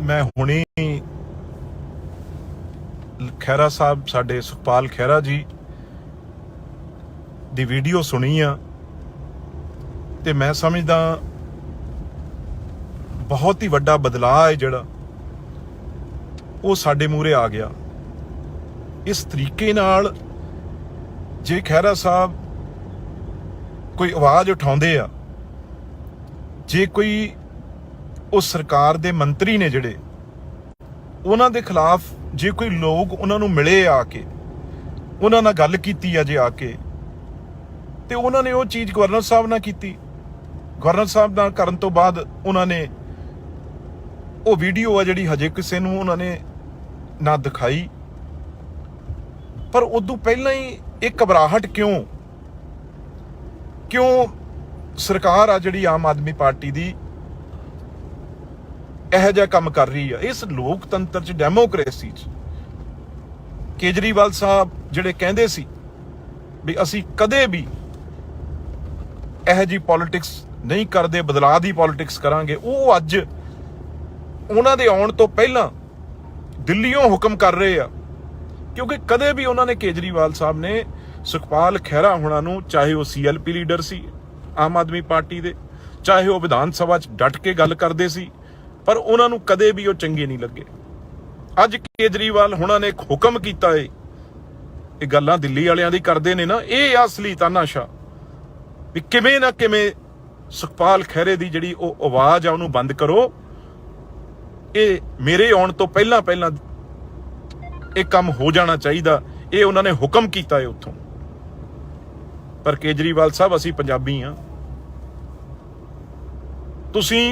मैं हुणे खैरा साहब साडे सुखपाल खैरा जी दी वीडियो सुनी आ ते मैं समझदा बहुत ही वड्डा बदलाव है जिहड़ा वो साडे मूहरे आ गया। इस तरीके नाल जे खैरा साहब कोई आवाज़ उठाउंदे आ, जे कोई उस सरकार दे मंत्री ने जिहड़े उन्हां दे खिलाफ जे कोई लोग उन्हां नूं मिले आके उन्हां नाल गल कीती आ जे आके ते उन्हां ने वो चीज़ गवर्नर साहब नाल कीती। गवर्नर साहब नाल करन तो बाद उन्हां ने वो वीडियो आ जिहड़ी हजे किसे नूं उन्हां ने ना दिखाई, पर उदों पहलां ही एक घबराहट क्यों सरकार आ जिहड़ी आम आदमी पार्टी दी ਇਹੋ ਜਿਹਾ ਕੰਮ कर रही है। इस लोकतंत्र च डेमोक्रेसी च केजरीवाल साहब ਜਿਹੜੇ ਕਹਿੰਦੇ ਸੀ ਵੀ ਅਸੀਂ ਕਦੇ ਵੀ ਇਹੋ ਜਿਹੀ ਪੋਲਿਟਿਕਸ ਨਹੀਂ ਕਰਦੇ, ਬਦਲਾਅ ਦੀ ਪੋਲਿਟਿਕਸ ਕਰਾਂਗੇ, ਉਹ ਅੱਜ ਉਹਨਾਂ ਦੇ ਆਉਣ ਤੋਂ ਪਹਿਲਾਂ ਦਿੱਲੀੋਂ ਹੁਕਮ ਕਰ ਰਹੇ ਆ। ਕਿਉਂਕਿ ਕਦੇ ਵੀ ਉਹਨਾਂ ਨੇ ਕੇਜਰੀਵਾਲ ਸਾਹਿਬ ਨੇ ਸੁਖਪਾਲ ਖਹਿਰਾ ਹੋਣਾ ਨੂੰ, ਚਾਹੇ ਉਹ ਸੀਐਲਪੀ ਲੀਡਰ ਸੀ ਆਮ ਆਦਮੀ ਪਾਰਟੀ ਦੇ, ਚਾਹੇ ਉਹ ਵਿਧਾਨ ਸਭਾ 'ਚ ਡਟ ਕੇ ਗੱਲ ਕਰਦੇ ਸੀ, पर उन्होंने कदे भी वो चंगे नहीं लगे। अज केजरीवाल हुणां ने एक हुक्म किया है, ये गल्लां दिल्ली वालियां दी करदे ने ना, ये असली तानाशाह भी किवें ना किवें सुखपाल खैरे दी जिहड़ी वो आवाज़ आ उहनूं बंद करो। ये मेरे आउण तो पहलां पहलां ये काम हो जाना चाहिए, ये उन्होंने हुक्म किया है उत्थों। पर केजरीवाल साहब असीं पंजाबी हाँ, तुसीं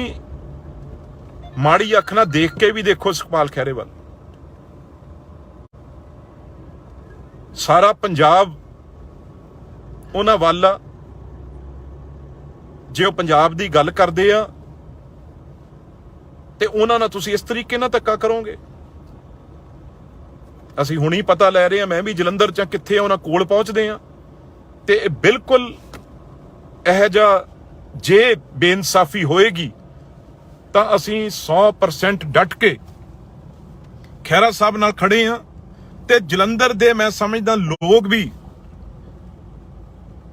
माड़ी अख ना देख के भी देखो सुखपाल खैरे वाल। सारा पंजाब उन्हां वाल आ, जे वो पंजाब दी गल करदे आ ते उन्हां नाल तुसीं इस तरीके नाल धक्का करोगे। असीं हुणी पता लै रहे हैं, मैं भी जलंधर च कित्थे उन्हां कोल पहुंचदे आ ते बिल्कुल इहो जिहा जे बेइंसाफी होएगी ਤਾਂ ਅਸੀਂ 100% ਡਟ ਕੇ ਖਹਿਰਾ ਸਾਹਿਬ ਨਾਲ ਖੜੇ ਹਾਂ। ਤੇ ਜਲੰਧਰ ਦੇ ਮੈਂ ਸਮਝਦਾ ਲੋਕ ਵੀ,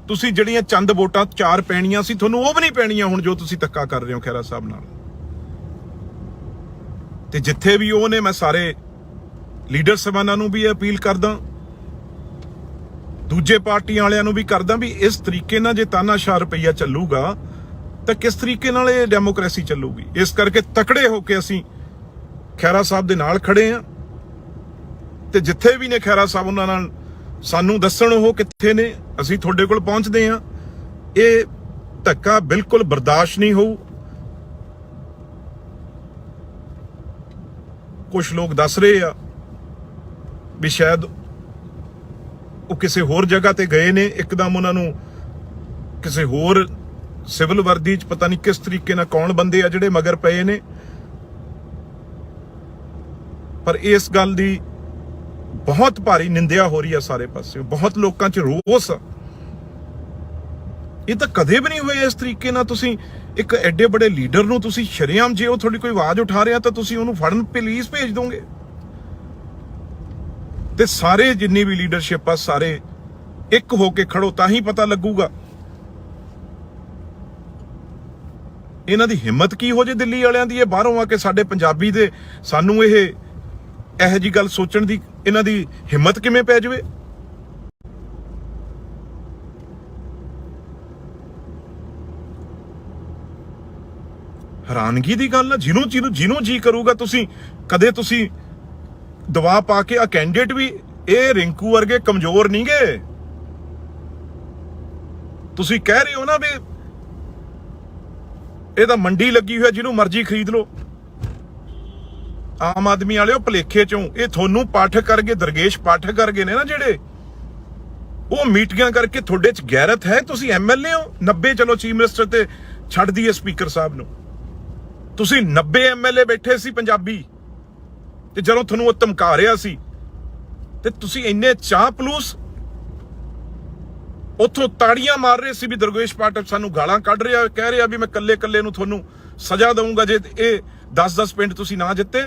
ਤੁਸੀਂ ਜਿਹੜੀਆਂ ਚੰਦ ਵੋਟਾਂ 4 ਪੈਣੀਆਂ ਸੀ, ਤੁਹਾਨੂੰ ਉਹ ਵੀ ਨਹੀਂ ਪੈਣੀਆਂ ਹੁਣ ਜੋ ਤੁਸੀਂ ਧੱਕਾ ਕਰ ਰਹੇ ਹੋ ਖਹਿਰਾ ਸਾਹਿਬ ਨਾਲ। ਤੇ ਜਿੱਥੇ ਵੀ ਉਹ ਨੇ, ਮੈਂ ਸਾਰੇ ਲੀਡਰ ਸਭਾਨਾਂ ਨੂੰ ਵੀ ਅਪੀਲ ਕਰਦਾ, ਦੂਜੇ ਪਾਰਟੀਆਂ ਵਾਲਿਆਂ ਨੂੰ ਵੀ ਕਰਦਾ ਵੀ ਇਸ ਤਰੀਕੇ ਨਾਲ ਜੇ ਤਾਨਾਸ਼ਾਹ ਰੁਪਈਆ ਚੱਲੂਗਾ तो किस तरीके नाल ये डेमोक्रेसी चलूगी। इस करके तकड़े होके असीं खैरा साहब दे नाल खड़े हैं ते जिथे भी ने खैरा साहब उन्हां नाल सानू दस्सण ओह कित्थे ने, असीं तुहाडे कोल पहुंचदे हां। ये धक्का बिल्कुल बर्दाश्त नहीं होऊ। कुछ लोग दस रहे आ भी शायद वो किसी होर जगह ते गए ने, एकदम उन्हां नूं किसी होर सिविल वर्दी च पता नहीं किस तरीके नाल कौन बंदे आ जिहड़े मगर पए ने। पर इस गल दी बहुत भारी निंदिया हो रही है सारे पासे, बहुत लोकां च रोस आ। ये तो कदे भी नहीं होया इस तरीके नाल। तुसीं एक एडे बड़े लीडर नूं तुसीं शरेआम जे वो थोड़ी कोई आवाज़ उठा रहा तो तुसीं उहनूं फड़न पुलिस भेज दोगे। ते सारे जिन्नी भी लीडरशिप आ सारे एक होके खड़ो, तां ही पता लगूगा इन्हां दी हिम्मत की हो जे दिल्ली वालियां दी। बाहरों आके साडे पंजाबी दे सानू इहो जी गल सोचण दी इन्हां दी हिम्मत किवें पै जावे। हैरानगी दी गल है। जिन्हों जी करूगा तुसीं कदे तुसीं दवा पा के आ कैंडिडेट भी ये रिंकू वर्गे कमजोर नहीं गए। तुसीं कह रहे हो ना भी ਇਹ ਤਾਂ ਮੰਡੀ ਲੱਗੀ ਹੋਈ, ਜਿਹਨੂੰ ਮਰਜ਼ੀ ਖਰੀਦ ਲਓ। ਆਮ ਆਦਮੀ ਵਾਲਿਓ ਭਲੇਖੇ ਚੋਂ ਇਹ ਤੁਹਾਨੂੰ ਪਾਠਕ ਕਰਗੇ, ਦਰਗੇਸ਼ ਪਾਠਕ ਕਰਗੇ ਨੇ ਨਾ ਜਿਹੜੇ, ਉਹ ਮੀਟਿੰਗਾਂ ਕਰਕੇ ਤੁਹਾਡੇ ਚ ਗੈਰਤ ਹੈ। ਤੁਸੀਂ ਐਮਐਲਏ ਹੋ 90, ਚਲੋ ਚੀਫ ਮਿਨਿਸਟਰ ਤੇ ਛੱਡ ਦਈਏ ਸਪੀਕਰ ਸਾਹਿਬ ਨੂੰ, ਤੁਸੀਂ 90 ਐਮਐਲਏ ਬੈਠੇ ਸੀ ਪੰਜਾਬੀ ਤੇ ਜਦੋਂ ਤੁਹਾਨੂੰ ਉਹ ਧਮਕਾ ਰਿਹਾ ਸੀ ਤੇ ਤੁਸੀਂ ਇੰਨੇ ਚਾਹ ਪਲੂਸ ਉੱਥੋਂ ਤਾੜੀਆਂ ਮਾਰ ਰਹੇ ਸੀ ਵੀ ਦੁਰਗੇਸ਼ ਪਾਠਕ ਸਾਨੂੰ ਗਾਲਾਂ ਕੱਢ ਰਿਹਾ, ਕਹਿ ਰਿਹਾ ਵੀ ਮੈਂ ਕੱਲੇ ਨੂੰ ਤੁਹਾਨੂੰ ਸਜ਼ਾ ਦਊਂਗਾ ਜੇ ਇਹ 10-10 ਪਿੰਡ ਤੁਸੀਂ ਨਾ ਜਿੱਤੇ।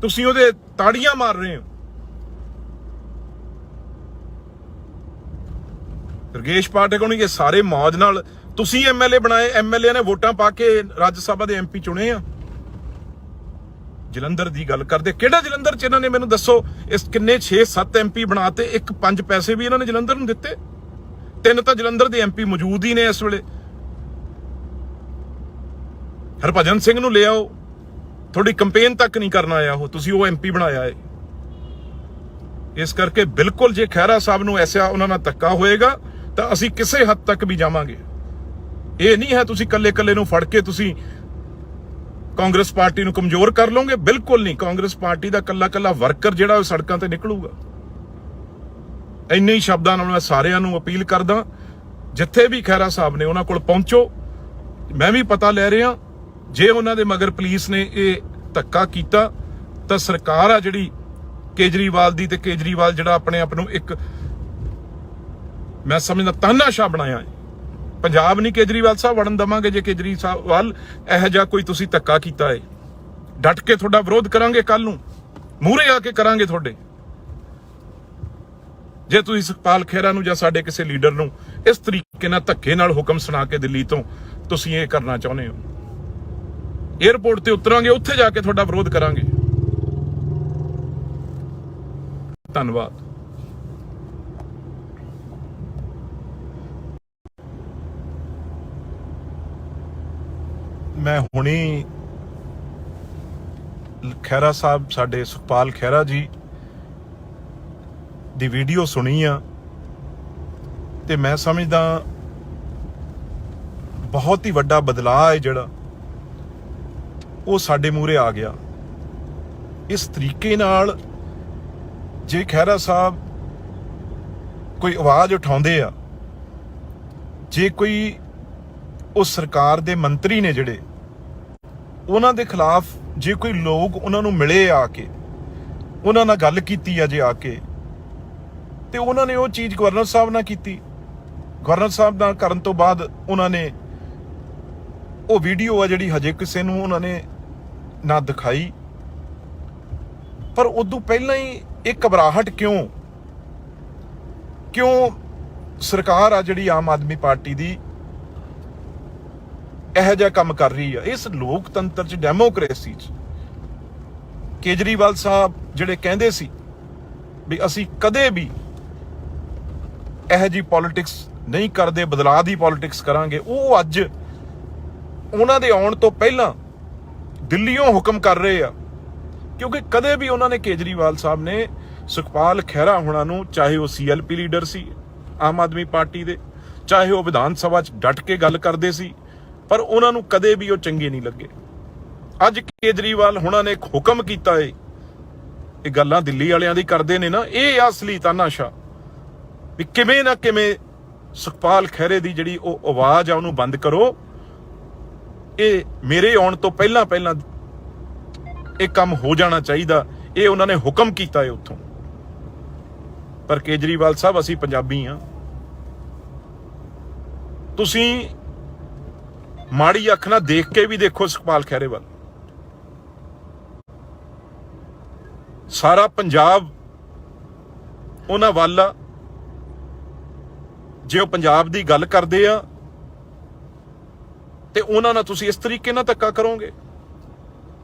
ਤੁਸੀਂ ਉਹਦੇ ਤਾੜੀਆਂ ਮਾਰ ਰਹੇ ਹੋ। ਦੁਰਗੇਸ਼ ਪਾਠਕ ਨੂੰ ਇਹ ਸਾਰੇ ਮੌਜ ਨਾਲ ਤੁਸੀਂ ਐਮਐਲਏ ਬਣਾਏ, ਐਮਐਲਏ ਨੇ ਵੋਟਾਂ ਪਾ ਕੇ ਰਾਜ ਸਭਾ ਦੇ ਐਮਪੀ ਚੁਣੇ ਆ। ਜਲੰਧਰ ਦੀ ਗੱਲ ਕਰਦੇ, ਕਿਹੜਾ ਜਲੰਧਰ ਚ ਇਹਨਾਂ ਨੇ ਮੈਨੂੰ ਦੱਸੋ, ਇਸ ਕਿੰਨੇ 6-7 ਐਮਪੀ ਬਣਾਤੇ, ਇੱਕ 5 ਪੈਸੇ ਵੀ ਇਹਨਾਂ ਨੇ ਜਲੰਧਰ ਨੂੰ ਦਿੱਤੇ। 3 ਤਾਂ ਜਲੰਧਰ ਦੇ ਐਮਪੀ ਮੌਜੂਦ ਹੀ ਨੇ ਇਸ ਵੇਲੇ। ਹਰਭਜਨ ਸਿੰਘ ਨੂੰ ਲਿਆਓ, ਤੁਹਾਡੀ ਕੰਪੇਨ ਤੱਕ ਨਹੀਂ ਕਰਨ ਆਇਆ ਉਹ, ਤੁਸੀਂ ਉਹ ਐਮਪੀ ਬਣਾਇਆ ਹੈ। ਇਸ ਕਰਕੇ ਬਿਲਕੁਲ ਜੇ ਖਹਿਰਾ ਸਾਹਿਬ ਨੂੰ ਐਸਾ ਉਹਨਾਂ ਨਾਲ ਧੱਕਾ ਹੋਏਗਾ ਤਾਂ ਅਸੀਂ ਕਿਸੇ ਹੱਦ ਤੱਕ ਵੀ ਜਾਵਾਂਗੇ। ਇਹ ਨਹੀਂ ਹੈ ਤੁਸੀਂ ਕੱਲੇ ਨੂੰ ਫੜ ਕੇ ਤੁਸੀਂ ਕਾਂਗਰਸ ਪਾਰਟੀ ਨੂੰ ਕਮਜ਼ੋਰ ਕਰ ਲਓਗੇ, ਬਿਲਕੁਲ ਨਹੀਂ। ਕਾਂਗਰਸ ਪਾਰਟੀ ਦਾ ਕੱਲਾ ਵਰਕਰ ਜਿਹੜਾ ਉਹ ਸੜਕਾਂ ਤੇ ਨਿਕਲੂਗਾ। ਇੰਨੇ ਹੀ ਸ਼ਬਦਾਂ ਨਾਲ ਮੈਂ ਸਾਰਿਆਂ ਨੂੰ ਅਪੀਲ ਕਰਦਾ, ਜਿੱਥੇ ਵੀ ਖਹਿਰਾ ਸਾਹਿਬ ਨੇ ਉਹਨਾਂ ਕੋਲ ਪਹੁੰਚੋ। ਮੈਂ ਵੀ ਪਤਾ ਲੈ ਰਿਹਾ, ਜੇ ਉਹਨਾਂ ਦੇ ਮਗਰ ਪੁਲਿਸ ਨੇ ਇਹ ਧੱਕਾ ਕੀਤਾ ਤਾਂ ਸਰਕਾਰ ਆ ਜਿਹੜੀ ਕੇਜਰੀਵਾਲ ਦੀ, ਤੇ ਕੇਜਰੀਵਾਲ ਜਿਹੜਾ ਆਪਣੇ ਆਪ ਨੂੰ ਇੱਕ ਮੈਂ ਸਮਝਦਾ ਤਾਨਾਸ਼ਾਹ ਬਣਾਇਆ ਹੈ। ਪੰਜਾਬ ਨਹੀਂ ਕੇਜਰੀਵਾਲ ਸਾਹਿਬ ਵੜਨ ਦਵਾਂਗੇ ਜੇ ਕੇਜਰੀਵਾਲ ਇਹੋ ਜਿਹਾ ਕੋਈ ਤੁਸੀਂ ਧੱਕਾ ਕੀਤਾ ਹੈ। ਡਟ ਕੇ ਤੁਹਾਡਾ ਵਿਰੋਧ ਕਰਾਂਗੇ, ਕੱਲ ਨੂੰ ਮੂਹਰੇ ਆ ਕੇ ਕਰਾਂਗੇ ਤੁਹਾਡੇ। ਜੇ ਤੁਸੀਂ ਸੁਖਪਾਲ ਖਹਿਰਾ ਨੂੰ ਜਾਂ ਸਾਡੇ ਕਿਸੇ ਲੀਡਰ ਨੂੰ ਇਸ ਤਰੀਕੇ ਨਾਲ ਧੱਕੇ ਨਾਲ ਹੁਕਮ ਸੁਣਾ ਕੇ ਦਿੱਲੀ ਤੋਂ ਤੁਸੀਂ ਇਹ ਕਰਨਾ ਚਾਹੁੰਦੇ ਹੋ, ਏਅਰਪੋਰਟ ਤੇ ਉਤਰਾਂਗੇ, ਉੱਥੇ ਜਾ ਕੇ ਤੁਹਾਡਾ ਵਿਰੋਧ ਕਰਾਂਗੇ। ਧੰਨਵਾਦ। ਮੈਂ ਹੁਣੀ ਖਹਿਰਾ ਸਾਹਿਬ, ਸਾਡੇ ਸੁਖਪਾਲ ਖਹਿਰਾ ਜੀ ਦੀ ਵੀਡੀਓ ਸੁਣੀ ਆ, ਤੇ ਮੈਂ ਸਮਝਦਾ ਬਹੁਤ ਹੀ ਵੱਡਾ ਬਦਲਾਅ ਹੈ ਜਿਹੜਾ ਉਹ ਸਾਡੇ ਮੂਹਰੇ ਆ ਗਿਆ। ਇਸ ਤਰੀਕੇ ਨਾਲ ਜੇ ਖਹਿਰਾ ਸਾਹਿਬ ਕੋਈ ਆਵਾਜ਼ ਉਠਾਉਂਦੇ ਆ, ਜੇ ਕੋਈ ਉਸ ਸਰਕਾਰ ਦੇ ਮੰਤਰੀ ਨੇ ਜਿਹੜੇ ਉਹਨਾਂ ਦੇ ਖਿਲਾਫ, ਜੇ ਕੋਈ ਲੋਕ ਉਹਨਾਂ ਨੂੰ ਮਿਲੇ ਆ ਕੇ, ਉਹਨਾਂ ਨਾਲ ਗੱਲ ਕੀਤੀ ਆ ਜੇ ਆ ਕੇ, ਤੇ ਉਹਨਾਂ ਨੇ ਉਹ ਚੀਜ਼ ਗਵਰਨਰ ਸਾਹਿਬ ਨਾਲ ਕੀਤੀ। ਗਵਰਨਰ ਸਾਹਿਬ ਨਾਲ ਕਰਨ ਤੋਂ ਬਾਅਦ ਉਹਨਾਂ ਨੇ ਉਹ ਵੀਡੀਓ ਆ ਜਿਹੜੀ ਹਜੇ ਕਿਸੇ ਨੂੰ ਉਹਨਾਂ ਨੇ ਨਾ ਦਿਖਾਈ, ਪਰ ਉਦੋਂ ਪਹਿਲਾਂ ਹੀ ਇਹ ਘਬਰਾਹਟ ਕਿਉਂ ਸਰਕਾਰ ਆ ਜਿਹੜੀ ਆਮ ਆਦਮੀ ਪਾਰਟੀ ਦੀ ਇਹੋ ਜਿਹਾ ਕੰਮ ਕਰ ਰਹੀ ਆ। ਇਸ ਲੋਕਤੰਤਰ ਚ, ਡੈਮੋਕ੍ਰੇਸੀ ਚ ਕੇਜਰੀਵਾਲ ਸਾਹਿਬ ਜਿਹੜੇ ਕਹਿੰਦੇ ਸੀ ਵੀ ਅਸੀਂ ਕਦੇ ਵੀ ਇਹੋ ਜਿਹੀ ਪੋਲਿਟਿਕਸ ਨਹੀਂ ਕਰਦੇ, ਬਦਲਾਅ ਦੀ ਪੋਲਿਟਿਕਸ ਕਰਾਂਗੇ, ਉਹ ਅੱਜ ਉਹਨਾਂ ਦੇ ਆਉਣ ਤੋਂ ਪਹਿਲਾਂ ਦਿੱਲੀੋਂ ਹੁਕਮ ਕਰ ਰਹੇ ਆ। ਕਿਉਂਕਿ ਕਦੇ ਵੀ ਉਹਨਾਂ ਨੇ, ਕੇਜਰੀਵਾਲ ਸਾਹਿਬ ਨੇ ਸੁਖਪਾਲ ਖਹਿਰਾ ਹੋਣਾ ਨੂੰ, ਚਾਹੇ ਉਹ ਸੀਐਲਪੀ ਲੀਡਰ ਸੀ ਆਮ ਆਦਮੀ ਪਾਰਟੀ ਦੇ, ਚਾਹੇ ਉਹ ਵਿਧਾਨ ਸਭਾ 'ਚ ਡਟ ਕੇ ਗੱਲ ਕਰਦੇ ਸੀ, ਪਰ ਉਹਨਾਂ ਨੂੰ ਕਦੇ ਵੀ ਉਹ ਚੰਗੇ ਨਹੀਂ ਲੱਗੇ। ਅੱਜ ਕੇਜਰੀਵਾਲ ਹੋਣਾ ਨੇ ਇੱਕ ਹੁਕਮ ਕੀਤਾ ਏ, ਇਹ ਗੱਲਾਂ ਦਿੱਲੀ ਵਾਲਿਆਂ ਦੀ ਕਰਦੇ ਨੇ ਨਾ, ਇਹ ਅਸਲੀ ਤਾਨਾਸ਼ਾਹ ਵੀ ਕਿਵੇਂ ਨਾ ਕਿਵੇਂ ਸੁਖਪਾਲ ਖਹਿਰੇ ਦੀ ਜਿਹੜੀ ਉਹ ਆਵਾਜ਼ ਆ ਉਹਨੂੰ ਬੰਦ ਕਰੋ। ਇਹ ਮੇਰੇ ਆਉਣ ਤੋਂ ਪਹਿਲਾਂ ਇਹ ਕੰਮ ਹੋ ਜਾਣਾ ਚਾਹੀਦਾ, ਇਹ ਉਹਨਾਂ ਨੇ ਹੁਕਮ ਕੀਤਾ ਹੈ ਉੱਥੋਂ। ਪਰ ਕੇਜਰੀਵਾਲ ਸਾਹਿਬ, ਅਸੀਂ ਪੰਜਾਬੀ ਆ, ਤੁਸੀਂ ਮਾੜੀ ਅੱਖ ਨਾਲ ਦੇਖ ਕੇ ਵੀ ਦੇਖੋ ਸੁਖਪਾਲ ਖਹਿਰੇ ਵੱਲ। ਸਾਰਾ ਪੰਜਾਬ ਉਹਨਾਂ ਵੱਲ ਆ। ਜੇ ਉਹ ਪੰਜਾਬ ਦੀ ਗੱਲ ਕਰਦੇ ਆ ਤੇ ਉਹਨਾਂ ਨਾਲ ਤੁਸੀਂ ਇਸ ਤਰੀਕੇ ਨਾਲ ਧੱਕਾ ਕਰੋਗੇ।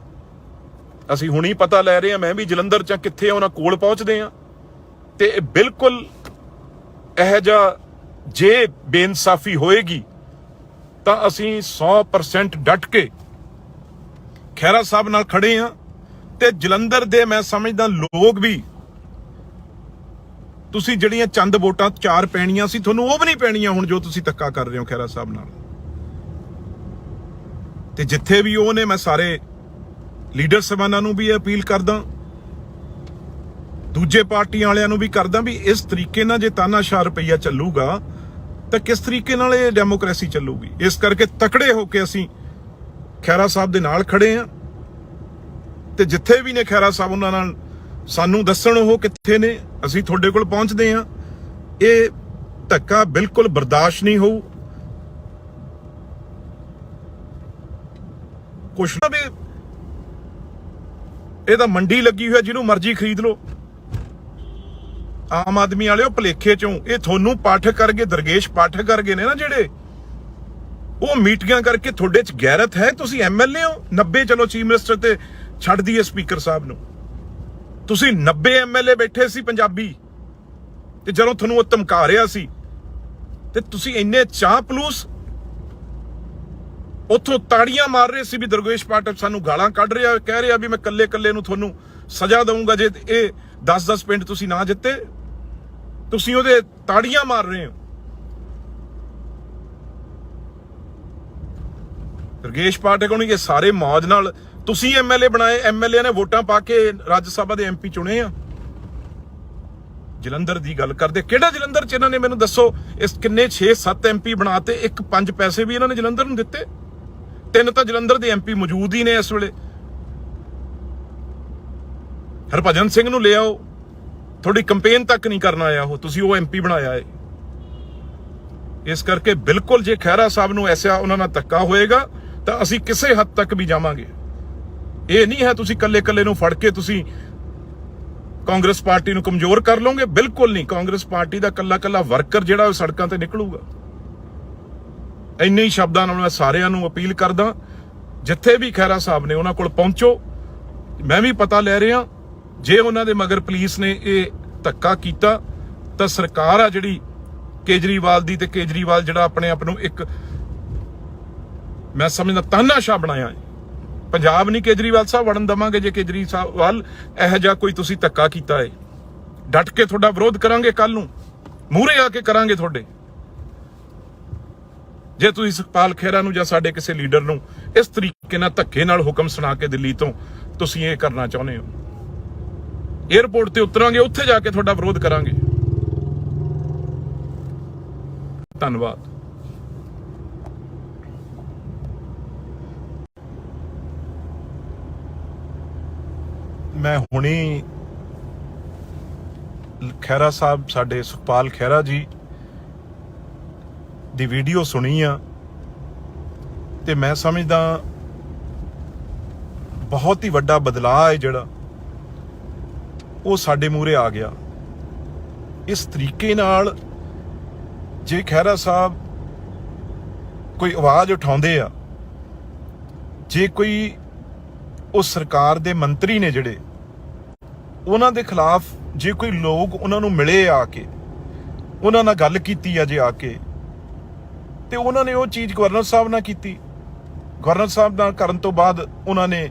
ਅਸੀਂ ਹੁਣੀ ਪਤਾ ਲੈ ਰਹੇ ਹਾਂ, ਮੈਂ ਵੀ ਜਲੰਧਰ ਚ ਕਿੱਥੇ ਉਹਨਾਂ ਕੋਲ ਪਹੁੰਚਦੇ ਆ, ਤੇ ਬਿਲਕੁਲ ਇਹੋ ਜਿਹਾ ਜੇ ਬੇਇਨਸਾਫੀ ਹੋਏਗੀ ਤਾਂ ਅਸੀਂ 100% ਡਟ ਕੇ ਖਹਿਰਾ ਸਾਹਿਬ ਨਾਲ ਖੜੇ ਆ। ਤੇ ਜਲੰਧਰ ਦੇ ਮੈਂ ਸਮਝਦਾ ਲੋਕ ਵੀ, ਤੁਸੀਂ ਜਿਹੜੀਆਂ ਚੰਦ ਵੋਟਾਂ 4 ਪੈਣੀਆਂ ਸੀ, ਤੁਹਾਨੂੰ ਉਹ ਵੀ ਨਹੀਂ ਪੈਣੀਆਂ ਹੁਣ ਜੋ ਤੁਸੀਂ ਧੱਕਾ ਕਰ ਰਹੇ ਹੋ ਖਹਿਰਾ ਸਾਹਿਬ ਨਾਲ। ਤੇ ਜਿੱਥੇ ਵੀ ਉਹ ਨੇ, ਮੈਂ ਸਾਰੇ ਲੀਡਰ ਸਾਹਿਬਾਨਾਂ ਨੂੰ ਵੀ ਅਪੀਲ ਕਰਦਾ, ਦੂਜੇ ਪਾਰਟੀਆਂ ਵਾਲਿਆਂ ਨੂੰ ਵੀ ਕਰਦਾ ਵੀ ਇਸ ਤਰੀਕੇ ਨਾਲ ਜੇ ਤਾਨਾਸ਼ਾਹ ਰੁਪਈਆ ਚੱਲੂਗਾ ਤਾਂ ਕਿਸ ਤਰੀਕੇ ਨਾਲ ਇਹ ਡੈਮੋਕ੍ਰੇਸੀ ਚੱਲੂਗੀ। ਇਸ ਕਰਕੇ ਤਕੜੇ ਹੋ ਕੇ ਅਸੀਂ ਖਹਿਰਾ ਸਾਹਿਬ ਦੇ ਨਾਲ ਖੜੇ ਆ, ਤੇ ਜਿੱਥੇ ਵੀ ਨੇ ਖਹਿਰਾ ਸਾਹਿਬ ਉਹਨਾਂ ਨਾਲ ਸਾਨੂੰ ਦੱਸਣ ਉਹ ਕਿੱਥੇ ਨੇ, ਅਸੀਂ ਤੁਹਾਡੇ ਕੋਲ ਪਹੁੰਚਦੇ ਆ। ਇਹ ਧੱਕਾ ਬਿਲਕੁਲ ਬਰਦਾਸ਼ਤ ਨਹੀਂ ਹੋਊ। ਕੁਛ ਨਾ ਵੀ ਇਹ ਤਾਂ ਮੰਡੀ ਲੱਗੀ ਹੋਈ ਹੈ, ਜਿਹਨੂੰ ਮਰਜ਼ੀ ਖਰੀਦ ਲਓ। ਆਮ ਆਦਮੀ ਵਾਲਿਓ ਭਲੇਖੇ ਚੋਂ ਇਹ ਤੁਹਾਨੂੰ ਪਾਠਕ ਕਰਗੇ, ਦਰਗੇਸ਼ ਪਾਠਕ ਕਰਗੇ ਨੇ ਨਾ ਜਿਹੜੇ, ਉਹ ਮੀਟਿੰਗਾਂ ਕਰਕੇ ਤੁਹਾਡੇ ਚ ਗੈਰਤ ਹੈ। ਤੁਸੀਂ ਐਮਐਲਏ ਹੋ 90, ਚਲੋ ਚੀਫ ਮਿਨਿਸਟਰ ਤੇ ਛੱਡ ਦਈਏ ਸਪੀਕਰ ਸਾਹਿਬ ਨੂੰ, ਤੁਸੀਂ 90 ਐਮਐਲਏ ਬੈਠੇ ਸੀ ਪੰਜਾਬੀ, ਤੇ ਜਦੋਂ ਤੁਹਾਨੂੰ ਉਹ ਧਮਕਾ ਰਿਹਾ ਸੀ ਤੇ ਤੁਸੀਂ ਇੰਨੇ ਚਾਪਲੂਸ ਉੱਥੋਂ ਤਾੜੀਆਂ ਮਾਰ ਰਹੇ ਸੀ ਵੀ ਦਰਗੇਸ਼ ਪਾਠਕ ਸਾਨੂੰ ਗਾਲਾਂ ਕੱਢ ਰਿਹਾ, ਕਹਿ ਰਿਹਾ ਵੀ ਮੈਂ ਕੱਲੇ ਕੱਲੇ ਨੂੰ ਤੁਹਾਨੂੰ ਸਜ਼ਾ ਦਊਂਗਾ ਜੇ ਇਹ 10-10 ਪਿੰਡ ਤੁਸੀਂ ਨਾ ਜਿੱਤੇ। ਤੁਸੀਂ ਉਹਦੇ ਤਾੜੀਆਂ ਮਾਰ ਰਹੇ ਹੋ। ਦਰਗੇਸ਼ ਪਾਠਕ ਨੂੰ ਇਹ ਸਾਰੇ ਮੌਜ ਨਾਲ ਤੁਸੀਂ ਐਮਐਲਏ ਬਣਾਏ, ਐਮਐਲਏ ਨੇ ਵੋਟਾਂ ਪਾ ਕੇ ਰਾਜ ਸਭਾ ਦੇ ਐਮਪੀ ਚੁਣੇ ਆ। ਜਲੰਧਰ ਦੀ ਗੱਲ ਕਰਦੇ, ਕਿਹੜਾ ਜਲੰਧਰ ਚ ਇਹਨਾਂ ਨੇ ਮੈਨੂੰ ਦੱਸੋ, ਇਸ ਕਿੰਨੇ 6-7 ਐਮਪੀ ਬਣਾਤੇ, 1-5 ਪੈਸੇ ਵੀ ਇਹਨਾਂ ਨੇ ਜਲੰਧਰ ਨੂੰ ਦਿੱਤੇ। 3 ਤਾਂ ਜਲੰਧਰ ਦੇ ਐਮਪੀ ਮੌਜੂਦ ਹੀ ਨੇ ਇਸ ਵੇਲੇ। ਹਰਭਜਨ ਸਿੰਘ ਨੂੰ ਲੈ ਆਓ, ਤੁਹਾਡੀ ਕੰਪੇਨ ਤੱਕ ਨਹੀਂ ਕਰਨ ਆਇਆ ਉਹ, ਤੁਸੀਂ ਉਹ ਐਮਪੀ ਬਣਾਇਆ ਏ। ਇਸ ਕਰਕੇ ਬਿਲਕੁਲ ਜੇ ਖਹਿਰਾ ਸਾਹਿਬ ਨੂੰ ਐਸਾ ਉਹਨਾਂ ਨਾਲ ਧੱਕਾ ਹੋਏਗਾ ਤਾਂ ਅਸੀਂ ਕਿਸੇ ਹੱਦ ਤੱਕ ਵੀ ਜਾਵਾਂਗੇ। ਇਹ ਨਹੀਂ ਹੈ ਤੁਸੀਂ ਕੱਲੇ ਕੱਲੇ ਨੂੰ ਫੜ ਕੇ ਤੁਸੀਂ ਕਾਂਗਰਸ ਪਾਰਟੀ ਨੂੰ ਕਮਜ਼ੋਰ ਕਰ ਲਓਗੇ, ਬਿਲਕੁਲ ਨਹੀਂ। ਕਾਂਗਰਸ ਪਾਰਟੀ ਦਾ ਕੱਲਾ ਕੱਲਾ ਵਰਕਰ ਜਿਹੜਾ ਉਹ ਸੜਕਾਂ ਤੇ ਨਿਕਲੂਗਾ। ਇੰਨੇ ਹੀ ਸ਼ਬਦਾਂ ਨਾਲ ਮੈਂ ਸਾਰਿਆਂ ਨੂੰ ਅਪੀਲ ਕਰਦਾ, ਜਿੱਥੇ ਵੀ ਖਹਿਰਾ ਸਾਹਿਬ ਨੇ ਉਹਨਾਂ ਕੋਲ ਪਹੁੰਚੋ। ਮੈਂ ਵੀ ਪਤਾ ਲੈ ਰਿਹਾ, ਜੇ ਉਹਨਾਂ ਦੇ ਮਗਰ ਪੁਲਿਸ ਨੇ ਇਹ ਧੱਕਾ ਕੀਤਾ ਤਾਂ ਸਰਕਾਰ ਆ ਜਿਹੜੀ ਕੇਜਰੀਵਾਲ ਦੀ, ਤੇ ਕੇਜਰੀਵਾਲ ਜਿਹੜਾ ਆਪਣੇ ਆਪ ਨੂੰ ਇੱਕ ਮੈਂ ਸਮਝਦਾ ਤਾਨਾਸ਼ਾਹ ਬਣਾਇਆ ਹੈ। ਪੰਜਾਬ ਨਹੀਂ ਕੇਜਰੀਵਾਲ ਸਾਹਿਬ ਵੜਨ ਦਵਾਂਗੇ ਜੇ ਕੇਜਰੀਵਾਲ ਇਹੋ ਜਿਹਾ ਕੋਈ ਤੁਸੀਂ ਧੱਕਾ ਕੀਤਾ ਹੈ। ਡਟ ਕੇ ਤੁਹਾਡਾ ਵਿਰੋਧ ਕਰਾਂਗੇ, ਕੱਲ ਨੂੰ ਮੂਹਰੇ ਆ ਕੇ ਕਰਾਂਗੇ ਤੁਹਾਡੇ। ਜੇ ਤੁਸੀਂ ਸੁਖਪਾਲ ਖਹਿਰਾ ਨੂੰ ਜਾਂ ਸਾਡੇ ਕਿਸੇ ਲੀਡਰ ਨੂੰ ਇਸ ਤਰੀਕੇ ਨਾਲ ਧੱਕੇ ਨਾਲ ਹੁਕਮ ਸੁਣਾ ਕੇ ਦਿੱਲੀ ਤੋਂ ਤੁਸੀਂ ਇਹ ਕਰਨਾ ਚਾਹੁੰਦੇ ਹੋ, ਏਅਰਪੋਰਟ ਤੇ ਉਤਰਾਂਗੇ, ਉੱਥੇ ਜਾ ਕੇ ਤੁਹਾਡਾ ਵਿਰੋਧ ਕਰਾਂਗੇ। ਧੰਨਵਾਦ। ਮੈਂ ਹੁਣੀ ਖਹਿਰਾ ਸਾਹਿਬ, ਸਾਡੇ ਸੁਖਪਾਲ ਖਹਿਰਾ ਜੀ ਦੀ ਵੀਡੀਓ ਸੁਣੀ ਆ, ਤੇ ਮੈਂ ਸਮਝਦਾ ਬਹੁਤ ਹੀ ਵੱਡਾ ਬਦਲਾਅ ਹੈ ਜਿਹੜਾ ਉਹ ਸਾਡੇ ਮੂਹਰੇ ਆ ਗਿਆ। ਇਸ ਤਰੀਕੇ ਨਾਲ ਜੇ ਖਹਿਰਾ ਸਾਹਿਬ ਕੋਈ ਆਵਾਜ਼ ਉਠਾਉਂਦੇ ਆ, ਜੇ ਕੋਈ ਉਹ ਸਰਕਾਰ ਦੇ ਮੰਤਰੀ ਨੇ ਜਿਹੜੇ, ਉਹਨਾਂ ਦੇ ਖਿਲਾਫ ਜੇ ਕੋਈ ਲੋਕ ਉਹਨਾਂ ਨੂੰ ਮਿਲੇ ਆ ਕੇ, ਉਹਨਾਂ ਨਾਲ ਗੱਲ ਕੀਤੀ ਆ ਜੇ ਆ ਕੇ, ਤੇ ਉਹਨਾਂ ਨੇ ਉਹ ਚੀਜ਼ ਗਵਰਨਰ ਸਾਹਿਬ ਨਾਲ ਕੀਤੀ। ਗਵਰਨਰ ਸਾਹਿਬ ਨਾਲ ਕਰਨ ਤੋਂ ਬਾਅਦ ਉਹਨਾਂ ਨੇ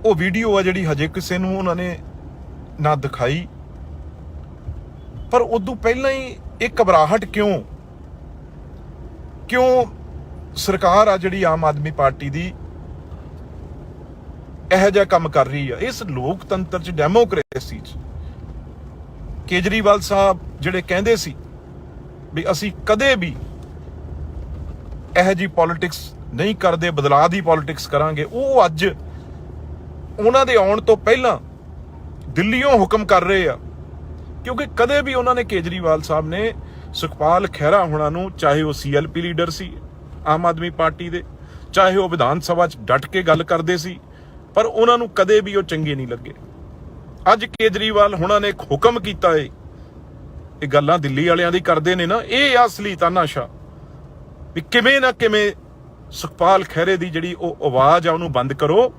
ਉਹ ਵੀਡੀਓ ਆ ਜਿਹੜੀ ਹਜੇ ਕਿਸੇ ਨੂੰ ਉਹਨਾਂ ਨੇ ਨਾ ਦਿਖਾਈ, ਪਰ ਉਦੋਂ ਪਹਿਲਾਂ ਹੀ ਇਹ ਘਬਰਾਹਟ ਕਿਉਂ ਸਰਕਾਰ ਆ ਜਿਹੜੀ ਆਮ ਆਦਮੀ ਪਾਰਟੀ ਦੀ ਇਹੋ ਜਿਹਾ ਕੰਮ ਕਰ ਰਹੀ ਆ। ਇਸ ਲੋਕਤੰਤਰ ਚ, ਡੈਮੋਕ੍ਰੇਸੀ ਚ ਕੇਜਰੀਵਾਲ ਸਾਹਿਬ ਜਿਹੜੇ ਕਹਿੰਦੇ ਸੀ ਵੀ ਅਸੀਂ ਕਦੇ ਵੀ ਇਹੋ ਜਿਹੀ ਪੋਲਿਟਿਕਸ ਨਹੀਂ ਕਰਦੇ, ਬਦਲਾਅ ਦੀ ਪੋਲਿਟਿਕਸ ਕਰਾਂਗੇ, ਉਹ ਅੱਜ ਉਹਨਾਂ ਦੇ ਆਉਣ ਤੋਂ ਪਹਿਲਾਂ ਦਿੱਲੀੋਂ ਹੁਕਮ ਕਰ ਰਹੇ ਆ। ਕਿਉਂਕਿ ਕਦੇ ਵੀ ਉਹਨਾਂ ਨੇ, ਕੇਜਰੀਵਾਲ ਸਾਹਿਬ ਨੇ ਸੁਖਪਾਲ ਖਹਿਰਾ ਹੋਣਾ ਨੂੰ, ਚਾਹੇ ਉਹ ਸੀਐਲਪੀ ਲੀਡਰ ਸੀ ਆਮ ਆਦਮੀ ਪਾਰਟੀ ਦੇ, ਚਾਹੇ ਉਹ ਵਿਧਾਨ ਸਭਾ 'ਚ ਡਟ ਕੇ ਗੱਲ ਕਰਦੇ ਸੀ, ਪਰ ਉਹਨਾਂ ਨੂੰ ਕਦੇ ਵੀ ਉਹ ਚੰਗੇ ਨਹੀਂ ਲੱਗੇ। ਅੱਜ ਕੇਜਰੀਵਾਲ ਹੋਣਾ ਨੇ ਇੱਕ ਹੁਕਮ ਕੀਤਾ ਏ, ਇਹ ਗੱਲਾਂ ਦਿੱਲੀ ਵਾਲਿਆਂ ਦੀ ਕਰਦੇ ਨੇ ਨਾ, ਇਹ ਅਸਲੀ ਤਾਨਾਸ਼ਾਹ ਵੀ ਕਿਵੇਂ ਨਾ ਕਿਵੇਂ ਸੁਖਪਾਲ ਖਹਿਰੇ ਦੀ ਜਿਹੜੀ ਉਹ ਆਵਾਜ਼ ਆ ਉਹਨੂੰ ਬੰਦ ਕਰੋ।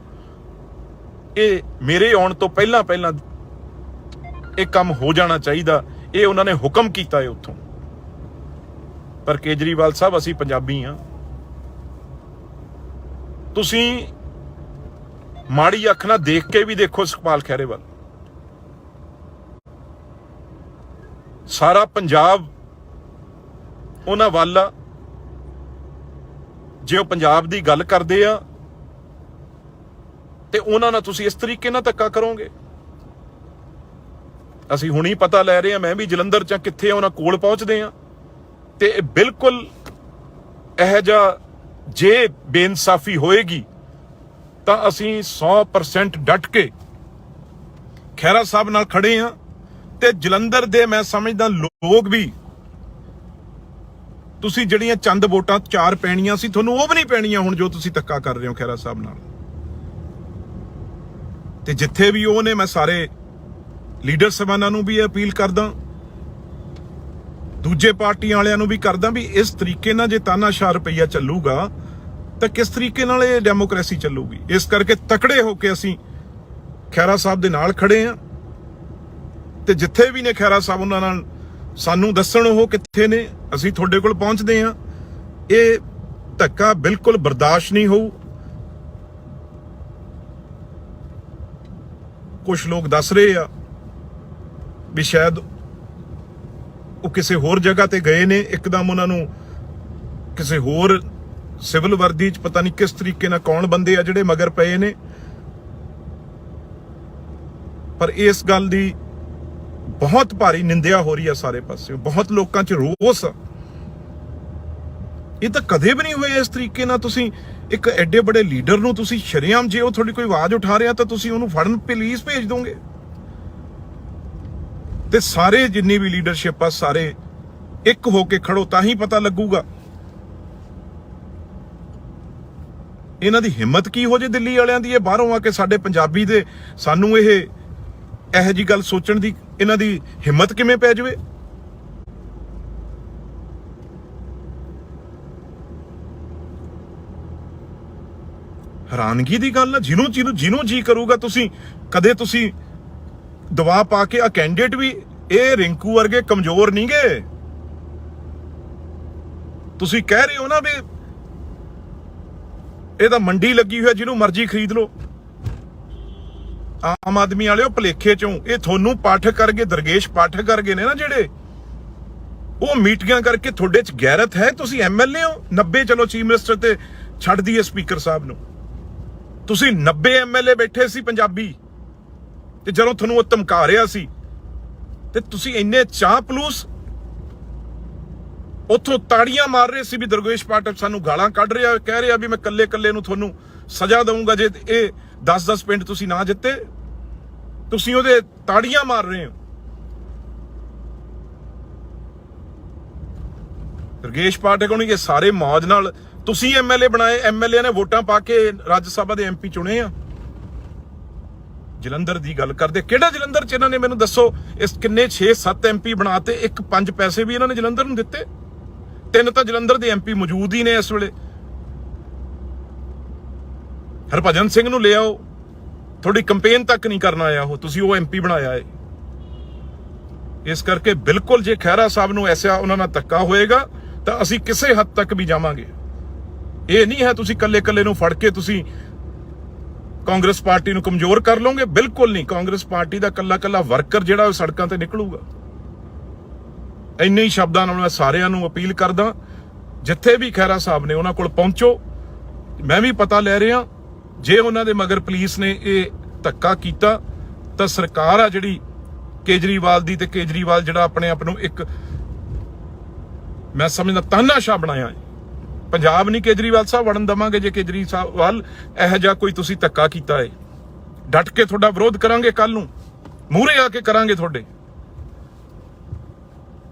ਇਹ ਮੇਰੇ ਆਉਣ ਤੋਂ ਪਹਿਲਾਂ ਇਹ ਕੰਮ ਹੋ ਜਾਣਾ ਚਾਹੀਦਾ, ਇਹ ਉਹਨਾਂ ਨੇ ਹੁਕਮ ਕੀਤਾ ਹੈ ਉੱਥੋਂ। ਪਰ ਕੇਜਰੀਵਾਲ ਸਾਹਿਬ, ਅਸੀਂ ਪੰਜਾਬੀ ਆ, ਤੁਸੀਂ ਮਾੜੀ ਅੱਖ ਨਾਲ ਦੇਖ ਕੇ ਵੀ ਦੇਖੋ ਸੁਖਪਾਲ ਖਹਿਰੇ ਵੱਲ। ਸਾਰਾ ਪੰਜਾਬ ਉਹਨਾਂ ਵੱਲ ਆ। ਜੇ ਉਹ ਪੰਜਾਬ ਦੀ ਗੱਲ ਕਰਦੇ ਆ ਤੇ ਉਹਨਾਂ ਨਾਲ ਤੁਸੀਂ ਇਸ ਤਰੀਕੇ ਨਾਲ ਧੱਕਾ ਕਰੋਗੇ। ਅਸੀਂ ਹੁਣੀ ਪਤਾ ਲੈ ਰਹੇ ਹਾਂ, ਮੈਂ ਵੀ ਜਲੰਧਰ ਚ ਕਿੱਥੇ ਉਹਨਾਂ ਕੋਲ ਪਹੁੰਚਦੇ ਆ, ਤੇ ਬਿਲਕੁਲ ਇਹੋ ਜਿਹਾ ਜੇ ਬੇਇਨਸਾਫੀ ਹੋਏਗੀ ਤਾਂ ਅਸੀਂ 100% ਡਟ ਕੇ ਖਹਿਰਾ ਸਾਹਿਬ ਨਾਲ ਖੜੇ ਆ। ਤੇ ਜਲੰਧਰ ਦੇ ਮੈਂ ਸਮਝਦਾ ਲੋਕ ਵੀ ਤੁਸੀਂ ਜਿਹੜੀਆਂ ਚੰਦ ਵੋਟਾਂ 4 ਪੈਣੀਆਂ ਸੀ ਤੁਹਾਨੂੰ ਉਹ ਵੀ ਨਹੀਂ ਪੈਣੀਆਂ ਹੁਣ ਜੋ ਤੁਸੀਂ ਧੱਕਾ ਕਰ ਰਹੇ ਹੋ ਖਹਿਰਾ ਸਾਹਿਬ ਨਾਲ। ਤੇ ਜਿੱਥੇ ਵੀ ਉਹ ਨੇ, ਮੈਂ ਸਾਰੇ ਲੀਡਰ ਸਾਹਿਬਾਨਾਂ ਨੂੰ ਵੀ ਅਪੀਲ ਕਰਦਾ, ਦੂਜੇ ਪਾਰਟੀਆਂ ਵਾਲਿਆਂ ਨੂੰ ਵੀ ਕਰਦਾ ਵੀ ਇਸ ਤਰੀਕੇ ਨਾਲ ਜੇ ਤਾਨਾਸ਼ਾਹ ਰੁਪਈਆ ਚੱਲੂਗਾ ਤਾਂ ਕਿਸ ਤਰੀਕੇ ਨਾਲ ਇਹ ਡੈਮੋਕ੍ਰੇਸੀ ਚੱਲੂਗੀ। ਇਸ ਕਰਕੇ ਤਕੜੇ ਹੋ ਕੇ ਅਸੀਂ ਖਹਿਰਾ ਸਾਹਿਬ ਦੇ ਨਾਲ ਖੜੇ ਆ ਤੇ ਜਿੱਥੇ ਵੀ ਨੇ ਖਹਿਰਾ ਸਾਹਿਬ ਉਹਨਾਂ ਨਾਲ ਸਾਨੂੰ ਦੱਸਣ ਉਹ ਕਿੱਥੇ ਨੇ, ਅਸੀਂ ਤੁਹਾਡੇ ਕੋਲ ਪਹੁੰਚਦੇ ਆ। ਇਹ ਧੱਕਾ ਬਿਲਕੁਲ ਬਰਦਾਸ਼ਤ ਨਹੀਂ ਹੋਊ। ਕੁਝ ਲੋਕ ਦੱਸ ਰਹੇ ਆ ਵੀ ਸ਼ਾਇਦ ਉਹ ਕਿਸੇ ਹੋਰ ਜਗ੍ਹਾ ਤੇ ਗਏ ਨੇ, ਇੱਕਦਮ ਉਹਨਾਂ ਨੂੰ ਕਿਸੇ ਹੋਰ ਸਿਵਲ ਵਰਦੀ 'ਚ ਪਤਾ ਨਹੀਂ ਕਿਸ ਤਰੀਕੇ ਨਾਲ ਕੌਣ ਬੰਦੇ ਆ ਜਿਹੜੇ ਮਗਰ ਪਏ ਨੇ। ਪਰ ਇਸ ਗੱਲ ਦੀ ਬਹੁਤ ਭਾਰੀ ਨਿੰਦਿਆ ਹੋ ਰਹੀ ਆ ਸਾਰੇ ਪਾਸੇ, ਬਹੁਤ ਲੋਕਾਂ 'ਚ ਰੋਸ ਆ। ਇਹ ਤਾਂ ਕਦੇ ਵੀ ਨਹੀਂ ਹੋਇਆ ਇਸ ਤਰੀਕੇ ਨਾਲ। ਤੁਸੀਂ ਇੱਕ ਐਡੇ ਵੱਡੇ ਲੀਡਰ ਨੂੰ ਤੁਸੀਂ ਸ਼ਰੇਆਮ, ਜੇ ਉਹ ਤੁਹਾਡੀ ਕੋਈ ਆਵਾਜ਼ ਉਠਾ ਰਿਹਾ ਤਾਂ ਤੁਸੀਂ ਉਹਨੂੰ ਫੜਨ ਪੁਲਿਸ ਭੇਜ ਦੋਗੇ। ਤੇ ਸਾਰੇ ਜਿੰਨੀ ਵੀ ਲੀਡਰਸ਼ਿਪ ਆ ਸਾਰੇ ਇੱਕ ਹੋ ਕੇ ਖੜੋ ਤਾਂ ਹੀ ਪਤਾ ਲੱਗੂਗਾ ਇਹਨਾਂ ਦੀ ਹਿੰਮਤ ਕੀ ਹੋ ਜੇ ਦਿੱਲੀ ਵਾਲਿਆਂ ਦੀ। ਇਹ ਬਾਹਰੋਂ ਆ ਕੇ ਸਾਡੇ ਪੰਜਾਬੀ ਦੇ ਸਾਨੂੰ ਇਹੋ ਜੀ ਗੱਲ ਸੋਚਣ ਦੀ ਇਹਨਾਂ ਦੀ ਹਿੰਮਤ ਕਿਵੇਂ ਪੈ ਜਾਵੇ। ਹੈਰਾਨਗੀ ਦੀ ਗੱਲ ਆ। ਜਿਹਨੂੰ ਜੀ ਕਰੂਗਾ ਤੁਸੀਂ ਕਦੇ ਤੁਸੀਂ ਦਵਾ ਪਾ ਕੇ ਆ ਕੈਂਡੀਡੇਟ ਵੀ ਇਹ ਰਿੰਕੂ ਵਰਗੇ ਕਮਜ਼ੋਰ ਨਹੀਂ ਗਏ। ਤੁਸੀਂ ਕਹਿ ਰਹੇ ਹੋ ਨਾ ਵੀ ਇਹ ਤਾਂ ਮੰਡੀ ਲੱਗੀ ਹੋਈ, ਜਿਹਨੂੰ ਮਰਜ਼ੀ ਖਰੀਦ ਲਓ। ਆਮ ਆਦਮੀ ਵਾਲਿਓ ਭਲੇਖੇ ਚੋਂ ਇਹ ਤੁਹਾਨੂੰ ਪਾਠਕ ਕਰਗੇ, ਦਰਗੇਸ਼ ਪਾਠਕ ਕਰਗੇ ਨੇ ਨਾ ਜਿਹੜੇ, ਉਹ ਮੀਟਿੰਗਾਂ ਕਰਕੇ ਤੁਹਾਡੇ ਚ ਗੈਰਤ ਹੈ। ਤੁਸੀਂ ਐਮਐਲਏ ਹੋ 90, ਚਲੋ ਚੀਫ ਮਿਨਿਸਟਰ ਤੇ ਛੱਡ ਦਈਏ ਸਪੀਕਰ ਸਾਹਿਬ ਨੂੰ, ਤੁਸੀਂ 90 ਐਮਐਲਏ ਬੈਠੇ ਸੀ ਪੰਜਾਬੀ ਤੇ ਜਦੋਂ ਤੁਹਾਨੂੰ ਉਹ ਧਮਕਾ ਰਿਹਾ ਸੀ ਤੇ ਤੁਸੀਂ ਇੰਨੇ ਚਾਪਲੂਸ ਉੱਥੋਂ ਤਾੜੀਆਂ ਮਾਰ ਰਹੇ ਸੀ ਵੀ ਦਰਗੇਸ਼ ਪਾਠਕ ਸਾਨੂੰ ਗਾਲਾਂ ਕੱਢ ਰਿਹਾ, ਕਹਿ ਰਿਹਾ ਵੀ ਮੈਂ ਕੱਲੇ ਨੂੰ ਤੁਹਾਨੂੰ ਸਜ਼ਾ ਦਊਂਗਾ ਜੇ ਇਹ 10-10 ਪਿੰਡ ਤੁਸੀਂ ਨਾ ਜਿੱਤੇ। ਤੁਸੀਂ ਉਹਦੇ ਤਾੜੀਆਂ ਮਾਰ ਰਹੇ ਹੋ। ਦਰਗੇਸ਼ ਪਾਠਕ ਨੂੰ ਇਹ ਸਾਰੇ ਮੌਜ ਨਾਲ ਤੁਸੀਂ ਐਮਐਲਏ ਬਣਾਏ, ਐਮਐਲਏ ਨੇ ਵੋਟਾਂ ਪਾ ਕੇ ਰਾਜ ਸਭਾ ਦੇ ਐਮਪੀ ਚੁਣੇ ਆ। ਜਲੰਧਰ ਦੀ ਗੱਲ ਕਰਦੇ, ਕਿਹੜਾ ਜਲੰਧਰ ਚ ਇਹਨਾਂ ਨੇ ਮੈਨੂੰ ਦੱਸੋ ਇਸ ਕਿੰਨੇ 6-7 ਐਮਪੀ ਬਣਾਤੇ, 1-5 ਪੈਸੇ ਵੀ ਇਹਨਾਂ ਨੇ ਜਲੰਧਰ ਨੂੰ ਦਿੱਤੇ। 3 ਤਾਂ ਜਲੰਧਰ ਦੇ ਐਮਪੀ ਮੌਜੂਦ ਹੀ ਨੇ ਇਸ ਵੇਲੇ। ਹਰਭਜਨ ਸਿੰਘ ਨੂੰ ਲੈ ਆਓ, ਤੁਹਾਡੀ ਕੰਪੇਨ ਤੱਕ ਨਹੀਂ ਕਰਨ ਆਇਆ ਉਹ, ਤੁਸੀਂ ਉਹ ਐਮਪੀ ਬਣਾਇਆ ਏ। ਇਸ ਕਰਕੇ ਬਿਲਕੁਲ ਜੇ ਖਹਿਰਾ ਸਾਹਿਬ ਨੂੰ ਐਸਾ ਉਹਨਾਂ ਨਾਲ ਧੱਕਾ ਹੋਏਗਾ ਤਾਂ ਅਸੀਂ ਕਿਸੇ ਹੱਦ ਤੱਕ ਵੀ ਜਾਵਾਂਗੇ। ਇਹ ਨਹੀਂ ਹੈ ਤੁਸੀਂ ਕੱਲੇ ਨੂੰ ਫੜ ਕੇ ਤੁਸੀਂ ਕਾਂਗਰਸ ਪਾਰਟੀ ਨੂੰ ਕਮਜ਼ੋਰ ਕਰ ਲਓਗੇ, ਬਿਲਕੁਲ ਨਹੀਂ। ਕਾਂਗਰਸ ਪਾਰਟੀ ਦਾ ਕੱਲਾ ਵਰਕਰ ਜਿਹੜਾ ਉਹ ਸੜਕਾਂ ਤੇ ਨਿਕਲੂਗਾ। ਇੰਨੇ ਹੀ ਸ਼ਬਦਾਂ ਨਾਲ ਮੈਂ ਸਾਰਿਆਂ ਨੂੰ ਅਪੀਲ ਕਰਦਾ, ਜਿੱਥੇ ਵੀ ਖਹਿਰਾ ਸਾਹਿਬ ਨੇ ਉਹਨਾਂ ਕੋਲ ਪਹੁੰਚੋ। ਮੈਂ ਵੀ ਪਤਾ ਲੈ ਰਿਹਾ, ਜੇ ਉਹਨਾਂ ਦੇ ਮਗਰ ਪੁਲਿਸ ਨੇ ਇਹ ਧੱਕਾ ਕੀਤਾ ਤਾਂ ਸਰਕਾਰ ਆ ਜਿਹੜੀ ਕੇਜਰੀਵਾਲ ਦੀ, ਤੇ ਕੇਜਰੀਵਾਲ ਜਿਹੜਾ ਆਪਣੇ ਆਪ ਨੂੰ ਇੱਕ ਮੈਂ ਸਮਝਦਾ ਤਾਨਾਸ਼ਾਹ ਬਣਾਇਆ ਹੈ। ਪੰਜਾਬ ਨਹੀਂ ਕੇਜਰੀਵਾਲ ਸਾਹਿਬ ਵੜਨ ਦਵਾਂਗੇ ਜੇ ਕੇਜਰੀਵਾਲ ਇਹੋ ਜਿਹਾ ਕੋਈ ਤੁਸੀਂ ਧੱਕਾ ਕੀਤਾ ਹੈ। ਡਟ ਕੇ ਤੁਹਾਡਾ ਵਿਰੋਧ ਕਰਾਂਗੇ, ਕੱਲ ਨੂੰ ਮੂਹਰੇ ਆ ਕੇ ਕਰਾਂਗੇ ਤੁਹਾਡੇ।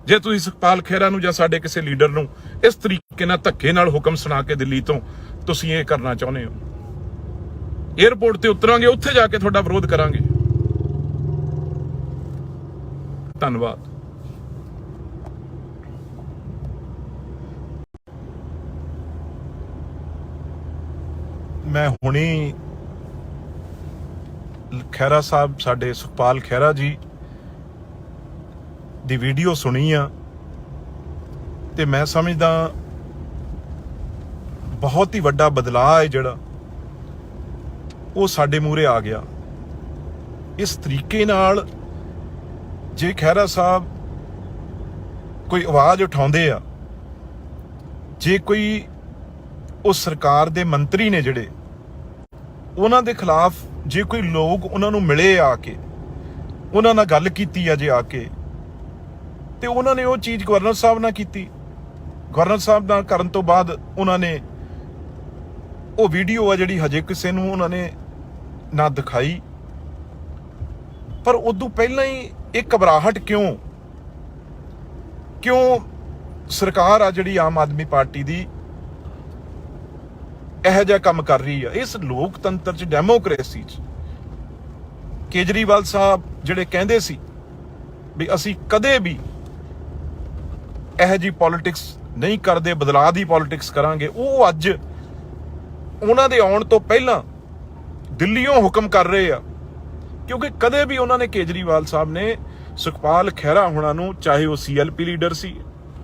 ਜੇ ਤੁਸੀਂ ਸੁਖਪਾਲ ਖਹਿਰਾ ਨੂੰ ਜਾਂ ਸਾਡੇ ਕਿਸੇ ਲੀਡਰ ਨੂੰ ਇਸ ਤਰੀਕੇ ਨਾਲ ਧੱਕੇ ਨਾਲ ਹੁਕਮ ਸੁਣਾ ਕੇ ਦਿੱਲੀ ਤੋਂ ਤੁਸੀਂ ਇਹ ਕਰਨਾ ਚਾਹੁੰਦੇ ਹੋ, ਏਅਰਪੋਰਟ ਤੇ ਉਤਰਾਂਗੇ, ਉੱਥੇ ਜਾ ਕੇ ਤੁਹਾਡਾ ਵਿਰੋਧ ਕਰਾਂਗੇ। ਧੰਨਵਾਦ। ਮੈਂ ਹੁਣੀ ਖਹਿਰਾ ਸਾਹਿਬ, ਸਾਡੇ ਸੁਖਪਾਲ ਖਹਿਰਾ ਜੀ ਦੀ ਵੀਡੀਓ ਸੁਣੀ ਆ ਤੇ ਮੈਂ ਸਮਝਦਾ ਬਹੁਤ ਹੀ ਵੱਡਾ ਬਦਲਾਅ ਹੈ ਜਿਹੜਾ ਉਹ ਸਾਡੇ ਮੂਹਰੇ ਆ ਗਿਆ। ਇਸ ਤਰੀਕੇ ਨਾਲ ਜੇ ਖਹਿਰਾ ਸਾਹਿਬ ਕੋਈ ਆਵਾਜ਼ ਉਠਾਉਂਦੇ ਆ, ਜੇ ਕੋਈ ਉਹ ਸਰਕਾਰ ਦੇ ਮੰਤਰੀ ਨੇ ਜਿਹੜੇ ਉਹਨਾਂ ਦੇ ਖਿਲਾਫ ਜੇ ਕੋਈ ਲੋਕ ਉਹਨਾਂ ਨੂੰ ਮਿਲੇ ਆ ਕੇ, ਉਹਨਾਂ ਨਾਲ ਗੱਲ ਕੀਤੀ ਆ ਜੇ ਆ ਕੇ, ਤੇ ਉਹਨਾਂ ਨੇ ਉਹ ਚੀਜ਼ ਗਵਰਨਰ ਸਾਹਿਬ ਨਾਲ ਕੀਤੀ। ਗਵਰਨਰ ਸਾਹਿਬ ਨਾਲ ਕਰਨ ਤੋਂ ਬਾਅਦ ਉਹਨਾਂ ਨੇ ਉਹ ਵੀਡੀਓ ਆ ਜਿਹੜੀ ਹਜੇ ਕਿਸੇ ਨੂੰ ਉਹਨਾਂ ਨੇ ਨਾ ਦਿਖਾਈ, ਪਰ ਉਦੋਂ ਪਹਿਲਾਂ ਹੀ ਇਹ ਘਬਰਾਹਟ ਕਿਉਂ ਸਰਕਾਰ ਆ ਜਿਹੜੀ ਆਮ ਆਦਮੀ ਪਾਰਟੀ ਦੀ ਇਹੋ ਜਿਹਾ ਕੰਮ ਕਰ ਰਹੀ ਆ। ਇਸ ਲੋਕਤੰਤਰ 'ਚ, ਡੈਮੋਕ੍ਰੇਸੀ 'ਚ ਕੇਜਰੀਵਾਲ ਸਾਹਿਬ ਜਿਹੜੇ ਕਹਿੰਦੇ ਸੀ ਵੀ ਅਸੀਂ ਕਦੇ ਵੀ ਇਹੋ ਜਿਹੀ ਪੋਲਿਟਿਕਸ ਨਹੀਂ ਕਰਦੇ, ਬਦਲਾਅ ਦੀ ਪੋਲਿਟਿਕਸ ਕਰਾਂਗੇ, ਉਹ ਅੱਜ ਉਹਨਾਂ ਦੇ ਆਉਣ ਤੋਂ ਪਹਿਲਾਂ ਦਿੱਲੀੋਂ ਹੁਕਮ ਕਰ ਰਹੇ ਆ। ਕਿਉਂਕਿ ਕਦੇ ਵੀ ਉਹਨਾਂ ਨੇ, ਕੇਜਰੀਵਾਲ ਸਾਹਿਬ ਨੇ, ਸੁਖਪਾਲ ਖਹਿਰਾ ਹੋਣਾ ਨੂੰ, ਚਾਹੇ ਉਹ CLP ਲੀਡਰ ਸੀ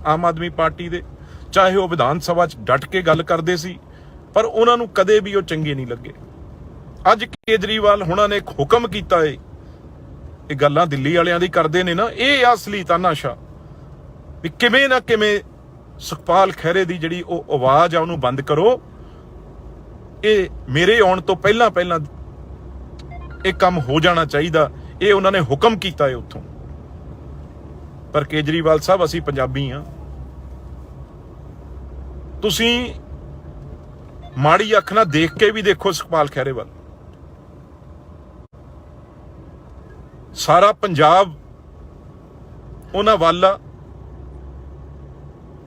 ਆਮ ਆਦਮੀ ਪਾਰਟੀ ਦੇ, ਚਾਹੇ ਉਹ ਵਿਧਾਨ ਸਭਾ 'ਚ ਡਟ ਕੇ ਗੱਲ ਕਰਦੇ ਸੀ, ਪਰ ਉਹਨਾਂ ਨੂੰ ਕਦੇ ਵੀ ਉਹ ਚੰਗੇ ਨਹੀਂ ਲੱਗੇ। ਅੱਜ ਕੇਜਰੀਵਾਲ ਹੋਣਾ ਨੇ ਇੱਕ ਹੁਕਮ ਕੀਤਾ ਏ, ਇਹ ਗੱਲਾਂ ਦਿੱਲੀ ਵਾਲਿਆਂ ਦੀ ਕਰਦੇ ਨੇ ਨਾ, ਇਹ ਅਸਲੀ ਤਾਨਾਸ਼ਾ ਵੀ ਕਿਵੇਂ ਨਾ ਕਿਵੇਂ ਸੁਖਪਾਲ ਖਹਿਰੇ ਦੀ ਜਿਹੜੀ ਉਹ ਆਵਾਜ਼ ਆ ਉਹਨੂੰ ਬੰਦ ਕਰੋ। ਇਹ ਮੇਰੇ ਆਉਣ ਤੋਂ ਪਹਿਲਾਂ ਇਹ ਕੰਮ ਹੋ ਜਾਣਾ ਚਾਹੀਦਾ, ਇਹ ਉਹਨਾਂ ਨੇ ਹੁਕਮ ਕੀਤਾ ਏ ਉੱਥੋਂ। ਪਰ ਕੇਜਰੀਵਾਲ ਸਾਹਿਬ, ਅਸੀਂ ਪੰਜਾਬੀ ਆ, ਤੁਸੀਂ ਮਾੜੀ ਅੱਖ ਨਾਲ ਦੇਖ ਕੇ ਵੀ ਦੇਖੋ ਸੁਖਪਾਲ ਖਹਿਰੇ ਵੱਲ। ਸਾਰਾ ਪੰਜਾਬ ਉਹਨਾਂ ਵੱਲ ਆ।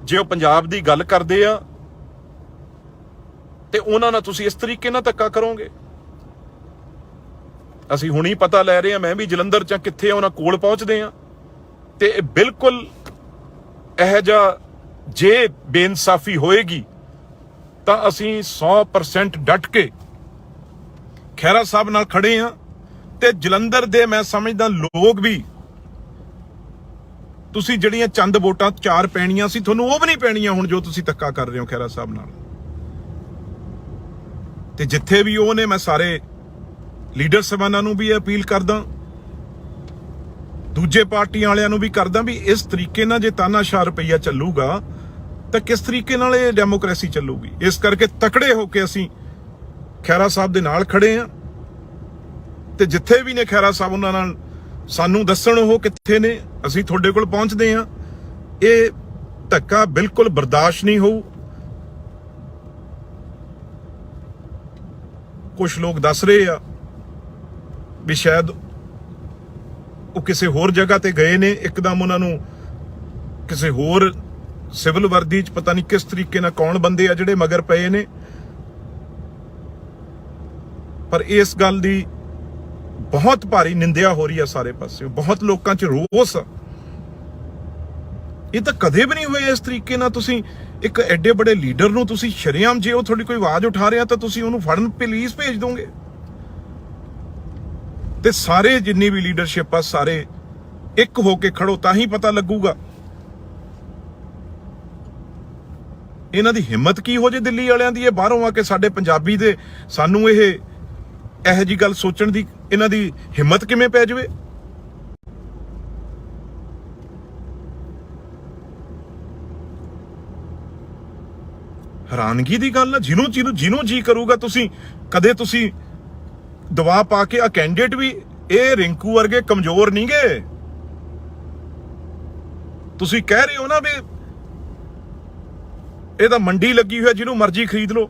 ਜੇ ਉਹ ਪੰਜਾਬ ਦੀ ਗੱਲ ਕਰਦੇ ਆ ਤੇ ਉਹਨਾਂ ਨਾਲ ਤੁਸੀਂ ਇਸ ਤਰੀਕੇ ਨਾਲ ਧੱਕਾ ਕਰੋਗੇ। ਅਸੀਂ ਹੁਣੀ ਪਤਾ ਲੈ ਰਹੇ ਆ, ਮੈਂ ਵੀ ਜਲੰਧਰ ਚ ਕਿੱਥੇ ਉਹਨਾਂ ਕੋਲ ਪਹੁੰਚਦੇ ਆ, ਤੇ ਬਿਲਕੁਲ ਇਹੋ ਜਿਹਾ ਜੇ ਬੇਇਨਸਾਫੀ ਹੋਏਗੀ ਤਾਂ ਅਸੀਂ 100% ਡਟ ਕੇ ਖਹਿਰਾ ਸਾਹਿਬ ਨਾਲ ਖੜੇ ਆ। ਤੇ ਜਲੰਧਰ ਦੇ ਮੈਂ ਸਮਝਦਾ ਲੋਕ ਵੀ, ਤੁਸੀਂ ਜਿਹੜੀਆਂ ਚੰਦ ਵੋਟਾਂ 4 ਪੈਣੀਆਂ ਸੀ, ਤੁਹਾਨੂੰ ਉਹ ਵੀ ਨਹੀਂ ਪੈਣੀਆਂ ਹੁਣ, ਜੋ ਤੁਸੀਂ ਧੱਕਾ ਕਰ ਰਹੇ ਹੋ ਖਹਿਰਾ ਸਾਹਿਬ ਨਾਲ। ਤੇ ਜਿੱਥੇ ਵੀ ਉਹ ਨੇ, ਮੈਂ ਸਾਰੇ ਲੀਡਰ ਸਾਹਿਬਾਨਾਂ ਨੂੰ ਵੀ ਅਪੀਲ ਕਰਦਾ, ਦੂਜੇ ਪਾਰਟੀਆਂ ਵਾਲਿਆਂ ਨੂੰ ਵੀ ਕਰਦਾ ਵੀ ਇਸ ਤਰੀਕੇ ਨਾਲ ਜੇ ਤਾਨਾਸ਼ਾਹ ਰੁਪਈਆ ਚੱਲੂਗਾ ਤਾਂ ਕਿਸ ਤਰੀਕੇ ਨਾਲ ਇਹ ਡੈਮੋਕ੍ਰੇਸੀ ਚੱਲੂਗੀ। ਇਸ ਕਰਕੇ ਤਕੜੇ ਹੋ ਕੇ ਅਸੀਂ ਖਹਿਰਾ ਸਾਹਿਬ ਦੇ ਨਾਲ ਖੜੇ ਆ, ਤੇ ਜਿੱਥੇ ਵੀ ਨੇ ਖਹਿਰਾ ਸਾਹਿਬ, ਉਹਨਾਂ ਨਾਲ ਸਾਨੂੰ ਦੱਸਣ ਉਹ ਕਿੱਥੇ ਨੇ, ਅਸੀਂ ਤੁਹਾਡੇ ਕੋਲ ਪਹੁੰਚਦੇ ਆ। ਇਹ ਧੱਕਾ ਬਿਲਕੁਲ ਬਰਦਾਸ਼ਤ ਨਹੀਂ ਹੋਊ। ਕੁਝ ਲੋਕ ਦੱਸ ਰਹੇ ਆ ਵੀ ਸ਼ਾਇਦ ਉਹ ਕਿਸੇ ਹੋਰ ਜਗ੍ਹਾ ਤੇ ਗਏ ਨੇ, ਇੱਕਦਮ ਉਹਨਾਂ ਨੂੰ ਕਿਸੇ ਹੋਰ ਸਿਵਲ ਵਰਦੀ 'ਚ ਪਤਾ ਨਹੀਂ ਕਿਸ ਤਰੀਕੇ ਨਾਲ ਕੌਣ ਬੰਦੇ ਆ ਜਿਹੜੇ ਮਗਰ ਪਏ ਨੇ। ਪਰ ਇਸ ਗੱਲ ਦੀ ਬਹੁਤ ਭਾਰੀ ਨਿੰਦਿਆ ਹੋ ਰਹੀ ਆ ਸਾਰੇ ਪਾਸੇ, ਬਹੁਤ ਲੋਕਾਂ 'ਚ ਰੋਸ ਆ। ਇਹ ਤਾਂ ਕਦੇ ਵੀ ਨਹੀਂ ਹੋਇਆ ਇਸ ਤਰੀਕੇ ਨਾਲ। ਤੁਸੀਂ ਇੱਕ ਐਡੇ ਬੜੇ ਲੀਡਰ ਨੂੰ ਤੁਸੀਂ ਸ਼ਰੇਆਮ, ਜੇ ਉਹ ਤੁਹਾਡੀ ਕੋਈ ਆਵਾਜ਼ ਉਠਾ ਰਿਹਾ ਤਾਂ ਤੁਸੀਂ ਉਹਨੂੰ ਫੜਨ ਪੁਲਿਸ ਭੇਜ ਦੋਗੇ। ਤੇ ਸਾਰੇ ਜਿੰਨੀ ਵੀ ਲੀਡਰਸ਼ਿਪ ਆ, ਸਾਰੇ ਇੱਕ ਹੋ ਕੇ ਖੜੋ, ਤਾਂ ਹੀ ਪਤਾ ਲੱਗੂਗਾ ਇਹਨਾਂ ਦੀ ਹਿੰਮਤ ਕੀ ਹੋ ਜੇ ਦਿੱਲੀ ਵਾਲਿਆਂ ਦੀ। ਇਹ ਬਾਹਰੋਂ ਆ ਕੇ ਸਾਡੇ ਪੰਜਾਬੀ ਦੇ ਸਾਨੂੰ ਇਹੋ ਜੀ ਗੱਲ ਸੋਚਣ ਦੀ ਇਹਨਾਂ ਦੀ ਹਿੰਮਤ ਕਿਵੇਂ ਪੈ ਜਾਵੇ। ਹੈਰਾਨਗੀ ਦੀ ਗੱਲ ਆ। ਜਿਹਨੂੰ ਜੀ ਕਰੂਗਾ, ਤੁਸੀਂ ਦਵਾ ਪਾ ਕੇ, ਆ ਕੈਂਡੀਡੇਟ ਵੀ ਇਹ ਰਿੰਕੂ ਵਰਗੇ ਕਮਜ਼ੋਰ ਨਹੀਂ ਗੇ। ਤੁਸੀਂ ਕਹਿ ਰਹੇ ਹੋ ਨਾ ਵੀ ਇਹ ਤਾਂ ਮੰਡੀ ਲੱਗੀ ਹੋਈ, ਜਿਹਨੂੰ ਮਰਜ਼ੀ ਖਰੀਦ ਲਓ।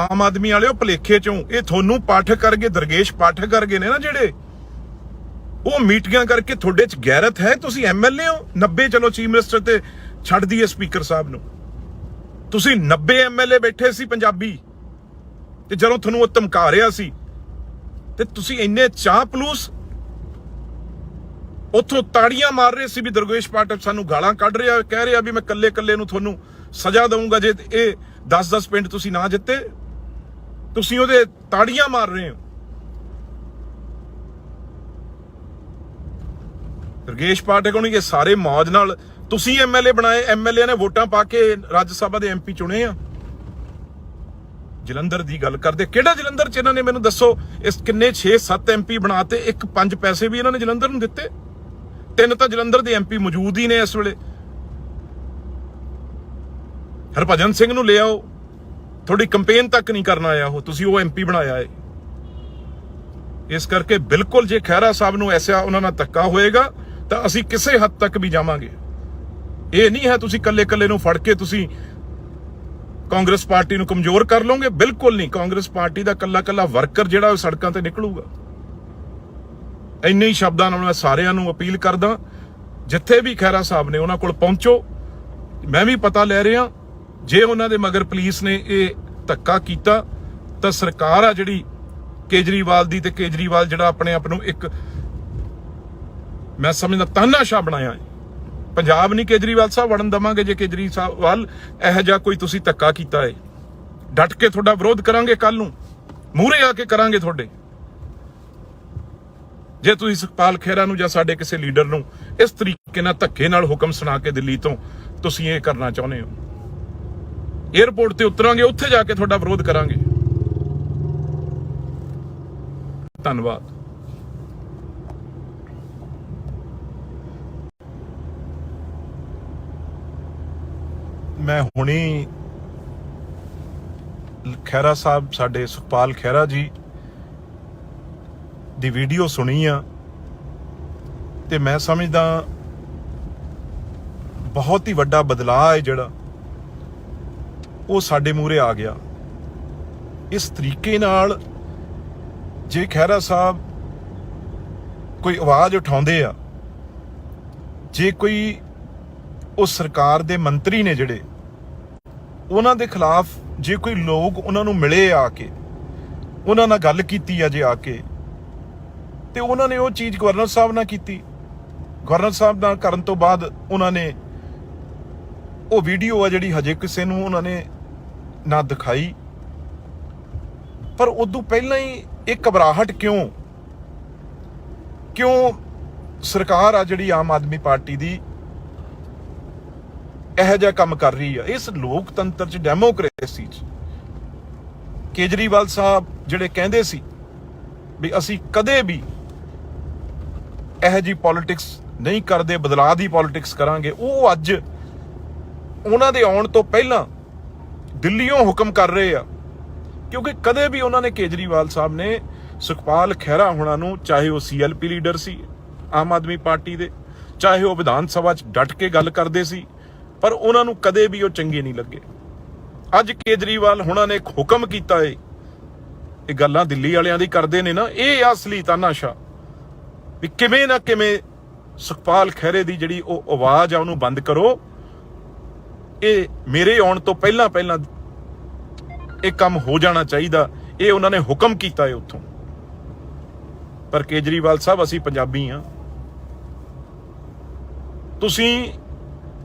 ਆਮ ਆਦਮੀ ਵਾਲਿਓ, ਭਲੇਖੇ ਚੋਂ ਇਹ ਤੁਹਾਨੂੰ ਪਾਠਕ ਕਰਕੇ, ਦਰਗੇਸ਼ ਪਾਠਕ ਕਰਕੇ ਨੇ ਨਾ ਜਿਹੜੇ, ਉਹ ਮੀਟਿੰਗਾਂ ਕਰਕੇ ਤੁਹਾਡੇ ਚ ਗੈਰਤ ਹੈ। ਤੁਸੀਂ MLA ਹੋ 90, ਚਲੋ ਚੀਫ ਮਿਨਿਸਟਰ ਤੇ ਛੱਡ ਦਈਏ ਸਪੀਕਰ ਸਾਹਿਬ ਨੂੰ, ਤੁਸੀਂ 90 MLA ਬੈਠੇ ਸੀ ਪੰਜਾਬੀ, ਤੇ ਜਦੋਂ ਤੁਹਾਨੂੰ ਉਹ ਧਮਕਾ ਰਿਹਾ ਸੀ ਤੇ ਤੁਸੀਂ ਇੰਨੇ ਚਾਹ ਪਲੂਸ ਉੱਥੋਂ ਤਾੜੀਆਂ ਮਾਰ ਰਹੇ ਸੀ ਵੀ ਦਰਗੇਸ਼ ਪਾਠਕ ਸਾਨੂੰ ਗਾਲਾਂ ਕੱਢ ਰਿਹਾ, ਕਹਿ ਰਿਹਾ ਵੀ ਮੈਂ ਕੱਲੇ ਨੂੰ ਤੁਹਾਨੂੰ ਸਜ਼ਾ ਦਊਂਗਾ ਜੇ ਇਹ 10-10 ਪਿੰਡ ਤੁਸੀਂ ਨਾ ਜਿੱਤੇ। ਤੁਸੀਂ ਉਹਦੇ ਤਾੜੀਆਂ ਮਾਰ ਰਹੇ ਹੋ। ਦਰਗੇਸ਼ ਪਾਠਕ ਨੂੰ ਇਹ ਸਾਰੇ ਮੌਜ ਨਾਲ ਤੁਸੀਂ MLA ਬਣਾਏ, MLA ਨੇ ਵੋਟਾਂ ਪਾ ਕੇ ਰਾਜ ਸਭਾ ਦੇ MP ਚੁਣੇ ਆ। ਜਲੰਧਰ ਦੀ ਗੱਲ ਕਰਦੇ, ਕਿਹੜਾ ਜਲੰਧਰ ਚ ਇਹਨਾਂ ਨੇ ਮੈਨੂੰ ਦੱਸੋ, ਇਸ ਕਿੰਨੇ 6-7 MP ਬਣਾਤੇ, ਇੱਕ 5 ਪੈਸੇ ਵੀ ਇਹਨਾਂ ਨੇ ਜਲੰਧਰ ਨੂੰ ਦਿੱਤੇ। 3 ਤਾਂ ਜਲੰਧਰ ਦੇ MP ਮੌਜੂਦ ਹੀ ਨੇ ਇਸ ਵੇਲੇ। ਹਰਭਜਨ ਸਿੰਘ ਨੂੰ ਲਿਆਓ, ਤੁਹਾਡੀ ਕੰਪੇਨ ਤੱਕ ਨਹੀਂ ਕਰਨ ਆਇਆ ਉਹ, ਤੁਸੀਂ ਉਹ MP ਬਣਾਇਆ ਹੈ। ਇਸ ਕਰਕੇ ਬਿਲਕੁਲ ਜੇ ਖਹਿਰਾ ਸਾਹਿਬ ਨੂੰ ਐਸਾ ਉਹਨਾਂ ਨਾਲ ਧੱਕਾ ਹੋਏਗਾ ਤਾਂ ਅਸੀਂ ਕਿਸੇ ਹੱਦ ਤੱਕ ਵੀ ਜਾਵਾਂਗੇ। ਇਹ ਨਹੀਂ ਹੈ ਤੁਸੀਂ ਕੱਲੇ ਨੂੰ ਫੜ ਕੇ ਤੁਸੀਂ ਕਾਂਗਰਸ ਪਾਰਟੀ ਨੂੰ ਕਮਜ਼ੋਰ ਕਰ ਲਓਗੇ, ਬਿਲਕੁਲ ਨਹੀਂ। ਕਾਂਗਰਸ ਪਾਰਟੀ ਦਾ ਕੱਲਾ ਵਰਕਰ ਜਿਹੜਾ ਉਹ ਸੜਕਾਂ ਤੇ ਨਿਕਲੂਗਾ। ਇੰਨੇ ਹੀ ਸ਼ਬਦਾਂ ਨਾਲ ਮੈਂ ਸਾਰਿਆਂ ਨੂੰ ਅਪੀਲ ਕਰਦਾ, ਜਿੱਥੇ ਵੀ ਖਹਿਰਾ ਸਾਹਿਬ ਨੇ ਉਹਨਾਂ ਕੋਲ ਪਹੁੰਚੋ। ਮੈਂ ਵੀ ਪਤਾ ਲੈ ਰਿਹਾ, ਜੇ ਉਹਨਾਂ ਦੇ ਮਗਰ ਪੁਲਿਸ ਨੇ ਇਹ ਧੱਕਾ ਕੀਤਾ ਤਾਂ ਸਰਕਾਰ ਆ ਜਿਹੜੀ ਕੇਜਰੀਵਾਲ ਦੀ, ਤੇ ਕੇਜਰੀਵਾਲ ਜਿਹੜਾ ਆਪਣੇ ਆਪ ਨੂੰ ਇੱਕ ਮੈਂ ਸਮਝਦਾ ਤਾਨਾਸ਼ਾਹ ਬਣਾਇਆ ਹੈ। ਪੰਜਾਬ ਨਹੀਂ ਕੇਜਰੀਵਾਲ ਸਾਹਿਬ ਵੜਨ ਦੇਵਾਂਗੇ। ਜੇ ਕੇਜਰੀਵਾਲ ਇਹੋ ਜਿਹਾ ਕੋਈ ਤੁਸੀਂ ਧੱਕਾ ਕੀਤਾ ਹੈ, ਡਟ ਕੇ ਤੁਹਾਡਾ ਵਿਰੋਧ ਕਰਾਂਗੇ। ਕੱਲ ਨੂੰ ਮੂਹਰੇ ਆ ਕੇ ਕਰਾਂਗੇ ਤੁਹਾਡੇ। ਜੇ ਤੁਸੀਂ ਸੁਖਪਾਲ ਖਹਿਰਾ ਨੂੰ ਜਾਂ ਸਾਡੇ ਕਿਸੇ ਲੀਡਰ ਨੂੰ ਇਸ ਤਰੀਕੇ ਨਾਲ ਧੱਕੇ ਨਾਲ ਹੁਕਮ ਸੁਣਾ ਕੇ ਦਿੱਲੀ ਤੋਂ ਤੁਸੀਂ ਇਹ ਕਰਨਾ ਚਾਹੁੰਦੇ ਹੋ, ਏਅਰਪੋਰਟ ਤੇ ਉਤਰਾਂਗੇ, ਉੱਥੇ ਜਾ ਕੇ ਤੁਹਾਡਾ ਵਿਰੋਧ ਕਰਾਂਗੇ। ਧੰਨਵਾਦ। ਮੈਂ ਹੁਣੀ ਖਹਿਰਾ ਸਾਹਿਬ, ਸਾਡੇ ਸੁਖਪਾਲ ਖਹਿਰਾ ਜੀ ਦੀ ਵੀਡੀਓ ਸੁਣੀ ਆ, ਤੇ ਮੈਂ ਸਮਝਦਾ ਬਹੁਤ ਹੀ ਵੱਡਾ ਬਦਲਾਅ ਹੈ ਜਿਹੜਾ ਉਹ ਸਾਡੇ ਮੂਹਰੇ ਆ ਗਿਆ। ਇਸ ਤਰੀਕੇ ਨਾਲ ਜੇ ਖਹਿਰਾ ਸਾਹਿਬ ਕੋਈ ਆਵਾਜ਼ ਉਠਾਉਂਦੇ ਆ, ਜੇ ਕੋਈ ਉਹ ਸਰਕਾਰ ਦੇ ਮੰਤਰੀ ਨੇ ਜਿਹੜੇ, ਉਹਨਾਂ ਦੇ ਖਿਲਾਫ ਜੇ ਕੋਈ ਲੋਕ ਉਹਨਾਂ ਨੂੰ ਮਿਲੇ ਆ ਕੇ, ਉਹਨਾਂ ਨਾਲ ਗੱਲ ਕੀਤੀ ਆ ਜੇ ਆ ਕੇ, ਤੇ ਉਹਨਾਂ ਨੇ ਉਹ ਚੀਜ਼ ਗਵਰਨਰ ਸਾਹਿਬ ਨਾਲ ਕੀਤੀ। ਗਵਰਨਰ ਸਾਹਿਬ ਨਾਲ ਕਰਨ ਤੋਂ ਬਾਅਦ ਉਹਨਾਂ ਨੇ ਉਹ ਵੀਡੀਓ ਆ ਜਿਹੜੀ ਹਜੇ ਕਿਸੇ ਨੂੰ ਉਹਨਾਂ ਨੇ ਨਾ ਦਿਖਾਈ, ਪਰ ਉਦੋਂ ਪਹਿਲਾਂ ਹੀ ਇਹ ਘਬਰਾਹਟ ਕਿਉਂ ਸਰਕਾਰ ਆ ਜਿਹੜੀ ਆਮ ਆਦਮੀ ਪਾਰਟੀ ਦੀ ਇਹੋ ਜਿਹਾ ਕੰਮ ਕਰ ਰਹੀ ਆ। ਇਸ ਲੋਕਤੰਤਰ ਚ, ਡੈਮੋਕ੍ਰੇਸੀ ਚ ਕੇਜਰੀਵਾਲ ਸਾਹਿਬ ਜਿਹੜੇ ਕਹਿੰਦੇ ਸੀ ਵੀ ਅਸੀਂ ਕਦੇ ਵੀ ਇਹੋ ਜਿਹੀ ਪੋਲਿਟਿਕਸ ਨਹੀਂ ਕਰਦੇ, ਬਦਲਾਅ ਦੀ ਪੋਲਿਟਿਕਸ ਕਰਾਂਗੇ, ਉਹ ਅੱਜ ਉਹਨਾਂ ਦੇ ਆਉਣ ਤੋਂ ਪਹਿਲਾਂ ਦਿੱਲੀੋਂ ਹੁਕਮ ਕਰ ਰਹੇ ਆ। ਕਿਉਂਕਿ ਕਦੇ ਵੀ ਉਹਨਾਂ ਨੇ, ਕੇਜਰੀਵਾਲ ਸਾਹਿਬ ਨੇ ਸੁਖਪਾਲ ਖਹਿਰਾ ਹੋਣਾ ਨੂੰ, ਚਾਹੇ ਉਹ CLP ਲੀਡਰ ਸੀ ਆਮ ਆਦਮੀ ਪਾਰਟੀ ਦੇ, ਚਾਹੇ ਉਹ ਵਿਧਾਨ ਸਭਾ 'ਚ ਡਟ ਕੇ ਗੱਲ ਕਰਦੇ ਸੀ, ਪਰ ਉਹਨਾਂ ਨੂੰ ਕਦੇ ਵੀ ਉਹ ਚੰਗੇ ਨਹੀਂ ਲੱਗੇ। ਅੱਜ ਕੇਜਰੀਵਾਲ ਹੋਣਾ ਨੇ ਇੱਕ ਹੁਕਮ ਕੀਤਾ ਏ, ਇਹ ਗੱਲਾਂ ਦਿੱਲੀ ਵਾਲਿਆਂ ਦੀ ਕਰਦੇ ਨੇ ਨਾ, ਇਹ ਅਸਲੀ ਤਾਨਾਸ਼ਾਹ ਵੀ ਕਿਵੇਂ ਨਾ ਕਿਵੇਂ ਸੁਖਪਾਲ ਖਹਿਰੇ ਦੀ ਜਿਹੜੀ ਉਹ ਆਵਾਜ਼ ਆ ਉਹਨੂੰ ਬੰਦ ਕਰੋ। ਇਹ ਮੇਰੇ ਆਉਣ ਤੋਂ ਪਹਿਲਾਂ ਇਹ ਕੰਮ ਹੋ ਜਾਣਾ ਚਾਹੀਦਾ, ਇਹ ਉਹਨਾਂ ਨੇ ਹੁਕਮ ਕੀਤਾ ਹੈ ਉੱਥੋਂ। ਪਰ ਕੇਜਰੀਵਾਲ ਸਾਹਿਬ, ਅਸੀਂ ਪੰਜਾਬੀ ਆ, ਤੁਸੀਂ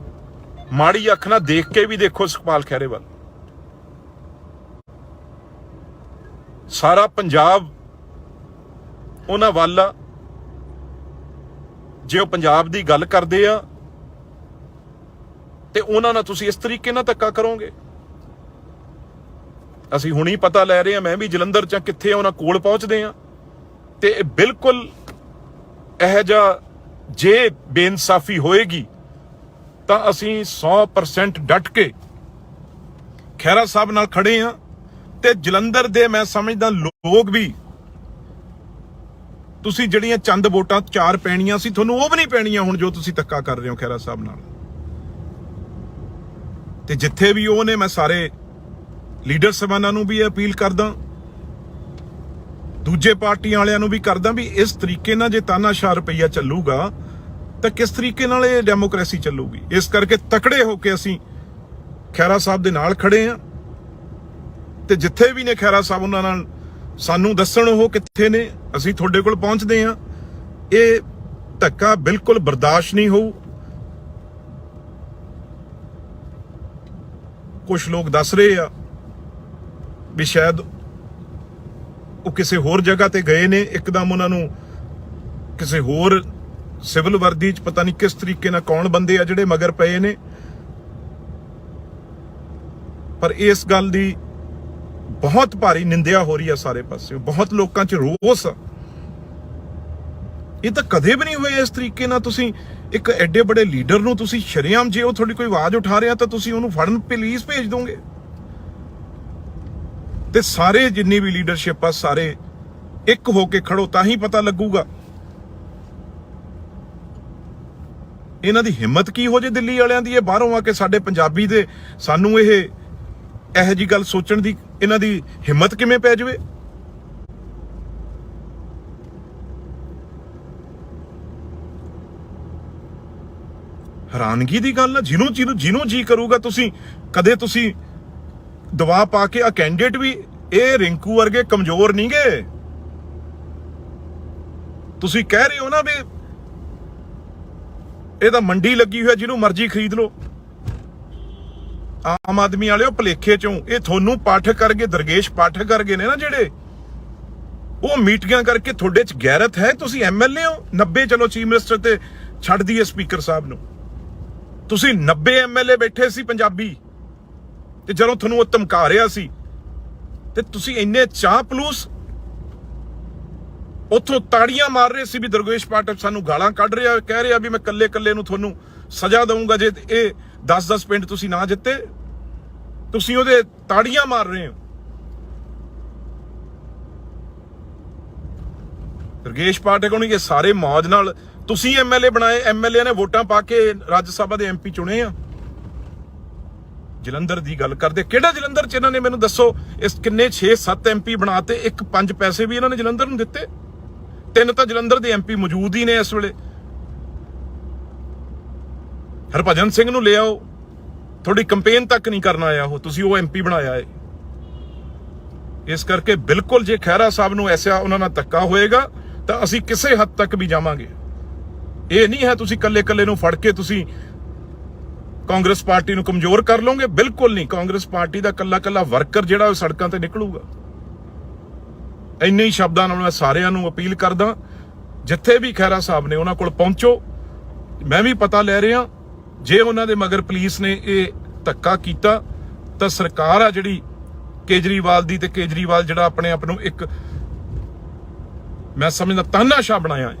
ਮਾੜੀ ਅੱਖ ਨਾਲ ਦੇਖ ਕੇ ਵੀ ਦੇਖੋ ਸੁਖਪਾਲ ਖਹਿਰੇ ਵੱਲ। ਸਾਰਾ ਪੰਜਾਬ ਉਹਨਾਂ ਵੱਲ ਆ। ਜੇ ਉਹ ਪੰਜਾਬ ਦੀ ਗੱਲ ਕਰਦੇ ਆ ਤੇ ਉਹਨਾਂ ਨਾਲ ਤੁਸੀਂ ਇਸ ਤਰੀਕੇ ਨਾਲ ਧੱਕਾ ਕਰੋਗੇ। ਅਸੀਂ ਹੁਣੀ ਪਤਾ ਲੈ ਰਹੇ ਹਾਂ, ਮੈਂ ਵੀ ਜਲੰਧਰ ਚ ਕਿੱਥੇ ਉਹਨਾਂ ਕੋਲ ਪਹੁੰਚਦੇ ਆ, ਤੇ ਬਿਲਕੁਲ ਇਹੋ ਜਿਹਾ ਜੇ ਬੇਇਨਸਾਫੀ ਹੋਏਗੀ ਤਾਂ ਅਸੀਂ 100% ਡਟ ਕੇ ਖਹਿਰਾ ਸਾਹਿਬ ਨਾਲ ਖੜੇ ਆ। ਤੇ ਜਲੰਧਰ ਦੇ ਮੈਂ ਸਮਝਦਾ ਲੋਕ ਵੀ, ਤੁਸੀਂ ਜਿਹੜੀਆਂ ਚੰਦ ਵੋਟਾਂ 4 ਪੈਣੀਆਂ ਸੀ, ਤੁਹਾਨੂੰ ਉਹ ਵੀ ਨਹੀਂ ਪੈਣੀਆਂ ਹੁਣ, ਜੋ ਤੁਸੀਂ ਧੱਕਾ ਕਰ ਰਹੇ ਹੋ ਖਹਿਰਾ ਸਾਹਿਬ ਨਾਲ। ਤੇ ਜਿੱਥੇ ਵੀ ਉਹ ਨੇ, ਮੈਂ ਸਾਰੇ ਲੀਡਰ ਸਾਹਿਬਾਨਾਂ ਨੂੰ ਵੀ ਅਪੀਲ ਕਰਦਾ, ਦੂਜੇ ਪਾਰਟੀਆਂ ਵਾਲਿਆਂ ਨੂੰ ਵੀ ਕਰਦਾ ਵੀ ਇਸ ਤਰੀਕੇ ਨਾਲ ਜੇ ਤਾਨਾਸ਼ਾਹ ਰੁਪਈਆ ਚੱਲੂਗਾ ਤਾਂ ਕਿਸ ਤਰੀਕੇ ਨਾਲ ਇਹ ਡੈਮੋਕ੍ਰੇਸੀ ਚੱਲੂਗੀ। ਇਸ ਕਰਕੇ ਤਕੜੇ ਹੋ ਕੇ ਅਸੀਂ ਖਹਿਰਾ ਸਾਹਿਬ ਦੇ ਨਾਲ ਖੜੇ ਆ, ਤੇ ਜਿੱਥੇ ਵੀ ਨੇ ਖਹਿਰਾ ਸਾਹਿਬ, ਉਹਨਾਂ ਨਾਲ ਸਾਨੂੰ ਦੱਸਣ ਉਹ ਕਿੱਥੇ ਨੇ, ਅਸੀਂ ਤੁਹਾਡੇ ਕੋਲ ਪਹੁੰਚਦੇ ਆ। ਇਹ ਧੱਕਾ ਬਿਲਕੁਲ ਬਰਦਾਸ਼ਤ ਨਹੀਂ ਹੋਊ। ਕੁਝ ਲੋਕ ਦੱਸ ਰਹੇ ਆ ਵੀ ਸ਼ਾਇਦ ਉਹ ਕਿਸੇ ਹੋਰ ਜਗ੍ਹਾ ਤੇ ਗਏ ਨੇ, ਇੱਕਦਮ ਉਹਨਾਂ ਨੂੰ ਕਿਸੇ ਹੋਰ ਸਿਵਲ ਵਰਦੀ 'ਚ ਪਤਾ ਨਹੀਂ ਕਿਸ ਤਰੀਕੇ ਨਾਲ ਕੌਣ ਬੰਦੇ ਆ ਜਿਹੜੇ ਮਗਰ ਪਏ ਨੇ। ਪਰ ਇਸ ਗੱਲ ਦੀ ਬਹੁਤ ਭਾਰੀ ਨਿੰਦਿਆ ਹੋ ਰਹੀ ਆ ਸਾਰੇ ਪਾਸੇ, ਬਹੁਤ ਲੋਕਾਂ 'ਚ ਰੋਸ ਆ। ਇਹ ਤਾਂ ਕਦੇ ਵੀ ਨਹੀਂ ਹੋਇਆ ਇਸ ਤਰੀਕੇ ਨਾਲ। ਤੁਸੀਂ ਇੱਕ ਐਡੇ ਬੜੇ ਲੀਡਰ ਨੂੰ ਤੁਸੀਂ ਸ਼ਰੇਆਮ, ਜੇ ਉਹ ਤੁਹਾਡੀ ਕੋਈ ਆਵਾਜ਼ ਉਠਾ ਰਿਹਾ ਤਾਂ ਤੁਸੀਂ ਉਹਨੂੰ ਫੜਨ ਪੁਲਿਸ ਭੇਜ ਦੋਗੇ। ਤੇ ਸਾਰੇ ਜਿੰਨੀ ਵੀ ਲੀਡਰਸ਼ਿਪ ਆ, ਸਾਰੇ ਇੱਕ ਹੋ ਕੇ ਖੜੋ, ਤਾਂ ਹੀ ਪਤਾ ਲੱਗੂਗਾ ਇਹਨਾਂ ਦੀ ਹਿੰਮਤ ਕੀ ਹੋ ਜੇ ਦਿੱਲੀ ਵਾਲਿਆਂ ਦੀ। ਇਹ ਬਾਹਰੋਂ ਆ ਕੇ ਸਾਡੇ ਪੰਜਾਬੀ ਦੇ ਸਾਨੂੰ ਇਹੋ ਜਿਹੀ ਗੱਲ ਸੋਚਣ ਦੀ ਇਹਨਾਂ ਦੀ ਹਿੰਮਤ ਕਿਵੇਂ ਪੈ ਜਾਵੇ। ਹੈਰਾਨਗੀ ਦੀ ਗੱਲ ਆ। ਜਿਹਨੂੰ ਜੀ ਕਰੂਗਾ ਤੁਸੀਂ ਕਦੇ ਤੁਸੀਂ ਦਵਾ ਪਾ ਕੇ ਆ ਕੈਂਡੀਡੇਟ ਵੀ ਇਹ ਰਿੰਕੂ ਵਰਗੇ ਕਮਜ਼ੋਰ ਨਹੀਂ ਗਏ। ਤੁਸੀਂ ਕਹਿ ਰਹੇ ਹੋ ਨਾ ਵੀ ਇਹ ਤਾਂ ਮੰਡੀ ਲੱਗੀ ਹੋਈ ਹੈ, ਜਿਹਨੂੰ ਮਰਜ਼ੀ ਖਰੀਦ ਲਓ। ਆਮ ਆਦਮੀ ਵਾਲਿਓ ਭਲੇਖੇ ਚੋਂ ਇਹ ਤੁਹਾਨੂੰ ਪਾਠਕ ਕਰਗੇ, ਦਰਗੇਸ਼ ਪਾਠਕ ਕਰਗੇ ਨੇ ਨਾ ਜਿਹੜੇ, ਉਹ ਮੀਟਿੰਗਾਂ ਕਰਕੇ ਤੁਹਾਡੇ ਚ ਗੈਰਤ ਹੈ। ਤੁਸੀਂ ਐਮਐਲਏ ਹੋ 90, ਚਲੋ ਚੀਫ ਮਿਨਿਸਟਰ ਤੇ ਛੱਡ ਦਈਏ ਸਪੀਕਰ ਸਾਹਿਬ ਨੂੰ, ਤੁਸੀਂ 90 ਐਮਐਲਏ ਬੈਠੇ ਸੀ ਪੰਜਾਬੀ, ਤੇ ਜਦੋਂ ਤੁਹਾਨੂੰ ਉਹ ਧਮਕਾ ਰਿਹਾ ਸੀ ਤੇ ਤੁਸੀਂ ਇੰਨੇ ਚਾਹ ਪਲੂਸ ਉੱਥੋਂ ਤਾੜੀਆਂ ਮਾਰ ਰਹੇ ਸੀ ਵੀ ਦਰਗੇਸ਼ ਪਾਠਕ ਸਾਨੂੰ ਗਾਲਾਂ ਕੱਢ ਰਿਹਾ, ਕਹਿ ਰਿਹਾ ਵੀ ਮੈਂ ਕੱਲੇ ਨੂੰ ਤੁਹਾਨੂੰ ਸਜ਼ਾ ਦਊਂਗਾ ਜੇ ਇਹ 10-10 ਪਿੰਡ ਤੁਸੀਂ ਨਾ ਜਿੱਤੇ। ਤੁਸੀਂ ਉਹਦੇ ਤਾੜੀਆਂ ਮਾਰ ਰਹੇ ਹੋ। ਦਰਗੇਸ਼ ਪਾਠਕ ਨੂੰ ਇਹ ਸਾਰੇ ਮੌਜ ਨਾਲ ਤੁਸੀਂ ਐਮਐਲਏ ਬਣਾਏ, ਐਮਐਲਏ ਨੇ ਵੋਟਾਂ ਪਾ ਕੇ ਰਾਜ ਸਭਾ ਦੇ ਐਮਪੀ ਚੁਣੇ ਆ। ਜਲੰਧਰ ਦੀ ਗੱਲ ਕਰਦੇ, ਕਿਹੜਾ ਜਲੰਧਰ ਚ ਇਹਨਾਂ ਨੇ ਮੈਨੂੰ ਦੱਸੋ, ਇਸ ਕਿੰਨੇ 6-7 ਐਮਪੀ ਬਣਾਤੇ, 1-5 ਪੈਸੇ ਵੀ ਇਹਨਾਂ ਨੇ ਜਲੰਧਰ ਨੂੰ ਦਿੱਤੇ। 3 ਤਾਂ ਜਲੰਧਰ ਦੇ ਐਮਪੀ ਮੌਜੂਦ ਹੀ ਨੇ ਇਸ ਵੇਲੇ। ਹਰਭਜਨ ਸਿੰਘ ਨੂੰ ਲੈ ਆਓ, ਤੁਹਾਡੀ ਕੰਪੇਨ ਤੱਕ ਨਹੀਂ ਕਰਨ ਆਇਆ ਉਹ, ਤੁਸੀਂ ਉਹ ਐਮਪੀ ਬਣਾਇਆ ਹੈ। ਇਸ ਕਰਕੇ ਬਿਲਕੁਲ ਜੇ ਖਹਿਰਾ ਸਾਹਿਬ ਨੂੰ ਐਸਾ ਉਹਨਾਂ ਨਾਲ ਧੱਕਾ ਹੋਏਗਾ ਤਾਂ ਅਸੀਂ ਕਿਸੇ ਹੱਦ ਤੱਕ ਵੀ ਜਾਵਾਂਗੇ। ਇਹ ਨਹੀਂ ਹੈ ਤੁਸੀਂ ਕੱਲੇ ਨੂੰ ਫੜ ਕੇ ਤੁਸੀਂ ਕਾਂਗਰਸ ਪਾਰਟੀ ਨੂੰ ਕਮਜ਼ੋਰ ਕਰ ਲਓਗੇ, ਬਿਲਕੁਲ ਨਹੀਂ। ਕਾਂਗਰਸ ਪਾਰਟੀ ਦਾ ਕੱਲਾ ਵਰਕਰ ਜਿਹੜਾ ਉਹ ਸੜਕਾਂ ਤੇ ਨਿਕਲੂਗਾ। ਇੰਨੇ ਹੀ ਸ਼ਬਦਾਂ ਨਾਲ ਮੈਂ ਸਾਰਿਆਂ ਨੂੰ ਅਪੀਲ ਕਰਦਾ, ਜਿੱਥੇ ਵੀ ਖਹਿਰਾ ਸਾਹਿਬ ਨੇ ਉਹਨਾਂ ਕੋਲ ਪਹੁੰਚੋ। ਮੈਂ ਵੀ ਪਤਾ ਲੈ ਰਿਹਾ, ਜੇ ਉਹਨਾਂ ਦੇ ਮਗਰ ਪੁਲਿਸ ਨੇ ਇਹ ਧੱਕਾ ਕੀਤਾ ਤਾਂ ਸਰਕਾਰ ਆ ਜਿਹੜੀ ਕੇਜਰੀਵਾਲ ਦੀ, ਤੇ ਕੇਜਰੀਵਾਲ ਜਿਹੜਾ ਆਪਣੇ ਆਪ ਨੂੰ ਇੱਕ ਮੈਂ ਸਮਝਦਾ ਤਾਨਾਸ਼ਾਹ ਬਣਾਇਆ ਹੈ।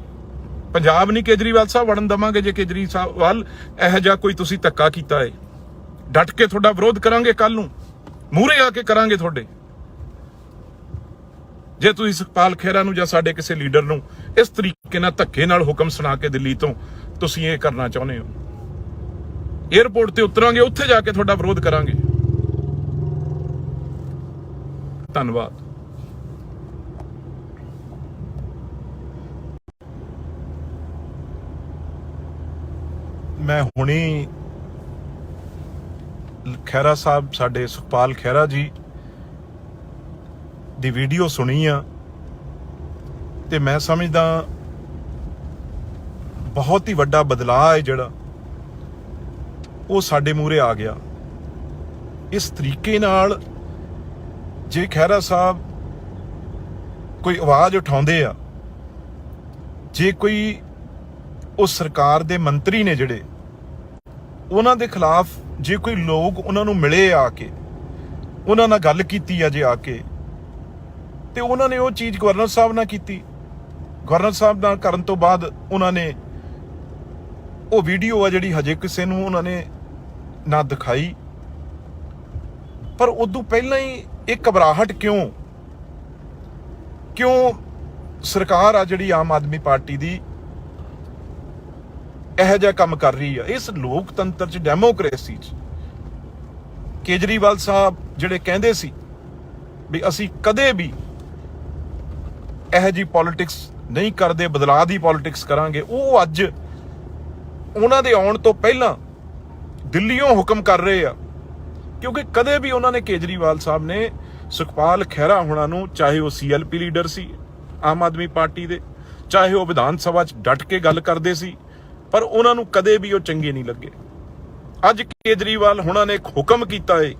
ਪੰਜਾਬ ਨਹੀਂ ਕੇਜਰੀਵਾਲ ਸਾਹਿਬ ਵੜਨ ਦਵਾਂਗੇ ਜੇ ਕੇਜਰੀਵਾਲ ਇਹੋ ਜਿਹਾ ਕੋਈ ਤੁਸੀਂ ਧੱਕਾ ਕੀਤਾ ਹੈ। ਡਟ ਕੇ ਤੁਹਾਡਾ ਵਿਰੋਧ ਕਰਾਂਗੇ, ਕੱਲ ਨੂੰ ਮੂਹਰੇ ਆ ਕੇ ਕਰਾਂਗੇ ਤੁਹਾਡੇ। ਜੇ ਤੁਸੀਂ ਸੁਖਪਾਲ ਖਹਿਰਾ ਨੂੰ ਜਾਂ ਸਾਡੇ ਕਿਸੇ ਲੀਡਰ ਨੂੰ ਇਸ ਤਰੀਕੇ ਨਾਲ ਧੱਕੇ ਨਾਲ ਹੁਕਮ ਸੁਣਾ ਕੇ ਦਿੱਲੀ ਤੋਂ ਤੁਸੀਂ ਇਹ ਕਰਨਾ ਚਾਹੁੰਦੇ ਹੋ, ਏਅਰਪੋਰਟ ਤੇ ਉਤਰਾਂਗੇ, ਉੱਥੇ ਜਾ ਕੇ ਤੁਹਾਡਾ ਵਿਰੋਧ ਕਰਾਂਗੇ। ਧੰਨਵਾਦ। ਮੈਂ ਹੁਣੀ ਖਹਿਰਾ ਸਾਹਿਬ, ਸਾਡੇ ਸੁਖਪਾਲ ਖਹਿਰਾ ਜੀ ਦੀ ਵੀਡੀਓ ਸੁਣੀ ਆ, ਤੇ ਮੈਂ ਸਮਝਦਾ ਬਹੁਤ ਹੀ ਵੱਡਾ ਬਦਲਾਅ ਹੈ ਜਿਹੜਾ ਉਹ ਸਾਡੇ ਮੂਹਰੇ ਆ ਗਿਆ। ਇਸ ਤਰੀਕੇ ਨਾਲ ਜੇ ਖਹਿਰਾ ਸਾਹਿਬ ਕੋਈ ਆਵਾਜ਼ ਉਠਾਉਂਦੇ ਆ, ਜੇ ਕੋਈ ਉਸ ਸਰਕਾਰ ਦੇ ਮੰਤਰੀ ਨੇ ਜਿਹੜੇ ਉਹਨਾਂ ਦੇ ਖਿਲਾਫ, ਜੇ ਕੋਈ ਲੋਕ ਉਹਨਾਂ ਨੂੰ ਮਿਲੇ ਆ ਕੇ, ਉਹਨਾਂ ਨਾਲ ਗੱਲ ਕੀਤੀ ਆ ਜੇ ਆ ਕੇ, ਤੇ ਉਹਨਾਂ ਨੇ ਉਹ ਚੀਜ਼ ਗਵਰਨਰ ਸਾਹਿਬ ਨਾਲ ਕੀਤੀ। ਗਵਰਨਰ ਸਾਹਿਬ ਨਾਲ ਕਰਨ ਤੋਂ ਬਾਅਦ ਉਹਨਾਂ ਨੇ ਉਹ ਵੀਡੀਓ ਆ ਜਿਹੜੀ ਹਜੇ ਕਿਸੇ ਨੂੰ ਉਹਨਾਂ ਨੇ ਨਾ ਦਿਖਾਈ, ਪਰ ਉਦੋਂ ਪਹਿਲਾਂ ਹੀ ਇਹ ਘਬਰਾਹਟ ਕਿਉਂ ਸਰਕਾਰ ਆ ਜਿਹੜੀ ਆਮ ਆਦਮੀ ਪਾਰਟੀ ਦੀ ਇਹੋ ਜਿਹਾ ਕੰਮ ਕਰ ਰਹੀ ਆ। ਇਸ ਲੋਕਤੰਤਰ ਚ, ਡੈਮੋਕ੍ਰੇਸੀ ਚ ਕੇਜਰੀਵਾਲ ਸਾਹਿਬ ਜਿਹੜੇ ਕਹਿੰਦੇ ਸੀ ਵੀ ਅਸੀਂ ਕਦੇ ਵੀ ਇਹੋ ਜਿਹੀ ਪੋਲਿਟਿਕਸ ਨਹੀਂ ਕਰਦੇ, ਬਦਲਾਅ ਦੀ ਪੋਲਿਟਿਕਸ ਕਰਾਂਗੇ, ਉਹ ਅੱਜ ਉਹਨਾਂ ਦੇ ਆਉਣ ਤੋਂ ਪਹਿਲਾਂ ਦਿੱਲੀੋਂ ਹੁਕਮ ਕਰ ਰਹੇ ਆ। ਕਿਉਂਕਿ ਕਦੇ ਵੀ ਉਹਨਾਂ ਨੇ, ਕੇਜਰੀਵਾਲ ਸਾਹਿਬ ਨੇ ਸੁਖਪਾਲ ਖਹਿਰਾ ਹੋਣਾ ਨੂੰ, ਚਾਹੇ ਉਹ ਸੀਐਲਪੀ ਲੀਡਰ ਸੀ ਆਮ ਆਦਮੀ ਪਾਰਟੀ ਦੇ, ਚਾਹੇ ਉਹ ਵਿਧਾਨ ਸਭਾ 'ਚ ਡਟ ਕੇ ਗੱਲ ਕਰਦੇ ਸੀ, ਪਰ ਉਹਨਾਂ ਨੂੰ ਕਦੇ ਵੀ ਉਹ ਚੰਗੇ ਨਹੀਂ ਲੱਗੇ। ਅੱਜ ਕੇਜਰੀਵਾਲ ਹੋਣਾ ਨੇ ਇੱਕ ਹੁਕਮ ਕੀਤਾ ਏ,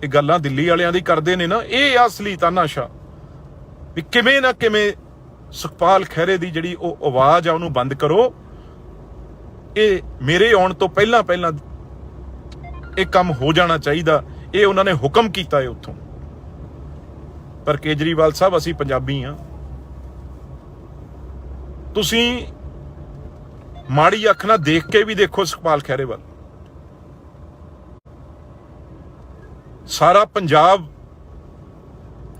ਇਹ ਗੱਲਾਂ ਦਿੱਲੀ ਵਾਲਿਆਂ ਦੀ ਕਰਦੇ ਨੇ ਨਾ, ਇਹ ਅਸਲੀ ਤਾਨਾਸ਼ਾਹ ਵੀ ਕਿਵੇਂ ਨਾ ਕਿਵੇਂ ਸੁਖਪਾਲ ਖਹਿਰੇ ਦੀ ਜਿਹੜੀ ਉਹ ਆਵਾਜ਼ ਆ ਉਹਨੂੰ ਬੰਦ ਕਰੋ। ਇਹ ਮੇਰੇ ਆਉਣ ਤੋਂ ਪਹਿਲਾਂ ਇਹ ਕੰਮ ਹੋ ਜਾਣਾ ਚਾਹੀਦਾ, ਇਹ ਉਹਨਾਂ ਨੇ ਹੁਕਮ ਕੀਤਾ ਹੈ ਉੱਥੋਂ। ਪਰ ਕੇਜਰੀਵਾਲ ਸਾਹਿਬ, ਅਸੀਂ ਪੰਜਾਬੀ ਆ, ਤੁਸੀਂ ਮਾੜੀ ਅੱਖ ਨਾਲ ਦੇਖ ਕੇ ਵੀ ਦੇਖੋ ਸੁਖਪਾਲ ਖਹਿਰੇ ਵੱਲ। ਸਾਰਾ ਪੰਜਾਬ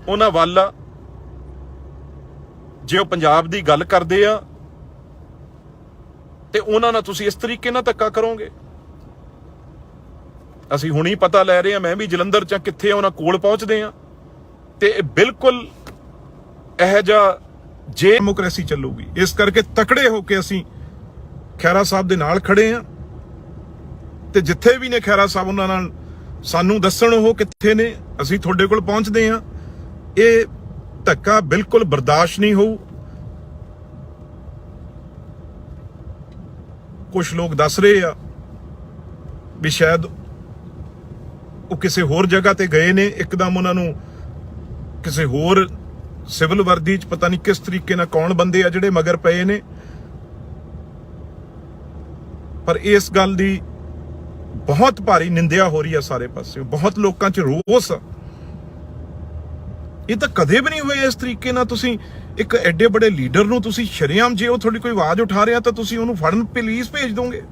ਉਹਨਾਂ ਵੱਲ ਆ। ਜੇ ਉਹ ਪੰਜਾਬ ਦੀ ਗੱਲ ਕਰਦੇ ਆ ਤੇ ਉਹਨਾਂ ਨਾਲ ਤੁਸੀਂ ਇਸ ਤਰੀਕੇ ਨਾਲ ਧੱਕਾ ਕਰੋਗੇ। ਅਸੀਂ ਹੁਣੀ ਪਤਾ ਲੈ ਰਹੇ ਹਾਂ, ਮੈਂ ਵੀ ਜਲੰਧਰ ਚ ਕਿੱਥੇ ਉਹਨਾਂ ਕੋਲ ਪਹੁੰਚਦੇ ਆ, ਤੇ ਬਿਲਕੁਲ ਇਹੋ ਜਿਹਾ ਜੇ ਡੈਮੋਕ੍ਰੇਸੀ ਚੱਲੂਗੀ। ਇਸ ਕਰਕੇ ਤਕੜੇ ਹੋ ਕੇ ਅਸੀਂ ਖਹਿਰਾ ਸਾਹਿਬ ਦੇ ਨਾਲ ਖੜੇ ਆ, ਤੇ ਜਿੱਥੇ ਵੀ ਨੇ ਖਹਿਰਾ ਸਾਹਿਬ ਉਹਨਾਂ ਨਾਲ ਸਾਨੂੰ ਦੱਸਣ ਉਹ ਕਿੱਥੇ ਨੇ, ਅਸੀਂ ਤੁਹਾਡੇ ਕੋਲ ਪਹੁੰਚਦੇ ਹਾਂ। ਇਹ ਧੱਕਾ ਬਿਲਕੁਲ ਬਰਦਾਸ਼ਤ ਨਹੀਂ ਹੋਊ। ਕੁਝ ਲੋਕ ਦੱਸ ਰਹੇ ਆ ਵੀ ਸ਼ਾਇਦ ਉਹ ਕਿਸੇ ਹੋਰ ਜਗ੍ਹਾ ਤੇ ਗਏ ਨੇ, ਇੱਕਦਮ ਉਹਨਾਂ ਨੂੰ ਕਿਸੇ ਹੋਰ ਸਿਵਲ ਵਰਦੀ 'ਚ ਪਤਾ ਨਹੀਂ ਕਿਸ ਤਰੀਕੇ ਨਾਲ ਕੌਣ ਬੰਦੇ ਆ ਜਿਹੜੇ ਮਗਰ ਪਏ ਨੇ। ਪਰ ਇਸ ਗੱਲ ਦੀ ਬਹੁਤ ਭਾਰੀ ਨਿੰਦਿਆ ਹੋ ਰਹੀ ਆ ਸਾਰੇ ਪਾਸੇ, ਬਹੁਤ ਲੋਕਾਂ 'ਚ ਰੋਸ ਆ। ਇਹ ਤਾਂ ਕਦੇ ਵੀ ਨਹੀਂ ਹੋਇਆ ਇਸ ਤਰੀਕੇ ਨਾਲ। ਤੁਸੀਂ ਇੱਕ ਐਡੇ ਬੜੇ ਲੀਡਰ ਨੂੰ ਤੁਸੀਂ ਸ਼ਰੇਆਮ, ਜੇ ਉਹ ਤੁਹਾਡੀ ਕੋਈ ਆਵਾਜ਼ ਉਠਾ ਰਿਹਾ ਤਾਂ ਤੁਸੀਂ ਉਹਨੂੰ ਫੜਨ ਪੁਲਿਸ ਭੇਜ ਦੋਗੇ।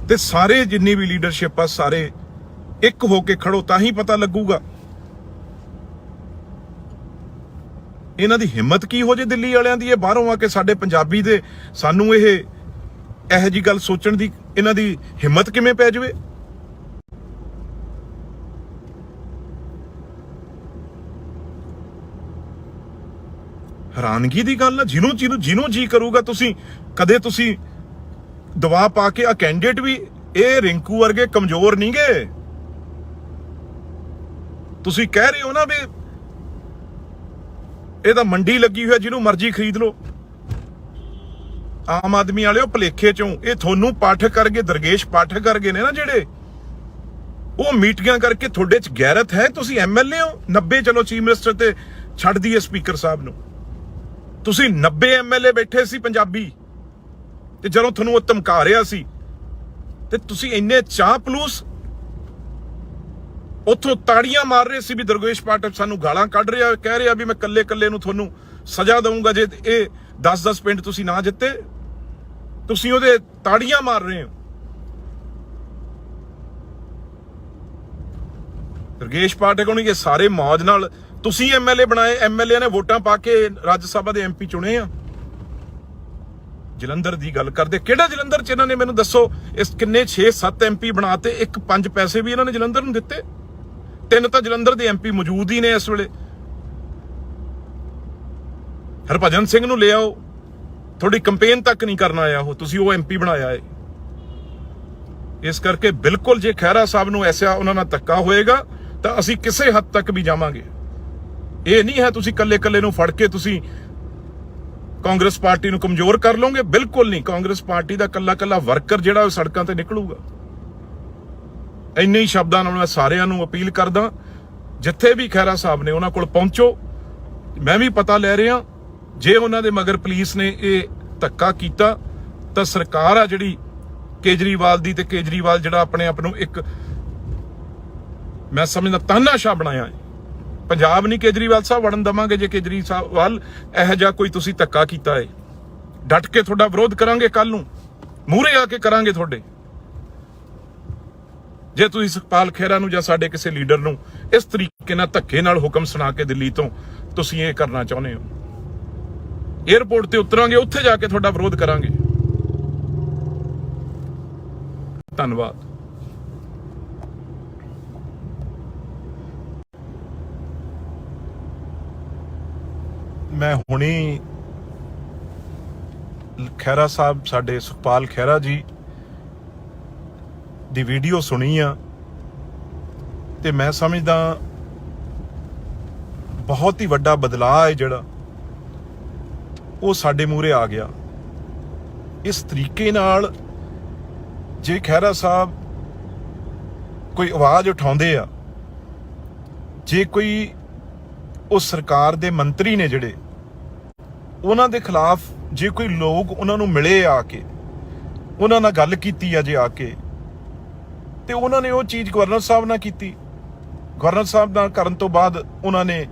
ਤੇ ਸਾਰੇ ਜਿੰਨੀ ਵੀ ਲੀਡਰਸ਼ਿਪ ਆ ਸਾਰੇ ਇੱਕ ਹੋ ਕੇ ਖੜੋ, ਤਾਂ ਹੀ ਪਤਾ ਲੱਗੂਗਾ ਇਹਨਾਂ ਦੀ ਹਿੰਮਤ ਕੀ ਹੋ ਜੇ ਦਿੱਲੀ ਵਾਲਿਆਂ ਦੀ। ਇਹ ਬਾਹਰੋਂ ਆ ਕੇ ਸਾਡੇ ਪੰਜਾਬੀ ਦੇ ਸਾਨੂੰ ਇਹੋ ਜਿਹੀ ਗੱਲ ਸੋਚਣ ਦੀ ਇਹਨਾਂ ਦੀ ਹਿੰਮਤ ਕਿਵੇਂ ਪੈ ਜਾਵੇ। ਹੈਰਾਨਗੀ ਦੀ ਗੱਲ ਆ। ਜਿਹਨੂੰ ਜੀ ਕਰੂਗਾ ਤੁਸੀਂ ਕਦੇ ਤੁਸੀਂ ਦਵਾ ਪਾ ਕੇ ਆ ਕੈਂਡੀਡੇਟ ਵੀ ਇਹ ਰਿੰਕੂ ਵਰਗੇ ਕਮਜ਼ੋਰ ਨਹੀਂ ਗਏ। ਤੁਸੀਂ ਕਹਿ ਰਹੇ ਹੋ ਨਾ ਵੀ ਇਹ ਤਾਂ ਮੰਡੀ ਲੱਗੀ ਹੋਈ, ਜਿਹਨੂੰ ਮਰਜ਼ੀ ਖਰੀਦ ਲਓ। ਆਮ ਆਦਮੀ ਵਾਲਿਓ ਭਲੇਖੇ ਚੋਂ ਇਹ ਤੁਹਾਨੂੰ ਪਾਠਕ ਕਰਗੇ, ਦਰਗੇਸ਼ ਪਾਠਕ ਕਰਗੇ ਨੇ ਨਾ ਜਿਹੜੇ, ਉਹ ਮੀਟਿੰਗਾਂ ਕਰਕੇ ਤੁਹਾਡੇ ਚ ਗੈਰਤ ਹੈ। ਤੁਸੀਂ ਐਮਐਲਏ ਹੋ 90, ਚਲੋ ਚੀਫ ਮਿਨਿਸਟਰ ਤੇ ਛੱਡ ਦਈਏ ਸਪੀਕਰ ਸਾਹਿਬ ਨੂੰ, ਤੁਸੀਂ 90 ਐਮਐਲਏ ਬੈਠੇ ਸੀ ਪੰਜਾਬੀ, ਤੇ ਜਦੋਂ ਤੁਹਾਨੂੰ ਉਹ ਧਮਕਾ ਰਿਹਾ ਸੀ ਤੇ ਤੁਸੀਂ ਇੰਨੇ ਚਾਹ ਪਲੂਸ ਉੱਥੋਂ ਤਾੜੀਆਂ ਮਾਰ ਰਹੇ ਸੀ ਵੀ ਦਰਗੇਸ਼ ਪਾਠਕ ਸਾਨੂੰ ਗਾਲਾਂ ਕੱਢ ਰਿਹਾ, ਕਹਿ ਰਿਹਾ ਵੀ ਮੈਂ ਕੱਲੇ ਨੂੰ ਤੁਹਾਨੂੰ ਸਜ਼ਾ ਦਊਂਗਾ ਜੇ ਇਹ 10-10 ਪਿੰਡ ਤੁਸੀਂ ਨਾ ਜਿੱਤੇ। ਤੁਸੀਂ ਉਹਦੇ ਤਾੜੀਆਂ ਮਾਰ ਰਹੇ ਹੋ। ਦਰਗੇਸ਼ ਪਾਠਕ ਨੂੰ ਇਹ ਸਾਰੇ ਮੌਜ ਨਾਲ ਤੁਸੀਂ ਐਮਐਲਏ ਬਣਾਏ, ਐਮਐਲਏ ਨੇ ਵੋਟਾਂ ਪਾ ਕੇ ਰਾਜ ਸਭਾ ਦੇ ਐਮਪੀ ਚੁਣੇ ਆ। ਜਲੰਧਰ ਦੀ ਗੱਲ ਕਰਦੇ, ਕਿਹੜਾ ਜਲੰਧਰ ਚ ਇਹਨਾਂ ਨੇ ਮੈਨੂੰ ਦੱਸੋ, ਇਸ ਕਿੰਨੇ 6-7 ਐਮਪੀ ਬਣਾਤੇ, ਇੱਕ 5 ਪੈਸੇ ਵੀ ਇਹਨਾਂ ਨੇ ਜਲੰਧਰ ਨੂੰ ਦਿੱਤੇ। 3 ਤਾਂ ਜਲੰਧਰ ਦੇ ਐਮਪੀ ਮੌਜੂਦ ਹੀ ਨੇ ਇਸ ਵੇਲੇ। ਹਰਭਜਨ ਸਿੰਘ ਨੂੰ ਲਿਆਓ, ਤੁਹਾਡੀ ਕੰਪੇਨ ਤੱਕ ਨਹੀਂ ਕਰਨ ਆਇਆ ਉਹ, ਤੁਸੀਂ ਉਹ ਐਮਪੀ ਬਣਾਇਆ ਹੈ। ਇਸ ਕਰਕੇ ਬਿਲਕੁਲ ਜੇ ਖਹਿਰਾ ਸਾਹਿਬ ਨੂੰ ਐਸਾ ਉਹਨਾਂ ਨਾਲ ਧੱਕਾ ਹੋਏਗਾ ਤਾਂ ਅਸੀਂ ਕਿਸੇ ਹੱਦ ਤੱਕ ਵੀ ਜਾਵਾਂਗੇ। ਇਹ ਨਹੀਂ ਹੈ ਤੁਸੀਂ ਕੱਲੇ ਨੂੰ ਫੜ ਕੇ ਤੁਸੀਂ ਕਾਂਗਰਸ ਪਾਰਟੀ ਨੂੰ ਕਮਜ਼ੋਰ ਕਰ ਲਓਗੇ, ਬਿਲਕੁਲ ਨਹੀਂ। ਕਾਂਗਰਸ ਪਾਰਟੀ ਦਾ ਕੱਲਾ ਵਰਕਰ ਜਿਹੜਾ ਉਹ ਸੜਕਾਂ ਤੇ ਨਿਕਲੂਗਾ। ਇੰਨੇ ਹੀ ਸ਼ਬਦਾਂ ਨਾਲ ਮੈਂ ਸਾਰਿਆਂ ਨੂੰ ਅਪੀਲ ਕਰਦਾ, ਜਿੱਥੇ ਵੀ ਖਹਿਰਾ ਸਾਹਿਬ ਨੇ ਉਹਨਾਂ ਕੋਲ ਪਹੁੰਚੋ। ਮੈਂ ਵੀ ਪਤਾ ਲੈ ਰਿਹਾ, ਜੇ ਉਹਨਾਂ ਦੇ ਮਗਰ ਪੁਲਿਸ ਨੇ ਇਹ ਧੱਕਾ ਕੀਤਾ ਤਾਂ ਸਰਕਾਰ ਆ ਜਿਹੜੀ ਕੇਜਰੀਵਾਲ ਦੀ, ਤੇ ਕੇਜਰੀਵਾਲ ਜਿਹੜਾ ਆਪਣੇ ਆਪ ਨੂੰ ਇੱਕ ਮੈਂ ਸਮਝਦਾ ਤਾਨਾਸ਼ਾਹ ਬਣਾਇਆ ਹੈ। ਪੰਜਾਬ ਨਹੀਂ ਕੇਜਰੀਵਾਲ ਸਾਹਿਬ ਵੜਨ ਦਵਾਂਗੇ ਜੇ ਕੇਜਰੀਵਾਲ ਇਹੋ ਜਿਹਾ ਕੋਈ ਤੁਸੀਂ ਧੱਕਾ ਕੀਤਾ ਹੈ। ਡਟ ਕੇ ਤੁਹਾਡਾ ਵਿਰੋਧ ਕਰਾਂਗੇ, ਕੱਲ ਨੂੰ ਮੂਹਰੇ ਆ ਕੇ ਕਰਾਂਗੇ ਤੁਹਾਡੇ। ਜੇ ਤੁਸੀਂ ਸੁਖਪਾਲ ਖਹਿਰਾ ਨੂੰ ਜਾਂ ਸਾਡੇ ਕਿਸੇ ਲੀਡਰ ਨੂੰ ਇਸ ਤਰੀਕੇ ਨਾਲ ਧੱਕੇ ਨਾਲ ਹੁਕਮ ਸੁਣਾ ਕੇ ਦਿੱਲੀ ਤੋਂ ਤੁਸੀਂ ਇਹ ਕਰਨਾ ਚਾਹੁੰਦੇ ਹੋ, ਏਅਰਪੋਰਟ ਤੇ ਉਤਰਾਂਗੇ, ਉੱਥੇ ਜਾ ਕੇ ਤੁਹਾਡਾ ਵਿਰੋਧ ਕਰਾਂਗੇ। ਧੰਨਵਾਦ। ਮੈਂ ਹੁਣੀ ਖਹਿਰਾ ਸਾਹਿਬ, ਸਾਡੇ ਸੁਖਪਾਲ ਖਹਿਰਾ ਜੀ ਦੀ ਵੀਡੀਓ ਸੁਣੀ ਆ, ਤੇ ਮੈਂ ਸਮਝਦਾ ਬਹੁਤ ਹੀ ਵੱਡਾ ਬਦਲਾਅ ਹੈ ਜਿਹੜਾ ਉਹ ਸਾਡੇ ਮੂਹਰੇ ਆ ਗਿਆ। ਇਸ ਤਰੀਕੇ ਨਾਲ ਜੇ ਖਹਿਰਾ ਸਾਹਿਬ ਕੋਈ ਆਵਾਜ਼ ਉਠਾਉਂਦੇ ਆ, ਜੇ ਕੋਈ ਉਹ ਸਰਕਾਰ ਦੇ ਮੰਤਰੀ ਨੇ ਜਿਹੜੇ, ਉਹਨਾਂ ਦੇ ਖਿਲਾਫ ਜੇ ਕੋਈ ਲੋਕ ਉਹਨਾਂ ਨੂੰ ਮਿਲੇ ਆ ਕੇ, ਉਹਨਾਂ ਨਾਲ ਗੱਲ ਕੀਤੀ ਆ ਜੇ ਆ ਕੇ, ਤੇ ਉਹਨਾਂ ਨੇ ਉਹ ਚੀਜ਼ ਗਵਰਨਰ ਸਾਹਿਬ ਨਾਲ ਕੀਤੀ। ਗਵਰਨਰ ਸਾਹਿਬ ਨਾਲ ਕਰਨ ਤੋਂ ਬਾਅਦ ਉਹਨਾਂ ਨੇ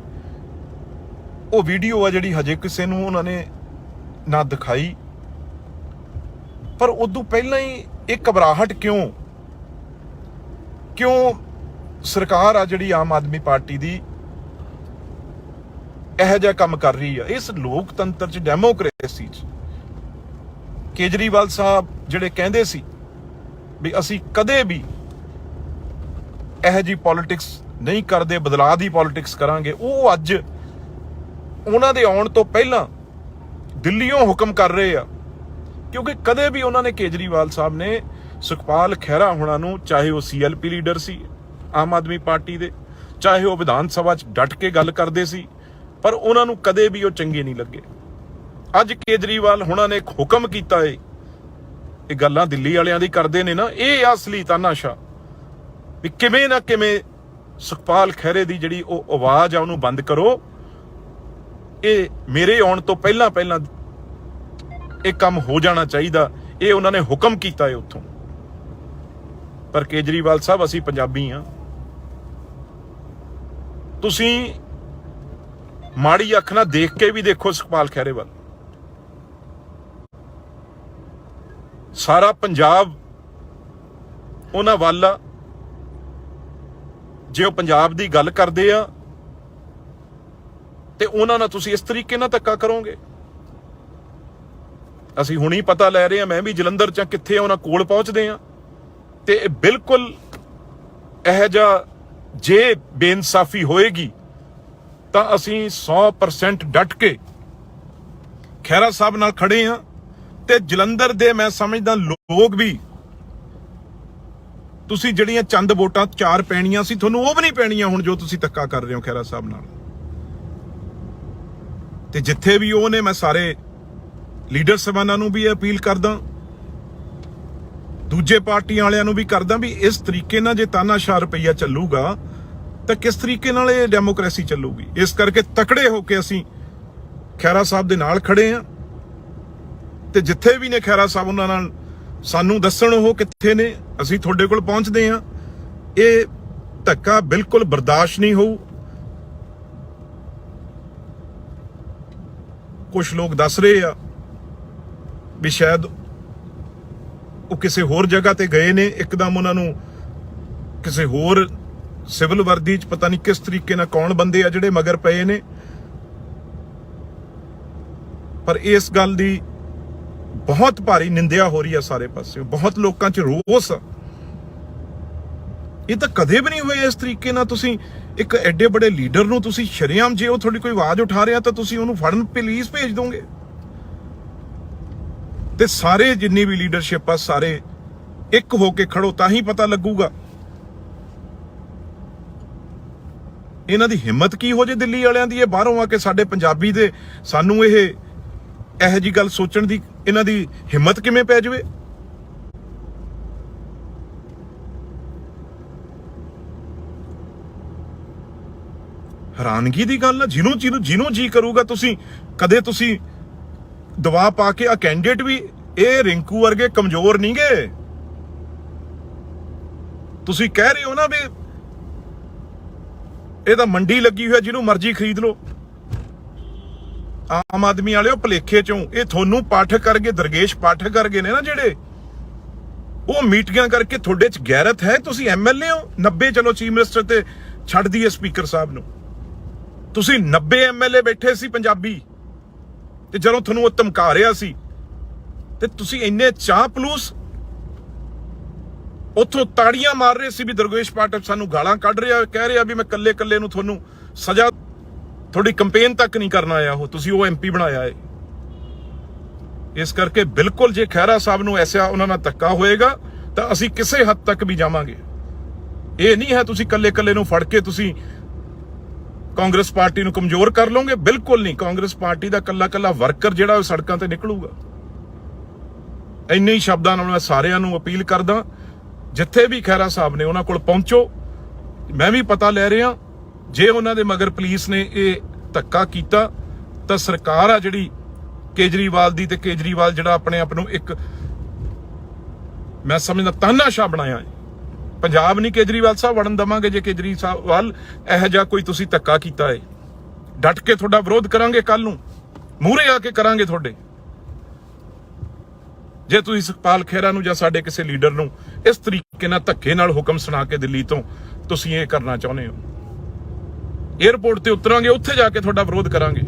ਉਹ ਵੀਡੀਓ ਆ ਜਿਹੜੀ ਹਜੇ ਕਿਸੇ ਨੂੰ ਉਹਨਾਂ ਨੇ ਨਾ ਦਿਖਾਈ, ਪਰ ਉਦੋਂ ਪਹਿਲਾਂ ਹੀ ਇਹ ਘਬਰਾਹਟ ਕਿਉਂ ਸਰਕਾਰ ਆ ਜਿਹੜੀ ਆਮ ਆਦਮੀ ਪਾਰਟੀ ਦੀ ਇਹੋ ਜਿਹਾ ਕੰਮ ਕਰ ਰਹੀ ਆ। ਇਸ ਲੋਕਤੰਤਰ ਚ, ਡੈਮੋਕ੍ਰੇਸੀ ਚ ਕੇਜਰੀਵਾਲ ਸਾਹਿਬ ਜਿਹੜੇ ਕਹਿੰਦੇ ਸੀ ਵੀ ਅਸੀਂ ਕਦੇ ਵੀ ਇਹੋ ਜਿਹੀ ਪੋਲਿਟਿਕਸ ਨਹੀਂ ਕਰਦੇ, ਬਦਲਾਅ ਦੀ ਪੋਲਿਟਿਕਸ ਕਰਾਂਗੇ, ਉਹ ਅੱਜ ਉਹਨਾਂ ਦੇ ਆਉਣ ਤੋਂ ਪਹਿਲਾਂ ਦਿੱਲੀੋਂ ਹੁਕਮ ਕਰ ਰਹੇ ਆ। ਕਿਉਂਕਿ ਕਦੇ ਵੀ ਉਹਨਾਂ ਨੇ, ਕੇਜਰੀਵਾਲ ਸਾਹਿਬ ਨੇ ਸੁਖਪਾਲ ਖਹਿਰਾ ਹੁਣਾਂ ਨੂੰ, ਚਾਹੇ ਉਹ CLP ਲੀਡਰ ਸੀ ਆਮ ਆਦਮੀ ਪਾਰਟੀ ਦੇ, ਚਾਹੇ ਉਹ ਵਿਧਾਨ ਸਭਾ 'ਚ ਡਟ ਕੇ ਗੱਲ ਕਰਦੇ ਸੀ, ਪਰ ਉਹਨਾਂ ਨੂੰ ਕਦੇ ਵੀ ਉਹ ਚੰਗੇ ਨਹੀਂ ਲੱਗੇ। ਅੱਜ ਕੇਜਰੀਵਾਲ ਹੁਣਾਂ ਨੇ ਇੱਕ ਹੁਕਮ ਕੀਤਾ ਏ, ਇਹ ਗੱਲਾਂ ਦਿੱਲੀ ਵਾਲਿਆਂ ਦੀ ਕਰਦੇ ਨੇ ਨਾ, ਇਹ ਅਸਲੀ ਤਾਨਾਸ਼ਾ ਵੀ ਕਿਵੇਂ ਨਾ ਕਿਵੇਂ ਸੁਖਪਾਲ ਖਹਿਰੇ ਦੀ ਜਿਹੜੀ ਉਹ ਆਵਾਜ਼ ਆ ਉਹਨੂੰ ਬੰਦ ਕਰੋ। ਇਹ ਮੇਰੇ ਆਉਣ ਤੋਂ ਪਹਿਲਾਂ ਇਹ ਕੰਮ ਹੋ ਜਾਣਾ ਚਾਹੀਦਾ, ਇਹ ਉਹਨਾਂ ਨੇ ਹੁਕਮ ਕੀਤਾ ਹੈ ਉੱਥੋਂ। ਪਰ ਕੇਜਰੀਵਾਲ ਸਾਹਿਬ, ਅਸੀਂ ਪੰਜਾਬੀ ਆ, ਤੁਸੀਂ ਮਾੜੀ ਅੱਖ ਨਾਲ ਦੇਖ ਕੇ ਵੀ ਦੇਖੋ ਸੁਖਪਾਲ ਖਹਿਰੇ ਵੱਲ। ਸਾਰਾ ਪੰਜਾਬ ਉਹਨਾਂ ਵੱਲ ਆ। ਜੇ ਉਹ ਪੰਜਾਬ ਦੀ ਗੱਲ ਕਰਦੇ ਆ ਤੇ ਉਹਨਾਂ ਨਾਲ ਤੁਸੀਂ ਇਸ ਤਰੀਕੇ ਨਾਲ ਧੱਕਾ ਕਰੋਗੇ। ਅਸੀਂ ਹੁਣੀ ਪਤਾ ਲੈ ਰਹੇ ਹਾਂ, ਮੈਂ ਵੀ ਜਲੰਧਰ 'ਚ ਕਿੱਥੇ ਉਹਨਾਂ ਕੋਲ ਪਹੁੰਚਦੇ ਆ, ਤੇ ਇਹ ਬਿਲਕੁਲ ਇਹ ਜਿਹਾ ਜੇ ਬੇਇਨਸਾਫੀ ਹੋਏਗੀ ਤਾਂ ਅਸੀਂ 100% ਡਟ ਕੇ ਖਹਿਰਾ ਸਾਹਿਬ ਨਾਲ ਖੜੇ ਆ। ਤੇ ਜਲੰਧਰ ਦੇ ਮੈਂ ਸਮਝਦਾ ਲੋਕ ਵੀ, ਤੁਸੀਂ ਜਿਹੜੀਆਂ ਚੰਦ ਵੋਟਾਂ 4 ਪੈਣੀਆਂ ਸੀ, ਤੁਹਾਨੂੰ ਉਹ ਵੀ ਨਹੀਂ ਪੈਣੀਆਂ ਹੁਣ ਜੋ ਤੁਸੀਂ ਧੱਕਾ ਕਰ ਰਹੇ ਹੋ ਖਹਿਰਾ ਸਾਹਿਬ ਨਾਲ। ਤੇ ਜਿੱਥੇ ਵੀ ਉਹ ਨੇ, ਮੈਂ ਸਾਰੇ ਲੀਡਰ ਸਾਹਿਬਾਨਾਂ ਨੂੰ ਵੀ ਅਪੀਲ ਕਰਦਾ, ਦੂਜੇ ਪਾਰਟੀਆਂ ਵਾਲਿਆਂ ਨੂੰ ਵੀ ਕਰਦਾ ਵੀ ਇਸ ਤਰੀਕੇ ਨਾਲ ਜੇ ਤਾਨਾਸ਼ਾਹ ਰੁਪਈਆ ਚੱਲੂਗਾ ਤਾਂ ਕਿਸ ਤਰੀਕੇ ਨਾਲ ਇਹ ਡੈਮੋਕ੍ਰੇਸੀ ਚੱਲੂਗੀ। ਇਸ ਕਰਕੇ ਤਕੜੇ ਹੋ ਕੇ ਅਸੀਂ ਖਹਿਰਾ ਸਾਹਿਬ ਦੇ ਨਾਲ ਖੜੇ ਆ, ਤੇ ਜਿੱਥੇ ਵੀ ਨੇ ਖਹਿਰਾ ਸਾਹਿਬ ਉਹਨਾਂ ਨਾਲ ਸਾਨੂੰ ਦੱਸਣ ਉਹ ਕਿੱਥੇ ਨੇ, ਅਸੀਂ ਤੁਹਾਡੇ ਕੋਲ ਪਹੁੰਚਦੇ ਆ। ਇਹ ਧੱਕਾ ਬਿਲਕੁਲ ਬਰਦਾਸ਼ਤ ਨਹੀਂ ਹੋਊ। ਕੁਝ ਲੋਕ ਦੱਸ ਰਹੇ ਆ ਵੀ ਸ਼ਾਇਦ ਉਹ ਕਿਸੇ ਹੋਰ ਜਗ੍ਹਾ ਤੇ ਗਏ ਨੇ, ਇੱਕਦਮ ਉਹਨਾਂ ਨੂੰ ਕਿਸੇ ਹੋਰ ਸਿਵਲ ਵਰਦੀ 'ਚ ਪਤਾ ਨਹੀਂ ਕਿਸ ਤਰੀਕੇ ਨਾਲ ਕੌਣ ਬੰਦੇ ਆ ਜਿਹੜੇ ਮਗਰ ਪਏ ਨੇ। ਪਰ ਇਸ ਗੱਲ ਦੀ ਬਹੁਤ ਭਾਰੀ ਨਿੰਦਿਆ ਹੋ ਰਹੀ ਆ ਸਾਰੇ ਪਾਸੇ, ਬਹੁਤ ਲੋਕਾਂ 'ਚ ਰੋਸ ਆ। ਇਹ ਤਾਂ ਕਦੇ ਵੀ ਨਹੀਂ ਹੋਇਆ ਇਸ ਤਰੀਕੇ ਨਾਲ। ਤੁਸੀਂ ਇੱਕ ਐਡੇ ਬੜੇ ਲੀਡਰ ਨੂੰ ਤੁਸੀਂ ਸ਼ਰੇਆਮ, ਜੇ ਉਹ ਤੁਹਾਡੀ ਕੋਈ ਆਵਾਜ਼ ਉਠਾ ਰਿਹਾ ਤਾਂ ਤੁਸੀਂ ਉਹਨੂੰ ਫੜਨ ਪੁਲਿਸ ਭੇਜ ਦੋਗੇ। ਤੇ ਸਾਰੇ ਜਿੰਨੀ ਵੀ ਲੀਡਰਸ਼ਿਪ ਆ, ਸਾਰੇ ਇੱਕ ਹੋ ਕੇ ਖੜੋ, ਤਾਂ ਹੀ ਪਤਾ ਲੱਗੂਗਾ ਇਹਨਾਂ ਦੀ ਹਿੰਮਤ ਕੀ ਹੋ ਜੇ ਦਿੱਲੀ ਵਾਲਿਆਂ ਦੀ। ਇਹ ਬਾਹਰੋਂ ਆ ਕੇ ਸਾਡੇ ਪੰਜਾਬੀ ਦੇ ਸਾਨੂੰ ਇਹੋ ਜੀ ਗੱਲ ਸੋਚਣ ਦੀ ਇਹਨਾਂ ਦੀ ਹਿੰਮਤ ਕਿਵੇਂ ਪੈ ਜਾਵੇ। ਹੈਰਾਨਗੀ ਦੀ ਗੱਲ ਆ। ਜਿਹਨੂੰ ਜੀ ਕਰੂਗਾ, ਤੁਸੀਂ ਕਦੇ ਤੁਸੀਂ ਦਬਾਅ ਪਾ ਕੇ, ਆ ਕੈਂਡੀਡੇਟ ਵੀ ਇਹ ਰਿੰਕੂ ਵਰਗੇ ਕਮਜ਼ੋਰ ਨਹੀਂ ਗੇ। ਤੁਸੀਂ ਕਹਿ ਰਹੇ ਹੋ ਨਾ ਵੀ ਇਹ ਤਾਂ ਮੰਡੀ ਲੱਗੀ ਹੋਈ ਹੈ, ਜਿਹਨੂੰ ਮਰਜ਼ੀ ਖਰੀਦ ਲਓ। ਆਮ ਆਦਮੀ ਵਾਲਿਓ, ਭਲੇਖੇ ਚੋਂ ਇਹ ਤੁਹਾਨੂੰ ਪਾਠਕ ਕਰਗੇ, ਦਰਗੇਸ਼ ਪਾਠਕ ਕਰਗੇ ਨੇ ਨਾ ਜਿਹੜੇ, ਉਹ ਮੀਟਿੰਗਾਂ ਕਰਕੇ ਤੁਹਾਡੇ 'ਚ ਗੈਰਤ ਹੈ। ਤੁਸੀਂ MLA ਹੋ 90, ਚਲੋ ਚੀਫ ਮਿਨਿਸਟਰ ਤੇ ਛੱਡ ਦਈਏ ਸਪੀਕਰ ਸਾਹਿਬ ਨੂੰ, ਤੁਸੀਂ 90 MLA ਬੈਠੇ ਸੀ ਪੰਜਾਬੀ, ਤੇ ਜਦੋਂ ਤੁਹਾਨੂੰ ਉਹ ਧਮਕਾ ਰਿਹਾ ਸੀ ਤੇ ਤੁਸੀਂ ਇੰਨੇ ਚਾਪਲੂਸ ਉੱਥੋਂ ਤਾੜੀਆਂ ਮਾਰ ਰਹੇ ਸੀ ਵੀ ਦਰਗੇਸ਼ ਪਾਠਕ ਸਾਨੂੰ ਗਾਲਾਂ ਕੱਢ ਰਿਹਾ, ਕਹਿ ਰਿਹਾ ਵੀ ਮੈਂ ਕੱਲੇ ਨੂੰ ਤੁਹਾਨੂੰ ਸਜ਼ਾ, ਤੁਹਾਡੀ ਕੰਪੇਨ ਤੱਕ ਨਹੀਂ ਕਰਨਾ ਆਇਆ ਉਹ, ਤੁਸੀਂ ਉਹ MP ਬਣਾਇਆ ਹੈ। ਇਸ ਕਰਕੇ ਬਿਲਕੁਲ ਜੇ ਖਹਿਰਾ ਸਾਹਿਬ ਨੂੰ ਐਸਾ ਉਹਨਾਂ ਨਾਲ ਧੱਕਾ ਹੋਏਗਾ ਤਾਂ ਅਸੀਂ ਕਿਸੇ ਹੱਦ ਤੱਕ ਵੀ ਜਾਵਾਂਗੇ। ਇਹ ਨਹੀਂ ਹੈ ਤੁਸੀਂ ਕੱਲੇ ਨੂੰ ਫੜ ਕੇ ਤੁਸੀਂ ਕਾਂਗਰਸ ਪਾਰਟੀ ਨੂੰ ਕਮਜ਼ੋਰ ਕਰ ਲਓਗੇ, ਬਿਲਕੁਲ ਨਹੀਂ। ਕਾਂਗਰਸ ਪਾਰਟੀ ਦਾ ਕੱਲਾ ਵਰਕਰ ਜਿਹੜਾ ਉਹ ਸੜਕਾਂ ਤੇ ਨਿਕਲੂਗਾ। ਇੰਨੇ ਹੀ ਸ਼ਬਦਾਂ ਨਾਲ ਮੈਂ ਸਾਰਿਆਂ ਨੂੰ ਅਪੀਲ ਕਰਦਾ, ਜਿੱਥੇ ਵੀ ਖਹਿਰਾ ਸਾਹਿਬ ਨੇ ਉਹਨਾਂ ਕੋਲ ਪਹੁੰਚੋ। ਮੈਂ ਵੀ ਪਤਾ ਲੈ ਰਿਹਾ, ਜੇ ਉਹਨਾਂ ਦੇ ਮਗਰ ਪੁਲਿਸ ਨੇ ਇਹ ਧੱਕਾ ਕੀਤਾ ਤਾਂ ਸਰਕਾਰ ਆ ਜਿਹੜੀ ਕੇਜਰੀਵਾਲ ਦੀ, ਤੇ ਕੇਜਰੀਵਾਲ ਜਿਹੜਾ ਆਪਣੇ ਆਪ ਨੂੰ ਇੱਕ, ਮੈਂ ਸਮਝਦਾ, ਤਾਨਾਸ਼ਾਹ ਬਣਾਇਆ ਹੈ। ਪੰਜਾਬ ਨਹੀਂ ਕੇਜਰੀਵਾਲ ਸਾਹਿਬ ਵੜਨ ਦਵਾਂਗੇ। ਜੇ ਕੇਜਰੀਵਾਲ ਇਹੋ ਜਿਹਾ ਕੋਈ ਤੁਸੀਂ ਧੱਕਾ ਕੀਤਾ ਹੈ, ਡਟ ਕੇ ਤੁਹਾਡਾ ਵਿਰੋਧ ਕਰਾਂਗੇ, ਕੱਲ ਨੂੰ ਮੂਹਰੇ ਆ ਕੇ ਕਰਾਂਗੇ ਤੁਹਾਡੇ। ਜੇ ਤੁਸੀਂ ਸੁਖਪਾਲ ਖਹਿਰਾ ਨੂੰ ਜਾਂ ਸਾਡੇ ਕਿਸੇ ਲੀਡਰ ਨੂੰ ਇਸ ਤਰੀਕੇ ਨਾਲ ਧੱਕੇ ਨਾਲ ਹੁਕਮ ਸੁਣਾ ਕੇ ਦਿੱਲੀ ਤੋਂ ਤੁਸੀਂ ਇਹ ਕਰਨਾ ਚਾਹੁੰਦੇ ਹੋ, ਏਅਰਪੋਰਟ ਤੇ ਉਤਰਾਂਗੇ, ਉੱਥੇ ਜਾ ਕੇ ਤੁਹਾਡਾ ਵਿਰੋਧ ਕਰਾਂਗੇ।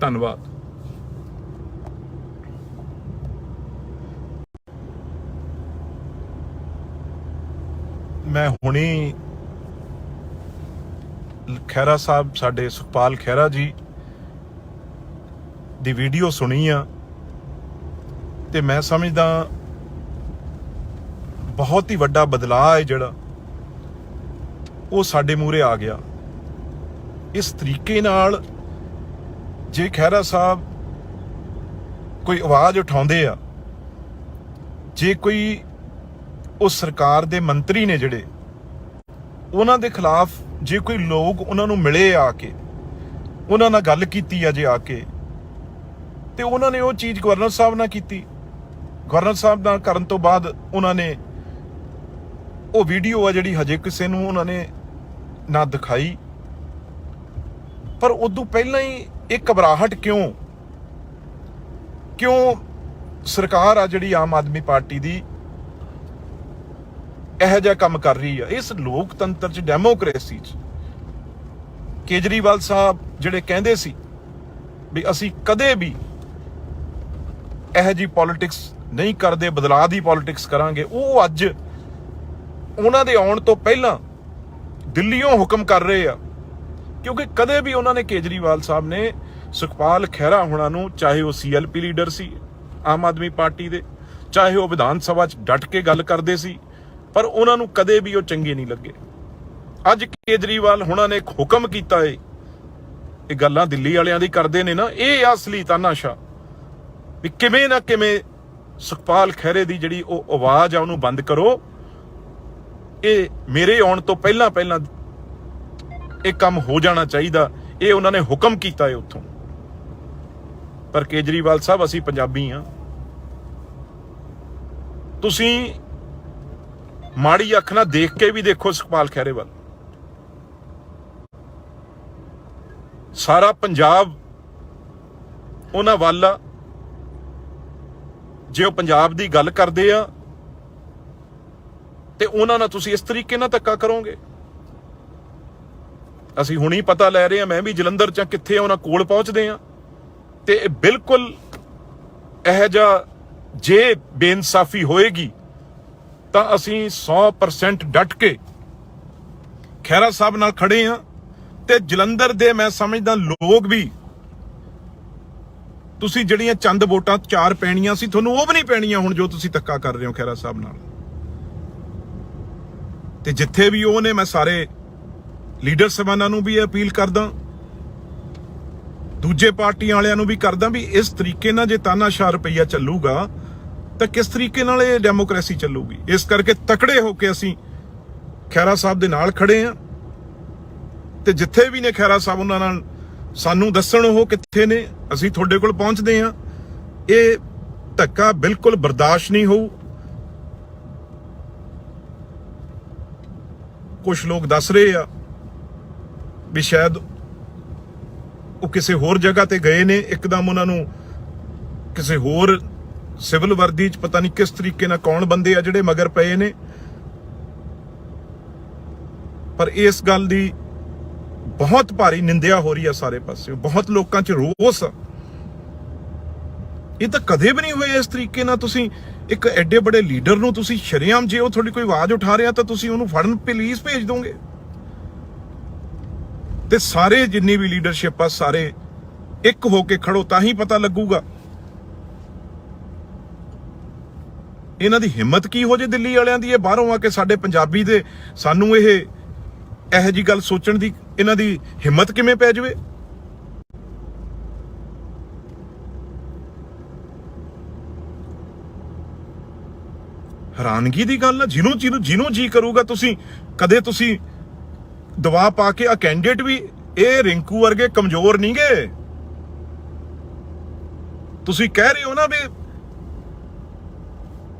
ਧੰਨਵਾਦ। ਮੈਂ ਹੁਣੀ ਖਹਿਰਾ ਸਾਹਿਬ, ਸਾਡੇ ਸੁਖਪਾਲ ਖਹਿਰਾ ਜੀ ਦੀ ਵੀਡੀਓ ਸੁਣੀ ਆ, ਤੇ ਮੈਂ ਸਮਝਦਾ ਬਹੁਤ ਹੀ ਵੱਡਾ ਬਦਲਾਅ ਹੈ ਜਿਹੜਾ ਉਹ ਸਾਡੇ ਮੂਹਰੇ ਆ ਗਿਆ। ਇਸ ਤਰੀਕੇ ਨਾਲ ਜੇ ਖਹਿਰਾ ਸਾਹਿਬ ਕੋਈ ਆਵਾਜ਼ ਉਠਾਉਂਦੇ ਆ, ਜੇ ਕੋਈ ਉਸ ਸਰਕਾਰ ਦੇ ਮੰਤਰੀ ਨੇ ਜਿਹੜੇ ਉਹਨਾਂ ਦੇ ਖਿਲਾਫ ਜੇ ਕੋਈ ਲੋਕ ਉਹਨਾਂ ਨੂੰ ਮਿਲੇ ਆ ਕੇ ਉਹਨਾਂ ਨਾਲ ਗੱਲ ਕੀਤੀ ਆ ਜੇ ਆ ਕੇ, ਤੇ ਉਹਨਾਂ ਨੇ ਉਹ ਚੀਜ਼ ਗਵਰਨਰ ਸਾਹਿਬ ਨਾਲ ਕੀਤੀ। ਗਵਰਨਰ ਸਾਹਿਬ ਨਾਲ ਕਰਨ ਤੋਂ ਬਾਅਦ ਉਹਨਾਂ ਨੇ ਉਹ ਵੀਡੀਓ ਆ ਜਿਹੜੀ ਹਜੇ ਕਿਸੇ ਨੂੰ ਉਹਨਾਂ ਨੇ ਨਾ ਦਿਖਾਈ, ਪਰ ਉਦੋਂ ਪਹਿਲਾਂ ਹੀ ਇਹ ਘਬਰਾਹਟ ਕਿਉਂ ਸਰਕਾਰ ਆ ਜਿਹੜੀ ਆਮ ਆਦਮੀ ਪਾਰਟੀ ਦੀ ਇਹੋ ਜਿਹਾ ਕੰਮ ਕਰ ਰਹੀ ਆ। ਇਸ ਲੋਕਤੰਤਰ ਚ, ਡੈਮੋਕ੍ਰੇਸੀ ਚ ਕੇਜਰੀਵਾਲ ਸਾਹਿਬ ਜਿਹੜੇ ਕਹਿੰਦੇ ਸੀ ਵੀ ਅਸੀਂ ਕਦੇ ਵੀ ਇਹੋ ਜਿਹੀ ਪੋਲਿਟਿਕਸ ਨਹੀਂ ਕਰਦੇ, ਬਦਲਾਅ ਦੀ ਪੋਲਿਟਿਕਸ ਕਰਾਂਗੇ, ਉਹ ਅੱਜ ਉਹਨਾਂ ਦੇ ਆਉਣ ਤੋਂ ਪਹਿਲਾਂ ਦਿੱਲੀੋਂ ਹੁਕਮ ਕਰ ਰਹੇ ਆ। ਕਿਉਂਕਿ ਕਦੇ ਵੀ ਉਹਨਾਂ ਨੇ, ਕੇਜਰੀਵਾਲ ਸਾਹਿਬ ਨੇ ਸੁਖਪਾਲ ਖਹਿਰਾ ਹੋਣਾ ਨੂੰ, ਚਾਹੇ ਉਹ CLP ਲੀਡਰ ਸੀ ਆਮ ਆਦਮੀ ਪਾਰਟੀ ਦੇ, ਚਾਹੇ ਉਹ ਵਿਧਾਨ ਸਭਾ 'ਚ ਡਟ ਕੇ ਗੱਲ ਕਰਦੇ ਸੀ, ਪਰ ਉਹਨਾਂ ਨੂੰ ਕਦੇ ਵੀ ਉਹ ਚੰਗੇ ਨਹੀਂ ਲੱਗੇ। ਅੱਜ ਕੇਜਰੀਵਾਲ ਹੋਣਾ ਨੇ ਇੱਕ ਹੁਕਮ ਕੀਤਾ ਏ, ਇਹ ਗੱਲਾਂ ਦਿੱਲੀ ਵਾਲਿਆਂ ਦੀ ਕਰਦੇ ਨੇ ਨਾ, ਇਹ ਅਸਲੀ ਤਾਨਾਸ਼ਾ ਵੀ ਕਿਵੇਂ ਨਾ ਕਿਵੇਂ ਸੁਖਪਾਲ ਖਹਿਰੇ ਦੀ ਜਿਹੜੀ ਉਹ ਆਵਾਜ਼ ਆ ਉਹਨੂੰ ਬੰਦ ਕਰੋ। ਇਹ ਮੇਰੇ ਆਉਣ ਤੋਂ ਪਹਿਲਾਂ ਇਹ ਕੰਮ ਹੋ ਜਾਣਾ ਚਾਹੀਦਾ, ਇਹ ਉਹਨਾਂ ਨੇ ਹੁਕਮ ਕੀਤਾ ਹੈ ਉੱਥੋਂ। ਪਰ ਕੇਜਰੀਵਾਲ ਸਾਹਿਬ, ਅਸੀਂ ਪੰਜਾਬੀ ਆ, ਤੁਸੀਂ ਮਾੜੀ ਅੱਖ ਨਾਲ ਦੇਖ ਕੇ ਵੀ ਦੇਖੋ ਸੁਖਪਾਲ ਖਹਿਰੇ ਵੱਲ। ਸਾਰਾ ਪੰਜਾਬ ਉਹਨਾਂ ਵੱਲ ਆ। ਜੇ ਉਹ ਪੰਜਾਬ ਦੀ ਗੱਲ ਕਰਦੇ ਆ ਤੇ ਉਹਨਾਂ ਨਾਲ ਤੁਸੀਂ ਇਸ ਤਰੀਕੇ ਨਾਲ ਧੱਕਾ ਕਰੋਗੇ। ਅਸੀਂ ਹੁਣੀ ਪਤਾ ਲੈ ਰਹੇ ਹਾਂ, ਮੈਂ ਵੀ ਜਲੰਧਰ ਚ ਕਿੱਥੇ ਉਹਨਾਂ ਕੋਲ ਪਹੁੰਚਦੇ ਆ, ਤੇ ਬਿਲਕੁਲ ਇਹੋ ਜਿਹਾ ਜੇ ਬੇਇਨਸਾਫੀ ਹੋਏਗੀ ਤਾਂ ਅਸੀਂ 100% ਡਟ ਕੇ ਖਹਿਰਾ ਸਾਹਿਬ ਨਾਲ ਖੜੇ ਆ। ਤੇ ਜਲੰਧਰ ਦੇ ਮੈਂ ਸਮਝਦਾ ਲੋਕ ਵੀ, ਤੁਸੀਂ ਜਿਹੜੀਆਂ ਚੰਦ ਵੋਟਾਂ 4 ਪੈਣੀਆਂ ਸੀ, ਤੁਹਾਨੂੰ ਉਹ ਵੀ ਨਹੀਂ ਪੈਣੀਆਂ ਹੁਣ ਜੋ ਤੁਸੀਂ ਧੱਕਾ ਕਰ ਰਹੇ ਹੋ ਖਹਿਰਾ ਸਾਹਿਬ ਨਾਲ। ਤੇ ਜਿੱਥੇ ਵੀ ਉਹ ਨੇ, ਮੈਂ ਸਾਰੇ ਲੀਡਰ ਸਾਹਿਬਾਨਾਂ ਨੂੰ ਵੀ ਅਪੀਲ ਕਰਦਾ, ਦੂਜੇ ਪਾਰਟੀਆਂ ਵਾਲਿਆਂ ਨੂੰ ਵੀ ਕਰਦਾ ਵੀ ਇਸ ਤਰੀਕੇ ਨਾਲ ਜੇ ਤਾਨਾਸ਼ਾਹ ਰੁਪਈਆ ਚੱਲੂਗਾ ਤਾਂ ਕਿਸ ਤਰੀਕੇ ਨਾਲ ਇਹ ਡੈਮੋਕ੍ਰੇਸੀ ਚੱਲੂਗੀ। ਇਸ ਕਰਕੇ ਤਕੜੇ ਹੋ ਕੇ ਅਸੀਂ ਖਹਿਰਾ ਸਾਹਿਬ ਦੇ ਨਾਲ ਖੜੇ ਆ, ਤੇ ਜਿੱਥੇ ਵੀ ਨੇ ਖਹਿਰਾ ਸਾਹਿਬ ਉਹਨਾਂ ਨਾਲ ਸਾਨੂੰ ਦੱਸਣ ਉਹ ਕਿੱਥੇ ਨੇ, ਅਸੀਂ ਤੁਹਾਡੇ ਕੋਲ ਪਹੁੰਚਦੇ ਆ। ਇਹ ਧੱਕਾ ਬਿਲਕੁਲ ਬਰਦਾਸ਼ਤ ਨਹੀਂ ਹੋਊ। ਕੁਝ ਲੋਕ ਦੱਸ ਰਹੇ ਆ ਵੀ ਸ਼ਾਇਦ ਉਹ ਕਿਸੇ ਹੋਰ ਜਗ੍ਹਾ ਤੇ ਗਏ ਨੇ, ਇੱਕਦਮ ਉਹਨਾਂ ਨੂੰ ਕਿਸੇ ਹੋਰ ਸਿਵਲ ਵਰਦੀ 'ਚ ਪਤਾ ਨਹੀਂ ਕਿਸ ਤਰੀਕੇ ਨਾਲ ਕੌਣ ਬੰਦੇ ਆ ਜਿਹੜੇ ਮਗਰ ਪਏ ਨੇ। ਪਰ ਇਸ ਗੱਲ ਦੀ ਬਹੁਤ ਭਾਰੀ ਨਿੰਦਿਆ ਹੋ ਰਹੀ ਆ ਸਾਰੇ ਪਾਸੇ, ਬਹੁਤ ਲੋਕਾਂ 'ਚ ਰੋਸ ਆ। ਇਹ ਤਾਂ ਕਦੇ ਵੀ ਨਹੀਂ ਹੋਇਆ ਇਸ ਤਰੀਕੇ ਨਾਲ। ਤੁਸੀਂ ਇੱਕ ਐਡੇ ਬੜੇ ਲੀਡਰ ਨੂੰ ਤੁਸੀਂ ਸ਼ਰੇਆਮ, ਜੇ ਉਹ ਤੁਹਾਡੀ ਕੋਈ ਆਵਾਜ਼ ਉਠਾ ਰਿਹਾ ਤਾਂ ਤੁਸੀਂ ਉਹਨੂੰ ਫੜਨ ਪੁਲਿਸ ਭੇਜ ਦੋਗੇ। ਤੇ ਸਾਰੇ ਜਿੰਨੀ ਵੀ ਲੀਡਰਸ਼ਿਪ ਆ, ਸਾਰੇ ਇੱਕ ਹੋ ਕੇ ਖੜੋ, ਤਾਂ ਹੀ ਪਤਾ ਲੱਗੂਗਾ ਇਹਨਾਂ ਦੀ ਹਿੰਮਤ ਕੀ ਹੋ ਜੇ ਦਿੱਲੀ ਵਾਲਿਆਂ ਦੀ। ਇਹ ਬਾਹਰੋਂ ਆ ਕੇ ਸਾਡੇ ਪੰਜਾਬੀ ਦੇ ਸਾਨੂੰ ਇਹੋ ਜੀ ਗੱਲ ਸੋਚਣ ਦੀ ਇਹਨਾਂ ਦੀ ਹਿੰਮਤ ਕਿਵੇਂ ਪੈ ਜਾਵੇ। ਹੈਰਾਨਗੀ ਦੀ ਗੱਲ ਆ। ਜਿਹਨੂੰ ਜੀ ਕਰੂਗਾ, ਤੁਸੀਂ ਕਦੇ ਤੁਸੀਂ ਦਵਾ ਪਾ ਕੇ, ਆ ਕੈਂਡੀਡੇਟ ਵੀ ਇਹ ਰਿੰਕੂ ਵਰਗੇ ਕਮਜ਼ੋਰ ਨਹੀਂ ਗਏ। ਤੁਸੀਂ ਕਹਿ ਰਹੇ ਹੋ ਨਾ ਵੀ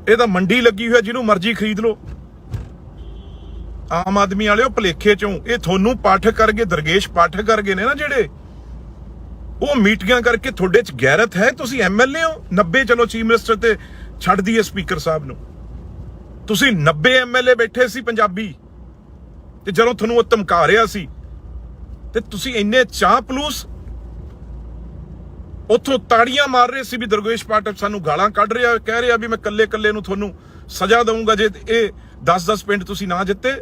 ਇਹ ਤਾਂ ਮੰਡੀ ਲੱਗੀ ਹੋਈ ਹੈ, ਜਿਹਨੂੰ ਮਰਜ਼ੀ ਖਰੀਦ ਲਓ। ਆਮ ਆਦਮੀ ਵਾਲਿਓ ਭਲੇਖੇ ਚੋਂ ਇਹ ਤੁਹਾਨੂੰ ਪਾਠਕ ਕਰਗੇ, ਦਰਗੇਸ਼ ਪਾਠਕ ਕਰਗੇ ਨੇ ਨਾ ਜਿਹੜੇ, ਉਹ ਮੀਟਿੰਗਾਂ ਕਰਕੇ ਤੁਹਾਡੇ ਚ ਗੈਰਤ ਹੈ। ਤੁਸੀਂ MLA ਹੋ 90, ਚਲੋ ਚੀਫ ਮਿਨਿਸਟਰ ਤੇ ਛੱਡ ਦਈਏ ਸਪੀਕਰ ਸਾਹਿਬ ਨੂੰ, ਤੁਸੀਂ 90 MLA ਬੈਠੇ ਸੀ ਪੰਜਾਬੀ, ਤੇ ਜਦੋਂ ਤੁਹਾਨੂੰ ਉਹ ਧਮਕਾ ਰਿਹਾ ਸੀ ਤੇ ਤੁਸੀਂ ਇੰਨੇ ਚਾਹਪਲੂਸ ਉੱਥੋਂ ਤਾੜੀਆਂ ਮਾਰ ਰਹੇ ਸੀ ਵੀ ਦਰਗੇਸ਼ ਪਾਠਕ ਸਾਨੂੰ ਗਾਲਾਂ ਕੱਢ ਰਿਹਾ, ਕਹਿ ਰਿਹਾ ਵੀ ਮੈਂ ਕੱਲੇ ਨੂੰ ਤੁਹਾਨੂੰ ਸਜ਼ਾ ਦਊਂਗਾ ਜੇ ਇਹ 10-10 ਪਿੰਡ ਤੁਸੀਂ ਨਾ ਜਿੱਤੇ।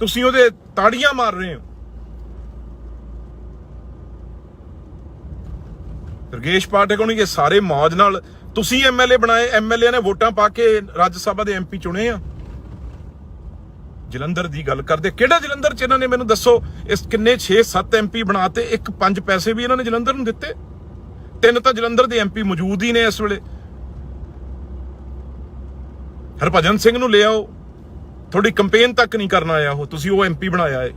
ਤੁਸੀਂ ਉਹਦੇ ਤਾੜੀਆਂ ਮਾਰ ਰਹੇ ਹੋ। ਦਰਗੇਸ਼ ਪਾਠਕ ਹੋਣੀ ਇਹ ਸਾਰੇ ਮੌਜ ਨਾਲ ਤੁਸੀਂ ਐਮਐਲਏ ਬਣਾਏ, ਐਮਐਲਏ ਨੇ ਵੋਟਾਂ ਪਾ ਕੇ ਰਾਜ ਸਭਾ ਦੇ ਐਮਪੀ ਚੁਣੇ ਆ। ਜਲੰਧਰ ਦੀ ਗੱਲ ਕਰਦੇ, ਕਿਹੜਾ ਜਲੰਧਰ ਚ ਇਹਨਾਂ ਨੇ ਮੈਨੂੰ ਦੱਸੋ, ਇਸ ਕਿੰਨੇ 6-7 ਐਮਪੀ ਬਣਾਤੇ, 1-5 ਪੈਸੇ ਵੀ ਇਹਨਾਂ ਨੇ ਜਲੰਧਰ ਨੂੰ ਦਿੱਤੇ? 3 ਤਾਂ ਜਲੰਧਰ ਦੇ ਐਮਪੀ ਮੌਜੂਦ ਹੀ ਨੇ ਇਸ ਵੇਲੇ। ਹਰਭਜਨ ਸਿੰਘ ਨੂੰ ਲੈ ਆਓ, ਤੁਹਾਡੀ ਕੰਪੇਨ ਤੱਕ ਨਹੀਂ ਕਰਨ ਆਇਆ ਉਹ, ਤੁਸੀਂ ਉਹ ਐਮਪੀ ਬਣਾਇਆ ਹੈ।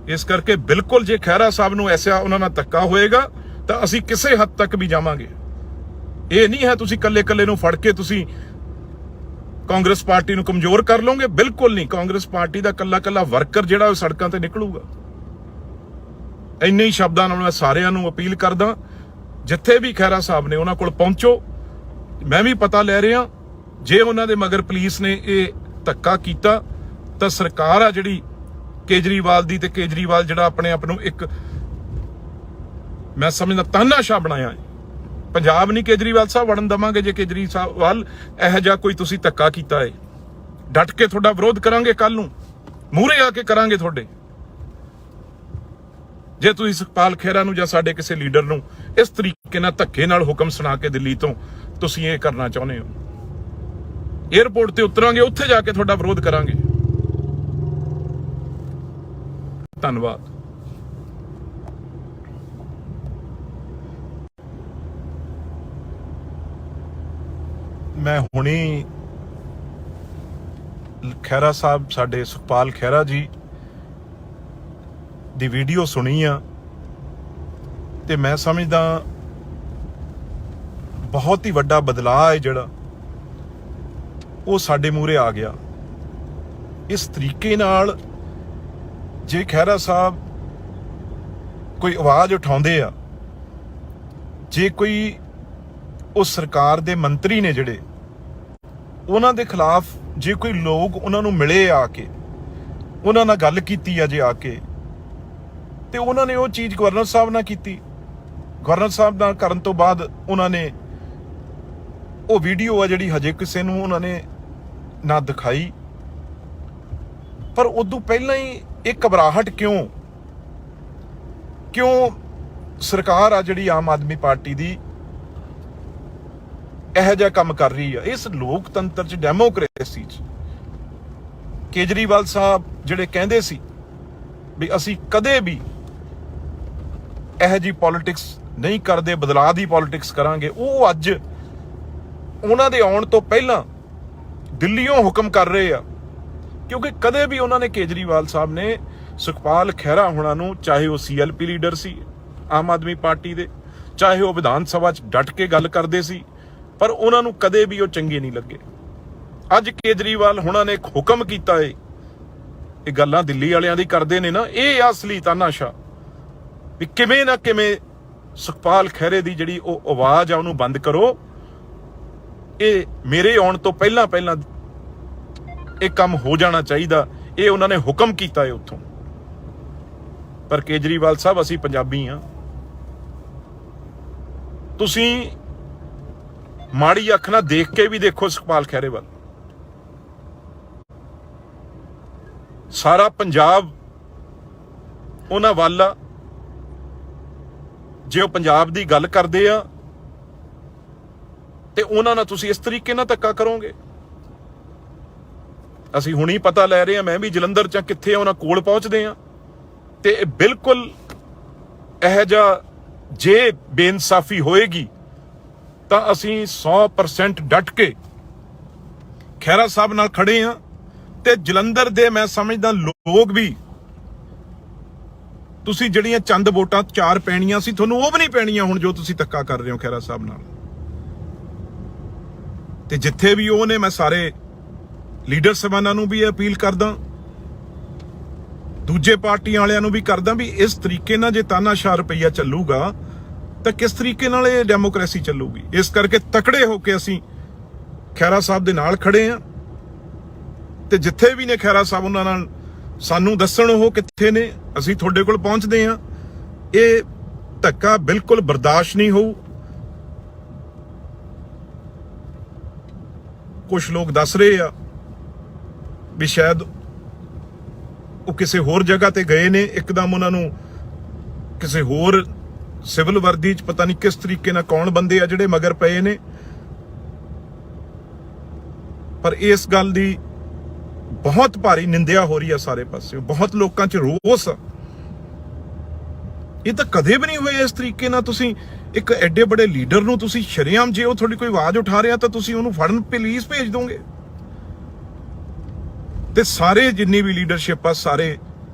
ਇਸ ਕਰਕੇ ਬਿਲਕੁਲ ਜੇ ਖਹਿਰਾ ਸਾਹਿਬ ਨੂੰ ਐਸਾ ਉਹਨਾਂ ਨਾਲ ਧੱਕਾ ਹੋਏਗਾ ਤਾਂ ਅਸੀਂ ਕਿਸੇ ਹੱਦ ਤੱਕ ਵੀ ਜਾਵਾਂਗੇ। ਇਹ ਨਹੀਂ ਹੈ ਤੁਸੀਂ ਕੱਲੇ ਨੂੰ ਫੜ ਕੇ ਤੁਸੀਂ ਕਾਂਗਰਸ ਪਾਰਟੀ ਨੂੰ ਕਮਜ਼ੋਰ ਕਰ ਲਓਗੇ, ਬਿਲਕੁਲ ਨਹੀਂ। ਕਾਂਗਰਸ ਪਾਰਟੀ ਦਾ ਕੱਲਾ ਵਰਕਰ ਜਿਹੜਾ ਉਹ ਸੜਕਾਂ ਤੇ ਨਿਕਲੂਗਾ। ਇੰਨੇ ਹੀ ਸ਼ਬਦਾਂ ਨਾਲ ਮੈਂ ਸਾਰਿਆਂ ਨੂੰ ਅਪੀਲ ਕਰਦਾ, ਜਿੱਥੇ ਵੀ ਖਹਿਰਾ ਸਾਹਿਬ ਨੇ ਉਹਨਾਂ ਕੋਲ ਪਹੁੰਚੋ। ਮੈਂ ਵੀ ਪਤਾ ਲੈ ਰਿਹਾ, ਜੇ ਉਹਨਾਂ ਦੇ ਮਗਰ ਪੁਲਿਸ ਨੇ ਇਹ ਧੱਕਾ ਕੀਤਾ ਤਾਂ ਸਰਕਾਰ ਆ ਜਿਹੜੀ ਕੇਜਰੀਵਾਲ ਦੀ, ਤੇ ਕੇਜਰੀਵਾਲ ਜਿਹੜਾ ਆਪਣੇ ਆਪ ਨੂੰ ਇੱਕ ਮੈਂ ਸਮਝਦਾ ਤਾਨਾਸ਼ਾਹ ਬਣਾਇਆ ਹੈ। ਪੰਜਾਬ ਨਹੀਂ ਕੇਜਰੀਵਾਲ ਸਾਹਿਬ ਵੜਨ ਦਵਾਂਗੇ। ਜੇ ਕੇਜਰੀਵਾਲ ਇਹੋ ਜਿਹਾ ਕੋਈ ਤੁਸੀਂ ਧੱਕਾ ਕੀਤਾ ਹੈ, ਡਟ ਕੇ ਤੁਹਾਡਾ ਵਿਰੋਧ ਕਰਾਂਗੇ, ਕੱਲ ਨੂੰ ਮੂਹਰੇ ਆ ਕੇ ਕਰਾਂਗੇ ਤੁਹਾਡੇ। ਜੇ ਤੁਸੀਂ ਸੁਖਪਾਲ ਖਹਿਰਾ ਨੂੰ ਜਾਂ ਸਾਡੇ ਕਿਸੇ ਲੀਡਰ ਨੂੰ ਇਸ ਤਰੀਕੇ ਨਾਲ ਧੱਕੇ ਨਾਲ ਹੁਕਮ ਸੁਣਾ ਕੇ ਦਿੱਲੀ ਤੋਂ ਤੁਸੀਂ ਇਹ ਕਰਨਾ ਚਾਹੁੰਦੇ ਹੋ, ਏਅਰਪੋਰਟ ਤੇ ਉਤਰਾਂਗੇ, ਉੱਥੇ ਜਾ ਕੇ ਤੁਹਾਡਾ ਵਿਰੋਧ ਕਰਾਂਗੇ। ਧੰਨਵਾਦ। ਮੈਂ ਹੁਣੀ ਖਹਿਰਾ ਸਾਹਿਬ, ਸਾਡੇ ਸੁਖਪਾਲ ਖਹਿਰਾ ਜੀ ਦੀ ਵੀਡੀਓ ਸੁਣੀ ਆ, ਤੇ ਮੈਂ ਸਮਝਦਾ ਬਹੁਤ ਹੀ ਵੱਡਾ ਬਦਲਾਅ ਹੈ ਜਿਹੜਾ ਉਹ ਸਾਡੇ ਮੂਹਰੇ ਆ ਗਿਆ। ਇਸ ਤਰੀਕੇ ਨਾਲ ਜੇ ਖਹਿਰਾ ਸਾਹਿਬ ਕੋਈ ਆਵਾਜ਼ ਉਠਾਉਂਦੇ ਆ, ਜੇ ਕੋਈ ਉਹ ਸਰਕਾਰ ਦੇ ਮੰਤਰੀ ਨੇ ਜਿਹੜੇ, ਉਹਨਾਂ ਦੇ ਖਿਲਾਫ ਜੇ ਕੋਈ ਲੋਕ ਉਹਨਾਂ ਨੂੰ ਮਿਲੇ ਆ ਕੇ, ਉਹਨਾਂ ਨਾਲ ਗੱਲ ਕੀਤੀ ਆ ਜੇ ਆ ਕੇ, ਤੇ ਉਹਨਾਂ ਨੇ ਉਹ ਚੀਜ਼ ਗਵਰਨਰ ਸਾਹਿਬ ਨਾਲ ਕੀਤੀ। ਗਵਰਨਰ ਸਾਹਿਬ ਨਾਲ ਕਰਨ ਤੋਂ ਬਾਅਦ ਉਹਨਾਂ ਨੇ ਉਹ ਵੀਡੀਓ ਆ ਜਿਹੜੀ ਹਜੇ ਕਿਸੇ ਨੂੰ ਉਹਨਾਂ ਨੇ ਨਾ ਦਿਖਾਈ, ਪਰ ਉਦੋਂ ਪਹਿਲਾਂ ਹੀ ਇਹ ਘਬਰਾਹਟ ਕਿਉਂ ਸਰਕਾਰ ਆ ਜਿਹੜੀ ਆਮ ਆਦਮੀ ਪਾਰਟੀ ਦੀ ਇਹੋ ਜਿਹਾ ਕੰਮ ਕਰ ਰਹੀ ਆ। ਇਸ ਲੋਕਤੰਤਰ ਚ, ਡੈਮੋਕ੍ਰੇਸੀ ਚ ਕੇਜਰੀਵਾਲ ਸਾਹਿਬ ਜਿਹੜੇ ਕਹਿੰਦੇ ਸੀ ਵੀ ਅਸੀਂ ਕਦੇ ਵੀ ਇਹੋ ਜਿਹੀ ਪੋਲਿਟਿਕਸ ਨਹੀਂ ਕਰਦੇ, ਬਦਲਾਅ ਦੀ ਪੋਲਿਟਿਕਸ ਕਰਾਂਗੇ, ਉਹ ਅੱਜ ਉਹਨਾਂ ਦੇ ਆਉਣ ਤੋਂ ਪਹਿਲਾਂ ਦਿੱਲੀੋਂ ਹੁਕਮ ਕਰ ਰਹੇ ਆ। ਕਿਉਂਕਿ ਕਦੇ ਵੀ ਉਹਨਾਂ ਨੇ, ਕੇਜਰੀਵਾਲ ਸਾਹਿਬ ਨੇ ਸੁਖਪਾਲ ਖਹਿਰਾ ਹੋਣਾ ਨੂੰ, ਚਾਹੇ ਉਹ CLP ਲੀਡਰ ਸੀ ਆਮ ਆਦਮੀ ਪਾਰਟੀ ਦੇ, ਚਾਹੇ ਉਹ ਵਿਧਾਨ ਸਭਾ 'ਚ ਡਟ ਕੇ ਗੱਲ ਕਰਦੇ ਸੀ, ਪਰ ਉਹਨਾਂ ਨੂੰ ਕਦੇ ਵੀ ਉਹ ਚੰਗੇ ਨਹੀਂ ਲੱਗੇ। ਅੱਜ ਕੇਜਰੀਵਾਲ ਹੋਣਾ ਨੇ ਇੱਕ ਹੁਕਮ ਕੀਤਾ ਏ, ਇਹ ਗੱਲਾਂ ਦਿੱਲੀ ਵਾਲਿਆਂ ਦੀ ਕਰਦੇ ਨੇ ਨਾ, ਇਹ ਅਸਲੀ ਤਾਨਾਸ਼ਾਹ ਵੀ ਕਿਵੇਂ ਨਾ ਕਿਵੇਂ ਸੁਖਪਾਲ ਖਹਿਰੇ ਦੀ ਜਿਹੜੀ ਉਹ ਆਵਾਜ਼ ਆ ਉਹਨੂੰ ਬੰਦ ਕਰੋ। ਇਹ ਮੇਰੇ ਆਉਣ ਤੋਂ ਪਹਿਲਾਂ ਇਹ ਕੰਮ ਹੋ ਜਾਣਾ ਚਾਹੀਦਾ, ਇਹ ਉਹਨਾਂ ਨੇ ਹੁਕਮ ਕੀਤਾ ਹੈ ਉੱਥੋਂ। ਪਰ ਕੇਜਰੀਵਾਲ ਸਾਹਿਬ, ਅਸੀਂ ਪੰਜਾਬੀ ਆ, ਤੁਸੀਂ ਮਾੜੀ ਅੱਖ ਨਾਲ ਦੇਖ ਕੇ ਵੀ ਦੇਖੋ ਸੁਖਪਾਲ ਖਹਿਰੇ ਵੱਲ। ਸਾਰਾ ਪੰਜਾਬ ਉਹਨਾਂ ਵੱਲ ਆ। ਜੇ ਉਹ ਪੰਜਾਬ ਦੀ ਗੱਲ ਕਰਦੇ ਆ ਤੇ ਉਹਨਾਂ ਨਾਲ ਤੁਸੀਂ ਇਸ ਤਰੀਕੇ ਨਾਲ ਧੱਕਾ ਕਰੋਗੇ। ਅਸੀਂ ਹੁਣੀ ਪਤਾ ਲੈ ਰਹੇ ਹਾਂ, ਮੈਂ ਵੀ ਜਲੰਧਰ ਚ ਕਿੱਥੇ ਉਹਨਾਂ ਕੋਲ ਪਹੁੰਚਦੇ ਆ, ਤੇ ਬਿਲਕੁਲ ਇਹੋ ਜਿਹਾ ਜੇ ਬੇਇਨਸਾਫੀ ਹੋਏਗੀ ਤਾਂ ਅਸੀਂ 100% ਡਟ ਕੇ ਖਹਿਰਾ ਸਾਹਿਬ ਨਾਲ ਖੜੇ ਆ। ਤੇ ਜਲੰਧਰ ਦੇ ਮੈਂ ਸਮਝਦਾ ਲੋਕ ਵੀ, ਤੁਸੀਂ ਜਿਹੜੀਆਂ ਚੰਦ ਵੋਟਾਂ 4 ਪੈਣੀਆਂ ਸੀ, ਤੁਹਾਨੂੰ ਉਹ ਵੀ ਨਹੀਂ ਪੈਣੀਆਂ ਹੁਣ ਜੋ ਤੁਸੀਂ ਧੱਕਾ ਕਰ ਰਹੇ ਹੋ ਖਹਿਰਾ ਸਾਹਿਬ ਨਾਲ। ਤੇ ਜਿੱਥੇ ਵੀ ਉਹ ਨੇ, ਮੈਂ ਸਾਰੇ ਲੀਡਰ ਸਾਹਿਬਾਨਾਂ ਨੂੰ ਵੀ ਅਪੀਲ ਕਰਦਾ, ਦੂਜੇ ਪਾਰਟੀਆਂ ਵਾਲਿਆਂ ਨੂੰ ਵੀ ਕਰਦਾ ਵੀ ਇਸ ਤਰੀਕੇ ਨਾਲ ਜੇ ਤਾਨਾਸ਼ਾਹ ਰੁਪਈਆ ਚੱਲੂਗਾ ਤਾਂ ਕਿਸ ਤਰੀਕੇ ਨਾਲ ਇਹ ਡੈਮੋਕ੍ਰੇਸੀ ਚੱਲੂਗੀ। ਇਸ ਕਰਕੇ ਤਕੜੇ ਹੋ ਕੇ ਅਸੀਂ ਖਹਿਰਾ ਸਾਹਿਬ ਦੇ ਨਾਲ ਖੜੇ ਆ, ਤੇ ਜਿੱਥੇ ਵੀ ਨੇ ਖਹਿਰਾ ਸਾਹਿਬ ਉਹਨਾਂ ਨਾਲ ਸਾਨੂੰ ਦੱਸਣ ਉਹ ਕਿੱਥੇ ਨੇ, ਅਸੀਂ ਤੁਹਾਡੇ ਕੋਲ ਪਹੁੰਚਦੇ ਆ। ਇਹ ਧੱਕਾ ਬਿਲਕੁਲ ਬਰਦਾਸ਼ਤ ਨਹੀਂ ਹੋਊ। ਕੁਝ ਲੋਕ ਦੱਸ ਰਹੇ ਆ ਵੀ ਸ਼ਾਇਦ ਉਹ ਕਿਸੇ ਹੋਰ ਜਗ੍ਹਾ ਤੇ ਗਏ ਨੇ, ਇੱਕਦਮ ਉਹਨਾਂ ਨੂੰ ਕਿਸੇ ਹੋਰ ਸਿਵਲ ਵਰਦੀ 'ਚ ਪਤਾ ਨਹੀਂ ਕਿਸ ਤਰੀਕੇ ਨਾਲ ਕੌਣ ਬੰਦੇ ਆ ਜਿਹੜੇ ਮਗਰ ਪਏ ਨੇ। ਪਰ ਇਸ ਗੱਲ ਦੀ ਬਹੁਤ ਭਾਰੀ ਨਿੰਦਿਆ ਹੋ ਰਹੀ ਆ ਸਾਰੇ ਪਾਸੇ, ਬਹੁਤ ਲੋਕਾਂ 'ਚ ਰੋਸ ਆ। ਇਹ ਤਾਂ ਕਦੇ ਵੀ ਨਹੀਂ ਹੋਇਆ ਇਸ ਤਰੀਕੇ ਨਾਲ। ਤੁਸੀਂ ਇੱਕ ਐਡੇ ਬੜੇ ਲੀਡਰ ਨੂੰ ਤੁਸੀਂ ਸ਼ਰੇਆਮ, ਜੇ ਉਹ ਤੁਹਾਡੀ ਕੋਈ ਆਵਾਜ਼ ਉਠਾ ਰਿਹਾ ਤਾਂ ਤੁਸੀਂ ਉਹਨੂੰ ਫੜਨ ਪੁਲਿਸ ਭੇਜ ਦੋਗੇ। ਤੇ ਸਾਰੇ ਜਿੰਨੀ ਵੀ ਲੀਡਰਸ਼ਿਪ ਆ, ਸਾਰੇ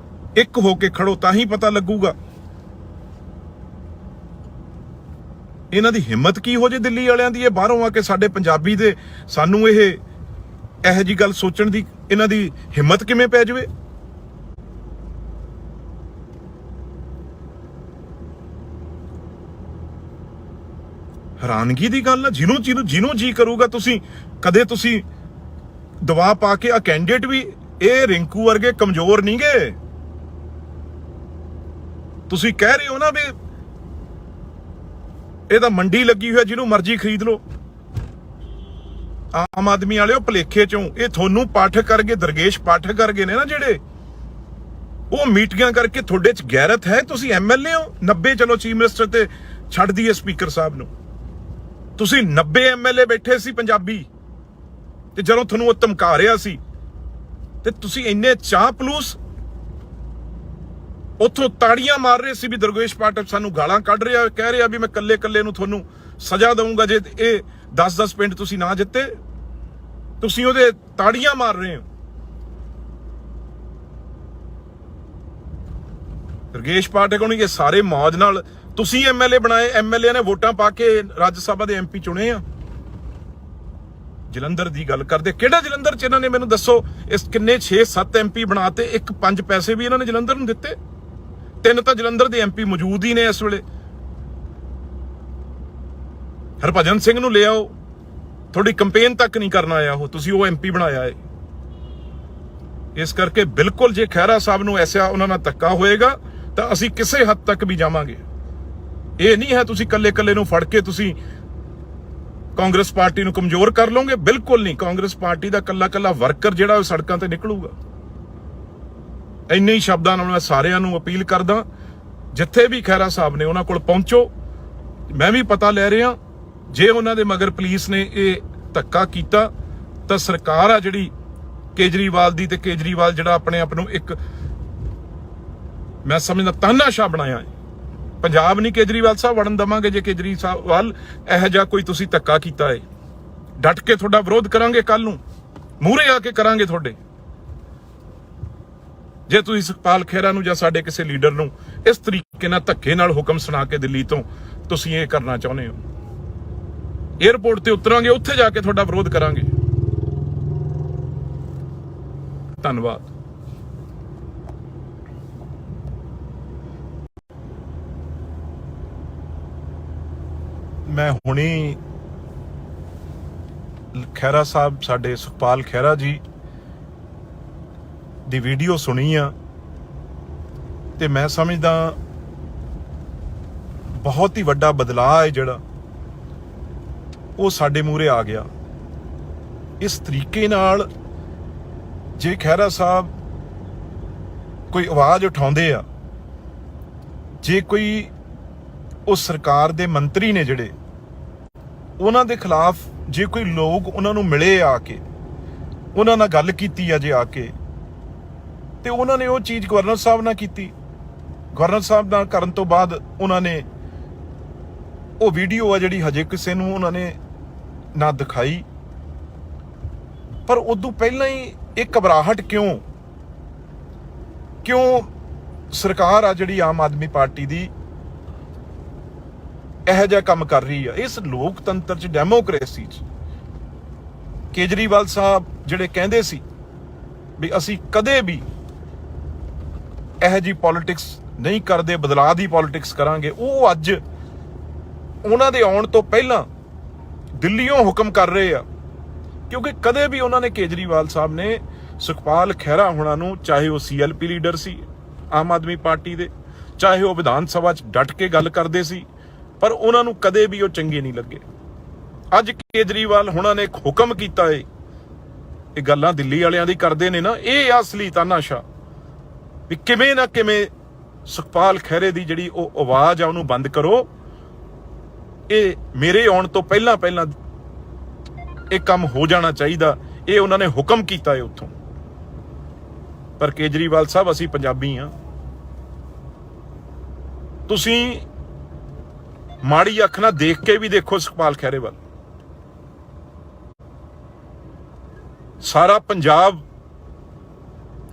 ਇੱਕ ਹੋ ਕੇ ਖੜੋ ਤਾਂ ਹੀ ਪਤਾ ਲੱਗੂਗਾ ਇਹਨਾਂ ਦੀ ਹਿੰਮਤ ਕੀ ਹੋ ਜੇ ਦਿੱਲੀ ਵਾਲਿਆਂ ਦੀ। ਇਹ ਬਾਹਰੋਂ ਆ ਕੇ ਸਾਡੇ ਪੰਜਾਬੀ ਦੇ ਸਾਨੂੰ ਇਹੋ ਜਿਹੀ ਗੱਲ ਸੋਚਣ ਦੀ ਇਹਨਾਂ ਦੀ ਹਿੰਮਤ ਕਿਵੇਂ ਪੈ ਜਾਵੇ। ਹੈਰਾਨਗੀ ਦੀ ਗੱਲ ਆ। ਜਿਹਨੂੰ ਜੀ ਕਰੂਗਾ ਤੁਸੀਂ ਕਦੇ ਤੁਸੀਂ ਦਵਾ ਪਾ ਕੇ ਆ ਕੈਂਡੀਡੇਟ ਵੀ ਇਹ ਰਿੰਕੂ ਵਰਗੇ ਕਮਜ਼ੋਰ ਨਹੀਂ ਗੇ। ਤੁਸੀਂ ਕਹਿ ਰਹੇ ਹੋ ਨਾ ਵੀ ਇਹਦਾ ਮੰਡੀ ਲੱਗੀ ਹੋਇਆ, ਜਿਹਨੂੰ ਮਰਜ਼ੀ ਖਰੀਦ ਲਓ। ਆਮ ਆਦਮੀ ਵਾਲਿਓ ਭਲੇਖੇ ਚੋਂ ਇਹ ਤੁਹਾਨੂੰ ਪਾਠਕ ਕਰਗੇ, ਦਰਗੇਸ਼ ਪਾਠਕ ਕਰਗੇ ਨੇ ਨਾ ਜਿਹੜੇ, ਉਹ ਮੀਟਿੰਗਾਂ ਕਰਕੇ ਤੁਹਾਡੇ ਚ ਗੈਰਤ ਹੈ। ਤੁਸੀਂ ਐਮਐਲਏ ਹੋ 90, ਚਲੋ ਚੀਫ ਮਿਨਿਸਟਰ ਤੇ ਛੱਡ ਦਈਏ ਸਪੀਕਰ ਸਾਹਿਬ ਨੂੰ, ਤੁਸੀਂ 90 ਐਮਐਲਏ ਬੈਠੇ ਸੀ ਪੰਜਾਬੀ, ਤੇ ਜਦੋਂ ਤੁਹਾਨੂੰ ਉਹ ਧਮਕਾ ਰਿਹਾ ਸੀ ਤੇ ਤੁਸੀਂ ਇੰਨੇ ਚਾਹ ਪਲੂਸ ਉੱਥੋਂ ਤਾੜੀਆਂ ਮਾਰ ਰਹੇ ਸੀ ਵੀ ਦਰਗੇਸ਼ ਪਾਠਕ ਸਾਨੂੰ ਗਾਲਾਂ ਕੱਢ ਰਿਹਾ, ਕਹਿ ਰਿਹਾ ਵੀ ਮੈਂ ਕੱਲੇ ਨੂੰ ਤੁਹਾਨੂੰ ਸਜ਼ਾ ਦਊਂਗਾ ਜੇ ਇਹ 10-10 ਪਿੰਡ ਤੁਸੀਂ ਨਾ ਜਿੱਤੇ। ਤੁਸੀਂ ਉਹਦੇ ਤਾੜੀਆਂ ਮਾਰ ਰਹੇ ਹੋ। ਦਰਗੇਸ਼ ਪਾਠਕ ਨੂੰ ਇਹ ਸਾਰੇ ਮੌਜ ਨਾਲ ਤੁਸੀਂ ਐਮਐਲਏ ਬਣਾਏ। ਐਮਐਲਏ ਨੇ ਵੋਟਾਂ ਪਾ ਕੇ ਰਾਜ ਸਭਾ ਦੇ ਐਮਪੀ ਚੁਣੇ ਆ। ਜਲੰਧਰ ਦੀ ਗੱਲ ਕਰਦੇ, ਕਿਹੜਾ ਜਲੰਧਰ ਚ ਇਹਨਾਂ ਨੇ ਮੈਨੂੰ ਦੱਸੋ ਇਸ ਕਿੰਨੇ 6-7 ਐਮਪੀ ਬਣਾਤੇ, 1-5 ਪੈਸੇ ਵੀ ਇਹਨਾਂ ਨੇ ਜਲੰਧਰ ਨੂੰ ਦਿੱਤੇ। 3 ਤਾਂ ਜਲੰਧਰ ਦੇ ਐਮਪੀ ਮੌਜੂਦ ਹੀ ਨੇ ਇਸ ਵੇਲੇ। ਹਰਭਜਨ ਸਿੰਘ ਨੂੰ ਲਿਆਓ, ਤੁਹਾਡੀ ਕੰਪੇਨ ਤੱਕ ਨਹੀਂ ਕਰਨ ਆਇਆ ਉਹ, ਤੁਸੀਂ ਉਹ ਐਮਪੀ ਬਣਾਇਆ ਹੈ। ਇਸ ਕਰਕੇ ਬਿਲਕੁਲ ਜੇ ਖਹਿਰਾ ਸਾਹਿਬ ਨੂੰ ਐਸਾ ਉਹਨਾਂ ਨਾਲ ਧੱਕਾ ਹੋਏਗਾ ਤਾਂ ਅਸੀਂ ਕਿਸੇ ਹੱਦ ਤੱਕ ਵੀ ਜਾਵਾਂਗੇ। ਇਹ ਨਹੀਂ ਹੈ ਤੁਸੀਂ ਕੱਲੇ ਨੂੰ ਫੜ ਕੇ ਤੁਸੀਂ ਕਾਂਗਰਸ ਪਾਰਟੀ ਨੂੰ ਕਮਜ਼ੋਰ ਕਰ ਲਓਗੇ, ਬਿਲਕੁਲ ਨਹੀਂ। ਕਾਂਗਰਸ ਪਾਰਟੀ ਦਾ ਕੱਲਾ ਵਰਕਰ ਜਿਹੜਾ ਉਹ ਸੜਕਾਂ ਤੇ ਨਿਕਲੂਗਾ। ਇੰਨੇ ਹੀ ਸ਼ਬਦਾਂ ਨਾਲ ਮੈਂ ਸਾਰਿਆਂ ਨੂੰ ਅਪੀਲ ਕਰਦਾ, ਜਿੱਥੇ ਵੀ ਖਹਿਰਾ ਸਾਹਿਬ ਨੇ ਉਹਨਾਂ ਕੋਲ ਪਹੁੰਚੋ। ਮੈਂ ਵੀ ਪਤਾ ਲੈ ਰਿਹਾ, ਜੇ ਉਹਨਾਂ ਦੇ ਮਗਰ ਪੁਲਿਸ ਨੇ ਇਹ ਧੱਕਾ ਕੀਤਾ ਤਾਂ ਸਰਕਾਰ ਆ ਜਿਹੜੀ ਕੇਜਰੀਵਾਲ ਦੀ, ਤੇ ਕੇਜਰੀਵਾਲ ਜਿਹੜਾ ਆਪਣੇ ਆਪ ਨੂੰ ਇੱਕ ਮੈਂ ਸਮਝਦਾ ਤਾਨਾਸ਼ਾਹ ਬਣਾਇਆ ਹੈ। ਪੰਜਾਬ ਨਹੀਂ ਕੇਜਰੀਵਾਲ ਸਾਹਿਬ ਵੜਨ ਦੇਵਾਂਗੇ। ਜੇ ਕੇਜਰੀਵਾਲ ਇਹੋ ਜਿਹਾ ਕੋਈ ਤੁਸੀਂ ਧੱਕਾ ਕੀਤਾ ਹੈ, ਡਟ ਕੇ ਤੁਹਾਡਾ ਵਿਰੋਧ ਕਰਾਂਗੇ। ਕੱਲ ਨੂੰ ਮੂਹਰੇ ਆ ਕੇ ਕਰਾਂਗੇ ਤੁਹਾਡੇ। ਜੇ ਤੁਸੀਂ ਸੁਖਪਾਲ ਖਹਿਰਾ ਨੂੰ ਜਾਂ ਸਾਡੇ ਕਿਸੇ ਲੀਡਰ ਨੂੰ ਇਸ ਤਰੀਕੇ ਨਾਲ ਧੱਕੇ ਨਾਲ ਹੁਕਮ ਸੁਣਾ ਕੇ ਦਿੱਲੀ ਤੋਂ ਤੁਸੀਂ ਇਹ ਕਰਨਾ ਚਾਹੁੰਦੇ ਹੋ, ਏਅਰਪੋਰਟ ਤੇ ਉਤਰਾਂਗੇ, ਉੱਥੇ ਜਾ ਕੇ ਤੁਹਾਡਾ ਵਿਰੋਧ ਕਰਾਂਗੇ। ਧੰਨਵਾਦ। ਮੈਂ ਹੁਣੀ ਖਹਿਰਾ ਸਾਹਿਬ, ਸਾਡੇ ਸੁਖਪਾਲ ਖਹਿਰਾ ਜੀ ਦੀ ਵੀਡੀਓ ਸੁਣੀ ਆ, ਤੇ ਮੈਂ ਸਮਝਦਾ ਬਹੁਤ ਹੀ ਵੱਡਾ ਬਦਲਾਅ ਹੈ ਜਿਹੜਾ ਉਹ ਸਾਡੇ ਮੂਹਰੇ ਆ ਗਿਆ। ਇਸ ਤਰੀਕੇ ਨਾਲ ਜੇ ਖਹਿਰਾ ਸਾਹਿਬ ਕੋਈ ਆਵਾਜ਼ ਉਠਾਉਂਦੇ ਆ, ਜੇ ਕੋਈ ਉਹ ਸਰਕਾਰ ਦੇ ਮੰਤਰੀ ਨੇ ਜਿਹੜੇ, ਉਹਨਾਂ ਦੇ ਖਿਲਾਫ ਜੇ ਕੋਈ ਲੋਕ ਉਹਨਾਂ ਨੂੰ ਮਿਲੇ ਆ ਕੇ, ਉਹਨਾਂ ਨਾਲ ਗੱਲ ਕੀਤੀ ਆ ਜੇ ਆ ਕੇ, ਤੇ ਉਹਨਾਂ ਨੇ ਉਹ ਚੀਜ਼ ਗਵਰਨਰ ਸਾਹਿਬ ਨਾਲ ਕੀਤੀ। ਗਵਰਨਰ ਸਾਹਿਬ ਨਾਲ ਕਰਨ ਤੋਂ ਬਾਅਦ ਉਹਨਾਂ ਨੇ ਉਹ ਵੀਡੀਓ ਆ ਜਿਹੜੀ ਹਜੇ ਕਿਸੇ ਨੂੰ ਉਹਨਾਂ ਨੇ ਨਾ ਦਿਖਾਈ, ਪਰ ਉਦੋਂ ਪਹਿਲਾਂ ਹੀ ਇਹ ਘਬਰਾਹਟ ਕਿਉਂ ਸਰਕਾਰ ਆ ਜਿਹੜੀ ਆਮ ਆਦਮੀ ਪਾਰਟੀ ਦੀ ਇਹੋ ਜਿਹਾ ਕੰਮ ਕਰ ਰਹੀ ਆ। ਇਸ ਲੋਕਤੰਤਰ ਚ, ਡੈਮੋਕ੍ਰੇਸੀ ਚ ਕੇਜਰੀਵਾਲ ਸਾਹਿਬ ਜਿਹੜੇ ਕਹਿੰਦੇ ਸੀ ਵੀ ਅਸੀਂ ਕਦੇ ਵੀ ਇਹੋ ਜਿਹੀ ਪੋਲਿਟਿਕਸ ਨਹੀਂ ਕਰਦੇ, ਬਦਲਾਅ ਦੀ ਪੋਲਿਟਿਕਸ ਕਰਾਂਗੇ, ਉਹ ਅੱਜ ਉਹਨਾਂ ਦੇ ਆਉਣ ਤੋਂ ਪਹਿਲਾਂ ਦਿੱਲੀੋਂ ਹੁਕਮ ਕਰ ਰਹੇ ਆ। ਕਿਉਂਕਿ ਕਦੇ ਵੀ ਉਹਨਾਂ ਨੇ, ਕੇਜਰੀਵਾਲ ਸਾਹਿਬ ਨੇ ਸੁਖਪਾਲ ਖਹਿਰਾ ਹੋਣਾ ਨੂੰ, ਚਾਹੇ ਉਹ ਸੀਐਲਪੀ ਲੀਡਰ ਸੀ ਆਮ ਆਦਮੀ ਪਾਰਟੀ ਦੇ, ਚਾਹੇ ਉਹ ਵਿਧਾਨ ਸਭਾ 'ਚ ਡਟ ਕੇ ਗੱਲ ਕਰਦੇ ਸੀ, ਪਰ ਉਹਨਾਂ ਨੂੰ ਕਦੇ ਵੀ ਉਹ ਚੰਗੇ ਨਹੀਂ ਲੱਗੇ। ਅੱਜ ਕੇਜਰੀਵਾਲ ਹੋਣਾ ਨੇ ਇੱਕ ਹੁਕਮ ਕੀਤਾ ਏ, ਇਹ ਗੱਲਾਂ ਦਿੱਲੀ ਵਾਲਿਆਂ ਦੀ ਕਰਦੇ ਨੇ ਨਾ, ਇਹ ਅਸਲੀ ਤਾਨਾਸ਼ਾਹ ਵੀ ਕਿਵੇਂ ਨਾ ਕਿਵੇਂ ਸੁਖਪਾਲ ਖਹਿਰੇ ਦੀ ਜਿਹੜੀ ਉਹ ਆਵਾਜ਼ ਆ ਉਹਨੂੰ ਬੰਦ ਕਰੋ। ਇਹ ਮੇਰੇ ਆਉਣ ਤੋਂ ਪਹਿਲਾਂ ਇਹ ਕੰਮ ਹੋ ਜਾਣਾ ਚਾਹੀਦਾ। ਇਹ ਉਹਨਾਂ ਨੇ ਹੁਕਮ ਕੀਤਾ ਹੈ ਉੱਥੋਂ। ਪਰ ਕੇਜਰੀਵਾਲ ਸਾਹਿਬ, ਅਸੀਂ ਪੰਜਾਬੀ ਆ, ਤੁਸੀਂ ਮਾੜੀ ਅੱਖ ਨਾਲ ਦੇਖ ਕੇ ਵੀ ਦੇਖੋ ਸੁਖਪਾਲ ਖਹਿਰੇ ਵੱਲ। ਸਾਰਾ ਪੰਜਾਬ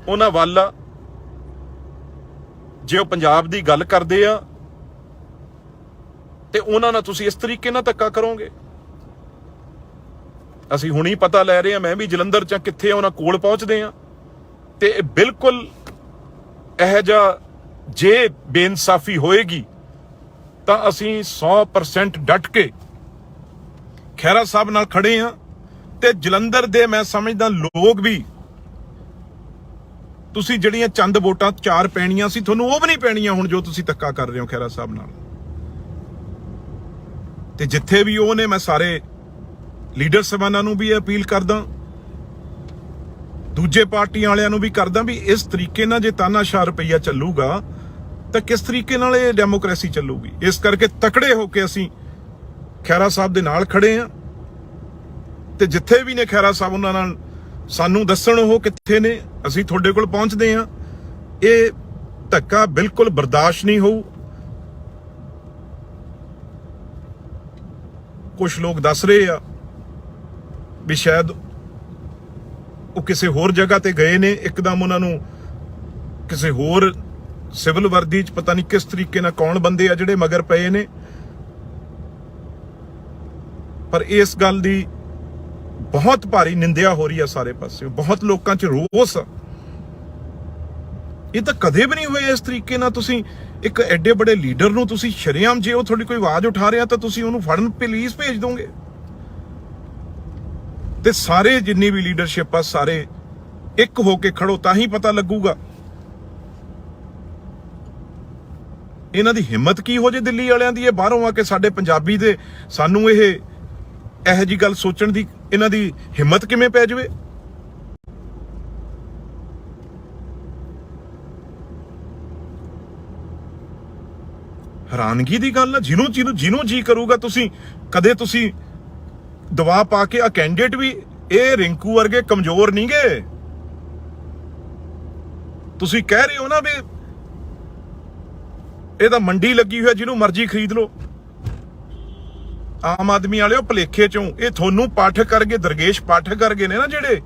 ਉਹਨਾਂ ਵੱਲ ਆ। ਜੇ ਉਹ ਪੰਜਾਬ ਦੀ ਗੱਲ ਕਰਦੇ ਆ ਤੇ ਉਹਨਾਂ ਨਾਲ ਤੁਸੀਂ ਇਸ ਤਰੀਕੇ ਨਾਲ ਧੱਕਾ ਕਰੋਗੇ। ਅਸੀਂ ਹੁਣੀ ਪਤਾ ਲੈ ਰਹੇ ਹਾਂ, ਮੈਂ ਵੀ ਜਲੰਧਰ ਚ ਕਿੱਥੇ ਉਹਨਾਂ ਕੋਲ ਪਹੁੰਚਦੇ ਆ ਤੇ ਬਿਲਕੁਲ ਇਹ ਜਿਹਾ ਜੇ ਬੇਇਨਸਾਫੀ ਹੋਏਗੀ ਤਾਂ ਅਸੀਂ 100% ਡਟ ਕੇ ਖਹਿਰਾ ਸਾਹਿਬ ਨਾਲ ਖੜੇ ਆ। ਤੇ ਜਲੰਧਰ ਦੇ ਮੈਂ ਸਮਝਦਾ ਲੋਕ ਵੀ, ਤੁਸੀਂ ਜਿਹੜੀਆਂ ਚੰਦ ਵੋਟਾਂ 4 ਪੈਣੀਆਂ ਸੀ, ਤੁਹਾਨੂੰ ਉਹ ਵੀ ਨਹੀਂ ਪੈਣੀਆਂ ਹੁਣ ਜੋ ਤੁਸੀਂ ਧੱਕਾ ਕਰ ਰਹੇ ਹੋ ਖਹਿਰਾ ਸਾਹਿਬ ਨਾਲ। ਤੇ ਜਿੱਥੇ ਵੀ ਉਹ ਨੇ, ਮੈਂ ਸਾਰੇ ਲੀਡਰ ਸਾਹਿਬਾਨਾਂ ਨੂੰ ਵੀ ਅਪੀਲ ਕਰਦਾ, ਦੂਜੇ ਪਾਰਟੀਆਂ ਵਾਲਿਆਂ ਨੂੰ ਵੀ ਕਰਦਾ ਵੀ ਇਸ ਤਰੀਕੇ ਨਾਲ ਜੇ ਤਾਨਾਸ਼ਾਹ ਰੁਪਈਆ ਚੱਲੂਗਾ ਤਾਂ ਕਿਸ ਤਰੀਕੇ ਨਾਲ ਇਹ ਡੈਮੋਕ੍ਰੇਸੀ ਚੱਲੂਗੀ। ਇਸ ਕਰਕੇ ਤਕੜੇ ਹੋ ਕੇ ਅਸੀਂ ਖਹਿਰਾ ਸਾਹਿਬ ਦੇ ਨਾਲ ਖੜੇ ਆ ਤੇ ਜਿੱਥੇ ਵੀ ਨੇ ਖਹਿਰਾ ਸਾਹਿਬ, ਉਹਨਾਂ ਨਾਲ ਸਾਨੂੰ ਦੱਸਣ ਉਹ ਕਿੱਥੇ ਨੇ, ਅਸੀਂ ਤੁਹਾਡੇ ਕੋਲ ਪਹੁੰਚਦੇ ਆ। ਇਹ ਧੱਕਾ ਬਿਲਕੁਲ ਬਰਦਾਸ਼ਤ ਨਹੀਂ ਹੋਊ। ਕੁਝ ਲੋਕ ਦੱਸ ਰਹੇ ਆ ਵੀ ਸ਼ਾਇਦ ਉਹ ਕਿਸੇ ਹੋਰ ਜਗ੍ਹਾ ਤੇ ਗਏ ਨੇ, ਇੱਕਦਮ ਉਹਨਾਂ ਨੂੰ ਕਿਸੇ ਹੋਰ ਸਿਵਲ ਵਰਦੀ ਚ ਪਤਾ ਨਹੀਂ ਕਿਸ ਤਰੀਕੇ ਨਾਲ ਕੌਣ ਬੰਦੇ ਆ ਜਿਹੜੇ ਮਗਰ ਪਏ ਨੇ। ਪਰ ਇਸ ਗੱਲ ਦੀ ਬਹੁਤ ਭਾਰੀ ਨਿੰਦਿਆ ਹੋ ਰਹੀ ਆ ਸਾਰੇ ਪਾਸੇ, ਬਹੁਤ ਲੋਕਾਂ 'ਚ ਰੋਸ ਆ। ਇਹ ਤਾਂ ਕਦੇ ਵੀ ਨਹੀਂ ਹੋਇਆ ਇਸ ਤਰੀਕੇ ਨਾਲ। ਤੁਸੀਂ ਇੱਕ ਐਡੇ ਬੜੇ ਲੀਡਰ ਨੂੰ ਤੁਸੀਂ ਸ਼ਰੇਆਮ, ਜੇ ਉਹ ਤੁਹਾਡੀ ਕੋਈ ਆਵਾਜ਼ ਉਠਾ ਰਿਹਾ ਤਾਂ ਤੁਸੀਂ ਉਹਨੂੰ ਫੜਨ ਪੁਲਿਸ ਭੇਜ ਦੋਗੇ। ਤੇ ਸਾਰੇ ਜਿੰਨੀ ਵੀ ਲੀਡਰਸ਼ਿਪ ਆ, ਸਾਰੇ ਇੱਕ ਹੋ ਕੇ ਖੜੋ ਤਾਂ ਹੀ ਪਤਾ ਲੱਗੂਗਾ ਇਹਨਾਂ ਦੀ ਹਿੰਮਤ ਕੀ ਹੋ ਜੇ ਦਿੱਲੀ ਵਾਲਿਆਂ ਦੀ। ਇਹ ਬਾਹਰੋਂ ਆ ਕੇ ਸਾਡੇ ਪੰਜਾਬੀ ਦੇ ਸਾਨੂੰ ਇਹੋ ਜੀ ਗੱਲ ਸੋਚਣ ਦੀ ਇਹਨਾਂ ਦੀ ਹਿੰਮਤ ਕਿਵੇਂ ਪੈ ਜਾਵੇ। ਹੈਰਾਨਗੀ ਦੀ ਗੱਲ ਆ। ਜਿਹਨੂੰ ਜੀ ਕਰੂਗਾ ਤੁਸੀਂ ਕਦੇ ਤੁਸੀਂ ਦਵਾ ਪਾ ਕੇ ਆ ਕੈਂਡੀਡੇਟ ਵੀ, ਇਹ ਰਿੰਕੂ ਵਰਗੇ ਕਮਜ਼ੋਰ ਨਹੀਂ ਗਏ। ਤੁਸੀਂ ਕਹਿ ਰਹੇ ਹੋ ਨਾ ਵੀ ਇਹ ਤਾਂ ਮੰਡੀ ਲੱਗੀ ਹੋਈ ਹੈ, ਜਿਹਨੂੰ ਮਰਜ਼ੀ ਖਰੀਦ ਲਓ। ਆਮ ਆਦਮੀ ਵਾਲਿਓ ਭਲੇਖੇ ਚੋਂ ਇਹ ਤੁਹਾਨੂੰ ਪਾਠਕ ਕਰਗੇ, ਦਰਗੇਸ਼ ਪਾਠਕ ਕਰਗੇ ਨੇ ਨਾ ਜਿਹੜੇ,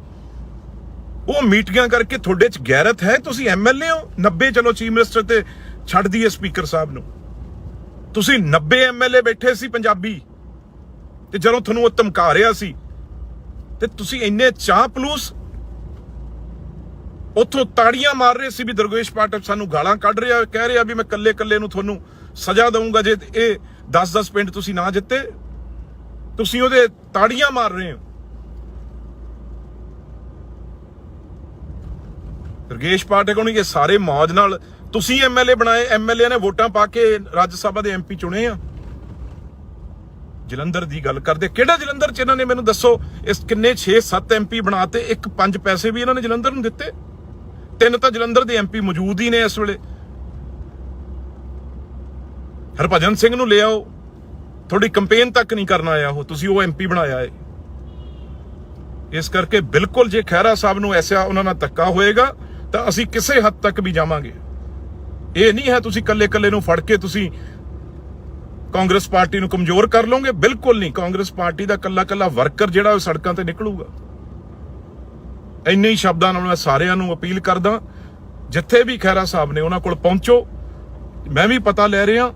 ਉਹ ਮੀਟਿੰਗਾਂ ਕਰਕੇ ਤੁਹਾਡੇ ਚ ਗੈਰਤ ਹੈ। ਤੁਸੀਂ ਐਮਐਲਏ ਹੋ 90, ਚਲੋ ਚੀਫ ਮਿਨਿਸਟਰ ਤੇ ਛੱਡ ਦਈਏ ਸਪੀਕਰ ਸਾਹਿਬ ਨੂੰ, ਤੁਸੀਂ 90 ਐਮਐਲਏ ਬੈਠੇ ਸੀ ਪੰਜਾਬੀ ਤੇ ਜਦੋਂ ਤੁਹਾਨੂੰ ਉਹ ਧਮਕਾ ਰਿਹਾ ਸੀ ਤੇ ਤੁਸੀਂ ਇੰਨੇ ਚਾਪਲੂਸ ਉੱਥੋਂ ਤਾੜੀਆਂ ਮਾਰ ਰਹੇ ਸੀ ਵੀ ਦਰਗੇਸ਼ ਪਾਠਕ ਸਾਨੂੰ ਗਾਲਾਂ ਕੱਢ ਰਿਹਾ, ਕਹਿ ਰਿਹਾ ਵੀ ਮੈਂ ਕੱਲੇ ਨੂੰ ਤੁਹਾਨੂੰ ਸਜ਼ਾ ਦਊਂਗਾ ਜੇ ਇਹ 10-10 ਪਿੰਡ ਤੁਸੀਂ ਨਾ ਜਿੱਤੇ। ਤੁਸੀਂ ਉਹਦੇ ਤਾੜੀਆਂ ਮਾਰ ਰਹੇ ਹੋ। ਦਰਗੇਸ਼ ਪਾਠਕ ਨੂੰ ਇਹ ਸਾਰੇ ਮੌਜ ਨਾਲ ਤੁਸੀਂ ਐਮਐਲਏ ਬਣਾਏ, ਐਮਐਲਏ ਨੇ ਵੋਟਾਂ ਪਾ ਕੇ ਰਾਜ ਸਭਾ ਦੇ ਐਮਪੀ ਚੁਣੇ ਆ। ਜਲੰਧਰ ਦੀ ਗੱਲ ਕਰਦੇ, ਕਿਹੜਾ ਜਲੰਧਰ ਚ ਇਹਨਾਂ ਨੇ ਮੈਨੂੰ ਦੱਸੋ ਇਸ ਕਿੰਨੇ 6-7 ਐਮਪੀ ਬਣਾਤੇ, 1-5 ਪੈਸੇ ਵੀ ਇਹਨਾਂ ਨੇ ਜਲੰਧਰ ਨੂੰ ਦਿੱਤੇ। 3 ਤਾਂ ਜਲੰਧਰ ਦੇ ਐਮਪੀ ਮੌਜੂਦ ਹੀ ਨੇ ਇਸ ਵੇਲੇ। ਹਰਭਜਨ ਸਿੰਘ ਨੂੰ ਲੈ ਆਓ, ਤੁਹਾਡੀ ਕੰਪੇਨ ਤੱਕ ਨਹੀਂ ਕਰਨ ਆਇਆ ਉਹ, ਤੁਸੀਂ ਉਹ ਐਮਪੀ ਬਣਾਇਆ ਏ। ਇਸ ਕਰਕੇ ਬਿਲਕੁਲ ਜੇ ਖਹਿਰਾ ਸਾਹਿਬ ਨੂੰ ਐਸਾ ਉਹਨਾਂ ਨਾਲ ਧੱਕਾ ਹੋਏਗਾ ਤਾਂ ਅਸੀਂ ਕਿਸੇ ਹੱਦ ਤੱਕ ਵੀ ਜਾਵਾਂਗੇ। ਇਹ ਨਹੀਂ ਹੈ ਤੁਸੀਂ ਕੱਲੇ ਨੂੰ ਫੜ ਕੇ ਤੁਸੀਂ ਕਾਂਗਰਸ ਪਾਰਟੀ ਨੂੰ ਕਮਜ਼ੋਰ ਕਰ ਲਓਗੇ, ਬਿਲਕੁਲ ਨਹੀਂ। ਕਾਂਗਰਸ ਪਾਰਟੀ ਦਾ ਕੱਲਾ ਵਰਕਰ ਜਿਹੜਾ ਉਹ ਸੜਕਾਂ ਤੇ ਨਿਕਲੂਗਾ। ਇੰਨੇ ਹੀ ਸ਼ਬਦਾਂ ਨਾਲ ਮੈਂ ਸਾਰਿਆਂ ਨੂੰ ਅਪੀਲ ਕਰਦਾ, ਜਿੱਥੇ ਵੀ ਖਹਿਰਾ ਸਾਹਿਬ ਨੇ ਉਹਨਾਂ ਕੋਲ ਪਹੁੰਚੋ। ਮੈਂ ਵੀ ਪਤਾ ਲੈ ਰਿਹਾ,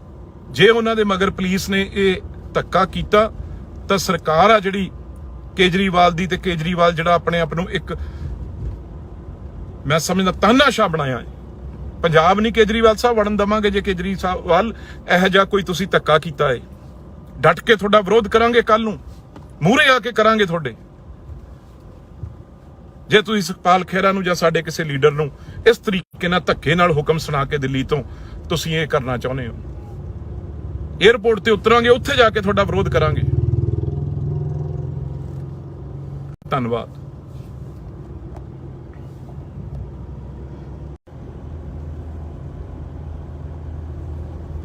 ਜੇ ਉਹਨਾਂ ਦੇ ਮਗਰ ਪੁਲਿਸ ਨੇ ਇਹ ਧੱਕਾ ਕੀਤਾ ਤਾਂ ਸਰਕਾਰ ਆ ਜਿਹੜੀ ਕੇਜਰੀਵਾਲ ਦੀ, ਤੇ ਕੇਜਰੀਵਾਲ ਜਿਹੜਾ ਆਪਣੇ ਆਪ ਨੂੰ ਇੱਕ ਮੈਂ ਸਮਝਦਾ ਤਾਨਾਸ਼ਾਹ ਬਣਾਇਆ ਹੈ। ਪੰਜਾਬ ਨਹੀਂ ਕੇਜਰੀਵਾਲ ਸਾਹਿਬ ਵੜਨ ਦਵਾਂਗੇ ਜੇ ਕੇਜਰੀਵਾਲ ਇਹੋ ਜਿਹਾ ਕੋਈ ਤੁਸੀਂ ਧੱਕਾ ਕੀਤਾ ਹੈ। ਡਟ ਕੇ ਤੁਹਾਡਾ ਵਿਰੋਧ ਕਰਾਂਗੇ, ਕੱਲ ਨੂੰ ਮੂਹਰੇ ਆ ਕੇ ਕਰਾਂਗੇ ਤੁਹਾਡੇ। ਜੇ ਤੁਸੀਂ ਸੁਖਪਾਲ ਖਹਿਰਾ ਨੂੰ ਜਾਂ ਸਾਡੇ ਕਿਸੇ ਲੀਡਰ ਨੂੰ ਇਸ ਤਰੀਕੇ ਨਾਲ ਧੱਕੇ ਨਾਲ ਹੁਕਮ ਸੁਣਾ ਕੇ ਦਿੱਲੀ ਤੋਂ ਤੁਸੀਂ ਇਹ ਕਰਨਾ ਚਾਹੁੰਦੇ ਹੋ, ਏਅਰਪੋਰਟ ਤੇ ਉਤਰਾਂਗੇ, ਉੱਥੇ ਜਾ ਕੇ ਤੁਹਾਡਾ ਵਿਰੋਧ ਕਰਾਂਗੇ। ਧੰਨਵਾਦ।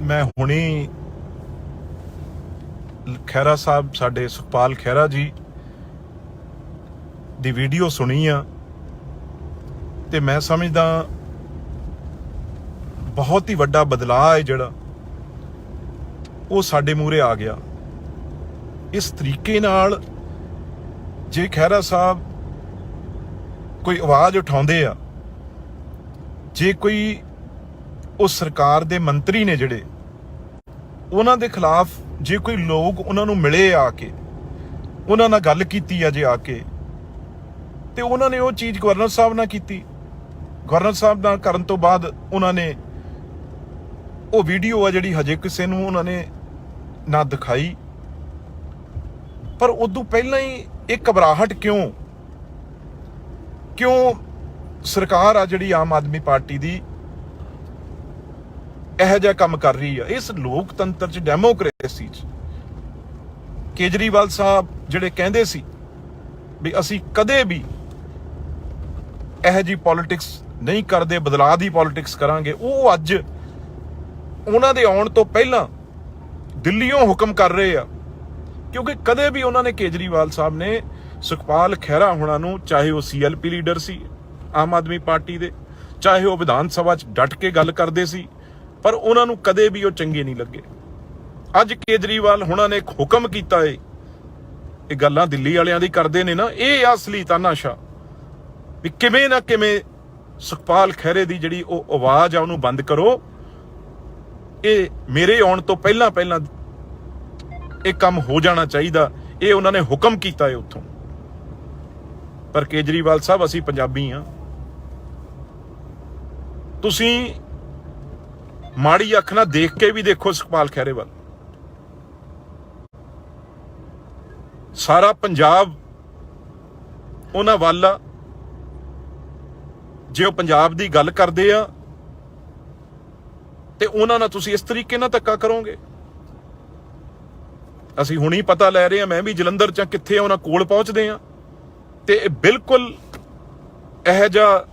मैं ਹੁਣੀ ਖਹਿਰਾ ਸਾਹਿਬ ਸਾਡੇ ਸੁਖਪਾਲ ਖਹਿਰਾ ਜੀ ਦੀ ਵੀਡੀਓ ਸੁਣੀ ਆ ਤੇ ਮੈਂ ਸਮਝਦਾ ਬਹੁਤ ਹੀ ਵੱਡਾ ਬਦਲਾਅ ਹੈ ਜਿਹੜਾ ਉਹ ਸਾਡੇ ਮੂਹਰੇ ਆ ਗਿਆ। ਇਸ ਤਰੀਕੇ ਨਾਲ ਜੇ ਖਹਿਰਾ ਸਾਹਿਬ ਕੋਈ ਆਵਾਜ਼ ਉਠਾਉਂਦੇ ਆ, ਜੇ ਕੋਈ ਉਸ ਸਰਕਾਰ ਦੇ ਮੰਤਰੀ ਨੇ ਜਿਹੜੇ ਉਹਨਾਂ ਦੇ ਖਿਲਾਫ ਜੇ ਕੋਈ ਲੋਕ ਉਹਨਾਂ ਨੂੰ ਮਿਲੇ ਆ ਕੇ ਉਹਨਾਂ ਨਾਲ ਗੱਲ ਕੀਤੀ ਆ ਜੇ ਆ ਕੇ, ਤੇ ਉਹਨਾਂ ਨੇ ਉਹ ਚੀਜ਼ ਗਵਰਨਰ ਸਾਹਿਬ ਨਾਲ ਕੀਤੀ। ਗਵਰਨਰ ਸਾਹਿਬ ਨਾਲ ਕਰਨ ਤੋਂ ਬਾਅਦ ਉਹਨਾਂ ਨੇ ਉਹ ਵੀਡੀਓ ਆ ਜਿਹੜੀ ਹਜੇ ਕਿਸੇ ਨੂੰ ਉਹਨਾਂ ਨੇ ਨਾ ਦਿਖਾਈ, ਪਰ ਉਦੋਂ ਪਹਿਲਾਂ ਹੀ ਇਹ ਘਬਰਾਹਟ ਕਿਉਂ ਸਰਕਾਰ ਆ ਜਿਹੜੀ ਆਮ ਆਦਮੀ ਪਾਰਟੀ ਦੀ ਇਹੋ ਜਿਹਾ ਕੰਮ ਕਰ ਰਹੀ ਆ। ਇਸ ਲੋਕਤੰਤਰ ਚ, ਡੈਮੋਕ੍ਰੇਸੀ ਚ ਕੇਜਰੀਵਾਲ ਸਾਹਿਬ ਜਿਹੜੇ ਕਹਿੰਦੇ ਸੀ ਵੀ ਅਸੀਂ ਕਦੇ ਵੀ ਇਹੋ ਜਿਹੀ ਪੋਲਿਟਿਕਸ ਨਹੀਂ ਕਰਦੇ, ਬਦਲਾਅ ਦੀ ਪੋਲਿਟਿਕਸ ਕਰਾਂਗੇ, ਉਹ ਅੱਜ ਉਹਨਾਂ ਦੇ ਆਉਣ ਤੋਂ ਪਹਿਲਾਂ ਦਿੱਲੀੋਂ ਹੁਕਮ ਕਰ ਰਹੇ ਆ। ਕਿਉਂਕਿ ਕਦੇ ਵੀ ਉਹਨਾਂ ਨੇ, ਕੇਜਰੀਵਾਲ ਸਾਹਿਬ ਨੇ ਸੁਖਪਾਲ ਖਹਿਰਾ ਹੋਣਾ ਨੂੰ, ਚਾਹੇ ਉਹ CLP ਲੀਡਰ ਸੀ ਆਮ ਆਦਮੀ ਪਾਰਟੀ ਦੇ, ਚਾਹੇ ਉਹ ਵਿਧਾਨ ਸਭਾ 'ਚ ਡਟ ਕੇ ਗੱਲ ਕਰਦੇ ਸੀ, ਪਰ ਉਹਨਾਂ ਨੂੰ ਕਦੇ ਵੀ ਉਹ ਚੰਗੇ ਨਹੀਂ ਲੱਗੇ। ਅੱਜ ਕੇਜਰੀਵਾਲ ਹੋਣਾ ਨੇ ਇੱਕ ਹੁਕਮ ਕੀਤਾ ਏ, ਇਹ ਗੱਲਾਂ ਦਿੱਲੀ ਵਾਲਿਆਂ ਦੀ ਕਰਦੇ ਨੇ ਨਾ, ਇਹ ਅਸਲੀ ਤਾਨਾਸ਼ਾ ਵੀ ਕਿਵੇਂ ਨਾ ਕਿਵੇਂ ਸੁਖਪਾਲ ਖਹਿਰੇ ਦੀ ਜਿਹੜੀ ਉਹ ਆਵਾਜ਼ ਆ ਉਹਨੂੰ ਬੰਦ ਕਰੋ। ਇਹ ਮੇਰੇ ਆਉਣ ਤੋਂ ਪਹਿਲਾਂ ਇਹ ਕੰਮ ਹੋ ਜਾਣਾ ਚਾਹੀਦਾ, ਇਹ ਉਹਨਾਂ ਨੇ ਹੁਕਮ ਕੀਤਾ ਹੈ ਉੱਥੋਂ। ਪਰ ਕੇਜਰੀਵਾਲ ਸਾਹਿਬ, ਅਸੀਂ ਪੰਜਾਬੀ ਆ, ਤੁਸੀਂ ਮਾੜੀ ਅੱਖ ਨਾਲ ਦੇਖ ਕੇ ਵੀ ਦੇਖੋ ਸੁਖਪਾਲ ਖਹਿਰੇ ਵੱਲ। ਸਾਰਾ ਪੰਜਾਬ ਉਹਨਾਂ ਵੱਲ ਆ। ਜੇ ਉਹ ਪੰਜਾਬ ਦੀ ਗੱਲ ਕਰਦੇ ਆ ਤੇ ਉਹਨਾਂ ਨਾਲ ਤੁਸੀਂ ਇਸ ਤਰੀਕੇ ਨਾਲ ਧੱਕਾ ਕਰੋਗੇ। ਅਸੀਂ ਹੁਣੀ ਪਤਾ ਲੈ ਰਹੇ ਹਾਂ, ਮੈਂ ਵੀ ਜਲੰਧਰ ਚ ਕਿੱਥੇ ਉਹਨਾਂ ਕੋਲ ਪਹੁੰਚਦੇ ਆ, ਤੇ ਬਿਲਕੁਲ ਇਹੋ ਜਿਹਾ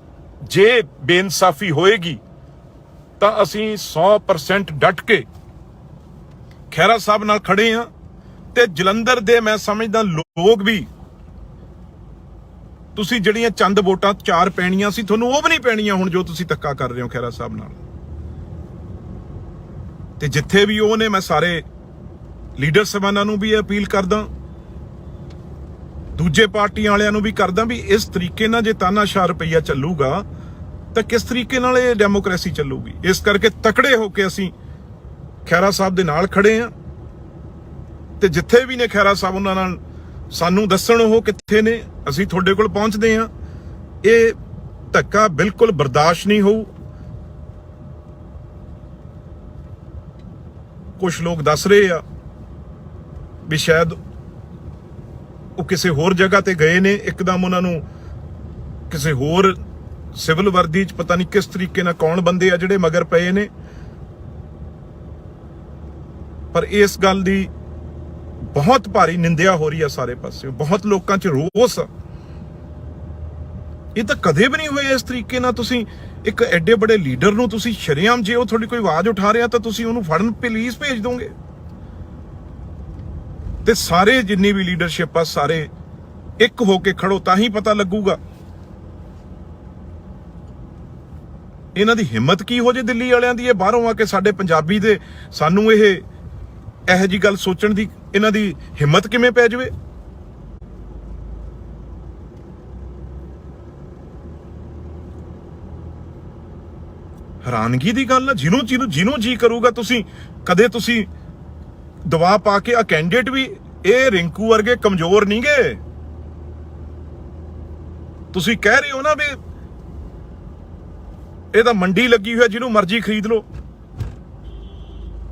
ਜੇ ਬੇਇਨਸਾਫੀ ਹੋਏਗੀ ਤਾਂ ਅਸੀਂ 100% ਡਟ ਕੇ ਖਹਿਰਾ ਸਾਹਿਬ ਨਾਲ ਖੜੇ ਆ। ਤੇ ਜਲੰਧਰ ਦੇ ਮੈਂ ਸਮਝਦਾ ਲੋਕ ਵੀ, ਤੁਸੀਂ ਜਿਹੜੀਆਂ ਚੰਦ ਵੋਟਾਂ 4 ਪੈਣੀਆਂ ਸੀ, ਤੁਹਾਨੂੰ ਉਹ ਵੀ ਨਹੀਂ ਪੈਣੀਆਂ ਹੁਣ ਜੋ ਤੁਸੀਂ ਧੱਕਾ ਕਰ ਰਹੇ ਹੋ ਖਹਿਰਾ ਸਾਹਿਬ ਨਾਲ। ਤੇ ਜਿੱਥੇ ਵੀ ਉਹ ਨੇ, ਮੈਂ ਸਾਰੇ ਲੀਡਰ ਸਾਹਿਬਾਨਾਂ ਨੂੰ ਵੀ ਅਪੀਲ ਕਰਦਾ, ਦੂਜੇ ਪਾਰਟੀਆਂ ਵਾਲਿਆਂ ਨੂੰ ਵੀ ਕਰਦਾ ਵੀ ਇਸ ਤਰੀਕੇ ਨਾਲ ਜੇ ਤਾਨਾਸ਼ਾਹ ਰੁਪਈਆ ਚੱਲੂਗਾ ਤਾਂ ਕਿਸ ਤਰੀਕੇ ਨਾਲ ਇਹ ਡੈਮੋਕ੍ਰੇਸੀ ਚੱਲੂਗੀ। ਇਸ ਕਰਕੇ ਤਕੜੇ ਹੋ ਕੇ ਅਸੀਂ ਖਹਿਰਾ ਸਾਹਿਬ ਦੇ ਨਾਲ ਖੜੇ ਆ, ਤੇ ਜਿੱਥੇ ਵੀ ਨੇ ਖਹਿਰਾ ਸਾਹਿਬ ਉਹਨਾਂ ਨਾਲ ਸਾਨੂੰ ਦੱਸਣ ਉਹ ਕਿੱਥੇ ਨੇ, ਅਸੀਂ ਤੁਹਾਡੇ ਕੋਲ ਪਹੁੰਚਦੇ ਆ। ਇਹ ਧੱਕਾ ਬਿਲਕੁਲ ਬਰਦਾਸ਼ਤ ਨਹੀਂ ਹੋਊ। ਕੁਝ ਲੋਕ ਦੱਸ ਰਹੇ ਆ ਵੀ ਸ਼ਾਇਦ ਉਹ ਕਿਸੇ ਹੋਰ ਜਗ੍ਹਾ ਤੇ ਗਏ ਨੇ, ਇੱਕਦਮ ਉਹਨਾਂ ਨੂੰ ਕਿਸੇ ਹੋਰ ਸਿਵਲ ਵਰਦੀ 'ਚ ਪਤਾ ਨਹੀਂ ਕਿਸ ਤਰੀਕੇ ਨਾਲ ਕੌਣ ਬੰਦੇ ਆ ਜਿਹੜੇ ਮਗਰ ਪਏ ਨੇ। ਪਰ ਇਸ ਗੱਲ ਦੀ ਬਹੁਤ ਭਾਰੀ ਨਿੰਦਿਆ ਹੋ ਰਹੀ ਆ ਸਾਰੇ ਪਾਸੇ, ਬਹੁਤ ਲੋਕਾਂ 'ਚ ਰੋਸ ਆ। ਇਹ ਤਾਂ ਕਦੇ ਵੀ ਨਹੀਂ ਹੋਇਆ ਇਸ ਤਰੀਕੇ ਨਾਲ। ਤੁਸੀਂ ਇੱਕ ਐਡੇ ਵੱਡੇ ਲੀਡਰ ਨੂੰ ਤੁਸੀਂ ਸ਼ਰੇਆਮ, ਜੇ ਉਹ ਤੁਹਾਡੀ ਕੋਈ ਆਵਾਜ਼ ਉਠਾ ਰਿਹਾ ਤਾਂ ਤੁਸੀਂ ਉਹਨੂੰ ਫੜਨ ਪੁਲਿਸ ਭੇਜ ਦੋਗੇ। ਤੇ ਸਾਰੇ ਜਿੰਨੀ ਵੀ ਲੀਡਰਸ਼ਿਪ ਆ, ਸਾਰੇ ਇੱਕ ਹੋ ਕੇ ਖੜੋ, ਤਾਂ ਹੀ ਪਤਾ ਲੱਗੂਗਾ ਇਹਨਾਂ ਦੀ ਹਿੰਮਤ ਕੀ ਹੋ ਜੇ ਦਿੱਲੀ ਵਾਲਿਆਂ ਦੀ। ਇਹ ਬਾਹਰੋਂ ਆ ਕੇ ਸਾਡੇ ਪੰਜਾਬੀ ਦੇ ਸਾਨੂੰ ਇਹੋ ਜੀ ਗੱਲ ਸੋਚਣ ਦੀ ਇਹਨਾਂ ਦੀ ਹਿੰਮਤ ਕਿਵੇਂ ਪੈ ਜਾਵੇ। ਹੈਰਾਨਗੀ ਦੀ ਗੱਲ ਆ। ਜਿਹਨੂੰ ਜੀ ਕਰੂਗਾ ਤੁਸੀਂ ਕਦੇ ਤੁਸੀਂ ਦਵਾ ਪਾ ਕੇ, ਆ ਕੈਂਡੀਡੇਟ ਵੀ ਇਹ ਰਿੰਕੂ ਵਰਗੇ ਕਮਜ਼ੋਰ ਨਹੀਂ ਗੇ। ਤੁਸੀਂ ਕਹਿ ਰਹੇ ਹੋ ਨਾ ਵੀ ਇਹ ਤਾਂ ਮੰਡੀ ਲੱਗੀ ਹੋਈ, ਜਿਹਨੂੰ ਮਰਜ਼ੀ ਖਰੀਦ ਲਓ।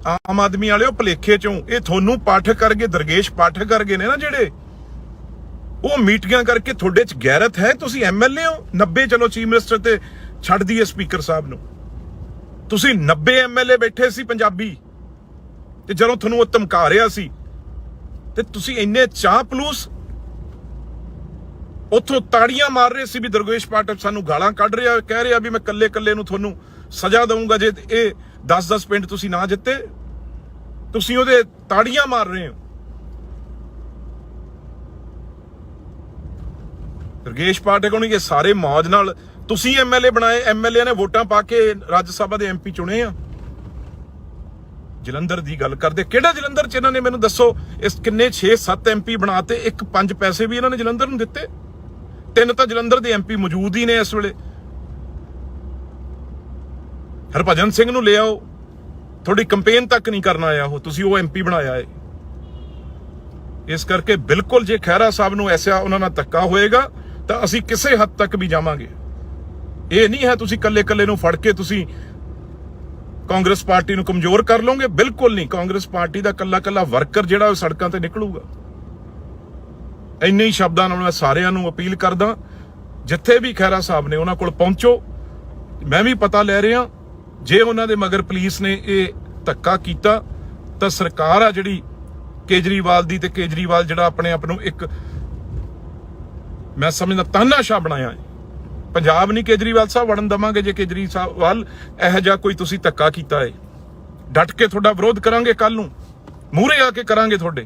ਆਮ ਆਦਮੀ ਵਾਲਿਓ ਭਲੇਖੇ ਚੋਂ ਇਹ ਤੁਹਾਨੂੰ ਪਾਠਕ ਕਰਗੇ, ਦਰਗੇਸ਼ ਪਾਠਕ ਕਰਗੇ ਨੇ ਨਾ ਜਿਹੜੇ, ਉਹ ਮੀਟਿੰਗਾਂ ਕਰਕੇ ਤੁਹਾਡੇ ਚ ਗੈਰਤ ਹੈ। ਤੁਸੀਂ MLA ਹੋ 90, ਚਲੋ ਚੀਫ ਮਿਨਿਸਟਰ ਤੇ ਛੱਡ ਦਈਏ ਸਪੀਕਰ ਸਾਹਿਬ ਨੂੰ, ਤੁਸੀਂ 90 MLA ਬੈਠੇ ਸੀ ਪੰਜਾਬੀ, ਤੇ ਜਦੋਂ ਤੁਹਾਨੂੰ ਉਹ ਧਮਕਾ ਰਿਹਾ ਸੀ ਤੇ ਤੁਸੀਂ ਇੰਨੇ ਚਾਪਲੂਸ ਉੱਥੋਂ ਤਾੜੀਆਂ ਮਾਰ ਰਹੇ ਸੀ ਵੀ ਦਰਗੇਸ਼ ਪਾਠਕ ਸਾਨੂੰ ਗਾਲਾਂ ਕੱਢ ਰਿਹਾ, ਕਹਿ ਰਿਹਾ ਵੀ ਮੈਂ ਕੱਲੇ ਨੂੰ ਤੁਹਾਨੂੰ ਸਜ਼ਾ ਦਊਂਗਾ ਜੇ ਇਹ 10-10 ਪਿੰਡ ਤੁਸੀਂ ਨਾ ਜਿੱਤੇ। ਤੁਸੀਂ ਉਹਦੇ ਤਾੜੀਆਂ ਮਾਰ ਰਹੇ ਹੋ। ਰਗੇਸ਼ ਪਾਠਕ ਹੋਣੀ, ਇਹ ਸਾਰੇ ਮੌਜ ਨਾਲ ਤੁਸੀਂ ਐਮਐਲਏ ਬਣਾਏ, ਐਮਐਲਏ ਨੇ ਵੋਟਾਂ ਪਾ ਕੇ ਰਾਜ ਸਭਾ ਦੇ ਐਮਪੀ ਚੁਣੇ ਆ। ਜਲੰਧਰ ਦੀ ਗੱਲ ਕਰਦੇ, ਕਿਹੜਾ ਜਲੰਧਰ ਚ ਇਹਨਾਂ ਨੇ ਮੈਨੂੰ ਦੱਸੋ, ਇਸ ਕਿੰਨੇ 6-7 ਐਮਪੀ ਬਣਾਤੇ, 1-5 ਪੈਸੇ ਵੀ ਇਹਨਾਂ ਨੇ ਜਲੰਧਰ ਨੂੰ ਦਿੱਤੇ। 3 ਤਾਂ ਜਲੰਧਰ ਦੇ ਐਮਪੀ ਮੌਜੂਦ ਹੀ ਨੇ ਇਸ ਵੇਲੇ। ਹਰਭਜਨ ਸਿੰਘ ਨੂੰ ਲੈ ਆਓ, ਤੁਹਾਡੀ ਕੰਪੇਨ ਤੱਕ ਨਹੀਂ ਕਰਨ ਆਇਆ ਉਹ, ਤੁਸੀਂ ਉਹ ਐਮਪੀ ਬਣਾਇਆ ਹੈ। ਇਸ ਕਰਕੇ ਬਿਲਕੁਲ ਜੇ ਖਹਿਰਾ ਸਾਹਿਬ ਨੂੰ ਐਸਾ ਉਹਨਾਂ ਨਾਲ ਧੱਕਾ ਹੋਏਗਾ ਤਾਂ ਅਸੀਂ ਕਿਸੇ ਹੱਦ ਤੱਕ ਵੀ ਜਾਵਾਂਗੇ। ਇਹ ਨਹੀਂ ਹੈ ਤੁਸੀਂ ਕੱਲੇ ਨੂੰ ਫੜ ਕੇ ਤੁਸੀਂ ਕਾਂਗਰਸ ਪਾਰਟੀ ਨੂੰ ਕਮਜ਼ੋਰ ਕਰ ਲਓਗੇ, ਬਿਲਕੁਲ ਨਹੀਂ। ਕਾਂਗਰਸ ਪਾਰਟੀ ਦਾ ਕੱਲਾ ਵਰਕਰ ਜਿਹੜਾ ਉਹ ਸੜਕਾਂ ਤੇ ਨਿਕਲੂਗਾ। ਇੰਨੇ ਹੀ ਸ਼ਬਦਾਂ ਨਾਲ ਮੈਂ ਸਾਰਿਆਂ ਨੂੰ ਅਪੀਲ ਕਰਦਾ, ਜਿੱਥੇ ਵੀ ਖਹਿਰਾ ਸਾਹਿਬ ਨੇ ਉਹਨਾਂ ਕੋਲ ਪਹੁੰਚੋ। ਮੈਂ ਵੀ ਪਤਾ ਲੈ ਰਿਹਾ, ਜੇ ਉਹਨਾਂ ਦੇ ਮਗਰ ਪੁਲਿਸ ਨੇ ਇਹ ਧੱਕਾ ਕੀਤਾ ਤਾਂ ਸਰਕਾਰ ਆ ਜਿਹੜੀ ਕੇਜਰੀਵਾਲ ਦੀ, ਤੇ ਕੇਜਰੀਵਾਲ ਜਿਹੜਾ ਆਪਣੇ ਆਪ ਨੂੰ ਇੱਕ ਮੈਂ ਸਮਝਦਾ ਤਾਨਾਸ਼ਾਹ ਬਣਾਇਆ ਹੈ। ਪੰਜਾਬ ਨਹੀਂ ਕੇਜਰੀਵਾਲ ਸਾਹਿਬ ਵੜਨ ਦਵਾਂਗੇ। ਜੇ ਕੇਜਰੀਵਾਲ ਇਹੋ ਜਿਹਾ ਕੋਈ ਤੁਸੀਂ ਧੱਕਾ ਕੀਤਾ ਹੈ, ਡਟ ਕੇ ਤੁਹਾਡਾ ਵਿਰੋਧ ਕਰਾਂਗੇ, ਕੱਲ ਨੂੰ ਮੂਹਰੇ ਆ ਕੇ ਕਰਾਂਗੇ ਤੁਹਾਡੇ।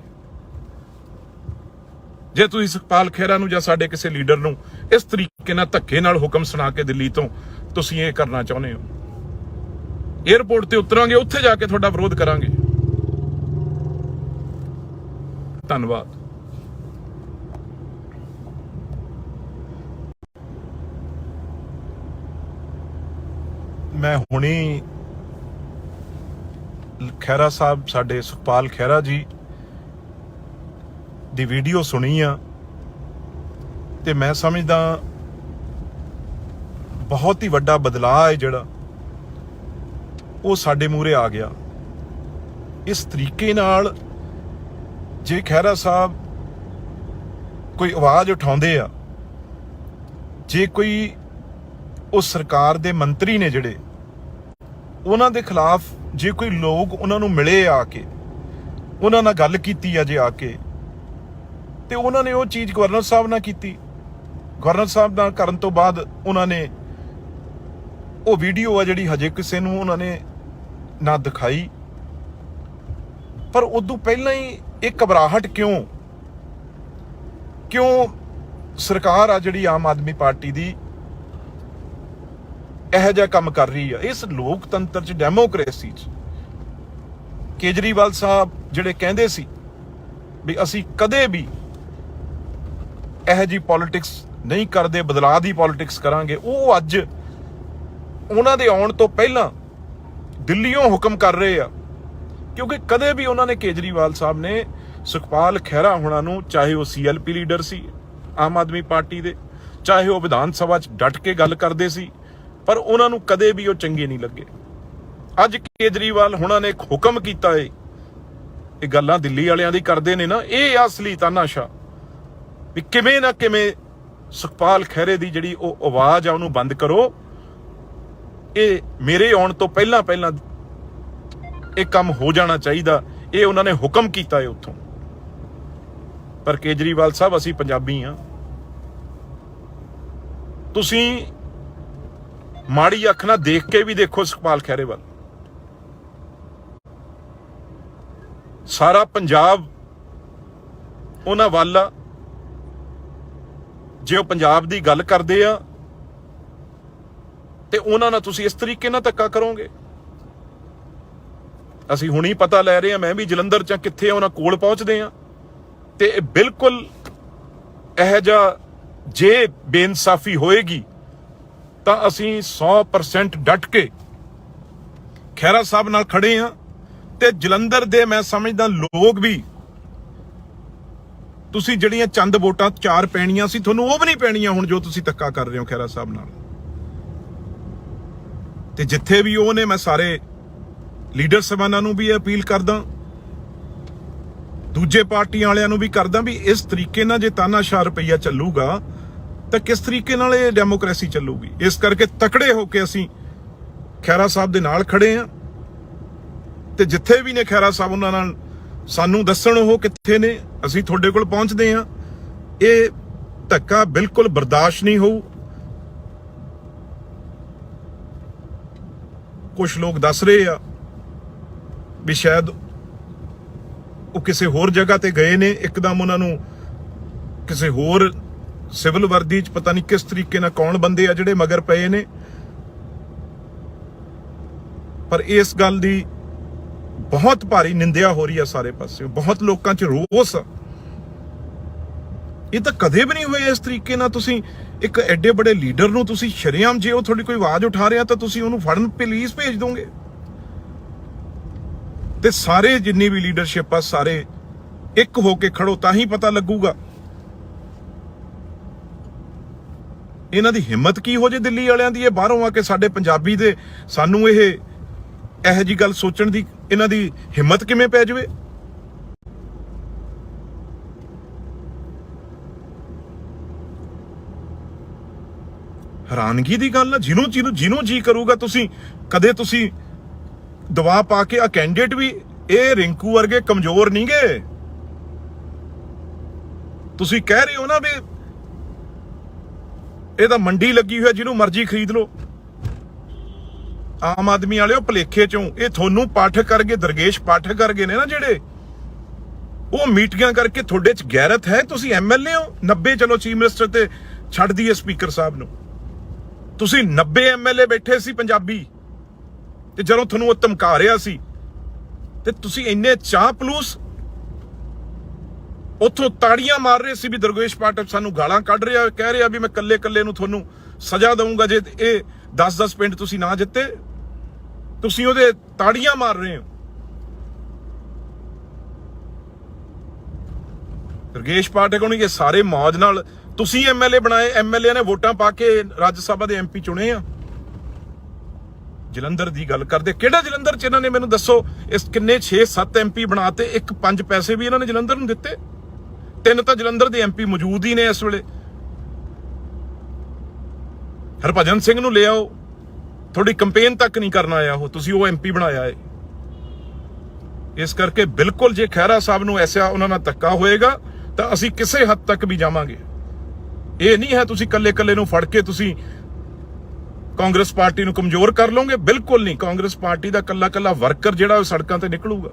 ਜੇ ਤੁਸੀਂ ਸੁਖਪਾਲ ਖਹਿਰਾ ਨੂੰ ਜਾਂ ਸਾਡੇ ਕਿਸੇ ਲੀਡਰ ਨੂੰ ਇਸ ਤਰੀਕੇ ਨਾਲ ਧੱਕੇ ਨਾਲ ਹੁਕਮ ਸੁਣਾ ਕੇ ਦਿੱਲੀ ਤੋਂ ਤੁਸੀਂ ਇਹ ਕਰਨਾ ਚਾਹੁੰਦੇ ਹੋ, ਏਅਰਪੋਰਟ ਤੇ ਉਤਰਾਂਗੇ, ਉੱਥੇ ਜਾ ਕੇ ਤੁਹਾਡਾ ਵਿਰੋਧ ਕਰਾਂਗੇ। ਧੰਨਵਾਦ। ਮੈਂ ਹੁਣੀ ਖਹਿਰਾ ਸਾਹਿਬ, ਸਾਡੇ ਸੁਖਪਾਲ ਖਹਿਰਾ ਜੀ ਦੀ ਵੀਡੀਓ ਸੁਣੀ ਆ, ਤੇ ਮੈਂ ਸਮਝਦਾ ਬਹੁਤ ਹੀ ਵੱਡਾ ਬਦਲਾਅ ਹੈ ਜਿਹੜਾ ਉਹ ਸਾਡੇ ਮੂਹਰੇ ਆ ਗਿਆ। ਇਸ ਤਰੀਕੇ ਨਾਲ ਜੇ ਖਹਿਰਾ ਸਾਹਿਬ ਕੋਈ ਆਵਾਜ਼ ਉਠਾਉਂਦੇ ਆ, ਜੇ ਕੋਈ ਉਸ ਸਰਕਾਰ ਦੇ ਮੰਤਰੀ ਨੇ ਜਿਹੜੇ ਉਹਨਾਂ ਦੇ ਖਿਲਾਫ, ਜੇ ਕੋਈ ਲੋਕ ਉਹਨਾਂ ਨੂੰ ਮਿਲੇ ਆ ਕੇ, ਉਹਨਾਂ ਨਾਲ ਗੱਲ ਕੀਤੀ ਆ ਜੇ ਆ ਕੇ, ਤੇ ਉਹਨਾਂ ਨੇ ਉਹ ਚੀਜ਼ ਗਵਰਨਰ ਸਾਹਿਬ ਨਾਲ ਕੀਤੀ। ਗਵਰਨਰ ਸਾਹਿਬ ਨਾਲ ਕਰਨ ਤੋਂ ਬਾਅਦ ਉਹਨਾਂ ਨੇ ਉਹ ਵੀਡੀਓ ਆ ਜਿਹੜੀ ਹਜੇ ਕਿਸੇ ਨੂੰ ਉਹਨਾਂ ਨੇ ਨਾ ਦਿਖਾਈ, ਪਰ ਉਦੋਂ ਪਹਿਲਾਂ ਹੀ ਇਹ ਘਬਰਾਹਟ ਕਿਉਂ ਸਰਕਾਰ ਆ ਜਿਹੜੀ ਆਮ ਆਦਮੀ ਪਾਰਟੀ ਦੀ ਇਹੋ ਜਿਹਾ ਕੰਮ ਕਰ ਰਹੀ ਆ। ਇਸ ਲੋਕਤੰਤਰ ਚ, ਡੈਮੋਕ੍ਰੇਸੀ ਚ ਕੇਜਰੀਵਾਲ ਸਾਹਿਬ ਜਿਹੜੇ ਕਹਿੰਦੇ ਸੀ ਵੀ ਅਸੀਂ ਕਦੇ ਵੀ ਇਹੋ ਜਿਹੀ ਪੋਲਿਟਿਕਸ ਨਹੀਂ ਕਰਦੇ, ਬਦਲਾਅ ਦੀ ਪੋਲਿਟਿਕਸ ਕਰਾਂਗੇ, ਉਹ ਅੱਜ ਉਹਨਾਂ ਦੇ ਆਉਣ ਤੋਂ ਪਹਿਲਾਂ ਦਿੱਲੀੋਂ ਹੁਕਮ ਕਰ ਰਹੇ ਆ। ਕਿਉਂਕਿ ਕਦੇ ਵੀ ਉਹਨਾਂ ਨੇ, ਕੇਜਰੀਵਾਲ ਸਾਹਿਬ ਨੇ ਸੁਖਪਾਲ ਖਹਿਰਾ ਹੋਣਾ ਨੂੰ, ਚਾਹੇ ਉਹ CLP ਲੀਡਰ ਸੀ ਆਮ ਆਦਮੀ ਪਾਰਟੀ ਦੇ, ਚਾਹੇ ਉਹ ਵਿਧਾਨ ਸਭਾ 'ਚ ਡਟ ਕੇ ਗੱਲ ਕਰਦੇ ਸੀ, ਪਰ ਉਹਨਾਂ ਨੂੰ ਕਦੇ ਵੀ ਉਹ ਚੰਗੇ ਨਹੀਂ ਲੱਗੇ। ਅੱਜ ਕੇਜਰੀਵਾਲ ਹੋਣਾ ਨੇ ਇੱਕ ਹੁਕਮ ਕੀਤਾ ਏ, ਇਹ ਗੱਲਾਂ ਦਿੱਲੀ ਵਾਲਿਆਂ ਦੀ ਕਰਦੇ ਨੇ ਨਾ, ਇਹ ਅਸਲੀ ਤਾਨਾਸ਼ਾਹ ਵੀ ਕਿਵੇਂ ਨਾ ਕਿਵੇਂ ਸੁਖਪਾਲ ਖਹਿਰੇ ਦੀ ਜਿਹੜੀ ਉਹ ਆਵਾਜ਼ ਆ ਉਹਨੂੰ ਬੰਦ ਕਰੋ। ਇਹ ਮੇਰੇ ਆਉਣ ਤੋਂ ਪਹਿਲਾਂ ਇਹ ਕੰਮ ਹੋ ਜਾਣਾ ਚਾਹੀਦਾ, ਇਹ ਉਹਨਾਂ ਨੇ ਹੁਕਮ ਕੀਤਾ ਹੈ ਉੱਥੋਂ। ਪਰ ਕੇਜਰੀਵਾਲ ਸਾਹਿਬ, ਅਸੀਂ ਪੰਜਾਬੀ ਆ, ਤੁਸੀਂ ਮਾੜੀ ਅੱਖ ਨਾਲ ਦੇਖ ਕੇ ਵੀ ਦੇਖੋ ਸੁਖਪਾਲ ਖਹਿਰੇ ਵੱਲ। ਸਾਰਾ ਪੰਜਾਬ ਉਹਨਾਂ ਵੱਲ ਆ। ਜੇ ਉਹ ਪੰਜਾਬ ਦੀ ਗੱਲ ਕਰਦੇ ਆ ਤੇ ਉਹਨਾਂ ਨਾਲ ਤੁਸੀਂ ਇਸ ਤਰੀਕੇ ਨਾਲ ਧੱਕਾ ਕਰੋਗੇ। ਅਸੀਂ ਹੁਣੀ ਪਤਾ ਲੈ ਰਹੇ ਆ, ਮੈਂ ਵੀ ਜਲੰਧਰ ਚ ਕਿੱਥੇ ਉਹਨਾਂ ਕੋਲ ਪਹੁੰਚਦੇ ਆ, ਤੇ ਬਿਲਕੁਲ ਇਹੋ ਜਿਹਾ ਜੇ ਬੇਇਨਸਾਫੀ ਹੋਏਗੀ ਤਾਂ ਅਸੀਂ 100% ਡਟ ਕੇ ਖਹਿਰਾ ਸਾਹਿਬ ਨਾਲ ਖੜੇ ਆ। ਤੇ ਜਲੰਧਰ ਦੇ ਮੈਂ ਸਮਝਦਾ ਲੋਕ ਵੀ, ਤੁਸੀਂ ਜਿਹੜੀਆਂ ਚੰਦ ਵੋਟਾਂ 4 ਪੈਣੀਆਂ ਸੀ, ਤੁਹਾਨੂੰ ਉਹ ਵੀ ਨਹੀਂ ਪੈਣੀਆਂ ਹੁਣ, ਜੋ ਤੁਸੀਂ ਧੱਕਾ ਕਰ ਰਹੇ ਹੋ ਖਹਿਰਾ ਸਾਹਿਬ ਨਾਲ। ਤੇ ਜਿੱਥੇ ਵੀ ਉਹ ਨੇ, ਮੈਂ ਸਾਰੇ ਲੀਡਰ ਸਾਹਿਬਾਨਾਂ ਨੂੰ ਵੀ ਅਪੀਲ ਕਰਦਾ, ਦੂਜੇ ਪਾਰਟੀਆਂ ਵਾਲਿਆਂ ਨੂੰ ਵੀ ਕਰਦਾ ਵੀ ਇਸ ਤਰੀਕੇ ਨਾਲ ਜੇ ਤਾਨਾਸ਼ਾਹ ਰੁਪਈਆ ਚੱਲੂਗਾ ਤਾਂ ਕਿਸ ਤਰੀਕੇ ਨਾਲ ਇਹ ਡੈਮੋਕ੍ਰੇਸੀ ਚੱਲੂਗੀ। ਇਸ ਕਰਕੇ ਤਕੜੇ ਹੋ ਕੇ ਅਸੀਂ ਖਹਿਰਾ ਸਾਹਿਬ ਦੇ ਨਾਲ ਖੜੇ ਆ, ਤੇ ਜਿੱਥੇ ਵੀ ਨੇ ਖਹਿਰਾ ਸਾਹਿਬ, ਉਹਨਾਂ ਨਾਲ ਸਾਨੂੰ ਦੱਸਣ ਉਹ ਕਿੱਥੇ ਨੇ, ਅਸੀਂ ਤੁਹਾਡੇ ਕੋਲ ਪਹੁੰਚਦੇ ਆ। ਇਹ ਧੱਕਾ ਬਿਲਕੁਲ ਬਰਦਾਸ਼ਤ ਨਹੀਂ ਹੋਊ। ਕੁਝ ਲੋਕ ਦੱਸ ਰਹੇ ਆ ਵੀ ਸ਼ਾਇਦ ਉਹ ਕਿਸੇ ਹੋਰ ਜਗ੍ਹਾ ਤੇ ਗਏ ਨੇ, ਇੱਕਦਮ ਉਹਨਾਂ ਨੂੰ ਕਿਸੇ ਹੋਰ ਸਿਵਲ ਵਰਦੀ 'ਚ ਪਤਾ ਨਹੀਂ ਕਿਸ ਤਰੀਕੇ ਨਾਲ ਕੌਣ ਬੰਦੇ ਆ ਜਿਹੜੇ ਮਗਰ ਪਏ ਨੇ। ਪਰ ਇਸ ਗੱਲ ਦੀ ਬਹੁਤ ਭਾਰੀ ਨਿੰਦਿਆ ਹੋ ਰਹੀ ਆ ਸਾਰੇ ਪਾਸੇ, ਬਹੁਤ ਲੋਕਾਂ 'ਚ ਰੋਸ ਆ। ਇਹ ਤਾਂ ਕਦੇ ਵੀ ਨਹੀਂ ਹੋਇਆ ਇਸ ਤਰੀਕੇ ਨਾਲ। ਤੁਸੀਂ ਇੱਕ ਐਡੇ ਬੜੇ ਲੀਡਰ ਨੂੰ ਤੁਸੀਂ ਸ਼ਰੇਆਮ, ਜੇ ਉਹ ਤੁਹਾਡੀ ਕੋਈ ਆਵਾਜ਼ ਉਠਾ ਰਿਹਾ ਤਾਂ ਤੁਸੀਂ ਉਹਨੂੰ ਫੜਨ ਪੁਲਿਸ ਭੇਜ ਦੋਗੇ। ਤੇ ਸਾਰੇ ਜਿੰਨੀ ਵੀ ਲੀਡਰਸ਼ਿਪ ਆ, ਸਾਰੇ ਇੱਕ ਹੋ ਕੇ ਖੜੋ, ਤਾਂ ਹੀ ਪਤਾ ਲੱਗੂਗਾ ਇਹਨਾਂ ਦੀ ਹਿੰਮਤ ਕੀ ਹੋ ਜੇ ਦਿੱਲੀ ਵਾਲਿਆਂ ਦੀ। ਇਹ ਬਾਹਰੋਂ ਆ ਕੇ ਸਾਡੇ ਪੰਜਾਬੀ ਦੇ ਸਾਨੂੰ ਇਹੋ ਜੀ ਗੱਲ ਸੋਚਣ ਦੀ ਇਹਨਾਂ ਦੀ ਹਿੰਮਤ ਕਿਵੇਂ ਪੈ ਜਾਵੇ। ਹੈਰਾਨਗੀ ਦੀ ਗੱਲ ਆ। ਜਿਹਨੂੰ ਜੀ ਕਰੂਗਾ ਤੁਸੀਂ ਕਦੇ ਤੁਸੀਂ ਦਬਾਅ ਪਾ ਕੇ ਆ ਕੈਂਡੀਡੇਟ ਵੀ ਇਹ ਰਿੰਕੂ ਵਰਗੇ ਕਮਜ਼ੋਰ ਨਹੀਂ ਗੇ। ਤੁਸੀਂ ਕਹਿ ਰਹੇ ਹੋ ਨਾ ਵੀ ਇਹ ਤਾਂ ਮੰਡੀ ਲੱਗੀ ਹੋਈ, ਜਿਹਨੂੰ ਮਰਜ਼ੀ ਖਰੀਦ ਲਓ। ਆਮ ਆਦਮੀ ਵਾਲਿਓ ਭਲੇਖੇ ਚੋਂ ਇਹ ਤੁਹਾਨੂੰ ਪਾਠਕ ਕਰਕੇ, ਦਰਗੇਸ਼ ਪਾਠਕ ਕਰਕੇ ਨੇ ਨਾ ਜਿਹੜੇ, ਉਹ ਮੀਟਿੰਗਾਂ ਕਰਕੇ ਤੁਹਾਡੇ ਚ ਗੈਰਤ ਹੈ। ਤੁਸੀਂ ਐਮਐਲਏ ਹੋ 90, ਚਲੋ ਚੀਫ ਮਿਨਿਸਟਰ ਤੇ ਛੱਡ ਦਈਏ ਸਪੀਕਰ ਸਾਹਿਬ ਨੂੰ, ਤੁਸੀਂ 90 ਐਮਐਲਏ ਬੈਠੇ ਸੀ ਪੰਜਾਬੀ, ਤੇ ਜਦੋਂ ਤੁਹਾਨੂੰ ਉਹ ਧਮਕਾ ਰਿਹਾ ਸੀ ਤੇ ਤੁਸੀਂ ਇੰਨੇ ਚਾਹ ਪਲੂਸ ਉੱਥੋਂ ਤਾੜੀਆਂ ਮਾਰ ਰਹੇ ਸੀ ਵੀ ਦਰਗੇਸ਼ ਪਾਠਕ ਸਾਨੂੰ ਗਾਲਾਂ ਕੱਢ ਰਿਹਾ, ਕਹਿ ਰਿਹਾ ਵੀ ਮੈਂ ਕੱਲੇ ਨੂੰ ਤੁਹਾਨੂੰ ਸਜ਼ਾ ਦਊਂਗਾ ਜੇ ਇਹ 10-10 ਪਿੰਡ ਤੁਸੀਂ ਨਾ ਜਿੱਤੇ। ਤੁਸੀਂ ਉਹਦੇ ਤਾੜੀਆਂ ਮਾਰ ਰਹੇ ਹੋ। ਦਰਗੇਸ਼ ਪਾਠਕ ਨੂੰ ਇਹ ਸਾਰੇ ਮੌਜ ਨਾਲ ਤੁਸੀਂ ਐਮਐਲਏ ਬਣਾਏ, ਐਮਐਲਏ ਨੇ ਵੋਟਾਂ ਪਾ ਕੇ ਰਾਜ ਸਭਾ ਦੇ ਐਮਪੀ ਚੁਣੇ ਆ। ਜਲੰਧਰ ਦੀ ਗੱਲ ਕਰਦੇ, ਕਿਹੜਾ ਜਲੰਧਰ ਚ ਇਹਨਾਂ ਨੇ ਮੈਨੂੰ ਦੱਸੋ ਇਸ ਕਿੰਨੇ 6-7 ਐਮਪੀ ਬਣਾਤੇ, ਇੱਕ 5 ਪੈਸੇ ਵੀ ਇਹਨਾਂ ਨੇ ਜਲੰਧਰ ਨੂੰ ਦਿੱਤੇ। 3 ਤਾਂ ਜਲੰਧਰ ਦੇ ਐਮਪੀ ਮੌਜੂਦ ਹੀ ਨੇ ਇਸ ਵੇਲੇ। ਹਰਭਜਨ ਸਿੰਘ ਨੂੰ ਲਿਆਓ, ਤੁਹਾਡੀ ਕੰਪੇਨ ਤੱਕ ਨਹੀਂ ਕਰਨ ਆਇਆ ਉਹ, ਤੁਸੀਂ ਉਹ ਐਮਪੀ ਬਣਾਇਆ ਹੈ। ਇਸ ਕਰਕੇ ਬਿਲਕੁਲ ਜੇ ਖਹਿਰਾ ਸਾਹਿਬ ਨੂੰ ਐਸਾ ਉਹਨਾਂ ਨਾਲ ਧੱਕਾ ਹੋਏਗਾ ਤਾਂ ਅਸੀਂ ਕਿਸੇ ਹੱਦ ਤੱਕ ਵੀ ਜਾਵਾਂਗੇ। ਇਹ ਨਹੀਂ ਹੈ ਤੁਸੀਂ ਕੱਲੇ ਨੂੰ ਫੜ ਕੇ ਤੁਸੀਂ ਕਾਂਗਰਸ ਪਾਰਟੀ ਨੂੰ ਕਮਜ਼ੋਰ ਕਰ ਲਓਗੇ, ਬਿਲਕੁਲ ਨਹੀਂ। ਕਾਂਗਰਸ ਪਾਰਟੀ ਦਾ ਕੱਲਾ ਵਰਕਰ ਜਿਹੜਾ ਉਹ ਸੜਕਾਂ ਤੇ ਨਿਕਲੂਗਾ।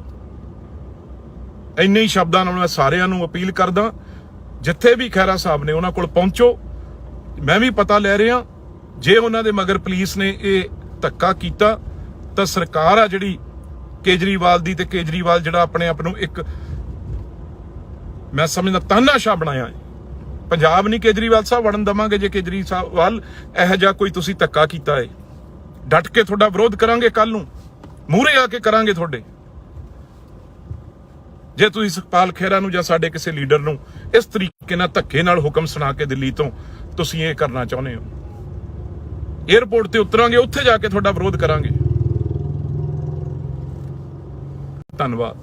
ਇੰਨੇ ਹੀ ਸ਼ਬਦਾਂ ਨਾਲ ਮੈਂ ਸਾਰਿਆਂ ਨੂੰ ਅਪੀਲ ਕਰਦਾ, ਜਿੱਥੇ ਵੀ ਖਹਿਰਾ ਸਾਹਿਬ ਨੇ ਉਹਨਾਂ ਕੋਲ ਪਹੁੰਚੋ। ਮੈਂ ਵੀ ਪਤਾ ਲੈ ਰਿਹਾ, ਜੇ ਉਹਨਾਂ ਦੇ ਮਗਰ ਪੁਲਿਸ ਨੇ ਇਹ ਧੱਕਾ ਕੀਤਾ ਤਾਂ ਸਰਕਾਰ ਆ ਜਿਹੜੀ ਕੇਜਰੀਵਾਲ ਦੀ, ਤੇ ਕੇਜਰੀਵਾਲ ਜਿਹੜਾ ਆਪਣੇ ਆਪ ਨੂੰ ਇੱਕ ਮੈਂ ਸਮਝਦਾ ਤਾਨਾਸ਼ਾਹ ਬਣਾਇਆ ਹੈ। ਪੰਜਾਬ ਨਹੀਂ ਕੇਜਰੀਵਾਲ ਸਾਹਿਬ ਵੜਨ ਦਵਾਂਗੇ ਜੇ ਕੇਜਰੀਵਾਲ ਇਹੋ ਜਿਹਾ ਕੋਈ ਤੁਸੀਂ ਧੱਕਾ ਕੀਤਾ ਹੈ। ਡਟ ਕੇ ਤੁਹਾਡਾ ਵਿਰੋਧ ਕਰਾਂਗੇ, ਕੱਲ ਨੂੰ ਮੂਹਰੇ ਆ ਕੇ ਕਰਾਂਗੇ ਤੁਹਾਡੇ। ਜੇ ਤੁਸੀਂ ਸੁਖਪਾਲ ਖਹਿਰਾ ਨੂੰ ਜਾਂ ਸਾਡੇ ਕਿਸੇ ਲੀਡਰ ਨੂੰ ਇਸ ਤਰੀਕੇ ਨਾਲ ਧੱਕੇ ਨਾਲ ਹੁਕਮ ਸੁਣਾ ਕੇ ਦਿੱਲੀ ਤੋਂ ਤੁਸੀਂ ਇਹ ਕਰਨਾ ਚਾਹੁੰਦੇ ਹੋ, ਏਅਰਪੋਰਟ ਤੇ ਉਤਰਾਂਗੇ, ਉੱਥੇ ਜਾ ਕੇ ਤੁਹਾਡਾ ਵਿਰੋਧ ਕਰਾਂਗੇ। ਧੰਨਵਾਦ।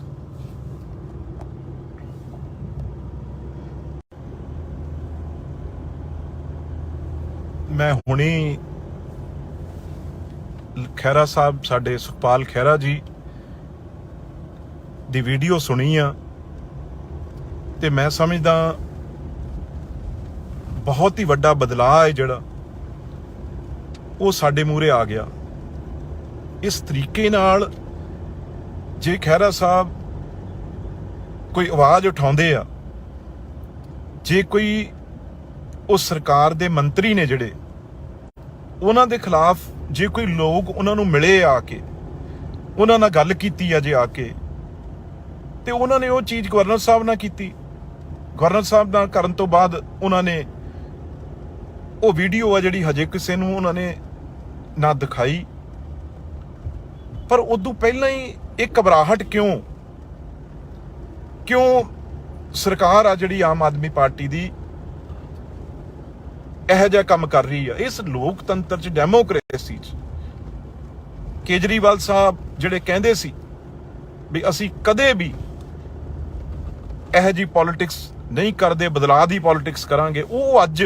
ਮੈਂ ਹੁਣੀ ਖਹਿਰਾ ਸਾਹਿਬ, ਸਾਡੇ ਸੁਖਪਾਲ ਖਹਿਰਾ ਜੀ ਦੀ ਵੀਡੀਓ ਸੁਣੀ ਆ, ਤੇ ਮੈਂ ਸਮਝਦਾ ਬਹੁਤ ਹੀ ਵੱਡਾ ਬਦਲਾਅ ਹੈ ਜਿਹੜਾ ਉਹ ਸਾਡੇ ਮੂਹਰੇ ਆ ਗਿਆ। ਇਸ ਤਰੀਕੇ ਨਾਲ ਜੇ ਖਹਿਰਾ ਸਾਹਿਬ ਕੋਈ ਆਵਾਜ਼ ਉਠਾਉਂਦੇ ਆ, ਜੇ ਕੋਈ ਉਹ ਸਰਕਾਰ ਦੇ ਮੰਤਰੀ ਨੇ ਜਿਹੜੇ, ਉਹਨਾਂ ਦੇ ਖਿਲਾਫ ਜੇ ਕੋਈ ਲੋਕ ਉਹਨਾਂ ਨੂੰ ਮਿਲੇ ਆ ਕੇ, ਉਹਨਾਂ ਨਾਲ ਗੱਲ ਕੀਤੀ ਆ ਜੇ ਆ ਕੇ, ਤੇ ਉਹਨਾਂ ਨੇ ਉਹ ਚੀਜ਼ ਗਵਰਨਰ ਸਾਹਿਬ ਨਾਲ ਕੀਤੀ। ਗਵਰਨਰ ਸਾਹਿਬ ਨਾਲ ਕਰਨ ਤੋਂ ਬਾਅਦ ਉਹਨਾਂ ਨੇ ਉਹ ਵੀਡੀਓ ਆ ਜਿਹੜੀ ਹਜੇ ਕਿਸੇ ਨੂੰ ਉਹਨਾਂ ਨੇ ਨਾ ਦਿਖਾਈ। ਪਰ ਉਦੋਂ ਪਹਿਲਾਂ ਹੀ ਇਹ ਘਬਰਾਹਟ ਕਿਉਂ ਸਰਕਾਰ ਆ ਜਿਹੜੀ ਆਮ ਆਦਮੀ ਪਾਰਟੀ ਦੀ ਇਹੋ ਜਿਹਾ ਕੰਮ ਕਰ ਰਹੀ ਆ। ਇਸ ਲੋਕਤੰਤਰ ਚ, ਡੈਮੋਕ੍ਰੇਸੀ ਚ ਕੇਜਰੀਵਾਲ ਸਾਹਿਬ ਜਿਹੜੇ ਕਹਿੰਦੇ ਸੀ ਵੀ ਅਸੀਂ ਕਦੇ ਵੀ ਇਹੋ ਜਿਹੀ ਪੋਲਿਟਿਕਸ ਨਹੀਂ ਕਰਦੇ, ਬਦਲਾਅ ਦੀ ਪੋਲਿਟਿਕਸ ਕਰਾਂਗੇ, ਉਹ ਅੱਜ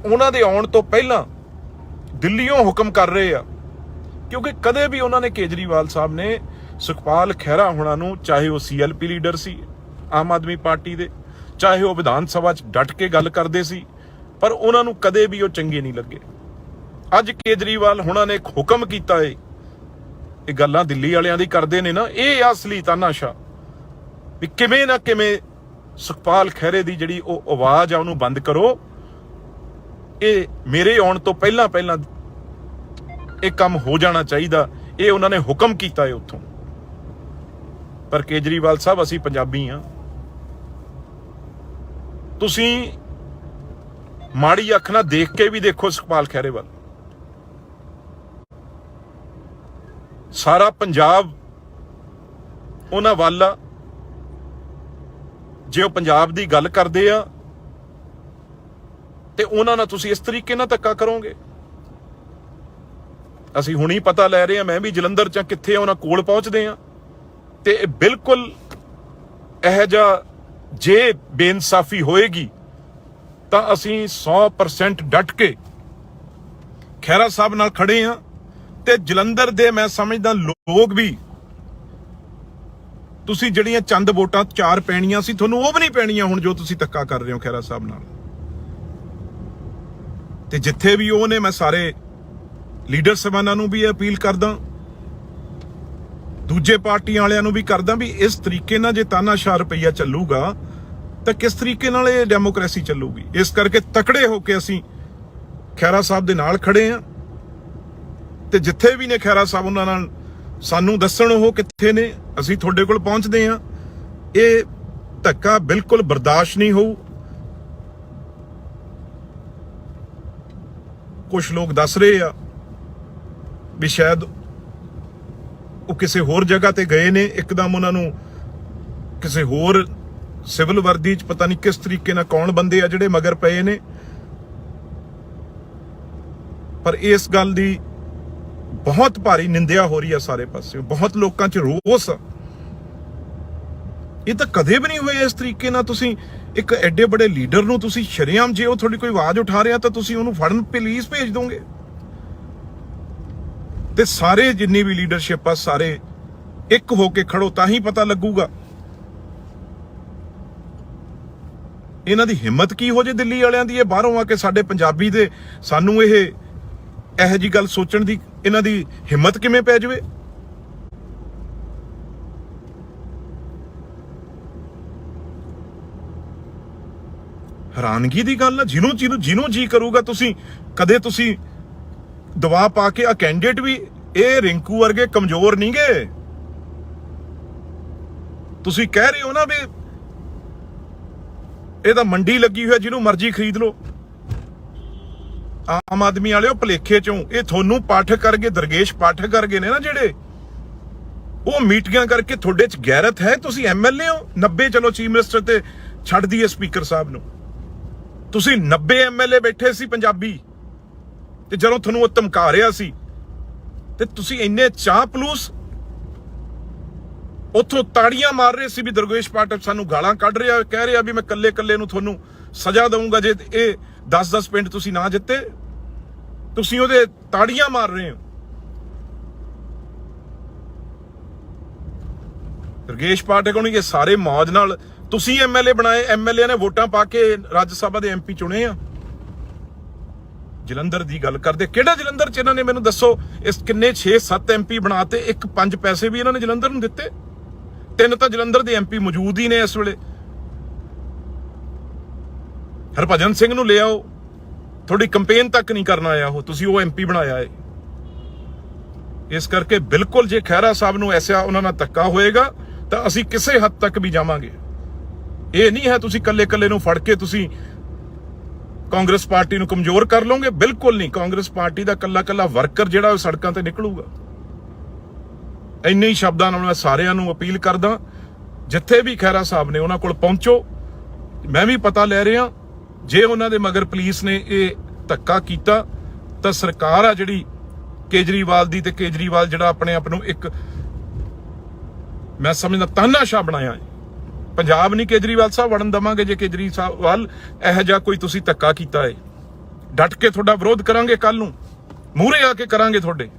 ਉਹਨਾਂ ਦੇ ਆਉਣ ਤੋਂ ਪਹਿਲਾਂ ਦਿੱਲੀੋਂ ਹੁਕਮ ਕਰ ਰਹੇ ਆ। ਕਿਉਂਕਿ ਕਦੇ ਵੀ ਉਹਨਾਂ ਨੇ, ਕੇਜਰੀਵਾਲ ਸਾਹਿਬ ਨੇ ਸੁਖਪਾਲ ਖਹਿਰਾ ਹੋਣਾ ਨੂੰ, ਚਾਹੇ ਉਹ ਸੀਐਲਪੀ ਲੀਡਰ ਸੀ ਆਮ ਆਦਮੀ ਪਾਰਟੀ ਦੇ, ਚਾਹੇ ਉਹ ਵਿਧਾਨ ਸਭਾ 'ਚ ਡਟ ਕੇ ਗੱਲ ਕਰਦੇ ਸੀ, ਪਰ ਉਹਨਾਂ ਨੂੰ ਕਦੇ ਵੀ ਉਹ ਚੰਗੇ ਨਹੀਂ ਲੱਗੇ। ਅੱਜ ਕੇਜਰੀਵਾਲ ਹੋਣਾ ਨੇ ਇੱਕ ਹੁਕਮ ਕੀਤਾ ਏ, ਇਹ ਗੱਲਾਂ ਦਿੱਲੀ ਵਾਲਿਆਂ ਦੀ ਕਰਦੇ ਨੇ ਨਾ, ਇਹ ਅਸਲੀ ਤਾਨਾਸ਼ਾਹ। ਵੀ ਕਿਵੇਂ ਨਾ ਕਿਵੇਂ ਸੁਖਪਾਲ ਖਹਿਰੇ ਦੀ ਜਿਹੜੀ ਉਹ ਆਵਾਜ਼ ਆ ਉਹਨੂੰ ਬੰਦ ਕਰੋ। ਇਹ ਮੇਰੇ ਆਉਣ ਤੋਂ ਪਹਿਲਾਂ ਇਹ ਕੰਮ ਹੋ ਜਾਣਾ ਚਾਹੀਦਾ। ਇਹ ਉਹਨਾਂ ਨੇ ਹੁਕਮ ਕੀਤਾ ਹੈ ਉੱਥੋਂ। ਪਰ ਕੇਜਰੀਵਾਲ ਸਾਹਿਬ, ਅਸੀਂ ਪੰਜਾਬੀ ਆ, ਤੁਸੀਂ ਮਾੜੀ ਅੱਖ ਨਾਲ ਦੇਖ ਕੇ ਵੀ ਦੇਖੋ ਸੁਖਪਾਲ ਖਹਿਰੇ ਵੱਲ। ਸਾਰਾ ਪੰਜਾਬ ਉਹਨਾਂ ਵੱਲ ਆ। ਜੇ ਉਹ ਪੰਜਾਬ ਦੀ ਗੱਲ ਕਰਦੇ ਆ ਤੇ ਉਹਨਾਂ ਨਾਲ ਤੁਸੀਂ ਇਸ ਤਰੀਕੇ ਨਾਲ ਧੱਕਾ ਕਰੋਗੇ। ਅਸੀਂ ਹੁਣੀ ਪਤਾ ਲੈ ਰਹੇ ਹਾਂ, ਮੈਂ ਵੀ ਜਲੰਧਰ ਚ ਕਿੱਥੇ ਉਹਨਾਂ ਕੋਲ ਪਹੁੰਚਦੇ ਆ ਤੇ ਬਿਲਕੁਲ ਇਹ ਜਿਹਾ ਜੇ ਬੇਇਨਸਾਫੀ ਹੋਏਗੀ ਤਾਂ ਅਸੀਂ 100% ਡਟ ਕੇ ਖਹਿਰਾ ਸਾਹਿਬ ਨਾਲ ਖੜੇ ਆ। ਤੇ ਜਲੰਧਰ ਦੇ ਮੈਂ ਸਮਝਦਾ ਲੋਕ ਵੀ, ਤੁਸੀਂ ਜਿਹੜੀਆਂ ਚੰਦ ਵੋਟਾਂ 4 ਪੈਣੀਆਂ ਸੀ, ਤੁਹਾਨੂੰ ਉਹ ਵੀ ਨਹੀਂ ਪੈਣੀਆਂ ਹੁਣ ਜੋ ਤੁਸੀਂ ਧੱਕਾ ਕਰ ਰਹੇ ਹੋ ਖਹਿਰਾ ਸਾਹਿਬ ਨਾਲ। ਤੇ ਜਿੱਥੇ ਵੀ ਉਹ ਨੇ, ਮੈਂ ਸਾਰੇ ਲੀਡਰ ਸਾਹਿਬਾਨਾਂ ਨੂੰ ਵੀ ਅਪੀਲ ਕਰਦਾ, ਦੂਜੇ ਪਾਰਟੀਆਂ ਵਾਲਿਆਂ ਨੂੰ ਵੀ ਕਰਦਾ ਵੀ ਇਸ ਤਰੀਕੇ ਨਾਲ ਜੇ ਤਾਨਾਸ਼ਾਹ ਰੁਪਈਆ ਚੱਲੂਗਾ ਤਾਂ ਕਿਸ ਤਰੀਕੇ ਨਾਲ ਇਹ ਡੈਮੋਕ੍ਰੇਸੀ ਚੱਲੂਗੀ। ਇਸ ਕਰਕੇ ਤਕੜੇ ਹੋ ਕੇ ਅਸੀਂ ਖਹਿਰਾ ਸਾਹਿਬ ਦੇ ਨਾਲ ਖੜੇ ਆ ਤੇ ਜਿੱਥੇ ਵੀ ਨੇ ਖਹਿਰਾ ਸਾਹਿਬ, ਉਹਨਾਂ ਨਾਲ ਸਾਨੂੰ ਦੱਸਣ ਉਹ ਕਿੱਥੇ ਨੇ, ਅਸੀਂ ਤੁਹਾਡੇ ਕੋਲ ਪਹੁੰਚਦੇ ਆ। ਇਹ ਧੱਕਾ ਬਿਲਕੁਲ ਬਰਦਾਸ਼ਤ ਨਹੀਂ ਹੋਊ। ਕੁਝ ਲੋਕ ਦੱਸ ਰਹੇ ਆ ਵੀ ਸ਼ਾਇਦ ਉਹ ਕਿਸੇ ਹੋਰ ਜਗ੍ਹਾ ਤੇ ਗਏ ਨੇ, ਇੱਕਦਮ ਉਹਨਾਂ ਨੂੰ ਕਿਸੇ ਹੋਰ ਸਿਵਲ ਵਰਦੀ 'ਚ ਪਤਾ ਨਹੀਂ ਕਿਸ ਤਰੀਕੇ ਨਾਲ ਕੌਣ ਬੰਦੇ ਆ ਜਿਹੜੇ ਮਗਰ ਪਏ ਨੇ। ਪਰ ਇਸ ਗੱਲ ਦੀ ਬਹੁਤ ਭਾਰੀ ਨਿੰਦਿਆ ਹੋ ਰਹੀ ਆ ਸਾਰੇ ਪਾਸੇ, ਬਹੁਤ ਲੋਕਾਂ 'ਚ ਰੋਸ ਆ। ਇਹ ਤਾਂ ਕਦੇ ਵੀ ਨਹੀਂ ਹੋਇਆ ਇਸ ਤਰੀਕੇ ਨਾਲ। ਤੁਸੀਂ ਇੱਕ ਐਡੇ ਬੜੇ ਲੀਡਰ ਨੂੰ ਤੁਸੀਂ ਸ਼ਰੇਆਮ, ਜੇ ਉਹ ਤੁਹਾਡੀ ਕੋਈ ਆਵਾਜ਼ ਉਠਾ ਰਿਹਾ ਤਾਂ ਤੁਸੀਂ ਉਹਨੂੰ ਫੜਨ ਪੁਲਿਸ ਭੇਜ ਦੋਗੇ। ਤੇ ਸਾਰੇ ਜਿੰਨੀ ਵੀ ਲੀਡਰਸ਼ਿਪ ਆ, ਸਾਰੇ ਇੱਕ ਹੋ ਕੇ ਖੜੋ ਤਾਂ ਹੀ ਪਤਾ ਲੱਗੂਗਾ। ਇਹਨਾਂ ਦੀ ਹਿੰਮਤ ਕੀ ਹੋ ਜੇ ਦਿੱਲੀ ਵਾਲਿਆਂ ਦੀ, ਇਹ ਬਾਹਰੋਂ ਆ ਕੇ ਸਾਡੇ ਪੰਜਾਬੀ ਦੇ ਸਾਨੂੰ ਇਹੋ ਜੀ ਗੱਲ ਸੋਚਣ ਦੀ ਇਹਨਾਂ ਦੀ ਹਿੰਮਤ ਕਿਵੇਂ ਪੈ ਜਾਵੇ। ਹੈਰਾਨਗੀ ਦੀ ਗੱਲ ਆ। ਜਿਹਨੂੰ ਜੀ ਕਰੂਗਾ, ਤੁਸੀਂ ਕਦੇ ਤੁਸੀਂ ਦਵਾ ਪਾ ਕੇ ਆ ਕੈਂਡੀਡੇਟ ਵੀ, ਇਹ ਰਿੰਕੂ ਵਰਗੇ ਕਮਜ਼ੋਰ ਨਹੀਂ ਗੇ। ਤੁਸੀਂ ਕਹਿ ਰਹੇ ਹੋ ਨਾ ਵੀ ਇਹ ਤਾਂ ਮੰਡੀ ਲੱਗੀ ਹੋਈ ਹੈ, ਜਿਹਨੂੰ ਮਰਜ਼ੀ ਖਰੀਦ ਲਓ। ਆਮ ਆਦਮੀ ਵਾਲਿਓ ਭਲੇਖੇ ਚੋਂ ਇਹ ਤੁਹਾਨੂੰ ਪਾਠਕ ਕਰਗੇ, ਦਰਗੇਸ਼ ਪਾਠਕ ਕਰਗੇ ਨੇ ਨਾ ਜਿਹੜੇ, ਉਹ ਮੀਟਿੰਗਾਂ ਕਰਕੇ ਤੁਹਾਡੇ ਚ ਗੈਰਤ ਹੈ। ਤੁਸੀਂ ਐਮਐਲਏ ਹੋ 90, ਚਲੋ ਚੀਫ ਮਿਨਿਸਟਰ ਤੇ ਛੱਡ ਦਈਏ ਸਪੀਕਰ ਸਾਹਿਬ ਨੂੰ, ਤੁਸੀਂ 90 ਐਮਐਲਏ ਬੈਠੇ ਸੀ ਪੰਜਾਬੀ, ਤੇ ਜਦੋਂ ਤੁਹਾਨੂੰ ਉਹ ਧਮਕਾ ਰਿਹਾ ਸੀ ਤੇ ਤੁਸੀਂ ਇੰਨੇ ਚਾਹ ਪਲੂਸ ਉੱਥੋਂ ਤਾੜੀਆਂ ਮਾਰ ਰਹੇ ਸੀ ਵੀ ਦਰਗੇਸ਼ ਪਾਠਕ ਸਾਨੂੰ ਗਾਲਾਂ ਕੱਢ ਰਿਹਾ, ਕਹਿ ਰਿਹਾ ਵੀ ਮੈਂ ਕੱਲੇ ਨੂੰ ਤੁਹਾਨੂੰ ਸਜ਼ਾ ਦਊਂਗਾ ਜੇ ਇਹ 10-10 ਪਿੰਡ ਤੁਸੀਂ ਨਾ ਜਿੱਤੇ। ਤੁਸੀਂ ਉਹਦੇ ਤਾੜੀਆਂ ਮਾਰ ਰਹੇ ਹੋ। ਦਰਗੇਸ਼ ਪਾਠਕ ਨੂੰ ਇਹ ਸਾਰੇ ਮੌਜ ਨਾਲ ਤੁਸੀਂ ਐਮਐਲਏ ਬਣਾਏ, ਐਮਐਲਏ ਨੇ ਵੋਟਾਂ ਪਾ ਕੇ ਰਾਜ ਸਭਾ ਦੇ ਐਮਪੀ ਚੁਣੇ ਆ। ਜਲੰਧਰ ਦੀ ਗੱਲ ਕਰਦੇ, ਕਿਹੜਾ ਜਲੰਧਰ ਚ ਇਹਨਾਂ ਨੇ ਮੈਨੂੰ ਦੱਸੋ, ਇਸ ਕਿੰਨੇ 6-7 ਐਮਪੀ ਬਣਾਤੇ, 1-5 ਪੈਸੇ ਵੀ ਇਹਨਾਂ ਨੇ ਜਲੰਧਰ ਨੂੰ ਦਿੱਤੇ। 3 ਤਾਂ ਜਲੰਧਰ ਦੇ ਐਮਪੀ ਮੌਜੂਦ ਹੀ ਨੇ ਇਸ ਵੇਲੇ। ਹਰਭਜਨ ਸਿੰਘ ਨੂੰ ਲਿਆਓ, ਤੁਹਾਡੀ ਕੰਪੇਨ ਤੱਕ ਨਹੀਂ ਕਰਨ ਆਇਆ ਉਹ, ਤੁਸੀਂ ਉਹ ਐਮਪੀ ਬਣਾਇਆ ਹੈ। ਇਸ ਕਰਕੇ ਬਿਲਕੁਲ ਜੇ ਖਹਿਰਾ ਸਾਹਿਬ ਨੂੰ ਐਸਾ ਉਹਨਾਂ ਨਾਲ ਧੱਕਾ ਹੋਏਗਾ ਤਾਂ ਅਸੀਂ ਕਿਸੇ ਹੱਦ ਤੱਕ ਵੀ ਜਾਵਾਂਗੇ। ਇਹ ਨਹੀਂ ਹੈ ਤੁਸੀਂ ਕੱਲੇ ਨੂੰ ਫੜ ਕੇ ਤੁਸੀਂ ਕਾਂਗਰਸ ਪਾਰਟੀ ਨੂੰ ਕਮਜ਼ੋਰ ਕਰ ਲਓਗੇ, ਬਿਲਕੁਲ ਨਹੀਂ। ਕਾਂਗਰਸ ਪਾਰਟੀ ਦਾ ਕੱਲਾ ਵਰਕਰ ਜਿਹੜਾ ਉਹ ਸੜਕਾਂ ਤੇ ਨਿਕਲੂਗਾ। ਇੰਨੇ ਹੀ ਸ਼ਬਦਾਂ ਨਾਲ ਮੈਂ ਸਾਰਿਆਂ ਨੂੰ ਅਪੀਲ ਕਰਦਾ, ਜਿੱਥੇ ਵੀ ਖਹਿਰਾ ਸਾਹਿਬ ਨੇ ਉਹਨਾਂ ਕੋਲ ਪਹੁੰਚੋ। ਮੈਂ ਵੀ ਪਤਾ ਲੈ ਰਿਹਾ, ਜੇ ਉਹਨਾਂ ਦੇ ਮਗਰ ਪੁਲਿਸ ਨੇ ਇਹ ਧੱਕਾ ਕੀਤਾ ਤਾਂ ਸਰਕਾਰ ਆ ਜਿਹੜੀ ਕੇਜਰੀਵਾਲ ਦੀ, ਤੇ ਕੇਜਰੀਵਾਲ ਜਿਹੜਾ ਆਪਣੇ ਆਪ ਨੂੰ ਇੱਕ ਮੈਂ ਸਮਝਦਾ ਤਾਨਾਸ਼ਾਹ ਬਣਾਇਆ ਹੈ। ਪੰਜਾਬ ਨਹੀਂ ਕੇਜਰੀਵਾਲ ਸਾਹਿਬ ਵੜਨ ਦਵਾਂਗੇ ਜੇ ਕੇਜਰੀਵਾਲ ਇਹੋ ਜਿਹਾ ਕੋਈ ਤੁਸੀਂ ਧੱਕਾ ਕੀਤਾ ਹੈ। ਡਟ ਕੇ ਤੁਹਾਡਾ ਵਿਰੋਧ ਕਰਾਂਗੇ, ਕੱਲ ਨੂੰ ਮੂਹਰੇ ਆ ਕੇ ਕਰਾਂਗੇ ਤੁਹਾਡੇ।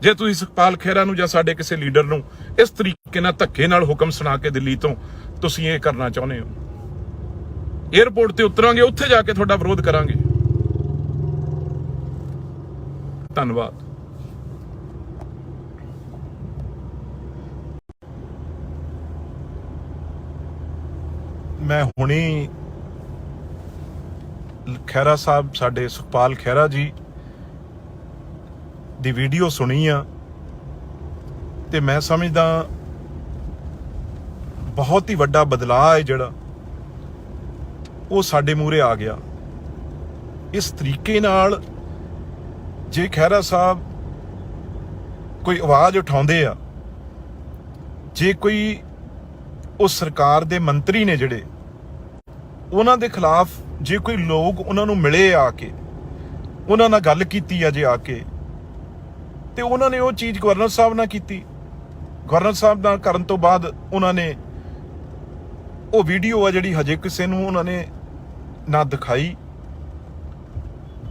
ਜੇ ਤੁਸੀਂ ਸੁਖਪਾਲ ਖਹਿਰਾ ਨੂੰ ਜਾਂ ਸਾਡੇ ਕਿਸੇ ਲੀਡਰ ਨੂੰ ਇਸ ਤਰੀਕੇ ਨਾਲ ਧੱਕੇ ਨਾਲ ਹੁਕਮ ਸੁਣਾ ਕੇ ਦਿੱਲੀ ਤੋਂ ਤੁਸੀਂ ਇਹ ਕਰਨਾ ਚਾਹੁੰਦੇ ਹੋ, ਏਅਰਪੋਰਟ ਤੇ ਉਤਰਾਂਗੇ, ਉੱਥੇ ਜਾ ਕੇ ਤੁਹਾਡਾ ਵਿਰੋਧ ਕਰਾਂਗੇ। ਧੰਨਵਾਦ। मैं ਹੁਣੀ ਖਹਿਰਾ ਸਾਹਿਬ ਸਾਡੇ ਸੁਖਪਾਲ ਖਹਿਰਾ ਜੀ ਦੀ ਵੀਡੀਓ ਸੁਣੀ ਆ ਤੇ ਮੈਂ ਸਮਝਦਾ ਬਹੁਤ ਹੀ ਵੱਡਾ ਬਦਲਾਅ ਹੈ ਜਿਹੜਾ ਉਹ ਸਾਡੇ ਮੂਹਰੇ ਆ ਗਿਆ। ਇਸ ਤਰੀਕੇ ਨਾਲ ਜੇ ਖਹਿਰਾ ਸਾਹਿਬ ਕੋਈ ਆਵਾਜ਼ ਉਠਾਉਂਦੇ ਆ, ਜੇ ਕੋਈ ਉਸ ਸਰਕਾਰ ਦੇ ਮੰਤਰੀ ਨੇ ਜਿਹੜੇ ਉਹਨਾਂ ਦੇ ਖਿਲਾਫ ਜੇ ਕੋਈ ਲੋਕ ਉਹਨਾਂ ਨੂੰ ਮਿਲੇ ਆ ਕੇ ਉਹਨਾਂ ਨਾਲ ਗੱਲ ਕੀਤੀ ਆ ਜੇ ਆ ਕੇ ਤੇ ਉਹਨਾਂ ਨੇ ਉਹ ਚੀਜ਼ ਗਵਰਨਰ ਸਾਹਿਬ ਨਾਲ ਕੀਤੀ, ਗਵਰਨਰ ਸਾਹਿਬ ਨਾਲ ਕਰਨ ਤੋਂ ਬਾਅਦ ਉਹਨਾਂ ਨੇ ਉਹ ਵੀਡੀਓ ਆ ਜਿਹੜੀ ਹਜੇ ਕਿਸੇ ਨੂੰ ਉਹਨਾਂ ਨੇ ਨਾ ਦਿਖਾਈ,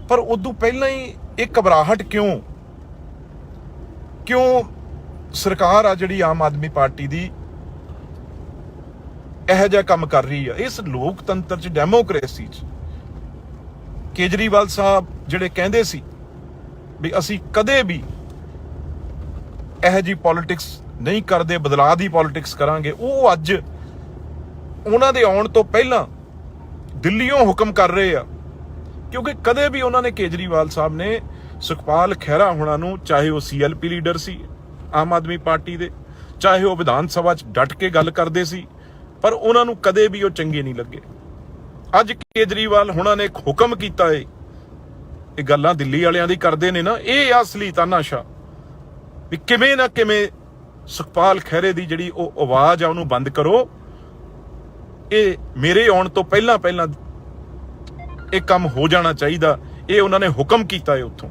ਪਰ ਉਦੋਂ ਪਹਿਲਾਂ ਹੀ ਇਹ ਘਬਰਾਹਟ ਕਿਉਂ ਸਰਕਾਰ ਆ ਜਿਹੜੀ ਆਮ ਆਦਮੀ ਪਾਰਟੀ ਦੀ ਇਹੋ ਜਿਹਾ ਕੰਮ ਕਰ ਰਹੀ ਆ। ਇਸ ਲੋਕਤੰਤਰ ਚ, ਡੈਮੋਕ੍ਰੇਸੀ ਚ ਕੇਜਰੀਵਾਲ ਸਾਹਿਬ ਜਿਹੜੇ ਕਹਿੰਦੇ ਸੀ ਵੀ ਅਸੀਂ ਕਦੇ ਵੀ ਇਹੋ ਜਿਹੀ ਪੋਲਿਟਿਕਸ ਨਹੀਂ ਕਰਦੇ, ਬਦਲਾਅ ਦੀ ਪੋਲਿਟਿਕਸ ਕਰਾਂਗੇ, ਉਹ ਅੱਜ ਉਹਨਾਂ ਦੇ ਆਉਣ ਤੋਂ ਪਹਿਲਾਂ ਦਿੱਲੀੋਂ ਹੁਕਮ ਕਰ ਰਹੇ ਆ। ਕਿਉਂਕਿ ਕਦੇ ਵੀ ਉਹਨਾਂ ਨੇ ਕੇਜਰੀਵਾਲ ਸਾਹਿਬ ਨੇ ਸੁਖਪਾਲ ਖਹਿਰਾ ਹੋਣਾ ਨੂੰ, ਚਾਹੇ ਉਹ CLP ਲੀਡਰ ਸੀ ਆਮ ਆਦਮੀ ਪਾਰਟੀ ਦੇ, ਚਾਹੇ ਉਹ ਵਿਧਾਨ ਸਭਾ 'ਚ ਡਟ ਕੇ ਗੱਲ ਕਰਦੇ ਸੀ, ਪਰ ਉਹਨਾਂ ਨੂੰ ਕਦੇ ਵੀ ਉਹ ਚੰਗੇ ਨਹੀਂ ਲੱਗੇ। ਅੱਜ ਕੇਜਰੀਵਾਲ ਹੋਣਾ ਨੇ ਇੱਕ ਹੁਕਮ ਕੀਤਾ ਏ, ਇਹ ਗੱਲਾਂ ਦਿੱਲੀ ਵਾਲਿਆਂ ਦੀ ਕਰਦੇ ਨੇ ਨਾ, ਇਹ ਅਸਲੀ ਤਾਨਾਸ਼ਾ ਵੀ ਕਿਵੇਂ ਨਾ ਕਿਵੇਂ ਸੁਖਪਾਲ ਖਹਿਰੇ ਦੀ ਜਿਹੜੀ ਉਹ ਆਵਾਜ਼ ਆ ਉਹਨੂੰ ਬੰਦ ਕਰੋ। ਇਹ ਮੇਰੇ ਆਉਣ ਤੋਂ ਪਹਿਲਾਂ ਇਹ ਕੰਮ ਹੋ ਜਾਣਾ ਚਾਹੀਦਾ, ਇਹ ਉਹਨਾਂ ਨੇ ਹੁਕਮ ਕੀਤਾ ਹੈ ਉੱਥੋਂ।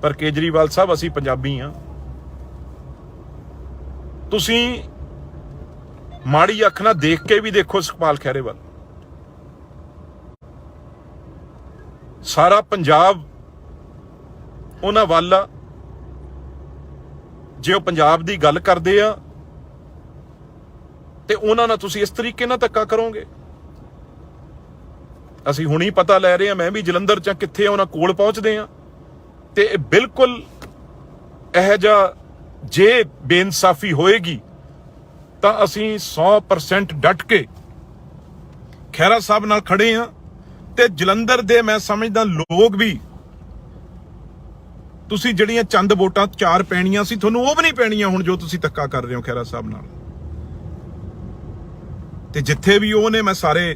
ਪਰ ਕੇਜਰੀਵਾਲ ਸਾਹਿਬ ਅਸੀਂ ਪੰਜਾਬੀ ਆ, ਤੁਸੀਂ ਮਾੜੀ ਅੱਖ ਨਾਲ ਦੇਖ ਕੇ ਵੀ ਦੇਖੋ ਸੁਖਪਾਲ ਖਹਿਰੇ ਵੱਲ। ਸਾਰਾ ਪੰਜਾਬ ਉਹਨਾਂ ਵੱਲ ਆ। ਜੇ ਉਹ ਪੰਜਾਬ ਦੀ ਗੱਲ ਕਰਦੇ ਆ ਤੇ ਉਹਨਾਂ ਨਾਲ ਤੁਸੀਂ ਇਸ ਤਰੀਕੇ ਨਾਲ ਧੱਕਾ ਕਰੋਗੇ। ਅਸੀਂ ਹੁਣੀ ਪਤਾ ਲੈ ਰਹੇ ਹਾਂ, ਮੈਂ ਵੀ ਜਲੰਧਰ ਚ ਕਿੱਥੇ ਉਹਨਾਂ ਕੋਲ ਪਹੁੰਚਦੇ ਆ ਤੇ ਬਿਲਕੁਲ ਇਹੋ ਜਿਹਾ ਜੇ ਬੇਇਨਸਾਫੀ ਹੋਏਗੀ ਤਾਂ ਅਸੀਂ 100% ਡਟ ਕੇ ਖਹਿਰਾ ਸਾਹਿਬ ਨਾਲ ਖੜੇ ਆ। ਤੇ ਜਲੰਧਰ ਦੇ ਮੈਂ ਸਮਝਦਾ ਲੋਕ ਵੀ, ਤੁਸੀਂ ਜਿਹੜੀਆਂ ਚੰਦ ਵੋਟਾਂ 4 ਪੈਣੀਆਂ ਸੀ, ਤੁਹਾਨੂੰ ਉਹ ਵੀ ਨਹੀਂ ਪੈਣੀਆਂ ਹੁਣ ਜੋ ਤੁਸੀਂ ਧੱਕਾ ਕਰ ਰਹੇ ਹੋ ਖਹਿਰਾ ਸਾਹਿਬ ਨਾਲ। ਤੇ ਜਿੱਥੇ ਵੀ ਉਹ ਨੇ, ਮੈਂ ਸਾਰੇ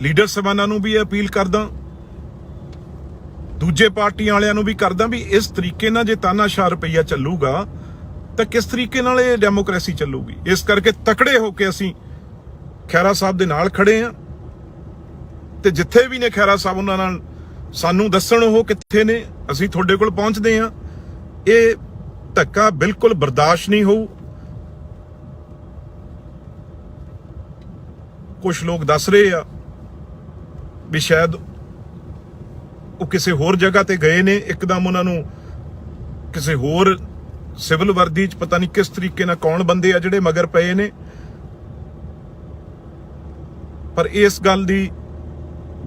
ਲੀਡਰ ਸਾਹਿਬਾਨਾਂ ਨੂੰ ਵੀ ਅਪੀਲ ਕਰਦਾ, ਦੂਜੇ ਪਾਰਟੀਆਂ ਵਾਲਿਆਂ ਨੂੰ ਵੀ ਕਰਦਾ ਵੀ ਇਸ ਤਰੀਕੇ ਨਾਲ ਜੇ ਤਾਨਾਸ਼ਾਹ ਰੁਪਈਆ ਚੱਲੂਗਾ ਤਾਂ ਕਿਸ ਤਰੀਕੇ ਨਾਲ ਇਹ ਡੈਮੋਕ੍ਰੇਸੀ ਚੱਲੂਗੀ। ਇਸ ਕਰਕੇ ਤਕੜੇ ਹੋ ਕੇ ਅਸੀਂ ਖਹਿਰਾ ਸਾਹਿਬ ਦੇ ਨਾਲ ਖੜੇ ਆ ਤੇ ਜਿੱਥੇ ਵੀ ਨੇ ਖਹਿਰਾ ਸਾਹਿਬ ਉਹਨਾਂ ਨਾਲ ਸਾਨੂੰ ਦੱਸਣ ਉਹ ਕਿੱਥੇ ਨੇ, ਅਸੀਂ ਤੁਹਾਡੇ ਕੋਲ ਪਹੁੰਚਦੇ ਆ। ਇਹ ਧੱਕਾ ਬਿਲਕੁਲ ਬਰਦਾਸ਼ਤ ਨਹੀਂ ਹੋਊ। ਕੁਝ ਲੋਕ ਦੱਸ ਰਹੇ ਆ ਵੀ ਸ਼ਾਇਦ ਉਹ ਕਿਸੇ ਹੋਰ ਜਗ੍ਹਾ ਤੇ ਗਏ ਨੇ, ਇੱਕਦਮ ਉਹਨਾਂ ਨੂੰ ਕਿਸੇ ਹੋਰ ਸਿਵਲ ਵਰਦੀ 'ਚ ਪਤਾ ਨਹੀਂ ਕਿਸ ਤਰੀਕੇ ਨਾਲ ਕੌਣ ਬੰਦੇ ਆ ਜਿਹੜੇ ਮਗਰ ਪਏ ਨੇ। ਪਰ ਇਸ ਗੱਲ ਦੀ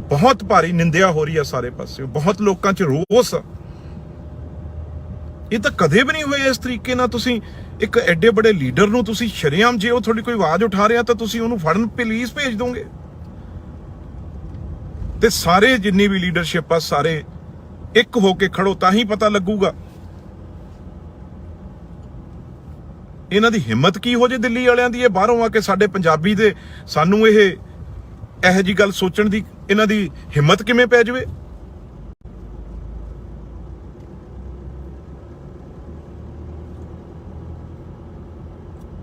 ਬਹੁਤ ਭਾਰੀ ਨਿੰਦਿਆ ਹੋ ਰਹੀ ਆ ਸਾਰੇ ਪਾਸੇ, ਬਹੁਤ ਲੋਕਾਂ 'ਚ ਰੋਸ ਆ। ਇਹ ਤਾਂ ਕਦੇ ਵੀ ਨਹੀਂ ਹੋਇਆ ਇਸ ਤਰੀਕੇ ਨਾਲ। ਤੁਸੀਂ ਇੱਕ ਐਡੇ ਬੜੇ ਲੀਡਰ ਨੂੰ ਤੁਸੀਂ ਸ਼ਰੇਆਮ, ਜੇ ਉਹ ਤੁਹਾਡੀ ਕੋਈ ਆਵਾਜ਼ ਉਠਾ ਰਿਹਾ ਤਾਂ ਤੁਸੀਂ ਉਹਨੂੰ ਫੜਨ ਪੁਲਿਸ ਭੇਜ ਦੋਗੇ। ਤੇ ਸਾਰੇ ਜਿੰਨੀ ਵੀ ਲੀਡਰਸ਼ਿਪ ਆ, ਸਾਰੇ ਇੱਕ ਹੋ ਕੇ ਖੜੋ ਤਾਂ ਹੀ ਪਤਾ ਲੱਗੂਗਾ ਇਹਨਾਂ ਦੀ ਹਿੰਮਤ ਕੀ ਹੋ ਜੇ ਦਿੱਲੀ ਵਾਲਿਆਂ ਦੀ। ਇਹ ਬਾਹਰੋਂ ਆ ਕੇ ਸਾਡੇ ਪੰਜਾਬੀ ਦੇ ਸਾਨੂੰ ਇਹੋ ਜੀ ਗੱਲ ਸੋਚਣ ਦੀ ਇਹਨਾਂ ਦੀ ਹਿੰਮਤ ਕਿਵੇਂ ਪੈ ਜਾਵੇ।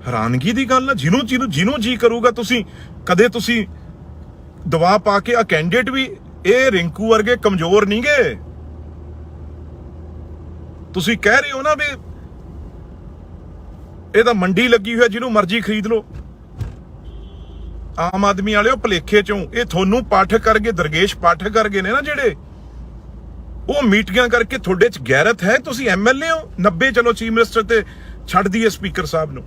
ਹੈਰਾਨਗੀ ਦੀ ਗੱਲ ਨਾ, ਜਿਹਨੂੰ ਜੀ ਕਰੂਗਾ ਤੁਸੀਂ ਕਦੇ ਤੁਸੀਂ ਦਵਾ ਪਾ ਕੇ। ਆ ਕੈਂਡੀਡੇਟ ਵੀ ਇਹ ਰਿੰਕੂ ਵਰਗੇ ਕਮਜ਼ੋਰ ਨਹੀਂ ਗਏ। ਤੁਸੀਂ ਕਹਿ ਰਹੇ ਹੋ ਨਾ ਵੀ ਇਹ ਤਾਂ ਮੰਡੀ ਲੱਗੀ ਹੋਈ ਹੈ, ਜਿਹਨੂੰ ਮਰਜ਼ੀ ਖਰੀਦ ਲਓ। ਆਮ ਆਦਮੀ ਵਾਲਿਓ ਭਲੇਖੇ ਚੋਂ ਇਹ ਤੁਹਾਨੂੰ ਪਾਠਕ ਕਰਗੇ, ਦਰਗੇਸ਼ ਪਾਠਕ ਕਰਗੇ ਨੇ ਨਾ ਜਿਹੜੇ, ਉਹ ਮੀਟਿੰਗਾਂ ਕਰਕੇ ਤੁਹਾਡੇ ਚ ਗੈਰਤ ਹੈ। ਤੁਸੀਂ MLA ਹੋ 90, ਚਲੋ ਚੀਫ ਮਿਨਿਸਟਰ ਤੇ ਛੱਡ ਦਈਏ ਸਪੀਕਰ ਸਾਹਿਬ ਨੂੰ,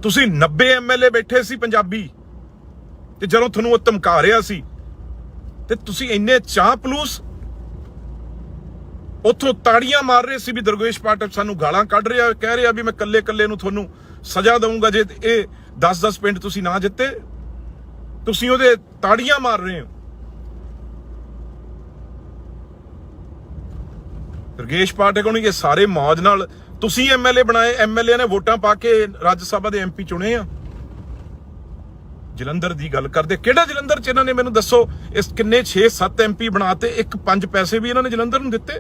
ਤੁਸੀਂ 90 MLA ਬੈਠੇ ਸੀ ਪੰਜਾਬੀ ਤੇ ਜਦੋਂ ਤੁਹਾਨੂੰ ਉਹ ਧਮਕਾ ਰਿਹਾ ਸੀ ਤੇ ਤੁਸੀਂ ਇੰਨੇ ਚਾਹਪਲੂਸ ਉੱਥੋਂ ਤਾੜੀਆਂ ਮਾਰ ਰਹੇ ਸੀ ਵੀ ਦਰਗੇਸ਼ ਪਾਠਕ ਸਾਨੂੰ ਗਾਲਾਂ ਕੱਢ ਰਿਹਾ, ਕਹਿ ਰਿਹਾ ਵੀ ਮੈਂ ਕੱਲੇ ਨੂੰ ਤੁਹਾਨੂੰ ਸਜ਼ਾ ਦਊਂਗਾ ਜੇ ਇਹ 10-10 ਪਿੰਡ ਤੁਸੀਂ ਨਾ ਜਿੱਤੇ। ਤੁਸੀਂ ਉਹਦੇ ਤਾੜੀਆਂ ਮਾਰ ਰਹੇ ਹੋ। ਰਗੇਸ਼ ਪਾਠਕ ਹੋਣੀ ਇਹ ਸਾਰੇ ਮੌਜ ਨਾਲ ਤੁਸੀਂ ਐਮਐਲਏ ਬਣਾਏ, ਐਮਐਲਏ ਨੇ ਵੋਟਾਂ ਪਾ ਕੇ ਰਾਜ ਸਭਾ ਦੇ ਐਮਪੀ ਚੁਣੇ ਆ। ਜਲੰਧਰ ਦੀ ਗੱਲ ਕਰਦੇ, ਕਿਹੜਾ ਜਲੰਧਰ ਚ ਇਹਨਾਂ ਨੇ ਮੈਨੂੰ ਦੱਸੋ, ਇਸ ਕਿੰਨੇ 6-7 ਐਮਪੀ ਬਣਾਤੇ, 1-5 ਪੈਸੇ ਵੀ ਇਹਨਾਂ ਨੇ ਜਲੰਧਰ ਨੂੰ ਦਿੱਤੇ।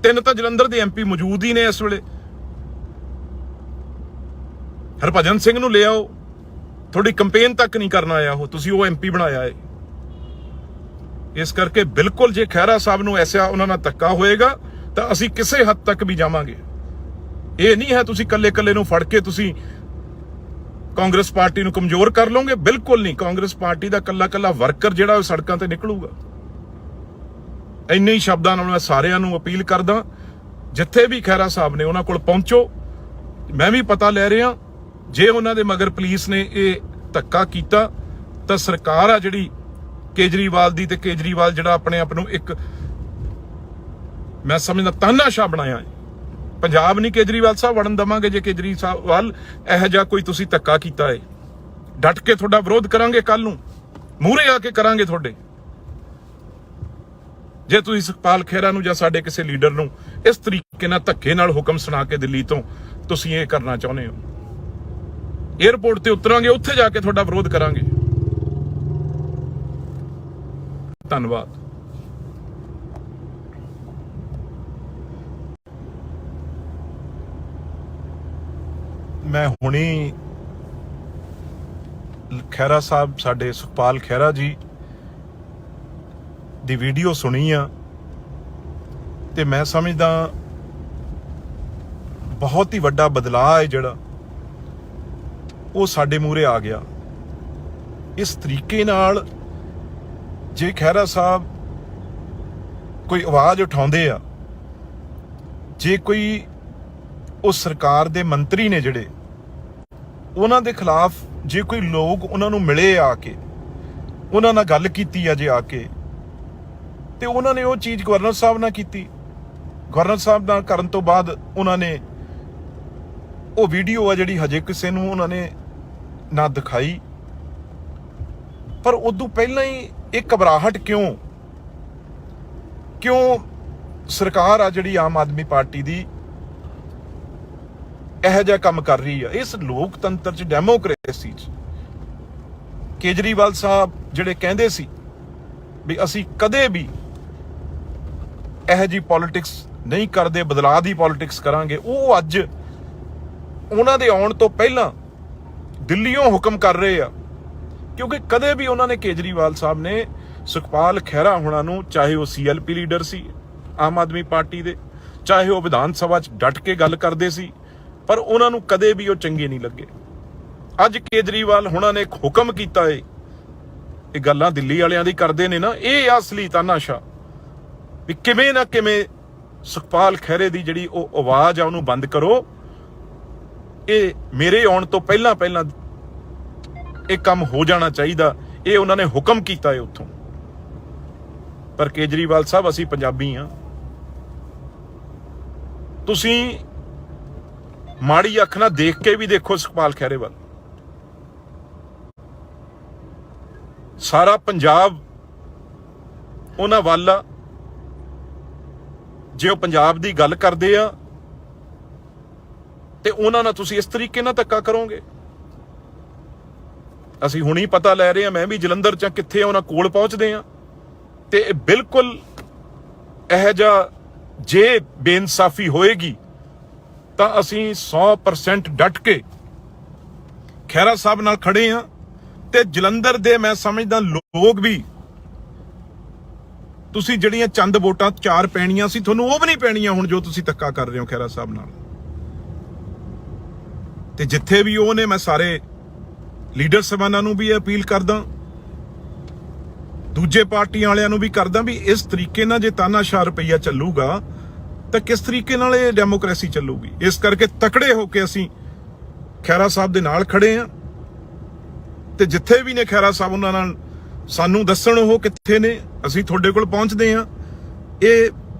3 ਤਾਂ ਜਲੰਧਰ ਦੇ ਐਮਪੀ ਮੌਜੂਦ ਹੀ ਨੇ ਇਸ ਵੇਲੇ। ਹਰਭਜਨ ਸਿੰਘ ਨੂੰ ਲੈ ਆਓ, ਤੁਹਾਡੀ ਕੰਪੇਨ ਤੱਕ ਨਹੀਂ ਕਰਨ ਆਇਆ ਉਹ, ਤੁਸੀਂ ਉਹ ਐਮਪੀ ਬਣਾਇਆ ਹੈ। ਇਸ ਕਰਕੇ ਬਿਲਕੁਲ ਜੇ ਖਹਿਰਾ ਸਾਹਿਬ ਨੂੰ ਐਸਾ ਉਹਨਾਂ ਨਾਲ ਧੱਕਾ ਹੋਏਗਾ ਤਾਂ ਅਸੀਂ ਕਿਸੇ ਹੱਦ ਤੱਕ ਵੀ ਜਾਵਾਂਗੇ। ਇਹ ਨਹੀਂ ਹੈ ਤੁਸੀਂ ਕੱਲੇ ਨੂੰ ਫੜ ਕੇ ਤੁਸੀਂ ਕਾਂਗਰਸ ਪਾਰਟੀ ਨੂੰ ਕਮਜ਼ੋਰ ਕਰ ਲਓਗੇ, ਬਿਲਕੁਲ ਨਹੀਂ। ਕਾਂਗਰਸ ਪਾਰਟੀ ਦਾ ਕੱਲਾ ਵਰਕਰ ਜਿਹੜਾ ਉਹ ਸੜਕਾਂ ਤੇ ਨਿਕਲੂਗਾ। ਇੰਨੇ ਹੀ ਸ਼ਬਦਾਂ ਨਾਲ ਮੈਂ ਸਾਰਿਆਂ ਨੂੰ ਅਪੀਲ ਕਰਦਾ, ਜਿੱਥੇ ਵੀ ਖਹਿਰਾ ਸਾਹਿਬ ਨੇ ਉਹਨਾਂ ਕੋਲ ਪਹੁੰਚੋ। ਮੈਂ ਵੀ ਪਤਾ ਲੈ ਰਿਹਾ, ਜੇ ਉਹਨਾਂ ਦੇ ਮਗਰ ਪੁਲਿਸ ਨੇ ਇਹ ਧੱਕਾ ਕੀਤਾ ਤਾਂ ਸਰਕਾਰ ਆ ਜਿਹੜੀ ਕੇਜਰੀਵਾਲ ਦੀ, ਤੇ ਕੇਜਰੀਵਾਲ ਜਿਹੜਾ ਆਪਣੇ ਆਪ ਨੂੰ ਇੱਕ ਮੈਂ ਸਮਝਦਾ ਤਾਨਾਸ਼ਾਹ ਬਣਾਇਆ ਹੈ। ਪੰਜਾਬ ਨਹੀਂ ਕੇਜਰੀਵਾਲ ਸਾਹਿਬ ਵੜਨ ਦਵਾਂਗੇ। ਜੇ ਕੇਜਰੀਵਾਲ ਇਹੋ ਜਿਹਾ ਕੋਈ ਤੁਸੀਂ ਧੱਕਾ ਕੀਤਾ ਹੈ, ਡਟ ਕੇ ਤੁਹਾਡਾ ਵਿਰੋਧ ਕਰਾਂਗੇ, ਕੱਲ ਨੂੰ ਮੂਹਰੇ ਆ ਕੇ ਕਰਾਂਗੇ ਤੁਹਾਡੇ। ਜੇ ਤੁਸੀਂ ਸੁਖਪਾਲ ਖਹਿਰਾ ਨੂੰ ਜਾਂ ਸਾਡੇ ਕਿਸੇ ਲੀਡਰ ਨੂੰ ਇਸ ਤਰੀਕੇ ਨਾਲ ਧੱਕੇ ਨਾਲ ਹੁਕਮ ਸੁਣਾ ਕੇ ਦਿੱਲੀ ਤੋਂ ਤੁਸੀਂ ਇਹ ਕਰਨਾ ਚਾਹੁੰਦੇ ਹੋ, ਏਅਰਪੋਰਟ ਤੇ ਉਤਰਾਂਗੇ, ਉੱਥੇ ਜਾ ਕੇ ਤੁਹਾਡਾ ਵਿਰੋਧ ਕਰਾਂਗੇ। ਧੰਨਵਾਦ। ਮੈਂ ਹੁਣੀ ਖਹਿਰਾ ਸਾਹਿਬ, ਸਾਡੇ ਸੁਖਪਾਲ ਖਹਿਰਾ ਜੀ ਦੀ ਵੀਡੀਓ ਸੁਣੀ ਆ, ਤੇ ਮੈਂ ਸਮਝਦਾ ਬਹੁਤ ਹੀ ਵੱਡਾ ਬਦਲਾਅ ਹੈ ਜਿਹੜਾ ਉਹ ਸਾਡੇ ਮੂਹਰੇ ਆ ਗਿਆ। ਇਸ ਤਰੀਕੇ ਨਾਲ ਜੇ ਖਹਿਰਾ ਸਾਹਿਬ ਕੋਈ ਆਵਾਜ਼ ਉਠਾਉਂਦੇ ਆ, ਜੇ ਕੋਈ ਉਹ ਸਰਕਾਰ ਦੇ ਮੰਤਰੀ ਨੇ ਜਿਹੜੇ, ਉਹਨਾਂ ਦੇ ਖਿਲਾਫ ਜੇ ਕੋਈ ਲੋਕ ਉਹਨਾਂ ਨੂੰ ਮਿਲੇ ਆ ਕੇ, ਉਹਨਾਂ ਨਾਲ ਗੱਲ ਕੀਤੀ ਆ ਜੇ ਆ ਕੇ, ਤੇ ਉਹਨਾਂ ਨੇ ਉਹ ਚੀਜ਼ ਗਵਰਨਰ ਸਾਹਿਬ ਨਾਲ ਕੀਤੀ। ਗਵਰਨਰ ਸਾਹਿਬ ਨਾਲ ਕਰਨ ਤੋਂ ਬਾਅਦ ਉਹਨਾਂ ਨੇ ਉਹ ਵੀਡੀਓ ਆ ਜਿਹੜੀ ਹਜੇ ਕਿਸੇ ਨੂੰ ਉਹਨਾਂ ਨੇ ਨਾ ਦਿਖਾਈ, ਪਰ ਉਦੋਂ ਪਹਿਲਾਂ ਹੀ ਇਹ ਘਬਰਾਹਟ ਕਿਉਂ ਸਰਕਾਰ ਆ ਜਿਹੜੀ ਆਮ ਆਦਮੀ ਪਾਰਟੀ ਦੀ ਇਹੋ ਜਿਹਾ ਕੰਮ ਕਰ ਰਹੀ ਆ। ਇਸ ਲੋਕਤੰਤਰ ਚ, ਡੈਮੋਕ੍ਰੇਸੀ ਚ ਕੇਜਰੀਵਾਲ ਸਾਹਿਬ ਜਿਹੜੇ ਕਹਿੰਦੇ ਸੀ ਵੀ ਅਸੀਂ ਕਦੇ ਵੀ ਇਹੋ ਜਿਹੀ ਪੋਲਿਟਿਕਸ ਨਹੀਂ ਕਰਦੇ, ਬਦਲਾਅ ਦੀ ਪੋਲਿਟਿਕਸ ਕਰਾਂਗੇ, ਉਹ ਅੱਜ ਉਹਨਾਂ ਦੇ ਆਉਣ ਤੋਂ ਪਹਿਲਾਂ ਦਿੱਲੀੋਂ ਹੁਕਮ ਕਰ ਰਹੇ ਆ। ਕਿਉਂਕਿ ਕਦੇ ਵੀ ਉਹਨਾਂ ਨੇ, ਕੇਜਰੀਵਾਲ ਸਾਹਿਬ ਨੇ ਸੁਖਪਾਲ ਖਹਿਰਾ ਹੋਣਾ ਨੂੰ, ਚਾਹੇ ਉਹ CLP ਲੀਡਰ ਸੀ ਆਮ ਆਦਮੀ ਪਾਰਟੀ ਦੇ, ਚਾਹੇ ਉਹ ਵਿਧਾਨ ਸਭਾ 'ਚ ਡਟ ਕੇ ਗੱਲ ਕਰਦੇ ਸੀ, ਪਰ ਉਹਨਾਂ ਨੂੰ ਕਦੇ ਵੀ ਉਹ ਚੰਗੇ ਨਹੀਂ ਲੱਗੇ। ਅੱਜ ਕੇਜਰੀਵਾਲ ਹੋਣਾ ਨੇ ਇੱਕ ਹੁਕਮ ਕੀਤਾ ਏ, ਇਹ ਗੱਲਾਂ ਦਿੱਲੀ ਵਾਲਿਆਂ ਦੀ ਕਰਦੇ ਨੇ ਨਾ, ਇਹ ਅਸਲੀ ਤਾਨਾਸ਼ਾਹ ਵੀ ਕਿਵੇਂ ਨਾ ਕਿਵੇਂ ਸੁਖਪਾਲ ਖਹਿਰੇ ਦੀ ਜਿਹੜੀ ਉਹ ਆਵਾਜ਼ ਆ ਉਹਨੂੰ ਬੰਦ ਕਰੋ। ਇਹ ਮੇਰੇ ਆਉਣ ਤੋਂ ਪਹਿਲਾਂ ਇਹ ਕੰਮ ਹੋ ਜਾਣਾ ਚਾਹੀਦਾ, ਇਹ ਉਹਨਾਂ ਨੇ ਹੁਕਮ ਕੀਤਾ ਹੈ ਉੱਥੋਂ। ਪਰ ਕੇਜਰੀਵਾਲ ਸਾਹਿਬ, ਅਸੀਂ ਪੰਜਾਬੀ ਆ, ਤੁਸੀਂ ਮਾੜੀ ਅੱਖ ਨਾਲ ਦੇਖ ਕੇ ਵੀ ਦੇਖੋ ਸੁਖਪਾਲ ਖਹਿਰੇ ਵੱਲ। ਸਾਰਾ ਪੰਜਾਬ ਉਹਨਾਂ ਵੱਲ ਆ। ਜੇ ਉਹ ਪੰਜਾਬ ਦੀ ਗੱਲ ਕਰਦੇ ਆ ਤੇ ਉਹਨਾਂ ਨਾਲ ਤੁਸੀਂ ਇਸ ਤਰੀਕੇ ਨਾਲ ਧੱਕਾ ਕਰੋਗੇ। ਅਸੀਂ ਹੁਣੀ ਪਤਾ ਲੈ ਰਹੇ ਆ, ਮੈਂ ਵੀ ਜਲੰਧਰ ਚ ਕਿੱਥੇ ਉਹਨਾਂ ਕੋਲ ਪਹੁੰਚਦੇ ਆ, ਤੇ ਬਿਲਕੁਲ ਇਹੋ ਜਿਹਾ ਜੇ ਬੇਇਨਸਾਫੀ ਹੋਏਗੀ ਤਾਂ ਅਸੀਂ 100% ਡਟ ਕੇ ਖਹਿਰਾ ਸਾਹਿਬ ਨਾਲ ਖੜੇ ਆ। ਤੇ ਜਲੰਧਰ ਦੇ ਮੈਂ ਸਮਝਦਾ ਲੋਕ ਵੀ, ਤੁਸੀਂ ਜਿਹੜੀਆਂ ਚੰਦ ਵੋਟਾਂ 4 ਪੈਣੀਆਂ ਸੀ, ਤੁਹਾਨੂੰ ਉਹ ਵੀ ਨਹੀਂ ਪੈਣੀਆਂ ਹੁਣ, ਜੋ ਤੁਸੀਂ ਧੱਕਾ ਕਰ ਰਹੇ ਹੋ ਖਹਿਰਾ ਸਾਹਿਬ ਨਾਲ। ਤੇ ਜਿੱਥੇ ਵੀ ਉਹ ਨੇ, ਮੈਂ ਸਾਰੇ ਲੀਡਰ ਸਾਹਿਬਾਨਾਂ ਨੂੰ ਵੀ ਅਪੀਲ ਕਰਦਾ, ਦੂਜੇ ਪਾਰਟੀਆਂ ਵਾਲਿਆਂ ਨੂੰ ਵੀ ਕਰਦਾ ਵੀ ਇਸ ਤਰੀਕੇ ਨਾਲ ਜੇ ਤਾਨਾਸ਼ਾਹ ਰੁਪਈਆ ਚੱਲੂਗਾ ਤਾਂ ਕਿਸ ਤਰੀਕੇ ਨਾਲ ਇਹ ਡੈਮੋਕ੍ਰੇਸੀ ਚੱਲੂਗੀ। ਇਸ ਕਰਕੇ ਤਕੜੇ ਹੋ ਕੇ ਅਸੀਂ ਖਹਿਰਾ ਸਾਹਿਬ ਦੇ ਨਾਲ ਖੜੇ ਆ, ਤੇ ਜਿੱਥੇ ਵੀ ਨੇ ਖਹਿਰਾ ਸਾਹਿਬ, ਉਹਨਾਂ ਨਾਲ ਸਾਨੂੰ ਦੱਸਣ ਉਹ ਕਿੱਥੇ ਨੇ, ਅਸੀਂ ਤੁਹਾਡੇ ਕੋਲ ਪਹੁੰਚਦੇ ਆ। ਇਹ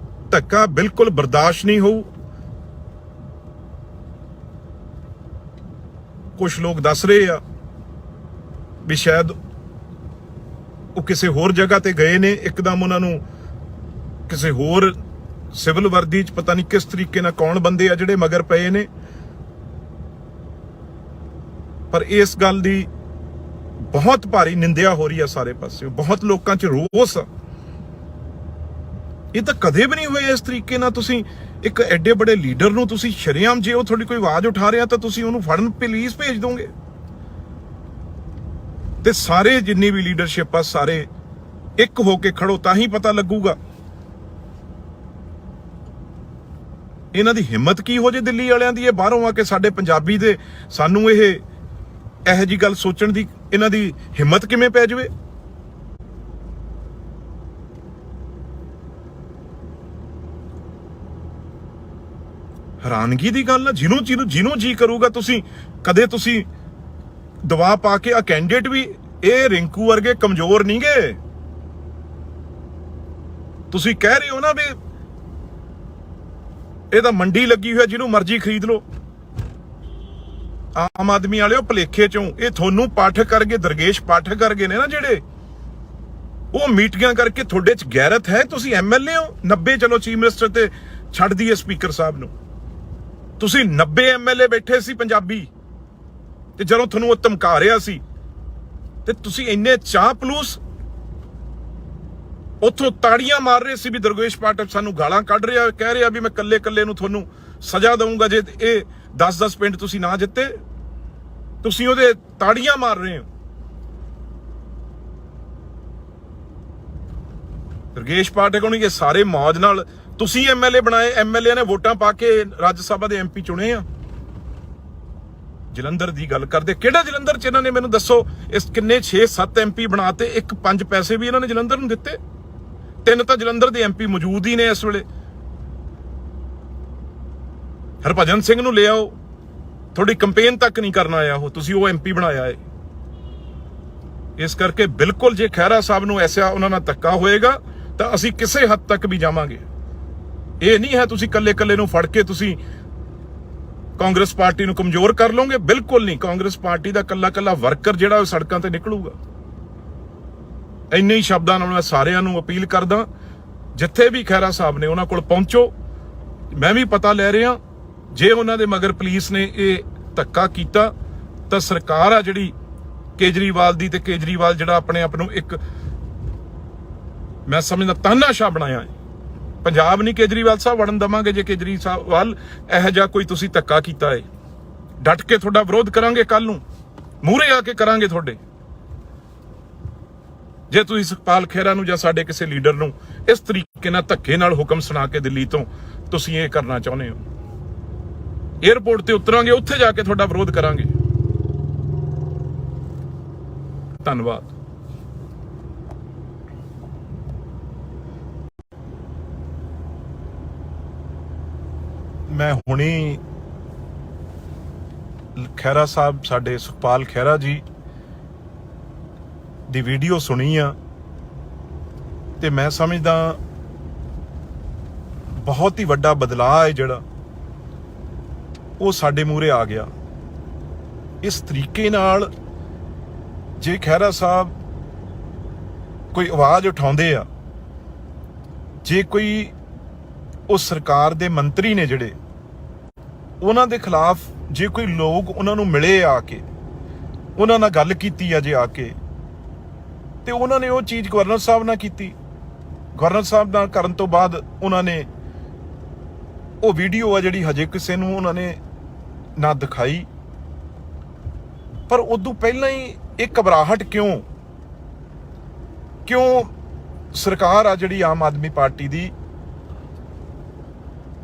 ਧੱਕਾ ਬਿਲਕੁਲ ਬਰਦਾਸ਼ਤ ਨਹੀਂ ਹੋਊ। ਕੁਝ ਲੋਕ ਦੱਸ ਰਹੇ ਆ ਵੀ ਸ਼ਾਇਦ ਉਹ ਕਿਸੇ ਹੋਰ ਜਗ੍ਹਾ ਤੇ ਗਏ ਨੇ, ਇੱਕਦਮ ਉਹਨਾਂ ਨੂੰ ਕਿਸੇ ਹੋਰ ਸਿਵਲ ਵਰਦੀ 'ਚ ਪਤਾ ਨਹੀਂ ਕਿਸ ਤਰੀਕੇ ਨਾਲ ਕੌਣ ਬੰਦੇ ਆ ਜਿਹੜੇ ਮਗਰ ਪਏ ਨੇ। ਪਰ ਇਸ ਗੱਲ ਦੀ ਬਹੁਤ ਭਾਰੀ ਨਿੰਦਿਆ ਹੋ ਰਹੀ ਆ ਸਾਰੇ ਪਾਸੇ, ਬਹੁਤ ਲੋਕਾਂ 'ਚ ਰੋਸ ਆ। ਇਹ ਤਾਂ ਕਦੇ ਵੀ ਨਹੀਂ ਹੋਇਆ ਇਸ ਤਰੀਕੇ ਨਾਲ। ਤੁਸੀਂ ਇੱਕ ਐਡੇ ਬੜੇ ਲੀਡਰ ਨੂੰ ਤੁਸੀਂ ਸ਼ਰੇਆਮ, ਜੇ ਉਹ ਤੁਹਾਡੀ ਕੋਈ ਆਵਾਜ਼ ਉਠਾ ਰਿਹਾ ਤਾਂ ਤੁਸੀਂ ਉਹਨੂੰ ਫੜਨ ਪੁਲਿਸ ਭੇਜ ਦੋਗੇ। ਤੇ ਸਾਰੇ ਜਿੰਨੀ ਵੀ ਲੀਡਰਸ਼ਿਪ ਆ, ਸਾਰੇ ਇੱਕ ਹੋ ਕੇ ਖੜੋ, ਤਾਂ ਹੀ ਪਤਾ ਲੱਗੂਗਾ ਇਹਨਾਂ ਦੀ ਹਿੰਮਤ ਕੀ ਹੋ ਜੇ ਦਿੱਲੀ ਵਾਲਿਆਂ ਦੀ। ਇਹ ਬਾਹਰੋਂ ਆ ਕੇ ਸਾਡੇ ਪੰਜਾਬੀ ਦੇ ਸਾਨੂੰ ਇਹੋ ਜੀ ਗੱਲ ਸੋਚਣ ਦੀ ਇਹਨਾਂ ਦੀ ਹਿੰਮਤ ਕਿਵੇਂ ਪੈ ਜਾਵੇ। ਹੈਰਾਨਗੀ ਦੀ ਗੱਲ ਆ। ਜਿਹਨੂੰ ਜੀ ਕਰੂਗਾ ਤੁਸੀਂ ਕਦੇ ਤੁਸੀਂ ਦਵਾ ਪਾ ਕੇ ਆ ਕੈਂਡੀਡੇਟ ਵੀ ਇਹ ਰਿੰਕੂ ਵਰਗੇ ਕਮਜ਼ੋਰ ਨਹੀਂ ਗੇ। ਤੁਸੀਂ ਕਹਿ ਰਹੇ ਹੋ ਨਾ ਵੀ ਇਹ ਤਾਂ ਮੰਡੀ ਲੱਗੀ ਹੋਈ, ਜਿਹਨੂੰ ਮਰਜ਼ੀ ਖਰੀਦ ਲਓ। ਆਮ ਆਦਮੀ ਵਾਲਿਓ ਭਲੇਖੇ ਚੋਂ ਇਹ ਤੁਹਾਨੂੰ ਪਾਠਕ ਕਰਗੇ, ਦਰਗੇਸ਼ ਪਾਠਕ ਕਰਗੇ ਨੇ ਨਾ ਜਿਹੜੇ, ਉਹ ਮੀਟਿੰਗਾਂ ਕਰਕੇ ਤੁਹਾਡੇ ਚ ਗੈਰਤ ਹੈ। ਤੁਸੀਂ ਐਮਐਲਏ ਹੋ 90, ਚਲੋ ਚੀਫ ਮਿਨਿਸਟਰ ਤੇ ਛੱਡ ਦਈਏ ਸਪੀਕਰ ਸਾਹਿਬ ਨੂੰ, ਤੁਸੀਂ 90 ਐਮਐਲਏ ਬੈਠੇ ਸੀ ਪੰਜਾਬੀ, ਤੇ ਜਦੋਂ ਤੁਹਾਨੂੰ ਉਹ ਧਮਕਾ ਰਿਹਾ ਸੀ ਤੇ ਤੁਸੀਂ ਇੰਨੇ ਚਾਹ ਪਲੂਸ ਉੱਥੋਂ ਤਾੜੀਆਂ ਮਾਰ ਰਹੇ ਸੀ ਵੀ ਦਰਗੇਸ਼ ਪਾਠਕ ਸਾਨੂੰ ਗਾਲਾਂ ਕੱਢ ਰਿਹਾ, ਕਹਿ ਰਿਹਾ ਵੀ ਮੈਂ ਕੱਲੇ ਨੂੰ ਤੁਹਾਨੂੰ ਸਜ਼ਾ ਦਊਂਗਾ ਜੇ ਇਹ 10-10 ਪਿੰਡ ਤੁਸੀਂ ਨਾ ਜਿੱਤੇ। ਤੁਸੀਂ ਉਹਦੇ ਤਾੜੀਆਂ ਮਾਰ ਰਹੇ ਹੋ। ਦਰਗੇਸ਼ ਪਾਠਕ ਨੂੰ ਇਹ ਸਾਰੇ ਮੌਜ ਨਾਲ ਤੁਸੀਂ ਐਮਐਲਏ ਬਣਾਏ, ਐਮਐਲਏ ਨੇ ਵੋਟਾਂ ਪਾ ਕੇ ਰਾਜ ਸਭਾ ਦੇ ਐਮਪੀ ਚੁਣੇ ਆ। ਜਲੰਧਰ ਦੀ ਗੱਲ ਕਰਦੇ, ਕਿਹੜਾ ਜਲੰਧਰ ਚ ਇਹਨਾਂ ਨੇ ਮੈਨੂੰ ਦੱਸੋ ਇਸ ਕਿੰਨੇ 6-7 ਐਮਪੀ ਬਣਾਤੇ, 1-5 ਪੈਸੇ ਵੀ ਇਹਨਾਂ ਨੇ ਜਲੰਧਰ ਨੂੰ ਦਿੱਤੇ। 3 ਤਾਂ ਜਲੰਧਰ ਦੇ ਐਮਪੀ ਮੌਜੂਦ ਹੀ ਨੇ ਇਸ ਵੇਲੇ। ਹਰਭਜਨ ਸਿੰਘ ਨੂੰ ਲਿਆਓ, ਤੁਹਾਡੀ ਕੰਪੇਨ ਤੱਕ ਨਹੀਂ ਕਰਨ ਆਇਆ ਉਹ, ਤੁਸੀਂ ਉਹ ਐਮਪੀ ਬਣਾਇਆ ਹੈ। ਇਸ ਕਰਕੇ ਬਿਲਕੁਲ ਜੇ ਖਹਿਰਾ ਸਾਹਿਬ ਨੂੰ ਐਸਾ ਉਹਨਾਂ ਨਾਲ ਧੱਕਾ ਹੋਏਗਾ ਤਾਂ ਅਸੀਂ ਕਿਸੇ ਹੱਦ ਤੱਕ ਵੀ ਜਾਵਾਂਗੇ। ਇਹ ਨਹੀਂ ਹੈ ਤੁਸੀਂ ਕੱਲੇ ਨੂੰ ਫੜ ਕੇ ਤੁਸੀਂ ਕਾਂਗਰਸ ਪਾਰਟੀ ਨੂੰ ਕਮਜ਼ੋਰ ਕਰ ਲਓਗੇ, ਬਿਲਕੁਲ ਨਹੀਂ। ਕਾਂਗਰਸ ਪਾਰਟੀ ਦਾ ਕੱਲਾ ਵਰਕਰ ਜਿਹੜਾ ਉਹ ਸੜਕਾਂ ਤੇ ਨਿਕਲੂਗਾ। ਇੰਨੇ ਹੀ ਸ਼ਬਦਾਂ ਨਾਲ ਮੈਂ ਸਾਰਿਆਂ ਨੂੰ ਅਪੀਲ ਕਰਦਾ, ਜਿੱਥੇ ਵੀ ਖਹਿਰਾ ਸਾਹਿਬ ਨੇ ਉਹਨਾਂ ਕੋਲ ਪਹੁੰਚੋ। ਮੈਂ ਵੀ ਪਤਾ ਲੈ ਰਿਹਾ, ਜੇ ਉਹਨਾਂ ਦੇ ਮਗਰ ਪੁਲਿਸ ਨੇ ਇਹ ਧੱਕਾ ਕੀਤਾ ਤਾਂ ਸਰਕਾਰ ਆ ਜਿਹੜੀ ਕੇਜਰੀਵਾਲ ਦੀ, ਤੇ ਕੇਜਰੀਵਾਲ ਜਿਹੜਾ ਆਪਣੇ ਆਪ ਨੂੰ ਇੱਕ ਮੈਂ ਸਮਝਦਾ ਤਾਨਾਸ਼ਾਹ ਬਣਾਇਆ ਹੈ। ਪੰਜਾਬ ਨਹੀਂ ਕੇਜਰੀਵਾਲ ਸਾਹਿਬ ਵੜਨ ਦੇਵਾਂਗੇ। ਜੇ ਕੇਜਰੀਵਾਲ ਇਹੋ ਜਿਹਾ ਕੋਈ ਤੁਸੀਂ ਧੱਕਾ ਕੀਤਾ ਹੈ, ਡਟ ਕੇ ਤੁਹਾਡਾ ਵਿਰੋਧ ਕਰਾਂਗੇ। ਕੱਲ ਨੂੰ ਮੂਹਰੇ ਆ ਕੇ ਕਰਾਂਗੇ ਤੁਹਾਡੇ। ਜੇ ਤੁਸੀਂ ਸੁਖਪਾਲ ਖਹਿਰਾ ਨੂੰ ਜਾਂ ਸਾਡੇ ਕਿਸੇ ਲੀਡਰ ਨੂੰ ਇਸ ਤਰੀਕੇ ਨਾਲ ਧੱਕੇ ਨਾਲ ਹੁਕਮ ਸੁਣਾ ਕੇ ਦਿੱਲੀ ਤੋਂ ਤੁਸੀਂ ਇਹ ਕਰਨਾ ਚਾਹੁੰਦੇ ਹੋ, ਏਅਰਪੋਰਟ ਤੇ ਉਤਰਾਂਗੇ, ਉੱਥੇ ਜਾ ਕੇ ਤੁਹਾਡਾ ਵਿਰੋਧ ਕਰਾਂਗੇ। ਧੰਨਵਾਦ। ਮੈਂ ਹੁਣੀ ਖਹਿਰਾ ਸਾਹਿਬ, ਸਾਡੇ ਸੁਖਪਾਲ ਖਹਿਰਾ ਜੀ ਦੀ ਵੀਡੀਓ ਸੁਣੀ ਆ, ਤੇ ਮੈਂ ਸਮਝਦਾ ਬਹੁਤ ਹੀ ਵੱਡਾ ਬਦਲਾਅ ਹੈ ਜਿਹੜਾ ਉਹ ਸਾਡੇ ਮੂਹਰੇ ਆ ਗਿਆ। ਇਸ ਤਰੀਕੇ ਨਾਲ ਜੇ ਖਹਿਰਾ ਸਾਹਿਬ ਕੋਈ ਆਵਾਜ਼ ਉਠਾਉਂਦੇ ਆ, ਜੇ ਕੋਈ ਉਹ ਸਰਕਾਰ ਦੇ ਮੰਤਰੀ ਨੇ ਜਿਹੜੇ, ਉਹਨਾਂ ਦੇ ਖਿਲਾਫ ਜੇ ਕੋਈ ਲੋਕ ਉਹਨਾਂ ਨੂੰ ਮਿਲੇ ਆ ਕੇ, ਉਹਨਾਂ ਨਾਲ ਗੱਲ ਕੀਤੀ ਆ ਜੇ ਆ ਕੇ, ਤੇ ਉਹਨਾਂ ਨੇ ਉਹ ਚੀਜ਼ ਗਵਰਨਰ ਸਾਹਿਬ ਨਾਲ ਕੀਤੀ। ਗਵਰਨਰ ਸਾਹਿਬ ਨਾਲ ਕਰਨ ਤੋਂ ਬਾਅਦ ਉਹਨਾਂ ਨੇ ਉਹ ਵੀਡੀਓ ਆ ਜਿਹੜੀ ਹਜੇ ਕਿਸੇ ਨੂੰ ਉਹਨਾਂ ਨੇ ਨਾ ਦਿਖਾਈ, ਪਰ ਉਦੋਂ ਪਹਿਲਾਂ ਹੀ ਇਹ ਘਬਰਾਹਟ ਕਿਉਂ ਸਰਕਾਰ ਆ ਜਿਹੜੀ ਆਮ ਆਦਮੀ ਪਾਰਟੀ ਦੀ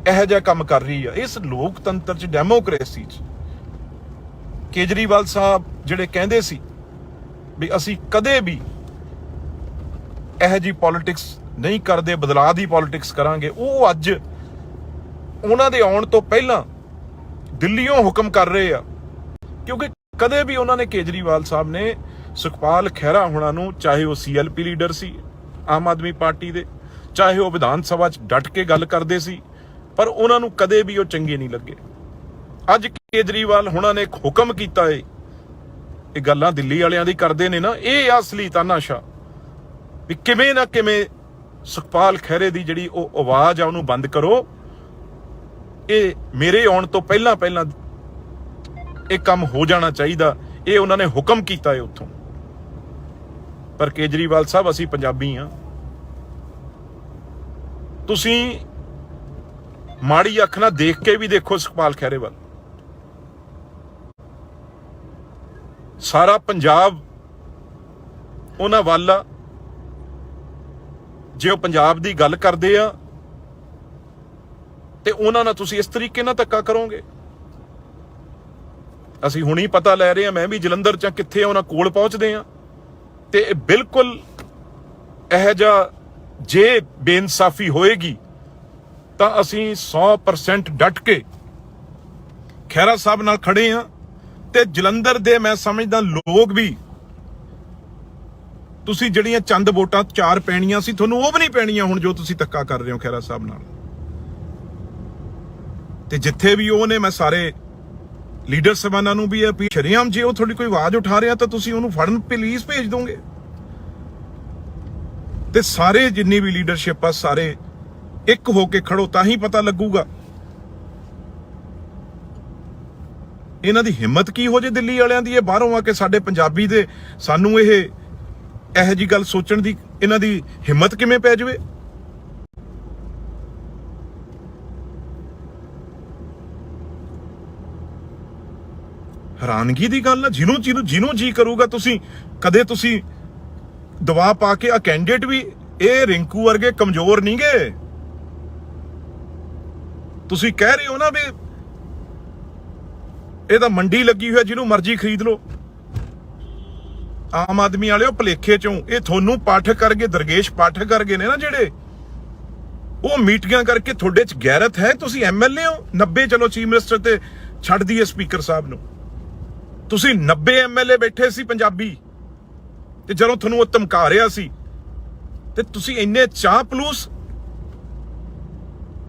ਇਹੋ ਜਿਹਾ ਕੰਮ ਕਰ ਰਹੀ ਆ। ਇਸ ਲੋਕਤੰਤਰ ਚ, ਡੈਮੋਕ੍ਰੇਸੀ ਚ ਕੇਜਰੀਵਾਲ ਸਾਹਿਬ ਜਿਹੜੇ ਕਹਿੰਦੇ ਸੀ ਵੀ ਅਸੀਂ ਕਦੇ ਵੀ ਇਹੋ ਜਿਹੀ ਪੋਲਿਟਿਕਸ ਨਹੀਂ ਕਰਦੇ, ਬਦਲਾਅ ਦੀ ਪੋਲਿਟਿਕਸ ਕਰਾਂਗੇ, ਉਹ ਅੱਜ ਉਹਨਾਂ ਦੇ ਆਉਣ ਤੋਂ ਪਹਿਲਾਂ ਦਿੱਲੀੋਂ ਹੁਕਮ ਕਰ ਰਹੇ ਆ। ਕਿਉਂਕਿ ਕਦੇ ਵੀ ਉਹਨਾਂ ਨੇ, ਕੇਜਰੀਵਾਲ ਸਾਹਿਬ ਨੇ ਸੁਖਪਾਲ ਖਹਿਰਾ ਹੋਣਾ ਨੂੰ, ਚਾਹੇ ਉਹ ਸੀਐਲਪੀ ਲੀਡਰ ਸੀ ਆਮ ਆਦਮੀ ਪਾਰਟੀ ਦੇ, ਚਾਹੇ ਉਹ ਵਿਧਾਨ ਸਭਾ 'ਚ ਡਟ ਕੇ ਗੱਲ ਕਰਦੇ ਸੀ, ਪਰ ਉਹਨਾਂ ਨੂੰ ਕਦੇ ਵੀ ਉਹ ਚੰਗੇ ਨਹੀਂ ਲੱਗੇ। ਅੱਜ ਕੇਜਰੀਵਾਲ ਹੋਣਾ ਨੇ ਇੱਕ ਹੁਕਮ ਕੀਤਾ ਏ, ਇਹ ਗੱਲਾਂ ਦਿੱਲੀ ਵਾਲਿਆਂ ਦੀ ਕਰਦੇ ਨੇ ਨਾ, ਇਹ ਅਸਲੀ ਤਾਨਾਸ਼ਾਹ। ਵੀ ਕਿਵੇਂ ਨਾ ਕਿਵੇਂ ਸੁਖਪਾਲ ਖਹਿਰੇ ਦੀ ਜਿਹੜੀ ਉਹ ਆਵਾਜ਼ ਆ ਉਹਨੂੰ ਬੰਦ ਕਰੋ। ਇਹ ਮੇਰੇ ਆਉਣ ਤੋਂ ਪਹਿਲਾਂ ਇਹ ਕੰਮ ਹੋ ਜਾਣਾ ਚਾਹੀਦਾ। ਇਹ ਉਹਨਾਂ ਨੇ ਹੁਕਮ ਕੀਤਾ ਹੈ ਉੱਥੋਂ। ਪਰ ਕੇਜਰੀਵਾਲ ਸਾਹਿਬ, ਅਸੀਂ ਪੰਜਾਬੀ ਆ, ਤੁਸੀਂ ਮਾੜੀ ਅੱਖ ਨਾਲ ਦੇਖ ਕੇ ਵੀ ਦੇਖੋ ਸੁਖਪਾਲ ਖਹਿਰੇ ਵੱਲ। ਸਾਰਾ ਪੰਜਾਬ ਉਹਨਾਂ ਵੱਲ ਆ। ਜੇ ਉਹ ਪੰਜਾਬ ਦੀ ਗੱਲ ਕਰਦੇ ਆ ਤੇ ਉਹਨਾਂ ਨਾਲ ਤੁਸੀਂ ਇਸ ਤਰੀਕੇ ਨਾਲ ਧੱਕਾ ਕਰੋਗੇ। ਅਸੀਂ ਹੁਣੀ ਪਤਾ ਲੈ ਰਹੇ ਹਾਂ, ਮੈਂ ਵੀ ਜਲੰਧਰ ਚ ਕਿੱਥੇ ਉਹਨਾਂ ਕੋਲ ਪਹੁੰਚਦੇ ਆ ਤੇ ਬਿਲਕੁਲ ਇਹ ਜਿਹਾ ਜੇ ਬੇਇਨਸਾਫੀ ਹੋਏਗੀ ਤਾਂ ਅਸੀਂ 100% ਡਟ ਕੇ ਖਹਿਰਾ ਸਾਹਿਬ ਨਾਲ ਖੜੇ ਆ। ਤੇ ਜਲੰਧਰ ਦੇ ਮੈਂ ਸਮਝਦਾ ਲੋਕ ਵੀ, ਤੁਸੀਂ ਜਿਹੜੀਆਂ ਚੰਦ ਵੋਟਾਂ 4 ਪੈਣੀਆਂ ਸੀ, ਤੁਹਾਨੂੰ ਉਹ ਵੀ ਨਹੀਂ ਪੈਣੀਆਂ ਹੁਣ ਜੋ ਤੁਸੀਂ ਧੱਕਾ ਕਰ ਰਹੇ ਹੋ ਖਹਿਰਾ ਸਾਹਿਬ ਨਾਲ। ਤੇ ਜਿੱਥੇ ਵੀ ਉਹ ਨੇ, ਮੈਂ ਸਾਰੇ ਲੀਡਰ ਸਭਾਨਾਂ ਨੂੰ ਵੀ ਅਪੀਲ ਸ਼ਰੇਆਮ, ਜੇ ਉਹ ਤੁਹਾਡੀ ਕੋਈ ਆਵਾਜ਼ ਉਠਾ ਰਿਹਾ ਤਾਂ ਤੁਸੀਂ ਉਹਨੂੰ ਫੜਨ ਪੁਲਿਸ ਭੇਜ ਦੋਗੇ। ਤੇ ਸਾਰੇ ਜਿੰਨੀ ਵੀ ਲੀਡਰਸ਼ਿਪ ਆ, ਸਾਰੇ ਇੱਕ ਹੋ ਕੇ ਖੜੋ, ਤਾਂ ਹੀ ਪਤਾ ਲੱਗੂਗਾ ਇਹਨਾਂ ਦੀ ਹਿੰਮਤ ਕੀ ਹੋ ਜੇ ਦਿੱਲੀ ਵਾਲਿਆਂ ਦੀ। ਇਹ ਬਾਹਰੋਂ ਆ ਕੇ ਸਾਡੇ ਪੰਜਾਬੀ ਦੇ ਸਾਨੂੰ ਇਹੋ ਜੀ ਗੱਲ ਸੋਚਣ ਦੀ ਇਹਨਾਂ ਦੀ ਹਿੰਮਤ ਕਿਵੇਂ ਪੈ ਜਾਵੇ। ਹੈਰਾਨਗੀ ਦੀ ਗੱਲ ਆ। ਜਿਹਨੂੰ ਜੀ ਕਰੂਗਾ, ਤੁਸੀਂ ਕਦੇ ਤੁਸੀਂ ਦਬਾਅ ਪਾ ਕੇ ਆ ਕੈਂਡੀਡੇਟ ਵੀ, ਇਹ ਰਿੰਕੂ ਵਰਗੇ ਕਮਜ਼ੋਰ ਨਹੀਂ ਗੇ। ਤੁਸੀਂ ਕਹਿ ਰਹੇ ਹੋ ਨਾ ਵੀ ਇਹ ਤਾਂ ਮੰਡੀ ਲੱਗੀ ਹੋਈ, ਜਿਹਨੂੰ ਮਰਜ਼ੀ ਖਰੀਦ ਲਓ। ਆਮ ਆਦਮੀ ਵਾਲਿਓ ਭਲੇਖੇ ਚੋਂ ਇਹ ਤੁਹਾਨੂੰ ਪਾਠਕ ਕਰਕੇ, ਦਰਗੇਸ਼ ਪਾਠਕ ਕਰਕੇ ਨੇ ਨਾ ਜਿਹੜੇ, ਉਹ ਮੀਟਿੰਗਾਂ ਕਰਕੇ ਤੁਹਾਡੇ ਚ ਗੈਰਤ ਹੈ। ਤੁਸੀਂ ਐਮਐਲਏ ਹੋ 90, ਚਲੋ ਚੀਫ ਮਿਨਿਸਟਰ ਤੇ ਛੱਡ ਦਈਏ ਸਪੀਕਰ ਸਾਹਿਬ ਨੂੰ, ਤੁਸੀਂ 90 ਐਮਐਲਏ ਬੈਠੇ ਸੀ ਪੰਜਾਬੀ, ਤੇ ਜਦੋਂ ਤੁਹਾਨੂੰ ਉਹ ਧਮਕਾ ਰਿਹਾ ਸੀ ਤੇ ਤੁਸੀਂ ਇੰਨੇ ਚਾਹ ਪਲੂਸ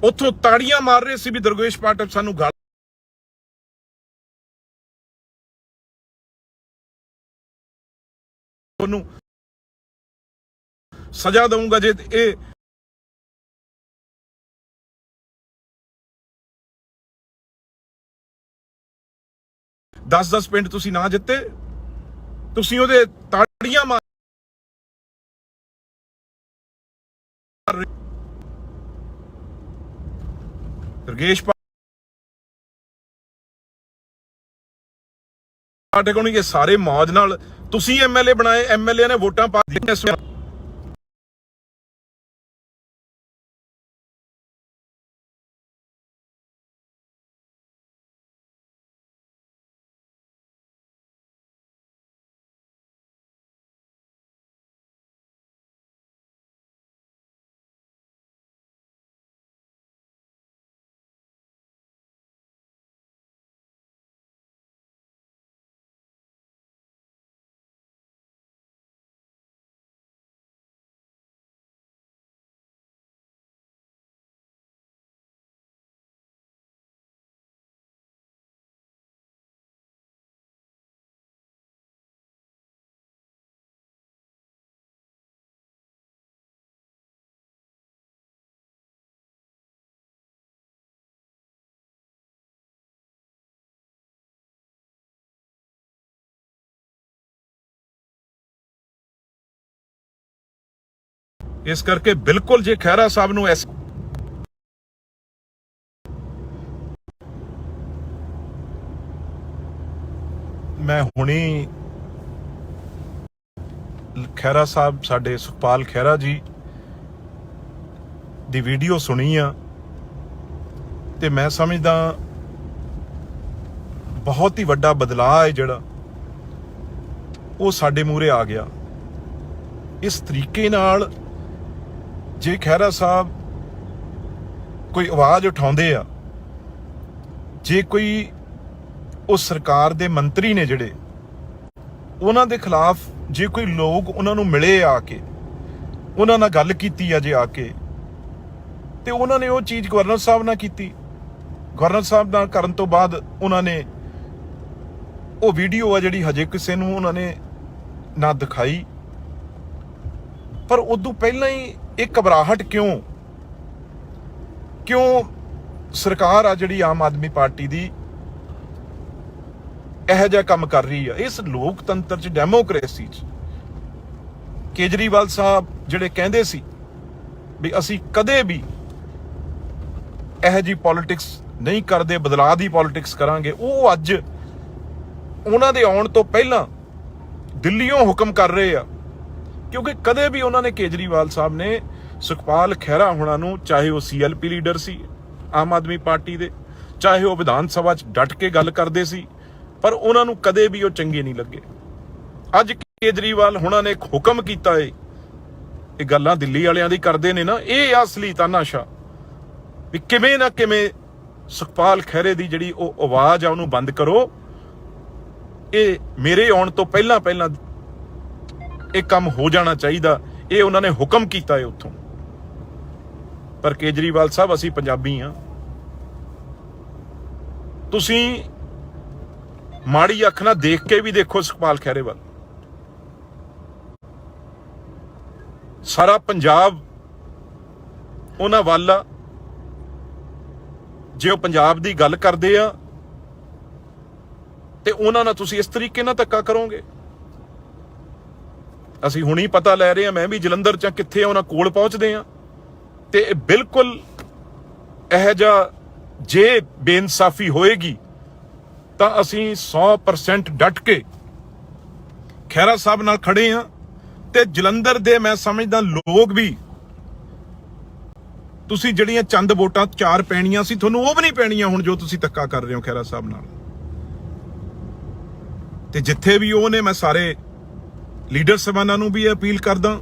ਉੱਥੋਂ ਤਾੜੀਆਂ ਮਾਰ ਰਹੇ ਸੀ ਵੀ ਦਰਗੇਸ਼ ਪਾਠਕ ਸਾਨੂੰ ਗਾਲ ਉਹਨੂੰ ਸਜ਼ਾ ਦਊਂਗਾ ਜੇ ਇਹ ਦਸ ਪਿੰਡ ਤੁਸੀਂ ਨਾ ਜਿੱਤੇ, ਤੁਸੀਂ ਉਹਦੇ ਤਾੜੀਆਂ ਮਾਰ ਦਰਗੇਸ਼ ਪਾਠਕ ਨੂੰ ਇਹ ਸਾਰੇ ਮੌਜ ਨਾਲ ਤੁਸੀਂ ਐਮਐਲਏ ਬਣਾਏ, ਐਮਐਲਏ ਨੇ ਵੋਟਾਂ ਪਾ ਦਿੱਤੀਆਂ। ਇਸ ਕਰਕੇ ਬਿਲਕੁਲ ਜੇ ਖਹਿਰਾ ਸਾਹਿਬ ਨੂੰ ਮੈਂ ਹੁਣੀ ਖਹਿਰਾ ਸਾਹਿਬ, ਸਾਡੇ ਸੁਖਪਾਲ ਖਹਿਰਾ ਜੀ ਦੀ ਵੀਡੀਓ ਸੁਣੀ ਆ ਤੇ ਮੈਂ ਸਮਝਦਾ ਬਹੁਤ ਹੀ ਵੱਡਾ ਬਦਲਾਅ ਹੈ ਜਿਹੜਾ ਉਹ ਸਾਡੇ ਮੂਹਰੇ ਆ ਗਿਆ। ਇਸ ਤਰੀਕੇ ਨਾਲ ਜੇ ਖਹਿਰਾ ਸਾਹਿਬ ਕੋਈ ਆਵਾਜ਼ ਉਠਾਉਂਦੇ ਆ, ਜੇ ਕੋਈ ਉਹ ਸਰਕਾਰ ਦੇ ਮੰਤਰੀ ਨੇ ਜਿਹੜੇ, ਉਹਨਾਂ ਦੇ ਖਿਲਾਫ ਜੇ ਕੋਈ ਲੋਕ ਉਹਨਾਂ ਨੂੰ ਮਿਲੇ ਆ ਕੇ, ਉਹਨਾਂ ਨਾਲ ਗੱਲ ਕੀਤੀ ਆ ਜੇ ਆ ਕੇ, ਤੇ ਉਹਨਾਂ ਨੇ ਉਹ ਚੀਜ਼ ਗਵਰਨਰ ਸਾਹਿਬ ਨਾਲ ਕੀਤੀ। ਗਵਰਨਰ ਸਾਹਿਬ ਨਾਲ ਕਰਨ ਤੋਂ ਬਾਅਦ ਉਹਨਾਂ ਨੇ ਉਹ ਵੀਡੀਓ ਆ ਜਿਹੜੀ ਹਜੇ ਕਿਸੇ ਨੂੰ ਉਹਨਾਂ ਨੇ ਨਾ ਦਿਖਾਈ ਪਰ ਉਦੋਂ ਪਹਿਲਾਂ ਹੀ ਇਹ ਘਬਰਾਹਟ ਕਿਉਂ ਸਰਕਾਰ ਆ ਜਿਹੜੀ ਆਮ ਆਦਮੀ ਪਾਰਟੀ ਦੀ ਇਹੋ ਜਿਹਾ ਕੰਮ ਕਰ ਰਹੀ ਆ ਇਸ ਲੋਕਤੰਤਰ 'ਚ, ਡੈਮੋਕ੍ਰੇਸੀ 'ਚ? ਕੇਜਰੀਵਾਲ ਸਾਹਿਬ ਜਿਹੜੇ ਕਹਿੰਦੇ ਸੀ ਵੀ ਅਸੀਂ ਕਦੇ ਵੀ ਇਹੋ ਜਿਹੀ ਪੋਲਿਟਿਕਸ ਨਹੀਂ ਕਰਦੇ, ਬਦਲਾਅ ਦੀ ਪੋਲਿਟਿਕਸ ਕਰਾਂਗੇ, ਉਹ ਅੱਜ ਉਹਨਾਂ ਦੇ ਆਉਣ ਤੋਂ ਪਹਿਲਾਂ ਦਿੱਲੀੋਂ ਹੁਕਮ ਕਰ ਰਹੇ ਆ। ਕਿਉਂਕਿ ਕਦੇ ਵੀ ਉਹਨਾਂ ਨੇ, ਕੇਜਰੀਵਾਲ ਸਾਹਿਬ ਨੇ, ਸੁਖਪਾਲ ਖਹਿਰਾ ਹੋਣਾ ਨੂੰ, ਚਾਹੇ ਉਹ CLP ਲੀਡਰ ਸੀ ਆਮ ਆਦਮੀ ਪਾਰਟੀ ਦੇ, ਚਾਹੇ ਉਹ ਵਿਧਾਨ ਸਭਾ 'ਚ ਡਟ ਕੇ ਗੱਲ ਕਰਦੇ ਸੀ, ਪਰ ਉਹਨਾਂ ਨੂੰ ਕਦੇ ਵੀ ਉਹ ਚੰਗੇ ਨਹੀਂ ਲੱਗੇ। ਅੱਜ ਕੇਜਰੀਵਾਲ ਹੋਣਾ ਨੇ ਇੱਕ ਹੁਕਮ ਕੀਤਾ ਏ, ਇਹ ਗੱਲਾਂ ਦਿੱਲੀ ਵਾਲਿਆਂ ਦੀ ਕਰਦੇ ਨੇ ਨਾ, ਇਹ ਅਸਲੀ ਤਾਨਾਸ਼ਾ ਵੀ ਕਿਵੇਂ ਨਾ ਕਿਵੇਂ ਸੁਖਪਾਲ ਖਹਿਰੇ ਦੀ ਜਿਹੜੀ ਉਹ ਆਵਾਜ਼ ਆ ਉਹਨੂੰ ਬੰਦ ਕਰੋ। ਇਹ ਮੇਰੇ ਆਉਣ ਤੋਂ ਪਹਿਲਾਂ ਇਹ ਕੰਮ ਹੋ ਜਾਣਾ ਚਾਹੀਦਾ, ਇਹ ਉਹਨਾਂ ਨੇ ਹੁਕਮ ਕੀਤਾ ਹੈ ਉੱਥੋਂ। ਪਰ ਕੇਜਰੀਵਾਲ ਸਾਹਿਬ, ਅਸੀਂ ਪੰਜਾਬੀ ਆ, ਤੁਸੀਂ ਮਾੜੀ ਅੱਖ ਨਾਲ ਦੇਖ ਕੇ ਵੀ ਦੇਖੋ ਸੁਖਪਾਲ ਖਹਿਰੇ ਵੱਲ। ਸਾਰਾ ਪੰਜਾਬ ਉਹਨਾਂ ਵੱਲ ਆ। ਜੇ ਉਹ ਪੰਜਾਬ ਦੀ ਗੱਲ ਕਰਦੇ ਆ ਤੇ ਉਹਨਾਂ ਨਾਲ ਤੁਸੀਂ ਇਸ ਤਰੀਕੇ ਨਾਲ ਧੱਕਾ ਕਰੋਗੇ। ਅਸੀਂ ਹੁਣੀ ਪਤਾ ਲੈ ਰਹੇ ਹਾਂ, ਮੈਂ ਵੀ ਜਲੰਧਰ 'ਚ ਕਿੱਥੇ ਉਹਨਾਂ ਕੋਲ ਪਹੁੰਚਦੇ ਆ, ਤੇ ਬਿਲਕੁਲ ਇਹੋ ਜਿਹਾ ਜੇ ਬੇਇਨਸਾਫੀ ਹੋਏਗੀ ਤਾਂ ਅਸੀਂ 100% ਡਟ ਕੇ ਖਹਿਰਾ ਸਾਹਿਬ ਨਾਲ ਖੜੇ ਆ। ਤੇ ਜਲੰਧਰ ਦੇ ਮੈਂ ਸਮਝਦਾ ਲੋਕ ਵੀ, ਤੁਸੀਂ ਜਿਹੜੀਆਂ ਚੰਦ ਵੋਟਾਂ 4 ਪੈਣੀਆਂ ਸੀ, ਤੁਹਾਨੂੰ ਉਹ ਵੀ ਨਹੀਂ ਪੈਣੀਆਂ ਹੁਣ ਜੋ ਤੁਸੀਂ ਧੱਕਾ ਕਰ ਰਹੇ ਹੋ ਖਹਿਰਾ ਸਾਹਿਬ ਨਾਲ। ਤੇ ਜਿੱਥੇ ਵੀ ਉਹ ਨੇ, ਮੈਂ ਸਾਰੇ ਲੀਡਰ ਸਾਹਿਬਾਨਾਂ ਨੂੰ ਵੀ ਅਪੀਲ ਕਰਦਾ,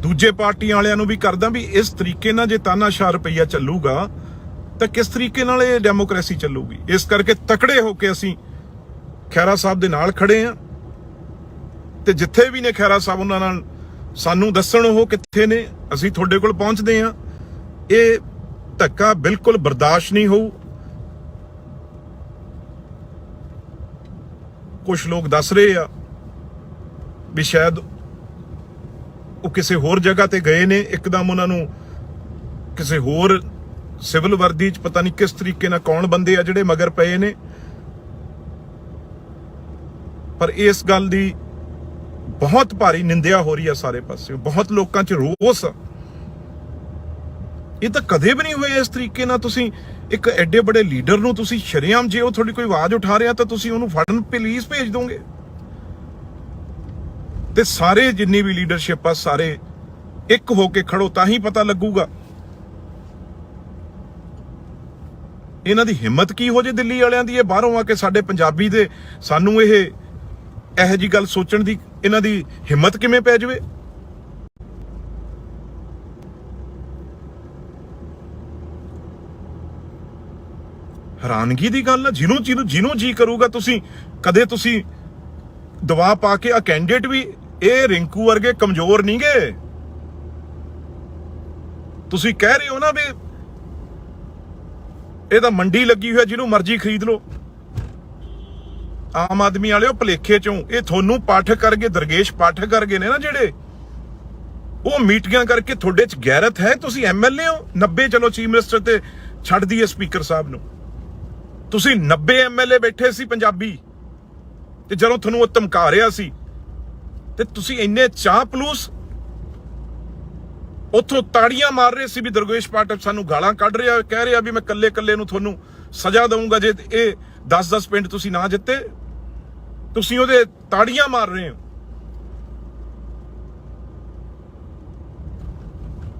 ਦੂਜੇ ਪਾਰਟੀਆਂ ਵਾਲਿਆਂ ਨੂੰ ਵੀ ਕਰਦਾ ਵੀ ਇਸ ਤਰੀਕੇ ਨਾਲ ਜੇ ਤਾਨਾਸ਼ਾਹ ਰੁਪਈਆ ਚੱਲੂਗਾ ਤਾਂ ਕਿਸ ਤਰੀਕੇ ਨਾਲ ਇਹ ਡੈਮੋਕ੍ਰੇਸੀ ਚੱਲੂਗੀ। ਇਸ ਕਰਕੇ ਤਕੜੇ ਹੋ ਕੇ ਅਸੀਂ ਖਹਿਰਾ ਸਾਹਿਬ ਦੇ ਨਾਲ ਖੜੇ ਆ, ਤੇ ਜਿੱਥੇ ਵੀ ਨੇ ਖਹਿਰਾ ਸਾਹਿਬ, ਉਹਨਾਂ ਨਾਲ ਸਾਨੂੰ ਦੱਸਣ ਉਹ ਕਿੱਥੇ ਨੇ, ਅਸੀਂ ਤੁਹਾਡੇ ਕੋਲ ਪਹੁੰਚਦੇ ਆ। ਇਹ ਧੱਕਾ ਬਿਲਕੁਲ ਬਰਦਾਸ਼ਤ ਨਹੀਂ ਹੋਊ। ਕੁਝ ਲੋਕ ਦੱਸ ਰਹੇ ਆ ਵੀ ਸ਼ਾਇਦ ਉਹ ਕਿਸੇ ਹੋਰ ਜਗ੍ਹਾ ਤੇ ਗਏ ਨੇ, ਇੱਕਦਮ ਉਹਨਾਂ ਨੂੰ ਕਿਸੇ ਹੋਰ ਸਿਵਲ ਵਰਦੀ 'ਚ ਪਤਾ ਨਹੀਂ ਕਿਸ ਤਰੀਕੇ ਨਾਲ ਕੌਣ ਬੰਦੇ ਆ ਜਿਹੜੇ ਮਗਰ ਪਏ ਨੇ। ਪਰ ਇਸ ਗੱਲ ਦੀ ਬਹੁਤ ਭਾਰੀ ਨਿੰਦਿਆ ਹੋ ਰਹੀ ਆ ਸਾਰੇ ਪਾਸੇ, ਬਹੁਤ ਲੋਕਾਂ 'ਚ ਰੋਸ ਆ। ਇਹ ਤਾਂ ਕਦੇ ਵੀ ਨਹੀਂ ਹੋਇਆ ਇਸ ਤਰੀਕੇ ਨਾਲ। ਤੁਸੀਂ ਇੱਕ ਐਡੇ ਵੱਡੇ ਲੀਡਰ ਨੂੰ ਤੁਸੀਂ ਸ਼ਰੇਆਮ, ਜੇ ਉਹ ਤੁਹਾਡੀ ਕੋਈ ਆਵਾਜ਼ ਉਠਾ ਰਿਹਾ ਤਾਂ ਤੁਸੀਂ ਉਹਨੂੰ ਫੜਨ ਪੁਲਿਸ ਭੇਜ ਦੋਗੇ। ਤੇ ਸਾਰੇ ਜਿੰਨੀ ਵੀ ਲੀਡਰਸ਼ਿਪ ਆ, ਸਾਰੇ ਇੱਕ ਹੋ ਕੇ ਖੜੋ, ਤਾਂ ਹੀ ਪਤਾ ਲੱਗੂਗਾ ਇਹਨਾਂ ਦੀ ਹਿੰਮਤ ਕੀ ਹੋ ਜੇ ਦਿੱਲੀ ਵਾਲਿਆਂ ਦੀ। ਇਹ ਬਾਹਰੋਂ ਆ ਕੇ ਸਾਡੇ ਪੰਜਾਬੀ ਦੇ ਸਾਨੂੰ ਇਹੋ ਜਿਹੀ ਗੱਲ ਸੋਚਣ ਦੀ ਇਹਨਾਂ ਦੀ ਹਿੰਮਤ ਕਿਵੇਂ ਪੈ ਜਾਵੇ। ਹੈਰਾਨਗੀ ਦੀ ਗੱਲ ਆ। ਜਿਹਨੂੰ ਜੀ ਕਰੂਗਾ, ਤੁਸੀਂ ਦਵਾ ਪਾ ਕੇ, ਆ ਕੈਂਡੀਡੇਟ ਵੀ ਇਹ ਰਿੰਕੂ ਵਰਗੇ ਕਮਜ਼ੋਰ ਨਹੀਂ ਗੇ। ਤੁਸੀਂ ਕਹਿ ਰਹੇ ਹੋ ਨਾ ਵੀ ਇਹ ਤਾਂ ਮੰਡੀ ਲੱਗੀ ਹੋਈ, ਜਿਹਨੂੰ ਮਰਜ਼ੀ ਖਰੀਦ ਲਓ। ਆਮ ਆਦਮੀ ਵਾਲਿਓ, ਭਲੇਖੇ ਚੋਂ ਇਹ ਤੁਹਾਨੂੰ ਪਾਠਕ ਕਰਕੇ, ਦਰਗੇਸ਼ ਪਾਠਕ ਕਰਕੇ ਨੇ ਨਾ ਜਿਹੜੇ, ਉਹ ਮੀਟਿੰਗਾਂ ਕਰਕੇ ਤੁਹਾਡੇ 'ਚ ਗੈਰਤ ਹੈ। ਤੁਸੀਂ MLA ਹੋ 90, ਚਲੋ ਚੀਫ ਮਿਨਿਸਟਰ ਤੇ ਛੱਡ ਦਈਏ ਸਪੀਕਰ ਸਾਹਿਬ ਨੂੰ, ਤੁਸੀਂ 90 MLA ਬੈਠੇ ਸੀ ਪੰਜਾਬੀ, ਤੇ ਜਦੋਂ ਤੁਹਾਨੂੰ ਉਹ ਧਮਕਾ ਰਿਹਾ ਸੀ ਤੇ ਤੁਸੀਂ ਇੰਨੇ ਚਾਹ ਪਲੂਸ ਉੱਥੋਂ ਤਾੜੀਆਂ ਮਾਰ ਰਹੇ ਸੀ ਵੀ ਦਰਗੇਸ਼ ਪਾਠਕ ਸਾਨੂੰ ਗਾਲਾਂ ਕੱਢ ਰਿਹਾ, ਕਹਿ ਰਿਹਾ ਵੀ ਮੈਂ ਕੱਲੇ ਨੂੰ ਤੁਹਾਨੂੰ ਸਜ਼ਾ ਦਊਂਗਾ ਜੇ ਇਹ 10-10 ਪਿੰਡ ਤੁਸੀਂ ਨਾ ਜਿੱਤੇ। ਤੁਸੀਂ ਉਹਦੇ ਤਾੜੀਆਂ ਮਾਰ ਰਹੇ ਹੋ।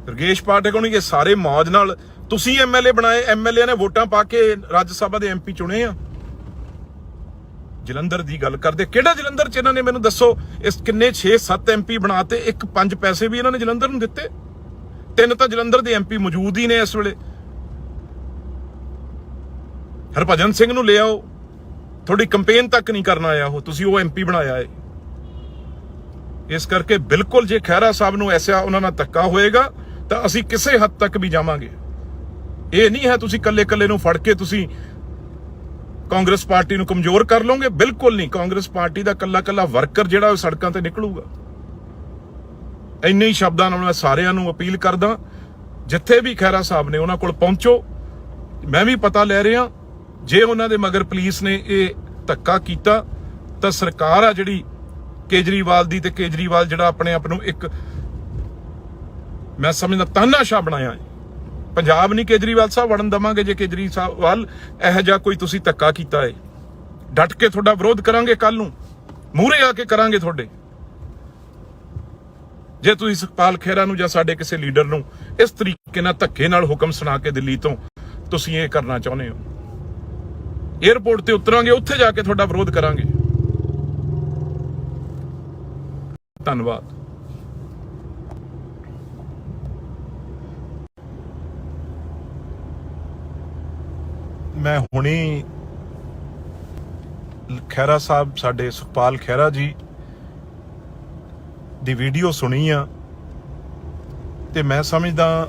ਦਰਗੇਸ਼ ਪਾਠਕ ਨੂੰ ਇਹ ਸਾਰੇ ਮੌਜ ਨਾਲ ਤੁਸੀਂ MLA ਬਣਾਏ, MLA ਨੇ ਵੋਟਾਂ ਪਾ ਕੇ ਰਾਜ ਸਭਾ ਦੇ MP ਚੁਣੇ ਆ। ਜਲੰਧਰ ਦੀ ਗੱਲ ਕਰਦੇ, ਕਿਹੜਾ ਜਲੰਧਰ 'ਚ ਇਹਨਾਂ ਨੇ ਮੈਨੂੰ ਦੱਸੋ, ਇਸ ਕਿੰਨੇ 6-7 MP ਬਣਾਤੇ, ਇੱਕ 5 ਪੈਸੇ ਵੀ ਇਹਨਾਂ ਨੇ ਜਲੰਧਰ ਨੂੰ ਦਿੱਤੇ। 3 ਤਾਂ ਜਲੰਧਰ ਦੇ MP ਮੌਜੂਦ ਹੀ ਨੇ ਇਸ ਵੇਲੇ। ਹਰਭਜਨ ਸਿੰਘ ਨੂੰ ਲਿਆਓ, ਤੁਹਾਡੀ ਕੰਪੇਨ ਤੱਕ ਨਹੀਂ ਕਰਨ ਆਇਆ ਉਹ, ਤੁਸੀਂ ਉਹ MP ਬਣਾਇਆ ਹੈ। ਇਸ ਕਰਕੇ ਬਿਲਕੁਲ ਜੇ ਖਹਿਰਾ ਸਾਹਿਬ ਨੂੰ ਐਸਾ ਉਹਨਾਂ ਨਾਲ ਧੱਕਾ ਹੋਏਗਾ ਤਾਂ ਅਸੀਂ ਕਿਸੇ ਹੱਦ ਤੱਕ ਵੀ ਜਾਵਾਂਗੇ। ਇਹ ਨਹੀਂ ਹੈ ਤੁਸੀਂ ਕੱਲੇ ਨੂੰ ਫੜ ਕੇ ਤੁਸੀਂ ਕਾਂਗਰਸ ਪਾਰਟੀ ਨੂੰ ਕਮਜ਼ੋਰ ਕਰ ਲਓਗੇ, ਬਿਲਕੁਲ ਨਹੀਂ। ਕਾਂਗਰਸ ਪਾਰਟੀ ਦਾ ਕੱਲਾ ਵਰਕਰ ਜਿਹੜਾ ਉਹ ਸੜਕਾਂ ਤੇ ਨਿਕਲੂਗਾ। ਇੰਨੇ ਹੀ ਸ਼ਬਦਾਂ ਨਾਲ ਮੈਂ ਸਾਰਿਆਂ ਨੂੰ ਅਪੀਲ ਕਰਦਾ, ਜਿੱਥੇ ਵੀ ਖਹਿਰਾ ਸਾਹਿਬ ਨੇ ਉਹਨਾਂ ਕੋਲ ਪਹੁੰਚੋ। ਮੈਂ ਵੀ ਪਤਾ ਲੈ ਰਿਹਾ, ਜੇ ਉਹਨਾਂ ਦੇ ਮਗਰ ਪੁਲਿਸ ਨੇ ਇਹ ਧੱਕਾ ਕੀਤਾ ਤਾਂ ਸਰਕਾਰ ਆ ਜਿਹੜੀ ਕੇਜਰੀਵਾਲ ਦੀ, ਤੇ ਕੇਜਰੀਵਾਲ ਜਿਹੜਾ ਆਪਣੇ ਆਪ ਨੂੰ ਇੱਕ ਮੈਂ ਸਮਝਦਾ ਤਾਨਾਸ਼ਾਹ ਬਣਾਇਆ ਹੈ। ਪੰਜਾਬ ਨਹੀਂ ਕੇਜਰੀਵਾਲ ਸਾਹਿਬ ਵੜਨ ਦੇਵਾਂਗੇ। ਜੇ ਕੇਜਰੀਵਾਲ ਇਹੋ ਜਿਹਾ ਕੋਈ ਤੁਸੀਂ ਧੱਕਾ ਕੀਤਾ ਹੈ, ਡਟ ਕੇ ਤੁਹਾਡਾ ਵਿਰੋਧ ਕਰਾਂਗੇ। ਕੱਲ ਨੂੰ ਮੂਹਰੇ ਆ ਕੇ ਕਰਾਂਗੇ ਤੁਹਾਡੇ। ਜੇ ਤੁਸੀਂ ਸੁਖਪਾਲ ਖਹਿਰਾ ਨੂੰ ਜਾਂ ਸਾਡੇ ਕਿਸੇ ਲੀਡਰ ਨੂੰ ਇਸ ਤਰੀਕੇ ਨਾਲ ਧੱਕੇ ਨਾਲ ਹੁਕਮ ਸੁਣਾ ਕੇ ਦਿੱਲੀ ਤੋਂ ਤੁਸੀਂ ਇਹ ਕਰਨਾ ਚਾਹੁੰਦੇ ਹੋ, ਏਅਰਪੋਰਟ ਤੇ ਉਤਰਾਂਗੇ, ਉੱਥੇ ਜਾ ਕੇ ਤੁਹਾਡਾ ਵਿਰੋਧ ਕਰਾਂਗੇ। ਧੰਨਵਾਦ। ਮੈਂ ਹੁਣੀ ਖਹਿਰਾ ਸਾਹਿਬ, ਸਾਡੇ ਸੁਖਪਾਲ ਖਹਿਰਾ ਜੀ ਦੀ ਵੀਡੀਓ ਸੁਣੀ ਆ, ਤੇ ਮੈਂ ਸਮਝਦਾ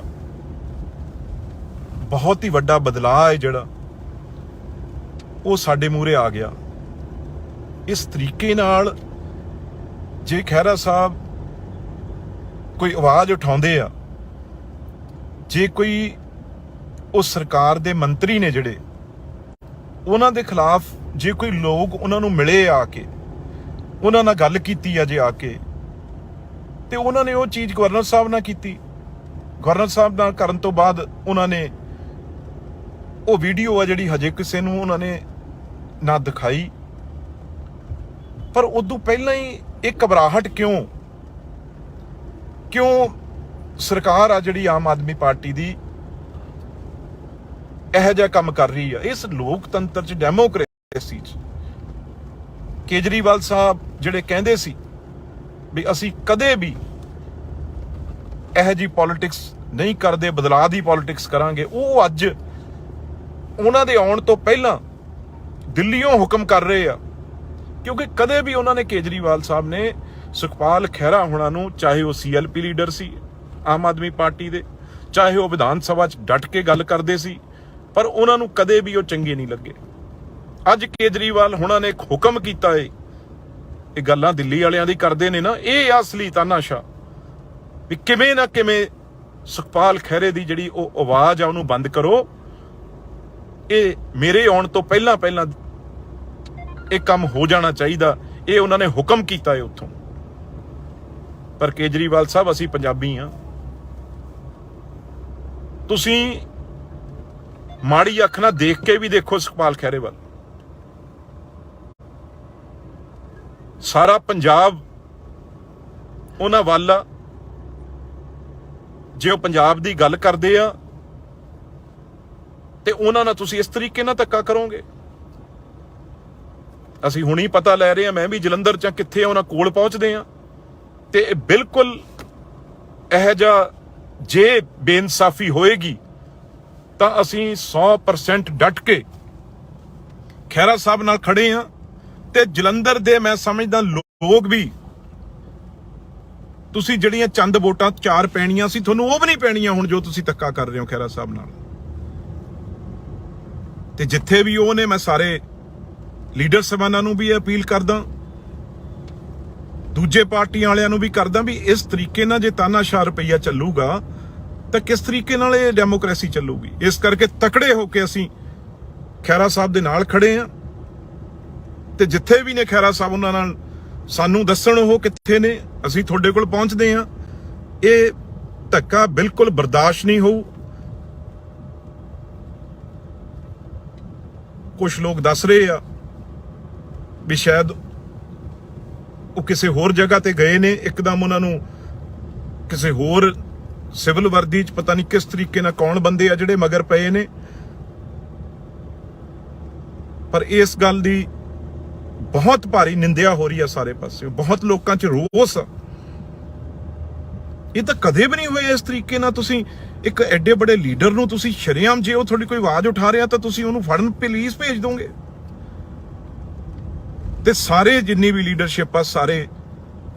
ਬਹੁਤ ਹੀ ਵੱਡਾ ਬਦਲਾਅ ਹੈ ਜਿਹੜਾ ਉਹ ਸਾਡੇ ਮੂਹਰੇ ਆ ਗਿਆ। ਇਸ ਤਰੀਕੇ ਨਾਲ ਜੇ ਖਹਿਰਾ ਸਾਹਿਬ ਕੋਈ ਆਵਾਜ਼ ਉਠਾਉਂਦੇ ਆ, ਜੇ ਕੋਈ ਉਸ ਸਰਕਾਰ ਦੇ ਮੰਤਰੀ ਨੇ ਜਿਹੜੇ ਉਹਨਾਂ ਦੇ ਖਿਲਾਫ, ਜੇ ਕੋਈ ਲੋਕ ਉਹਨਾਂ ਨੂੰ ਮਿਲੇ ਆ ਕੇ, ਉਹਨਾਂ ਨਾਲ ਗੱਲ ਕੀਤੀ ਆ ਜੇ ਆ ਕੇ, ਤੇ ਉਹਨਾਂ ਨੇ ਉਹ ਚੀਜ਼ ਗਵਰਨਰ ਸਾਹਿਬ ਨਾਲ ਕੀਤੀ। ਗਵਰਨਰ ਸਾਹਿਬ ਨਾਲ ਕਰਨ ਤੋਂ ਬਾਅਦ ਉਹਨਾਂ ਨੇ ਉਹ ਵੀਡੀਓ ਆ ਜਿਹੜੀ ਹਜੇ ਕਿਸੇ ਨੂੰ ਉਹਨਾਂ ਨੇ ਨਾ ਦਿਖਾਈ, ਪਰ ਉਦੋਂ ਪਹਿਲਾਂ ਹੀ ਇਹ ਘਬਰਾਹਟ ਕਿਉਂ ਸਰਕਾਰ ਆ ਜਿਹੜੀ ਆਮ ਆਦਮੀ ਪਾਰਟੀ ਦੀ ਇਹੋ ਜਿਹਾ ਕੰਮ ਕਰ ਰਹੀ ਆ। ਇਸ ਲੋਕਤੰਤਰ ਚ, ਡੈਮੋਕ੍ਰੇਸੀ ਚ ਕੇਜਰੀਵਾਲ ਸਾਹਿਬ ਜਿਹੜੇ ਕਹਿੰਦੇ ਸੀ ਵੀ ਅਸੀਂ ਕਦੇ ਵੀ ਇਹੋ ਜਿਹੀ ਪੋਲਿਟਿਕਸ ਨਹੀਂ ਕਰਦੇ, ਬਦਲਾਅ ਦੀ ਪੋਲਿਟਿਕਸ ਕਰਾਂਗੇ, ਉਹ ਅੱਜ ਉਹਨਾਂ ਦੇ ਆਉਣ ਤੋਂ ਪਹਿਲਾਂ ਦਿੱਲੀੋਂ ਹੁਕਮ ਕਰ ਰਹੇ ਆ। ਕਿਉਂਕਿ ਕਦੇ ਵੀ ਉਹਨਾਂ ਨੇ, ਕੇਜਰੀਵਾਲ ਸਾਹਿਬ ਨੇ ਸੁਖਪਾਲ ਖਹਿਰਾ ਹੋਣਾ ਨੂੰ, ਚਾਹੇ ਉਹ CLP ਲੀਡਰ ਸੀ ਆਮ ਆਦਮੀ ਪਾਰਟੀ ਦੇ, ਚਾਹੇ ਉਹ ਵਿਧਾਨ ਸਭਾ 'ਚ ਡਟ ਕੇ ਗੱਲ ਕਰਦੇ ਸੀ, ਪਰ ਉਹਨਾਂ ਨੂੰ ਕਦੇ ਵੀ ਉਹ ਚੰਗੇ ਨਹੀਂ ਲੱਗੇ। ਅੱਜ ਕੇਜਰੀਵਾਲ ਹੋਣਾ ਨੇ ਇੱਕ ਹੁਕਮ ਕੀਤਾ ਏ, ਇਹ ਗੱਲਾਂ ਦਿੱਲੀ ਵਾਲਿਆਂ ਦੀ ਕਰਦੇ ਨੇ ਨਾ, ਇਹ ਅਸਲੀ ਤਾਨਾਸ਼ਾਹ ਵੀ ਕਿਵੇਂ ਨਾ ਕਿਵੇਂ ਸੁਖਪਾਲ ਖਹਿਰੇ ਦੀ ਜਿਹੜੀ ਉਹ ਆਵਾਜ਼ ਆ ਉਹਨੂੰ ਬੰਦ ਕਰੋ। ਇਹ ਮੇਰੇ ਆਉਣ ਤੋਂ ਪਹਿਲਾਂ ਇਹ ਕੰਮ ਹੋ ਜਾਣਾ ਚਾਹੀਦਾ, ਇਹ ਉਹਨਾਂ ਨੇ ਹੁਕਮ ਕੀਤਾ ਹੈ ਉੱਥੋਂ। ਪਰ ਕੇਜਰੀਵਾਲ ਸਾਹਿਬ, ਅਸੀਂ ਪੰਜਾਬੀ ਆ, ਤੁਸੀਂ ਮਾੜੀ ਅੱਖ ਨਾਲ ਦੇਖ ਕੇ ਵੀ ਦੇਖੋ ਸੁਖਪਾਲ ਖਹਿਰੇ ਵੱਲ। ਸਾਰਾ ਪੰਜਾਬ ਉਹਨਾਂ ਵੱਲ ਆ। ਜੇ ਉਹ ਪੰਜਾਬ ਦੀ ਗੱਲ ਕਰਦੇ ਆ ਤੇ ਉਹਨਾਂ ਨਾਲ ਤੁਸੀਂ ਇਸ ਤਰੀਕੇ ਨਾਲ ਧੱਕਾ ਕਰੋਗੇ। ਅਸੀਂ ਹੁਣੀ ਪਤਾ ਲੈ ਰਹੇ ਆ, ਮੈਂ ਵੀ ਜਲੰਧਰ ਚ ਕਿੱਥੇ ਉਹਨਾਂ ਕੋਲ ਪਹੁੰਚਦੇ ਆ, ਤੇ ਬਿਲਕੁਲ ਇਹੋ ਜਿਹਾ ਜੇ ਬੇਇਨਸਾਫੀ ਹੋਏਗੀ ਤਾਂ ਅਸੀਂ 100% ਡਟ ਕੇ ਖਹਿਰਾ ਸਾਹਿਬ ਨਾਲ ਖੜੇ ਆ। ਤੇ ਜਲੰਧਰ ਦੇ ਮੈਂ ਸਮਝਦਾ ਲੋਕ ਵੀ, ਤੁਸੀਂ ਜਿਹੜੀਆਂ ਚੰਦ ਵੋਟਾਂ 4 ਪੈਣੀਆਂ ਸੀ, ਤੁਹਾਨੂੰ ਉਹ ਵੀ ਨਹੀਂ ਪੈਣੀਆਂ ਹੁਣ, ਜੋ ਤੁਸੀਂ ਧੱਕਾ ਕਰ ਰਹੇ ਹੋ ਖਹਿਰਾ ਸਾਹਿਬ ਨਾਲ। ਤੇ ਜਿੱਥੇ ਵੀ ਉਹ ਨੇ, ਮੈਂ ਸਾਰੇ ਲੀਡਰ ਸਾਹਿਬਾਨਾਂ ਨੂੰ ਵੀ ਅਪੀਲ ਕਰਦਾ, ਦੂਜੇ ਪਾਰਟੀਆਂ ਵਾਲਿਆਂ ਨੂੰ ਵੀ ਕਰਦਾ ਵੀ ਇਸ ਤਰੀਕੇ ਨਾਲ ਜੇ ਤਾਨਾਸ਼ਾਹ ਰੁਪਈਆ ਚੱਲੂਗਾ ਤਾਂ ਕਿਸ ਤਰੀਕੇ ਨਾਲ ਇਹ ਡੈਮੋਕ੍ਰੇਸੀ ਚੱਲੂਗੀ। ਇਸ ਕਰਕੇ ਤਕੜੇ ਹੋ ਕੇ ਅਸੀਂ ਖਹਿਰਾ ਸਾਹਿਬ ਦੇ ਨਾਲ ਖੜੇ ਆ, ਤੇ ਜਿੱਥੇ ਵੀ ਨੇ ਖਹਿਰਾ ਸਾਹਿਬ, ਉਹਨਾਂ ਨਾਲ ਸਾਨੂੰ ਦੱਸਣ ਉਹ ਕਿੱਥੇ ਨੇ, ਅਸੀਂ ਤੁਹਾਡੇ ਕੋਲ ਪਹੁੰਚਦੇ ਆ। ਇਹ ਧੱਕਾ ਬਿਲਕੁਲ ਬਰਦਾਸ਼ਤ ਨਹੀਂ ਹੋਊ। ਕੁਝ ਲੋਕ ਦੱਸ ਰਹੇ ਆ ਵੀ ਸ਼ਾਇਦ ਉਹ ਕਿਸੇ ਹੋਰ ਜਗ੍ਹਾ ਤੇ ਗਏ ਨੇ, ਇੱਕਦਮ ਉਹਨਾਂ ਨੂੰ ਕਿਸੇ ਹੋਰ ਸਿਵਲ ਵਰਦੀ 'ਚ ਪਤਾ ਨਹੀਂ ਕਿਸ ਤਰੀਕੇ ਨਾਲ ਕੌਣ ਬੰਦੇ ਆ ਜਿਹੜੇ ਮਗਰ ਪਏ ਨੇ। ਪਰ ਇਸ ਗੱਲ ਦੀ ਬਹੁਤ ਭਾਰੀ ਨਿੰਦਿਆ ਹੋ ਰਹੀ ਆ ਸਾਰੇ ਪਾਸੇ, ਬਹੁਤ ਲੋਕਾਂ 'ਚ ਰੋਸ ਆ। ਇਹ ਤਾਂ ਕਦੇ ਵੀ ਨਹੀਂ ਹੋਇਆ ਇਸ ਤਰੀਕੇ ਨਾਲ। ਤੁਸੀਂ ਇੱਕ ਐਡੇ ਵੱਡੇ ਲੀਡਰ ਨੂੰ ਤੁਸੀਂ ਸ਼ਰੇਆਮ, ਜੇ ਉਹ ਤੁਹਾਡੀ ਕੋਈ ਆਵਾਜ਼ ਉਠਾ ਰਿਹਾ ਤਾਂ ਤੁਸੀਂ ਉਹਨੂੰ ਫੜਨ ਪੁਲਿਸ ਭੇਜ ਦੋਗੇ। ਤੇ ਸਾਰੇ ਜਿੰਨੀ ਵੀ ਲੀਡਰਸ਼ਿਪ ਆ, ਸਾਰੇ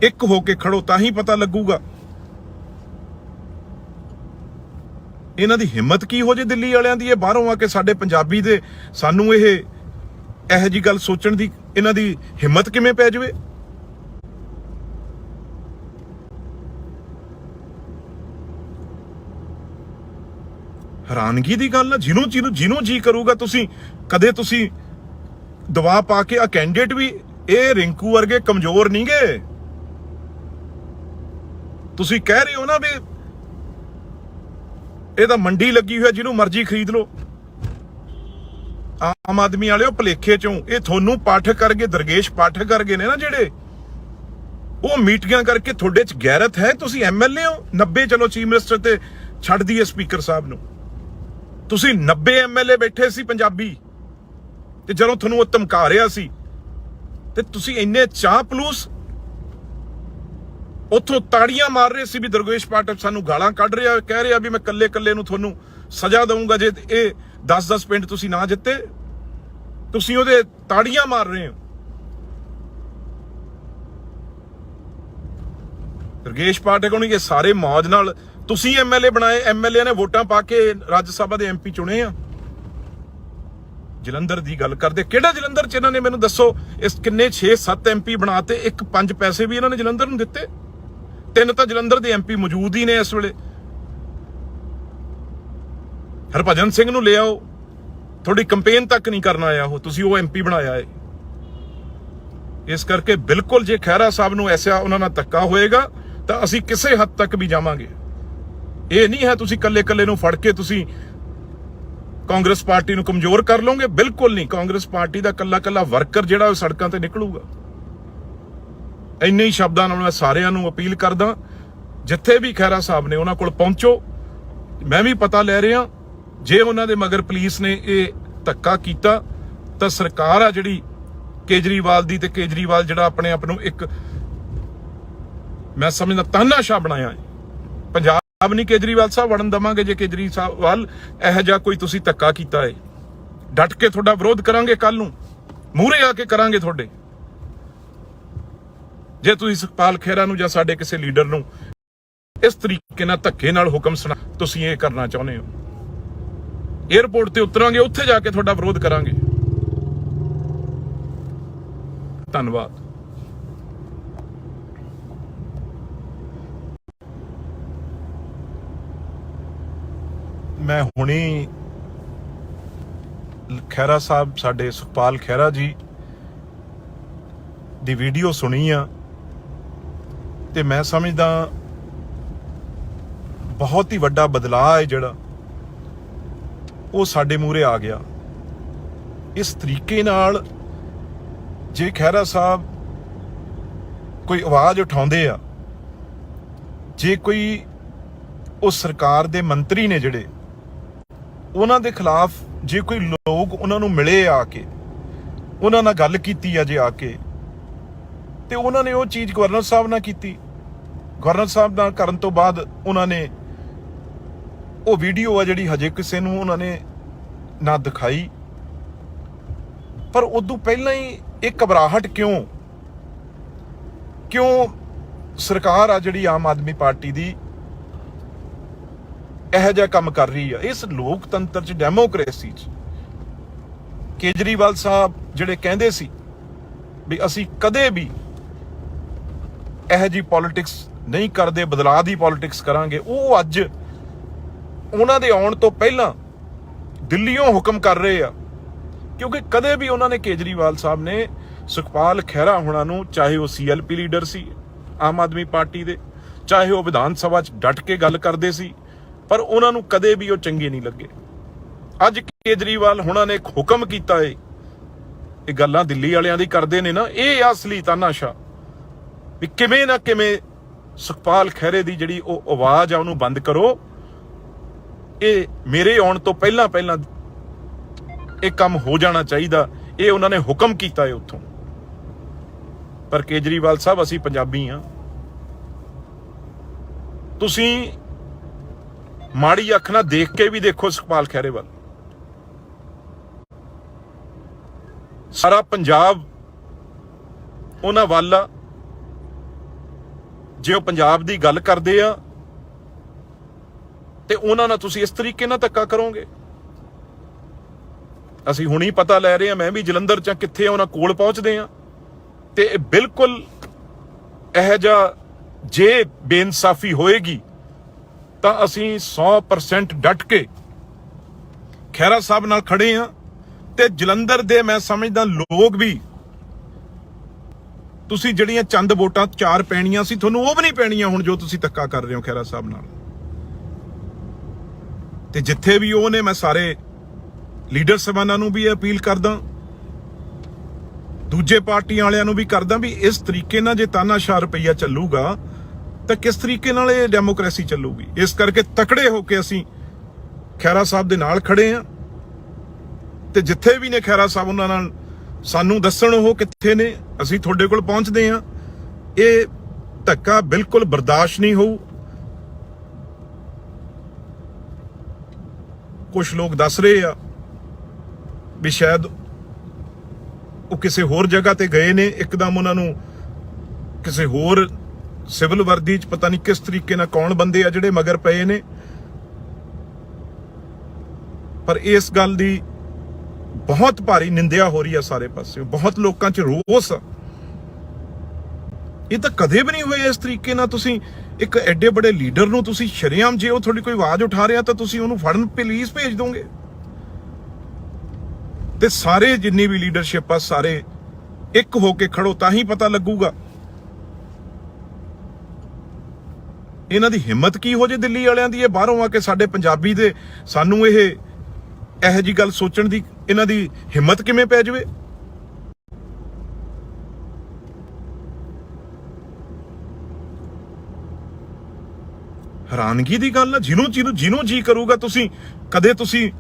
ਇੱਕ ਹੋ ਕੇ ਖੜੋ, ਤਾਂ ਹੀ ਪਤਾ ਲੱਗੂਗਾ ਇਹਨਾਂ ਦੀ ਹਿੰਮਤ ਕੀ ਹੋ ਜੇ ਦਿੱਲੀ ਵਾਲਿਆਂ ਦੀ। ਇਹ ਬਾਹਰੋਂ ਆ ਕੇ ਸਾਡੇ ਪੰਜਾਬੀ ਦੇ ਸਾਨੂੰ ਇਹੋ ਜਿਹੀ ਗੱਲ ਸੋਚਣ ਦੀ ਇਹਨਾਂ ਦੀ ਹਿੰਮਤ ਕਿਵੇਂ ਪੈ ਜਾਵੇ। ਹੈਰਾਨਗੀ ਦੀ ਗੱਲ ਆ। ਜਿਹਨੂੰ ਜੀ ਕਰੂਗਾ ਤੁਸੀਂ ਕਦੇ ਤੁਸੀਂ ਦਵਾ ਪਾ ਕੇ ਆ ਕੈਂਡੀਡੇਟ ਵੀ ਇਹ ਰਿੰਕੂ ਵਰਗੇ ਕਮਜ਼ੋਰ ਨਹੀਂ ਗੇ। ਤੁਸੀਂ ਕਹਿ ਰਹੇ ਹੋ ਨਾ ਵੀ ਇਹ ਤਾਂ ਮੰਡੀ ਲੱਗੀ ਹੋਈ, ਜਿਹਨੂੰ ਮਰਜ਼ੀ ਖਰੀਦ ਲਓ। ਆਮ ਆਦਮੀ ਵਾਲਿਓ ਭਲੇਖੇ ਚੋਂ ਇਹ ਤੁਹਾਨੂੰ ਪਾਠਕ ਕਰਗੇ, ਦਰਗੇਸ਼ ਪਾਠਕ ਕਰਗੇ ਨੇ ਨਾ ਜਿਹੜੇ, ਉਹ ਮੀਟਿੰਗਾਂ ਕਰਕੇ ਤੁਹਾਡੇ ਚ ਗੈਰਤ ਹੈ। ਤੁਸੀਂ ਐਮਐਲਏ ਹੋ 90, ਚਲੋ ਚੀਫ ਮਿਨਿਸਟਰ ਤੇ ਛੱਡ ਦਈਏ ਸਪੀਕਰ ਸਾਹਿਬ ਨੂੰ, ਤੁਸੀਂ 90 ਐਮਐਲਏ ਬੈਠੇ ਸੀ ਪੰਜਾਬੀ, ਤੇ ਜਦੋਂ ਤੁਹਾਨੂੰ ਉਹ ਧਮਕਾ ਰਿਹਾ ਸੀ ਤੇ ਤੁਸੀਂ ਇੰਨੇ ਚਾਪਲੂਸ ਉੱਥੋਂ ਤਾੜੀਆਂ ਮਾਰ ਰਹੇ ਸੀ ਵੀ ਦਰਗੇਸ਼ ਪਾਠਕ ਸਾਨੂੰ ਗਾਲਾਂ ਕੱਢ ਰਿਹਾ, ਕਹਿ ਰਿਹਾ ਵੀ ਮੈਂ ਕੱਲੇ ਨੂੰ ਤੁਹਾਨੂੰ ਸਜ਼ਾ ਦਊਂਗਾ ਜੇ ਇਹ 10-10 ਪਿੰਡ ਤੁਸੀਂ ਨਾ ਜਿੱਤੇ। ਤੁਸੀਂ ਉਹਦੇ ਤਾੜੀਆਂ ਮਾਰ ਰਹੇ ਹੋ। ਦਰਗੇਸ਼ ਪਾਠਕ ਨੂੰ ਇਹ ਸਾਰੇ ਮੌਜ ਨਾਲ ਤੁਸੀਂ ਐਮਐਲਏ ਬਣਾਏ, ਐਮਐਲਏ ਨੇ ਵੋਟਾਂ ਪਾ ਕੇ ਰਾਜ ਸਭਾ ਦੇ ਐਮਪੀ ਚੁਣੇ ਆ। ਜਲੰਧਰ ਦੀ ਗੱਲ ਕਰਦੇ, ਕਿਹੜਾ ਜਲੰਧਰ ਚ ਇਹਨਾਂ ਨੇ ਮੈਨੂੰ ਦੱਸੋ, ਇਸ ਕਿੰਨੇ 6-7 ਐਮਪੀ ਬਣਾਤੇ, 1-5 ਪੈਸੇ ਵੀ ਇਹਨਾਂ ਨੇ ਜਲੰਧਰ ਨੂੰ ਦਿੱਤੇ। 3 ਤਾਂ ਜਲੰਧਰ ਦੇ ਐਮਪੀ ਮੌਜੂਦ ਹੀ ਨੇ ਇਸ ਵੇਲੇ। ਹਰਭਜਨ ਸਿੰਘ ਨੂੰ ਲੈ ਆਓ, ਤੁਹਾਡੀ ਕੰਪੇਨ ਤੱਕ ਨਹੀਂ ਕਰਨ ਆਇਆ ਉਹ, ਤੁਸੀਂ ਉਹ ਐਮਪੀ ਬਣਾਇਆ ਹੈ। ਇਸ ਕਰਕੇ ਬਿਲਕੁਲ ਜੇ ਖਹਿਰਾ ਸਾਹਿਬ ਨੂੰ ਐਸਾ ਉਹਨਾਂ ਨਾਲ ਧੱਕਾ ਹੋਏਗਾ ਤਾਂ ਅਸੀਂ ਕਿਸੇ ਹੱਦ ਤੱਕ ਵੀ ਜਾਵਾਂਗੇ। ਇਹ ਨਹੀਂ ਹੈ ਤੁਸੀਂ ਕੱਲੇ ਨੂੰ ਫੜ ਕੇ ਤੁਸੀਂ ਕਾਂਗਰਸ ਪਾਰਟੀ ਨੂੰ ਕਮਜ਼ੋਰ ਕਰ ਲਓਗੇ, ਬਿਲਕੁਲ ਨਹੀਂ। ਕਾਂਗਰਸ ਪਾਰਟੀ ਦਾ ਕੱਲਾ ਵਰਕਰ ਜਿਹੜਾ ਉਹ ਸੜਕਾਂ ਤੇ ਨਿਕਲੂਗਾ। ਇੰਨੇ ਹੀ ਸ਼ਬਦਾਂ ਨਾਲ ਮੈਂ ਸਾਰਿਆਂ ਨੂੰ ਅਪੀਲ ਕਰਦਾ, ਜਿੱਥੇ ਵੀ ਖਹਿਰਾ ਸਾਹਿਬ ਨੇ ਉਹਨਾਂ ਕੋਲ ਪਹੁੰਚੋ। ਮੈਂ ਵੀ ਪਤਾ ਲੈ ਰਿਹਾ, ਜੇ ਉਹਨਾਂ ਦੇ ਮਗਰ ਪੁਲਿਸ ਨੇ ਇਹ ਧੱਕਾ ਕੀਤਾ ਤਾਂ ਸਰਕਾਰ ਆ ਜਿਹੜੀ ਕੇਜਰੀਵਾਲ ਦੀ, ਤੇ ਕੇਜਰੀਵਾਲ ਜਿਹੜਾ ਆਪਣੇ ਆਪ ਨੂੰ ਇੱਕ ਮੈਂ ਸਮਝਦਾ ਤਾਨਾਸ਼ਾਹ ਬਣਾਇਆ ਹੈ। ਪੰਜਾਬ ਨਹੀਂ ਕੇਜਰੀਵਾਲ ਸਾਹਿਬ ਵੜਨ ਦਵਾਂਗੇ ਜੇ ਕੇਜਰੀਵਾਲ ਇਹੋ ਜਿਹਾ ਕੋਈ ਤੁਸੀਂ ਧੱਕਾ ਕੀਤਾ ਹੈ। ਡਟ ਕੇ ਤੁਹਾਡਾ ਵਿਰੋਧ ਕਰਾਂਗੇ, ਕੱਲ ਨੂੰ ਮੂਹਰੇ ਆ ਕੇ ਕਰਾਂਗੇ ਤੁਹਾਡੇ। ਜੇ ਤੁਸੀਂ ਸੁਖਪਾਲ ਖਹਿਰਾ ਨੂੰ ਜਾਂ ਸਾਡੇ ਕਿਸੇ ਲੀਡਰ ਨੂੰ ਇਸ ਤਰੀਕੇ ਨਾਲ ਧੱਕੇ ਨਾਲ ਹੁਕਮ ਸੁਣਾ ਤੁਸੀਂ ਇਹ ਕਰਨਾ ਚਾਹੁੰਦੇ ਹੋ, ਏਅਰਪੋਰਟ ਤੇ ਉਤਰਾਂਗੇ, ਉੱਥੇ ਜਾ ਕੇ ਤੁਹਾਡਾ ਵਿਰੋਧ ਕਰਾਂਗੇ। ਧੰਨਵਾਦ। ਮੈਂ ਹੁਣੀ ਖਹਿਰਾ ਸਾਹਿਬ, ਸਾਡੇ ਸੁਖਪਾਲ ਖਹਿਰਾ ਜੀ ਦੀ ਵੀਡੀਓ ਸੁਣੀ ਆ, ਤੇ ਮੈਂ ਸਮਝਦਾ ਬਹੁਤ ਹੀ ਵੱਡਾ ਬਦਲਾਅ ਹੈ ਜਿਹੜਾ ਉਹ ਸਾਡੇ ਮੂਹਰੇ ਆ ਗਿਆ। ਇਸ ਤਰੀਕੇ ਨਾਲ ਜੇ ਖਹਿਰਾ ਸਾਹਿਬ ਕੋਈ ਆਵਾਜ਼ ਉਠਾਉਂਦੇ ਆ, ਜੇ ਕੋਈ ਉਹ ਸਰਕਾਰ ਦੇ ਮੰਤਰੀ ਨੇ ਜਿਹੜੇ, ਉਹਨਾਂ ਦੇ ਖਿਲਾਫ ਜੇ ਕੋਈ ਲੋਕ ਉਹਨਾਂ ਨੂੰ ਮਿਲੇ ਆ ਕੇ, ਉਹਨਾਂ ਨਾਲ ਗੱਲ ਕੀਤੀ ਆ ਜੇ ਆ ਕੇ, ਤੇ ਉਹਨਾਂ ਨੇ ਉਹ ਚੀਜ਼ ਗਵਰਨਰ ਸਾਹਿਬ ਨਾਲ ਕੀਤੀ। ਗਵਰਨਰ ਸਾਹਿਬ ਨਾਲ ਕਰਨ ਤੋਂ ਬਾਅਦ ਉਹਨਾਂ ਨੇ ਉਹ ਵੀਡੀਓ ਆ ਜਿਹੜੀ ਹਜੇ ਕਿਸੇ ਨੂੰ ਉਹਨਾਂ ਨੇ ਨਾ ਦਿਖਾਈ, ਪਰ ਉਦੋਂ ਪਹਿਲਾਂ ਹੀ ਇਹ ਘਬਰਾਹਟ ਕਿਉਂ ਸਰਕਾਰ ਆ ਜਿਹੜੀ ਆਮ ਆਦਮੀ ਪਾਰਟੀ ਦੀ ਇਹੋ ਜਿਹਾ ਕੰਮ ਕਰ ਰਹੀ ਆ। ਇਸ ਲੋਕਤੰਤਰ ਚ, ਡੈਮੋਕ੍ਰੇਸੀ ਚ ਕੇਜਰੀਵਾਲ ਸਾਹਿਬ ਜਿਹੜੇ ਕਹਿੰਦੇ ਸੀ ਵੀ ਅਸੀਂ ਕਦੇ ਵੀ ਇਹੋ ਜਿਹੀ ਪੋਲਿਟਿਕਸ ਨਹੀਂ ਕਰਦੇ, ਬਦਲਾਅ ਦੀ ਪੋਲਿਟਿਕਸ ਕਰਾਂਗੇ, ਉਹ ਅੱਜ ਉਹਨਾਂ ਦੇ ਆਉਣ ਤੋਂ ਪਹਿਲਾਂ ਦਿੱਲੀੋਂ ਹੁਕਮ ਕਰ ਰਹੇ ਆ। ਕਿਉਂਕਿ ਕਦੇ ਵੀ ਉਹਨਾਂ ਨੇ, ਕੇਜਰੀਵਾਲ ਸਾਹਿਬ ਨੇ ਸੁਖਪਾਲ ਖਹਿਰਾ ਹੋਣਾ ਨੂੰ, ਚਾਹੇ ਉਹ ਸੀਐਲਪੀ ਲੀਡਰ ਸੀ ਆਮ ਆਦਮੀ ਪਾਰਟੀ ਦੇ, ਚਾਹੇ ਉਹ ਵਿਧਾਨ ਸਭਾ 'ਚ ਡਟ ਕੇ ਗੱਲ ਕਰਦੇ ਸੀ, ਪਰ ਉਹਨਾਂ ਨੂੰ ਕਦੇ ਵੀ ਉਹ ਚੰਗੇ ਨਹੀਂ ਲੱਗੇ। ਅੱਜ ਕੇਜਰੀਵਾਲ ਹੋਣਾ ਨੇ ਇੱਕ ਹੁਕਮ ਕੀਤਾ ਏ, ਇਹ ਗੱਲਾਂ ਦਿੱਲੀ ਵਾਲਿਆਂ ਦੀ ਕਰਦੇ ਨੇ ਨਾ, ਇਹ ਅਸਲੀ ਤਾਨਾਸ਼ਾਹ ਵੀ ਕਿਵੇਂ ਨਾ ਕਿਵੇਂ ਸੁਖਪਾਲ ਖਹਿਰੇ ਦੀ ਜਿਹੜੀ ਉਹ ਆਵਾਜ਼ ਆ ਉਹਨੂੰ ਬੰਦ ਕਰੋ। ਇਹ ਮੇਰੇ ਆਉਣ ਤੋਂ ਪਹਿਲਾਂ ਇਹ ਕੰਮ ਹੋ ਜਾਣਾ ਚਾਹੀਦਾ, ਇਹ ਉਹਨਾਂ ਨੇ ਹੁਕਮ ਕੀਤਾ ਹੈ ਉੱਥੋਂ। ਪਰ ਕੇਜਰੀਵਾਲ ਸਾਹਿਬ, ਅਸੀਂ ਪੰਜਾਬੀ ਆ, ਤੁਸੀਂ ਮਾੜੀ ਅੱਖ ਨਾਲ ਦੇਖ ਕੇ ਵੀ ਦੇਖੋ ਸੁਖਪਾਲ ਖਹਿਰੇ ਵੱਲ। ਸਾਰਾ ਪੰਜਾਬ ਉਹਨਾਂ ਵੱਲ ਆ। ਜੇ ਉਹ ਪੰਜਾਬ ਦੀ ਗੱਲ ਕਰਦੇ ਆ ਤੇ ਉਹਨਾਂ ਨਾਲ ਤੁਸੀਂ ਇਸ ਤਰੀਕੇ ਨਾਲ ਧੱਕਾ ਕਰੋਗੇ। ਅਸੀਂ ਹੁਣੀ ਪਤਾ ਲੈ ਰਹੇ ਹਾਂ, ਮੈਂ ਵੀ ਜਲੰਧਰ ਚ ਕਿੱਥੇ ਉਹਨਾਂ ਕੋਲ ਪਹੁੰਚਦੇ ਆ, ਤੇ ਬਿਲਕੁਲ ਇਹੋ ਜਿਹਾ ਜੇ ਬੇਇਨਸਾਫੀ ਹੋਏਗੀ ਤਾਂ ਅਸੀਂ 100% ਡਟ ਕੇ ਖਹਿਰਾ ਸਾਹਿਬ ਨਾਲ ਖੜੇ ਆ ਤੇ ਜਲੰਧਰ ਦੇ ਮੈਂ ਸਮਝਦਾ ਲੋਕ ਵੀ ਤੁਸੀਂ ਜਿਹੜੀਆਂ ਚੰਦ ਵੋਟਾਂ 4 ਪੈਣੀਆਂ ਸੀ ਤੁਹਾਨੂੰ ਉਹ ਵੀ ਨਹੀਂ ਪੈਣੀਆਂ ਹੁਣ ਜੋ ਤੁਸੀਂ ਧੱਕਾ ਕਰ ਰਹੇ ਹੋ ਖਹਿਰਾ ਸਾਹਿਬ ਨਾਲ। ਤੇ ਜਿੱਥੇ ਵੀ ਉਹ ਨੇ ਮੈਂ ਸਾਰੇ ਲੀਡਰ ਸਾਹਿਬਾਨਾਂ ਨੂੰ ਵੀ ਅਪੀਲ ਕਰਦਾ, ਦੂਜੇ ਪਾਰਟੀਆਂ ਵਾਲਿਆਂ ਨੂੰ ਵੀ ਕਰਦਾ ਵੀ ਇਸ ਤਰੀਕੇ ਨਾਲ ਜੇ ਤਾਨਾਸ਼ਾਹ ਰੁਪਈਆ ਚੱਲੂਗਾ ਤਾਂ ਕਿਸ ਤਰੀਕੇ ਨਾਲ ਇਹ ਡੈਮੋਕ੍ਰੇਸੀ ਚੱਲੂਗੀ। ਇਸ ਕਰਕੇ ਤਕੜੇ ਹੋ ਕੇ ਅਸੀਂ ਖਹਿਰਾ ਸਾਹਿਬ ਦੇ ਨਾਲ ਖੜੇ ਆ ਤੇ ਜਿੱਥੇ ਵੀ ਨੇ ਖਹਿਰਾ ਸਾਹਿਬ ਉਹਨਾਂ ਨਾਲ ਸਾਨੂੰ ਦੱਸਣ ਉਹ ਕਿੱਥੇ ਨੇ, ਅਸੀਂ ਤੁਹਾਡੇ ਕੋਲ ਪਹੁੰਚਦੇ ਆ। ਇਹ ਧੱਕਾ ਬਿਲਕੁਲ ਬਰਦਾਸ਼ਤ ਨਹੀਂ ਹੋਊ। ਕੁਝ ਲੋਕ ਦੱਸ ਰਹੇ ਆ ਵੀ ਸ਼ਾਇਦ ਉਹ ਕਿਸੇ ਹੋਰ ਜਗ੍ਹਾ ਤੇ ਗਏ ਨੇ, ਇੱਕਦਮ ਉਹਨਾਂ ਨੂੰ ਕਿਸੇ ਹੋਰ ਸਿਵਲ ਵਰਦੀ 'ਚ ਪਤਾ ਨਹੀਂ ਕਿਸ ਤਰੀਕੇ ਨਾਲ ਕੌਣ ਬੰਦੇ ਆ ਜਿਹੜੇ ਮਗਰ ਪਏ ਨੇ। ਪਰ ਇਸ ਗੱਲ ਦੀ ਬਹੁਤ ਭਾਰੀ ਨਿੰਦਿਆ ਹੋ ਰਹੀ ਆ ਸਾਰੇ ਪਾਸੇ, ਬਹੁਤ ਲੋਕਾਂ 'ਚ ਰੋਸ ਆ। ਇਹ ਤਾਂ ਕਦੇ ਵੀ ਨਹੀਂ ਹੋਇਆ ਇਸ ਤਰੀਕੇ ਨਾਲ। ਤੁਸੀਂ ਇੱਕ ਐਡੇ ਬੜੇ ਲੀਡਰ ਨੂੰ ਤੁਸੀਂ ਸ਼ਰੇਆਮ ਜੇ ਉਹ ਤੁਹਾਡੀ ਕੋਈ ਆਵਾਜ਼ ਉਠਾ ਰਿਹਾ ਤਾਂ ਤੁਸੀਂ ਉਹਨੂੰ ਫੜਨ ਪੁਲਿਸ ਭੇਜ ਦੋਗੇ। ਤੇ ਸਾਰੇ ਜਿੰਨੀ ਵੀ ਲੀਡਰਸ਼ਿਪ ਆ ਸਾਰੇ ਇੱਕ ਹੋ ਕੇ ਖੜੋ ਤਾਂ ਹੀ ਪਤਾ ਲੱਗੂਗਾ ਇਹਨਾਂ ਦੀ ਹਿੰਮਤ ਕੀ ਹੋ ਜੇ ਦਿੱਲੀ ਵਾਲਿਆਂ ਦੀ। ਇਹ ਬਾਹਰੋਂ ਆ ਕੇ ਸਾਡੇ ਪੰਜਾਬੀ ਦੇ ਸਾਨੂੰ ਇਹੋ ਜਿਹੀ ਗੱਲ ਸੋਚਣ ਦੀ ਇਹਨਾਂ ਦੀ ਹਿੰਮਤ ਕਿਵੇਂ ਪੈ ਜਾਵੇ। ਹੈਰਾਨਗੀ ਦੀ ਗੱਲ ਆ। ਜਿਹਨੂੰ ਜੀ ਕਰੂਗਾ ਤੁਸੀਂ ਕਦੇ ਤੁਸੀਂ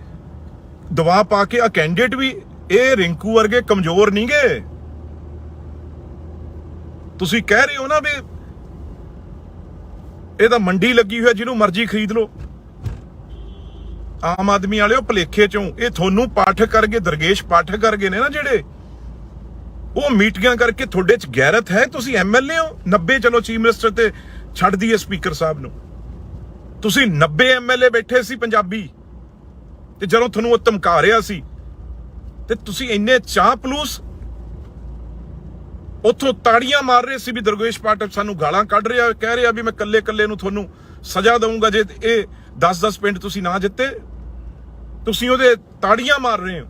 ਦਵਾ ਪਾ ਕੇ ਆ ਕੈਂਡੀਡੇਟ ਵੀ ਇਹ ਰਿੰਕੂ ਵਰਗੇ ਕਮਜ਼ੋਰ ਨਹੀਂ ਗਏ। ਤੁਸੀਂ ਕਹਿ ਰਹੇ ਹੋ ਨਾ ਵੀ ਇਹ ਤਾਂ ਮੰਡੀ ਲੱਗੀ ਹੋਈ ਹੈ ਜਿਹਨੂੰ ਮਰਜ਼ੀ ਖਰੀਦ ਲਓ। ਆਮ ਆਦਮੀ ਵਾਲਿਓ ਭਲੇਖੇ ਚੋਂ ਇਹ ਤੁਹਾਨੂੰ ਪਾਠਕ ਕਰਗੇ, ਦਰਗੇਸ਼ ਪਾਠਕ ਕਰਗੇ ਨੇ ਨਾ ਜਿਹੜੇ, ਉਹ ਮੀਟਿੰਗਾਂ ਕਰਕੇ ਤੁਹਾਡੇ ਚ ਗੈਰਤ ਹੈ। ਤੁਸੀਂ ਐਮਐਲਏ ਹੋ 90, ਚਲੋ ਚੀਫ ਮਿਨਿਸਟਰ ਤੇ ਛੱਡ ਦਈਏ ਸਪੀਕਰ ਸਾਹਿਬ ਨੂੰ, ਤੁਸੀਂ 90 ਐਮਐਲਏ ਬੈਠੇ ਸੀ ਪੰਜਾਬੀ ਤੇ ਜਦੋਂ ਤੁਹਾਨੂੰ ਉਹ ਧਮਕਾ ਰਿਹਾ ਸੀ ਤੇ ਤੁਸੀਂ ਇੰਨੇ ਚਾਹ ਪਲੂਸ ਉੱਥੋਂ ਤਾੜੀਆਂ ਮਾਰ ਰਹੇ ਸੀ ਵੀ ਦਰਗੇਸ਼ ਪਾਠਕ ਸਾਨੂੰ ਗਾਲਾਂ ਕੱਢ ਰਿਹਾ, ਕਹਿ ਰਿਹਾ ਵੀ ਮੈਂ ਕੱਲੇ ਨੂੰ ਤੁਹਾਨੂੰ ਸਜ਼ਾ ਦਊਂਗਾ ਜੇ ਇਹ 10 ਪਿੰਡ ਤੁਸੀਂ ਨਾ ਜਿੱਤੇ। ਤੁਸੀਂ ਉਹਦੇ ਤਾੜੀਆਂ ਮਾਰ ਰਹੇ ਹੋ।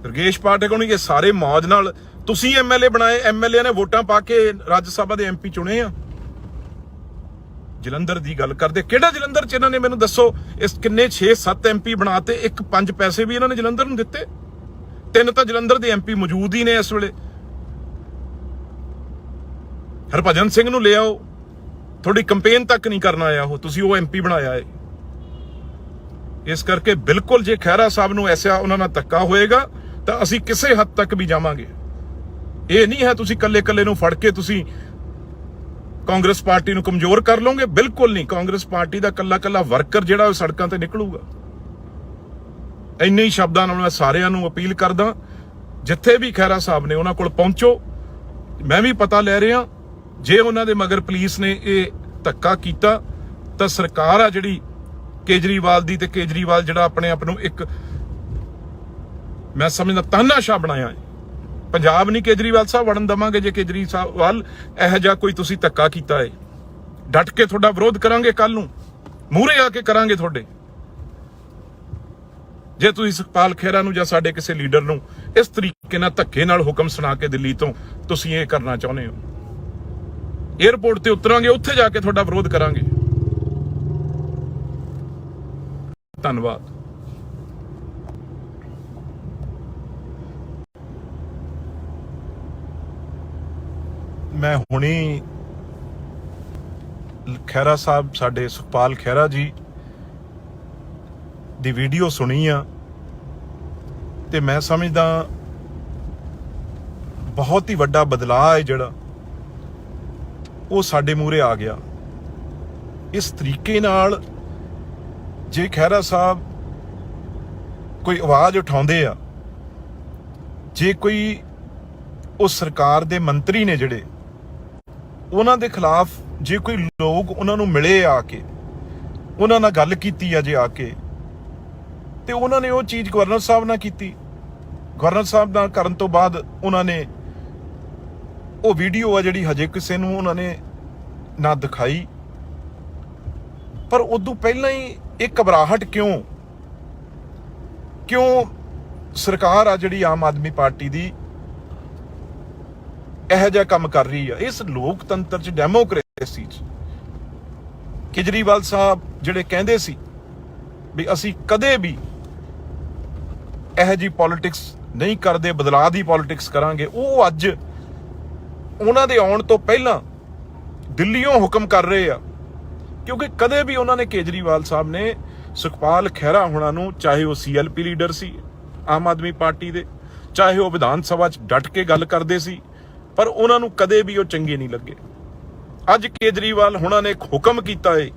ਦਰਗੇਸ਼ ਪਾਠਕ ਨੂੰ ਇਹ ਸਾਰੇ ਮੌਜ ਨਾਲ ਤੁਸੀਂ ਐਮਐਲਏ ਬਣਾਏ, ਐਮਐਲਏ ਨੇ ਵੋਟਾਂ ਪਾ ਕੇ ਰਾਜ ਸਭਾ ਦੇ ਐਮਪੀ ਚੁਣੇ ਆ। ਜਲੰਧਰ ਦੀ ਗੱਲ ਕਰਦੇ, ਕਿਹੜਾ ਜਲੰਧਰ ਚ ਇਹਨਾਂ ਨੇ ਮੈਨੂੰ ਦੱਸੋ ਇਸ ਕਿੰਨੇ 6-7 ਐਮਪੀ ਬਣਾਤੇ, 1-5 ਪੈਸੇ ਵੀ ਇਹਨਾਂ ਨੇ ਜਲੰਧਰ ਨੂੰ ਦਿੱਤੇ। 3 ਤਾਂ ਜਲੰਧਰ ਦੇ ਐਮਪੀ ਮੌਜੂਦ ਹੀ ਨੇ ਇਸ ਵੇਲੇ। ਹਰਭਜਨ ਸਿੰਘ ਨੂੰ ਲੈ ਆਓ, ਤੁਹਾਡੀ ਕੰਪੇਨ ਤੱਕ ਨਹੀਂ ਕਰਨ ਆਇਆ ਉਹ, ਤੁਸੀਂ ਉਹ ਐਮਪੀ ਬਣਾਇਆ ਹੈ। ਇਸ ਕਰਕੇ ਬਿਲਕੁਲ ਜੇ ਖਹਿਰਾ ਸਾਹਿਬ ਨੂੰ ਐਸਾ ਉਹਨਾਂ ਨਾਲ ਧੱਕਾ ਹੋਏਗਾ ਤਾਂ ਅਸੀਂ ਕਿਸੇ ਹੱਦ ਤੱਕ ਵੀ ਜਾਵਾਂਗੇ। ਇਹ ਨਹੀਂ ਹੈ ਤੁਸੀਂ ਕੱਲੇ ਨੂੰ ਫੜ ਕੇ ਤੁਸੀਂ ਕਾਂਗਰਸ ਪਾਰਟੀ ਨੂੰ ਕਮਜ਼ੋਰ ਕਰ ਲਓਗੇ, ਬਿਲਕੁਲ ਨਹੀਂ। ਕਾਂਗਰਸ ਪਾਰਟੀ ਦਾ ਕੱਲਾ ਵਰਕਰ ਜਿਹੜਾ ਉਹ ਸੜਕਾਂ ਤੇ ਨਿਕਲੂਗਾ। ਇੰਨੇ ਹੀ ਸ਼ਬਦਾਂ ਨਾਲ ਮੈਂ ਸਾਰਿਆਂ ਨੂੰ ਅਪੀਲ ਕਰਦਾ, ਜਿੱਥੇ ਵੀ ਖਹਿਰਾ ਸਾਹਿਬ ਨੇ ਉਹਨਾਂ ਕੋਲ ਪਹੁੰਚੋ। ਮੈਂ ਵੀ ਪਤਾ ਲੈ ਰਿਹਾ, ਜੇ ਉਹਨਾਂ ਦੇ ਮਗਰ ਪੁਲਿਸ ਨੇ ਇਹ ਧੱਕਾ ਕੀਤਾ ਤਾਂ ਸਰਕਾਰ ਆ ਜਿਹੜੀ ਕੇਜਰੀਵਾਲ ਦੀ, ਤੇ ਕੇਜਰੀਵਾਲ ਜਿਹੜਾ ਆਪਣੇ ਆਪ ਨੂੰ ਇੱਕ ਮੈਂ ਸਮਝਦਾ ਤਾਨਾਸ਼ਾਹ ਬਣਾਇਆ ਹੈ। ਪੰਜਾਬ ਨਹੀਂ ਕੇਜਰੀਵਾਲ ਸਾਹਿਬ ਵੜਨ ਦਵਾਂਗੇ ਜੇ ਕੇਜਰੀਵਾਲ ਇਹੋ ਜਿਹਾ ਕੋਈ ਤੁਸੀਂ ਧੱਕਾ ਕੀਤਾ ਹੈ। ਡਟ ਕੇ ਤੁਹਾਡਾ ਵਿਰੋਧ ਕਰਾਂਗੇ, ਕੱਲ ਨੂੰ ਮੂਹਰੇ ਆ ਕੇ ਕਰਾਂਗੇ ਤੁਹਾਡੇ। ਜੇ ਤੁਸੀਂ ਸੁਖਪਾਲ ਖਹਿਰਾ ਨੂੰ ਜਾਂ ਸਾਡੇ ਕਿਸੇ ਲੀਡਰ ਨੂੰ ਇਸ ਤਰੀਕੇ ਨਾਲ ਧੱਕੇ ਨਾਲ ਹੁਕਮ ਸੁਣਾ ਕੇ ਦਿੱਲੀ ਤੋਂ ਤੁਸੀਂ ਇਹ ਕਰਨਾ ਚਾਹੁੰਦੇ ਹੋ, ਏਅਰਪੋਰਟ ਤੇ ਉਤਰਾਂਗੇ, ਉੱਥੇ ਜਾ ਕੇ ਤੁਹਾਡਾ ਵਿਰੋਧ ਕਰਾਂਗੇ। ਧੰਨਵਾਦ। ਮੈਂ ਹੁਣੀ ਖਹਿਰਾ ਸਾਹਿਬ ਸਾਡੇ ਸੁਖਪਾਲ ਖਹਿਰਾ ਜੀ ਦੀ ਵੀਡੀਓ ਸੁਣੀ ਆ ਤੇ ਮੈਂ ਸਮਝਦਾ ਬਹੁਤ ਹੀ ਵੱਡਾ ਬਦਲਾਅ ਹੈ ਜਿਹੜਾ ਉਹ ਸਾਡੇ ਮੂਹਰੇ ਆ ਗਿਆ। ਇਸ ਤਰੀਕੇ ਨਾਲ ਜੇ ਖਹਿਰਾ ਸਾਹਿਬ ਕੋਈ ਆਵਾਜ਼ ਉਠਾਉਂਦੇ ਆ, ਜੇ ਕੋਈ ਉਹ ਸਰਕਾਰ ਦੇ ਮੰਤਰੀ ਨੇ ਜਿਹੜੇ ਉਹਨਾਂ ਦੇ ਖਿਲਾਫ ਜੇ ਕੋਈ ਲੋਕ ਉਹਨਾਂ ਨੂੰ ਮਿਲੇ ਆ ਕੇ, ਉਹਨਾਂ ਨਾਲ ਗੱਲ ਕੀਤੀ ਆ ਜੇ ਆ ਕੇ, ਤੇ ਉਹਨਾਂ ਨੇ ਉਹ ਚੀਜ਼ ਗਵਰਨਰ ਸਾਹਿਬ ਨਾਲ ਕੀਤੀ। ਗਵਰਨਰ ਸਾਹਿਬ ਨਾਲ ਕਰਨ ਤੋਂ ਬਾਅਦ ਉਹਨਾਂ ਨੇ ਉਹ ਵੀਡੀਓ ਆ ਜਿਹੜੀ ਹਜੇ ਕਿਸੇ ਨੂੰ ਉਹਨਾਂ ਨੇ ਨਾ ਦਿਖਾਈ, ਪਰ ਉਦੋਂ ਪਹਿਲਾਂ ਹੀ ਇਹ ਘਬਰਾਹਟ ਕਿਉਂ ਸਰਕਾਰ ਆ ਜਿਹੜੀ ਆਮ ਆਦਮੀ ਪਾਰਟੀ ਦੀ ਇਹੋ ਜਿਹਾ ਕੰਮ ਕਰ ਰਹੀ ਆ ਇਸ ਲੋਕਤੰਤਰ 'ਚ, ਡੈਮੋਕ੍ਰੇਸੀ 'ਚ? ਕੇਜਰੀਵਾਲ ਸਾਹਿਬ ਜਿਹੜੇ ਕਹਿੰਦੇ ਸੀ ਵੀ ਅਸੀਂ ਕਦੇ ਵੀ ਇਹੋ ਜਿਹੀ ਪੋਲਿਟਿਕਸ ਨਹੀਂ ਕਰਦੇ, ਬਦਲਾਅ ਦੀ ਪੋਲਿਟਿਕਸ ਕਰਾਂਗੇ, ਉਹ ਅੱਜ ਉਹਨਾਂ ਦੇ ਆਉਣ ਤੋਂ ਪਹਿਲਾਂ ਦਿੱਲੀੋਂ ਹੁਕਮ ਕਰ ਰਹੇ ਆ। ਕਿਉਂਕਿ ਕਦੇ ਵੀ ਉਹਨਾਂ ਨੇ, ਕੇਜਰੀਵਾਲ ਸਾਹਿਬ ਨੇ, ਸੁਖਪਾਲ ਖਹਿਰਾ ਹੋਣਾ ਨੂੰ, ਚਾਹੇ ਉਹ CLP ਲੀਡਰ ਸੀ ਆਮ ਆਦਮੀ ਪਾਰਟੀ ਦੇ, ਚਾਹੇ ਉਹ ਵਿਧਾਨ ਸਭਾ 'ਚ ਡਟ ਕੇ ਗੱਲ ਕਰਦੇ ਸੀ, ਪਰ ਉਹਨਾਂ ਨੂੰ ਕਦੇ ਵੀ ਉਹ ਚੰਗੇ ਨਹੀਂ ਲੱਗੇ। ਅੱਜ ਕੇਜਰੀਵਾਲ ਹੋਣਾ ਨੇ ਇੱਕ ਹੁਕਮ ਕੀਤਾ ਏ,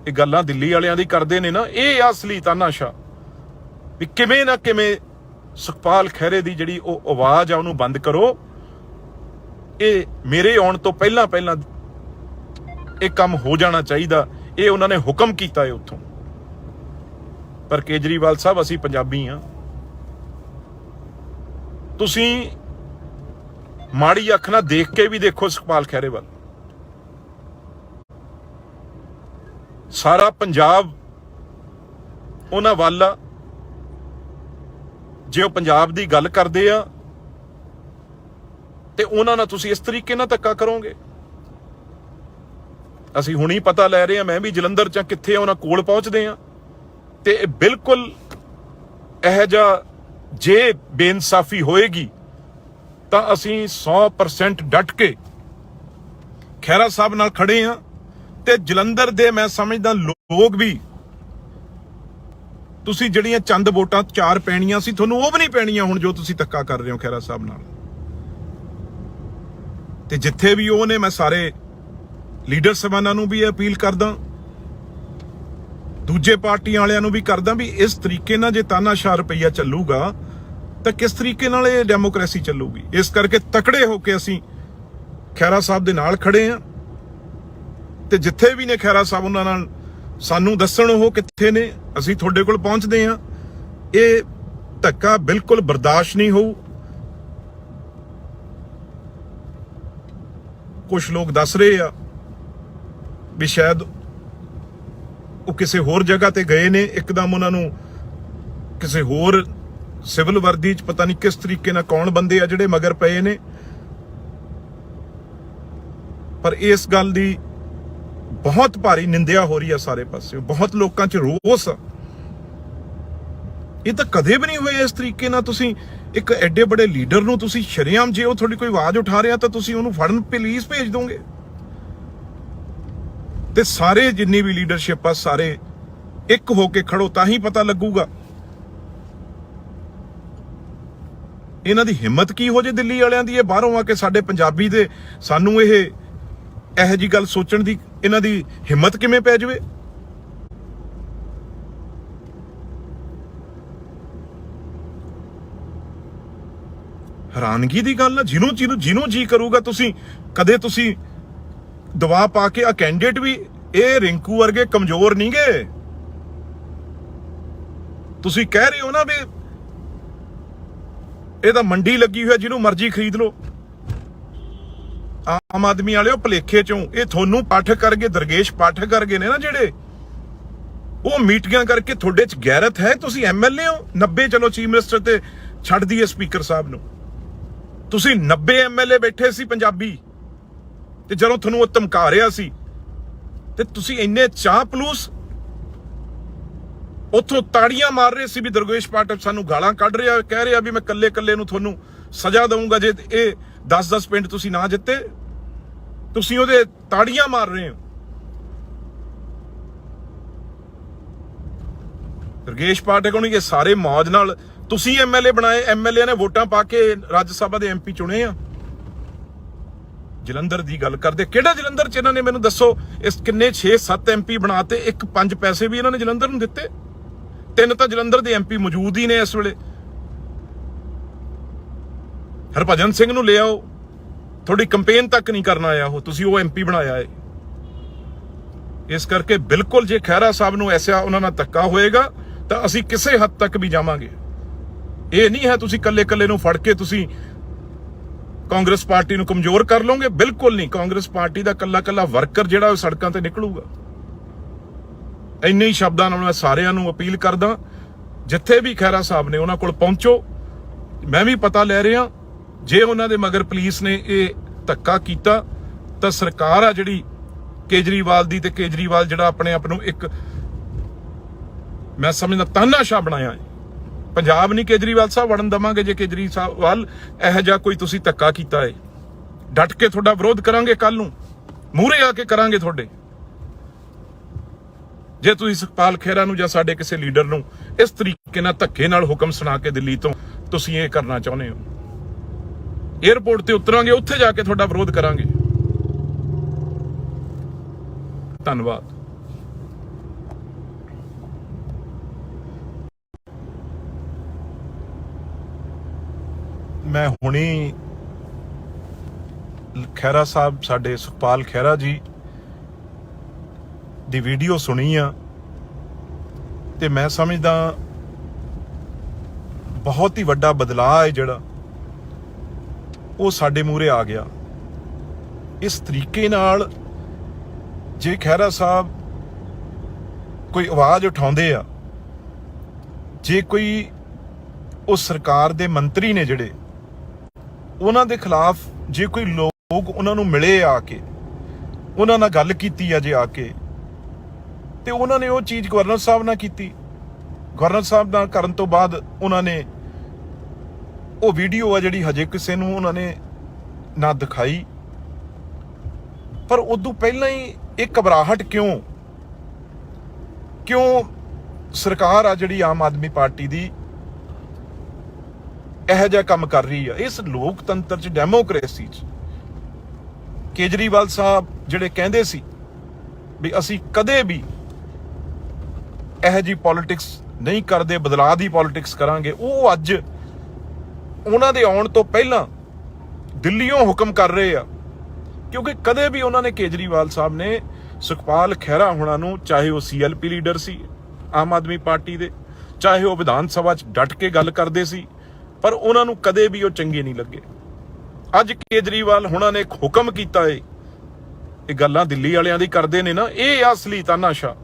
ਇਹ ਗੱਲਾਂ ਦਿੱਲੀ ਵਾਲਿਆਂ ਦੀ ਕਰਦੇ ਨੇ ਨਾ, ਇਹ ਅਸਲੀ ਤਾਨਾਸ਼ਾ ਵੀ ਕਿਵੇਂ ਨਾ ਕਿਵੇਂ ਸੁਖਪਾਲ ਖਹਿਰੇ ਦੀ ਜਿਹੜੀ ਉਹ ਆਵਾਜ਼ ਆ ਉਹਨੂੰ ਬੰਦ ਕਰੋ। ਇਹ ਮੇਰੇ ਆਉਣ ਤੋਂ ਪਹਿਲਾਂ ਇਹ ਕੰਮ ਹੋ ਜਾਣਾ ਚਾਹੀਦਾ, ਇਹ ਉਹਨਾਂ ਨੇ ਹੁਕਮ ਕੀਤਾ ਹੈ ਉੱਥੋਂ। ਪਰ ਕੇਜਰੀਵਾਲ ਸਾਹਿਬ, ਅਸੀਂ ਪੰਜਾਬੀ ਆ, ਤੁਸੀਂ ਮਾੜੀ ਅੱਖ ਨਾਲ ਦੇਖ ਕੇ ਵੀ ਦੇਖੋ ਸੁਖਪਾਲ ਖਹਿਰੇ ਵੱਲ। ਸਾਰਾ ਪੰਜਾਬ ਉਹਨਾਂ ਵੱਲ ਆ। ਜੇ ਉਹ ਪੰਜਾਬ ਦੀ ਗੱਲ ਕਰਦੇ ਆ ਤੇ ਉਹਨਾਂ ਨਾਲ ਤੁਸੀਂ ਇਸ ਤਰੀਕੇ ਨਾਲ ਧੱਕਾ ਕਰੋਗੇ। ਅਸੀਂ ਹੁਣੀ ਪਤਾ ਲੈ ਰਹੇ ਆ, ਮੈਂ ਵੀ ਜਲੰਧਰ 'ਚ ਕਿੱਥੇ ਉਹਨਾਂ ਕੋਲ ਪਹੁੰਚਦੇ ਆ, ਤੇ ਬਿਲਕੁਲ ਇਹੋ ਜਿਹਾ ਜੇ ਬੇਇਨਸਾਫੀ ਹੋਏਗੀ ਤਾਂ ਅਸੀਂ 100% ਡਟ ਕੇ ਖਹਿਰਾ ਸਾਹਿਬ ਨਾਲ ਖੜੇ ਆ। ਤੇ ਜਲੰਧਰ ਦੇ ਮੈਂ ਸਮਝਦਾ ਲੋਕ ਵੀ, ਤੁਸੀਂ ਜਿਹੜੀਆਂ ਚੰਦ ਵੋਟਾਂ 4 ਪੈਣੀਆਂ ਸੀ, ਤੁਹਾਨੂੰ ਉਹ ਵੀ ਨਹੀਂ ਪੈਣੀਆਂ ਹੁਣ, ਜੋ ਤੁਸੀਂ ਧੱਕਾ ਕਰ ਰਹੇ ਹੋ ਖਹਿਰਾ ਸਾਹਿਬ ਨਾਲ। ਤੇ ਜਿੱਥੇ ਵੀ ਉਹ ਨੇ, ਮੈਂ ਸਾਰੇ ਲੀਡਰ ਸਾਹਿਬਾਨਾਂ ਨੂੰ ਵੀ ਅਪੀਲ ਕਰਦਾ, ਦੂਜੇ ਪਾਰਟੀਆਂ ਵਾਲਿਆਂ ਨੂੰ ਵੀ ਕਰਦਾ ਵੀ ਇਸ ਤਰੀਕੇ ਨਾਲ ਜੇ ਤਾਨਾਸ਼ਾਹ ਰੁਪਈਆ ਚੱਲੂਗਾ ਤਾਂ ਕਿਸ ਤਰੀਕੇ ਨਾਲ ਇਹ ਡੈਮੋਕ੍ਰੇਸੀ ਚੱਲੂਗੀ। ਇਸ ਕਰਕੇ ਤਕੜੇ ਹੋ ਕੇ ਅਸੀਂ ਖਹਿਰਾ ਸਾਹਿਬ ਦੇ ਨਾਲ ਖੜੇ ਆ, ਤੇ ਜਿੱਥੇ ਵੀ ਨੇ ਖਹਿਰਾ ਸਾਹਿਬ, ਉਹਨਾਂ ਨਾਲ ਸਾਨੂੰ ਦੱਸਣ ਉਹ ਕਿੱਥੇ ਨੇ, ਅਸੀਂ ਤੁਹਾਡੇ ਕੋਲ ਪਹੁੰਚਦੇ ਆ। ਇਹ ਧੱਕਾ ਬਿਲਕੁਲ ਬਰਦਾਸ਼ਤ ਨਹੀਂ ਹੋਊ। ਕੁਝ ਲੋਕ ਦੱਸ ਰਹੇ ਆ ਵੀ ਸ਼ਾਇਦ ਉਹ ਕਿਸੇ ਹੋਰ ਜਗ੍ਹਾ ਤੇ ਗਏ ਨੇ, ਇੱਕਦਮ ਉਹਨਾਂ ਨੂੰ ਕਿਸੇ ਹੋਰ ਸਿਵਲ ਵਰਦੀ 'ਚ ਪਤਾ ਨਹੀਂ ਕਿਸ ਤਰੀਕੇ ਨਾਲ ਕੌਣ ਬੰਦੇ ਆ ਜਿਹੜੇ ਮਗਰ ਪਏ ਨੇ। ਪਰ ਇਸ ਗੱਲ ਦੀ ਬਹੁਤ ਭਾਰੀ ਨਿੰਦਿਆ ਹੋ ਰਹੀ ਆ ਸਾਰੇ ਪਾਸੇ, ਬਹੁਤ ਲੋਕਾਂ 'ਚ ਰੋਸ ਆ। ਇਹ ਤਾਂ ਕਦੇ ਵੀ ਨਹੀਂ ਹੋਇਆ ਇਸ ਤਰੀਕੇ ਨਾਲ। ਤੁਸੀਂ ਇੱਕ ਐਡੇ ਬੜੇ ਲੀਡਰ ਨੂੰ ਤੁਸੀਂ ਸ਼ਰੇਆਮ, ਜੇ ਉਹ ਤੁਹਾਡੀ ਕੋਈ ਆਵਾਜ਼ ਉਠਾ ਰਿਹਾ ਤਾਂ ਤੁਸੀਂ ਉਹਨੂੰ ਫੜਨ ਪੁਲਿਸ ਭੇਜ ਦੋਗੇ। ਤੇ ਸਾਰੇ ਜਿੰਨੀ ਵੀ ਲੀਡਰਸ਼ਿਪ ਆ, ਸਾਰੇ ਇੱਕ ਹੋ ਕੇ ਖੜੋ, ਤਾਂ ਹੀ ਪਤਾ ਲੱਗੂਗਾ ਇਹਨਾਂ ਦੀ ਹਿੰਮਤ ਕੀ ਹੋ ਜੇ ਦਿੱਲੀ ਵਾਲਿਆਂ ਦੀ। ਇਹ ਬਾਹਰੋਂ ਆ ਕੇ ਸਾਡੇ ਪੰਜਾਬੀ ਦੇ ਸਾਨੂੰ ਇਹੋ ਜੀ ਗੱਲ ਸੋਚਣ ਦੀ ਇਹਨਾਂ ਦੀ ਹਿੰਮਤ ਕਿਵੇਂ ਪੈ ਜਾਵੇ। ਹੈਰਾਨਗੀ ਦੀ ਗੱਲ ਆ। ਜਿਹਨੂੰ ਜੀ ਕਰੂਗਾ, ਤੁਸੀਂ ਕਦੇ ਤੁਸੀਂ ਦਵਾ ਪਾ ਕੇ, ਆ ਕੈਂਡੀਡੇਟ ਵੀ ਇਹ ਰਿੰਕੂ ਵਰਗੇ ਕਮਜ਼ੋਰ ਨਹੀਂ ਗਏ। ਤੁਸੀਂ ਕਹਿ ਰਹੇ ਹੋ ਨਾ ਵੀ ਇਹ ਤਾਂ ਮੰਡੀ ਲੱਗੀ ਹੋਈ, ਜਿਹਨੂੰ ਮਰਜ਼ੀ ਖਰੀਦ ਲਓ। ਆਮ ਆਦਮੀ ਵਾਲਿਓ, ਭਲੇਖੇ ਚੋਂ ਇਹ ਤੁਹਾਨੂੰ ਪਾਠਕ ਕਰਗੇ, ਦਰਗੇਸ਼ ਪਾਠਕ ਕਰਗੇ ਨੇ ਨਾ ਜਿਹੜੇ, ਉਹ ਮੀਟਿੰਗਾਂ ਕਰਕੇ ਤੁਹਾਡੇ 'ਚ ਗੈਰਤ ਹੈ। ਤੁਸੀਂ MLA ਹੋ 90, ਚਲੋ ਚੀਫ ਮਿਨਿਸਟਰ ਤੇ ਛੱਡ ਦਈਏ ਸਪੀਕਰ ਸਾਹਿਬ ਨੂੰ, ਤੁਸੀਂ 90 MLA ਬੈਠੇ ਸੀ ਪੰਜਾਬੀ, ਤੇ ਜਦੋਂ ਤੁਹਾਨੂੰ ਉਹ ਧਮਕਾ ਰਿਹਾ ਸੀ ਤੇ ਤੁਸੀਂ ਇੰਨੇ ਚਾਹ ਪਲੂਸ ਉੱਥੋਂ ਤਾੜੀਆਂ ਮਾਰ ਰਹੇ ਸੀ ਵੀ ਦਰਗੇਸ਼ ਪਾਠਕ ਸਾਨੂੰ ਗਾਲਾਂ ਕੱਢ ਰਿਹਾ, ਕਹਿ ਰਿਹਾ ਵੀ ਮੈਂ ਕੱਲੇ ਨੂੰ ਤੁਹਾਨੂੰ ਸਜ਼ਾ ਦਊਂਗਾ ਜੇ ਇਹ 10 ਪਿੰਡ ਤੁਸੀਂ ਨਾ ਜਿੱਤੇ। ਤੁਸੀਂ ਉਹਦੇ ਤਾੜੀਆਂ ਮਾਰ ਰਹੇ ਹੋ। ਦਰਗੇਸ਼ ਪਾਠਕ ਨੂੰ ਇਹ ਸਾਰੇ ਮੌਜ ਨਾਲ ਤੁਸੀਂ MLA ਬਣਾਏ, MLA ਨੇ ਵੋਟਾਂ ਪਾ ਕੇ ਰਾਜ ਸਭਾ ਦੇ MP ਚੁਣੇ ਆ। ਜਲੰਧਰ ਦੀ ਗੱਲ ਕਰਦੇ, ਕਿਹੜਾ ਜਲੰਧਰ 'ਚ ਇਹਨਾਂ ਨੇ ਮੈਨੂੰ ਦੱਸੋ, ਇਸ ਕਿੰਨੇ 6-7 MP ਬਣਾਤੇ, 1-5 ਪੈਸੇ ਵੀ ਇਹਨਾਂ ਨੇ ਜਲੰਧਰ ਨੂੰ ਦਿੱਤੇ। 3 ਤਾਂ ਜਲੰਧਰ ਦੇ MP ਮੌਜੂਦ ਹੀ ਨੇ ਇਸ ਵੇਲੇ। ਹਰਭਜਨ ਸਿੰਘ ਨੂੰ ਲੈ ਆਓ, ਤੁਹਾਡੀ ਕੰਪੇਨ ਤੱਕ ਨਹੀਂ ਕਰਨ ਆਇਆ ਉਹ, ਤੁਸੀਂ ਉਹ MP ਬਣਾਇਆ ਹੈ। ਇਸ ਕਰਕੇ ਬਿਲਕੁਲ ਜੇ ਖਹਿਰਾ ਸਾਹਿਬ ਨੂੰ ਐਸਾ ਉਹਨਾਂ ਨਾਲ ਧੱਕਾ ਹੋਏਗਾ ਤਾਂ ਅਸੀਂ ਕਿਸੇ ਹੱਦ ਤੱਕ ਵੀ ਜਾਵਾਂਗੇ। ਇਹ ਨਹੀਂ ਹੈ ਤੁਸੀਂ ਕੱਲੇ ਨੂੰ ਫੜ ਕੇ ਤੁਸੀਂ ਕਾਂਗਰਸ ਪਾਰਟੀ ਨੂੰ ਕਮਜ਼ੋਰ ਕਰ ਲਓਗੇ, ਬਿਲਕੁਲ ਨਹੀਂ। ਕਾਂਗਰਸ ਪਾਰਟੀ ਦਾ ਕੱਲਾ ਵਰਕਰ ਜਿਹੜਾ ਉਹ ਸੜਕਾਂ ਤੇ ਨਿਕਲੂਗਾ। ਇੰਨੇ ਹੀ ਸ਼ਬਦਾਂ ਨਾਲ ਮੈਂ ਸਾਰਿਆਂ ਨੂੰ ਅਪੀਲ ਕਰਦਾ, ਜਿੱਥੇ ਵੀ ਖਹਿਰਾ ਸਾਹਿਬ ਨੇ ਉਹਨਾਂ ਕੋਲ ਪਹੁੰਚੋ। ਮੈਂ ਵੀ ਪਤਾ ਲੈ ਰਿਹਾ, ਜੇ ਉਹਨਾਂ ਦੇ ਮਗਰ ਪੁਲਿਸ ਨੇ ਇਹ ਧੱਕਾ ਕੀਤਾ ਤਾਂ ਸਰਕਾਰ ਆ ਜਿਹੜੀ ਕੇਜਰੀਵਾਲ ਦੀ, ਤੇ ਕੇਜਰੀਵਾਲ ਜਿਹੜਾ ਆਪਣੇ ਆਪ ਨੂੰ ਇੱਕ ਮੈਂ ਸਮਝਦਾ ਤਾਨਾਸ਼ਾਹ ਬਣਾਇਆ ਹੈ। ਪੰਜਾਬ ਨਹੀਂ ਕੇਜਰੀਵਾਲ ਸਾਹਿਬ ਵੜਨ ਦਵਾਂਗੇ। ਜੇ ਕੇਜਰੀਵਾਲ ਇਹੋ ਜਿਹਾ ਕੋਈ ਤੁਸੀਂ ਧੱਕਾ ਕੀਤਾ ਹੈ, ਡਟ ਕੇ ਤੁਹਾਡਾ ਵਿਰੋਧ ਕਰਾਂਗੇ, ਕੱਲ ਨੂੰ ਮੂਹਰੇ ਆ ਕੇ ਕਰਾਂਗੇ ਤੁਹਾਡੇ। ਜੇ ਤੁਸੀਂ ਸੁਖਪਾਲ ਖਹਿਰਾ ਨੂੰ ਜਾਂ ਸਾਡੇ ਕਿਸੇ ਲੀਡਰ ਨੂੰ ਇਸ ਤਰੀਕੇ ਨਾਲ ਧੱਕੇ ਨਾਲ ਹੁਕਮ ਸੁਣਾ ਕੇ ਦਿੱਲੀ ਤੋਂ ਤੁਸੀਂ ਇਹ ਕਰਨਾ ਚਾਹੁੰਦੇ ਹੋ, ਏਅਰਪੋਰਟ ਤੇ ਉਤਰਾਂਗੇ, ਉੱਥੇ ਜਾ ਕੇ ਤੁਹਾਡਾ ਵਿਰੋਧ ਕਰਾਂਗੇ। ਧੰਨਵਾਦ। ਮੈਂ ਹੁਣੀ ਖਹਿਰਾ ਸਾਹਿਬ, ਸਾਡੇ ਸੁਖਪਾਲ ਖਹਿਰਾ ਜੀ ਦੀ ਵੀਡੀਓ ਸੁਣੀ ਆ, ਤੇ ਮੈਂ ਸਮਝਦਾ ਬਹੁਤ ਹੀ ਵੱਡਾ ਬਦਲਾਅ ਹੈ ਜਿਹੜਾ ਉਹ ਸਾਡੇ ਮੂਹਰੇ ਆ ਗਿਆ। ਇਸ ਤਰੀਕੇ ਨਾਲ ਜੇ ਖਹਿਰਾ ਸਾਹਿਬ ਕੋਈ ਆਵਾਜ਼ ਉਠਾਉਂਦੇ ਆ, ਜੇ ਕੋਈ ਉਹ ਸਰਕਾਰ ਦੇ ਮੰਤਰੀ ਨੇ ਜਿਹੜੇ ਉਹਨਾਂ ਦੇ ਖਿਲਾਫ, ਜੇ ਕੋਈ ਲੋਕ ਉਹਨਾਂ ਨੂੰ ਮਿਲੇ ਆ ਕੇ, ਉਹਨਾਂ ਨਾਲ ਗੱਲ ਕੀਤੀ ਆ ਜੇ ਆ ਕੇ, ਤੇ ਉਹਨਾਂ ਨੇ ਉਹ ਚੀਜ਼ ਗਵਰਨਰ ਸਾਹਿਬ ਨਾਲ ਕੀਤੀ। ਗਵਰਨਰ ਸਾਹਿਬ ਨਾਲ ਕਰਨ ਤੋਂ ਬਾਅਦ ਉਹਨਾਂ ਨੇ ਉਹ ਵੀਡੀਓ ਆ ਜਿਹੜੀ ਹਜੇ ਕਿਸੇ ਨੂੰ ਉਹਨਾਂ ਨੇ ਨਾ ਦਿਖਾਈ, ਪਰ ਉਦੋਂ ਪਹਿਲਾਂ ਹੀ ਇਹ ਘਬਰਾਹਟ ਕਿਉਂ ਸਰਕਾਰ ਆ ਜਿਹੜੀ ਆਮ ਆਦਮੀ ਪਾਰਟੀ ਦੀ ਇਹੋ ਜਿਹਾ ਕੰਮ ਕਰ ਰਹੀ ਆ। ਇਸ ਲੋਕਤੰਤਰ 'ਚ, ਡੈਮੋਕ੍ਰੇਸੀ 'ਚ ਕੇਜਰੀਵਾਲ ਸਾਹਿਬ ਜਿਹੜੇ ਕਹਿੰਦੇ ਸੀ ਵੀ ਅਸੀਂ ਕਦੇ ਵੀ ਇਹੋ ਜਿਹੀ ਪੋਲਿਟਿਕਸ ਨਹੀਂ ਕਰਦੇ, ਬਦਲਾਅ ਦੀ ਪੋਲਿਟਿਕਸ ਕਰਾਂਗੇ, ਉਹ ਅੱਜ ਉਹਨਾਂ ਦੇ ਆਉਣ ਤੋਂ ਪਹਿਲਾਂ ਦਿੱਲੀੋਂ ਹੁਕਮ ਕਰ ਰਹੇ ਆ। ਕਿਉਂਕਿ ਕਦੇ ਵੀ ਉਹਨਾਂ ਨੇ, ਕੇਜਰੀਵਾਲ ਸਾਹਿਬ ਨੇ ਸੁਖਪਾਲ ਖਹਿਰਾ ਹੋਣਾ ਨੂੰ, ਚਾਹੇ ਉਹ CLP ਲੀਡਰ ਸੀ ਆਮ ਆਦਮੀ ਪਾਰਟੀ ਦੇ, ਚਾਹੇ ਉਹ ਵਿਧਾਨ ਸਭਾ 'ਚ ਡਟ ਕੇ ਗੱਲ ਕਰਦੇ ਸੀ, ਪਰ ਉਹਨਾਂ ਨੂੰ ਕਦੇ ਵੀ ਉਹ ਚੰਗੇ ਨਹੀਂ ਲੱਗੇ। ਅੱਜ ਕੇਜਰੀਵਾਲ ਹੋਣਾ ਨੇ ਇੱਕ ਹੁਕਮ ਕੀਤਾ ਏ, ਇਹ ਗੱਲਾਂ ਦਿੱਲੀ ਵਾਲਿਆਂ ਦੀ ਕਰਦੇ ਨੇ ਨਾ, ਇਹ ਅਸਲੀ ਤਾਨਾਸ਼ਾਹ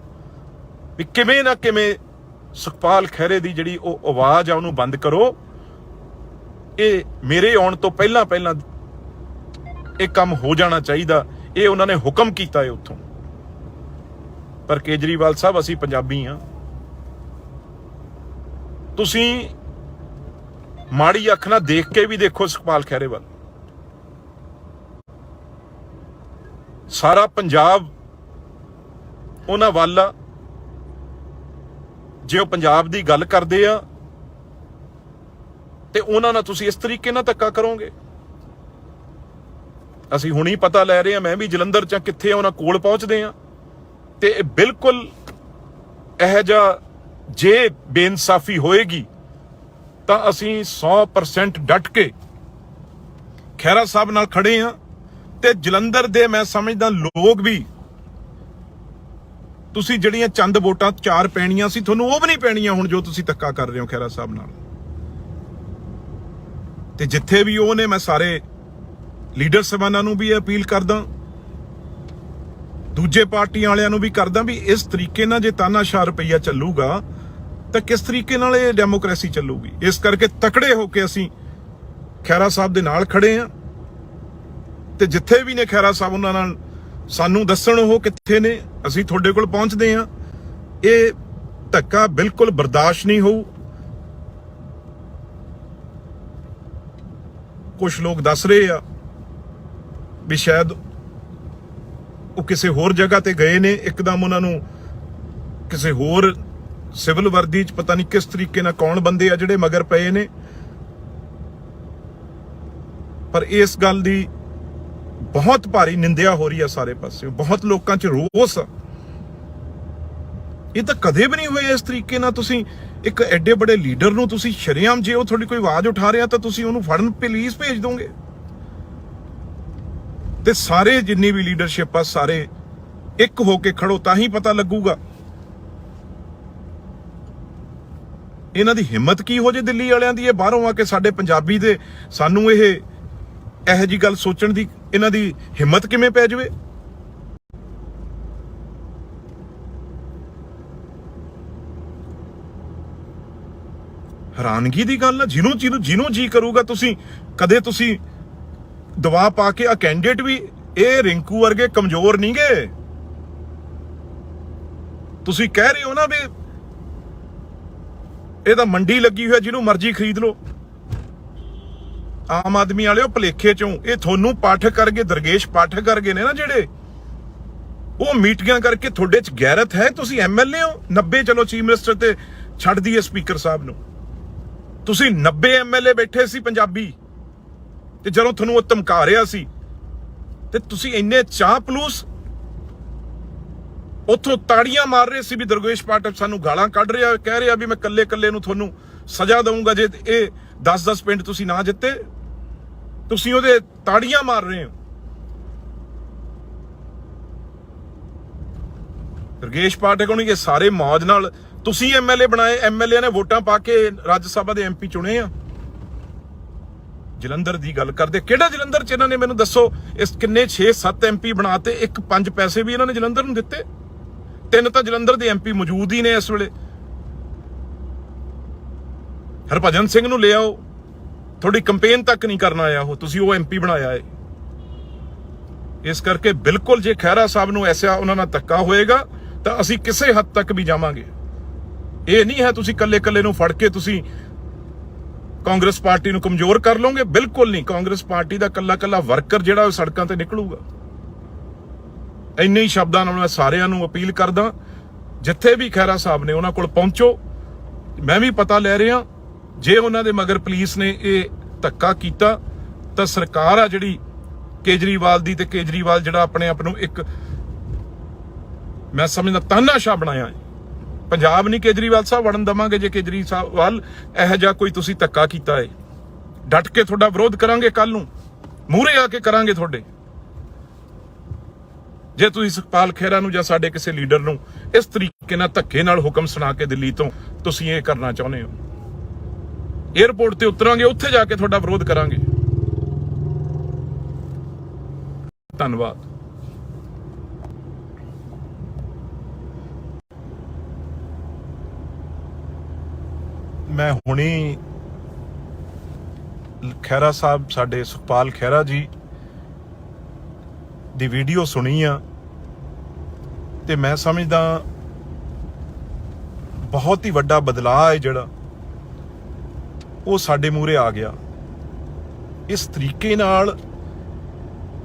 ਵੀ ਕਿਵੇਂ ਨਾ ਕਿਵੇਂ ਸੁਖਪਾਲ ਖਹਿਰੇ ਦੀ ਜਿਹੜੀ ਉਹ ਆਵਾਜ਼ ਆ ਉਹਨੂੰ ਬੰਦ ਕਰੋ। ਇਹ ਮੇਰੇ ਆਉਣ ਤੋਂ ਪਹਿਲਾਂ ਇਹ ਕੰਮ ਹੋ ਜਾਣਾ ਚਾਹੀਦਾ, ਇਹ ਉਹਨਾਂ ਨੇ ਹੁਕਮ ਕੀਤਾ ਏ ਉੱਥੋਂ। ਪਰ ਕੇਜਰੀਵਾਲ ਸਾਹਿਬ, ਅਸੀਂ ਪੰਜਾਬੀ ਆ, ਤੁਸੀਂ ਮਾੜੀ ਅੱਖ ਨਾਲ ਦੇਖ ਕੇ ਵੀ ਦੇਖੋ ਸੁਖਪਾਲ ਖਹਿਰੇ ਵੱਲ। ਸਾਰਾ ਪੰਜਾਬ ਉਹਨਾਂ ਵੱਲ ਆ। ਜੇ ਉਹ ਪੰਜਾਬ ਦੀ ਗੱਲ ਕਰਦੇ ਆ ਤੇ ਉਹਨਾਂ ਨਾਲ ਤੁਸੀਂ ਇਸ ਤਰੀਕੇ ਨਾਲ ਧੱਕਾ ਕਰੋਗੇ। ਅਸੀਂ ਹੁਣੀ ਪਤਾ ਲੈ ਰਹੇ ਆ, ਮੈਂ ਵੀ ਜਲੰਧਰ 'ਚ ਕਿੱਥੇ ਉਹਨਾਂ ਕੋਲ ਪਹੁੰਚਦੇ ਆ, ਤੇ ਬਿਲਕੁਲ ਇਹੋ ਜਿਹਾ ਜੇ ਬੇਇਨਸਾਫੀ ਹੋਏਗੀ ਤਾਂ ਅਸੀਂ 100% ਡਟ ਕੇ ਖਹਿਰਾ ਸਾਹਿਬ ਨਾਲ ਖੜੇ ਆ। ਤੇ ਜਲੰਧਰ ਦੇ ਮੈਂ ਸਮਝਦਾ ਲੋਕ ਵੀ, ਤੁਸੀਂ ਜਿਹੜੀਆਂ ਚੰਦ ਵੋਟਾਂ 4 ਪੈਣੀਆਂ ਸੀ, ਤੁਹਾਨੂੰ ਉਹ ਵੀ ਨਹੀਂ ਪੈਣੀਆਂ ਹੁਣ, ਜੋ ਤੁਸੀਂ ਧੱਕਾ ਕਰ ਰਹੇ ਹੋ ਖਹਿਰਾ ਸਾਹਿਬ ਨਾਲ। ਤੇ ਜਿੱਥੇ ਵੀ ਉਹ ਨੇ, ਮੈਂ ਸਾਰੇ ਲੀਡਰ ਸਾਹਿਬਾਨਾਂ ਨੂੰ ਵੀ ਅਪੀਲ ਕਰਦਾ, ਦੂਜੇ ਪਾਰਟੀਆਂ ਵਾਲਿਆਂ ਨੂੰ ਵੀ ਕਰਦਾ ਵੀ ਇਸ ਤਰੀਕੇ ਨਾਲ ਜੇ ਤਾਨਾਸ਼ਾਹ ਰੁਪਈਆ ਚੱਲੂਗਾ ਤਾਂ ਕਿਸ ਤਰੀਕੇ ਨਾਲ ਇਹ ਡੈਮੋਕ੍ਰੇਸੀ ਚੱਲੂਗੀ। ਇਸ ਕਰਕੇ ਤਕੜੇ ਹੋ ਕੇ ਅਸੀਂ ਖਹਿਰਾ ਸਾਹਿਬ ਦੇ ਨਾਲ ਖੜੇ ਆ, ਤੇ ਜਿੱਥੇ ਵੀ ਨੇ ਖਹਿਰਾ ਸਾਹਿਬ, ਉਹਨਾਂ ਨਾਲ ਸਾਨੂੰ ਦੱਸਣ ਉਹ ਕਿੱਥੇ ਨੇ, ਅਸੀਂ ਤੁਹਾਡੇ ਕੋਲ ਪਹੁੰਚਦੇ ਆ। ਇਹ ਧੱਕਾ ਬਿਲਕੁਲ ਬਰਦਾਸ਼ਤ ਨਹੀਂ ਹੋਊ। ਕੁਝ ਲੋਕ ਦੱਸ ਰਹੇ ਆ ਵੀ ਸ਼ਾਇਦ ਉਹ ਕਿਸੇ ਹੋਰ ਜਗ੍ਹਾ ਤੇ ਗਏ ਨੇ, ਇੱਕਦਮ ਉਹਨਾਂ ਨੂੰ ਕਿਸੇ ਹੋਰ ਸਿਵਲ ਵਰਦੀ 'ਚ ਪਤਾ ਨਹੀਂ ਕਿਸ ਤਰੀਕੇ ਨਾਲ ਕੌਣ ਬੰਦੇ ਆ ਜਿਹੜੇ ਮਗਰ ਪਏ ਨੇ। ਪਰ ਇਸ ਗੱਲ ਦੀ ਬਹੁਤ ਭਾਰੀ ਨਿੰਦਿਆ ਹੋ ਰਹੀ ਆ ਸਾਰੇ ਪਾਸੇ, ਬਹੁਤ ਲੋਕਾਂ 'ਚ ਰੋਸ ਆ। ਇਹ ਤਾਂ ਕਦੇ ਵੀ ਨਹੀਂ ਹੋਇਆ ਇਸ ਤਰੀਕੇ ਨਾਲ। ਤੁਸੀਂ ਇੱਕ ਐਡੇ ਵੱਡੇ ਲੀਡਰ ਨੂੰ ਤੁਸੀਂ ਸ਼ਰੇਆਮ, ਜੇ ਉਹ ਤੁਹਾਡੀ ਕੋਈ ਆਵਾਜ਼ ਉਠਾ ਰਿਹਾ ਤਾਂ ਤੁਸੀਂ ਉਹਨੂੰ ਫੜਨ ਪੁਲਿਸ ਭੇਜ ਦੋਗੇ। ਤੇ ਸਾਰੇ ਜਿੰਨੀ ਵੀ ਲੀਡਰਸ਼ਿਪ ਆ, ਸਾਰੇ ਇੱਕ ਹੋ ਕੇ ਖੜੋ, ਤਾਂ ਹੀ ਪਤਾ ਲੱਗੂਗਾ ਇਹਨਾਂ ਦੀ ਹਿੰਮਤ ਕੀ ਹੋ ਜੇ ਦਿੱਲੀ ਵਾਲਿਆਂ ਦੀ। ਇਹ ਬਾਹਰੋਂ ਆ ਕੇ ਸਾਡੇ ਪੰਜਾਬੀ ਦੇ ਸਾਨੂੰ ਇਹੋ ਜਿਹੀ ਗੱਲ ਸੋਚਣ ਦੀ ਇਹਨਾਂ ਦੀ ਹਿੰਮਤ ਕਿਵੇਂ ਪੈ ਜਾਵੇ। ਹੈਰਾਨਗੀ ਦੀ ਗੱਲ ਆ। ਜਿਹਨੂੰ ਜੀ ਕਰੂਗਾ ਤੁਸੀਂ ਕਦੇ ਤੁਸੀਂ ਦਵਾ ਪਾ ਕੇ ਆ ਕੈਂਡੀਡੇਟ ਵੀ ਇਹ ਰਿੰਕੂ ਵਰਗੇ ਕਮਜ਼ੋਰ ਨਹੀਂ ਗੇ। ਤੁਸੀਂ ਕਹਿ ਰਹੇ ਹੋ ਨਾ ਵੀ ਇਹ ਤਾਂ ਮੰਡੀ ਲੱਗੀ ਹੋਈ ਹੈ, ਜਿਹਨੂੰ ਮਰਜ਼ੀ ਖਰੀਦ ਲਓ। ਆਮ ਆਦਮੀ ਵਾਲਿਓ ਭਲੇਖੇ ਚੋਂ ਇਹ ਤੁਹਾਨੂੰ ਪਾਠਕ ਕਰਗੇ, ਦਰਗੇਸ਼ ਪਾਠਕ ਕਰਗੇ ਨੇ ਨਾ ਜਿਹੜੇ, ਉਹ ਮੀਟਿੰਗਾਂ ਕਰਕੇ ਤੁਹਾਡੇ ਚ ਗੈਰਤ ਹੈ। ਤੁਸੀਂ ਐਮਐਲਏ ਹੋ 90, ਚਲੋ ਚੀਫ ਮਿਨਿਸਟਰ ਤੇ ਛੱਡ ਦਈਏ ਸਪੀਕਰ ਸਾਹਿਬ ਨੂੰ, ਤੁਸੀਂ 90 ਐਮਐਲਏ ਬੈਠੇ ਸੀ ਪੰਜਾਬੀ, ਤੇ ਜਦੋਂ ਤੁਹਾਨੂੰ ਉਹ ਧਮਕਾ ਰਿਹਾ ਸੀ ਤੇ ਤੁਸੀਂ ਇੰਨੇ ਚਾਪਲੂਸ ਉੱਥੋਂ ਤਾੜੀਆਂ ਮਾਰ ਰਹੇ ਸੀ ਵੀ ਦਰਗੇਸ਼ ਪਾਠਕ ਸਾਨੂੰ ਗਾਲਾਂ ਕੱਢ ਰਿਹਾ, ਕਹਿ ਰਿਹਾ ਵੀ ਮੈਂ ਕੱਲੇ ਨੂੰ ਤੁਹਾਨੂੰ ਸਜ਼ਾ ਦਊਂਗਾ ਜੇ ਇਹ 10 ਪਿੰਡ ਤੁਸੀਂ ਨਾ ਜਿੱਤੇ। ਤੁਸੀਂ ਉਹਦੇ ਤਾੜੀਆਂ ਮਾਰ ਰਹੇ ਹੋ। ਦਰਗੇਸ਼ ਪਾਠਕ ਨੂੰ ਇਹ ਸਾਰੇ ਮੌਜ ਨਾਲ ਤੁਸੀਂ ਐਮਐਲਏ ਬਣਾਏ, ਐਮਐਲਏ ਨੇ ਵੋਟਾਂ ਪਾ ਕੇ ਰਾਜ ਸਭਾ ਦੇ ਐਮਪੀ ਚੁਣੇ ਆ। ਜਲੰਧਰ ਦੀ ਗੱਲ ਕਰਦੇ, ਕਿਹੜਾ ਜਲੰਧਰ ਚ ਇਹਨਾਂ ਨੇ ਮੈਨੂੰ ਦੱਸੋ, ਇਸ ਕਿੰਨੇ 6-7 ਐਮਪੀ ਬਣਾਤੇ, 1-5 ਪੈਸੇ ਵੀ ਇਹਨਾਂ ਨੇ ਜਲੰਧਰ ਨੂੰ ਦਿੱਤੇ। 3 ਤਾਂ ਜਲੰਧਰ ਦੇ ਐਮਪੀ ਮੌਜੂਦ ਹੀ ਨੇ ਇਸ ਵੇਲੇ। ਹਰਭਜਨ ਸਿੰਘ ਨੂੰ ਲੈ ਆਓ, ਤੁਹਾਡੀ ਕੰਪੇਨ ਤੱਕ ਨਹੀਂ ਕਰਨ ਆਇਆ ਉਹ, ਤੁਸੀਂ ਉਹ ਐਮਪੀ ਬਣਾਇਆ ਏ। ਇਸ ਕਰਕੇ ਬਿਲਕੁਲ ਜੇ ਖਹਿਰਾ ਸਾਹਿਬ ਨੂੰ ਐਸਾ ਉਹਨਾਂ ਨਾਲ ਧੱਕਾ ਹੋਏਗਾ ਤਾਂ ਅਸੀਂ ਕਿਸੇ ਹੱਦ ਤੱਕ ਵੀ ਜਾਵਾਂਗੇ। ਇਹ ਨਹੀਂ ਹੈ ਤੁਸੀਂ ਕੱਲੇ ਨੂੰ ਫੜ ਕੇ ਤੁਸੀਂ ਕਾਂਗਰਸ ਪਾਰਟੀ ਨੂੰ ਕਮਜ਼ੋਰ ਕਰ ਲਓਗੇ, ਬਿਲਕੁਲ ਨਹੀਂ। ਕਾਂਗਰਸ ਪਾਰਟੀ ਦਾ ਕੱਲਾ ਵਰਕਰ ਜਿਹੜਾ ਉਹ ਸੜਕਾਂ ਤੇ ਨਿਕਲੂਗਾ। ਇੰਨੇ ਹੀ ਸ਼ਬਦਾਂ ਨਾਲ ਮੈਂ ਸਾਰਿਆਂ ਨੂੰ ਅਪੀਲ ਕਰਦਾ, ਜਿੱਥੇ ਵੀ ਖਹਿਰਾ ਸਾਹਿਬ ਨੇ ਉਹਨਾਂ ਕੋਲ ਪਹੁੰਚੋ। ਮੈਂ ਵੀ ਪਤਾ ਲੈ ਰਿਹਾ, ਜੇ ਉਹਨਾਂ ਦੇ ਮਗਰ ਪੁਲਿਸ ਨੇ ਇਹ ਧੱਕਾ ਕੀਤਾ ਤਾਂ ਸਰਕਾਰ ਆ ਜਿਹੜੀ ਕੇਜਰੀਵਾਲ ਦੀ, ਤੇ ਕੇਜਰੀਵਾਲ ਜਿਹੜਾ ਆਪਣੇ ਆਪ ਨੂੰ ਇੱਕ ਮੈਂ ਸਮਝਦਾ ਤਾਨਾਸ਼ਾਹ ਬਣਾਇਆ ਹੈ। ਪੰਜਾਬ ਨਹੀਂ ਕੇਜਰੀਵਾਲ ਸਾਹਿਬ ਵੜਨ ਦਵਾਂਗੇ ਜੇ ਕੇਜਰੀਵਾਲ ਇਹੋ ਜਿਹਾ ਕੋਈ ਤੁਸੀਂ ਧੱਕਾ ਕੀਤਾ ਹੈ। ਡਟ ਕੇ ਤੁਹਾਡਾ ਵਿਰੋਧ ਕਰਾਂਗੇ, ਕੱਲ ਨੂੰ ਮੂਹਰੇ ਆ ਕੇ ਕਰਾਂਗੇ ਤੁਹਾਡੇ। ਜੇ ਤੁਸੀਂ ਸੁਖਪਾਲ ਖਹਿਰਾ ਨੂੰ ਜਾਂ ਸਾਡੇ ਕਿਸੇ ਲੀਡਰ ਨੂੰ ਇਸ ਤਰੀਕੇ ਨਾਲ ਧੱਕੇ ਨਾਲ ਹੁਕਮ ਸੁਣਾ ਕੇ ਦਿੱਲੀ ਤੋਂ ਤੁਸੀਂ ਇਹ ਕਰਨਾ ਚਾਹੁੰਦੇ ਹੋ, ਏਅਰਪੋਰਟ ਤੇ ਉਤਰਾਂਗੇ, ਉੱਥੇ ਜਾ ਕੇ ਤੁਹਾਡਾ ਵਿਰੋਧ ਕਰਾਂਗੇ। ਧੰਨਵਾਦ। ਮੈਂ ਹੁਣੀ ਖਹਿਰਾ ਸਾਹਿਬ, ਸਾਡੇ ਸੁਖਪਾਲ ਖਹਿਰਾ ਜੀ ਦੀ ਵੀਡੀਓ ਸੁਣੀ ਆ, ਤੇ ਮੈਂ ਸਮਝਦਾ ਬਹੁਤ ਹੀ ਵੱਡਾ ਬਦਲਾਅ ਹੈ ਜਿਹੜਾ ਉਹ ਸਾਡੇ ਮੂਹਰੇ ਆ ਗਿਆ। ਇਸ ਤਰੀਕੇ ਨਾਲ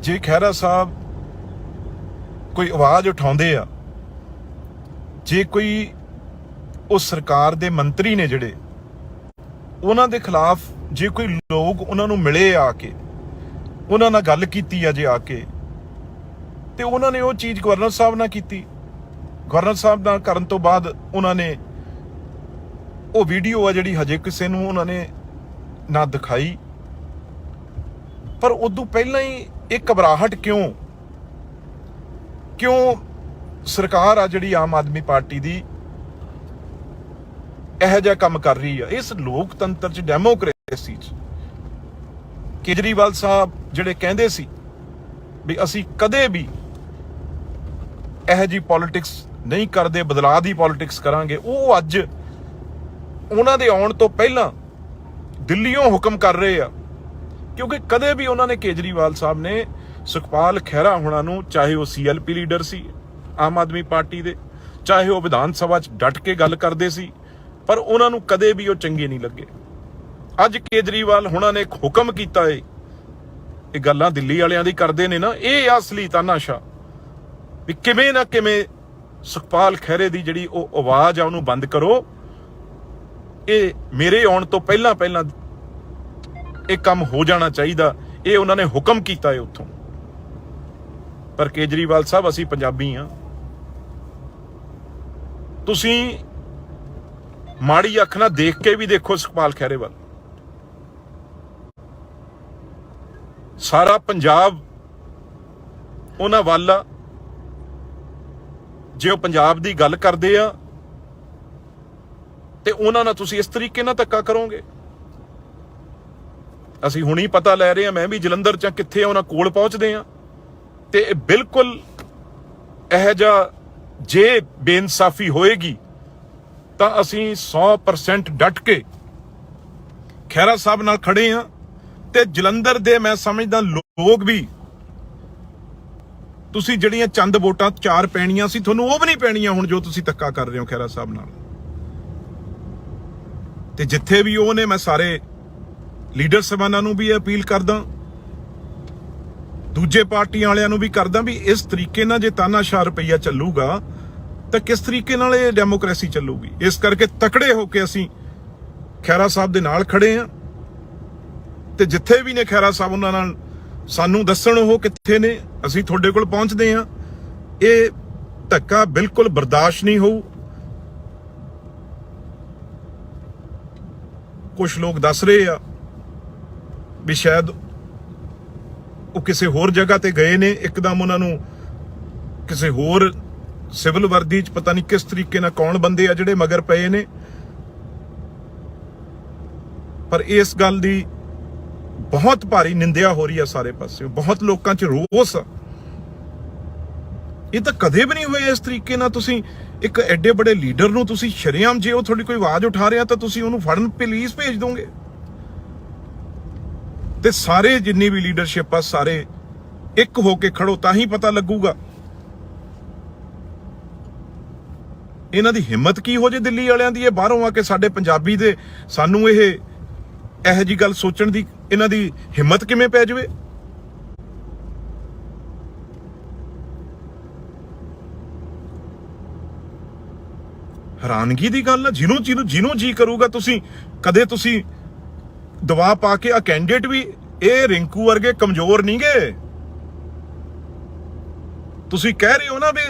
ਜੇ ਖਹਿਰਾ ਸਾਹਿਬ ਕੋਈ ਆਵਾਜ਼ ਉਠਾਉਂਦੇ ਆ, ਜੇ ਕੋਈ ਉਹ ਸਰਕਾਰ ਦੇ ਮੰਤਰੀ ਨੇ ਜਿਹੜੇ, ਉਹਨਾਂ ਦੇ ਖਿਲਾਫ ਜੇ ਕੋਈ ਲੋਕ ਉਹਨਾਂ ਨੂੰ ਮਿਲੇ ਆ ਕੇ, ਉਹਨਾਂ ਨਾਲ ਗੱਲ ਕੀਤੀ ਆ ਜੇ ਆ ਕੇ, ਤੇ ਉਹਨਾਂ ਨੇ ਉਹ ਚੀਜ਼ ਗਵਰਨਰ ਸਾਹਿਬ ਨਾਲ ਕੀਤੀ। ਗਵਰਨਰ ਸਾਹਿਬ ਨਾਲ ਕਰਨ ਤੋਂ ਬਾਅਦ ਉਹਨਾਂ ਨੇ ਉਹ ਵੀਡੀਓ ਆ ਜਿਹੜੀ ਹਜੇ ਕਿਸੇ ਨੂੰ ਉਹਨਾਂ ਨੇ ਨਾ ਦਿਖਾਈ, ਪਰ ਉਦੋਂ ਪਹਿਲਾਂ ਹੀ ਇਹ ਘਬਰਾਹਟ ਕਿਉਂ ਸਰਕਾਰ ਆ ਜਿਹੜੀ ਆਮ ਆਦਮੀ ਪਾਰਟੀ ਦੀ ਇਹੋ ਜਿਹਾ ਕੰਮ ਕਰ ਰਹੀ ਆ। ਇਸ ਲੋਕਤੰਤਰ ਚ, ਡੈਮੋਕ੍ਰੇਸੀ ਚ ਕੇਜਰੀਵਾਲ ਸਾਹਿਬ ਜਿਹੜੇ ਕਹਿੰਦੇ ਸੀ ਵੀ ਅਸੀਂ ਕਦੇ ਵੀ ਇਹੋ ਜਿਹੀ ਪੋਲਿਟਿਕਸ ਨਹੀਂ ਕਰਦੇ, ਬਦਲਾਅ ਦੀ ਪੋਲਿਟਿਕਸ ਕਰਾਂਗੇ, ਉਹ ਅੱਜ ਉਹਨਾਂ ਦੇ ਆਉਣ ਤੋਂ ਪਹਿਲਾਂ ਦਿੱਲੀੋਂ ਹੁਕਮ ਕਰ ਰਹੇ ਆ। ਕਿਉਂਕਿ ਕਦੇ ਵੀ ਉਹਨਾਂ ਨੇ, ਕੇਜਰੀਵਾਲ ਸਾਹਿਬ ਨੇ ਸੁਖਪਾਲ ਖਹਿਰਾ ਹੋਣਾ ਨੂੰ, ਚਾਹੇ ਉਹ ਸੀਐਲਪੀ ਲੀਡਰ ਸੀ ਆਮ ਆਦਮੀ ਪਾਰਟੀ ਦੇ, ਚਾਹੇ ਉਹ ਵਿਧਾਨ ਸਭਾ 'ਚ ਡਟ ਕੇ ਗੱਲ ਕਰਦੇ ਸੀ, ਪਰ ਉਹਨਾਂ ਨੂੰ ਕਦੇ ਵੀ ਉਹ ਚੰਗੇ ਨਹੀਂ ਲੱਗੇ। ਅੱਜ ਕੇਜਰੀਵਾਲ ਹੋਣਾ ਨੇ ਇੱਕ ਹੁਕਮ ਕੀਤਾ ਏ, ਇਹ ਗੱਲਾਂ ਦਿੱਲੀ ਵਾਲਿਆਂ ਦੀ ਕਰਦੇ ਨੇ ਨਾ, ਇਹ ਅਸਲੀ ਤਾਨਾਸ਼ਾਹ ਵੀ ਕਿਵੇਂ ਨਾ ਕਿਵੇਂ ਸੁਖਪਾਲ ਖਹਿਰੇ ਦੀ ਜਿਹੜੀ ਉਹ ਆਵਾਜ਼ ਆ ਉਹਨੂੰ ਬੰਦ ਕਰੋ। ਇਹ ਮੇਰੇ ਆਉਣ ਤੋਂ ਪਹਿਲਾਂ ਇਹ ਕੰਮ ਹੋ ਜਾਣਾ ਚਾਹੀਦਾ, ਇਹ ਉਹਨਾਂ ਨੇ ਹੁਕਮ ਕੀਤਾ ਹੈ ਉੱਥੋਂ। ਪਰ ਕੇਜਰੀਵਾਲ ਸਾਹਿਬ, ਅਸੀਂ ਪੰਜਾਬੀ ਆ, ਤੁਸੀਂ ਮਾੜੀ ਅੱਖ ਨਾਲ ਦੇਖ ਕੇ ਵੀ ਦੇਖੋ ਸੁਖਪਾਲ ਖਹਿਰੇ ਵੱਲ। ਸਾਰਾ ਪੰਜਾਬ ਉਹਨਾਂ ਵੱਲ ਆ। ਜੇ ਉਹ ਪੰਜਾਬ ਦੀ ਗੱਲ ਕਰਦੇ ਆ ਤੇ ਉਹਨਾਂ ਨਾਲ ਤੁਸੀਂ ਇਸ ਤਰੀਕੇ ਨਾਲ ਧੱਕਾ ਕਰੋਗੇ। ਅਸੀਂ ਹੁਣੀ ਪਤਾ ਲੈ ਰਹੇ ਹਾਂ, ਮੈਂ ਵੀ ਜਲੰਧਰ ਚ ਕਿੱਥੇ ਉਹਨਾਂ ਕੋਲ ਪਹੁੰਚਦੇ ਆ, ਤੇ ਬਿਲਕੁਲ ਇਹੋ ਜਿਹਾ ਜੇ ਬੇਇਨਸਾਫੀ ਹੋਏਗੀ ਤਾਂ ਅਸੀਂ 100% ਡਟ ਕੇ ਖਹਿਰਾ ਸਾਹਿਬ ਨਾਲ ਖੜੇ ਆ ਤੇ ਜਲੰਧਰ ਦੇ ਮੈਂ ਸਮਝਦਾ ਲੋਕ ਵੀ, ਤੁਸੀਂ ਜਿਹੜੀਆਂ ਚੰਦ ਵੋਟਾਂ 4 ਪੈਣੀਆਂ ਸੀ ਤੁਹਾਨੂੰ ਉਹ ਵੀ ਨਹੀਂ ਪੈਣੀਆਂ ਹੁਣ ਜੋ ਤੁਸੀਂ ਧੱਕਾ ਕਰ ਰਹੇ ਹੋ ਖਹਿਰਾ ਸਾਹਿਬ ਨਾਲ। ਤੇ ਜਿੱਥੇ ਵੀ ਉਹ ਨੇ, ਮੈਂ ਸਾਰੇ ਲੀਡਰ ਸਾਹਿਬਾਨਾਂ ਨੂੰ ਵੀ ਅਪੀਲ ਕਰਦਾ, ਦੂਜੇ ਪਾਰਟੀਆਂ ਵਾਲਿਆਂ ਨੂੰ ਵੀ ਕਰਦਾ ਵੀ ਇਸ ਤਰੀਕੇ ਨਾਲ ਜੇ ਤਾਨਾਸ਼ਾਹ ਰੁਪਈਆ ਚੱਲੂਗਾ ਤਾਂ ਕਿਸ ਤਰੀਕੇ ਨਾਲ ਇਹ ਡੈਮੋਕ੍ਰੇਸੀ ਚੱਲੂਗੀ। ਇਸ ਕਰਕੇ ਤਕੜੇ ਹੋ ਕੇ ਅਸੀਂ ਖਹਿਰਾ ਸਾਹਿਬ ਦੇ ਨਾਲ ਖੜੇ ਆ ਤੇ ਜਿੱਥੇ ਵੀ ਨੇ ਖਹਿਰਾ ਸਾਹਿਬ ਉਹਨਾਂ ਨਾਲ ਸਾਨੂੰ ਦੱਸਣ ਉਹ ਕਿੱਥੇ ਨੇ, ਅਸੀਂ ਤੁਹਾਡੇ ਕੋਲ ਪਹੁੰਚਦੇ ਆ। ਇਹ ਧੱਕਾ ਬਿਲਕੁਲ ਬਰਦਾਸ਼ਤ ਨਹੀਂ ਹੋਊ। ਕੁਝ ਲੋਕ ਦੱਸ ਰਹੇ ਆ ਵੀ ਸ਼ਾਇਦ ਉਹ ਕਿਸੇ ਹੋਰ ਜਗ੍ਹਾ ਤੇ ਗਏ ਨੇ, ਇੱਕਦਮ ਉਹਨਾਂ ਨੂੰ ਕਿਸੇ ਹੋਰ ਸਿਵਲ ਵਰਦੀ 'ਚ ਪਤਾ ਨਹੀਂ ਕਿਸ ਤਰੀਕੇ ਨਾਲ ਕੌਣ ਬੰਦੇ ਆ ਜਿਹੜੇ ਮਗਰ ਪਏ ਨੇ। ਪਰ ਇਸ ਗੱਲ ਦੀ ਬਹੁਤ ਭਾਰੀ ਨਿੰਦਿਆ ਹੋ ਰਹੀ ਆ ਸਾਰੇ ਪਾਸੇ, ਬਹੁਤ ਲੋਕਾਂ 'ਚ ਰੋਸ ਆ। ਇਹ ਤਾਂ ਕਦੇ ਵੀ ਨਹੀਂ ਹੋਇਆ ਇਸ ਤਰੀਕੇ ਨਾਲ। ਤੁਸੀਂ ਇੱਕ ਐਡੇ ਬੜੇ ਲੀਡਰ ਨੂੰ ਤੁਸੀਂ ਸ਼ਰੇਆਮ, ਜੇ ਉਹ ਤੁਹਾਡੀ ਕੋਈ ਆਵਾਜ਼ ਉਠਾ ਰਿਹਾ ਤਾਂ ਤੁਸੀਂ ਉਹਨੂੰ ਫੜਨ ਪੁਲਿਸ ਭੇਜ ਦੋਗੇ। ਤੇ ਸਾਰੇ ਜਿੰਨੀ ਵੀ ਲੀਡਰਸ਼ਿਪ ਆ ਸਾਰੇ ਇੱਕ ਹੋ ਕੇ ਖੜੋ ਤਾਂ ਹੀ ਪਤਾ ਲੱਗੂਗਾ ਇਹਨਾਂ ਦੀ ਹਿੰਮਤ ਕੀ ਹੋ ਜੇ ਦਿੱਲੀ ਵਾਲਿਆਂ ਦੀ। ਇਹ ਬਾਹਰੋਂ ਆ ਕੇ ਸਾਡੇ ਪੰਜਾਬੀ ਦੇ ਸਾਨੂੰ ਇਹੋ ਜੀ ਗੱਲ ਸੋਚਣ ਦੀ ਇਹਨਾਂ ਦੀ ਹਿੰਮਤ ਕਿਵੇਂ ਪੈ ਜਾਵੇ। ਹੈਰਾਨਗੀ ਦੀ ਗੱਲ ਆ। ਜਿਹਨੂੰ ਜੀ ਕਰੂਗਾ ਤੁਸੀਂ ਕਦੇ ਤੁਸੀਂ ਦਬਾਅ ਪਾ ਕੇ, ਆ ਕੈਂਡੀਡੇਟ ਵੀ ਇਹ ਰਿੰਕੂ ਵਰਗੇ ਕਮਜ਼ੋਰ ਨਹੀਂ ਗਏ। ਤੁਸੀਂ ਕਹਿ ਰਹੇ ਹੋ ਨਾ ਵੀ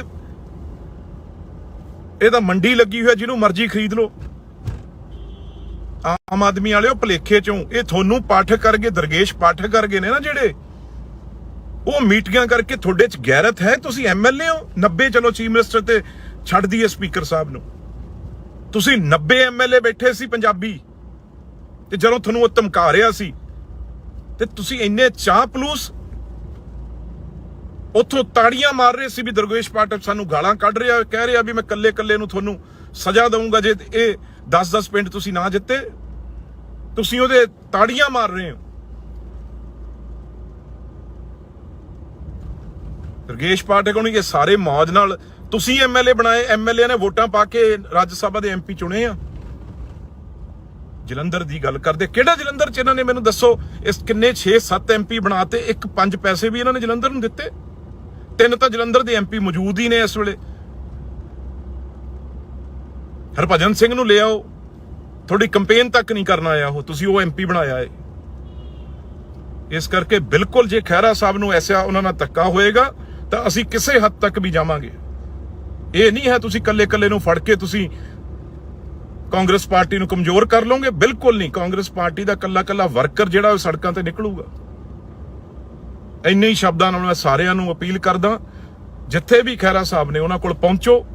ਇਹ ਤਾਂ ਮੰਡੀ ਲੱਗੀ ਹੋਈ ਹੈ, ਜਿਹਨੂੰ ਮਰਜ਼ੀ ਖਰੀਦ ਲਓ। ਆਮ ਆਦਮੀ ਵਾਲਿਓ ਭਲੇਖੇ ਚੋਂ ਇਹ ਤੁਹਾਨੂੰ ਪਾਠਕ ਕਰਗੇ, ਦਰਗੇਸ਼ ਪਾਠਕ ਕਰਗੇ ਨੇ ਨਾ ਜਿਹੜੇ, ਉਹ ਮੀਟਿੰਗਾਂ ਕਰਕੇ ਤੁਹਾਡੇ ਚ ਗੈਰਤ ਹੈ। ਤੁਸੀਂ ਐਮਐਲਏ ਹੋ 90, ਚਲੋ ਚੀਫ ਮਿਨਿਸਟਰ ਤੇ ਛੱਡ ਦਈਏ ਸਪੀਕਰ ਸਾਹਿਬ ਨੂੰ, ਤੁਸੀਂ 90 ਐਮਐਲਏ ਬੈਠੇ ਸੀ ਪੰਜਾਬੀ, ਤੇ ਜਦੋਂ ਤੁਹਾਨੂੰ ਉਹ ਧਮਕਾ ਰਿਹਾ ਸੀ ਤੇ ਤੁਸੀਂ ਇੰਨੇ ਚਾਹ ਪਲੂਸ ਉੱਥੋਂ ਤਾੜੀਆਂ ਮਾਰ ਰਹੇ ਸੀ ਵੀ ਦਰਗੇਸ਼ ਪਾਠਕ ਸਾਨੂੰ ਗਾਲਾਂ ਕੱਢ ਰਿਹਾ, ਕਹਿ ਰਿਹਾ ਵੀ ਮੈਂ ਕੱਲੇ ਨੂੰ ਤੁਹਾਨੂੰ ਸਜ਼ਾ ਦਊਂਗਾ ਜੇ ਇਹ 10 ਪਿੰਡ ਤੁਸੀਂ ਨਾ ਜਿੱਤੇ। ਤੁਸੀਂ ਉਹਦੇ ਤਾੜੀਆਂ ਮਾਰ ਰਹੇ ਹੋ। ਦਰਗੇਸ਼ ਪਾਠਕ ਨੂੰ ਇਹ ਸਾਰੇ ਮੌਜ ਨਾਲ ਤੁਸੀਂ ਐਮਐਲਏ ਬਣਾਏ, ਐਮਐਲਏ ਨੇ ਵੋਟਾਂ ਪਾ ਕੇ ਰਾਜ ਸਭਾ ਦੇ ਐਮਪੀ ਚੁਣੇ ਆ। ਜਲੰਧਰ ਦੀ ਗੱਲ ਕਰਦੇ, ਕਿਹੜਾ ਜਲੰਧਰ ਚ ਇਹਨਾਂ ਨੇ ਮੈਨੂੰ ਦੱਸੋ ਇਸ ਕਿੰਨੇ 6-7 ਐਮਪੀ ਬਣਾਤੇ, 1-5 ਪੈਸੇ ਵੀ ਇਹਨਾਂ ਨੇ ਜਲੰਧਰ ਨੂੰ ਦਿੱਤੇ। 3 ਤਾਂ ਜਲੰਧਰ ਦੇ ਐਮਪੀ ਮੌਜੂਦ ਹੀ ਨੇ ਇਸ ਵੇਲੇ। ਹਰਭਜਨ ਸਿੰਘ ਨੂੰ ਲੈ ਆਓ, ਤੁਹਾਡੀ ਕੰਪੇਨ ਤੱਕ ਨਹੀਂ ਕਰਨ ਆਇਆ ਉਹ, ਤੁਸੀਂ ਉਹ ਐਮਪੀ ਬਣਾਇਆ ਹੈ। ਇਸ ਕਰਕੇ ਬਿਲਕੁਲ ਜੇ ਖਹਿਰਾ ਸਾਹਿਬ ਨੂੰ ਐਸਾ ਉਹਨਾਂ ਨਾਲ ਧੱਕਾ ਹੋਏਗਾ ਤਾਂ ਅਸੀਂ ਕਿਸੇ ਹੱਦ ਤੱਕ ਵੀ ਜਾਵਾਂਗੇ। ਇਹ ਨਹੀਂ ਹੈ ਤੁਸੀਂ ਕੱਲੇ ਨੂੰ ਫੜ ਕੇ ਤੁਸੀਂ ਕਾਂਗਰਸ ਪਾਰਟੀ ਨੂੰ ਕਮਜ਼ੋਰ ਕਰ ਲਓਗੇ, ਬਿਲਕੁਲ ਨਹੀਂ। ਕਾਂਗਰਸ ਪਾਰਟੀ ਦਾ ਕੱਲਾ ਵਰਕਰ ਜਿਹੜਾ ਉਹ ਸੜਕਾਂ ਤੇ ਨਿਕਲੂਗਾ। ਇੰਨੇ ਹੀ ਸ਼ਬਦਾਂ ਨਾਲ ਮੈਂ ਸਾਰਿਆਂ ਨੂੰ ਅਪੀਲ ਕਰਦਾ, ਜਿੱਥੇ ਵੀ ਖਹਿਰਾ ਸਾਹਿਬ ਨੇ ਉਹਨਾਂ ਕੋਲ ਪਹੁੰਚੋ।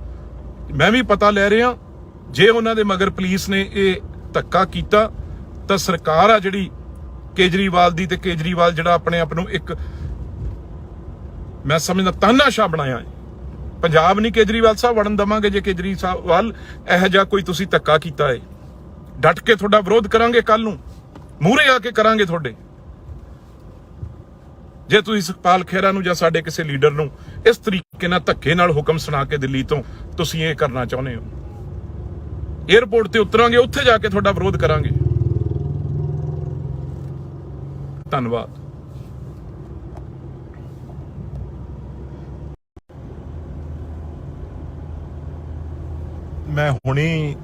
ਮੈਂ ਵੀ ਪਤਾ ਲੈ ਰਿਹਾ, ਜੇ ਉਹਨਾਂ ਦੇ ਮਗਰ ਪੁਲਿਸ ਨੇ ਇਹ ਧੱਕਾ ਕੀਤਾ ਤਾਂ ਸਰਕਾਰ ਆ ਜਿਹੜੀ ਕੇਜਰੀਵਾਲ ਦੀ, ਤੇ ਕੇਜਰੀਵਾਲ ਜਿਹੜਾ ਆਪਣੇ ਆਪ ਨੂੰ ਇੱਕ ਮੈਂ ਸਮਝਦਾ ਤਾਨਾਸ਼ਾਹ ਬਣਾਇਆ ਹੈ। ਪੰਜਾਬ ਨਹੀਂ ਕੇਜਰੀਵਾਲ ਸਾਹਿਬ ਵੜਨ ਦਵਾਂਗੇ। ਜੇ ਕੇਜਰੀਵਾਲ ਇਹੋ ਜਿਹਾ ਕੋਈ ਤੁਸੀਂ ਧੱਕਾ ਕੀਤਾ ਹੈ, ਡਟ ਕੇ ਤੁਹਾਡਾ ਵਿਰੋਧ ਕਰਾਂਗੇ। ਕੱਲ ਨੂੰ ਮੂਹਰੇ ਆ ਕੇ ਕਰਾਂਗੇ ਤੁਹਾਡੇ। ਜੇ ਤੁਸੀਂ ਸੁਖਪਾਲ ਖਹਿਰਾ ਨੂੰ ਜਾਂ ਸਾਡੇ ਕਿਸੇ ਲੀਡਰ ਨੂੰ ਇਸ ਤਰੀਕੇ ਨਾਲ ਧੱਕੇ ਨਾਲ ਹੁਕਮ ਸੁਣਾ ਕੇ ਦਿੱਲੀ ਤੋਂ ਤੁਸੀਂ ਇਹ ਕਰਨਾ ਚਾਹੁੰਦੇ ਹੋ, ਏਅਰਪੋਰਟ ਤੇ ਉਤਰਾਂਗੇ, ਉੱਥੇ ਜਾ ਕੇ ਤੁਹਾਡਾ ਵਿਰੋਧ ਕਰਾਂਗੇ। ਧੰਨਵਾਦ। ਮੈਂ ਹੁਣੀ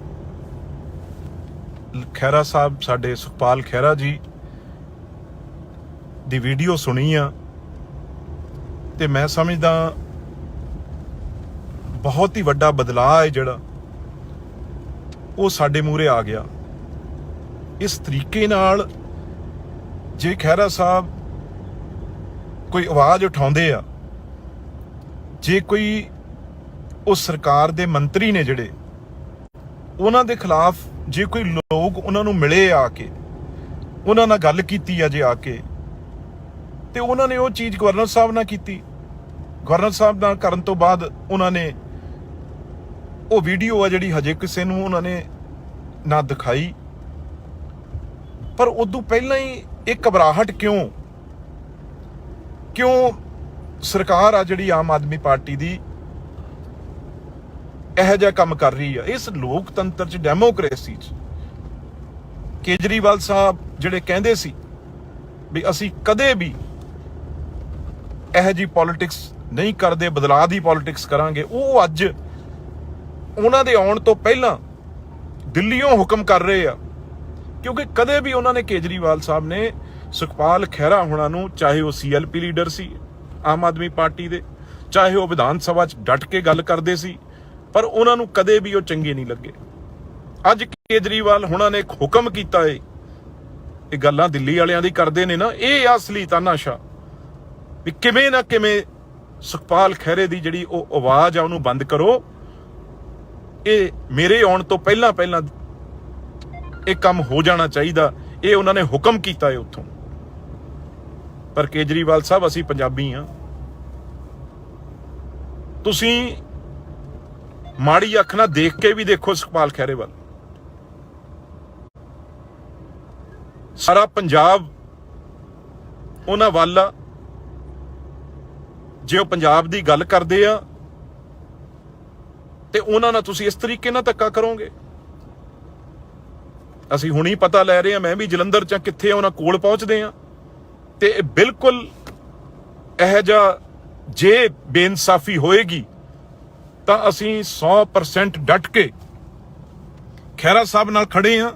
ਖਹਿਰਾ ਸਾਹਿਬ, ਸਾਡੇ ਸੁਖਪਾਲ ਖਹਿਰਾ ਜੀ ਦੀ ਵੀਡੀਓ ਸੁਣੀ ਆ ਤੇ ਮੈਂ ਸਮਝਦਾ ਬਹੁਤ ਹੀ ਵੱਡਾ ਬਦਲਾਅ ਹੈ ਜਿਹੜਾ ਉਹ ਸਾਡੇ ਮੂਹਰੇ ਆ ਗਿਆ। ਇਸ ਤਰੀਕੇ ਨਾਲ ਜੇ ਖਹਿਰਾ ਸਾਹਿਬ ਕੋਈ ਆਵਾਜ਼ ਉਠਾਉਂਦੇ ਆ, ਜੇ ਕੋਈ ਉਹ ਸਰਕਾਰ ਦੇ ਮੰਤਰੀ ਨੇ ਜਿਹੜੇ, ਉਹਨਾਂ ਦੇ ਖਿਲਾਫ ਜੇ ਕੋਈ ਲੋਕ ਉਹਨਾਂ ਨੂੰ ਮਿਲੇ ਆ ਕੇ, ਉਹਨਾਂ ਨਾਲ ਗੱਲ ਕੀਤੀ ਆ ਜੇ ਆ ਕੇ, ਤੇ ਉਹਨਾਂ ਨੇ ਉਹ ਚੀਜ਼ ਗਵਰਨਰ ਸਾਹਿਬ ਨਾਲ ਕੀਤੀ। ਗਵਰਨਰ ਸਾਹਿਬ ਨਾਲ ਕਰਨ ਤੋਂ ਬਾਅਦ ਉਹਨਾਂ ਨੇ ਉਹ ਵੀਡੀਓ ਆ ਜਿਹੜੀ ਹਜੇ ਕਿਸੇ ਨੂੰ ਉਹਨਾਂ ਨੇ ਨਾ ਦਿਖਾਈ, ਪਰ ਉਦੋਂ ਪਹਿਲਾਂ ਹੀ ਇਹ ਘਬਰਾਹਟ ਕਿਉਂ ਸਰਕਾਰ ਆ ਜਿਹੜੀ ਆਮ ਆਦਮੀ ਪਾਰਟੀ ਦੀ ਇਹੋ ਜਿਹਾ ਕੰਮ ਕਰ ਰਹੀ ਆ ਇਸ ਲੋਕਤੰਤਰ 'ਚ, ਡੈਮੋਕ੍ਰੇਸੀ 'ਚ? ਕੇਜਰੀਵਾਲ ਸਾਹਿਬ ਜਿਹੜੇ ਕਹਿੰਦੇ ਸੀ ਵੀ ਅਸੀਂ ਕਦੇ ਵੀ ਇਹੋ ਜਿਹੀ ਪੋਲਿਟਿਕਸ ਨਹੀਂ ਕਰਦੇ, ਬਦਲਾਅ ਦੀ ਪੋਲਿਟਿਕਸ ਕਰਾਂਗੇ, ਉਹ ਅੱਜ ਉਹਨਾਂ ਦੇ ਆਉਣ ਤੋਂ ਪਹਿਲਾਂ ਦਿੱਲੀੋਂ ਹੁਕਮ ਕਰ ਰਹੇ ਆ। ਕਿਉਂਕਿ ਕਦੇ ਵੀ ਉਹਨਾਂ ਨੇ, ਕੇਜਰੀਵਾਲ ਸਾਹਿਬ ਨੇ, ਸੁਖਪਾਲ ਖਹਿਰਾ ਹੋਣਾ ਨੂੰ, ਚਾਹੇ ਉਹ CLP ਲੀਡਰ ਸੀ ਆਮ ਆਦਮੀ ਪਾਰਟੀ ਦੇ, ਚਾਹੇ ਉਹ ਵਿਧਾਨ ਸਭਾ 'ਚ ਡਟ ਕੇ ਗੱਲ ਕਰਦੇ ਸੀ, ਪਰ ਉਹਨਾਂ ਨੂੰ ਕਦੇ ਵੀ ਉਹ ਚੰਗੇ ਨਹੀਂ ਲੱਗੇ। ਅੱਜ ਕੇਜਰੀਵਾਲ ਹੋਣਾ ਨੇ ਇੱਕ ਹੁਕਮ ਕੀਤਾ ਏ, ਇਹ ਗੱਲਾਂ ਦਿੱਲੀ ਵਾਲਿਆਂ ਦੀ ਕਰਦੇ ਨੇ ਨਾ, ਇਹ ਅਸਲੀ ਤਾਨਾਸ਼ਾਹ ਵੀ ਕਿਵੇਂ ਨਾ ਕਿਵੇਂ ਸੁਖਪਾਲ ਖਹਿਰੇ ਦੀ ਜਿਹੜੀ ਉਹ ਆਵਾਜ਼ ਆ ਉਹਨੂੰ ਬੰਦ ਕਰੋ। ਇਹ ਮੇਰੇ ਆਉਣ ਤੋਂ ਪਹਿਲਾਂ ਇਹ ਕੰਮ ਹੋ ਜਾਣਾ ਚਾਹੀਦਾ, ਇਹ ਉਹਨਾਂ ਨੇ ਹੁਕਮ ਕੀਤਾ ਹੈ ਉੱਥੋਂ। ਪਰ ਕੇਜਰੀਵਾਲ ਸਾਹਿਬ, ਅਸੀਂ ਪੰਜਾਬੀ ਆ, ਤੁਸੀਂ ਮਾੜੀ ਅੱਖ ਨਾਲ ਦੇਖ ਕੇ ਵੀ ਦੇਖੋ ਸੁਖਪਾਲ ਖਹਿਰੇ ਵੱਲ। ਸਾਰਾ ਪੰਜਾਬ ਉਹਨਾਂ ਵੱਲ ਆ। ਜੇ ਉਹ ਪੰਜਾਬ ਦੀ ਗੱਲ ਕਰਦੇ ਆ ਤੇ ਉਹਨਾਂ ਨਾਲ ਤੁਸੀਂ ਇਸ ਤਰੀਕੇ ਨਾਲ ਧੱਕਾ ਕਰੋਗੇ। ਅਸੀਂ ਹੁਣੀ ਪਤਾ ਲੈ ਰਹੇ ਹਾਂ, ਮੈਂ ਵੀ ਜਲੰਧਰ 'ਚ ਕਿੱਥੇ ਉਹਨਾਂ ਕੋਲ ਪਹੁੰਚਦੇ ਆ, ਤੇ ਬਿਲਕੁਲ ਇਹੋ ਜਿਹਾ ਜੇ ਬੇਇਨਸਾਫੀ ਹੋਏਗੀ ਤਾਂ ਅਸੀਂ 100% ਡਟ ਕੇ ਖਹਿਰਾ ਸਾਹਿਬ ਨਾਲ ਖੜੇ ਆ।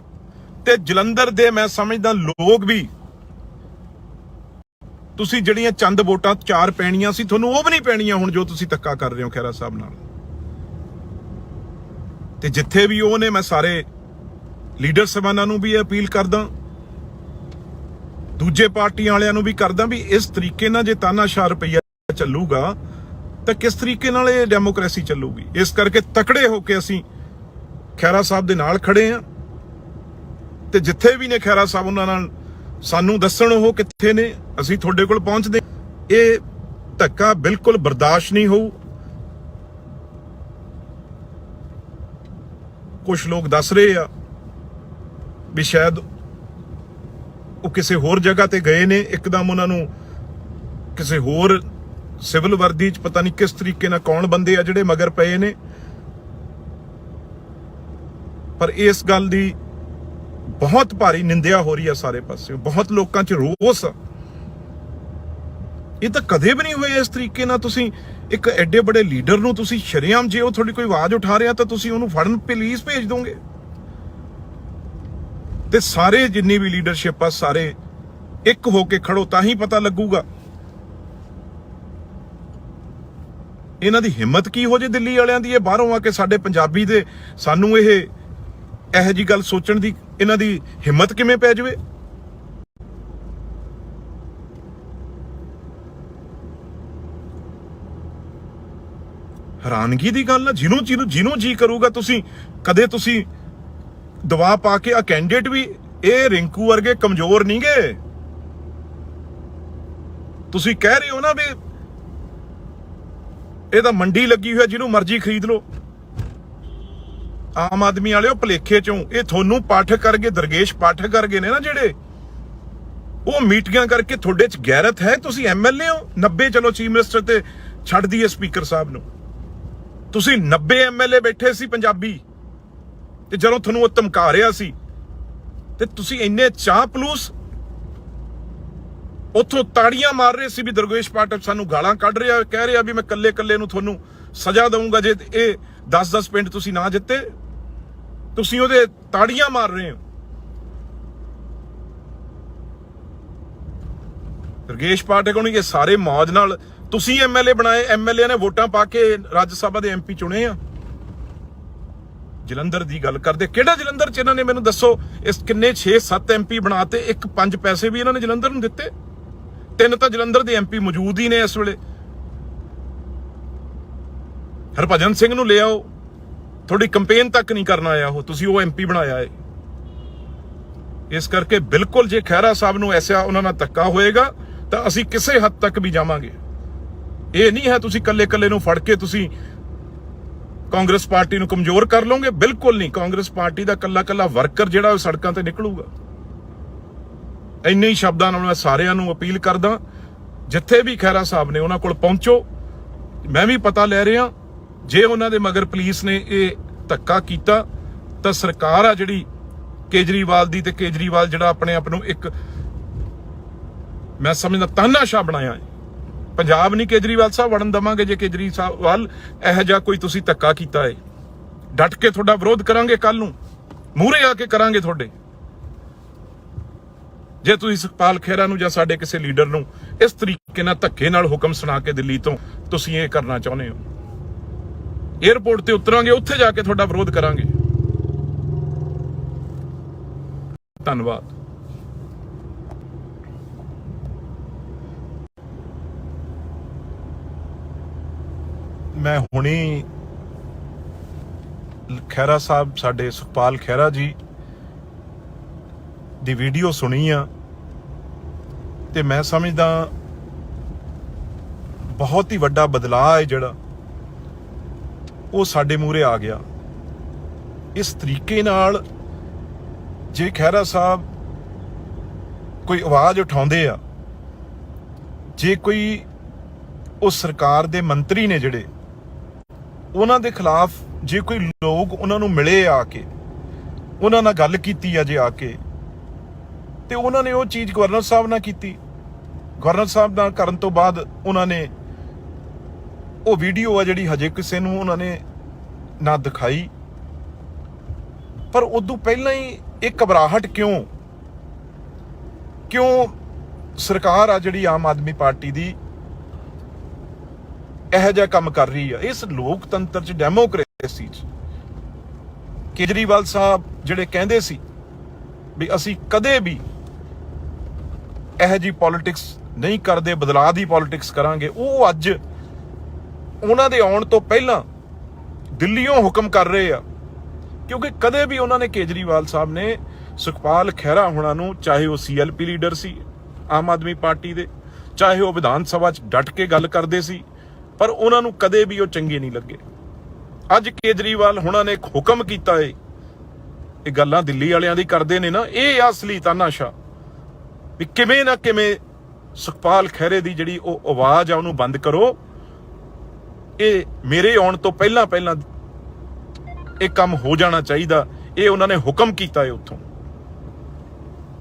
ਤੇ ਜਲੰਧਰ ਦੇ ਮੈਂ ਸਮਝਦਾ ਲੋਕ ਵੀ, ਤੁਸੀਂ ਜਿਹੜੀਆਂ ਚੰਦ ਵੋਟਾਂ 4 ਪੈਣੀਆਂ ਸੀ, ਤੁਹਾਨੂੰ ਉਹ ਵੀ ਨਹੀਂ ਪੈਣੀਆਂ ਹੁਣ, ਜੋ ਤੁਸੀਂ ਧੱਕਾ ਕਰ ਰਹੇ ਹੋ ਖਹਿਰਾ ਸਾਹਿਬ ਨਾਲ। ਤੇ ਜਿੱਥੇ ਵੀ ਉਹ ਨੇ, ਮੈਂ ਸਾਰੇ ਲੀਡਰ ਸਾਹਿਬਾਨਾਂ ਨੂੰ ਵੀ ਅਪੀਲ ਕਰਦਾ, ਦੂਜੇ ਪਾਰਟੀਆਂ ਵਾਲਿਆਂ ਨੂੰ ਵੀ ਕਰਦਾ ਵੀ ਇਸ ਤਰੀਕੇ ਨਾਲ ਜੇ ਤਾਨਾਸ਼ਾਹ ਰੁਪਈਆ ਚੱਲੂਗਾ ਤਾਂ ਕਿਸ ਤਰੀਕੇ ਨਾਲ ਇਹ ਡੈਮੋਕ੍ਰੇਸੀ ਚੱਲੂਗੀ। ਇਸ ਕਰਕੇ ਤਕੜੇ ਹੋ ਕੇ ਅਸੀਂ ਖਹਿਰਾ ਸਾਹਿਬ ਦੇ ਨਾਲ ਖੜੇ ਆ, ਤੇ ਜਿੱਥੇ ਵੀ ਨੇ ਖਹਿਰਾ ਸਾਹਿਬ, ਉਹਨਾਂ ਨਾਲ ਸਾਨੂੰ ਦੱਸਣ ਉਹ ਕਿੱਥੇ ਨੇ, ਅਸੀਂ ਤੁਹਾਡੇ ਕੋਲ ਪਹੁੰਚਦੇ। ਇਹ ਧੱਕਾ ਬਿਲਕੁਲ ਬਰਦਾਸ਼ਤ ਨਹੀਂ ਹੋਊ। ਕੁਝ ਲੋਕ ਦੱਸ ਰਹੇ ਆ ਵੀ ਸ਼ਾਇਦ ਉਹ ਕਿਸੇ ਹੋਰ ਜਗ੍ਹਾ ਤੇ ਗਏ ਨੇ, ਇੱਕਦਮ ਉਹਨਾਂ ਨੂੰ ਕਿਸੇ ਹੋਰ ਸਿਵਲ ਵਰਦੀ 'ਚ ਪਤਾ ਨਹੀਂ ਕਿਸ ਤਰੀਕੇ ਨਾਲ ਕੌਣ ਬੰਦੇ ਆ ਜਿਹੜੇ ਮਗਰ ਪਏ ਨੇ। ਪਰ ਇਸ ਗੱਲ ਦੀ ਬਹੁਤ ਭਾਰੀ ਨਿੰਦਿਆ ਹੋ ਰਹੀ ਆ ਸਾਰੇ ਪਾਸੇ, ਬਹੁਤ ਲੋਕਾਂ 'ਚ ਰੋਸ ਆ। ਇਹ ਤਾਂ ਕਦੇ ਵੀ ਨਹੀਂ ਹੋਇਆ ਇਸ ਤਰੀਕੇ ਨਾਲ। ਤੁਸੀਂ ਇੱਕ ਐਡੇ ਬੜੇ ਲੀਡਰ ਨੂੰ ਤੁਸੀਂ ਸ਼ਰੇਆਮ, ਜੇ ਉਹ ਤੁਹਾਡੀ ਕੋਈ ਆਵਾਜ਼ ਉਠਾ ਰਿਹਾ ਤਾਂ ਤੁਸੀਂ ਉਹਨੂੰ ਫੜਨ ਪੁਲਿਸ ਭੇਜ ਦੋਗੇ। ਤੇ ਸਾਰੇ ਜਿੰਨੀ ਵੀ ਲੀਡਰਸ਼ਿਪ ਆ, ਸਾਰੇ ਇੱਕ ਹੋ ਕੇ ਖੜੋ, ਤਾਂ ਹੀ ਪਤਾ ਲੱਗੂਗਾ ਇਹਨਾਂ ਦੀ ਹਿੰਮਤ ਕੀ ਹੋ ਜੇ ਦਿੱਲੀ ਵਾਲਿਆਂ ਦੀ। ਇਹ ਬਾਹਰੋਂ ਆ ਕੇ ਸਾਡੇ ਪੰਜਾਬੀ ਦੇ ਸਾਨੂੰ ਇਹੋ ਜੀ ਗੱਲ ਸੋਚਣ ਦੀ ਇਹਨਾਂ ਦੀ ਹਿੰਮਤ ਕਿਵੇਂ ਪੈ ਜਾਵੇ। ਹੈਰਾਨਗੀ ਦੀ ਗੱਲ ਆ। ਜਿਹਨੂੰ ਜੀ ਕਰੂਗਾ, ਤੁਸੀਂ ਕਦੇ ਤੁਸੀਂ ਦਬਾਅ ਪਾ ਕੇ, ਆ ਕੈਂਡੀਡੇਟ ਵੀ ਇਹ ਰਿੰਕੂ ਵਰਗੇ ਕਮਜ਼ੋਰ ਨਹੀਂ ਗੇ। ਤੁਸੀਂ ਕਹਿ ਰਹੇ ਹੋ ਨਾ ਵੀ ਇਹ ਤਾਂ ਮੰਡੀ ਲੱਗੀ ਹੋਈ, ਜਿਹਨੂੰ ਮਰਜ਼ੀ ਖਰੀਦ ਲਓ। ਆਮ ਆਦਮੀ ਵਾਲਿਓ, ਭਲੇਖੇ ਚੋਂ ਇਹ ਤੁਹਾਨੂੰ ਪਾਠਕ ਕਰਗੇ, ਦਰਗੇਸ਼ ਪਾਠਕ ਕਰਗੇ ਨੇ ਨਾ ਜਿਹੜੇ, ਉਹ ਮੀਟਿੰਗਾਂ ਕਰਕੇ ਤੁਹਾਡੇ 'ਚ ਗੈਰਤ ਹੈ। ਤੁਸੀਂ MLA ਹੋ 90, ਚਲੋ ਚੀਫ ਮਿਨਿਸਟਰ ਤੇ ਛੱਡ ਦਈਏ ਸਪੀਕਰ ਸਾਹਿਬ ਨੂੰ, ਤੁਸੀਂ 90 MLA ਬੈਠੇ ਸੀ ਪੰਜਾਬੀ, ਤੇ ਜਦੋਂ ਤੁਹਾਨੂੰ ਉਹ ਧਮਕਾ ਰਿਹਾ ਸੀ ਤੇ ਤੁਸੀਂ ਇੰਨੇ ਚਾਹ ਪਲੂਸ ਉੱਥੋਂ ਤਾੜੀਆਂ ਮਾਰ ਰਹੇ ਸੀ ਵੀ ਦਰਗੇਸ਼ ਪਾਠਕ ਸਾਨੂੰ ਗਾਲਾਂ ਕੱਢ ਰਿਹਾ, ਕਹਿ ਰਿਹਾ ਵੀ ਮੈਂ ਕੱਲੇ ਨੂੰ ਤੁਹਾਨੂੰ ਸਜ਼ਾ ਦਊਂਗਾ ਜੇ ਇਹ 10-10 ਪਿੰਡ ਤੁਸੀਂ ਨਾ ਜਿੱਤੇ। ਤੁਸੀਂ ਉਹਦੇ ਤਾੜੀਆਂ ਮਾਰ ਰਹੇ ਹੋ। ਦਰਗੇਸ਼ ਪਾਠਕ ਨੂੰ ਇਹ ਸਾਰੇ ਮੌਜ ਨਾਲ ਤੁਸੀਂ MLA ਬਣਾਏ, MLA ਨੇ ਵੋਟਾਂ ਪਾ ਕੇ ਰਾਜ ਸਭਾ ਦੇ MP ਚੁਣੇ ਆ। ਜਲੰਧਰ ਦੀ ਗੱਲ ਕਰਦੇ, ਕਿਹੜਾ ਜਲੰਧਰ 'ਚ ਇਹਨਾਂ ਨੇ ਮੈਨੂੰ ਦੱਸੋ, ਇਸ ਕਿੰਨੇ 6-7 MP ਬਣਾਤੇ, 1-5 ਪੈਸੇ ਵੀ ਇਹਨਾਂ ਨੇ ਜਲੰਧਰ ਨੂੰ ਦਿੱਤੇ। 3 ਤਾਂ ਜਲੰਧਰ ਦੇ MP ਮੌਜੂਦ ਹੀ ਨੇ ਇਸ ਵੇਲੇ। ਹਰਭਜਨ ਸਿੰਘ ਨੂੰ ਲਿਆਓ, ਤੁਹਾਡੀ ਕੰਪੇਨ ਤੱਕ ਨਹੀਂ ਕਰਨ ਆਇਆ ਉਹ, ਤੁਸੀਂ ਉਹ MP ਬਣਾਇਆ ਹੈ। ਇਸ ਕਰਕੇ ਬਿਲਕੁਲ ਜੇ ਖਹਿਰਾ ਸਾਹਿਬ ਨੂੰ ਐਸਾ ਉਹਨਾਂ ਨਾਲ ਧੱਕਾ ਹੋਏਗਾ ਤਾਂ ਅਸੀਂ ਕਿਸੇ ਹੱਦ ਤੱਕ ਵੀ ਜਾਵਾਂਗੇ। ਇਹ ਨਹੀਂ ਹੈ ਤੁਸੀਂ ਕੱਲੇ ਨੂੰ ਫੜ ਕੇ ਤੁਸੀਂ ਕਾਂਗਰਸ ਪਾਰਟੀ ਨੂੰ ਕਮਜ਼ੋਰ ਕਰ ਲਓਗੇ, ਬਿਲਕੁਲ ਨਹੀਂ। ਕਾਂਗਰਸ ਪਾਰਟੀ ਦਾ ਕੱਲਾ ਵਰਕਰ ਜਿਹੜਾ ਉਹ ਸੜਕਾਂ ਤੇ ਨਿਕਲੂਗਾ। ਇੰਨੇ ਹੀ ਸ਼ਬਦਾਂ ਨਾਲ ਮੈਂ ਸਾਰਿਆਂ ਨੂੰ ਅਪੀਲ ਕਰਦਾ, ਜਿੱਥੇ ਵੀ ਖਹਿਰਾ ਸਾਹਿਬ ਨੇ ਉਹਨਾਂ ਕੋਲ ਪਹੁੰਚੋ। ਮੈਂ ਵੀ ਪਤਾ ਲੈ ਰਿਹਾ, ਜੇ ਉਹਨਾਂ ਦੇ ਮਗਰ ਪੁਲਿਸ ਨੇ ਇਹ ਧੱਕਾ ਕੀਤਾ ਤਾਂ ਸਰਕਾਰ ਆ ਜਿਹੜੀ ਕੇਜਰੀਵਾਲ ਦੀ, ਤੇ ਕੇਜਰੀਵਾਲ ਜਿਹੜਾ ਆਪਣੇ ਆਪ ਨੂੰ ਇੱਕ ਮੈਂ ਸਮਝਦਾ ਤਾਨਾਸ਼ਾਹ ਬਣਾਇਆ ਹੈ। ਪੰਜਾਬ ਨਹੀਂ ਕੇਜਰੀਵਾਲ ਸਾਹਿਬ ਵੜਨ ਦੇਵਾਂਗੇ। ਜੇ ਕੇਜਰੀਵਾਲ ਇਹੋ ਜਿਹਾ ਕੋਈ ਤੁਸੀਂ ਧੱਕਾ ਕੀਤਾ ਹੈ, ਡਟ ਕੇ ਤੁਹਾਡਾ ਵਿਰੋਧ ਕਰਾਂਗੇ। ਕੱਲ ਨੂੰ ਮੂਹਰੇ ਆ ਕੇ ਕਰਾਂਗੇ ਤੁਹਾਡੇ। ਜੇ ਤੁਸੀਂ ਸੁਖਪਾਲ ਖਹਿਰਾ ਨੂੰ ਜਾਂ ਸਾਡੇ ਕਿਸੇ ਲੀਡਰ ਨੂੰ ਇਸ ਤਰੀਕੇ ਨਾਲ ਧੱਕੇ ਨਾਲ ਹੁਕਮ ਸੁਣਾ ਕੇ ਦਿੱਲੀ ਤੋਂ ਤੁਸੀਂ ਇਹ ਕਰਨਾ ਚਾਹੁੰਦੇ ਹੋ, 에ਅਰਪੋਰਟ ਤੇ ਉਤਰਾਂਗੇ, ਉੱਥੇ ਜਾ ਕੇ ਤੁਹਾਡਾ ਵਿਰੋਧ ਕਰਾਂਗੇ। ਧੰਨਵਾਦ। ਮੈਂ ਹੁਣੀ ਖਹਿਰਾ ਸਾਹਿਬ, ਸਾਡੇ ਸੁਖਪਾਲ ਖਹਿਰਾ ਜੀ ਦੀ ਵੀਡੀਓ ਸੁਣੀ ਆ, ਤੇ ਮੈਂ ਸਮਝਦਾ ਬਹੁਤ ਹੀ ਵੱਡਾ ਬਦਲਾਅ ਹੈ ਜਿਹੜਾ ਉਹ ਸਾਡੇ ਮੂਹਰੇ ਆ ਗਿਆ। ਇਸ ਤਰੀਕੇ ਨਾਲ ਜੇ ਖਹਿਰਾ ਸਾਹਿਬ ਕੋਈ ਆਵਾਜ਼ ਉਠਾਉਂਦੇ ਆ, ਜੇ ਕੋਈ ਉਸ ਸਰਕਾਰ ਦੇ ਮੰਤਰੀ ਨੇ ਜਿਹੜੇ ਉਹਨਾਂ ਦੇ ਖਿਲਾਫ, ਜੇ ਕੋਈ ਲੋਕ ਉਹਨਾਂ ਨੂੰ ਮਿਲੇ ਆ ਕੇ, ਉਹਨਾਂ ਨਾਲ ਗੱਲ ਕੀਤੀ ਆ ਜੇ ਆ ਕੇ, ਤੇ ਉਹਨਾਂ ਨੇ ਉਹ ਚੀਜ਼ ਗਵਰਨਰ ਸਾਹਿਬ ਨਾਲ ਕੀਤੀ। ਗਵਰਨਰ ਸਾਹਿਬ ਨਾਲ ਕਰਨ ਤੋਂ ਬਾਅਦ ਉਹਨਾਂ ਨੇ ਉਹ ਵੀਡੀਓ ਆ ਜਿਹੜੀ ਹਜੇ ਕਿਸੇ ਨੂੰ ਉਹਨਾਂ ਨੇ ਨਾ ਦਿਖਾਈ, ਪਰ ਉਦੋਂ ਪਹਿਲਾਂ ਹੀ ਇਹ ਘਬਰਾਹਟ ਕਿਉਂ ਸਰਕਾਰ ਆ ਜਿਹੜੀ ਆਮ ਆਦਮੀ ਪਾਰਟੀ ਦੀ ਇਹੋ ਜਿਹਾ ਕੰਮ ਕਰ ਰਹੀ ਆ। ਇਸ ਲੋਕਤੰਤਰ ਚ, ਡੈਮੋਕ੍ਰੇਸੀ ਚ ਕੇਜਰੀਵਾਲ ਸਾਹਿਬ ਜਿਹੜੇ ਕਹਿੰਦੇ ਸੀ ਵੀ ਅਸੀਂ ਕਦੇ ਵੀ ਇਹੋ ਜਿਹੀ ਪੋਲਿਟਿਕਸ ਨਹੀਂ ਕਰਦੇ, ਬਦਲਾਅ ਦੀ ਪੋਲਿਟਿਕਸ ਕਰਾਂਗੇ, ਉਹ ਅੱਜ ਉਹਨਾਂ ਦੇ ਆਉਣ ਤੋਂ ਪਹਿਲਾਂ ਦਿੱਲੀੋਂ ਹੁਕਮ ਕਰ ਰਹੇ ਆ। ਕਿਉਂਕਿ ਕਦੇ ਵੀ ਉਹਨਾਂ ਨੇ, ਕੇਜਰੀਵਾਲ ਸਾਹਿਬ ਨੇ ਸੁਖਪਾਲ ਖਹਿਰਾ ਹੋਣਾ ਨੂੰ, ਚਾਹੇ ਉਹ CLP ਲੀਡਰ ਸੀ ਆਮ ਆਦਮੀ ਪਾਰਟੀ ਦੇ, ਚਾਹੇ ਉਹ ਵਿਧਾਨ ਸਭਾ 'ਚ ਡਟ ਕੇ ਗੱਲ ਕਰਦੇ ਸੀ, ਪਰ ਉਹਨਾਂ ਨੂੰ ਕਦੇ ਵੀ ਉਹ ਚੰਗੇ ਨਹੀਂ ਲੱਗੇ। ਅੱਜ ਕੇਜਰੀਵਾਲ ਹੋਣਾ ਨੇ ਇੱਕ ਹੁਕਮ ਕੀਤਾ ਏ, ਇਹ ਗੱਲਾਂ ਦਿੱਲੀ ਵਾਲਿਆਂ ਦੀ ਕਰਦੇ ਨੇ ਨਾ, ਇਹ ਅਸਲੀ ਤਾਨਾਸ਼ਾਹ ਵੀ ਕਿਵੇਂ ਨਾ ਕਿਵੇਂ ਸੁਖਪਾਲ ਖਹਿਰੇ ਦੀ ਜਿਹੜੀ ਉਹ ਆਵਾਜ਼ ਆ ਉਹਨੂੰ ਬੰਦ ਕਰੋ। ਇਹ ਮੇਰੇ ਆਉਣ ਤੋਂ ਪਹਿਲਾਂ ਇਹ ਕੰਮ ਹੋ ਜਾਣਾ ਚਾਹੀਦਾ, ਇਹ ਉਹਨਾਂ ਨੇ ਹੁਕਮ ਕੀਤਾ ਹੈ ਉੱਥੋਂ।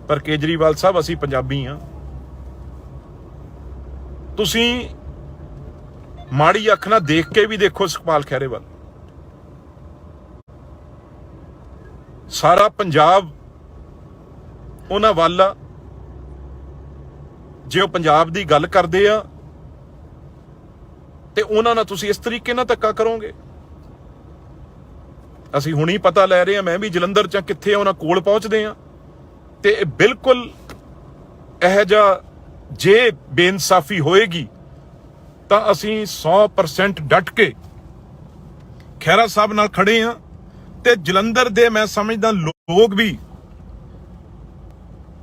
ਪਰ ਕੇਜਰੀਵਾਲ ਸਾਹਿਬ, ਅਸੀਂ ਪੰਜਾਬੀ ਆ, ਤੁਸੀਂ ਮਾੜੀ ਅੱਖ ਨਾਲ ਦੇਖ ਕੇ ਵੀ ਦੇਖੋ ਸੁਖਪਾਲ ਖਹਿਰੇ ਵੱਲ। ਸਾਰਾ ਪੰਜਾਬ ਉਹਨਾਂ ਵੱਲ ਆ। ਜੇ ਉਹ ਪੰਜਾਬ ਦੀ ਗੱਲ ਕਰਦੇ ਆ ਤੇ ਉਹਨਾਂ ਨਾਲ ਤੁਸੀਂ ਇਸ ਤਰੀਕੇ ਨਾਲ ਧੱਕਾ ਕਰੋਗੇ। ਅਸੀਂ ਹੁਣੀ ਪਤਾ ਲੈ ਰਹੇ ਹਾਂ, ਮੈਂ ਵੀ ਜਲੰਧਰ ਚ ਕਿੱਥੇ ਉਹਨਾਂ ਕੋਲ ਪਹੁੰਚਦੇ ਆ, ਤੇ ਬਿਲਕੁਲ ਇਹੋ ਜਿਹਾ ਜੇ ਬੇਇਨਸਾਫੀ ਹੋਏਗੀ ਤਾਂ ਅਸੀਂ 100% ਡਟ ਕੇ ਖਹਿਰਾ ਸਾਹਿਬ ਨਾਲ ਖੜੇ ਆ। ਤੇ ਜਲੰਧਰ ਦੇ ਮੈਂ ਸਮਝਦਾ ਲੋਕ ਵੀ,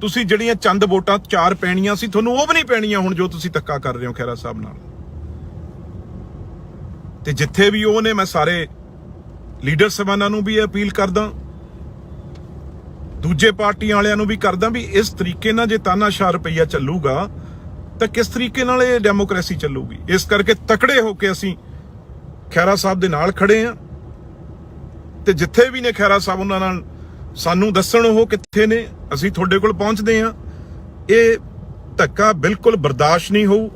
ਤੁਸੀਂ ਜਿਹੜੀਆਂ ਚੰਦ ਵੋਟਾਂ 4 ਪੈਣੀਆਂ ਸੀ, ਤੁਹਾਨੂੰ ਉਹ ਵੀ ਨਹੀਂ ਪੈਣੀਆਂ ਹੁਣ ਜੋ ਤੁਸੀਂ ਧੱਕਾ ਕਰ ਰਹੇ ਹੋ ਖਹਿਰਾ ਸਾਹਿਬ ਨਾਲ। ਤੇ ਜਿੱਥੇ ਵੀ ਉਹ ਨੇ, ਮੈਂ ਸਾਰੇ ਲੀਡਰ ਸਾਹਿਬਾਨਾਂ ਨੂੰ ਵੀ ਅਪੀਲ ਕਰਦਾ, ਦੂਜੇ ਪਾਰਟੀਆਂ ਵਾਲਿਆਂ ਨੂੰ ਵੀ ਕਰਦਾ ਵੀ ਇਸ ਤਰੀਕੇ ਨਾਲ ਜੇ ਤਾਨਾਸ਼ਾਹ ਰੁਪਈਆ ਚੱਲੂਗਾ ਤਾਂ ਕਿਸ ਤਰੀਕੇ ਨਾਲ ਇਹ ਡੈਮੋਕ੍ਰੇਸੀ ਚੱਲੂਗੀ। ਇਸ ਕਰਕੇ ਤਕੜੇ ਹੋ ਕੇ ਅਸੀਂ ਖਹਿਰਾ ਸਾਹਿਬ ਦੇ ਨਾਲ ਖੜੇ ਆ, ਤੇ ਜਿੱਥੇ ਵੀ ਨੇ ਖਹਿਰਾ ਸਾਹਿਬ ਉਹਨਾਂ ਨਾਲ ਸਾਨੂੰ ਦੱਸਣ ਉਹ ਕਿੱਥੇ ਨੇ, ਅਸੀਂ ਤੁਹਾਡੇ ਕੋਲ ਪਹੁੰਚਦੇ ਆ। ਇਹ ਧੱਕਾ ਬਿਲਕੁਲ ਬਰਦਾਸ਼ਤ ਨਹੀਂ ਹੋਊ।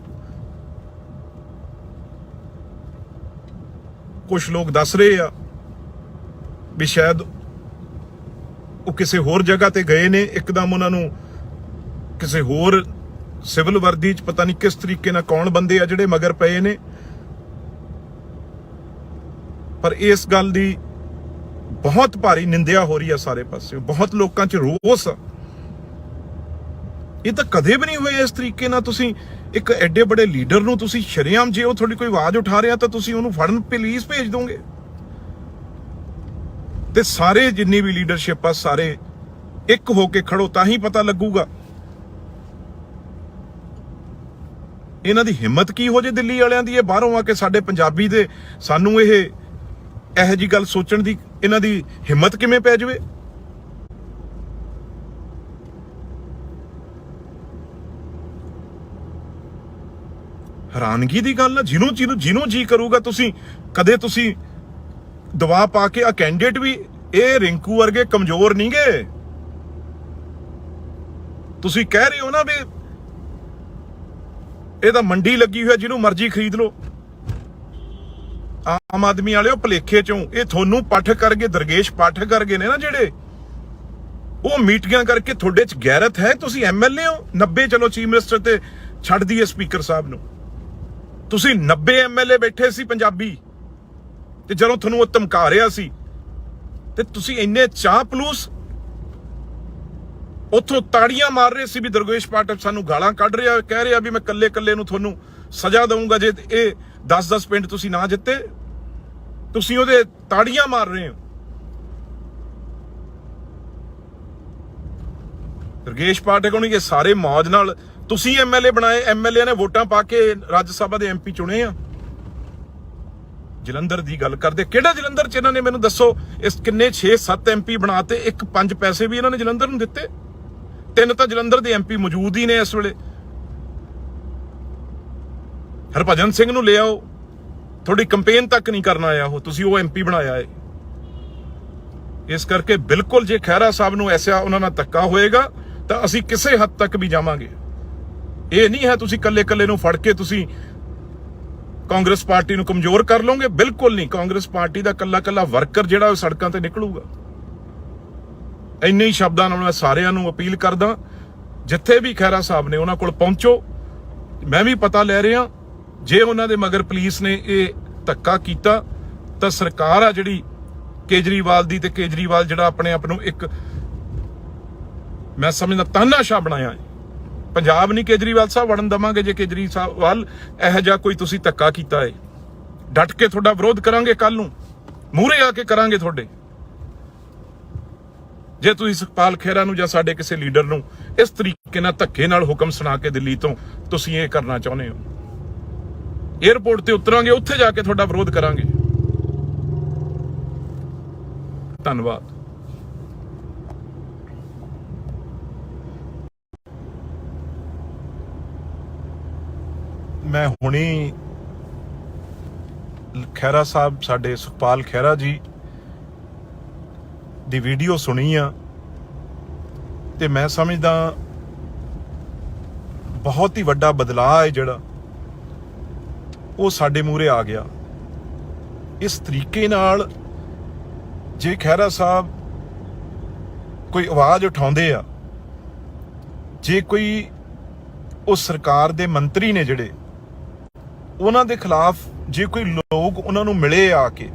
ਕੁਝ ਲੋਕ ਦੱਸ ਰਹੇ ਆ ਵੀ ਸ਼ਾਇਦ ਉਹ ਕਿਸੇ ਹੋਰ ਜਗ੍ਹਾ ਤੇ ਗਏ ਨੇ, ਇੱਕਦਮ ਉਹਨਾਂ ਨੂੰ ਕਿਸੇ ਹੋਰ ਸਿਵਲ ਵਰਦੀ 'ਚ ਪਤਾ ਨਹੀਂ ਕਿਸ ਤਰੀਕੇ ਨਾਲ ਕੌਣ ਬੰਦੇ ਆ ਜਿਹੜੇ ਮਗਰ ਪਏ ਨੇ। ਪਰ ਇਸ ਗੱਲ ਦੀ ਬਹੁਤ ਭਾਰੀ ਨਿੰਦਿਆ ਹੋ ਰਹੀ ਆ ਸਾਰੇ ਪਾਸੇ, ਬਹੁਤ ਲੋਕਾਂ 'ਚ ਰੋਸ ਆ। ਇਹ ਤਾਂ ਕਦੇ ਵੀ ਨਹੀਂ ਹੋਇਆ ਇਸ ਤਰੀਕੇ ਨਾਲ। ਤੁਸੀਂ ਇੱਕ ਐਡੇ ਵੱਡੇ ਲੀਡਰ ਨੂੰ ਤੁਸੀਂ ਸ਼ਰੇਆਮ, ਜੇ ਉਹ ਤੁਹਾਡੀ ਕੋਈ ਆਵਾਜ਼ ਉਠਾ ਰਿਹਾ ਤਾਂ ਤੁਸੀਂ ਉਹਨੂੰ ਫੜਨ ਪੁਲਿਸ ਭੇਜ ਦੋਗੇ। ਤੇ ਸਾਰੇ ਜਿੰਨੀ ਵੀ ਲੀਡਰਸ਼ਿਪ ਆ, ਸਾਰੇ ਇੱਕ ਹੋ ਕੇ ਖੜੋ, ਤਾਂ ਹੀ ਪਤਾ ਲੱਗੂਗਾ ਇਹਨਾਂ ਦੀ ਹਿੰਮਤ ਕੀ ਹੋ ਜੇ ਦਿੱਲੀ ਵਾਲਿਆਂ ਦੀ। ਇਹ ਬਾਹਰੋਂ ਆ ਕੇ ਸਾਡੇ ਪੰਜਾਬੀ ਦੇ ਸਾਨੂੰ ਇਹੋ ਜਿਹੀ ਗੱਲ ਸੋਚਣ ਦੀ ਇਹਨਾਂ ਦੀ ਹਿੰਮਤ ਕਿਵੇਂ ਪੈ ਜਾਵੇ। ਹੈਰਾਨਗੀ ਦੀ ਗੱਲ ਆ। ਜਿਹਨੂੰ ਜੀ ਕਰੂਗਾ ਤੁਸੀਂ ਕਦੇ ਤੁਸੀਂ ਦਵਾ ਪਾ ਕੇ ਆ ਕੈਂਡੀਡੇਟ ਵੀ ਇਹ ਰਿੰਕੂ ਵਰਗੇ ਕਮਜ਼ੋਰ ਨਹੀਂ ਗੇ। ਤੁਸੀਂ ਕਹਿ ਰਹੇ ਹੋ ਨਾ ਵੀ ਇਹ ਤਾਂ ਮੰਡੀ ਲੱਗੀ ਹੋਈ, ਜਿਹਨੂੰ ਮਰਜ਼ੀ ਖਰੀਦ ਲਓ। ਆਮ ਆਦਮੀ ਵਾਲਿਓ ਭਲੇਖੇ ਚੋਂ ਇਹ ਤੁਹਾਨੂੰ ਪਾਠਕ ਕਰਕੇ ਦਰਗੇਸ਼ ਪਾਠਕ ਕਰਕੇ ਨੇ ਨਾ ਜਿਹੜੇ, ਉਹ ਮੀਟਿੰਗਾਂ ਕਰਕੇ ਤੁਹਾਡੇ ਚ ਗੈਰਤ ਹੈ। ਤੁਸੀਂ ਐਮਐਲਏ ਹੋ 90, ਚਲੋ ਚੀਫ ਮਿਨਿਸਟਰ ਤੇ ਛੱਡ ਦਈਏ ਸਪੀਕਰ ਸਾਹਿਬ ਨੂੰ, ਤੁਸੀਂ 90 ਐਮਐਲਏ ਬੈਠੇ ਸੀ ਪੰਜਾਬੀ, ਤੇ ਜਦੋਂ ਤੁਹਾਨੂੰ ਉਹ ਧਮਕਾ ਰਿਹਾ ਸੀ ਤੇ ਤੁਸੀਂ ਇੰਨੇ ਚਾਹ ਪਲੂਸ ਉੱਥੋਂ ਤਾੜੀਆਂ ਮਾਰ ਰਹੇ ਸੀ ਵੀ ਦਰਗੇਸ਼ ਪਾਠਕ ਸਾਨੂੰ ਗਾਲਾਂ ਕੱਢ ਰਿਹਾ, ਕਹਿ ਰਿਹਾ ਵੀ ਮੈਂ ਕੱਲੇ ਨੂੰ ਤੁਹਾਨੂੰ ਸਜ਼ਾ ਦਊਂਗਾ ਜੇ ਇਹ 10-10 ਪਿੰਡ ਤੁਸੀਂ ਨਾ ਜਿੱਤੇ। ਤੁਸੀਂ ਉਹਦੇ ਤਾੜੀਆਂ ਮਾਰ ਰਹੇ ਹੋ। ਦਰਗੇਸ਼ ਪਾਠਕ ਹੋਣੀ ਇਹ ਸਾਰੇ ਮੌਜ ਨਾਲ ਤੁਸੀਂ ਐਮਐਲਏ ਬਣਾਏ, ਐਮਐਲਏ ਨੇ ਵੋਟਾਂ ਪਾ ਕੇ ਰਾਜ ਸਭਾ ਦੇ ਐਮਪੀ ਚੁਣੇ ਆ। ਜਲੰਧਰ ਦੀ ਗੱਲ ਕਰਦੇ, ਕਿਹੜਾ ਜਲੰਧਰ ਚ ਇਹਨਾਂ ਨੇ ਮੈਨੂੰ ਦੱਸੋ, ਇਸ ਕਿੰਨੇ 6-7 ਐਮਪੀ ਬਣਾਤੇ, 1-5 ਪੈਸੇ ਵੀ ਇਹਨਾਂ ਨੇ ਜਲੰਧਰ ਨੂੰ ਦਿੱਤੇ। 3 ਤਾਂ ਜਲੰਧਰ ਦੇ ਐਮਪੀ ਮੌਜੂਦ ਹੀ ਨੇ ਇਸ ਵੇਲੇ। ਹਰਭਜਨ ਸਿੰਘ ਨੂੰ ਲਿਆਓ, ਤੁਹਾਡੀ ਕੰਪੇਨ ਤੱਕ ਨਹੀਂ ਕਰਨ ਆਇਆ ਉਹ, ਤੁਸੀਂ ਉਹ ਐਮਪੀ ਬਣਾਇਆ ਹੈ। ਇਸ ਕਰਕੇ ਬਿਲਕੁਲ ਜੇ ਖਹਿਰਾ ਸਾਹਿਬ ਨੂੰ ਐਸਾ ਉਹਨਾਂ ਨਾਲ ਧੱਕਾ ਹੋਏਗਾ ਤਾਂ ਅਸੀਂ ਕਿਸੇ ਹੱਦ ਤੱਕ ਵੀ ਜਾਵਾਂਗੇ। ਇਹ ਨਹੀਂ ਹੈ ਤੁਸੀਂ ਕੱਲੇ ਨੂੰ ਫੜ ਕੇ ਤੁਸੀਂ ਕਾਂਗਰਸ ਪਾਰਟੀ ਨੂੰ ਕਮਜ਼ੋਰ ਕਰ ਲਓਗੇ, ਬਿਲਕੁਲ ਨਹੀਂ। ਕਾਂਗਰਸ ਪਾਰਟੀ ਦਾ ਕੱਲਾ ਵਰਕਰ ਜਿਹੜਾ ਉਹ ਸੜਕਾਂ ਤੇ ਨਿਕਲੂਗਾ। ਇੰਨੇ ਹੀ ਸ਼ਬਦਾਂ ਨਾਲ ਮੈਂ ਸਾਰਿਆਂ ਨੂੰ ਅਪੀਲ ਕਰਦਾ, ਜਿੱਥੇ ਵੀ ਖਹਿਰਾ ਸਾਹਿਬ ਨੇ ਉਹਨਾਂ ਕੋਲ ਪਹੁੰਚੋ। ਮੈਂ ਵੀ ਪਤਾ ਲੈ ਰਿਹਾ, ਜੇ ਉਹਨਾਂ ਦੇ ਮਗਰ ਪੁਲਿਸ ਨੇ ਇਹ ਧੱਕਾ ਕੀਤਾ ਤਾਂ ਸਰਕਾਰ ਆ ਜਿਹੜੀ ਕੇਜਰੀਵਾਲ ਦੀ, ਤੇ ਕੇਜਰੀਵਾਲ ਜਿਹੜਾ ਆਪਣੇ ਆਪ ਨੂੰ ਇੱਕ ਮੈਂ ਸਮਝਦਾ ਤਾਨਾਸ਼ਾਹ ਬਣਾਇਆ ਹੈ। ਪੰਜਾਬ ਨਹੀਂ ਕੇਜਰੀਵਾਲ ਸਾਹਿਬ ਵੜਨ ਦੇਵਾਂਗੇ। ਜੇ ਕੇਜਰੀਵਾਲ ਇਹੋ ਜਿਹਾ ਕੋਈ ਤੁਸੀਂ ਧੱਕਾ ਕੀਤਾ ਹੈ, ਡਟ ਕੇ ਤੁਹਾਡਾ ਵਿਰੋਧ ਕਰਾਂਗੇ। ਕੱਲ ਨੂੰ ਮੂਹਰੇ ਆ ਕੇ ਕਰਾਂਗੇ ਤੁਹਾਡੇ। ਜੇ ਤੁਸੀਂ ਸੁਖਪਾਲ ਖਹਿਰਾ ਨੂੰ ਜਾਂ ਸਾਡੇ ਕਿਸੇ ਲੀਡਰ ਨੂੰ ਇਸ ਤਰੀਕੇ ਨਾਲ ਧੱਕੇ ਨਾਲ ਹੁਕਮ ਸੁਣਾ ਕੇ ਦਿੱਲੀ ਤੋਂ ਤੁਸੀਂ ਇਹ ਕਰਨਾ ਚਾਹੁੰਦੇ ਹੋ, ਏਅਰਪੋਰਟ ਤੇ ਉਤਰਾਂਗੇ, ਉੱਥੇ ਜਾ ਕੇ ਤੁਹਾਡਾ ਵਿਰੋਧ ਕਰਾਂਗੇ। ਧੰਨਵਾਦ। ਮੈਂ ਹੁਣੀ ਖਹਿਰਾ ਸਾਹਿਬ, ਸਾਡੇ ਸੁਖਪਾਲ ਖਹਿਰਾ ਜੀ ਦੀ ਵੀਡੀਓ ਸੁਣੀ ਆ, ਤੇ ਮੈਂ ਸਮਝਦਾ ਬਹੁਤ ਹੀ ਵੱਡਾ ਬਦਲਾਅ ਹੈ ਜਿਹੜਾ ਉਹ ਸਾਡੇ ਮੂਹਰੇ ਆ ਗਿਆ। ਇਸ ਤਰੀਕੇ ਨਾਲ ਜੇ ਖਹਿਰਾ ਸਾਹਿਬ ਕੋਈ ਆਵਾਜ਼ ਉਠਾਉਂਦੇ ਆ, ਜੇ ਕੋਈ ਉਸ ਸਰਕਾਰ ਦੇ ਮੰਤਰੀ ਨੇ ਜਿਹੜੇ, ਉਹਨਾਂ ਦੇ ਖਿਲਾਫ ਜੇ ਕੋਈ ਲੋਕ ਉਹਨਾਂ ਨੂੰ ਮਿਲੇ ਆ ਕੇ,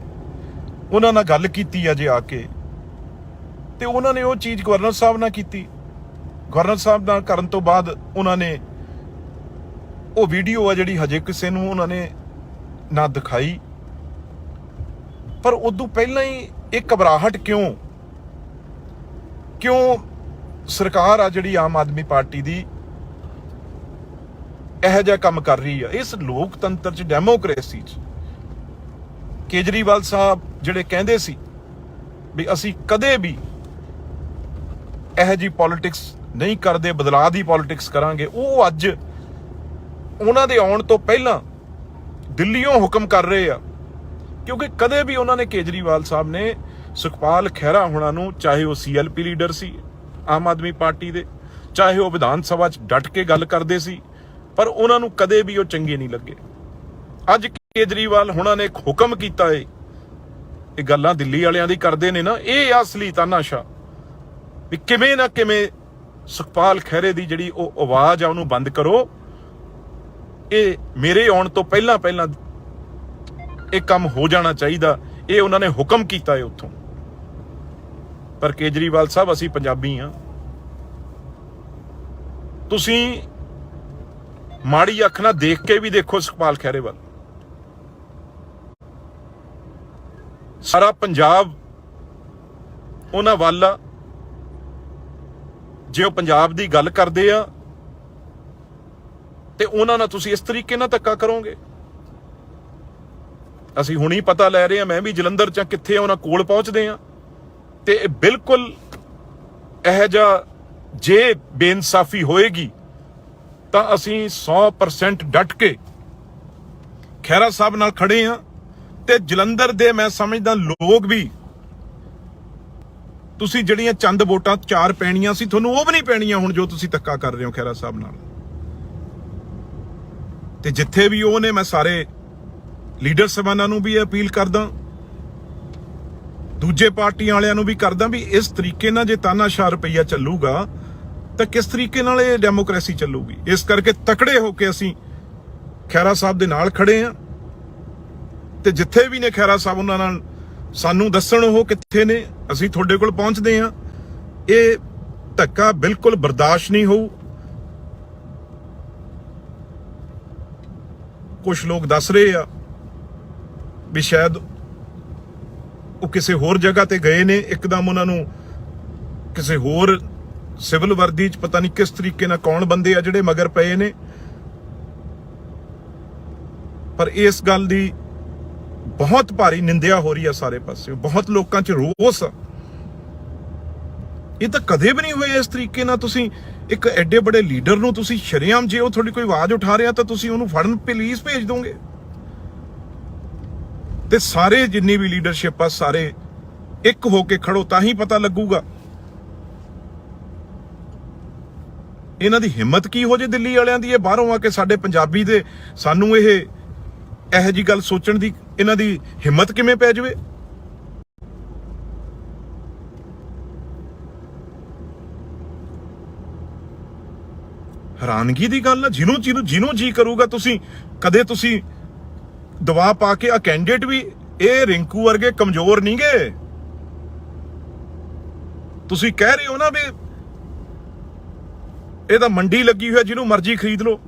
ਉਹਨਾਂ ਨਾਲ ਗੱਲ ਕੀਤੀ ਆ ਜੇ ਆ ਕੇ, ਤੇ ਉਹਨਾਂ ਨੇ ਉਹ ਚੀਜ਼ ਗਵਰਨਰ ਸਾਹਿਬ ਨਾਲ ਕੀਤੀ। ਗਵਰਨਰ ਸਾਹਿਬ ਨਾਲ ਕਰਨ ਤੋਂ ਬਾਅਦ ਉਹਨਾਂ ਨੇ ਉਹ ਵੀਡੀਓ ਆ ਜਿਹੜੀ ਹਜੇ ਕਿਸੇ ਨੂੰ ਉਹਨਾਂ ਨੇ ਨਾ ਦਿਖਾਈ, ਪਰ ਉਦੋਂ ਪਹਿਲਾਂ ਹੀ ਇਹ ਘਬਰਾਹਟ ਕਿਉਂ ਸਰਕਾਰ ਆ ਜਿਹੜੀ ਆਮ ਆਦਮੀ ਪਾਰਟੀ ਦੀ ਇਹੋ ਜਿਹਾ ਕੰਮ ਕਰ ਰਹੀ ਆ। ਇਸ ਲੋਕਤੰਤਰ ਚ, ਡੈਮੋਕ੍ਰੇਸੀ ਚ ਕੇਜਰੀਵਾਲ ਸਾਹਿਬ ਜਿਹੜੇ ਕਹਿੰਦੇ ਸੀ ਵੀ ਅਸੀਂ ਕਦੇ ਵੀ ਇਹੋ ਜਿਹੀ ਪੋਲਿਟਿਕਸ ਨਹੀਂ ਕਰਦੇ, ਬਦਲਾਅ ਦੀ ਪੋਲਿਟਿਕਸ ਕਰਾਂਗੇ, ਉਹ ਅੱਜ ਉਹਨਾਂ ਦੇ ਆਉਣ ਤੋਂ ਪਹਿਲਾਂ ਦਿੱਲੀੋਂ ਹੁਕਮ ਕਰ ਰਹੇ ਆ। ਕਿਉਂਕਿ ਕਦੇ ਵੀ ਉਹਨਾਂ ਨੇ, ਕੇਜਰੀਵਾਲ ਸਾਹਿਬ ਨੇ ਸੁਖਪਾਲ ਖਹਿਰਾ ਹੋਣਾ ਨੂੰ, ਚਾਹੇ ਉਹ CLP ਲੀਡਰ ਸੀ ਆਮ ਆਦਮੀ ਪਾਰਟੀ ਦੇ, ਚਾਹੇ ਉਹ ਵਿਧਾਨ ਸਭਾ 'ਚ ਡਟ ਕੇ ਗੱਲ ਕਰਦੇ ਸੀ, ਪਰ ਉਹਨਾਂ ਨੂੰ ਕਦੇ ਵੀ ਉਹ ਚੰਗੇ ਨਹੀਂ ਲੱਗੇ। ਅੱਜ ਕੇਜਰੀਵਾਲ ਹੋਣਾ ਨੇ ਇੱਕ ਹੁਕਮ ਕੀਤਾ ਏ, ਇਹ ਗੱਲਾਂ ਦਿੱਲੀ ਵਾਲਿਆਂ ਦੀ ਕਰਦੇ ਨੇ ਨਾ, ਇਹ ਅਸਲੀ ਤਾਨਾਸ਼ਾਹ ਵੀ ਕਿਵੇਂ ਨਾ ਕਿਵੇਂ ਸੁਖਪਾਲ ਖਹਿਰੇ ਦੀ ਜਿਹੜੀ ਉਹ ਆਵਾਜ਼ ਆ ਉਹਨੂੰ ਬੰਦ ਕਰੋ। ਇਹ ਮੇਰੇ ਆਉਣ ਤੋਂ ਪਹਿਲਾਂ ਇਹ ਕੰਮ ਹੋ ਜਾਣਾ ਚਾਹੀਦਾ, ਇਹ ਉਹਨਾਂ ਨੇ ਹੁਕਮ ਕੀਤਾ ਹੈ ਉੱਥੋਂ। ਪਰ ਕੇਜਰੀਵਾਲ ਸਾਹਿਬ, ਅਸੀਂ ਪੰਜਾਬੀ ਆ, ਤੁਸੀਂ ਮਾੜੀ ਅੱਖ ਨਾਲ ਦੇਖ ਕੇ ਵੀ ਦੇਖੋ ਸੁਖਪਾਲ ਖਹਿਰੇ ਵੱਲ। ਸਾਰਾ ਪੰਜਾਬ ਉਹਨਾਂ ਵੱਲ ਆ। ਜੇ ਉਹ ਪੰਜਾਬ ਦੀ ਗੱਲ ਕਰਦੇ ਆ ਤੇ ਉਹਨਾਂ ਨਾਲ ਤੁਸੀਂ ਇਸ ਤਰੀਕੇ ਨਾਲ ਧੱਕਾ ਕਰੋਗੇ। ਅਸੀਂ ਹੁਣੀ ਪਤਾ ਲੈ ਰਹੇ ਹਾਂ, ਮੈਂ ਵੀ ਜਲੰਧਰ ਚ ਕਿੱਥੇ ਉਹਨਾਂ ਕੋਲ ਪਹੁੰਚਦੇ ਆ, ਤੇ ਬਿਲਕੁਲ ਇਹੋ ਜਿਹਾ ਜੇ ਬੇਇਨਸਾਫੀ ਹੋਏਗੀ ਤਾਂ ਅਸੀਂ 100% ਡਟ ਕੇ ਖਹਿਰਾ ਸਾਹਿਬ ਨਾਲ ਖੜੇ ਆ ਤੇ ਜਲੰਧਰ ਦੇ ਮੈਂ ਸਮਝਦਾ ਲੋਕ ਵੀ ਤੁਸੀਂ ਜਿਹੜੀਆਂ ਚੰਦ ਵੋਟਾਂ 4 ਪੈਣੀਆਂ ਸੀ ਤੁਹਾਨੂੰ ਉਹ ਵੀ ਨਹੀਂ ਪੈਣੀਆਂ ਹੁਣ ਜੋ ਤੁਸੀਂ ਧੱਕਾ ਕਰ ਰਹੇ ਹੋ ਖਹਿਰਾ ਸਾਹਿਬ ਨਾਲ। ਤੇ ਜਿੱਥੇ ਵੀ ਉਹ ਨੇ ਮੈਂ ਸਾਰੇ ਲੀਡਰ ਸਾਹਿਬਾਨਾਂ ਨੂੰ ਵੀ ਅਪੀਲ ਕਰਦਾ, ਦੂਜੇ ਪਾਰਟੀਆਂ ਵਾਲਿਆਂ ਨੂੰ ਵੀ ਕਰਦਾ ਵੀ ਇਸ ਤਰੀਕੇ ਨਾਲ ਜੇ ਤਾਨਾਸ਼ਾਹ ਰੁਪਈਆ ਚੱਲੂਗਾ ਤਾਂ ਕਿਸ ਤਰੀਕੇ ਨਾਲ ਇਹ ਡੈਮੋਕ੍ਰੇਸੀ ਚੱਲੂਗੀ। ਇਸ ਕਰਕੇ ਤਕੜੇ ਹੋ ਕੇ ਅਸੀਂ ਖਹਿਰਾ ਸਾਹਿਬ ਦੇ ਨਾਲ ਖੜੇ ਆ ਤੇ ਜਿੱਥੇ ਵੀ ਨੇ ਖਹਿਰਾ ਸਾਹਿਬ ਉਹਨਾਂ ਨਾਲ ਸਾਨੂੰ ਦੱਸਣ ਉਹ ਕਿੱਥੇ ਨੇ, ਅਸੀਂ ਤੁਹਾਡੇ ਕੋਲ ਪਹੁੰਚਦੇ ਆ। ਇਹ ਧੱਕਾ ਬਿਲਕੁਲ ਬਰਦਾਸ਼ਤ ਨਹੀਂ ਹੋਊ। ਕੁਝ ਲੋਕ ਦੱਸ ਰਹੇ ਆ ਵੀ ਸ਼ਾਇਦ ਉਹ ਕਿਸੇ ਹੋਰ ਜਗ੍ਹਾ ਤੇ ਗਏ ਨੇ, ਇੱਕਦਮ ਉਹਨਾਂ ਨੂੰ ਕਿਸੇ ਹੋਰ ਸਿਵਲ ਵਰਦੀ ਚ ਪਤਾ ਨਹੀਂ ਕਿਸ ਤਰੀਕੇ ਨਾਲ ਕੌਣ ਬੰਦੇ ਆ ਜਿਹੜੇ ਮਗਰ ਪਏ ਨੇ। ਪਰ ਇਸ ਗੱਲ ਦੀ ਬਹੁਤ ਭਾਰੀ ਨਿੰਦਿਆ ਹੋ ਰਹੀ ਆ ਸਾਰੇ ਪਾਸੇ, ਬਹੁਤ ਲੋਕਾਂ 'ਚ ਰੋਸ ਆ। ਇਹ ਤਾਂ ਕਦੇ ਵੀ ਨਹੀਂ ਹੋਇਆ ਇਸ ਤਰੀਕੇ ਨਾਲ। ਤੁਸੀਂ ਇੱਕ ਐਡੇ ਬੜੇ ਲੀਡਰ ਨੂੰ ਤੁਸੀਂ ਸ਼ਰੇਆਮ ਜੇ ਉਹ ਤੁਹਾਡੀ ਕੋਈ ਆਵਾਜ਼ ਉਠਾ ਰਿਹਾ ਤਾਂ ਤੁਸੀਂ ਉਹਨੂੰ ਫੜਨ ਪੁਲਿਸ ਭੇਜ ਦੋਗੇ। ਤੇ ਸਾਰੇ ਜਿੰਨੀ ਵੀ ਲੀਡਰਸ਼ਿਪ ਆ ਸਾਰੇ ਇੱਕ ਹੋ ਕੇ ਖੜੋ ਤਾਂ ਹੀ ਪਤਾ ਲੱਗੂਗਾ ਇਹਨਾਂ ਦੀ ਹਿੰਮਤ ਕੀ ਹੋ ਜੇ ਦਿੱਲੀ ਵਾਲਿਆਂ ਦੀ। ਇਹ ਬਾਹਰੋਂ ਆ ਕੇ ਸਾਡੇ ਪੰਜਾਬੀ ਦੇ ਸਾਨੂੰ ਇਹੋ ਜੀ ਗੱਲ ਸੋਚਣ ਦੀ ਇਹਨਾਂ ਦੀ ਹਿੰਮਤ ਕਿਵੇਂ ਪੈ ਜਾਵੇ। ਹੈਰਾਨਗੀ ਦੀ ਗੱਲ ਆ। ਜਿਹਨੂੰ ਜੀ ਕਰੂਗਾ ਤੁਸੀਂ ਕਦੇ ਤੁਸੀਂ ਦਵਾ ਪਾ ਕੇ ਆ ਕੈਂਡੀਡੇਟ ਵੀ ਇਹ ਰਿੰਕੂ ਵਰਗੇ ਕਮਜ਼ੋਰ ਨਹੀਂ ਗਏ। ਤੁਸੀਂ ਕਹਿ ਰਹੇ ਹੋ ਨਾ ਵੀ ਇਹ ਤਾਂ ਮੰਡੀ ਲੱਗੀ ਹੋਈ ਹੈ ਜਿਹਨੂੰ ਮਰਜ਼ੀ ਖਰੀਦ ਲਓ।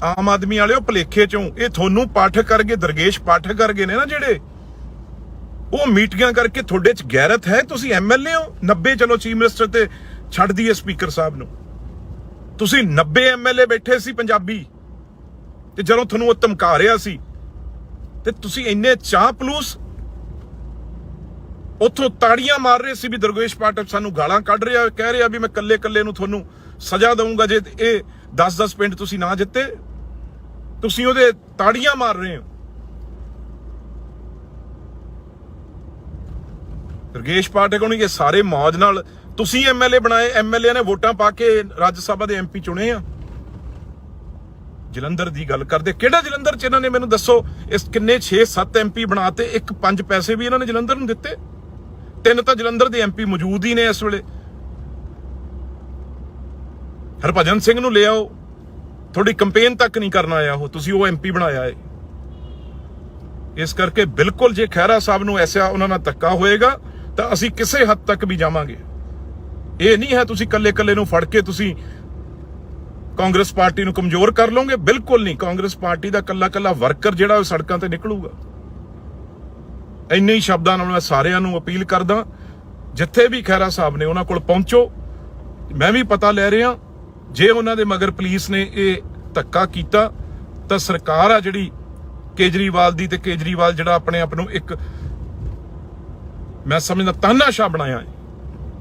ਆਮ ਆਦਮੀ ਵਾਲਿਓ ਭਲੇਖੇ ਚੋਂ ਇਹ ਤੁਹਾਨੂੰ ਪਾਠਕ ਕਰਗੇ, ਦਰਗੇਸ਼ ਪਾਠਕ ਕਰਗੇ ਨੇ ਨਾ ਜਿਹੜੇ, ਉਹ ਮੀਟਿੰਗਾਂ ਕਰਕੇ ਤੁਹਾਡੇ ਚ ਗੈਰਤ ਹੈ। ਤੁਸੀਂ ਐਮਐਲਏ ਹੋ 90, ਚਲੋ ਚੀਫ ਮਿਨਿਸਟਰ ਤੇ ਛੱਡ ਦਈਏ ਸਪੀਕਰ ਸਾਹਿਬ ਨੂੰ, ਤੁਸੀਂ 90 ਐਮਐਲਏ ਬੈਠੇ ਸੀ ਪੰਜਾਬੀ ਤੇ ਜਦੋਂ ਤੁਹਾਨੂੰ ਉਹ ਧਮਕਾ ਰਿਹਾ ਸੀ ਤੇ ਤੁਸੀਂ ਇੰਨੇ ਚਾਹ ਪਲੂਸ ਉੱਥੋਂ ਤਾੜੀਆਂ ਮਾਰ ਰਹੇ ਸੀ ਵੀ ਦਰਗੇਸ਼ ਪਾਠਕ ਸਾਨੂੰ ਗਾਲਾਂ ਕੱਢ ਰਿਹਾ, ਕਹਿ ਰਿਹਾ ਵੀ ਮੈਂ ਕੱਲੇ ਨੂੰ ਤੁਹਾਨੂੰ ਸਜ਼ਾ ਦਊਂਗਾ ਜੇ ਇਹ 10-10 ਪਿੰਡ ਤੁਸੀਂ ਨਾ ਜਿੱਤੇ। ਤੁਸੀਂ ਉਹਦੇ ਤਾੜੀਆਂ ਮਾਰ ਰਹੇ ਹੋ। ਦਰਗੇਸ਼ ਪਾਠਕ ਨੂੰ ਇਹ ਸਾਰੇ ਮੌਜ ਨਾਲ ਤੁਸੀਂ ਐਮਐਲਏ ਬਣਾਏ, ਐਮਐਲਏ ਨੇ ਵੋਟਾਂ ਪਾ ਕੇ ਰਾਜ ਸਭਾ ਦੇ ਐਮਪੀ ਚੁਣੇ ਆ। ਜਲੰਧਰ ਦੀ ਗੱਲ ਕਰਦੇ, ਕਿਹੜਾ ਜਲੰਧਰ ਚ ਇਹਨਾਂ ਨੇ ਮੈਨੂੰ ਦੱਸੋ ਇਸ ਕਿੰਨੇ 6-7 ਐਮਪੀ ਬਣਾਤੇ, 1-5 ਪੈਸੇ ਵੀ ਇਹਨਾਂ ਨੇ ਜਲੰਧਰ ਨੂੰ ਦਿੱਤੇ। 3 ਤਾਂ ਜਲੰਧਰ ਦੇ ਐਮਪੀ ਮੌਜੂਦ ਹੀ ਨੇ ਇਸ ਵੇਲੇ। ਹਰਭਜਨ ਸਿੰਘ ਨੂੰ ਲੈ ਆਓ, ਤੁਹਾਡੀ ਕੰਪੇਨ ਤੱਕ ਨਹੀਂ ਕਰਨ ਆਇਆ ਉਹ, ਤੁਸੀਂ ਉਹ ਐਮਪੀ ਬਣਾਇਆ ਏ। ਇਸ ਕਰਕੇ ਬਿਲਕੁਲ ਜੇ ਖਹਿਰਾ ਸਾਹਿਬ ਨੂੰ ਐਸਾ ਉਹਨਾਂ ਨਾਲ ਧੱਕਾ ਹੋਏਗਾ ਤਾਂ ਅਸੀਂ ਕਿਸੇ ਹੱਦ ਤੱਕ ਵੀ ਜਾਵਾਂਗੇ। ਇਹ ਨਹੀਂ ਹੈ ਤੁਸੀਂ ਕੱਲੇ ਨੂੰ ਫੜ ਕੇ ਤੁਸੀਂ ਕਾਂਗਰਸ ਪਾਰਟੀ ਨੂੰ ਕਮਜ਼ੋਰ ਕਰ ਲਓਗੇ, ਬਿਲਕੁਲ ਨਹੀਂ। ਕਾਂਗਰਸ ਪਾਰਟੀ ਦਾ ਕੱਲਾ ਵਰਕਰ ਜਿਹੜਾ ਉਹ ਸੜਕਾਂ ਤੇ ਨਿਕਲੂਗਾ। ਇੰਨੇ ਹੀ ਸ਼ਬਦਾਂ ਨਾਲ ਮੈਂ ਸਾਰਿਆਂ ਨੂੰ ਅਪੀਲ ਕਰਦਾ, ਜਿੱਥੇ ਵੀ ਖਹਿਰਾ ਸਾਹਿਬ ਨੇ ਉਹਨਾਂ ਕੋਲ ਪਹੁੰਚੋ। ਮੈਂ ਵੀ ਪਤਾ ਲੈ ਰਿਹਾ, ਜੇ ਉਹਨਾਂ ਦੇ ਮਗਰ ਪੁਲਿਸ ਨੇ ਇਹ ਧੱਕਾ ਕੀਤਾ ਤਾਂ ਸਰਕਾਰ ਆ ਜਿਹੜੀ ਕੇਜਰੀਵਾਲ ਦੀ, ਤੇ ਕੇਜਰੀਵਾਲ ਜਿਹੜਾ ਆਪਣੇ ਆਪ ਨੂੰ ਇੱਕ ਮੈਂ ਸਮਝਦਾ ਤਾਨਾਸ਼ਾਹ ਬਣਾਇਆ ਹੈ।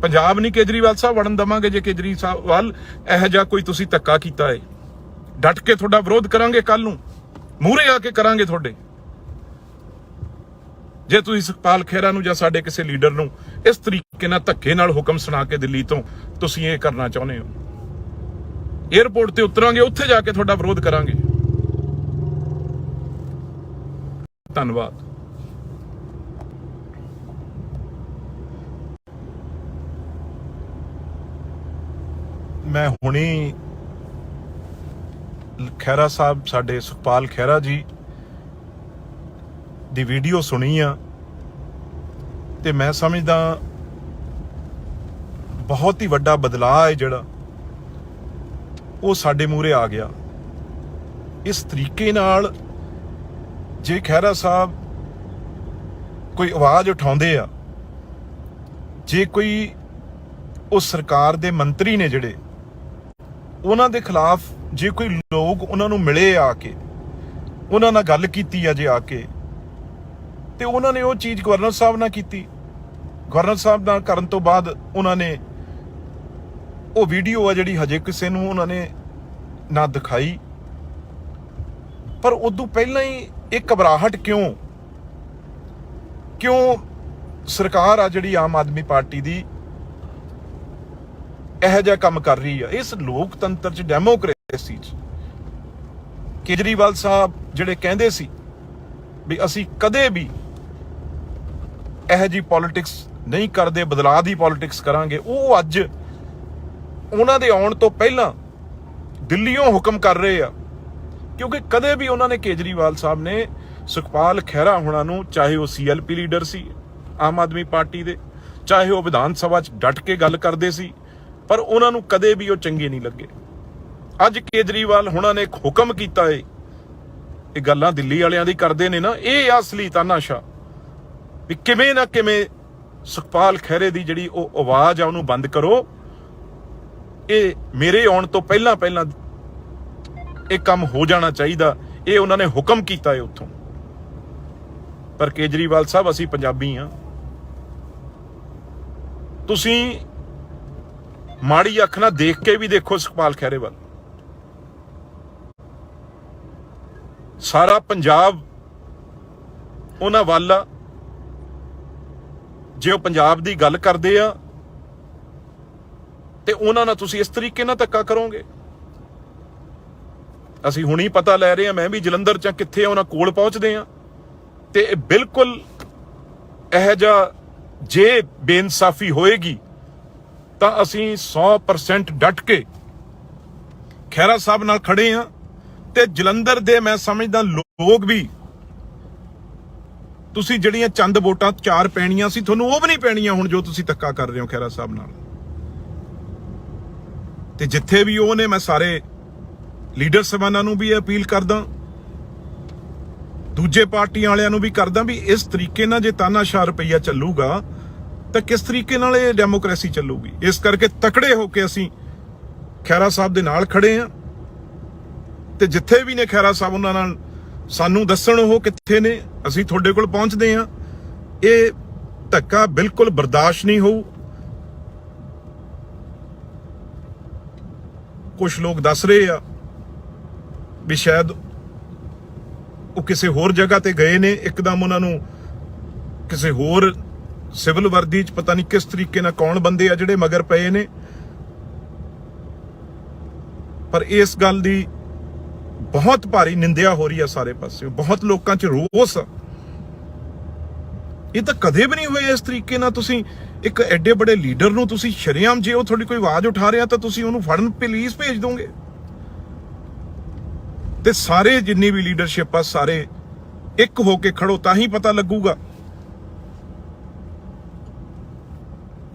ਪੰਜਾਬ ਨਹੀਂ ਕੇਜਰੀਵਾਲ ਸਾਹਿਬ ਵੜਨ ਦਵਾਂਗੇ ਜੇ ਕੇਜਰੀਵਾਲ ਇਹੋ ਜਿਹਾ ਕੋਈ ਤੁਸੀਂ ਧੱਕਾ ਕੀਤਾ ਹੈ। ਡਟ ਕੇ ਤੁਹਾਡਾ ਵਿਰੋਧ ਕਰਾਂਗੇ, ਕੱਲ ਨੂੰ ਮੂਹਰੇ ਆ ਕੇ ਕਰਾਂਗੇ ਤੁਹਾਡੇ। ਜੇ ਤੁਸੀਂ ਸੁਖਪਾਲ ਖਹਿਰਾ ਨੂੰ ਜਾਂ ਸਾਡੇ ਕਿਸੇ ਲੀਡਰ ਨੂੰ ਇਸ ਤਰੀਕੇ ਨਾਲ ਧੱਕੇ ਨਾਲ ਹੁਕਮ ਸੁਣਾ ਕੇ ਦਿੱਲੀ ਤੋਂ ਤੁਸੀਂ ਇਹ ਕਰਨਾ ਚਾਹੁੰਦੇ ਹੋ, ਏਅਰਪੋਰਟ ਤੇ ਉਤਰਾਂਗੇ, ਉੱਥੇ ਜਾ ਕੇ ਤੁਹਾਡਾ ਵਿਰੋਧ ਕਰਾਂਗੇ। ਧੰਨਵਾਦ। ਮੈਂ ਹੁਣੀ ਖਹਿਰਾ ਸਾਹਿਬ ਸਾਡੇ ਸੁਖਪਾਲ ਖਹਿਰਾ ਜੀ ਦੀ ਵੀਡੀਓ ਸੁਣੀ ਆ ਤੇ ਮੈਂ ਸਮਝਦਾ ਬਹੁਤ ਹੀ ਵੱਡਾ ਬਦਲਾਅ ਹੈ ਜਿਹੜਾ ਉਹ ਸਾਡੇ ਮੂਹਰੇ ਆ ਗਿਆ। ਇਸ ਤਰੀਕੇ ਨਾਲ ਜੇ ਖਹਿਰਾ ਸਾਹਿਬ ਕੋਈ ਆਵਾਜ਼ ਉਠਾਉਂਦੇ ਆ, ਜੇ ਕੋਈ ਉਹ ਸਰਕਾਰ ਦੇ ਮੰਤਰੀ ਨੇ ਜਿਹੜੇ ਉਹਨਾਂ ਦੇ ਖਿਲਾਫ ਜੇ ਕੋਈ ਲੋਕ ਉਹਨਾਂ ਨੂੰ ਮਿਲੇ ਆ ਕੇ, ਉਹਨਾਂ ਨਾਲ ਗੱਲ ਕੀਤੀ ਆ ਜੇ ਆ ਕੇ, ਤੇ ਉਹਨਾਂ ਨੇ ਉਹ ਚੀਜ਼ ਗਵਰਨਰ ਸਾਹਿਬ ਨਾਲ ਕੀਤੀ। ਗਵਰਨਰ ਸਾਹਿਬ ਨਾਲ ਕਰਨ ਤੋਂ ਬਾਅਦ ਉਹਨਾਂ ਨੇ ਉਹ ਵੀਡੀਓ ਆ ਜਿਹੜੀ ਹਜੇ ਕਿਸੇ ਨੂੰ ਉਹਨਾਂ ਨੇ ਨਾ ਦਿਖਾਈ, ਪਰ ਉਦੋਂ ਪਹਿਲਾਂ ਹੀ ਇਹ ਘਬਰਾਹਟ ਕਿਉਂ ਸਰਕਾਰ ਆ ਜਿਹੜੀ ਆਮ ਆਦਮੀ ਪਾਰਟੀ ਦੀ ਇਹੋ ਜਿਹਾ ਕੰਮ ਕਰ ਰਹੀ ਆ ਇਸ ਲੋਕਤੰਤਰ 'ਚ, ਡੈਮੋਕ੍ਰੇਸੀ 'ਚ? ਕੇਜਰੀਵਾਲ ਸਾਹਿਬ ਜਿਹੜੇ ਕਹਿੰਦੇ ਸੀ ਵੀ ਅਸੀਂ ਕਦੇ ਵੀ ਇਹੋ ਜਿਹੀ ਪੋਲਿਟਿਕਸ ਨਹੀਂ ਕਰਦੇ, ਬਦਲਾਅ ਦੀ ਪੋਲਿਟਿਕਸ ਕਰਾਂਗੇ, ਉਹ ਅੱਜ ਉਹਨਾਂ ਦੇ ਆਉਣ ਤੋਂ ਪਹਿਲਾਂ ਦਿੱਲੀੋਂ ਹੁਕਮ ਕਰ ਰਹੇ ਆ। ਕਿਉਂਕਿ ਕਦੇ ਵੀ ਉਹਨਾਂ ਨੇ, ਕੇਜਰੀਵਾਲ ਸਾਹਿਬ ਨੇ, ਸੁਖਪਾਲ ਖਹਿਰਾ ਹੋਣਾ ਨੂੰ, ਚਾਹੇ ਉਹ CLP ਲੀਡਰ ਸੀ ਆਮ ਆਦਮੀ ਪਾਰਟੀ ਦੇ, ਚਾਹੇ ਉਹ ਵਿਧਾਨ ਸਭਾ 'ਚ ਡਟ ਕੇ ਗੱਲ ਕਰਦੇ ਸੀ, ਪਰ ਉਹਨਾਂ ਨੂੰ ਕਦੇ ਵੀ ਉਹ ਚੰਗੇ ਨਹੀਂ ਲੱਗੇ। ਅੱਜ ਕੇਜਰੀਵਾਲ ਹੋਣਾ ਨੇ ਇੱਕ ਹੁਕਮ ਕੀਤਾ ਏ, ਇਹ ਗੱਲਾਂ ਦਿੱਲੀ ਵਾਲਿਆਂ ਦੀ ਕਰਦੇ ਨੇ ਨਾ, ਇਹ ਅਸਲੀ ਤਾਨਾਸ਼ਾ ਵੀ ਕਿਵੇਂ ਨਾ ਕਿਵੇਂ ਸੁਖਪਾਲ ਖਹਿਰੇ ਦੀ ਜਿਹੜੀ ਉਹ ਆਵਾਜ਼ ਆ ਉਹਨੂੰ ਬੰਦ ਕਰੋ। ਇਹ ਮੇਰੇ ਆਉਣ ਤੋਂ ਪਹਿਲਾਂ ਇਹ ਕੰਮ ਹੋ ਜਾਣਾ ਚਾਹੀਦਾ, ਇਹ ਉਹਨਾਂ ਨੇ ਹੁਕਮ ਕੀਤਾ ਹੈ ਉੱਥੋਂ। ਪਰ ਕੇਜਰੀਵਾਲ ਸਾਹਿਬ, ਅਸੀਂ ਪੰਜਾਬੀ ਆ, ਤੁਸੀਂ ਮਾੜੀ ਅੱਖ ਨਾਲ ਦੇਖ ਕੇ ਵੀ ਦੇਖੋ ਸੁਖਪਾਲ ਖਹਿਰੇ ਵੱਲ। ਸਾਰਾ ਪੰਜਾਬ ਉਹਨਾਂ ਵੱਲ ਆ। ਜੇ ਉਹ ਪੰਜਾਬ ਦੀ ਗੱਲ ਕਰਦੇ ਆ ਤੇ ਉਹਨਾਂ ਨਾਲ ਤੁਸੀਂ ਇਸ ਤਰੀਕੇ ਨਾਲ ਧੱਕਾ ਕਰੋਗੇ। ਅਸੀਂ ਹੁਣੀ ਪਤਾ ਲੈ ਰਹੇ ਆ, ਮੈਂ ਵੀ ਜਲੰਧਰ 'ਚ ਕਿੱਥੇ ਉਹਨਾਂ ਕੋਲ ਪਹੁੰਚਦੇ ਆ, ਤੇ ਬਿਲਕੁਲ ਇਹੋ ਜਿਹਾ ਜੇ ਬੇਇਨਸਾਫੀ ਹੋਏਗੀ ਤਾਂ ਅਸੀਂ 100% ਡਟ ਕੇ ਖਹਿਰਾ ਸਾਹਿਬ ਨਾਲ ਖੜੇ ਆ। ਤੇ ਜਲੰਧਰ ਦੇ ਮੈਂ ਸਮਝਦਾ ਲੋਕ ਵੀ, ਤੁਸੀਂ ਜਿਹੜੀਆਂ ਚੰਦ ਵੋਟਾਂ 4 ਪੈਣੀਆਂ ਸੀ, ਤੁਹਾਨੂੰ ਉਹ ਵੀ ਨਹੀਂ ਪੈਣੀਆਂ ਹੁਣ, ਜੋ ਤੁਸੀਂ ਧੱਕਾ ਕਰ ਰਹੇ ਹੋ ਖਹਿਰਾ ਸਾਹਿਬ ਨਾਲ। ਤੇ ਜਿੱਥੇ ਵੀ ਉਹ ਨੇ, ਮੈਂ ਸਾਰੇ ਲੀਡਰ ਸਾਹਿਬਾਨਾਂ ਨੂੰ ਵੀ ਅਪੀਲ ਕਰਦਾ, ਦੂਜੇ ਪਾਰਟੀਆਂ ਵਾਲਿਆਂ ਨੂੰ ਵੀ ਕਰਦਾ ਵੀ ਇਸ ਤਰੀਕੇ ਨਾਲ ਜੇ ਤਾਨਾਸ਼ਾਹ ਰੁਪਈਆ ਚੱਲੂਗਾ ਤਾਂ ਕਿਸ ਤਰੀਕੇ ਨਾਲ ਇਹ ਡੈਮੋਕ੍ਰੇਸੀ ਚੱਲੂਗੀ। ਇਸ ਕਰਕੇ ਤਕੜੇ ਹੋ ਕੇ ਅਸੀਂ ਖਹਿਰਾ ਸਾਹਿਬ ਦੇ ਨਾਲ ਖੜੇ ਆ, ਤੇ ਜਿੱਥੇ ਵੀ ਨੇ ਖਹਿਰਾ ਸਾਹਿਬ, ਉਹਨਾਂ ਨਾਲ ਸਾਨੂੰ ਦੱਸਣ ਉਹ ਕਿੱਥੇ ਨੇ, ਅਸੀਂ ਤੁਹਾਡੇ ਕੋਲ ਪਹੁੰਚਦੇ ਆ। ਇਹ ਧੱਕਾ ਬਿਲਕੁਲ ਬਰਦਾਸ਼ਤ ਨਹੀਂ ਹੋਊ। ਕੁਝ ਲੋਕ ਦੱਸ ਰਹੇ ਆ ਵੀ ਸ਼ਾਇਦ ਉਹ ਕਿਸੇ ਹੋਰ ਜਗ੍ਹਾ ਤੇ ਗਏ ਨੇ, ਇੱਕਦਮ ਉਹਨਾਂ ਨੂੰ ਕਿਸੇ ਹੋਰ ਸਿਵਲ ਵਰਦੀ 'ਚ ਪਤਾ ਨਹੀਂ ਕਿਸ ਤਰੀਕੇ ਨਾਲ ਕੌਣ ਬੰਦੇ ਆ ਜਿਹੜੇ ਮਗਰ ਪਏ ਨੇ। ਪਰ ਇਸ ਗੱਲ ਦੀ ਬਹੁਤ ਭਾਰੀ ਨਿੰਦਿਆ ਹੋ ਰਹੀ ਆ ਸਾਰੇ ਪਾਸੇ, ਬਹੁਤ ਲੋਕਾਂ 'ਚ ਰੋਸ ਆ। ਇਹ ਤਾਂ ਕਦੇ ਵੀ ਨਹੀਂ ਹੋਇਆ ਇਸ ਤਰੀਕੇ ਨਾਲ। ਤੁਸੀਂ ਇੱਕ ਐਡੇ ਬੜੇ ਲੀਡਰ ਨੂੰ ਤੁਸੀਂ ਸ਼ਰੇਆਮ, ਜੇ ਉਹ ਤੁਹਾਡੀ ਕੋਈ ਆਵਾਜ਼ ਉਠਾ ਰਿਹਾ ਤਾਂ ਤੁਸੀਂ ਉਹਨੂੰ ਫੜਨ ਪੁਲਿਸ ਭੇਜ ਦੋਗੇ। ਤੇ ਸਾਰੇ ਜਿੰਨੀ ਵੀ ਲੀਡਰਸ਼ਿਪ ਆ, ਸਾਰੇ ਇੱਕ ਹੋ ਕੇ ਖੜੋ, ਤਾਂ ਹੀ ਪਤਾ ਲੱਗੂਗਾ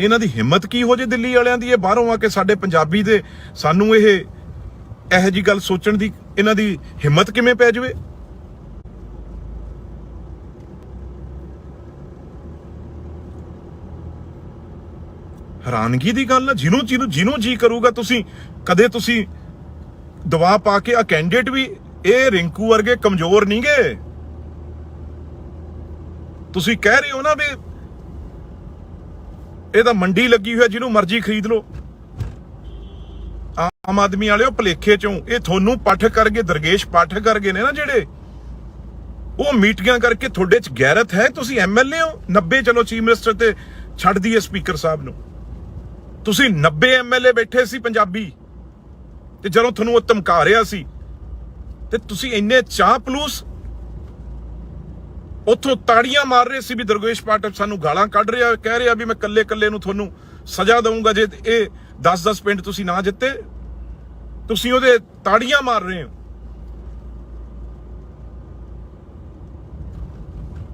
ਇਹਨਾਂ ਦੀ ਹਿੰਮਤ ਕੀ ਹੋ ਜੇ ਦਿੱਲੀ ਵਾਲਿਆਂ ਦੀ। ਇਹ ਬਾਹਰੋਂ ਆ ਕੇ ਸਾਡੇ ਪੰਜਾਬੀ ਦੇ ਸਾਨੂੰ ਇਹੋ ਜੀ ਗੱਲ ਸੋਚਣ ਦੀ ਇਹਨਾਂ ਦੀ ਹਿੰਮਤ ਕਿਵੇਂ ਪੈ ਜਾਵੇ। ਹੈਰਾਨਗੀ ਦੀ ਗੱਲ ਆ। ਜਿਹਨੂੰ ਜੀ ਕਰੂਗਾ, ਤੁਸੀਂ ਕਦੇ ਤੁਸੀਂ ਦਬਾਅ ਪਾ ਕੇ, ਆ ਕੈਂਡੀਡੇਟ ਵੀ ਇਹ ਰਿੰਕੂ ਵਰਗੇ ਕਮਜ਼ੋਰ ਨਹੀਂ ਗੇ। ਤੁਸੀਂ ਕਹਿ ਰਹੇ ਹੋ ਨਾ ਵੀ ਇਹ ਤਾਂ ਮੰਡੀ ਲੱਗੀ ਹੋਈ ਹੈ, ਜਿਹਨੂੰ ਮਰਜ਼ੀ ਖਰੀਦ ਲਓ। ਆਮ ਆਦਮੀ ਵਾਲਿਓ, ਭਲੇਖੇ ਚੋਂ ਇਹ ਤੁਹਾਨੂੰ ਪਾਠਕ ਕਰਗੇ, ਦਰਗੇਸ਼ ਪਾਠਕ ਕਰਗੇ ਨੇ ਨਾ ਜਿਹੜੇ, ਉਹ ਮੀਟਿੰਗਾਂ ਕਰਕੇ ਤੁਹਾਡੇ 'ਚ ਗੈਰਤ ਹੈ। ਤੁਸੀਂ MLA ਹੋ 90, ਚਲੋ ਚੀਫ ਮਿਨਿਸਟਰ ਤੇ ਛੱਡ ਦਈਏ ਸਪੀਕਰ ਸਾਹਿਬ ਨੂੰ, ਤੁਸੀਂ 90 MLA ਬੈਠੇ ਸੀ ਪੰਜਾਬੀ, ਤੇ ਜਦੋਂ ਤੁਹਾਨੂੰ ਉਹ ਧਮਕਾ ਰਿਹਾ ਸੀ ਤੇ ਤੁਸੀਂ ਇੰਨੇ ਚਾਪਲੂਸ ਉੱਥੋਂ ਤਾੜੀਆਂ ਮਾਰ ਰਹੇ ਸੀ ਵੀ ਦਰਗੇਸ਼ ਪਾਠਕ ਸਾਨੂੰ ਗਾਲਾਂ ਕੱਢ ਰਿਹਾ, ਕਹਿ ਰਿਹਾ ਵੀ ਮੈਂ ਕੱਲੇ ਨੂੰ ਤੁਹਾਨੂੰ ਸਜ਼ਾ ਦਊਂਗਾ ਜੇ ਇਹ 10 ਪਿੰਡ ਤੁਸੀਂ ਨਾ ਜਿੱਤੇ। ਤੁਸੀਂ ਉਹਦੇ ਤਾੜੀਆਂ ਮਾਰ ਰਹੇ ਹੋ।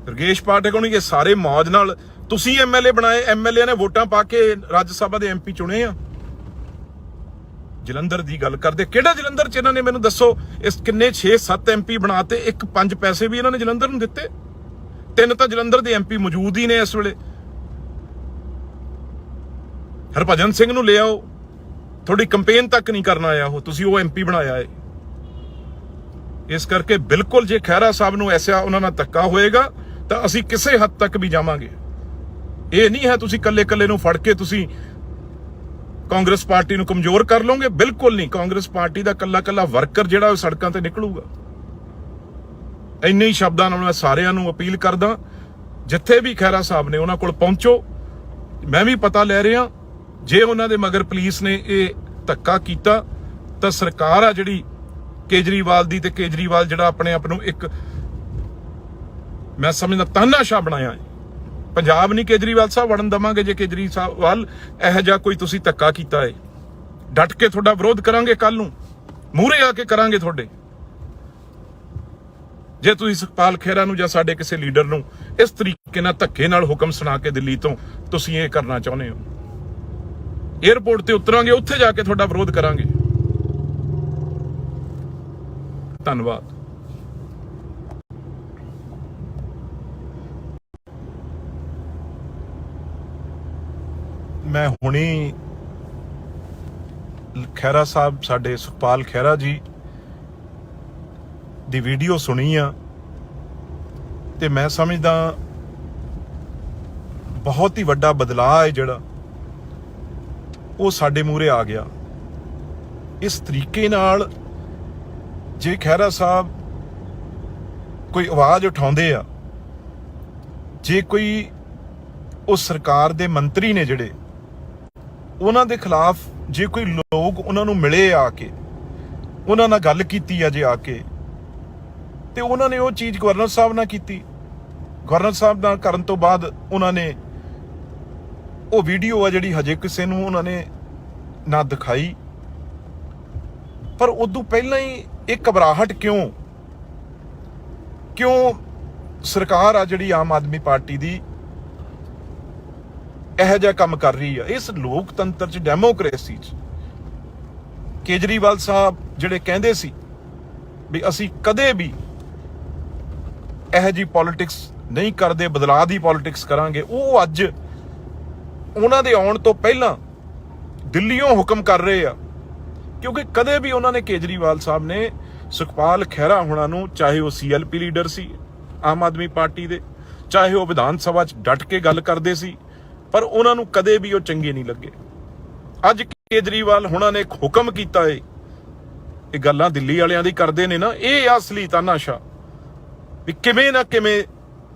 ਦਰਗੇਸ਼ ਪਾਠਕ ਨੂੰ ਇਹ ਸਾਰੇ ਮੌਜ ਨਾਲ ਤੁਸੀਂ MLA ਬਣਾਏ, MLA ਨੇ ਵੋਟਾਂ ਪਾ ਕੇ ਰਾਜ ਸਭਾ ਦੇ MP ਚੁਣੇ ਆ। ਜਲੰਧਰ ਦੀ ਗੱਲ ਕਰਦੇ, ਕਿਹੜਾ ਜਲੰਧਰ 'ਚ ਇਹਨਾਂ ਨੇ ਮੈਨੂੰ ਦੱਸੋ, ਇਸ ਕਿੰਨੇ 6-7 MP ਬਣਾਤੇ, 1-5 ਪੈਸੇ ਵੀ ਇਹਨਾਂ ਨੇ ਜਲੰਧਰ ਨੂੰ ਦਿੱਤੇ। 3 ਤਾਂ ਜਲੰਧਰ ਦੇ MP ਮੌਜੂਦ ਹੀ ਨੇ ਇਸ ਵੇਲੇ। ਹਰਭਜਨ ਸਿੰਘ ਨੂੰ ਲੈ ਆਓ, ਤੁਹਾਡੀ ਕੰਪੇਨ ਤੱਕ ਨਹੀਂ ਕਰਨ ਆਇਆ ਉਹ, ਤੁਸੀਂ ਉਹ MP ਬਣਾਇਆ ਹੈ। ਇਸ ਕਰਕੇ ਬਿਲਕੁਲ ਜੇ ਖਹਿਰਾ ਸਾਹਿਬ ਨੂੰ ਐਸਾ ਉਹਨਾਂ ਨਾਲ ਧੱਕਾ ਹੋਏਗਾ ਤਾਂ ਅਸੀਂ ਕਿਸੇ ਹੱਦ ਤੱਕ ਵੀ ਜਾਵਾਂਗੇ। ਇਹ ਨਹੀਂ ਹੈ ਤੁਸੀਂ ਕੱਲੇ ਨੂੰ ਫੜ ਕੇ ਤੁਸੀਂ ਕਾਂਗਰਸ ਪਾਰਟੀ ਨੂੰ ਕਮਜ਼ੋਰ ਕਰ ਲਓਗੇ, ਬਿਲਕੁਲ ਨਹੀਂ। ਕਾਂਗਰਸ ਪਾਰਟੀ ਦਾ ਕੱਲਾ ਵਰਕਰ ਜਿਹੜਾ ਉਹ ਸੜਕਾਂ ਤੇ ਨਿਕਲੂਗਾ। ਇੰਨੇ ਹੀ ਸ਼ਬਦਾਂ ਨਾਲ ਮੈਂ ਸਾਰਿਆਂ ਨੂੰ ਅਪੀਲ ਕਰਦਾ, ਜਿੱਥੇ ਵੀ ਖਹਿਰਾ ਸਾਹਿਬ ਨੇ ਉਹਨਾਂ ਕੋਲ ਪਹੁੰਚੋ। ਮੈਂ ਵੀ ਪਤਾ ਲੈ ਰਿਹਾ, ਜੇ ਉਹਨਾਂ ਦੇ ਮਗਰ ਪੁਲਿਸ ਨੇ ਇਹ ਧੱਕਾ ਕੀਤਾ ਤਾਂ ਸਰਕਾਰ ਆ ਜਿਹੜੀ ਕੇਜਰੀਵਾਲ ਦੀ, ਤੇ ਕੇਜਰੀਵਾਲ ਜਿਹੜਾ ਆਪਣੇ ਆਪ ਨੂੰ ਇੱਕ ਮੈਂ ਸਮਝਦਾ ਤਾਨਾਸ਼ਾਹ ਬਣਾਇਆ ਹੈ। ਪੰਜਾਬ ਨਹੀਂ ਕੇਜਰੀਵਾਲ ਸਾਹਿਬ ਵੜਨ ਦਵਾਂਗੇ। ਜੇ ਕੇਜਰੀਵਾਲ ਇਹੋ ਜਿਹਾ ਕੋਈ ਤੁਸੀਂ ਧੱਕਾ ਕੀਤਾ ਹੈ, ਡਟ ਕੇ ਤੁਹਾਡਾ ਵਿਰੋਧ ਕਰਾਂਗੇ, ਕੱਲ ਨੂੰ ਮੂਹਰੇ ਆ ਕੇ ਕਰਾਂਗੇ ਤੁਹਾਡੇ। ਜੇ ਤੁਸੀਂ ਸੁਖਪਾਲ ਖਹਿਰਾ ਨੂੰ ਜਾਂ ਸਾਡੇ ਕਿਸੇ ਲੀਡਰ ਨੂੰ ਇਸ ਤਰੀਕੇ ਨਾਲ ਧੱਕੇ ਨਾਲ ਹੁਕਮ ਸੁਣਾ ਕੇ ਦਿੱਲੀ ਤੋਂ ਤੁਸੀਂ ਇਹ ਕਰਨਾ ਚਾਹੁੰਦੇ ਹੋ, ਏਅਰਪੋਰਟ ਤੇ ਉਤਰਾਂਗੇ, ਉੱਥੇ ਜਾ ਕੇ ਤੁਹਾਡਾ ਵਿਰੋਧ ਕਰਾਂਗੇ। ਧੰਨਵਾਦ। ਮੈਂ ਹੁਣੀ ਖਹਿਰਾ ਸਾਹਿਬ, ਸਾਡੇ ਸੁਖਪਾਲ ਖਹਿਰਾ ਜੀ ਦੀ ਵੀਡੀਓ ਸੁਣੀ ਆ, ਤੇ ਮੈਂ ਸਮਝਦਾ ਬਹੁਤ ਹੀ ਵੱਡਾ ਬਦਲਾਅ ਹੈ ਜਿਹੜਾ ਉਹ ਸਾਡੇ ਮੂਹਰੇ ਆ ਗਿਆ। ਇਸ ਤਰੀਕੇ ਨਾਲ ਜੇ ਖਹਿਰਾ ਸਾਹਿਬ ਕੋਈ ਆਵਾਜ਼ ਉਠਾਉਂਦੇ ਆ, ਜੇ ਕੋਈ ਉਹ ਸਰਕਾਰ ਦੇ ਮੰਤਰੀ ਨੇ ਜਿਹੜੇ, ਉਹਨਾਂ ਦੇ ਖਿਲਾਫ ਜੇ ਕੋਈ ਲੋਕ ਉਹਨਾਂ ਨੂੰ ਮਿਲੇ ਆ ਕੇ, ਉਹਨਾਂ ਨਾਲ ਗੱਲ ਕੀਤੀ ਆ ਜੇ ਆ ਕੇ, ਤੇ ਉਹਨਾਂ ਨੇ ਉਹ ਚੀਜ਼ ਗਵਰਨਰ ਸਾਹਿਬ ਨਾਲ ਕੀਤੀ। ਗਵਰਨਰ ਸਾਹਿਬ ਨਾਲ ਕਰਨ ਤੋਂ ਬਾਅਦ ਉਹਨਾਂ ਨੇ ਉਹ ਵੀਡੀਓ ਆ ਜਿਹੜੀ ਹਜੇ ਕਿਸੇ ਨੂੰ ਉਹਨਾਂ ਨੇ ਨਾ ਦਿਖਾਈ, ਪਰ ਉਦੋਂ ਪਹਿਲਾਂ ਹੀ ਇਹ ਘਬਰਾਹਟ ਕਿਉਂ ਸਰਕਾਰ ਆ ਜਿਹੜੀ ਆਮ ਆਦਮੀ ਪਾਰਟੀ ਦੀ ਇਹੋ ਜਿਹਾ ਕੰਮ ਕਰ ਰਹੀ ਆ। ਇਸ ਲੋਕਤੰਤਰ 'ਚ, ਡੈਮੋਕ੍ਰੇਸੀ 'ਚ ਕੇਜਰੀਵਾਲ ਸਾਹਿਬ ਜਿਹੜੇ ਕਹਿੰਦੇ ਸੀ ਵੀ ਅਸੀਂ ਕਦੇ ਵੀ ਇਹੋ ਜਿਹੀ ਪੋਲਿਟਿਕਸ ਨਹੀਂ ਕਰਦੇ, ਬਦਲਾਅ ਦੀ ਪੋਲਿਟਿਕਸ ਕਰਾਂਗੇ, ਉਹ ਅੱਜ ਉਹਨਾਂ ਦੇ ਆਉਣ ਤੋਂ ਪਹਿਲਾਂ ਦਿੱਲੀੋਂ ਹੁਕਮ ਕਰ ਰਹੇ ਆ। ਕਿਉਂਕਿ ਕਦੇ ਵੀ ਉਹਨਾਂ ਨੇ, ਕੇਜਰੀਵਾਲ ਸਾਹਿਬ ਨੇ ਸੁਖਪਾਲ ਖਹਿਰਾ ਹੋਣਾ ਨੂੰ, ਚਾਹੇ ਉਹ CLP ਲੀਡਰ ਸੀ ਆਮ ਆਦਮੀ ਪਾਰਟੀ ਦੇ, ਚਾਹੇ ਉਹ ਵਿਧਾਨ ਸਭਾ 'ਚ ਡਟ ਕੇ ਗੱਲ ਕਰਦੇ ਸੀ, ਪਰ ਉਹਨਾਂ ਨੂੰ ਕਦੇ ਵੀ ਉਹ ਚੰਗੇ ਨਹੀਂ ਲੱਗੇ। ਅੱਜ ਕੇਜਰੀਵਾਲ ਹੋਣਾ ਨੇ ਇੱਕ ਹੁਕਮ ਕੀਤਾ ਏ, ਇਹ ਗੱਲਾਂ ਦਿੱਲੀ ਵਾਲਿਆਂ ਦੀ ਕਰਦੇ ਨੇ ਨਾ, ਇਹ ਅਸਲੀ ਤਾਨਾਸ਼ਾਹ ਵੀ ਕਿਵੇਂ ਨਾ ਕਿਵੇਂ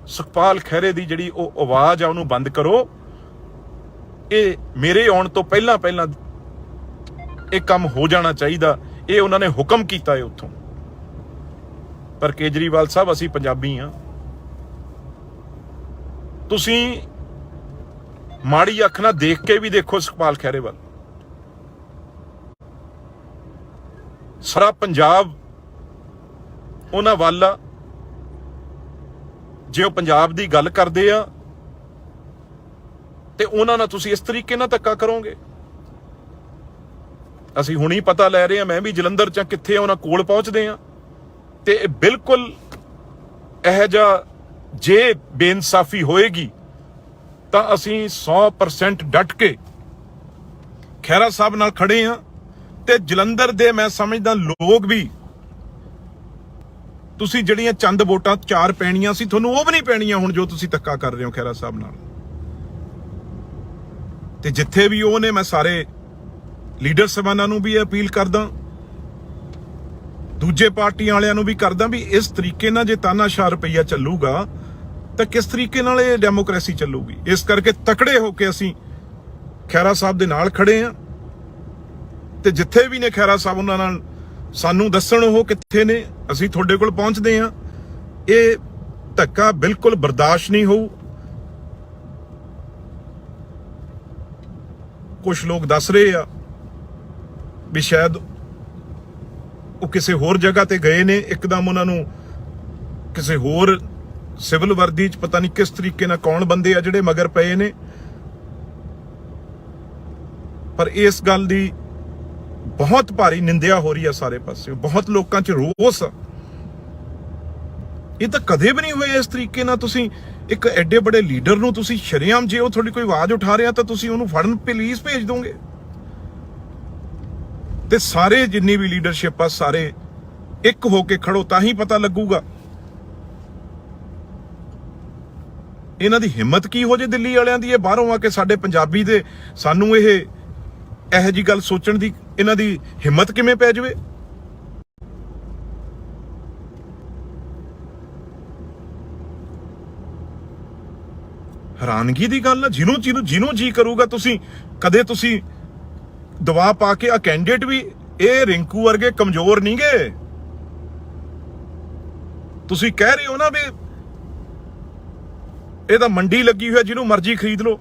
ਸੁਖਪਾਲ ਖਹਿਰੇ ਦੀ ਜਿਹੜੀ ਉਹ ਆਵਾਜ਼ ਆ ਉਹਨੂੰ ਬੰਦ ਕਰੋ। ਇਹ ਮੇਰੇ ਆਉਣ ਤੋਂ ਪਹਿਲਾਂ ਇਹ ਕੰਮ ਹੋ ਜਾਣਾ ਚਾਹੀਦਾ, ਇਹ ਉਹਨਾਂ ਨੇ ਹੁਕਮ ਕੀਤਾ ਹੈ ਉੱਥੋਂ। ਪਰ ਕੇਜਰੀਵਾਲ ਸਾਹਿਬ, ਅਸੀਂ ਪੰਜਾਬੀ ਆ, ਤੁਸੀਂ ਮਾੜੀ ਅੱਖ ਨਾਲ ਦੇਖ ਕੇ ਵੀ ਦੇਖੋ ਸੁਖਪਾਲ ਖਹਿਰੇ ਵੱਲ। ਸਾਰਾ ਪੰਜਾਬ ਉਹਨਾਂ ਵੱਲ ਆ। ਜੇ ਉਹ ਪੰਜਾਬ ਦੀ ਗੱਲ ਕਰਦੇ ਆ ਤੇ ਉਹਨਾਂ ਨਾਲ ਤੁਸੀਂ ਇਸ ਤਰੀਕੇ ਨਾਲ ਧੱਕਾ ਕਰੋਗੇ। ਅਸੀਂ ਹੁਣੀ ਪਤਾ ਲੈ ਰਹੇ ਹਾਂ, ਮੈਂ ਵੀ ਜਲੰਧਰ 'ਚ ਕਿੱਥੇ ਉਹਨਾਂ ਕੋਲ ਪਹੁੰਚਦੇ ਆ, ਤੇ ਬਿਲਕੁਲ ਇਹੋ ਜਿਹਾ ਜੇ ਬੇਇਨਸਾਫੀ ਹੋਏਗੀ ਤਾਂ ਅਸੀਂ 100% ਡਟ ਕੇ ਖਹਿਰਾ ਸਾਹਿਬ ਨਾਲ ਖੜੇ ਆ। ਤੇ ਜਲੰਧਰ ਦੇ ਮੈਂ ਸਮਝਦਾ ਲੋਕ ਵੀ, ਤੁਸੀਂ ਜਿਹੜੀਆਂ ਚੰਦ ਵੋਟਾਂ 4 ਪੈਣੀਆਂ ਸੀ, ਤੁਹਾਨੂੰ ਉਹ ਵੀ ਨਹੀਂ ਪੈਣੀਆਂ ਹੁਣ ਜੋ ਤੁਸੀਂ ਧੱਕਾ ਕਰ ਰਹੇ ਹੋ ਖਹਿਰਾ ਸਾਹਿਬ ਨਾਲ। ਤੇ ਜਿੱਥੇ ਵੀ ਉਹ ਨੇ, ਮੈਂ ਸਾਰੇ ਲੀਡਰ ਸਾਹਿਬਾਨਾਂ ਨੂੰ ਵੀ ਅਪੀਲ ਕਰਦਾ, ਦੂਜੇ ਪਾਰਟੀਆਂ ਵਾਲਿਆਂ ਨੂੰ ਵੀ ਕਰਦਾ ਵੀ ਇਸ ਤਰੀਕੇ ਨਾਲ ਜੇ ਤਾਨਾਸ਼ਾਹ ਰੁਪਈਆ ਚੱਲੂਗਾ ਤਾਂ ਕਿਸ ਤਰੀਕੇ ਨਾਲ ਇਹ ਡੈਮੋਕ੍ਰੇਸੀ ਚੱਲੂਗੀ। ਇਸ ਕਰਕੇ ਤਕੜੇ ਹੋ ਕੇ ਅਸੀਂ ਖਹਿਰਾ ਸਾਹਿਬ ਦੇ ਨਾਲ ਖੜੇ ਆ, ਤੇ ਜਿੱਥੇ ਵੀ ਨੇ ਖਹਿਰਾ ਸਾਹਿਬ, ਉਹਨਾਂ ਨਾਲ ਸਾਨੂੰ ਦੱਸਣ ਉਹ ਕਿੱਥੇ ਨੇ, ਅਸੀਂ ਤੁਹਾਡੇ ਕੋਲ ਪਹੁੰਚਦੇ ਆ। ਇਹ ਧੱਕਾ ਬਿਲਕੁਲ ਬਰਦਾਸ਼ਤ ਨਹੀਂ ਹੋਊ। ਕੁਝ ਲੋਕ ਦੱਸ ਰਹੇ ਆ ਵੀ ਸ਼ਾਇਦ ਉਹ ਕਿਸੇ ਹੋਰ ਜਗ੍ਹਾ ਤੇ ਗਏ ਨੇ, ਇੱਕਦਮ ਉਹਨਾਂ ਨੂੰ ਕਿਸੇ ਹੋਰ ਸਿਵਲ ਵਰਦੀ 'ਚ ਪਤਾ ਨਹੀਂ ਕਿਸ ਤਰੀਕੇ ਨਾਲ ਕੌਣ ਬੰਦੇ ਆ ਜਿਹੜੇ ਮਗਰ ਪਏ ਨੇ। ਪਰ ਇਸ ਗੱਲ ਦੀ ਬਹੁਤ ਭਾਰੀ ਨਿੰਦਿਆ ਹੋ ਰਹੀ ਆ ਸਾਰੇ ਪਾਸੇ, ਬਹੁਤ ਲੋਕਾਂ 'ਚ ਰੋਸ ਆ। ਇਹ ਤਾਂ ਕਦੇ ਵੀ ਨਹੀਂ ਹੋਇਆ ਇਸ ਤਰੀਕੇ ਨਾਲ। ਤੁਸੀਂ ਇੱਕ ਐਡੇ ਬੜੇ ਲੀਡਰ ਨੂੰ ਤੁਸੀਂ ਸ਼ਰੇਆਮ, ਜੇ ਉਹ ਤੁਹਾਡੀ ਕੋਈ ਆਵਾਜ਼ ਉਠਾ ਰਿਹਾ ਤਾਂ ਤੁਸੀਂ ਉਹਨੂੰ ਫੜਨ ਪੁਲਿਸ ਭੇਜ ਦੋਗੇ। ਤੇ ਸਾਰੇ ਜਿੰਨੀ ਵੀ ਲੀਡਰਸ਼ਿਪ ਆ, ਸਾਰੇ ਇੱਕ ਹੋ ਕੇ ਖੜੋ, ਤਾਂ ਹੀ ਪਤਾ ਲੱਗੂਗਾ ਇਹਨਾਂ ਦੀ ਹਿੰਮਤ ਕੀ ਹੋ ਜੇ ਦਿੱਲੀ ਵਾਲਿਆਂ ਦੀ। ਇਹ ਬਾਹਰੋਂ ਆ ਕੇ ਸਾਡੇ ਪੰਜਾਬੀ ਦੇ ਸਾਨੂੰ ਇਹੋ ਜੀ ਗੱਲ ਸੋਚਣ ਦੀ ਇਹਨਾਂ ਦੀ ਹਿੰਮਤ ਕਿਵੇਂ ਪੈ ਜਾਵੇ। ਹੈਰਾਨਗੀ ਦੀ ਗੱਲ ਆ। ਜਿਹਨੂੰ ਜੀ ਕਰੂਗਾ ਕਦੇ ਤੁਸੀਂ ਦਵਾ ਪਾ ਕੇ ਆ ਕੈਂਡੀਡੇਟ ਵੀ ਇਹ ਰਿੰਕੂ ਵਰਗੇ ਕਮਜ਼ੋਰ ਨਹੀਂ ਗੇ। ਤੁਸੀਂ ਕਹਿ ਰਹੇ ਹੋ ਨਾ ਵੀ ਇਹ ਤਾਂ ਮੰਡੀ ਲੱਗੀ ਹੋਈ, ਜਿਹਨੂੰ ਮਰਜ਼ੀ ਖਰੀਦ ਲਓ।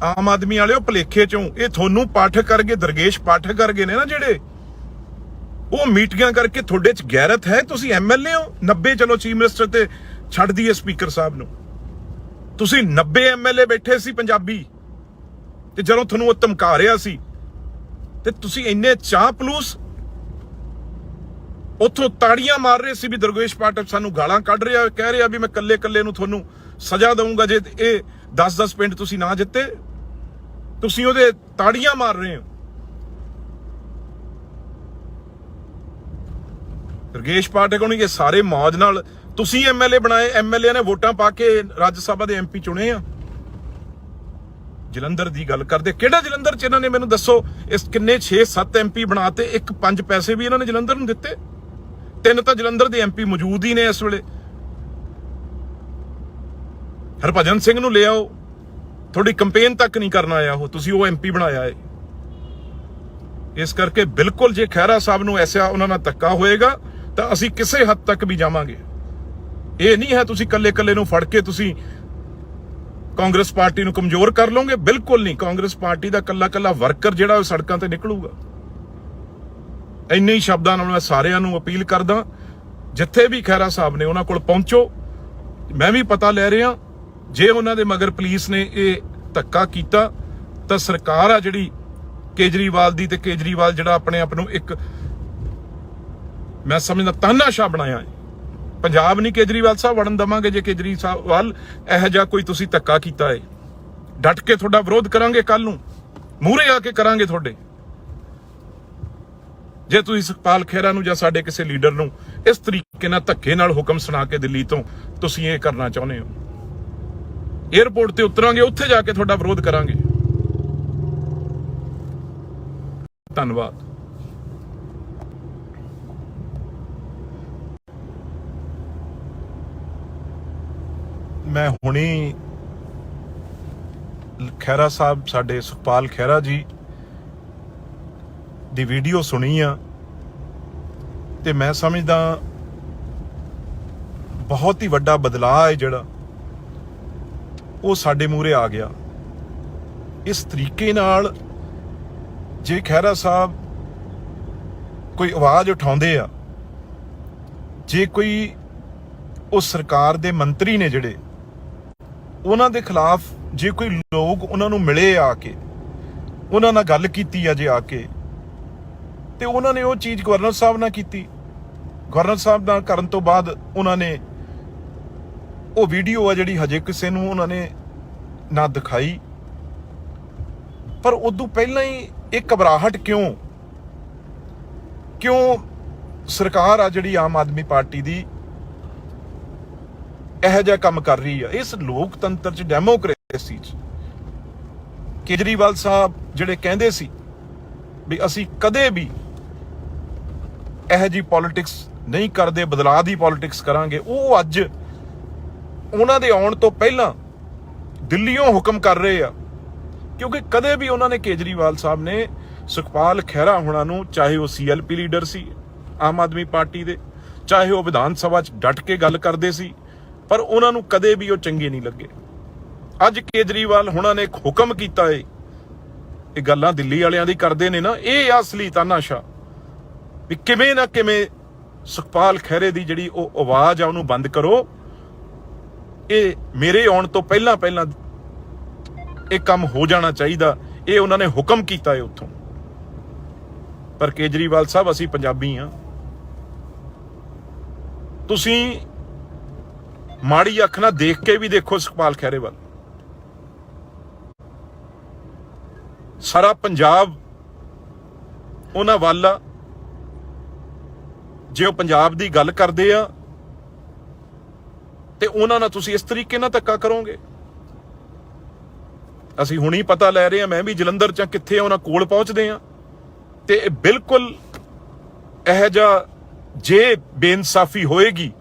ਆਮ ਆਦਮੀ ਵਾਲਿਓ ਭਲੇਖੇ ਚੋਂ ਇਹ ਤੁਹਾਨੂੰ ਪਾਠਕ ਕਰਕੇ, ਦਰਗੇਸ਼ ਪਾਠਕ ਕਰਕੇ ਨੇ ਨਾ ਜਿਹੜੇ, ਉਹ ਮੀਟਿੰਗਾਂ ਕਰਕੇ ਤੁਹਾਡੇ ਚ ਗੈਰਤ ਹੈ। ਤੁਸੀਂ ਐਮਐਲਏ ਹੋ 90, ਚਲੋ ਚੀਫ ਮਿਨਿਸਟਰ ਤੇ ਛੱਡ ਦਈਏ ਸਪੀਕਰ ਸਾਹਿਬ ਨੂੰ, ਤੁਸੀਂ 90 ਐਮਐਲਏ ਬੈਠੇ ਸੀ ਪੰਜਾਬੀ, ਤੇ ਜਦੋਂ ਤੁਹਾਨੂੰ ਉਹ ਧਮਕਾ ਰਿਹਾ ਸੀ ਤੇ ਤੁਸੀਂ ਇੰਨੇ ਚਾਹ ਪਲੂਸ ਉੱਥੋਂ ਤਾੜੀਆਂ ਮਾਰ ਰਹੇ ਸੀ ਵੀ ਦਰਗੇਸ਼ ਪਾਠਕ ਸਾਨੂੰ ਗਾਲਾਂ ਕੱਢ ਰਿਹਾ, ਕਹਿ ਰਿਹਾ ਵੀ ਮੈਂ ਕੱਲੇ ਨੂੰ ਤੁਹਾਨੂੰ ਸਜ਼ਾ ਦਊਂਗਾ ਜੇ ਇਹ 10 ਪਿੰਡ ਤੁਸੀਂ ਨਾ ਜਿੱਤੇ। ਤੁਸੀਂ ਉਹਦੇ ਤਾੜੀਆਂ ਮਾਰ ਰਹੇ ਹੋ। ਦਰਗੇਸ਼ ਪਾਠਕ ਹੋਣੀ ਇਹ ਸਾਰੇ ਮੌਜ ਨਾਲ ਤੁਸੀਂ ਐਮਐਲਏ ਬਣਾਏ, ਐਮਐਲਏ ਨੇ ਵੋਟਾਂ ਪਾ ਕੇ ਰਾਜ ਸਭਾ ਦੇ ਐਮਪੀ ਚੁਣੇ ਆ। ਜਲੰਧਰ ਦੀ ਗੱਲ ਕਰਦੇ, ਕਿਹੜਾ ਜਲੰਧਰ ਚ ਇਹਨਾਂ ਨੇ ਮੈਨੂੰ ਦੱਸੋ, ਇਸ ਕਿੰਨੇ 6-7 ਐਮਪੀ ਬਣਾਤੇ, 1-5 ਪੈਸੇ ਵੀ ਇਹਨਾਂ ਨੇ ਜਲੰਧਰ ਨੂੰ ਦਿੱਤੇ। 3 ਤਾਂ ਜਲੰਧਰ ਦੇ ਐਮਪੀ ਮੌਜੂਦ ਹੀ ਨੇ ਇਸ ਵੇਲੇ। ਹਰਭਜਨ ਸਿੰਘ ਨੂੰ ਲਿਆਓ, ਤੁਹਾਡੀ ਕੰਪੇਨ ਤੱਕ ਨਹੀਂ ਕਰਨ ਆਇਆ ਉਹ, ਤੁਸੀਂ ਉਹ ਐਮਪੀ ਬਣਾਇਆ ਹੈ। ਇਸ ਕਰਕੇ ਬਿਲਕੁਲ ਜੇ ਖਹਿਰਾ ਸਾਹਿਬ ਨੂੰ ਐਸਾ ਉਹਨਾਂ ਨਾਲ ਧੱਕਾ ਹੋਏਗਾ ਤਾਂ ਅਸੀਂ ਕਿਸੇ ਹੱਦ ਤੱਕ ਵੀ ਜਾਵਾਂਗੇ। ਇਹ ਨਹੀਂ ਹੈ ਤੁਸੀਂ ਕੱਲੇ ਨੂੰ ਫੜ ਕੇ ਤੁਸੀਂ ਕਾਂਗਰਸ ਪਾਰਟੀ ਨੂੰ ਕਮਜ਼ੋਰ ਕਰ ਲਓਗੇ, ਬਿਲਕੁਲ ਨਹੀਂ। ਕਾਂਗਰਸ ਪਾਰਟੀ ਦਾ ਕੱਲਾ ਵਰਕਰ ਜਿਹੜਾ ਉਹ ਸੜਕਾਂ ਤੇ ਨਿਕਲੂਗਾ। ਇੰਨੇ ਹੀ ਸ਼ਬਦਾਂ ਨਾਲ ਮੈਂ ਸਾਰਿਆਂ ਨੂੰ ਅਪੀਲ ਕਰਦਾ, ਜਿੱਥੇ ਵੀ ਖਹਿਰਾ ਸਾਹਿਬ ਨੇ ਉਹਨਾਂ ਕੋਲ ਪਹੁੰਚੋ। ਮੈਂ ਵੀ ਪਤਾ ਲੈ ਰਿਹਾ, ਜੇ ਉਹਨਾਂ ਦੇ ਮਗਰ ਪੁਲਿਸ ਨੇ ਇਹ ਧੱਕਾ ਕੀਤਾ ਤਾਂ ਸਰਕਾਰ ਆ ਜਿਹੜੀ ਕੇਜਰੀਵਾਲ ਦੀ, ਤੇ ਕੇਜਰੀਵਾਲ ਜਿਹੜਾ ਆਪਣੇ ਆਪ ਨੂੰ ਇੱਕ ਮੈਂ ਸਮਝਦਾ ਤਾਨਾਸ਼ਾਹ ਬਣਾਇਆ ਹੈ। ਪੰਜਾਬ ਨਹੀਂ ਕੇਜਰੀਵਾਲ ਸਾਹਿਬ ਵੜਨ ਦਵਾਂਗੇ ਜੇ ਕੇਜਰੀਵਾਲ ਇਹੋ ਜਿਹਾ ਕੋਈ ਤੁਸੀਂ ਧੱਕਾ ਕੀਤਾ ਹੈ। ਡਟ ਕੇ ਤੁਹਾਡਾ ਵਿਰੋਧ ਕਰਾਂਗੇ, ਕੱਲ ਨੂੰ ਮੂਹਰੇ ਆ ਕੇ ਕਰਾਂਗੇ ਤੁਹਾਡੇ। ਜੇ ਤੁਸੀਂ ਸੁਖਪਾਲ ਖਹਿਰਾ ਨੂੰ ਜਾਂ ਸਾਡੇ ਕਿਸੇ ਲੀਡਰ ਨੂੰ ਇਸ ਤਰੀਕੇ ਨਾਲ ਧੱਕੇ ਨਾਲ ਹੁਕਮ ਸੁਣਾ ਕੇ ਦਿੱਲੀ ਤੋਂ ਤੁਸੀਂ ਇਹ ਕਰਨਾ ਚਾਹੁੰਦੇ ਹੋ, ਏਅਰਪੋਰਟ ਤੇ ਉਤਰਾਂਗੇ, ਉੱਥੇ ਜਾ ਕੇ ਤੁਹਾਡਾ ਵਿਰੋਧ ਕਰਾਂਗੇ। ਧੰਨਵਾਦ। ਮੈਂ ਹੁਣੀ ਖਹਿਰਾ ਸਾਹਿਬ, ਸਾਡੇ ਸੁਖਪਾਲ ਖਹਿਰਾ ਜੀ ਦੀ ਵੀਡੀਓ ਸੁਣੀ ਆ, ਤੇ ਮੈਂ ਸਮਝਦਾ ਬਹੁਤ ਹੀ ਵੱਡਾ ਬਦਲਾਅ ਹੈ ਜਿਹੜਾ ਉਹ ਸਾਡੇ ਮੂਹਰੇ ਆ ਗਿਆ। ਇਸ ਤਰੀਕੇ ਨਾਲ ਜੇ ਖਹਿਰਾ ਸਾਹਿਬ ਕੋਈ ਆਵਾਜ਼ ਉਠਾਉਂਦੇ ਆ, ਜੇ ਕੋਈ ਉਹ ਸਰਕਾਰ ਦੇ ਮੰਤਰੀ ਨੇ ਜਿਹੜੇ, ਉਹਨਾਂ ਦੇ ਖਿਲਾਫ ਜੇ ਕੋਈ ਲੋਕ ਉਹਨਾਂ ਨੂੰ ਮਿਲੇ ਆ ਕੇ, ਉਹਨਾਂ ਨਾਲ ਗੱਲ ਕੀਤੀ ਆ ਜੇ ਆ ਕੇ, ਤੇ ਉਹਨਾਂ ਨੇ ਉਹ ਚੀਜ਼ ਗਵਰਨਰ ਸਾਹਿਬ ਨਾਲ ਕੀਤੀ। ਗਵਰਨਰ ਸਾਹਿਬ ਨਾਲ ਕਰਨ ਤੋਂ ਬਾਅਦ ਉਹਨਾਂ ਨੇ ਉਹ ਵੀਡੀਓ ਆ ਜਿਹੜੀ ਹਜੇ ਕਿਸੇ ਨੂੰ ਉਹਨਾਂ ਨੇ ਨਾ ਦਿਖਾਈ, ਪਰ ਉਦੋਂ ਪਹਿਲਾਂ ਹੀ ਇਹ ਘਬਰਾਹਟ ਕਿਉਂ ਸਰਕਾਰ ਆ ਜਿਹੜੀ ਆਮ ਆਦਮੀ ਪਾਰਟੀ ਦੀ ਇਹੋ ਜਿਹਾ ਕੰਮ ਕਰ ਰਹੀ ਆ। ਇਸ ਲੋਕਤੰਤਰ ਚ, ਡੈਮੋਕ੍ਰੇਸੀ ਚ ਕੇਜਰੀਵਾਲ ਸਾਹਿਬ ਜਿਹੜੇ ਕਹਿੰਦੇ ਸੀ ਵੀ ਅਸੀਂ ਕਦੇ ਵੀ ਇਹੋ ਜਿਹੀ ਪੋਲਿਟਿਕਸ ਨਹੀਂ ਕਰਦੇ, ਬਦਲਾਅ ਦੀ ਪੋਲਿਟਿਕਸ ਕਰਾਂਗੇ, ਉਹ ਅੱਜ ਉਹਨਾਂ ਦੇ ਆਉਣ ਤੋਂ ਪਹਿਲਾਂ ਦਿੱਲੀੋਂ ਹੁਕਮ ਕਰ ਰਹੇ ਆ। ਕਿਉਂਕਿ ਕਦੇ ਵੀ ਉਹਨਾਂ ਨੇ, ਕੇਜਰੀਵਾਲ ਸਾਹਿਬ ਨੇ ਸੁਖਪਾਲ ਖਹਿਰਾ ਹੋਣਾ ਨੂੰ, ਚਾਹੇ ਉਹ ਸੀਐਲਪੀ ਲੀਡਰ ਸੀ ਆਮ ਆਦਮੀ ਪਾਰਟੀ ਦੇ, ਚਾਹੇ ਉਹ ਵਿਧਾਨ ਸਭਾ 'ਚ ਡਟ ਕੇ ਗੱਲ ਕਰਦੇ ਸੀ, ਪਰ ਉਹਨਾਂ ਨੂੰ ਕਦੇ ਵੀ ਉਹ ਚੰਗੇ ਨਹੀਂ ਲੱਗੇ। ਅੱਜ ਕੇਜਰੀਵਾਲ ਹੋਣਾ ਨੇ ਇੱਕ ਹੁਕਮ ਕੀਤਾ ਏ, ਇਹ ਗੱਲਾਂ ਦਿੱਲੀ ਵਾਲਿਆਂ ਦੀ ਕਰਦੇ ਨੇ ਨਾ, ਇਹ ਅਸਲੀ ਤਾਨਾਸ਼ਾਹ ਵੀ ਕਿਵੇਂ ਨਾ ਕਿਵੇਂ ਸੁਖਪਾਲ ਖਹਿਰੇ ਦੀ ਜਿਹੜੀ ਉਹ ਆਵਾਜ਼ ਆ ਉਹਨੂੰ ਬੰਦ ਕਰੋ। ਇਹ ਮੇਰੇ ਆਉਣ ਤੋਂ ਪਹਿਲਾਂ ਇਹ ਕੰਮ ਹੋ ਜਾਣਾ ਚਾਹੀਦਾ, ਇਹ ਉਹਨਾਂ ਨੇ ਹੁਕਮ ਕੀਤਾ ਹੈ ਉੱਥੋਂ। ਪਰ ਕੇਜਰੀਵਾਲ ਸਾਹਿਬ, ਅਸੀਂ ਪੰਜਾਬੀ ਆ, ਤੁਸੀਂ ਮਾੜੀ ਅੱਖ ਨਾਲ ਦੇਖ ਕੇ ਵੀ ਦੇਖੋ ਸੁਖਪਾਲ ਖਹਿਰੇ ਵੱਲ। ਸਾਰਾ ਪੰਜਾਬ ਉਹਨਾਂ ਵੱਲ ਆ। ਜੇ ਉਹ ਪੰਜਾਬ ਦੀ ਗੱਲ ਕਰਦੇ ਆ ਤੇ ਉਹਨਾਂ ਨਾਲ ਤੁਸੀਂ ਇਸ ਤਰੀਕੇ ਨਾਲ ਧੱਕਾ ਕਰੋਗੇ। ਅਸੀਂ ਹੁਣੀ ਪਤਾ ਲੈ ਰਹੇ ਹਾਂ, ਮੈਂ ਵੀ ਜਲੰਧਰ ਚ ਕਿੱਥੇ ਉਹਨਾਂ ਕੋਲ ਪਹੁੰਚਦੇ ਆ, ਤੇ ਬਿਲਕੁਲ ਇਹੋ ਜਿਹਾ ਜੇ ਬੇਇਨਸਾਫੀ ਹੋਏਗੀ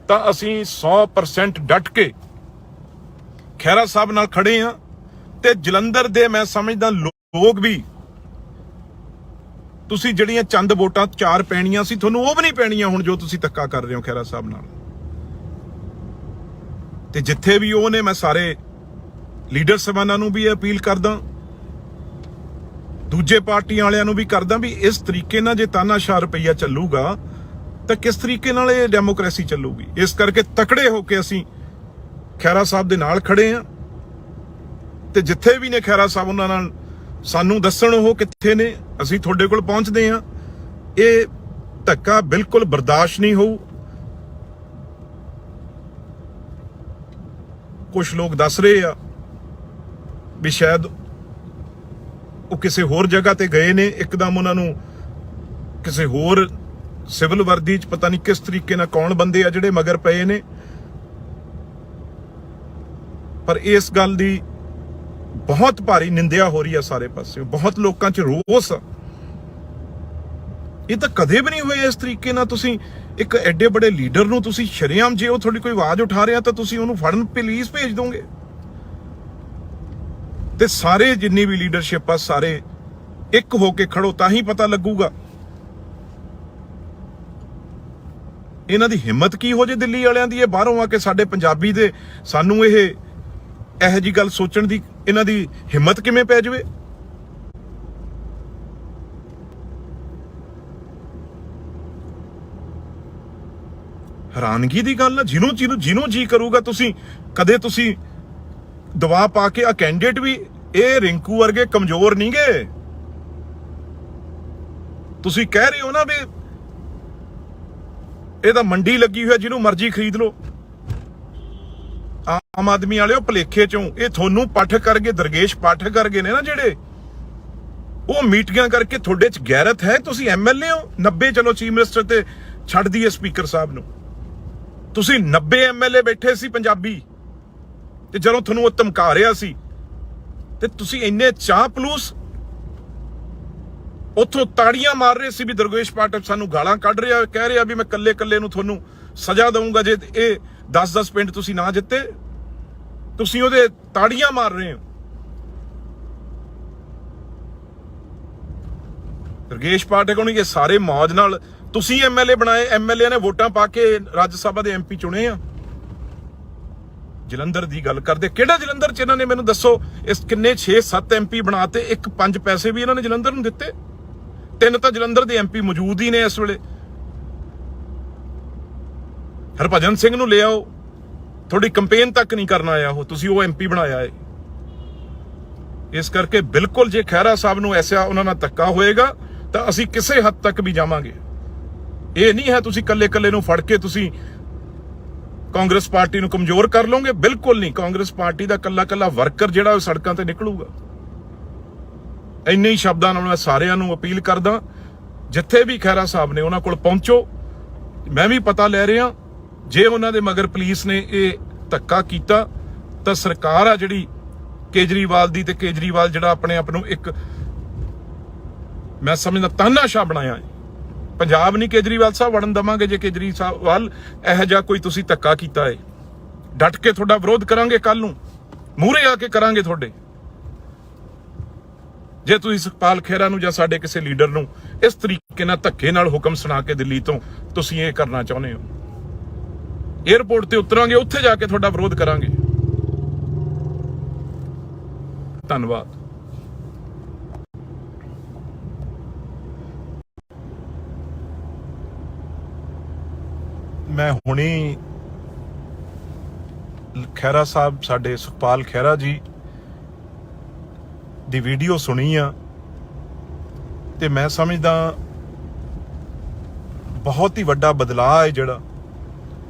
ਤਾਂ ਅਸੀਂ 100% ਡਟ ਕੇ ਖਹਿਰਾ ਸਾਹਿਬ ਨਾਲ ਖੜੇ ਆ ਤੇ ਜਲੰਧਰ ਦੇ ਮੈਂ ਸਮਝਦਾ ਲੋਕ ਵੀ ਤੁਸੀਂ ਜਿਹੜੀਆਂ ਚੰਦ ਵੋਟਾਂ 4 ਪੈਣੀਆਂ ਸੀ ਤੁਹਾਨੂੰ ਉਹ ਵੀ ਨਹੀਂ ਪੈਣੀਆਂ ਹੁਣ ਜੋ ਤੁਸੀਂ ਧੱਕਾ ਕਰ ਰਹੇ ਹੋ ਖਹਿਰਾ ਸਾਹਿਬ ਨਾਲ। ਤੇ ਜਿੱਥੇ ਵੀ ਉਹ ਨੇ ਮੈਂ ਸਾਰੇ ਲੀਡਰ ਸਾਹਿਬਾਨਾਂ ਨੂੰ ਵੀ ਅਪੀਲ ਕਰਦਾ, ਦੂਜੇ ਪਾਰਟੀਆਂ ਵਾਲਿਆਂ ਨੂੰ ਵੀ ਕਰਦਾ ਵੀ ਇਸ ਤਰੀਕੇ ਨਾਲ ਜੇ ਤਾਨਾਸ਼ਾਹ ਰੁਪਈਆ ਚੱਲੂਗਾ ਤਾਂ ਕਿਸ ਤਰੀਕੇ ਨਾਲ ਇਹ ਡੈਮੋਕ੍ਰੇਸੀ ਚੱਲੂਗੀ। ਇਸ ਕਰਕੇ ਤਕੜੇ ਹੋ ਕੇ ਅਸੀਂ ਖਹਿਰਾ ਸਾਹਿਬ ਦੇ ਨਾਲ ਖੜੇ ਆ ਤੇ ਜਿੱਥੇ ਵੀ ਨੇ ਖਹਿਰਾ ਸਾਹਿਬ ਉਹਨਾਂ ਨਾਲ ਸਾਨੂੰ ਦੱਸਣ ਉਹ ਕਿੱਥੇ ਨੇ, ਅਸੀਂ ਤੁਹਾਡੇ ਕੋਲ ਪਹੁੰਚਦੇ ਆ। ਇਹ ਧੱਕਾ ਬਿਲਕੁਲ ਬਰਦਾਸ਼ਤ ਨਹੀਂ ਹੋਊ। ਕੁਝ ਲੋਕ ਦੱਸ ਰਹੇ ਆ ਵੀ ਸ਼ਾਇਦ ਉਹ ਕਿਸੇ ਹੋਰ ਜਗ੍ਹਾ ਤੇ ਗਏ ਨੇ, ਇੱਕਦਮ ਉਹਨਾਂ ਨੂੰ ਕਿਸੇ ਹੋਰ ਸਿਵਲ ਵਰਦੀ 'ਚ ਪਤਾ ਨਹੀਂ ਕਿਸ ਤਰੀਕੇ ਨਾਲ ਕੌਣ ਬੰਦੇ ਆ ਜਿਹੜੇ ਮਗਰ ਪਏ ਨੇ। ਪਰ ਇਸ ਗੱਲ ਦੀ ਬਹੁਤ ਭਾਰੀ ਨਿੰਦਿਆ ਹੋ ਰਹੀ ਆ ਸਾਰੇ ਪਾਸੇ, ਬਹੁਤ ਲੋਕਾਂ 'ਚ ਰੋਸ ਆ। ਇਹ ਤਾਂ ਕਦੇ ਵੀ ਨਹੀਂ ਹੋਇਆ ਇਸ ਤਰੀਕੇ ਨਾਲ। ਤੁਸੀਂ ਇੱਕ ਐਡੇ ਬੜੇ ਲੀਡਰ ਨੂੰ ਤੁਸੀਂ ਸ਼ਰੇਆਮ ਜੇ ਉਹ ਤੁਹਾਡੀ ਕੋਈ ਆਵਾਜ਼ ਉਠਾ ਰਿਹਾ ਤਾਂ ਤੁਸੀਂ ਉਹਨੂੰ ਫੜਨ ਪੁਲਿਸ ਭੇਜ ਦੋਗੇ। ਤੇ ਸਾਰੇ ਜਿੰਨੀ ਵੀ ਲੀਡਰਸ਼ਿਪ ਆ ਸਾਰੇ ਇੱਕ ਹੋ ਕੇ ਖੜੋ ਤਾਂ ਹੀ ਪਤਾ ਲੱਗੂਗਾ ਇਹਨਾਂ ਦੀ ਹਿੰਮਤ ਕੀ ਹੋ ਜੇ ਦਿੱਲੀ ਵਾਲਿਆਂ ਦੀ। ਇਹ ਬਾਹਰੋਂ ਆ ਕੇ ਸਾਡੇ ਪੰਜਾਬੀ ਦੇ ਸਾਨੂੰ ਇਹੋ ਜੀ ਗੱਲ ਸੋਚਣ ਦੀ ਇਹਨਾਂ ਦੀ ਹਿੰਮਤ ਕਿਵੇਂ ਪੈ ਜਾਵੇ। ਹੈਰਾਨਗੀ ਦੀ ਗੱਲ ਆ। ਜਿਹਨੂੰ ਜੀ ਕਰੂਗਾ ਤੁਸੀਂ ਕਦੇ ਤੁਸੀਂ ਦਵਾ ਪਾ ਕੇ ਆ ਕੈਂਡੀਡੇਟ ਵੀ ਇਹ ਰਿੰਕੂ ਵਰਗੇ ਕਮਜ਼ੋਰ ਨਹੀਂ ਗੇ। ਤੁਸੀਂ ਕਹਿ ਰਹੇ ਹੋ ਨਾ ਵੀ ਇਹ ਤਾਂ ਮੰਡੀ ਲੱਗੀ ਹੋਈ, ਜਿਹਨੂੰ ਮਰਜ਼ੀ ਖਰੀਦ ਲਓ। ਆਮ ਆਦਮੀ ਵਾਲਿਓ ਭਲੇਖੇ ਚੋਂ ਇਹ ਤੁਹਾਨੂੰ ਪਾਠਕ ਕਰਕੇ ਦਰਗੇਸ਼ ਪਾਠਕ ਕਰਕੇ ਨੇ ਨਾ ਜਿਹੜੇ ਉਹ ਮੀਟਿੰਗਾਂ ਕਰਕੇ ਤੁਹਾਡੇ ਚ ਗੈਰਤ ਹੈ। ਤੁਸੀਂ ਐਮਐਲਏ ਹੋ 90, ਚਲੋ ਚੀਫ ਮਿਨਿਸਟਰ ਤੇ ਛੱਡ ਦਈਏ ਸਪੀਕਰ ਸਾਹਿਬ ਨੂੰ, ਤੁਸੀਂ 90 ਐਮਐਲਏ ਬੈਠੇ ਸੀ ਪੰਜਾਬੀ ਤੇ ਜਦੋਂ ਤੁਹਾਨੂੰ ਉਹ ਧਮਕਾ ਰਿਹਾ ਸੀ ਤੇ ਤੁਸੀਂ ਇੰਨੇ ਚਾਹ ਪਲੂਸ ਉੱਥੋਂ ਤਾੜੀਆਂ ਮਾਰ ਰਹੇ ਸੀ ਵੀ ਦਰਗੇਸ਼ ਪਾਠਕ ਸਾਨੂੰ ਗਾਲਾਂ ਕੱਢ ਰਿਹਾ, ਕਹਿ ਰਿਹਾ ਵੀ ਮੈਂ ਕੱਲੇ ਨੂੰ ਤੁਹਾਨੂੰ ਸਜ਼ਾ ਦਊਂਗਾ ਜੇ ਇਹ 10 ਪਿੰਡ ਤੁਸੀਂ ਨਾ ਜਿੱਤੇ। ਤੁਸੀਂ ਉਹਦੇ ਤਾੜੀਆਂ ਮਾਰ ਰਹੇ ਹੋ। ਦਰਗੇਸ਼ ਪਾਠਕ ਨੂੰ ਇਹ ਸਾਰੇ ਮੌਜ ਨਾਲ ਤੁਸੀਂ ਐਮਐਲਏ ਬਣਾਏ, ਐਮਐਲਏ ਨੇ ਵੋਟਾਂ ਪਾ ਕੇ ਰਾਜ ਸਭਾ ਦੇ ਐਮਪੀ ਚੁਣੇ ਆ। ਜਲੰਧਰ ਦੀ ਗੱਲ ਕਰਦੇ, ਕਿਹੜਾ ਜਲੰਧਰ ਚ ਇਹਨਾਂ ਨੇ ਮੈਨੂੰ ਦੱਸੋ ਇਸ ਕਿੰਨੇ 6-7 ਐਮਪੀ ਬਣਾਤੇ, 1-5 ਪੈਸੇ ਵੀ ਇਹਨਾਂ ਨੇ ਜਲੰਧਰ ਨੂੰ ਦਿੱਤੇ। 3 ਤਾਂ ਜਲੰਧਰ ਦੇ ਐਮਪੀ ਮੌਜੂਦ ਹੀ ਨੇ ਇਸ ਵੇਲੇ। ਹਰਭਜਨ ਸਿੰਘ ਨੂੰ ਲੈ ਆਓ, ਤੁਹਾਡੀ ਕੰਪੇਨ ਤੱਕ ਨਹੀਂ ਕਰਨ ਆਇਆ ਉਹ, ਤੁਸੀਂ ਉਹ ਐਮਪੀ ਬਣਾਇਆ ਹੈ। ਇਸ ਕਰਕੇ ਬਿਲਕੁਲ ਜੇ ਖਹਿਰਾ ਸਾਹਿਬ ਨੂੰ ਐਸਾ ਉਹਨਾਂ ਨਾਲ ਧੱਕਾ ਹੋਏਗਾ ਤਾਂ ਅਸੀਂ ਕਿਸੇ ਹੱਦ ਤੱਕ ਵੀ ਜਾਵਾਂਗੇ। ਇਹ ਨਹੀਂ ਹੈ ਤੁਸੀਂ ਕੱਲੇ ਨੂੰ ਫੜ ਕੇ ਤੁਸੀਂ ਕਾਂਗਰਸ ਪਾਰਟੀ ਨੂੰ ਕਮਜ਼ੋਰ ਕਰ ਲਓਗੇ, ਬਿਲਕੁਲ ਨਹੀਂ। ਕਾਂਗਰਸ ਪਾਰਟੀ ਦਾ ਕੱਲਾ ਵਰਕਰ ਜਿਹੜਾ ਉਹ ਸੜਕਾਂ ਤੇ ਨਿਕਲੂਗਾ। ਇੰਨੇ ਹੀ ਸ਼ਬਦਾਂ ਨਾਲ ਮੈਂ ਸਾਰਿਆਂ ਨੂੰ ਅਪੀਲ ਕਰਦਾ, ਜਿੱਥੇ ਵੀ ਖਹਿਰਾ ਸਾਹਿਬ ਨੇ ਉਹਨਾਂ ਕੋਲ ਪਹੁੰਚੋ। ਮੈਂ ਵੀ ਪਤਾ ਲੈ ਰਿਹਾ ਜੇ ਉਹਨਾਂ ਦੇ ਮਗਰ ਪੁਲਿਸ ਨੇ ਇਹ ਧੱਕਾ ਕੀਤਾ ਤਾਂ ਸਰਕਾਰ ਆ ਜਿਹੜੀ ਕੇਜਰੀਵਾਲ ਦੀ, ਤੇ ਕੇਜਰੀਵਾਲ ਜਿਹੜਾ ਆਪਣੇ ਆਪ ਨੂੰ ਇੱਕ ਮੈਂ ਸਮਝਦਾ ਤਾਨਾਸ਼ਾਹ ਬਣਾਇਆ ਹੈ। ਪੰਜਾਬ ਨਹੀਂ ਕੇਜਰੀਵਾਲ ਸਾਹਿਬ ਵੜਨ ਦਵਾਂਗੇ ਜੇ ਕੇਜਰੀਵਾਲ ਇਹੋ ਜਿਹਾ ਕੋਈ ਤੁਸੀਂ ਧੱਕਾ ਕੀਤਾ ਹੈ। ਡਟ ਕੇ ਤੁਹਾਡਾ ਵਿਰੋਧ ਕਰਾਂਗੇ, ਕੱਲ ਨੂੰ ਮੂਹਰੇ ਆ ਕੇ ਕਰਾਂਗੇ ਤੁਹਾਡੇ। ਜੇ ਤੁਸੀਂ ਸੁਖਪਾਲ ਖਹਿਰਾ ਨੂੰ ਜਾਂ ਸਾਡੇ ਕਿਸੇ ਲੀਡਰ ਨੂੰ ਇਸ ਤਰੀਕੇ ਨਾਲ ਧੱਕੇ ਨਾਲ ਹੁਕਮ ਸੁਣਾ ਕੇ ਦਿੱਲੀ ਤੋਂ ਤੁਸੀਂ ਇਹ ਕਰਨਾ ਚਾਹੁੰਦੇ ਹੋ, ਏਅਰਪੋਰਟ ਤੇ ਉਤਰਾਂਗੇ, ਉੱਥੇ ਜਾ ਕੇ ਤੁਹਾਡਾ ਵਿਰੋਧ ਕਰਾਂਗੇ। ਧੰਨਵਾਦ। ਮੈਂ ਹੁਣੀ ਖਹਿਰਾ ਸਾਹਿਬ ਸਾਡੇ ਸੁਖਪਾਲ ਖਹਿਰਾ ਜੀ ਦੀ ਵੀਡੀਓ ਸੁਣੀ ਆ ਤੇ ਮੈਂ ਸਮਝਦਾ ਬਹੁਤ ਹੀ ਵੱਡਾ ਬਦਲਾਅ ਹੈ ਜਿਹੜਾ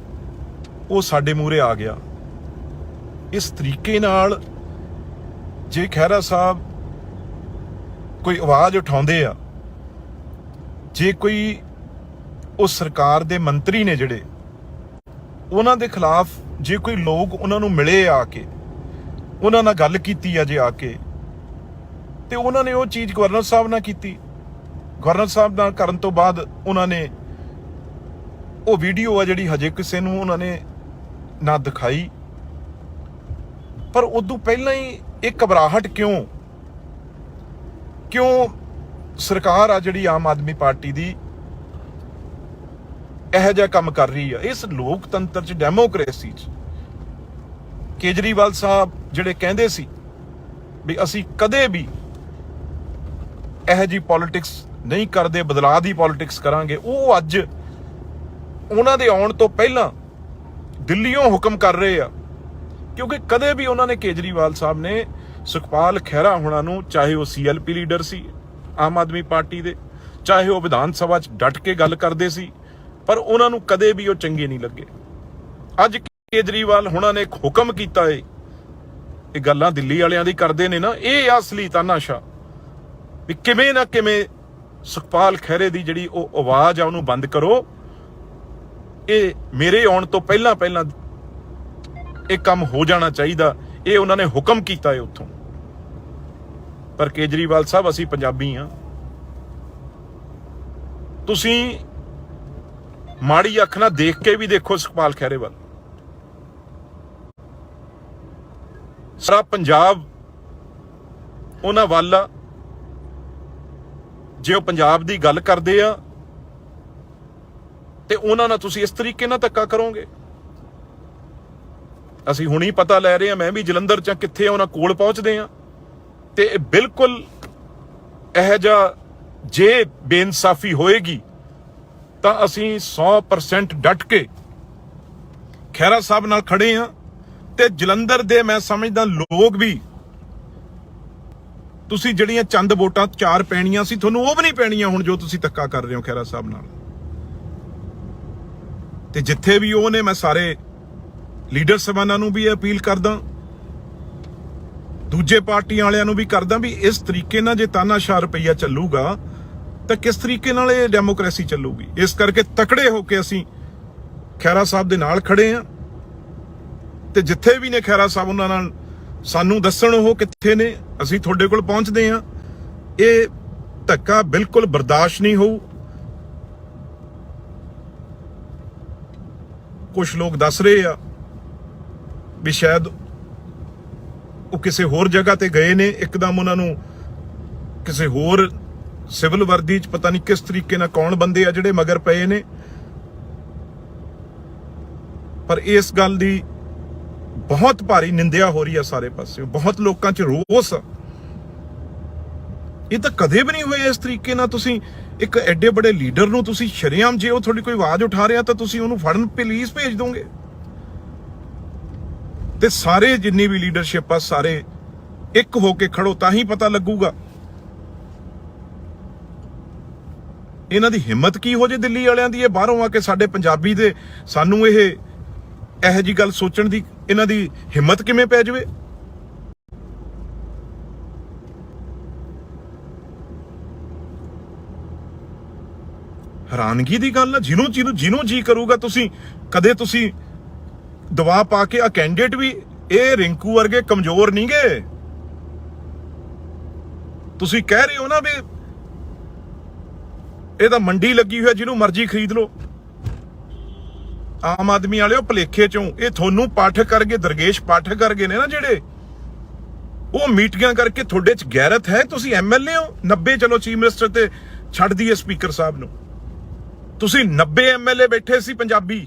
ਉਹ ਸਾਡੇ ਮੂਹਰੇ ਆ ਗਿਆ। ਇਸ ਤਰੀਕੇ ਨਾਲ ਜੇ ਖਹਿਰਾ ਸਾਹਿਬ ਕੋਈ ਆਵਾਜ਼ ਉਠਾਉਂਦੇ ਆ, ਜੇ ਕੋਈ ਉਹ ਸਰਕਾਰ ਦੇ ਮੰਤਰੀ ਨੇ ਜਿਹੜੇ ਉਹਨਾਂ ਦੇ ਖਿਲਾਫ ਜੇ ਕੋਈ ਲੋਕ ਉਹਨਾਂ ਨੂੰ ਮਿਲੇ ਆ ਕੇ ਉਹਨਾਂ ਨਾਲ ਗੱਲ ਕੀਤੀ ਆ ਜੇ ਆ ਕੇ, ਤੇ ਉਹਨਾਂ ਨੇ ਉਹ ਚੀਜ਼ ਗਵਰਨਰ ਸਾਹਿਬ ਨਾਲ ਕੀਤੀ। ਗਵਰਨਰ ਸਾਹਿਬ ਨਾਲ ਕਰਨ ਤੋਂ ਬਾਅਦ ਉਹਨਾਂ ਨੇ ਉਹ ਵੀਡੀਓ ਆ ਜਿਹੜੀ ਹਜੇ ਕਿਸੇ ਨੂੰ ਉਹਨਾਂ ਨੇ ਨਾ ਦਿਖਾਈ ਪਰ ਉਦੋਂ ਪਹਿਲਾਂ ਹੀ ਇਹ ਘਬਰਾਹਟ ਕਿਉਂ ਸਰਕਾਰ ਆ ਜਿਹੜੀ ਆਮ ਆਦਮੀ ਪਾਰਟੀ ਦੀ ਇਹੋ ਜਿਹਾ ਕੰਮ ਕਰ ਰਹੀ ਆ ਇਸ ਲੋਕਤੰਤਰ 'ਚ, ਡੈਮੋਕ੍ਰੇਸੀ 'ਚ? ਕੇਜਰੀਵਾਲ ਸਾਹਿਬ ਜਿਹੜੇ ਕਹਿੰਦੇ ਸੀ ਵੀ ਅਸੀਂ ਕਦੇ ਵੀ ਇਹੋ ਜਿਹੀ ਪੋਲਿਟਿਕਸ ਨਹੀਂ ਕਰਦੇ, ਬਦਲਾਅ ਦੀ ਪੋਲਿਟਿਕਸ ਕਰਾਂਗੇ, ਉਹ ਅੱਜ ਉਹਨਾਂ ਦੇ ਆਉਣ ਤੋਂ ਪਹਿਲਾਂ ਦਿੱਲੀੋਂ ਹੁਕਮ ਕਰ ਰਹੇ ਆ। ਕਿਉਂਕਿ ਕਦੇ ਵੀ ਉਹਨਾਂ ਨੇ, ਕੇਜਰੀਵਾਲ ਸਾਹਿਬ ਨੇ, ਸੁਖਪਾਲ ਖਹਿਰਾ ਹੋਣਾ ਨੂੰ, ਚਾਹੇ ਉਹ CLP ਲੀਡਰ ਸੀ ਆਮ ਆਦਮੀ ਪਾਰਟੀ ਦੇ, ਚਾਹੇ ਉਹ ਵਿਧਾਨ ਸਭਾ 'ਚ ਡਟ ਕੇ ਗੱਲ ਕਰਦੇ ਸੀ, ਪਰ ਉਹਨਾਂ ਨੂੰ ਕਦੇ ਵੀ ਉਹ ਚੰਗੇ ਨਹੀਂ ਲੱਗੇ। ਅੱਜ ਕੇਜਰੀਵਾਲ ਹੋਣਾ ਨੇ ਇੱਕ ਹੁਕਮ ਕੀਤਾ ਏ, ਇਹ ਗੱਲਾਂ ਦਿੱਲੀ ਵਾਲਿਆਂ ਦੀ ਕਰਦੇ ਨੇ ਨਾ, ਇਹ ਅਸਲੀ ਤਾਨਾਸ਼ਾ ਵੀ ਕਿਵੇਂ ਨਾ ਕਿਵੇਂ ਸੁਖਪਾਲ ਖਹਿਰੇ ਦੀ ਜਿਹੜੀ ਉਹ ਆਵਾਜ਼ ਆ ਉਹਨੂੰ ਬੰਦ ਕਰੋ। ਇਹ ਮੇਰੇ ਆਉਣ ਤੋਂ ਪਹਿਲਾਂ ਇਹ ਕੰਮ ਹੋ ਜਾਣਾ ਚਾਹੀਦਾ, ਇਹ ਉਹਨਾਂ ਨੇ ਹੁਕਮ ਕੀਤਾ ਹੈ ਉੱਥੋਂ। ਪਰ ਕੇਜਰੀਵਾਲ ਸਾਹਿਬ, ਅਸੀਂ ਪੰਜਾਬੀ ਆ, ਤੁਸੀਂ ਮਾੜੀ ਅੱਖ ਨਾਲ ਦੇਖ ਕੇ ਵੀ ਦੇਖੋ ਸੁਖਪਾਲ ਖਹਿਰੇ ਵੱਲ। ਸਾਰਾ ਪੰਜਾਬ ਉਹਨਾਂ ਵੱਲ ਆ। ਜੇ ਉਹ ਪੰਜਾਬ ਦੀ ਗੱਲ ਕਰਦੇ ਆ ਤੇ ਉਹਨਾਂ ਨਾਲ ਤੁਸੀਂ ਇਸ ਤਰੀਕੇ ਨਾਲ ਧੱਕਾ ਕਰੋਗੇ। ਅਸੀਂ ਹੁਣੀ ਪਤਾ ਲੈ ਰਹੇ ਹਾਂ, ਮੈਂ ਵੀ ਜਲੰਧਰ ਚ ਕਿੱਥੇ ਉਹਨਾਂ ਕੋਲ ਪਹੁੰਚਦੇ ਆ, ਤੇ ਬਿਲਕੁਲ ਇਹੋ ਜਿਹਾ ਜੇ ਬੇਇਨਸਾਫੀ ਹੋਏਗੀ ਤਾਂ ਅਸੀਂ 100% ਡਟ ਕੇ ਖਹਿਰਾ ਸਾਹਿਬ ਨਾਲ ਖੜੇ ਆ। ਤੇ ਜਲੰਧਰ ਦੇ ਮੈਂ ਸਮਝਦਾ ਲੋਕ ਵੀ, ਤੁਸੀਂ ਜਿਹੜੀਆਂ ਚੰਦ ਵੋਟਾਂ 4 ਪੈਣੀਆਂ ਸੀ, ਤੁਹਾਨੂੰ ਉਹ ਵੀ ਨਹੀਂ ਪੈਣੀਆਂ ਹੁਣ, ਜੋ ਤੁਸੀਂ ਧੱਕਾ ਕਰ ਰਹੇ ਹੋ ਖਹਿਰਾ ਸਾਹਿਬ ਨਾਲ। ਤੇ ਜਿੱਥੇ ਵੀ ਉਹ ਨੇ, ਮੈਂ ਸਾਰੇ ਲੀਡਰ ਸਾਹਿਬਾਨਾਂ ਨੂੰ ਵੀ ਅਪੀਲ ਕਰਦਾ, ਦੂਜੇ ਪਾਰਟੀਆਂ ਵਾਲਿਆਂ ਨੂੰ ਵੀ ਕਰਦਾ ਵੀ ਇਸ ਤਰੀਕੇ ਨਾਲ ਜੇ ਤਾਨਾਸ਼ਾਹ ਰੁਪਈਆ ਚੱਲੂਗਾ ਤਾਂ ਕਿਸ ਤਰੀਕੇ ਨਾਲ ਇਹ ਡੈਮੋਕ੍ਰੇਸੀ ਚੱਲੂਗੀ। ਇਸ ਕਰਕੇ ਤਕੜੇ ਹੋ ਕੇ ਅਸੀਂ ਖਹਿਰਾ ਸਾਹਿਬ ਦੇ ਨਾਲ ਖੜੇ ਆ, ਤੇ ਜਿੱਥੇ ਵੀ ਨੇ ਖਹਿਰਾ ਸਾਹਿਬ, ਉਹਨਾਂ ਨਾਲ ਸਾਨੂੰ ਦੱਸਣ ਉਹ ਕਿੱਥੇ ਨੇ, ਅਸੀਂ ਤੁਹਾਡੇ ਕੋਲ ਪਹੁੰਚਦੇ ਆ। ਇਹ ਧੱਕਾ ਬਿਲਕੁਲ ਬਰਦਾਸ਼ਤ ਨਹੀਂ ਹੋਊ। ਕੁਝ ਲੋਕ ਦੱਸ ਰਹੇ ਆ ਵੀ ਸ਼ਾਇਦ ਉਹ ਕਿਸੇ ਹੋਰ ਜਗ੍ਹਾ ਤੇ ਗਏ ਨੇ, ਇੱਕਦਮ ਉਹਨਾਂ ਨੂੰ ਕਿਸੇ ਹੋਰ ਸਿਵਲ ਵਰਦੀ 'ਚ ਪਤਾ ਨਹੀਂ ਕਿਸ ਤਰੀਕੇ ਨਾਲ ਕੌਣ ਬੰਦੇ ਆ ਜਿਹੜੇ ਮਗਰ ਪਏ ਨੇ। ਪਰ ਇਸ ਗੱਲ ਦੀ ਬਹੁਤ ਭਾਰੀ ਨਿੰਦਿਆ ਹੋ ਰਹੀ ਆ ਸਾਰੇ ਪਾਸੇ, ਬਹੁਤ ਲੋਕਾਂ 'ਚ ਰੋਸ ਆ। ਇਹ ਤਾਂ ਕਦੇ ਵੀ ਨਹੀਂ ਹੋਇਆ ਇਸ ਤਰੀਕੇ ਨਾਲ। ਤੁਸੀਂ ਇੱਕ ਐਡੇ ਬੜੇ ਲੀਡਰ ਨੂੰ ਤੁਸੀਂ ਸ਼ਰੇਆਮ, ਜੇ ਉਹ ਤੁਹਾਡੀ ਕੋਈ ਆਵਾਜ਼ ਉਠਾ ਰਿਹਾ ਤਾਂ ਤੁਸੀਂ ਉਹਨੂੰ ਫੜਨ ਪੁਲਿਸ ਭੇਜ ਦੋਗੇ। ਤੇ ਸਾਰੇ ਜਿੰਨੀ ਵੀ ਲੀਡਰਸ਼ਿਪ ਆ, ਸਾਰੇ ਇੱਕ ਹੋ ਕੇ ਖੜੋ, ਤਾਂ ਹੀ ਪਤਾ ਲੱਗੂਗਾ ਇਹਨਾਂ ਦੀ ਹਿੰਮਤ ਕੀ ਹੋ ਜੇ ਦਿੱਲੀ ਵਾਲਿਆਂ ਦੀ। ਇਹ ਬਾਹਰੋਂ ਆ ਕੇ ਸਾਡੇ ਪੰਜਾਬੀ ਦੇ ਸਾਨੂੰ ਇਹੋ ਜੀ ਗੱਲ ਸੋਚਣ ਦੀ ਇਹਨਾਂ ਦੀ ਹਿੰਮਤ ਕਿਵੇਂ ਪੈ ਜਾਵੇ। ਹੈਰਾਨਗੀ ਦੀ ਗੱਲ ਆ। ਜਿਹਨੂੰ ਜੀ ਕਰੂਗਾ, ਤੁਸੀਂ ਕਦੇ ਤੁਸੀਂ ਦਵਾ ਪਾ ਕੇ, ਆ ਕੈਂਡੀਡੇਟ ਵੀ ਇਹ ਰਿੰਕੂ ਵਰਗੇ ਕਮਜ਼ੋਰ ਨਹੀਂ ਗਏ। ਤੁਸੀਂ ਕਹਿ ਰਹੇ ਹੋ ਨਾ ਵੀ ਇਹ ਤਾਂ ਮੰਡੀ ਲੱਗੀ ਹੋਈ ਹੈ, ਜਿਹਨੂੰ ਮਰਜ਼ੀ ਖਰੀਦ ਲਓ। ਆਮ ਆਦਮੀ ਵਾਲਿਓ, ਭਲੇਖੇ ਚੋਂ ਇਹ ਤੁਹਾਨੂੰ ਪਾਠਕ ਕਰਗੇ, ਦਰਗੇਸ਼ ਪਾਠਕ ਕਰਗੇ ਨੇ ਨਾ ਜਿਹੜੇ, ਉਹ ਮੀਟਿੰਗਾਂ ਕਰਕੇ ਤੁਹਾਡੇ ਚ ਗੈਰਤ ਹੈ। ਤੁਸੀਂ MLA ਹੋ 90, ਚਲੋ ਚੀਫ ਮਿਨਿਸਟਰ ਤੇ ਛੱਡ ਦਈਏ ਸਪੀਕਰ ਸਾਹਿਬ ਨੂੰ, ਤੁਸੀਂ 90 MLA ਬੈਠੇ ਸੀ ਪੰਜਾਬੀ,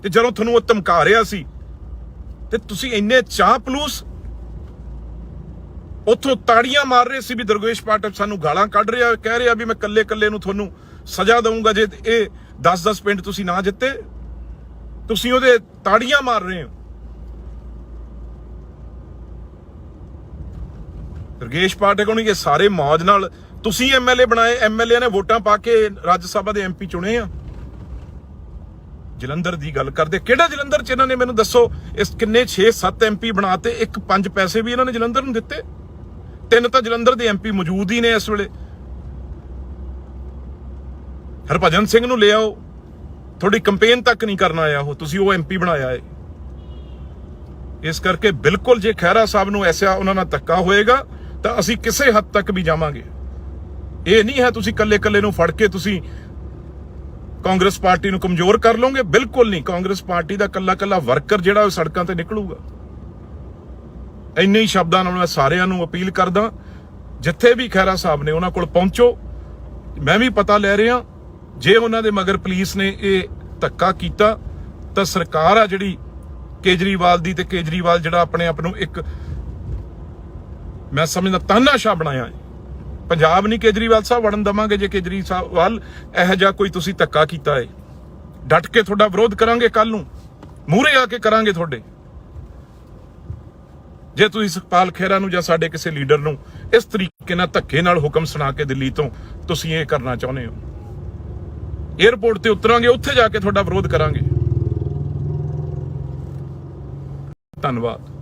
ਤੇ ਜਦੋਂ ਤੁਹਾਨੂੰ ਉਹ ਧਮਕਾ ਰਿਹਾ ਸੀ ਤੇ ਤੁਸੀਂ ਇੰਨੇ ਚਾਹਪਲੂਸ ਉੱਥੋਂ ਤਾੜੀਆਂ ਮਾਰ ਰਹੇ ਸੀ ਵੀ ਦਰਗੇਸ਼ ਪਾਠਕ ਸਾਨੂੰ ਗਾਲਾਂ ਕੱਢ ਰਿਹਾ, ਕਹਿ ਰਿਹਾ ਵੀ ਮੈਂ ਕੱਲੇ ਨੂੰ ਤੁਹਾਨੂੰ ਸਜ਼ਾ ਦਊਂਗਾ ਜੇ ਇਹ 10-10 ਪਿੰਡ ਤੁਸੀਂ ਨਾ ਜਿੱਤੇ। ਤੁਸੀਂ ਉਹਦੇ ਤਾੜੀਆਂ ਮਾਰ ਰਹੇ ਹੋ। ਦਰਗੇਸ਼ ਪਾਠਕ ਨੂੰ ਇਹ ਸਾਰੇ ਮੌਜ ਨਾਲ ਤੁਸੀਂ MLA ਬਣਾਏ, MLA ਨੇ ਵੋਟਾਂ ਪਾ ਕੇ ਰਾਜ ਸਭਾ ਦੇ MP ਚੁਣੇ ਆ। ਜਲੰਧਰ ਦੀ ਗੱਲ ਕਰਦੇ, ਕਿਹੜਾ ਜਲੰਧਰ ਚ ਇਹਨਾਂ ਨੇ ਮੈਨੂੰ ਦੱਸੋ, ਇਸ ਕਿੰਨੇ 6-7 MP ਬਣਾਤੇ, 1-5 ਪੈਸੇ ਵੀ ਇਹਨਾਂ ਨੇ ਜਲੰਧਰ ਨੂੰ ਦਿੱਤੇ। 3 ਤਾਂ ਜਲੰਧਰ ਦੇ MP ਮੌਜੂਦ ਹੀ ਨੇ ਇਸ ਵੇਲੇ। ਹਰਭਜਨ ਸਿੰਘ ਨੂੰ ਲੈ ਆਓ, ਤੁਹਾਡੀ ਕੰਪੇਨ ਤੱਕ ਨਹੀਂ ਕਰਨ ਆਇਆ ਉਹ, ਤੁਸੀਂ ਉਹ MP ਬਣਾਇਆ ਹੈ। ਇਸ ਕਰਕੇ ਬਿਲਕੁਲ ਜੇ ਖਹਿਰਾ ਸਾਹਿਬ ਨੂੰ ਐਸਾ ਉਹਨਾਂ ਨਾਲ ਧੱਕਾ ਹੋਏਗਾ ਤਾਂ ਅਸੀਂ ਕਿਸੇ ਹੱਦ ਤੱਕ ਵੀ ਜਾਵਾਂਗੇ। ਇਹ ਨਹੀਂ ਹੈ ਤੁਸੀਂ ਕੱਲੇ ਨੂੰ ਫੜ ਕੇ ਤੁਸੀਂ ਕਾਂਗਰਸ ਪਾਰਟੀ ਨੂੰ ਕਮਜ਼ੋਰ ਕਰ ਲਓਗੇ, ਬਿਲਕੁਲ ਨਹੀਂ। ਕਾਂਗਰਸ ਪਾਰਟੀ ਦਾ ਕੱਲਾ ਵਰਕਰ ਜਿਹੜਾ ਉਹ ਸੜਕਾਂ ਤੇ ਨਿਕਲੂਗਾ। ਇੰਨੇ ਹੀ ਸ਼ਬਦਾਂ ਨਾਲ ਮੈਂ ਸਾਰਿਆਂ ਨੂੰ ਅਪੀਲ ਕਰਦਾ, ਜਿੱਥੇ ਵੀ ਖਹਿਰਾ ਸਾਹਿਬ ਨੇ ਉਹਨਾਂ ਕੋਲ ਪਹੁੰਚੋ। ਮੈਂ ਵੀ ਪਤਾ ਲੈ ਰਿਹਾ, ਜੇ ਉਹਨਾਂ ਦੇ ਮਗਰ ਪੁਲਿਸ ਨੇ ਇਹ ਧੱਕਾ ਕੀਤਾ ਤਾਂ ਸਰਕਾਰ ਆ ਜਿਹੜੀ ਕੇਜਰੀਵਾਲ ਦੀ, ਤੇ ਕੇਜਰੀਵਾਲ ਜਿਹੜਾ ਆਪਣੇ ਆਪ ਨੂੰ ਇੱਕ ਮੈਂ ਸਮਝਦਾ ਤਾਨਾਸ਼ਾਹ ਬਣਾਇਆ ਹੈ। ਪੰਜਾਬ ਨਹੀਂ ਕੇਜਰੀਵਾਲ ਸਾਹਿਬ ਵੜਨ ਦੇਵਾਂਗੇ। ਜੇ ਕੇਜਰੀਵਾਲ ਇਹੋ ਜਿਹਾ ਕੋਈ ਤੁਸੀਂ ਧੱਕਾ ਕੀਤਾ ਹੈ, ਡਟ ਕੇ ਤੁਹਾਡਾ ਵਿਰੋਧ ਕਰਾਂਗੇ, ਕੱਲ ਨੂੰ ਮੂਹਰੇ ਆ ਕੇ ਕਰਾਂਗੇ ਤੁਹਾਡੇ। ਜੇ ਤੁਸੀਂ ਸੁਖਪਾਲ ਖਹਿਰਾ ਨੂੰ ਜਾਂ ਸਾਡੇ ਕਿਸੇ ਲੀਡਰ ਨੂੰ ਇਸ ਤਰੀਕੇ ਨਾਲ ਧੱਕੇ ਨਾਲ ਹੁਕਮ ਸੁਣਾ ਕੇ ਦਿੱਲੀ ਤੋਂ ਤੁਸੀਂ ਇਹ ਕਰਨਾ ਚਾਹੁੰਦੇ ਹੋ, ਏਅਰਪੋਰਟ ਤੇ ਉਤਰਾਂਗੇ, ਉੱਥੇ ਜਾ ਕੇ ਤੁਹਾਡਾ ਵਿਰੋਧ ਕਰਾਂਗੇ। ਧੰਨਵਾਦ।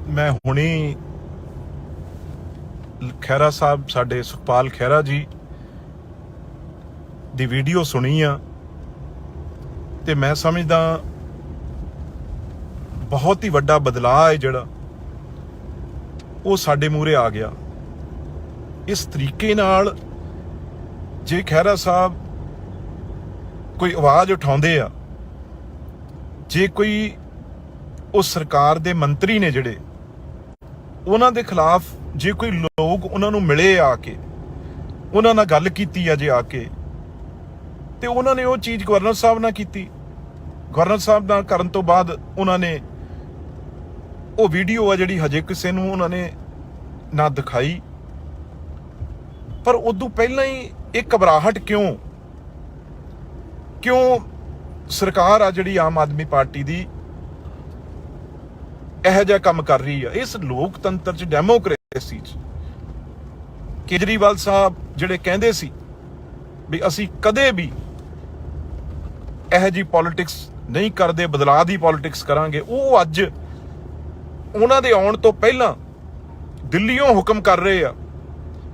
ਮੈਂ ਹੁਣੀ ਖਹਿਰਾ ਸਾਹਿਬ, ਸਾਡੇ ਸੁਖਪਾਲ ਖਹਿਰਾ ਜੀ ਦੀ ਵੀਡੀਓ ਸੁਣੀ ਆ, ਤੇ ਮੈਂ ਸਮਝਦਾ ਬਹੁਤ ਹੀ ਵੱਡਾ ਬਦਲਾਅ ਹੈ ਜਿਹੜਾ ਉਹ ਸਾਡੇ ਮੂਹਰੇ ਆ ਗਿਆ। ਇਸ ਤਰੀਕੇ ਨਾਲ ਜੇ ਖਹਿਰਾ ਸਾਹਿਬ ਕੋਈ ਆਵਾਜ਼ ਉਠਾਉਂਦੇ ਆ, ਜੇ ਕੋਈ ਉਸ ਸਰਕਾਰ ਦੇ ਮੰਤਰੀ ਨੇ ਜਿਹੜੇ ਉਹਨਾਂ ਦੇ ਖਿਲਾਫ, ਜੇ ਕੋਈ ਲੋਕ ਉਹਨਾਂ ਨੂੰ ਮਿਲੇ ਆ ਕੇ, ਉਹਨਾਂ ਨਾਲ ਗੱਲ ਕੀਤੀ ਆ ਜੇ ਆ ਕੇ, ਤੇ ਉਹਨਾਂ ਨੇ ਉਹ ਚੀਜ਼ ਗਵਰਨਰ ਸਾਹਿਬ ਨਾਲ ਕੀਤੀ। ਗਵਰਨਰ ਸਾਹਿਬ ਨਾਲ ਕਰਨ ਤੋਂ ਬਾਅਦ ਉਹਨਾਂ ਨੇ ਉਹ ਵੀਡੀਓ ਆ ਜਿਹੜੀ ਹਜੇ ਕਿਸੇ ਨੂੰ ਉਹਨਾਂ ਨੇ ਨਾ ਦਿਖਾਈ, ਪਰ ਉਦੋਂ ਪਹਿਲਾਂ ਹੀ ਇਹ ਘਬਰਾਹਟ ਕਿਉਂ ਸਰਕਾਰ ਆ ਜਿਹੜੀ ਆਮ ਆਦਮੀ ਪਾਰਟੀ ਦੀ ਇਹੋ ਜਿਹਾ ਕੰਮ ਕਰ ਰਹੀ ਆ। ਇਸ ਲੋਕਤੰਤਰ ਚ, ਡੈਮੋਕ੍ਰੇਸੀ ਚ ਕੇਜਰੀਵਾਲ ਸਾਹਿਬ ਜਿਹੜੇ ਕਹਿੰਦੇ ਸੀ ਵੀ ਅਸੀਂ ਕਦੇ ਵੀ ਇਹੋ ਜਿਹੀ ਪੋਲਿਟਿਕਸ ਨਹੀਂ ਕਰਦੇ, ਬਦਲਾਅ ਦੀ ਪੋਲਿਟਿਕਸ ਕਰਾਂਗੇ, ਉਹ ਅੱਜ ਉਹਨਾਂ ਦੇ ਆਉਣ ਤੋਂ ਪਹਿਲਾਂ ਦਿੱਲੀੋਂ ਹੁਕਮ ਕਰ ਰਹੇ ਆ।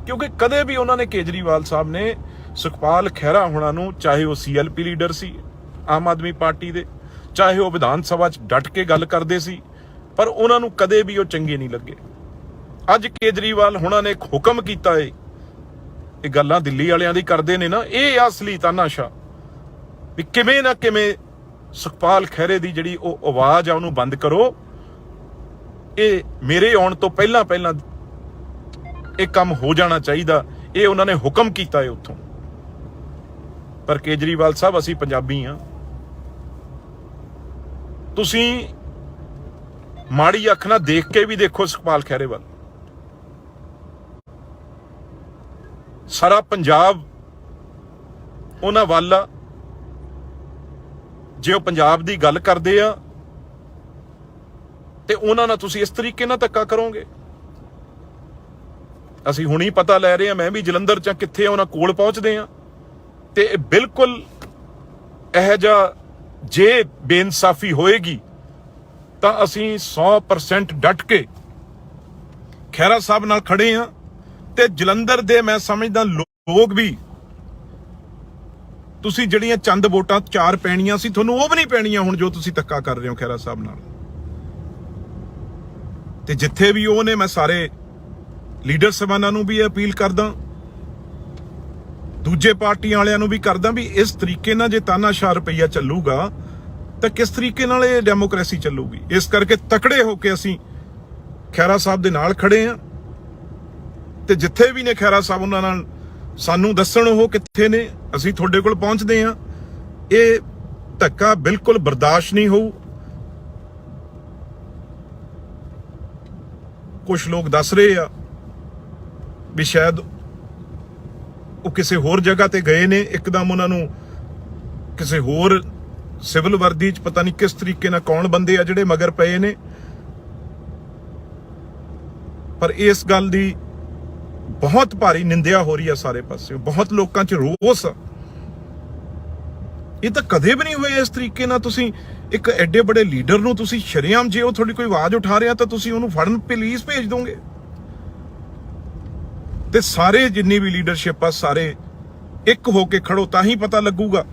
ਕਿਉਂਕਿ ਕਦੇ ਵੀ ਉਹਨਾਂ ਨੇ, ਕੇਜਰੀਵਾਲ ਸਾਹਿਬ ਨੇ ਸੁਖਪਾਲ ਖਹਿਰਾ ਹੋਣਾ ਨੂੰ, ਚਾਹੇ ਉਹ CLP ਲੀਡਰ ਸੀ ਆਮ ਆਦਮੀ ਪਾਰਟੀ ਦੇ, ਚਾਹੇ ਉਹ ਵਿਧਾਨ ਸਭਾ 'ਚ ਡਟ ਕੇ ਗੱਲ ਕਰਦੇ ਸੀ, ਪਰ ਉਹਨਾਂ ਨੂੰ ਕਦੇ ਵੀ ਉਹ ਚੰਗੇ ਨਹੀਂ ਲੱਗੇ। ਅੱਜ ਕੇਜਰੀਵਾਲ ਹੋਣਾ ਨੇ ਇੱਕ ਹੁਕਮ ਕੀਤਾ ਏ, ਇਹ ਗੱਲਾਂ ਦਿੱਲੀ ਵਾਲਿਆਂ ਦੀ ਕਰਦੇ ਨੇ ਨਾ, ਇਹ ਅਸਲੀ ਤਾਨਾਸ਼ਾਹ ਵੀ ਕਿਵੇਂ ਨਾ ਕਿਵੇਂ ਸੁਖਪਾਲ ਖਹਿਰੇ ਦੀ ਜਿਹੜੀ ਉਹ ਆਵਾਜ਼ ਆ ਉਹਨੂੰ ਬੰਦ ਕਰੋ। ਇਹ ਮੇਰੇ ਆਉਣ ਤੋਂ ਪਹਿਲਾਂ ਇਹ ਕੰਮ ਹੋ ਜਾਣਾ ਚਾਹੀਦਾ, ਇਹ ਉਹਨਾਂ ਨੇ ਹੁਕਮ ਕੀਤਾ ਹੈ ਉੱਥੋਂ। ਪਰ ਕੇਜਰੀਵਾਲ ਸਾਹਿਬ, ਅਸੀਂ ਪੰਜਾਬੀ ਆ, ਤੁਸੀਂ ਮਾੜੀ ਅੱਖ ਨਾਲ ਦੇਖ ਕੇ ਵੀ ਦੇਖੋ ਸੁਖਪਾਲ ਖਹਿਰੇ ਵੱਲ। ਸਾਰਾ ਪੰਜਾਬ ਉਹਨਾਂ ਵੱਲ ਆ। ਜੇ ਉਹ ਪੰਜਾਬ ਦੀ ਗੱਲ ਕਰਦੇ ਆ ਤੇ ਉਹਨਾਂ ਨਾਲ ਤੁਸੀਂ ਇਸ ਤਰੀਕੇ ਨਾਲ ਧੱਕਾ ਕਰੋਗੇ। ਅਸੀਂ ਹੁਣੀ ਪਤਾ ਲੈ ਰਹੇ ਹਾਂ, ਮੈਂ ਵੀ ਜਲੰਧਰ ਚ ਕਿੱਥੇ ਉਹਨਾਂ ਕੋਲ ਪਹੁੰਚਦੇ ਆ, ਤੇ ਬਿਲਕੁਲ ਇਹੋ ਜਿਹਾ ਜੇ ਬੇਇਨਸਾਫੀ ਹੋਏਗੀ ਤਾਂ ਅਸੀਂ 100% ਡਟ ਕੇ ਖਹਿਰਾ ਸਾਹਿਬ ਨਾਲ ਖੜੇ ਆ। ਤੇ ਜਲੰਧਰ ਦੇ ਮੈਂ ਸਮਝਦਾ ਲੋਕ ਵੀ, ਤੁਸੀਂ ਜਿਹੜੀਆਂ ਚੰਦ ਵੋਟਾਂ 4 ਪੈਣੀਆਂ ਸੀ, ਤੁਹਾਨੂੰ ਉਹ ਵੀ ਨਹੀਂ ਪੈਣੀਆਂ ਹੁਣ ਜੋ ਤੁਸੀਂ ਧੱਕਾ ਕਰ ਰਹੇ ਹੋ ਖਹਿਰਾ ਸਾਹਿਬ ਨਾਲ। ਤੇ ਜਿੱਥੇ ਵੀ ਉਹ ਨੇ, ਮੈਂ ਸਾਰੇ ਲੀਡਰ ਸਾਹਿਬਾਨਾਂ ਨੂੰ ਵੀ ਅਪੀਲ ਕਰਦਾ, ਦੂਜੇ ਪਾਰਟੀਆਂ ਵਾਲਿਆਂ ਨੂੰ ਵੀ ਕਰਦਾ ਵੀ ਇਸ ਤਰੀਕੇ ਨਾਲ ਜੇ ਤਾਨਾਸ਼ਾਹ ਰੁਪਈਆ ਚੱਲੂਗਾ ਤਾਂ ਕਿਸ ਤਰੀਕੇ ਨਾਲ ਇਹ ਡੈਮੋਕ੍ਰੇਸੀ ਚੱਲੂਗੀ। ਇਸ ਕਰਕੇ ਤਕੜੇ ਹੋ ਕੇ ਅਸੀਂ ਖਹਿਰਾ ਸਾਹਿਬ ਦੇ ਨਾਲ ਖੜੇ ਆ, ਤੇ ਜਿੱਥੇ ਵੀ ਨੇ ਖਹਿਰਾ ਸਾਹਿਬ ਉਹਨਾਂ ਨਾਲ ਸਾਨੂੰ ਦੱਸਣ ਉਹ ਕਿੱਥੇ ਨੇ, ਅਸੀਂ ਤੁਹਾਡੇ ਕੋਲ ਪਹੁੰਚਦੇ ਆ। ਇਹ ਧੱਕਾ ਬਿਲਕੁਲ ਬਰਦਾਸ਼ਤ ਨਹੀਂ ਹੋਊ। ਕੁਝ ਲੋਕ ਦੱਸ ਰਹੇ ਆ ਵੀ ਸ਼ਾਇਦ ਉਹ ਕਿਸੇ ਹੋਰ ਜਗ੍ਹਾ ਤੇ ਗਏ ਨੇ, ਇੱਕਦਮ ਉਹਨਾਂ ਨੂੰ ਕਿਸੇ ਹੋਰ ਸਿਵਲ ਵਰਦੀ 'ਚ ਪਤਾ ਨਹੀਂ ਕਿਸ ਤਰੀਕੇ ਨਾਲ ਕੌਣ ਬੰਦੇ ਆ ਜਿਹੜੇ ਮਗਰ ਪਏ ਨੇ। ਪਰ ਇਸ ਗੱਲ ਦੀ ਬਹੁਤ ਭਾਰੀ ਨਿੰਦਿਆ ਹੋ ਰਹੀ ਆ ਸਾਰੇ ਪਾਸੇ, ਬਹੁਤ ਲੋਕਾਂ 'ਚ ਰੋਸ ਆ। ਇਹ ਤਾਂ ਕਦੇ ਵੀ ਨਹੀਂ ਹੋਇਆ ਇਸ ਤਰੀਕੇ ਨਾਲ। ਤੁਸੀਂ ਇੱਕ ਐਡੇ ਵੱਡੇ ਲੀਡਰ ਨੂੰ ਤੁਸੀਂ ਸ਼ਰੇਆਮ, ਜੇ ਉਹ ਤੁਹਾਡੀ ਕੋਈ ਆਵਾਜ਼ ਉਠਾ ਰਿਹਾ ਤਾਂ ਤੁਸੀਂ ਉਹਨੂੰ ਫੜਨ ਪੁਲਿਸ ਭੇਜ ਦੋਗੇ। ਤੇ ਸਾਰੇ ਜਿੰਨੀ ਵੀ ਲੀਡਰਸ਼ਿਪ ਆ, ਸਾਰੇ ਇੱਕ ਹੋ ਕੇ ਖੜੋ, ਤਾਂ ਹੀ ਪਤਾ ਲੱਗੂਗਾ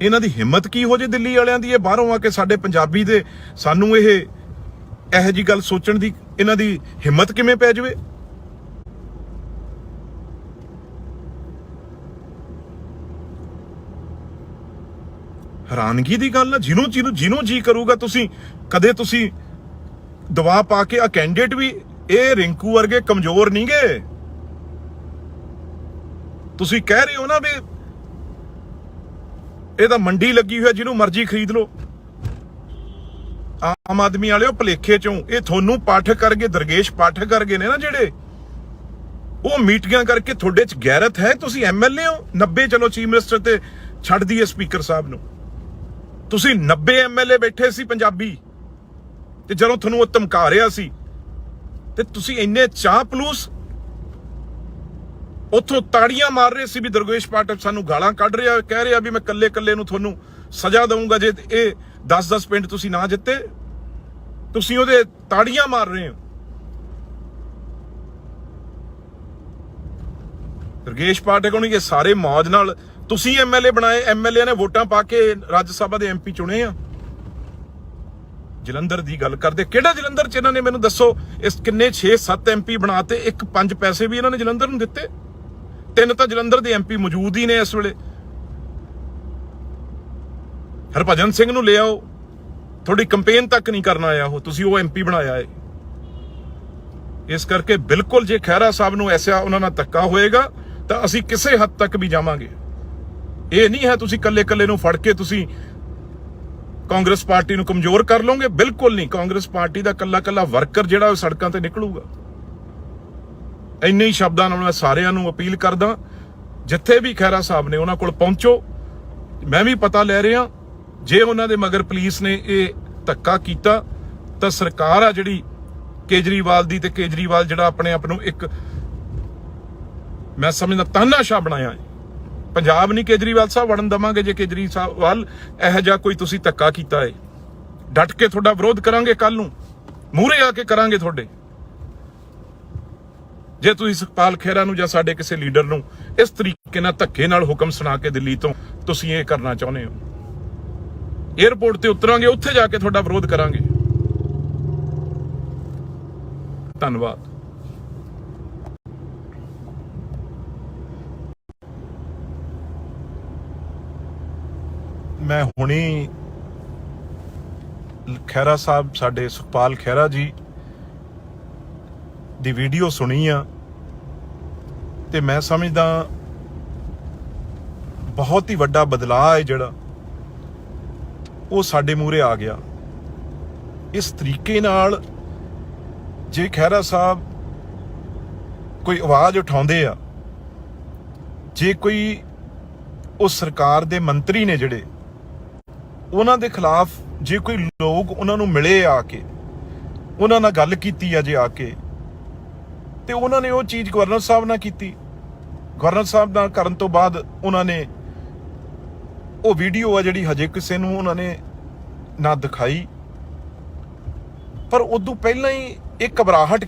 ਇਹਨਾਂ ਦੀ ਹਿੰਮਤ ਕੀ ਹੋ ਜੇ ਦਿੱਲੀ ਵਾਲਿਆਂ ਦੀ। ਇਹ ਬਾਹਰੋਂ ਆ ਕੇ ਸਾਡੇ ਪੰਜਾਬੀ ਦੇ ਸਾਨੂੰ ਇਹੋ ਜਿਹੀ ਗੱਲ ਸੋਚਣ ਦੀ ਇਹਨਾਂ ਦੀ ਹਿੰਮਤ ਕਿਵੇਂ ਪੈ ਜਾਵੇ। ਹੈਰਾਨਗੀ ਦੀ ਗੱਲ ਆ। ਜਿਹਨੂੰ ਜੀ ਕਰੂਗਾ ਤੁਸੀਂ ਕਦੇ ਤੁਸੀਂ ਦਵਾ ਪਾ ਕੇ ਆ ਕੈਂਡੀਡੇਟ ਵੀ ਇਹ ਰਿੰਕੂ ਵਰਗੇ ਕਮਜ਼ੋਰ ਨਹੀਂ ਗੇ। ਤੁਸੀਂ ਕਹਿ ਰਹੇ ਹੋ ਨਾ ਵੀ ਇਹ ਤਾਂ ਮੰਡੀ ਲੱਗੀ ਹੋਈ, ਜਿਹਨੂੰ ਮਰਜ਼ੀ ਖਰੀਦ ਲਓ। ਆਮ ਆਦਮੀ ਵਾਲਿਓ ਭਲੇਖੇ ਚੋਂ ਇਹ ਤੁਹਾਨੂੰ ਪਾਠਕ ਕਰਗੇ, ਦਰਗੇਸ਼ ਪਾਠਕ ਕਰਗੇ ਨੇ ਨਾ ਜਿਹੜੇ, ਉਹ ਮੀਟਿੰਗਾਂ ਕਰਕੇ ਤੁਹਾਡੇ ਚ ਗੈਰਤ ਹੈ। ਤੁਸੀਂ ਐਮਐਲਏ ਹੋ 90, ਚਲੋ ਚੀਫ ਮਿਨਿਸਟਰ ਤੇ ਛੱਡ ਦਈਏ ਸਪੀਕਰ ਸਾਹਿਬ ਨੂੰ, ਤੁਸੀਂ 90 ਐਮਐਲਏ ਬੈਠੇ ਸੀ ਪੰਜਾਬੀ, ਤੇ ਜਦੋਂ ਤੁਹਾਨੂੰ ਉਹ ਧਮਕਾ ਰਿਹਾ ਸੀ ਤੇ ਤੁਸੀਂ ਇੰਨੇ ਚਾਹ ਪਲੂਸ ਉੱਥੋਂ ਤਾੜੀਆਂ ਮਾਰ ਰਹੇ ਸੀ ਵੀ ਦਰਗੇਸ਼ ਪਾਠਕ ਸਾਨੂੰ ਗਾਲਾਂ ਕੱਢ ਰਿਹਾ, ਕਹਿ ਰਿਹਾ ਵੀ ਮੈਂ ਕੱਲੇ ਨੂੰ ਤੁਹਾਨੂੰ ਸਜ਼ਾ ਦਊਂਗਾ ਜੇ ਇਹ 10-10 ਪਿੰਡ ਤੁਸੀਂ ਨਾ ਜਿੱਤੇ। ਤੁਸੀਂ ਉਹਦੇ ਤਾੜੀਆਂ ਮਾਰ ਰਹੇ ਹੋ। ਦਰਗੇਸ਼ ਪਾਠਕ ਨੂੰ ਇਹ ਸਾਰੇ ਮੌਜ ਨਾਲ ਤੁਸੀਂ ਐਮਐਲਏ ਬਣਾਏ, ਐਮਐਲਏ ਨੇ ਵੋਟਾਂ ਪਾ ਕੇ ਰਾਜ ਸਭਾ ਦੇ ਐਮਪੀ ਚੁਣੇ ਆ। ਜਲੰਧਰ ਦੀ ਗੱਲ ਕਰਦੇ, ਕਿਹੜਾ ਜਲੰਧਰ ਚ ਇਹਨਾਂ ਨੇ ਮੈਨੂੰ ਦੱਸੋ, ਇਸ ਕਿੰਨੇ 6-7 ਐਮਪੀ ਬਣਾਤੇ, 1-5 ਪੈਸੇ ਵੀ ਇਹਨਾਂ ਨੇ ਜਲੰਧਰ ਨੂੰ ਦਿੱਤੇ। 3 ਤਾਂ ਜਲੰਧਰ ਦੇ ਐਮਪੀ ਮੌਜੂਦ ਹੀ ਨੇ ਇਸ ਵੇਲੇ। ਹਰਭਜਨ ਸਿੰਘ ਨੂੰ ਲੈ ਆਓ, ਤੁਹਾਡੀ ਕੰਪੇਨ ਤੱਕ ਨਹੀਂ ਕਰਨ ਆਇਆ ਉਹ, ਤੁਸੀਂ ਉਹ ਐਮਪੀ ਬਣਾਇਆ ਹੈ। ਇਸ ਕਰਕੇ ਬਿਲਕੁਲ ਜੇ ਖਹਿਰਾ ਸਾਹਿਬ ਨੂੰ ਐਸਾ ਉਹਨਾਂ ਨਾਲ ਧੱਕਾ ਹੋਏਗਾ ਤਾਂ ਅਸੀਂ ਕਿਸੇ ਹੱਦ ਤੱਕ ਵੀ ਜਾਵਾਂਗੇ। ਇਹ ਨਹੀਂ ਹੈ ਤੁਸੀਂ ਕੱਲੇ ਨੂੰ ਫੜ ਕੇ ਤੁਸੀਂ ਕਾਂਗਰਸ ਪਾਰਟੀ ਨੂੰ ਕਮਜ਼ੋਰ ਕਰ ਲਓਗੇ, ਬਿਲਕੁਲ ਨਹੀਂ। ਕਾਂਗਰਸ ਪਾਰਟੀ ਦਾ ਕੱਲਾ ਵਰਕਰ ਜਿਹੜਾ ਉਹ ਸੜਕਾਂ ਤੇ ਨਿਕਲੂਗਾ। ਇੰਨੇ ਹੀ ਸ਼ਬਦਾਂ ਨਾਲ ਮੈਂ ਸਾਰਿਆਂ ਨੂੰ ਅਪੀਲ ਕਰਦਾ, ਜਿੱਥੇ ਵੀ ਖਹਿਰਾ ਸਾਹਿਬ ਨੇ ਉਹਨਾਂ ਕੋਲ ਪਹੁੰਚੋ। ਮੈਂ ਵੀ ਪਤਾ ਲੈ ਰਿਹਾ, ਜੇ ਉਹਨਾਂ ਦੇ ਮਗਰ ਪੁਲਿਸ ਨੇ ਇਹ ਧੱਕਾ ਕੀਤਾ ਤਾਂ ਸਰਕਾਰ ਆ ਜਿਹੜੀ ਕੇਜਰੀਵਾਲ ਦੀ, ਤੇ ਕੇਜਰੀਵਾਲ ਜਿਹੜਾ ਆਪਣੇ ਆਪ ਨੂੰ ਇੱਕ ਮੈਂ ਸਮਝਦਾ ਤਾਨਾਸ਼ਾਹ ਬਣਾਇਆ ਹੈ। ਪੰਜਾਬ ਨਹੀਂ ਕੇਜਰੀਵਾਲ ਸਾਹਿਬ ਵੜਨ ਦਵਾਂਗੇ ਜੇ ਕੇਜਰੀਵਾਲ ਇਹੋ ਜਿਹਾ ਕੋਈ ਤੁਸੀਂ ਧੱਕਾ ਕੀਤਾ ਹੈ। ਡਟ ਕੇ ਤੁਹਾਡਾ ਵਿਰੋਧ ਕਰਾਂਗੇ, ਕੱਲ ਨੂੰ ਮੂਹਰੇ ਆ ਕੇ ਕਰਾਂਗੇ ਤੁਹਾਡੇ। ਜੇ ਤੁਸੀਂ ਸੁਖਪਾਲ ਖਹਿਰਾ ਨੂੰ ਜਾਂ ਸਾਡੇ ਕਿਸੇ ਲੀਡਰ ਨੂੰ ਇਸ ਤਰੀਕੇ ਨਾਲ ਧੱਕੇ ਨਾਲ ਹੁਕਮ ਸੁਣਾ ਕੇ ਦਿੱਲੀ ਤੋਂ ਤੁਸੀਂ ਇਹ ਕਰਨਾ ਚਾਹੁੰਦੇ ਹੋ, ਏਅਰਪੋਰਟ ਤੇ ਉਤਰਾਂਗੇ, ਉੱਥੇ ਜਾ ਕੇ ਤੁਹਾਡਾ ਵਿਰੋਧ ਕਰਾਂਗੇ। ਧੰਨਵਾਦ। ਮੈਂ ਹੁਣੀ ਖਹਿਰਾ ਸਾਹਿਬ, ਸਾਡੇ ਸੁਖਪਾਲ ਖਹਿਰਾ ਜੀ ਦੀ ਵੀਡੀਓ ਸੁਣੀ ਆ, ਤੇ ਮੈਂ ਸਮਝਦਾ ਬਹੁਤ ਹੀ ਵੱਡਾ ਬਦਲਾਅ ਹੈ ਜਿਹੜਾ ਉਹ ਸਾਡੇ ਮੂਹਰੇ ਆ ਗਿਆ। ਇਸ ਤਰੀਕੇ ਨਾਲ ਜੇ ਖਹਿਰਾ ਸਾਹਿਬ ਕੋਈ ਆਵਾਜ਼ ਉਠਾਉਂਦੇ ਆ, ਜੇ ਕੋਈ ਉਹ ਸਰਕਾਰ ਦੇ ਮੰਤਰੀ ਨੇ ਜਿਹੜੇ, ਉਹਨਾਂ ਦੇ ਖਿਲਾਫ ਜੇ ਕੋਈ ਲੋਕ ਉਹਨਾਂ ਨੂੰ ਮਿਲੇ ਆ ਕੇ, ਉਹਨਾਂ ਨਾਲ ਗੱਲ ਕੀਤੀ ਆ ਜੇ ਆ ਕੇ, ਤੇ ਉਹਨਾਂ ਨੇ ਉਹ ਚੀਜ਼ ਗਵਰਨਰ ਸਾਹਿਬ ਨਾਲ ਕੀਤੀ। ਗਵਰਨਰ ਸਾਹਿਬ ਨਾਲ ਕਰਨ ਤੋਂ ਬਾਅਦ ਉਹਨਾਂ ਨੇ ਉਹ ਵੀਡੀਓ ਆ ਜਿਹੜੀ ਹਜੇ ਕਿਸੇ ਨੂੰ ਉਹਨਾਂ ਨੇ ਨਾ ਦਿਖਾਈ, ਪਰ ਉਦੋਂ ਪਹਿਲਾਂ ਹੀ ਇਹ ਘਬਰਾਹਟ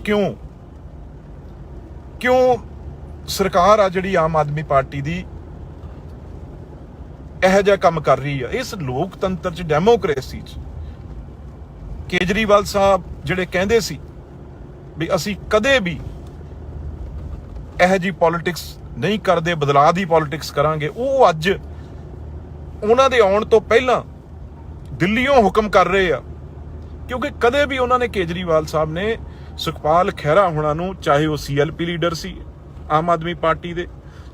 ਕਿਉਂ ਸਰਕਾਰ ਆ ਜਿਹੜੀ ਆਮ ਆਦਮੀ ਪਾਰਟੀ ਦੀ ਇਹੋ ਜਿਹਾ ਕੰਮ ਕਰ ਰਹੀ ਆ। ਇਸ ਲੋਕਤੰਤਰ ਚ, ਡੈਮੋਕ੍ਰੇਸੀ ਚ ਕੇਜਰੀਵਾਲ ਸਾਹਿਬ ਜਿਹੜੇ ਕਹਿੰਦੇ ਸੀ ਵੀ ਅਸੀਂ ਕਦੇ ਵੀ ਇਹੋ ਜਿਹੀ ਪੋਲਿਟਿਕਸ ਨਹੀਂ ਕਰਦੇ, ਬਦਲਾਅ ਦੀ ਪੋਲਿਟਿਕਸ ਕਰਾਂਗੇ, ਉਹ ਅੱਜ ਉਹਨਾਂ ਦੇ ਆਉਣ ਤੋਂ ਪਹਿਲਾਂ ਦਿੱਲੀੋਂ ਹੁਕਮ ਕਰ ਰਹੇ ਆ। ਕਿਉਂਕਿ ਕਦੇ ਵੀ ਉਹਨਾਂ ਨੇ, ਕੇਜਰੀਵਾਲ ਸਾਹਿਬ ਨੇ ਸੁਖਪਾਲ ਖਹਿਰਾ ਹੋਣਾ ਨੂੰ, ਚਾਹੇ ਉਹ CLP ਲੀਡਰ ਸੀ ਆਮ ਆਦਮੀ ਪਾਰਟੀ ਦੇ,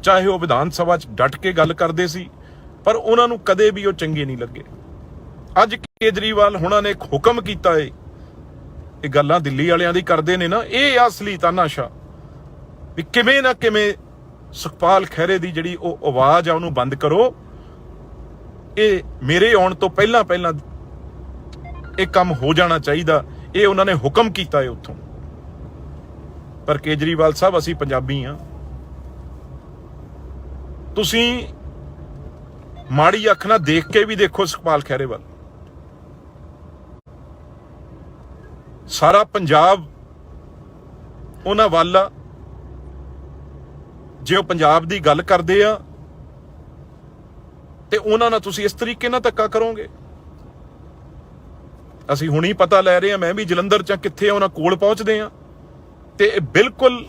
ਚਾਹੇ ਉਹ ਵਿਧਾਨ ਸਭਾ 'ਚ ਡਟ ਕੇ ਗੱਲ ਕਰਦੇ ਸੀ, ਪਰ ਉਹਨਾਂ ਨੂੰ ਕਦੇ ਵੀ ਉਹ ਚੰਗੇ ਨਹੀਂ ਲੱਗੇ। ਅੱਜ ਕੇਜਰੀਵਾਲ ਹੋਣਾ ਨੇ ਇੱਕ ਹੁਕਮ ਕੀਤਾ ਏ, ਇਹ ਗੱਲਾਂ ਦਿੱਲੀ ਵਾਲਿਆਂ ਦੀ ਕਰਦੇ ਨੇ ਨਾ, ਇਹ ਅਸਲੀ ਤਾਨਾਸ਼ਾਹ ਵੀ ਕਿਵੇਂ ਨਾ ਕਿਵੇਂ ਸੁਖਪਾਲ ਖਹਿਰੇ ਦੀ ਜਿਹੜੀ ਉਹ ਆਵਾਜ਼ ਆ ਉਹਨੂੰ ਬੰਦ ਕਰੋ। ਇਹ ਮੇਰੇ ਆਉਣ ਤੋਂ ਪਹਿਲਾਂ ਇਹ ਕੰਮ ਹੋ ਜਾਣਾ ਚਾਹੀਦਾ, ਇਹ ਉਹਨਾਂ ਨੇ ਹੁਕਮ ਕੀਤਾ ਹੈ ਉੱਥੋਂ। ਪਰ ਕੇਜਰੀਵਾਲ ਸਾਹਿਬ, ਅਸੀਂ ਪੰਜਾਬੀ ਆ, ਤੁਸੀਂ ਮਾੜੀ ਅੱਖ ਨਾਲ ਦੇਖ ਕੇ ਵੀ ਦੇਖੋ ਸੁਖਪਾਲ ਖਹਿਰੇ ਵੱਲ। ਸਾਰਾ ਪੰਜਾਬ ਉਹਨਾਂ ਵੱਲ ਆ। ਜੇ ਉਹ ਪੰਜਾਬ ਦੀ ਗੱਲ ਕਰਦੇ ਆ ਤੇ ਉਹਨਾਂ ਨਾਲ ਤੁਸੀਂ ਇਸ ਤਰੀਕੇ ਨਾਲ ਧੱਕਾ ਕਰੋਗੇ। ਅਸੀਂ ਹੁਣੀ ਪਤਾ ਲੈ ਰਹੇ ਹਾਂ, ਮੈਂ ਵੀ ਜਲੰਧਰ ਚ ਕਿੱਥੇ ਉਹਨਾਂ ਕੋਲ ਪਹੁੰਚਦੇ ਆ, ਤੇ ਬਿਲਕੁਲ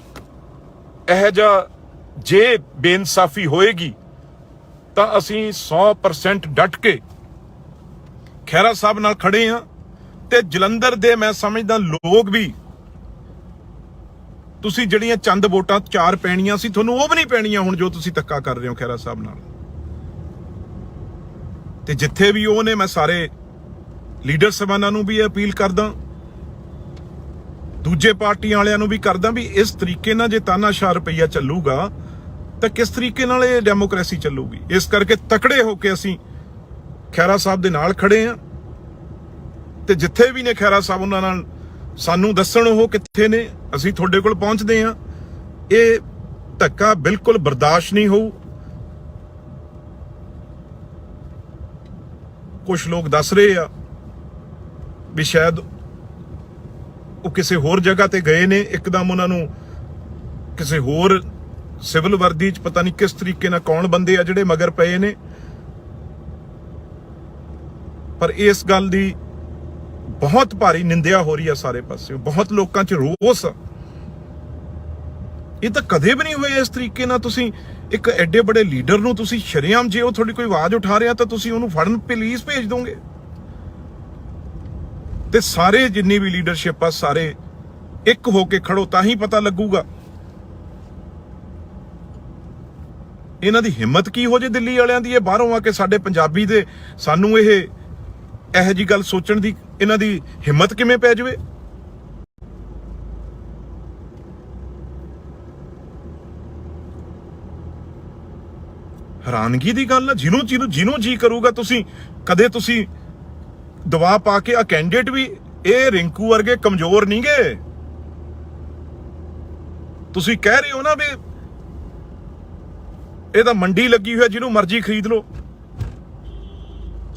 ਇਹੋ ਜਿਹਾ ਜੇ ਬੇਇਨਸਾਫੀ ਹੋਏਗੀ ਤਾਂ ਅਸੀਂ 100% ਡਟ ਕੇ ਖਹਿਰਾ ਸਾਹਿਬ ਨਾਲ ਖੜੇ ਆ ਤੇ ਜਲੰਧਰ ਦੇ ਮੈਂ ਸਮਝਦਾ ਲੋਕ ਵੀ, ਤੁਸੀਂ ਜਿਹੜੀਆਂ ਚੰਦ ਵੋਟਾਂ 4 ਪੈਣੀਆਂ ਸੀ ਤੁਹਾਨੂੰ ਉਹ ਵੀ ਨਹੀਂ ਪੈਣੀਆਂ ਹੁਣ ਜੋ ਤੁਸੀਂ ਧੱਕਾ ਕਰ ਰਹੇ ਹੋ ਖਹਿਰਾ ਸਾਹਿਬ ਨਾਲ। ਤੇ ਜਿੱਥੇ ਵੀ ਉਹ ਨੇ, ਮੈਂ ਸਾਰੇ ਲੀਡਰ ਸਾਹਿਬਾਨਾਂ ਨੂੰ ਵੀ ਅਪੀਲ ਕਰਦਾ, ਦੂਜੇ ਪਾਰਟੀਆਂ ਵਾਲਿਆਂ ਨੂੰ ਵੀ ਕਰਦਾ ਵੀ ਇਸ ਤਰੀਕੇ ਨਾਲ ਜੇ ਤਾਨਾਸ਼ਾਹ ਰੁਪਈਆ ਚੱਲੂਗਾ ਤਾਂ ਕਿਸ ਤਰੀਕੇ ਨਾਲ ਇਹ ਡੈਮੋਕ੍ਰੇਸੀ ਚੱਲੂਗੀ। ਇਸ ਕਰਕੇ ਤਕੜੇ ਹੋ ਕੇ ਅਸੀਂ ਖਹਿਰਾ ਸਾਹਿਬ ਦੇ ਨਾਲ ਖੜੇ ਆ ਤੇ ਜਿੱਥੇ ਵੀ ਨੇ ਖਹਿਰਾ ਸਾਹਿਬ ਉਹਨਾਂ ਨਾਲ ਸਾਨੂੰ ਦੱਸਣ ਉਹ ਕਿੱਥੇ ਨੇ, ਅਸੀਂ ਤੁਹਾਡੇ ਕੋਲ ਪਹੁੰਚਦੇ ਆ। ਇਹ ਧੱਕਾ ਬਿਲਕੁਲ ਬਰਦਾਸ਼ਤ ਨਹੀਂ ਹੋਊ। ਕੁਝ ਲੋਕ ਦੱਸ ਰਹੇ ਆ ਵੀ ਸ਼ਾਇਦ ਉਹ ਕਿਸੇ ਹੋਰ ਜਗ੍ਹਾ ਤੇ ਗਏ ਨੇ, ਇੱਕਦਮ ਉਹਨਾਂ ਨੂੰ ਕਿਸੇ ਹੋਰ ਸਿਵਲ ਵਰਦੀ 'ਚ ਪਤਾ ਨਹੀਂ ਕਿਸ ਤਰੀਕੇ ਨਾਲ ਕੌਣ ਬੰਦੇ ਆ ਜਿਹੜੇ ਮਗਰ ਪਏ ਨੇ। ਪਰ ਇਸ ਗੱਲ ਦੀ ਬਹੁਤ ਭਾਰੀ ਨਿੰਦਿਆ ਹੋ ਰਹੀ ਆ ਸਾਰੇ ਪਾਸੇ, ਬਹੁਤ ਲੋਕਾਂ 'ਚ ਰੋਸ ਆ। ਇਹ ਤਾਂ ਕਦੇ ਵੀ ਨਹੀਂ ਹੋਇਆ ਇਸ ਤਰੀਕੇ ਨਾਲ। ਤੁਸੀਂ ਇੱਕ ਐਡੇ ਬੜੇ ਲੀਡਰ ਨੂੰ ਤੁਸੀਂ ਸ਼ਰੇਆਮ, ਜੇ ਉਹ ਤੁਹਾਡੀ ਕੋਈ ਆਵਾਜ਼ ਉਠਾ ਰਿਹਾ ਤਾਂ ਤੁਸੀਂ ਉਹਨੂੰ ਫੜਨ ਪੁਲਿਸ ਭੇਜ ਦੋਗੇ। ਤੇ ਸਾਰੇ ਜਿੰਨੀ ਵੀ ਲੀਡਰਸ਼ਿਪ ਆ ਸਾਰੇ ਇੱਕ ਹੋ ਕੇ ਖੜੋ ਤਾਂ ਹੀ ਪਤਾ ਲੱਗੂਗਾ ਇਹਨਾਂ ਦੀ ਹਿੰਮਤ ਕੀ ਹੋ ਜੇ ਦਿੱਲੀ ਵਾਲਿਆਂ ਦੀ। ਇਹ ਬਾਹਰੋਂ ਆ ਕੇ ਸਾਡੇ ਪੰਜਾਬੀ ਦੇ ਸਾਨੂੰ ਇਹੋ ਜੀ ਗੱਲ ਸੋਚਣ ਦੀ ਇਹਨਾਂ ਦੀ ਹਿੰਮਤ ਕਿਵੇਂ ਪੈ ਜਾਵੇ। ਹੈਰਾਨਗੀ ਦੀ ਗੱਲ ਆ। ਜਿਹਨੂੰ ਜੀ ਕਰੂਗਾ ਤੁਸੀਂ ਕਦੇ ਤੁਸੀਂ ਦਵਾ ਪਾ ਕੇ ਆ ਕੈਂਡੀਡੇਟ ਵੀ, ਇਹ ਰਿੰਕੂ ਵਰਗੇ ਕਮਜ਼ੋਰ ਨਹੀਂ ਗੇ। ਤੁਸੀਂ ਕਹਿ ਰਹੇ ਹੋ ਨਾ ਵੀ ਇਹ ਤਾਂ ਮੰਡੀ ਲੱਗੀ ਹੋਈ, ਜਿਹਨੂੰ ਮਰਜ਼ੀ ਖਰੀਦ ਲਓ।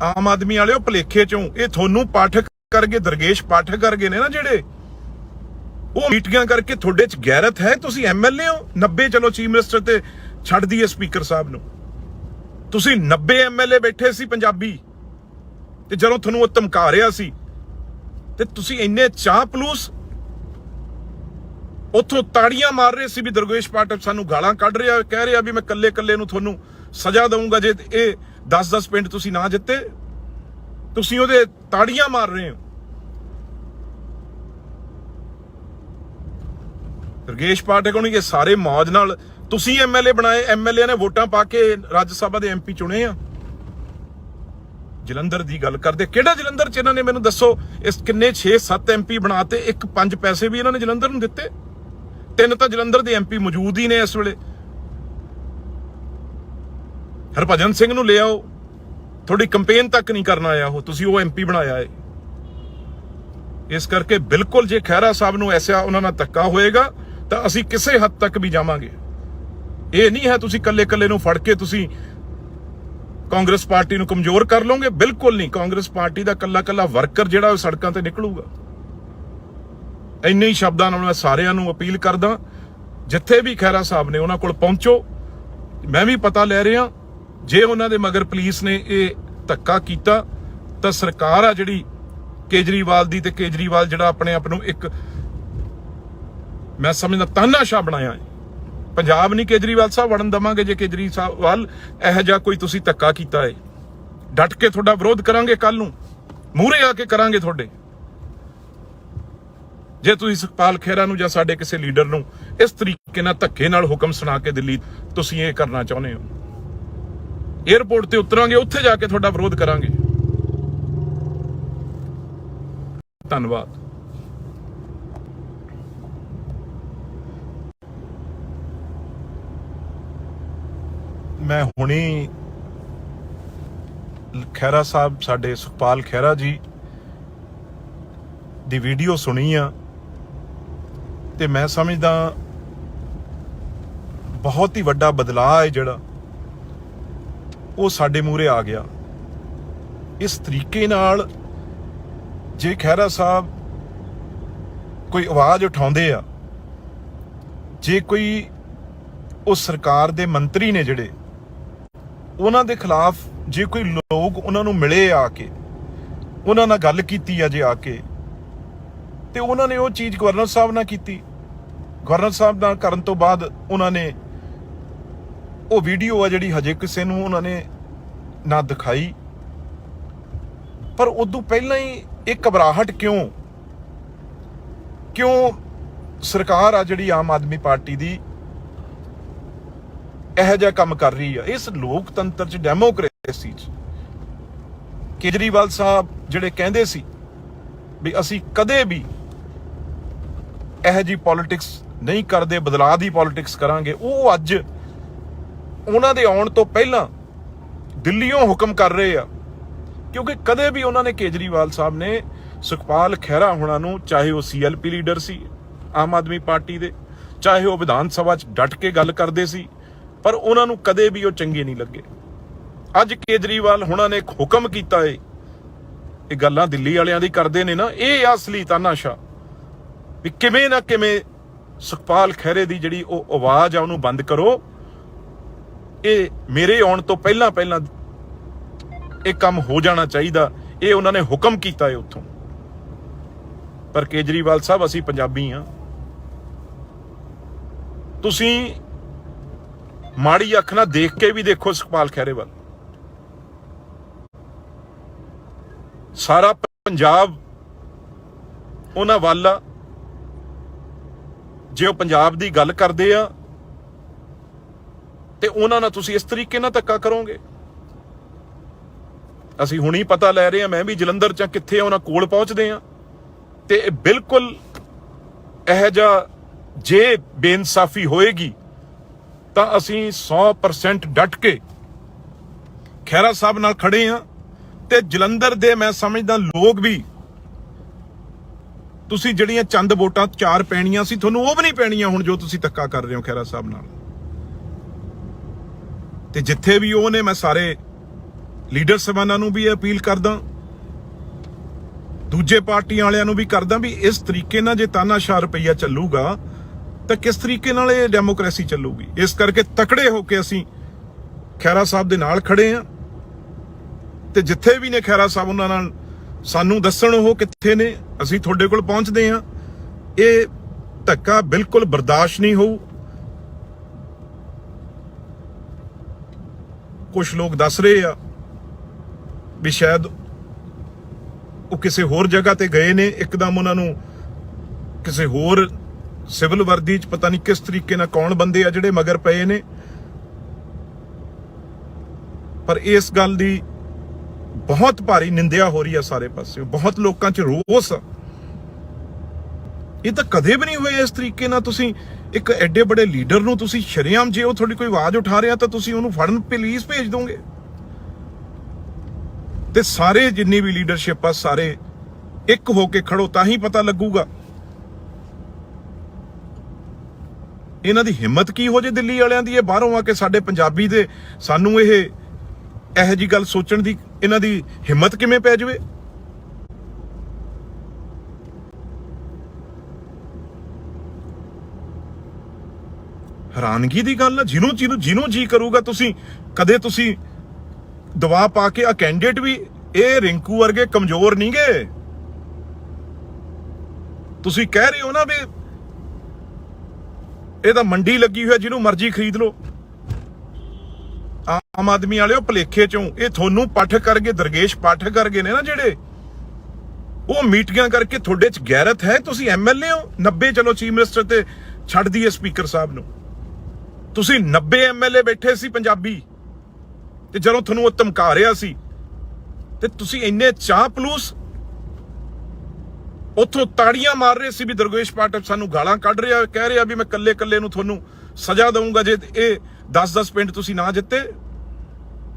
ਆਮ ਆਦਮੀ ਵਾਲਿਓ ਭਲੇਖੇ ਚੋਂ ਇਹ ਤੁਹਾਨੂੰ ਪਾਠਕ ਕਰਕੇ, ਦਰਗੇਸ਼ ਪਾਠਕ ਕਰਕੇ ਨੇ ਨਾ ਜਿਹੜੇ, ਉਹ ਮੀਟਿੰਗਾਂ ਕਰਕੇ ਤੁਹਾਡੇ ਚ ਗੈਰਤ ਹੈ। ਤੁਸੀਂ ਐਮਐਲਏ ਹੋ 90, ਚਲੋ ਚੀਫ ਮਿਨਿਸਟਰ ਤੇ ਛੱਡ ਦਈਏ ਸਪੀਕਰ ਸਾਹਿਬ ਨੂੰ, ਤੁਸੀਂ 90 ਐਮਐਲਏ ਬੈਠੇ ਸੀ ਪੰਜਾਬੀ ਤੇ ਜਦੋਂ ਤੁਹਾਨੂੰ ਉਹ ਧਮਕਾ ਰਿਹਾ ਸੀ ਤੇ ਤੁਸੀਂ ਇੰਨੇ ਚਾਹ ਪਲੂਸ ਉੱਥੋਂ ਤਾੜੀਆਂ ਮਾਰ ਰਹੇ ਸੀ ਵੀ ਦਰਗੇਸ਼ ਪਾਠਕ ਸਾਨੂੰ ਗਾਲਾਂ ਕੱਢ ਰਿਹਾ, ਕਹਿ ਰਿਹਾ ਵੀ ਮੈਂ ਕੱਲੇ ਨੂੰ ਤੁਹਾਨੂੰ ਸਜ਼ਾ ਦਊਂਗਾ ਜੇ ਇਹ 10-10 ਪਿੰਡ ਤੁਸੀਂ ਨਾ ਜਿੱਤੇ। ਤੁਸੀਂ ਉਹਦੇ ਤਾੜੀਆਂ ਮਾਰ ਰਹੇ ਹੋ। ਦਰਗੇਸ਼ ਪਾਠਕ ਨੂੰ ਇਹ ਸਾਰੇ ਮੌਜ ਨਾਲ ਤੁਸੀਂ ਐਮਐਲਏ ਬਣਾਏ, ਐਮਐਲਏ ਨੇ ਵੋਟਾਂ ਪਾ ਕੇ ਰਾਜ ਸਭਾ ਦੇ ਐਮਪੀ ਚੁਣੇ ਆ। ਜਲੰਧਰ ਦੀ ਗੱਲ ਕਰਦੇ, ਕਿਹੜਾ ਜਲੰਧਰ ਚ ਇਹਨਾਂ ਨੇ ਮੈਨੂੰ ਦੱਸੋ ਇਸ ਕਿੰਨੇ 6-7 ਐਮਪੀ ਬਣਾਤੇ, 1-5 ਪੈਸੇ ਵੀ ਇਹਨਾਂ ਨੇ ਜਲੰਧਰ ਨੂੰ ਦਿੱਤੇ। 3 ਤਾਂ ਜਲੰਧਰ ਦੇ ਐਮਪੀ ਮੌਜੂਦ ਹੀ ਨੇ ਇਸ ਵੇਲੇ। ਹਰਭਜਨ ਸਿੰਘ ਨੂੰ ਲੈ ਆਓ, ਤੁਹਾਡੀ ਕੰਪੇਨ ਤੱਕ ਨਹੀਂ ਕਰਨ ਆਇਆ ਉਹ, ਤੁਸੀਂ ਉਹ ਐਮਪੀ ਬਣਾਇਆ ਹੈ। ਇਸ ਕਰਕੇ ਬਿਲਕੁਲ ਜੇ ਖਹਿਰਾ ਸਾਹਿਬ ਨੂੰ ਐਸਾ ਉਹਨਾਂ ਨਾਲ ਧੱਕਾ ਹੋਏਗਾ ਤਾਂ ਅਸੀਂ ਕਿਸੇ ਹੱਦ ਤੱਕ ਵੀ ਜਾਵਾਂਗੇ। ਇਹ ਨਹੀਂ ਹੈ ਤੁਸੀਂ ਕੱਲੇ ਨੂੰ ਫੜ ਕੇ ਤੁਸੀਂ ਕਾਂਗਰਸ ਪਾਰਟੀ ਨੂੰ ਕਮਜ਼ੋਰ ਕਰ ਲਓਗੇ, ਬਿਲਕੁਲ ਨਹੀਂ। ਕਾਂਗਰਸ ਪਾਰਟੀ ਦਾ ਕੱਲਾ ਵਰਕਰ ਜਿਹੜਾ ਉਹ ਸੜਕਾਂ ਤੇ ਨਿਕਲੂਗਾ। ਇੰਨੇ ਹੀ ਸ਼ਬਦਾਂ ਨਾਲ ਮੈਂ ਸਾਰਿਆਂ ਨੂੰ ਅਪੀਲ ਕਰਦਾ, ਜਿੱਥੇ ਵੀ ਖਹਿਰਾ ਸਾਹਿਬ ਨੇ ਉਹਨਾਂ ਕੋਲ ਪਹੁੰਚੋ। ਮੈਂ ਵੀ ਪਤਾ ਲੈ ਰਿਹਾ, ਜੇ ਉਹਨਾਂ ਦੇ ਮਗਰ ਪੁਲਿਸ ਨੇ ਇਹ ਧੱਕਾ ਕੀਤਾ ਤਾਂ ਸਰਕਾਰ ਆ ਜਿਹੜੀ ਕੇਜਰੀਵਾਲ ਦੀ, ਤੇ ਕੇਜਰੀਵਾਲ ਜਿਹੜਾ ਆਪਣੇ ਆਪ ਨੂੰ ਇੱਕ ਮੈਂ ਸਮਝਦਾ ਤਾਨਾਸ਼ਾਹ ਬਣਾਇਆ ਹੈ। ਪੰਜਾਬ ਨਹੀਂ ਕੇਜਰੀਵਾਲ ਸਾਹਿਬ ਵੜਨ ਦਵਾਂਗੇ ਜੇ ਕੇਜਰੀਵਾਲ ਇਹੋ ਜਿਹਾ ਕੋਈ ਤੁਸੀਂ ਧੱਕਾ ਕੀਤਾ ਹੈ। ਡਟ ਕੇ ਤੁਹਾਡਾ ਵਿਰੋਧ ਕਰਾਂਗੇ, ਕੱਲ ਨੂੰ ਮੂਹਰੇ ਆ ਕੇ ਕਰਾਂਗੇ ਤੁਹਾਡੇ। ਜੇ ਤੁਸੀਂ ਸੁਖਪਾਲ ਖਹਿਰਾ ਨੂੰ ਜਾਂ ਸਾਡੇ ਕਿਸੇ ਲੀਡਰ ਨੂੰ ਇਸ ਤਰੀਕੇ ਨਾਲ ਧੱਕੇ ਨਾਲ ਹੁਕਮ ਸੁਣਾ ਕੇ ਦਿੱਲੀ ਤੁਸੀਂ ਇਹ ਕਰਨਾ ਚਾਹੁੰਦੇ ਹੋ, ਏਅਰਪੋਰਟ ਤੇ ਉਤਰਾਂਗੇ, ਉੱਥੇ ਜਾ ਕੇ ਤੁਹਾਡਾ ਵਿਰੋਧ ਕਰਾਂਗੇ। ਧੰਨਵਾਦ। ਮੈਂ ਹੁਣੀ ਖਹਿਰਾ ਸਾਹਿਬ, ਸਾਡੇ ਸੁਖਪਾਲ ਖਹਿਰਾ ਜੀ ਦੀ ਵੀਡੀਓ ਸੁਣੀ ਆ ਤੇ ਮੈਂ ਸਮਝਦਾ ਬਹੁਤ ਹੀ ਵੱਡਾ ਬਦਲਾਅ ਹੈ ਜਿਹੜਾ ਉਹ ਸਾਡੇ ਮੂਹਰੇ ਆ ਗਿਆ। ਇਸ ਤਰੀਕੇ ਨਾਲ ਜੇ ਖਹਿਰਾ ਸਾਹਿਬ ਕੋਈ ਆਵਾਜ਼ ਉਠਾਉਂਦੇ ਆ, ਜੇ ਕੋਈ ਉਹ ਸਰਕਾਰ ਦੇ ਮੰਤਰੀ ਨੇ ਜਿਹੜੇ, ਉਹਨਾਂ ਦੇ ਖਿਲਾਫ ਜੇ ਕੋਈ ਲੋਕ ਉਹਨਾਂ ਨੂੰ ਮਿਲੇ ਆ ਕੇ, ਉਹਨਾਂ ਨਾਲ ਗੱਲ ਕੀਤੀ ਆ ਜੇ ਆ ਕੇ, ਤੇ ਉਹਨਾਂ ਨੇ ਉਹ ਚੀਜ਼ ਗਵਰਨਰ ਸਾਹਿਬ ਨਾਲ ਕੀਤੀ। ਗਵਰਨਰ ਸਾਹਿਬ ਨਾਲ ਕਰਨ ਤੋਂ ਬਾਅਦ ਉਹਨਾਂ ਨੇ ਉਹ ਵੀਡੀਓ ਆ ਜਿਹੜੀ ਹਜੇ ਕਿਸੇ ਨੂੰ ਉਹਨਾਂ ਨੇ ਨਾ ਦਿਖਾਈ, ਪਰ ਉਦੋਂ ਪਹਿਲਾਂ ਹੀ ਇਹ ਘਬਰਾਹਟ ਕਿਉਂ ਸਰਕਾਰ ਆ ਜਿਹੜੀ ਆਮ ਆਦਮੀ ਪਾਰਟੀ ਦੀ ਇਹੋ ਜਿਹਾ ਕੰਮ ਕਰ ਰਹੀ ਆ ਇਸ ਲੋਕਤੰਤਰ 'ਚ, ਡੈਮੋਕ੍ਰੇਸੀ 'ਚ? ਕੇਜਰੀਵਾਲ ਸਾਹਿਬ ਜਿਹੜੇ ਕਹਿੰਦੇ ਸੀ ਵੀ ਅਸੀਂ ਕਦੇ ਵੀ ਇਹੋ ਜਿਹੀ ਪੋਲਿਟਿਕਸ ਨਹੀਂ ਕਰਦੇ, ਬਦਲਾਅ ਦੀ ਪੋਲਿਟਿਕਸ ਕਰਾਂਗੇ, ਉਹ ਅੱਜ ਉਹਨਾਂ ਦੇ ਆਉਣ ਤੋਂ ਪਹਿਲਾਂ ਦਿੱਲੀੋਂ ਹੁਕਮ ਕਰ ਰਹੇ ਆ। ਕਿਉਂਕਿ ਕਦੇ ਵੀ ਉਹਨਾਂ ਨੇ, ਕੇਜਰੀਵਾਲ ਸਾਹਿਬ ਨੇ, ਸੁਖਪਾਲ ਖਹਿਰਾ ਹੋਣਾ ਨੂੰ, ਚਾਹੇ ਉਹ CLP ਲੀਡਰ ਸੀ ਆਮ ਆਦਮੀ ਪਾਰਟੀ ਦੇ, ਚਾਹੇ ਉਹ ਵਿਧਾਨ ਸਭਾ 'ਚ ਡਟ ਕੇ ਗੱਲ ਕਰਦੇ ਸੀ, ਪਰ ਉਹਨਾਂ ਨੂੰ ਕਦੇ ਵੀ ਉਹ ਚੰਗੇ ਨਹੀਂ ਲੱਗੇ। ਅੱਜ ਕੇਜਰੀਵਾਲ ਹੋਣਾ ਨੇ ਇੱਕ ਹੁਕਮ ਕੀਤਾ ਏ, ਇਹ ਗੱਲਾਂ ਦਿੱਲੀ ਵਾਲਿਆਂ ਦੀ ਕਰਦੇ ਨੇ ਨਾ, ਇਹ ਅਸਲੀ ਤਾਨਾਸ਼ਾ ਵੀ ਕਿਵੇਂ ਨਾ ਕਿਵੇਂ ਸੁਖਪਾਲ ਖਹਿਰੇ ਦੀ ਜਿਹੜੀ ਉਹ ਆਵਾਜ਼ ਆ ਉਹਨੂੰ ਬੰਦ ਕਰੋ। ਇਹ ਮੇਰੇ ਆਉਣ ਤੋਂ ਪਹਿਲਾਂ ਇਹ ਕੰਮ ਹੋ ਜਾਣਾ ਚਾਹੀਦਾ, ਇਹ ਉਹਨਾਂ ਨੇ ਹੁਕਮ ਕੀਤਾ ਹੈ ਉੱਥੋਂ। ਪਰ ਕੇਜਰੀਵਾਲ ਸਾਹਿਬ, ਅਸੀਂ ਪੰਜਾਬੀ ਆ, ਤੁਸੀਂ ਮਾੜੀ ਅੱਖ ਨਾਲ ਦੇਖ ਕੇ ਵੀ ਦੇਖੋ ਸੁਖਪਾਲ ਖਹਿਰੇ ਵੱਲ। ਸਾਰਾ ਪੰਜਾਬ ਉਹਨਾਂ ਵੱਲ ਆ। ਜੇ ਉਹ ਪੰਜਾਬ ਦੀ ਗੱਲ ਕਰਦੇ ਆ ਤੇ ਉਹਨਾਂ ਨਾਲ ਤੁਸੀਂ ਇਸ ਤਰੀਕੇ ਨਾਲ ਧੱਕਾ ਕਰੋਗੇ। ਅਸੀਂ ਹੁਣੀ ਪਤਾ ਲੈ ਰਹੇ ਆ, ਮੈਂ ਵੀ ਜਲੰਧਰ 'ਚ ਕਿੱਥੇ ਉਹਨਾਂ ਕੋਲ ਪਹੁੰਚਦੇ ਆ, ਤੇ ਬਿਲਕੁਲ ਇਹੋ ਜਿਹਾ ਜੇ ਬੇਇਨਸਾਫੀ ਹੋਏਗੀ ਤਾਂ ਅਸੀਂ 100% ਡਟ ਕੇ ਖਹਿਰਾ ਸਾਹਿਬ ਨਾਲ ਖੜੇ ਆ। ਤੇ ਜਲੰਧਰ ਦੇ ਮੈਂ ਸਮਝਦਾ ਲੋਕ ਵੀ, ਤੁਸੀਂ ਜਿਹੜੀਆਂ ਚੰਦ ਵੋਟਾਂ 4 ਪੈਣੀਆਂ ਸੀ, ਤੁਹਾਨੂੰ ਉਹ ਵੀ ਨਹੀਂ ਪੈਣੀਆਂ ਹੁਣ, ਜੋ ਤੁਸੀਂ ਧੱਕਾ ਕਰ ਰਹੇ ਹੋ ਖਹਿਰਾ ਸਾਹਿਬ ਨਾਲ। ਤੇ ਜਿੱਥੇ ਵੀ ਉਹ ਨੇ, ਮੈਂ ਸਾਰੇ ਲੀਡਰ ਸਾਹਿਬਾਨਾਂ ਨੂੰ ਵੀ ਅਪੀਲ ਕਰਦਾ, ਦੂਜੇ ਪਾਰਟੀਆਂ ਵਾਲਿਆਂ ਨੂੰ ਵੀ ਕਰਦਾ ਵੀ ਇਸ ਤਰੀਕੇ ਨਾਲ ਜੇ ਤਾਨਾਸ਼ਾਹ ਰੁਪਈਆ ਚੱਲੂਗਾ ਤਾਂ ਕਿਸ ਤਰੀਕੇ ਨਾਲ ਇਹ ਡੈਮੋਕ੍ਰੇਸੀ ਚੱਲੂਗੀ। ਇਸ ਕਰਕੇ ਤਕੜੇ ਹੋ ਕੇ ਅਸੀਂ ਖਹਿਰਾ ਸਾਹਿਬ ਦੇ ਨਾਲ ਖੜੇ ਆ, ਤੇ ਜਿੱਥੇ ਵੀ ਨੇ ਖਹਿਰਾ ਸਾਹਿਬ, ਉਹਨਾਂ ਨਾਲ ਸਾਨੂੰ ਦੱਸਣ ਉਹ ਕਿੱਥੇ ਨੇ, ਅਸੀਂ ਤੁਹਾਡੇ ਕੋਲ ਪਹੁੰਚਦੇ ਆ। ਇਹ ਧੱਕਾ ਬਿਲਕੁਲ ਬਰਦਾਸ਼ਤ ਨਹੀਂ ਹੋਊ। ਕੁਝ ਲੋਕ ਦੱਸ ਰਹੇ ਆ ਵੀ ਸ਼ਾਇਦ ਉਹ ਕਿਸੇ ਹੋਰ ਜਗ੍ਹਾ ਤੇ ਗਏ ਨੇ, ਇੱਕਦਮ ਉਹਨਾਂ ਨੂੰ ਕਿਸੇ ਹੋਰ ਸਿਵਲ ਵਰਦੀ 'ਚ ਪਤਾ ਨਹੀਂ ਕਿਸ ਤਰੀਕੇ ਨਾਲ ਕੌਣ ਬੰਦੇ ਆ ਜਿਹੜੇ ਮਗਰ ਪਏ ਨੇ। ਪਰ ਇਸ ਗੱਲ ਦੀ ਬਹੁਤ ਭਾਰੀ ਨਿੰਦਿਆ ਹੋ ਰਹੀ ਆ ਸਾਰੇ ਪਾਸੇ, ਬਹੁਤ ਲੋਕਾਂ 'ਚ ਰੋਸ ਆ। ਇਹ ਤਾਂ ਕਦੇ ਵੀ ਨਹੀਂ ਹੋਇਆ ਇਸ ਤਰੀਕੇ ਨਾਲ। ਤੁਸੀਂ ਇੱਕ ਐਡੇ ਬੜੇ ਲੀਡਰ ਨੂੰ ਤੁਸੀਂ ਸ਼ਰੇਆਮ, ਜੇ ਉਹ ਤੁਹਾਡੀ ਕੋਈ ਆਵਾਜ਼ ਉਠਾ ਰਿਹਾ ਤਾਂ ਤੁਸੀਂ ਉਹਨੂੰ ਫੜਨ ਪੁਲਿਸ ਭੇਜ ਦੋਗੇ। ਤੇ ਸਾਰੇ ਜਿੰਨੀ ਵੀ ਲੀਡਰਸ਼ਿਪ ਆ, ਸਾਰੇ ਇੱਕ ਹੋ ਕੇ ਖੜੋ, ਤਾਂ ਹੀ ਪਤਾ ਲੱਗੂਗਾ ਇਹਨਾਂ ਦੀ ਹਿੰਮਤ ਕੀ ਹੋ ਜੇ ਦਿੱਲੀ ਵਾਲਿਆਂ ਦੀ। ਇਹ ਬਾਹਰੋਂ ਆ ਕੇ ਸਾਡੇ ਪੰਜਾਬੀ ਦੇ ਸਾਨੂੰ ਇਹੋ ਜੀ ਗੱਲ ਸੋਚਣ ਦੀ ਇਹਨਾਂ ਦੀ ਹਿੰਮਤ ਕਿਵੇਂ ਪੈ ਜਾਵੇ। ਹੈਰਾਨਗੀ ਦੀ ਗੱਲ ਆ। ਜਿਹਨੂੰ ਜੀ ਕਰੂਗਾ, ਤੁਸੀਂ ਕਦੇ ਤੁਸੀਂ ਦਬਾਅ ਪਾ ਕੇ, ਆ ਕੈਂਡੀਡੇਟ ਵੀ ਇਹ ਰਿੰਕੂ ਵਰਗੇ ਕਮਜ਼ੋਰ ਨਹੀਂ ਗਏ। ਤੁਸੀਂ ਕਹਿ ਰਹੇ ਹੋ ਨਾ ਵੀ ਇਹ ਤਾਂ ਮੰਡੀ ਲੱਗੀ ਹੋਈ ਹੈ, ਜਿਹਨੂੰ ਮਰਜ਼ੀ ਖਰੀਦ ਲਓ। ਆਮ ਆਦਮੀ ਵਾਲਿਓ, ਭਲੇਖੇ ਚੋਂ ਇਹ ਤੁਹਾਨੂੰ ਪਾਠਕ ਕਰਕੇ, ਦਰਗੇਸ਼ ਪਾਠਕ ਕਰਕੇ ਨੇ ਨਾ ਜਿਹੜੇ, ਉਹ ਮੀਟਿੰਗਾਂ ਕਰਕੇ ਤੁਹਾਡੇ 'ਚ ਗੈਰਤ ਹੈ। ਤੁਸੀਂ MLA ਹੋ 90, ਚਲੋ ਚੀਫ ਮਿਨਿਸਟਰ ਤੇ ਛੱਡ ਦਈਏ ਸਪੀਕਰ ਸਾਹਿਬ ਨੂੰ, ਤੁਸੀਂ 90 MLA ਬੈਠੇ ਸੀ ਪੰਜਾਬੀ, ਤੇ ਜਦੋਂ ਤੁਹਾਨੂੰ ਉਹ ਧਮਕਾ ਰਿਹਾ ਸੀ ਤੇ ਤੁਸੀਂ ਇੰਨੇ ਚਾਪਲੂਸ ਉੱਥੋਂ ਤਾੜੀਆਂ ਮਾਰ ਰਹੇ ਸੀ ਵੀ ਦਰਗੇਸ਼ ਪਾਠਕ ਸਾਨੂੰ ਗਾਲਾਂ ਕੱਢ ਰਿਹਾ, ਕਹਿ ਰਿਹਾ ਵੀ ਮੈਂ ਕੱਲੇ ਨੂੰ ਤੁਹਾਨੂੰ ਸਜ਼ਾ ਦਊਂਗਾ ਜੇ ਇਹ 10-10 ਪਿੰਡ ਤੁਸੀਂ ਨਾ ਜਿੱਤੇ।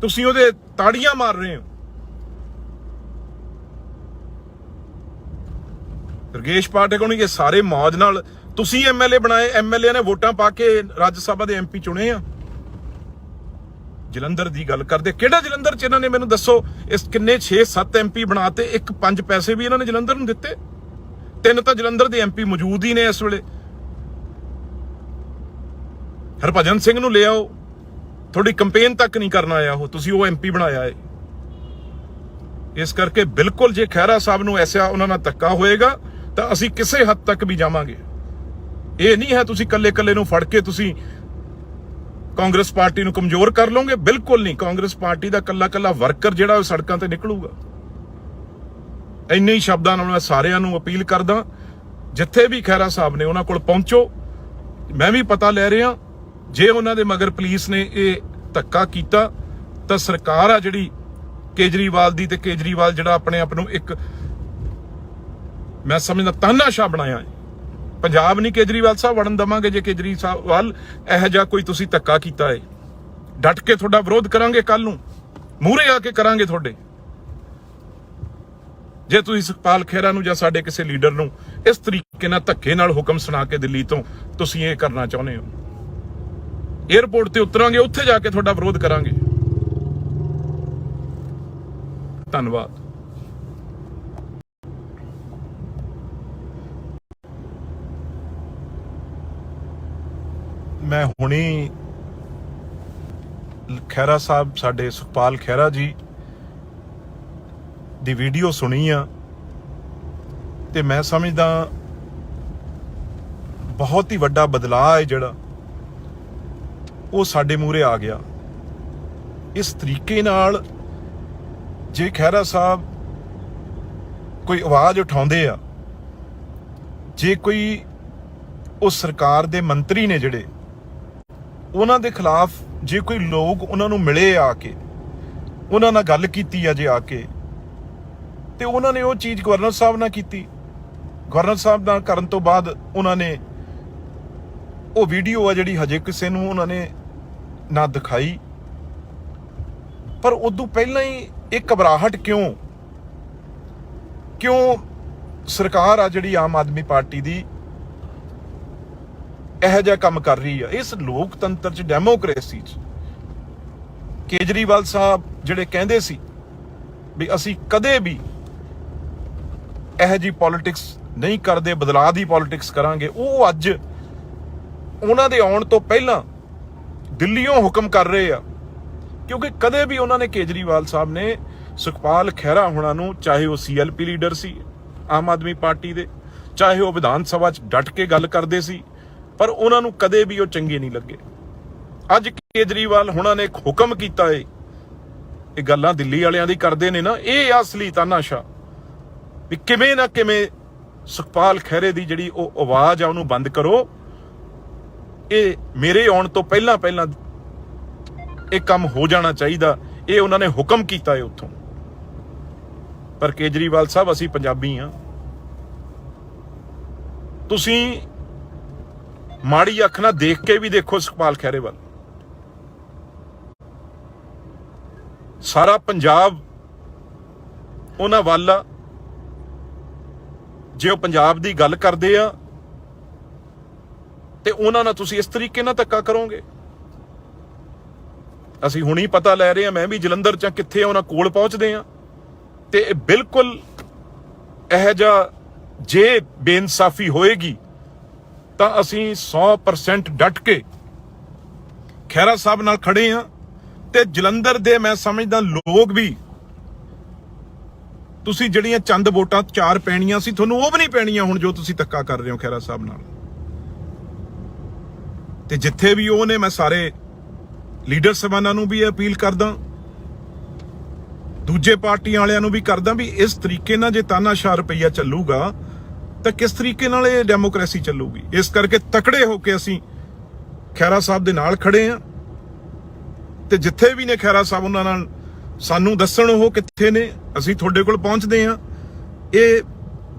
ਤੁਸੀਂ ਉਹਦੇ ਤਾੜੀਆਂ ਮਾਰ ਰਹੇ ਹੋ। ਦਰਗੇਸ਼ ਪਾਠਕ ਨੂੰ ਇਹ ਸਾਰੇ ਮੌਜ ਨਾਲ ਤੁਸੀਂ MLA ਬਣਾਏ। MLA ਨੇ ਵੋਟਾਂ ਪਾ ਕੇ ਰਾਜ ਸਭਾ ਦੇ MP ਚੁਣੇ ਆ। ਜਲੰਧਰ ਦੀ ਗੱਲ ਕਰਦੇ, ਕਿਹੜਾ ਜਲੰਧਰ 'ਚ ਇਹਨਾਂ ਨੇ ਮੈਨੂੰ ਦੱਸੋ, ਇਸ ਕਿੰਨੇ 6-7 MP ਬਣਾਤੇ, 1-5 ਪੈਸੇ ਵੀ ਇਹਨਾਂ ਨੇ ਜਲੰਧਰ ਨੂੰ ਦਿੱਤੇ। 3 ਤਾਂ ਜਲੰਧਰ ਦੇ MP ਮੌਜੂਦ ਹੀ ਨੇ ਇਸ ਵੇਲੇ। ਹਰਭਜਨ ਸਿੰਘ ਨੂੰ ਲੈ ਆਓ, ਤੁਹਾਡੀ ਕੰਪੇਨ ਤੱਕ ਨਹੀਂ ਕਰਨ ਆਇਆ ਉਹ, ਤੁਸੀਂ ਉਹ MP ਬਣਾਇਆ ਹੈ। ਇਸ ਕਰਕੇ ਬਿਲਕੁਲ ਜੇ ਖਹਿਰਾ ਸਾਹਿਬ ਨੂੰ ਐਸਾ ਉਹਨਾਂ ਨਾਲ ਧੱਕਾ ਹੋਏਗਾ ਤਾਂ ਅਸੀਂ ਕਿਸੇ ਹੱਦ ਤੱਕ ਵੀ ਜਾਵਾਂਗੇ। ਇਹ ਨਹੀਂ ਹੈ ਤੁਸੀਂ ਕੱਲੇ ਨੂੰ ਫੜ ਕੇ ਤੁਸੀਂ ਕਾਂਗਰਸ ਪਾਰਟੀ ਨੂੰ ਕਮਜ਼ੋਰ ਕਰ ਲਓਗੇ, ਬਿਲਕੁਲ ਨਹੀਂ। ਕਾਂਗਰਸ ਪਾਰਟੀ ਦਾ ਕੱਲਾ ਵਰਕਰ ਜਿਹੜਾ ਉਹ ਸੜਕਾਂ ਤੇ ਨਿਕਲੂਗਾ। ਇੰਨੇ ਹੀ ਸ਼ਬਦਾਂ ਨਾਲ ਮੈਂ ਸਾਰਿਆਂ ਨੂੰ ਅਪੀਲ ਕਰਦਾ, ਜਿੱਥੇ ਵੀ ਖਹਿਰਾ ਸਾਹਿਬ ਨੇ ਉਹਨਾਂ ਕੋਲ ਪਹੁੰਚੋ। ਮੈਂ ਵੀ ਪਤਾ ਲੈ ਰਿਹਾ, ਜੇ ਉਹਨਾਂ ਦੇ ਮਗਰ ਪੁਲਿਸ ਨੇ ਇਹ ਧੱਕਾ ਕੀਤਾ ਤਾਂ ਸਰਕਾਰ ਆ ਜਿਹੜੀ ਕੇਜਰੀਵਾਲ ਦੀ, ਤੇ ਕੇਜਰੀਵਾਲ ਜਿਹੜਾ ਆਪਣੇ ਆਪ ਨੂੰ ਇੱਕ ਮੈਂ ਸਮਝਦਾ ਤਾਨਾਸ਼ਾਹ ਬਣਾਇਆ ਹੈ। ਪੰਜਾਬ ਨਹੀਂ ਕੇਜਰੀਵਾਲ ਸਾਹਿਬ ਵੜਨ ਦਵਾਂਗੇ। ਜੇ ਕੇਜਰੀਵਾਲ ਇਹੋ ਜਿਹਾ ਕੋਈ ਤੁਸੀਂ ਧੱਕਾ ਕੀਤਾ ਹੈ, ਡਟ ਕੇ ਤੁਹਾਡਾ ਵਿਰੋਧ ਕਰਾਂਗੇ, ਕੱਲ ਨੂੰ ਮੂਹਰੇ ਆ ਕੇ ਕਰਾਂਗੇ ਤੁਹਾਡੇ। ਜੇ ਤੁਸੀਂ ਸੁਖਪਾਲ ਖਹਿਰਾ ਨੂੰ ਜਾਂ ਸਾਡੇ ਕਿਸੇ ਲੀਡਰ ਨੂੰ ਇਸ ਤਰੀਕੇ ਨਾਲ ਧੱਕੇ ਨਾਲ ਹੁਕਮ ਸੁਣਾ ਕੇ ਦਿੱਲੀ ਤੋਂ ਤੁਸੀਂ ਇਹ ਕਰਨਾ ਚਾਹੁੰਦੇ ਹੋ, ਏਅਰਪੋਰਟ ਤੇ ਉਤਰਾਂਗੇ, ਉੱਥੇ ਜਾ ਕੇ ਤੁਹਾਡਾ ਵਿਰੋਧ ਕਰਾਂਗੇ। ਧੰਨਵਾਦ। ਮੈਂ ਹੁਣੀ ਖਹਿਰਾ ਸਾਹਿਬ, ਸਾਡੇ ਸੁਖਪਾਲ ਖਹਿਰਾ ਜੀ ਦੀ ਵੀਡੀਓ ਸੁਣੀ ਆ, ਤੇ ਮੈਂ ਸਮਝਦਾ ਬਹੁਤ ਹੀ ਵੱਡਾ ਬਦਲਾਅ ਹੈ ਜਿਹੜਾ ਉਹ ਸਾਡੇ ਮੂਹਰੇ ਆ ਗਿਆ। ਇਸ ਤਰੀਕੇ ਨਾਲ ਜੇ ਖਹਿਰਾ ਸਾਹਿਬ ਕੋਈ ਆਵਾਜ਼ ਉਠਾਉਂਦੇ ਆ, ਜੇ ਕੋਈ ਉਸ ਸਰਕਾਰ ਦੇ ਮੰਤਰੀ ਨੇ ਜਿਹੜੇ ਉਹਨਾਂ ਦੇ ਖਿਲਾਫ, ਜੇ ਕੋਈ ਲੋਕ ਉਹਨਾਂ ਨੂੰ ਮਿਲੇ ਆ ਕੇ, ਉਹਨਾਂ ਨਾਲ ਗੱਲ ਕੀਤੀ ਆ ਜੇ ਆ ਕੇ, ਤੇ ਉਹਨਾਂ ਨੇ ਉਹ ਚੀਜ਼ ਗਵਰਨਰ ਸਾਹਿਬ ਨਾਲ ਕੀਤੀ। ਗਵਰਨਰ ਸਾਹਿਬ ਨਾਲ ਕਰਨ ਤੋਂ ਬਾਅਦ ਉਹਨਾਂ ਨੇ ਉਹ ਵੀਡੀਓ ਆ ਜਿਹੜੀ ਹਜੇ ਕਿਸੇ ਨੂੰ ਉਹਨਾਂ ਨੇ ਨਾ ਦਿਖਾਈ, ਪਰ ਉਦੋਂ ਪਹਿਲਾਂ ਹੀ ਇਹ ਘਬਰਾਹਟ ਕਿਉਂ ਸਰਕਾਰ ਆ ਜਿਹੜੀ ਆਮ ਆਦਮੀ ਪਾਰਟੀ ਦੀ ਇਹੋ ਜਿਹਾ ਕੰਮ ਕਰ ਰਹੀ ਆ। ਇਸ ਲੋਕਤੰਤਰ ਚ, ਡੈਮੋਕ੍ਰੇਸੀ ਚ ਕੇਜਰੀਵਾਲ ਸਾਹਿਬ ਜਿਹੜੇ ਕਹਿੰਦੇ ਸੀ ਵੀ ਅਸੀਂ ਕਦੇ ਵੀ ਇਹੋ ਜਿਹੀ ਪੋਲਿਟਿਕਸ ਨਹੀਂ ਕਰਦੇ, ਬਦਲਾਅ ਦੀ ਪੋਲਿਟਿਕਸ ਕਰਾਂਗੇ, ਉਹ ਅੱਜ ਉਹਨਾਂ ਦੇ ਆਉਣ ਤੋਂ ਪਹਿਲਾਂ ਦਿੱਲੀੋਂ ਹੁਕਮ ਕਰ ਰਹੇ ਆ। ਕਿਉਂਕਿ ਕਦੇ ਵੀ ਉਹਨਾਂ ਨੇ, ਕੇਜਰੀਵਾਲ ਸਾਹਿਬ ਨੇ ਸੁਖਪਾਲ ਖਹਿਰਾ ਹੋਣਾ ਨੂੰ, ਚਾਹੇ ਉਹ CLP ਲੀਡਰ ਸੀ ਆਮ ਆਦਮੀ ਪਾਰਟੀ ਦੇ, ਚਾਹੇ ਉਹ ਵਿਧਾਨ ਸਭਾ 'ਚ ਡਟ ਕੇ ਗੱਲ ਕਰਦੇ ਸੀ, ਪਰ ਉਹਨਾਂ ਨੂੰ ਕਦੇ ਵੀ ਉਹ ਚੰਗੇ ਨਹੀਂ ਲੱਗੇ। ਅੱਜ ਕੇਜਰੀਵਾਲ ਹੋਣਾ ਨੇ ਇੱਕ ਹੁਕਮ ਕੀਤਾ ਏ, ਇਹ ਗੱਲਾਂ ਦਿੱਲੀ ਵਾਲਿਆਂ ਦੀ ਕਰਦੇ ਨੇ ਨਾ, ਇਹ ਅਸਲੀ ਤਾਨਾਸ਼ਾਹ ਵੀ ਕਿਵੇਂ ਨਾ ਕਿਵੇਂ ਸੁਖਪਾਲ ਖਹਿਰੇ ਦੀ ਜਿਹੜੀ ਉਹ ਆਵਾਜ਼ ਆ ਉਹਨੂੰ ਬੰਦ ਕਰੋ। ਇਹ ਮੇਰੇ ਆਉਣ ਤੋਂ ਪਹਿਲਾਂ ਇਹ ਕੰਮ ਹੋ ਜਾਣਾ ਚਾਹੀਦਾ, ਇਹ ਉਹਨਾਂ ਨੇ ਹੁਕਮ ਕੀਤਾ ਹੈ ਉੱਥੋਂ। ਪਰ ਕੇਜਰੀਵਾਲ ਸਾਹਿਬ, ਅਸੀਂ ਪੰਜਾਬੀ ਆ, ਤੁਸੀਂ ਮਾੜੀ ਅੱਖ ਨਾਲ ਦੇਖ ਕੇ ਵੀ ਦੇਖੋ ਸੁਖਪਾਲ ਖਹਿਰੇ ਵੱਲ। ਸਾਰਾ ਪੰਜਾਬ ਉਹਨਾਂ ਵੱਲ ਆ। ਜੇ ਉਹ ਪੰਜਾਬ ਦੀ ਗੱਲ ਕਰਦੇ ਆ ਤੇ ਉਹਨਾਂ ਨਾਲ ਤੁਸੀਂ ਇਸ ਤਰੀਕੇ ਨਾਲ ਧੱਕਾ ਕਰੋਗੇ। ਅਸੀਂ ਹੁਣੀ ਪਤਾ ਲੈ ਰਹੇ ਹਾਂ, ਮੈਂ ਵੀ ਜਲੰਧਰ ਚ ਕਿੱਥੇ ਉਹਨਾਂ ਕੋਲ ਪਹੁੰਚਦੇ ਆ, ਤੇ ਬਿਲਕੁਲ ਇਹੋ ਜਿਹਾ ਜੇ ਬੇਇਨਸਾਫੀ ਹੋਏਗੀ ਤਾਂ ਅਸੀਂ 100% ਡਟ ਕੇ ਖਹਿਰਾ ਸਾਹਿਬ ਨਾਲ ਖੜੇ ਆ। ਤੇ ਜਲੰਧਰ ਦੇ ਮੈਂ ਸਮਝਦਾ ਲੋਕ ਵੀ, ਤੁਸੀਂ ਜਿਹੜੀਆਂ ਚੰਦ ਵੋਟਾਂ 4 ਪੈਣੀਆਂ ਸੀ, ਤੁਹਾਨੂੰ ਉਹ ਵੀ ਨਹੀਂ ਪੈਣੀਆਂ ਹੁਣ ਜੋ ਤੁਸੀਂ ਧੱਕਾ ਕਰ ਰਹੇ ਹੋ ਖਹਿਰਾ ਸਾਹਿਬ ਨਾਲ। ਤੇ ਜਿੱਥੇ ਵੀ ਉਹ ਨੇ, ਮੈਂ ਸਾਰੇ ਲੀਡਰ ਸਾਹਿਬਾਨਾਂ ਨੂੰ ਵੀ ਅਪੀਲ ਕਰਦਾ, ਦੂਜੇ ਪਾਰਟੀਆਂ ਵਾਲਿਆਂ ਨੂੰ ਵੀ ਕਰਦਾ ਵੀ ਇਸ ਤਰੀਕੇ ਨਾਲ ਜੇ ਤਾਨਾਸ਼ਾਹ ਰੁਪਈਆ ਚੱਲੂਗਾ ਤਾਂ ਕਿਸ ਤਰੀਕੇ ਨਾਲ ਇਹ ਡੈਮੋਕ੍ਰੇਸੀ ਚੱਲੂਗੀ। ਇਸ ਕਰਕੇ ਤਕੜੇ ਹੋ ਕੇ ਅਸੀਂ ਖਹਿਰਾ ਸਾਹਿਬ ਦੇ ਨਾਲ ਖੜੇ ਆ, ਤੇ ਜਿੱਥੇ ਵੀ ਨੇ ਖਹਿਰਾ ਸਾਹਿਬ ਉਹਨਾਂ ਨਾਲ ਸਾਨੂੰ ਦੱਸਣ ਉਹ ਕਿੱਥੇ ਨੇ, ਅਸੀਂ ਤੁਹਾਡੇ ਕੋਲ ਪਹੁੰਚਦੇ ਆ। ਇਹ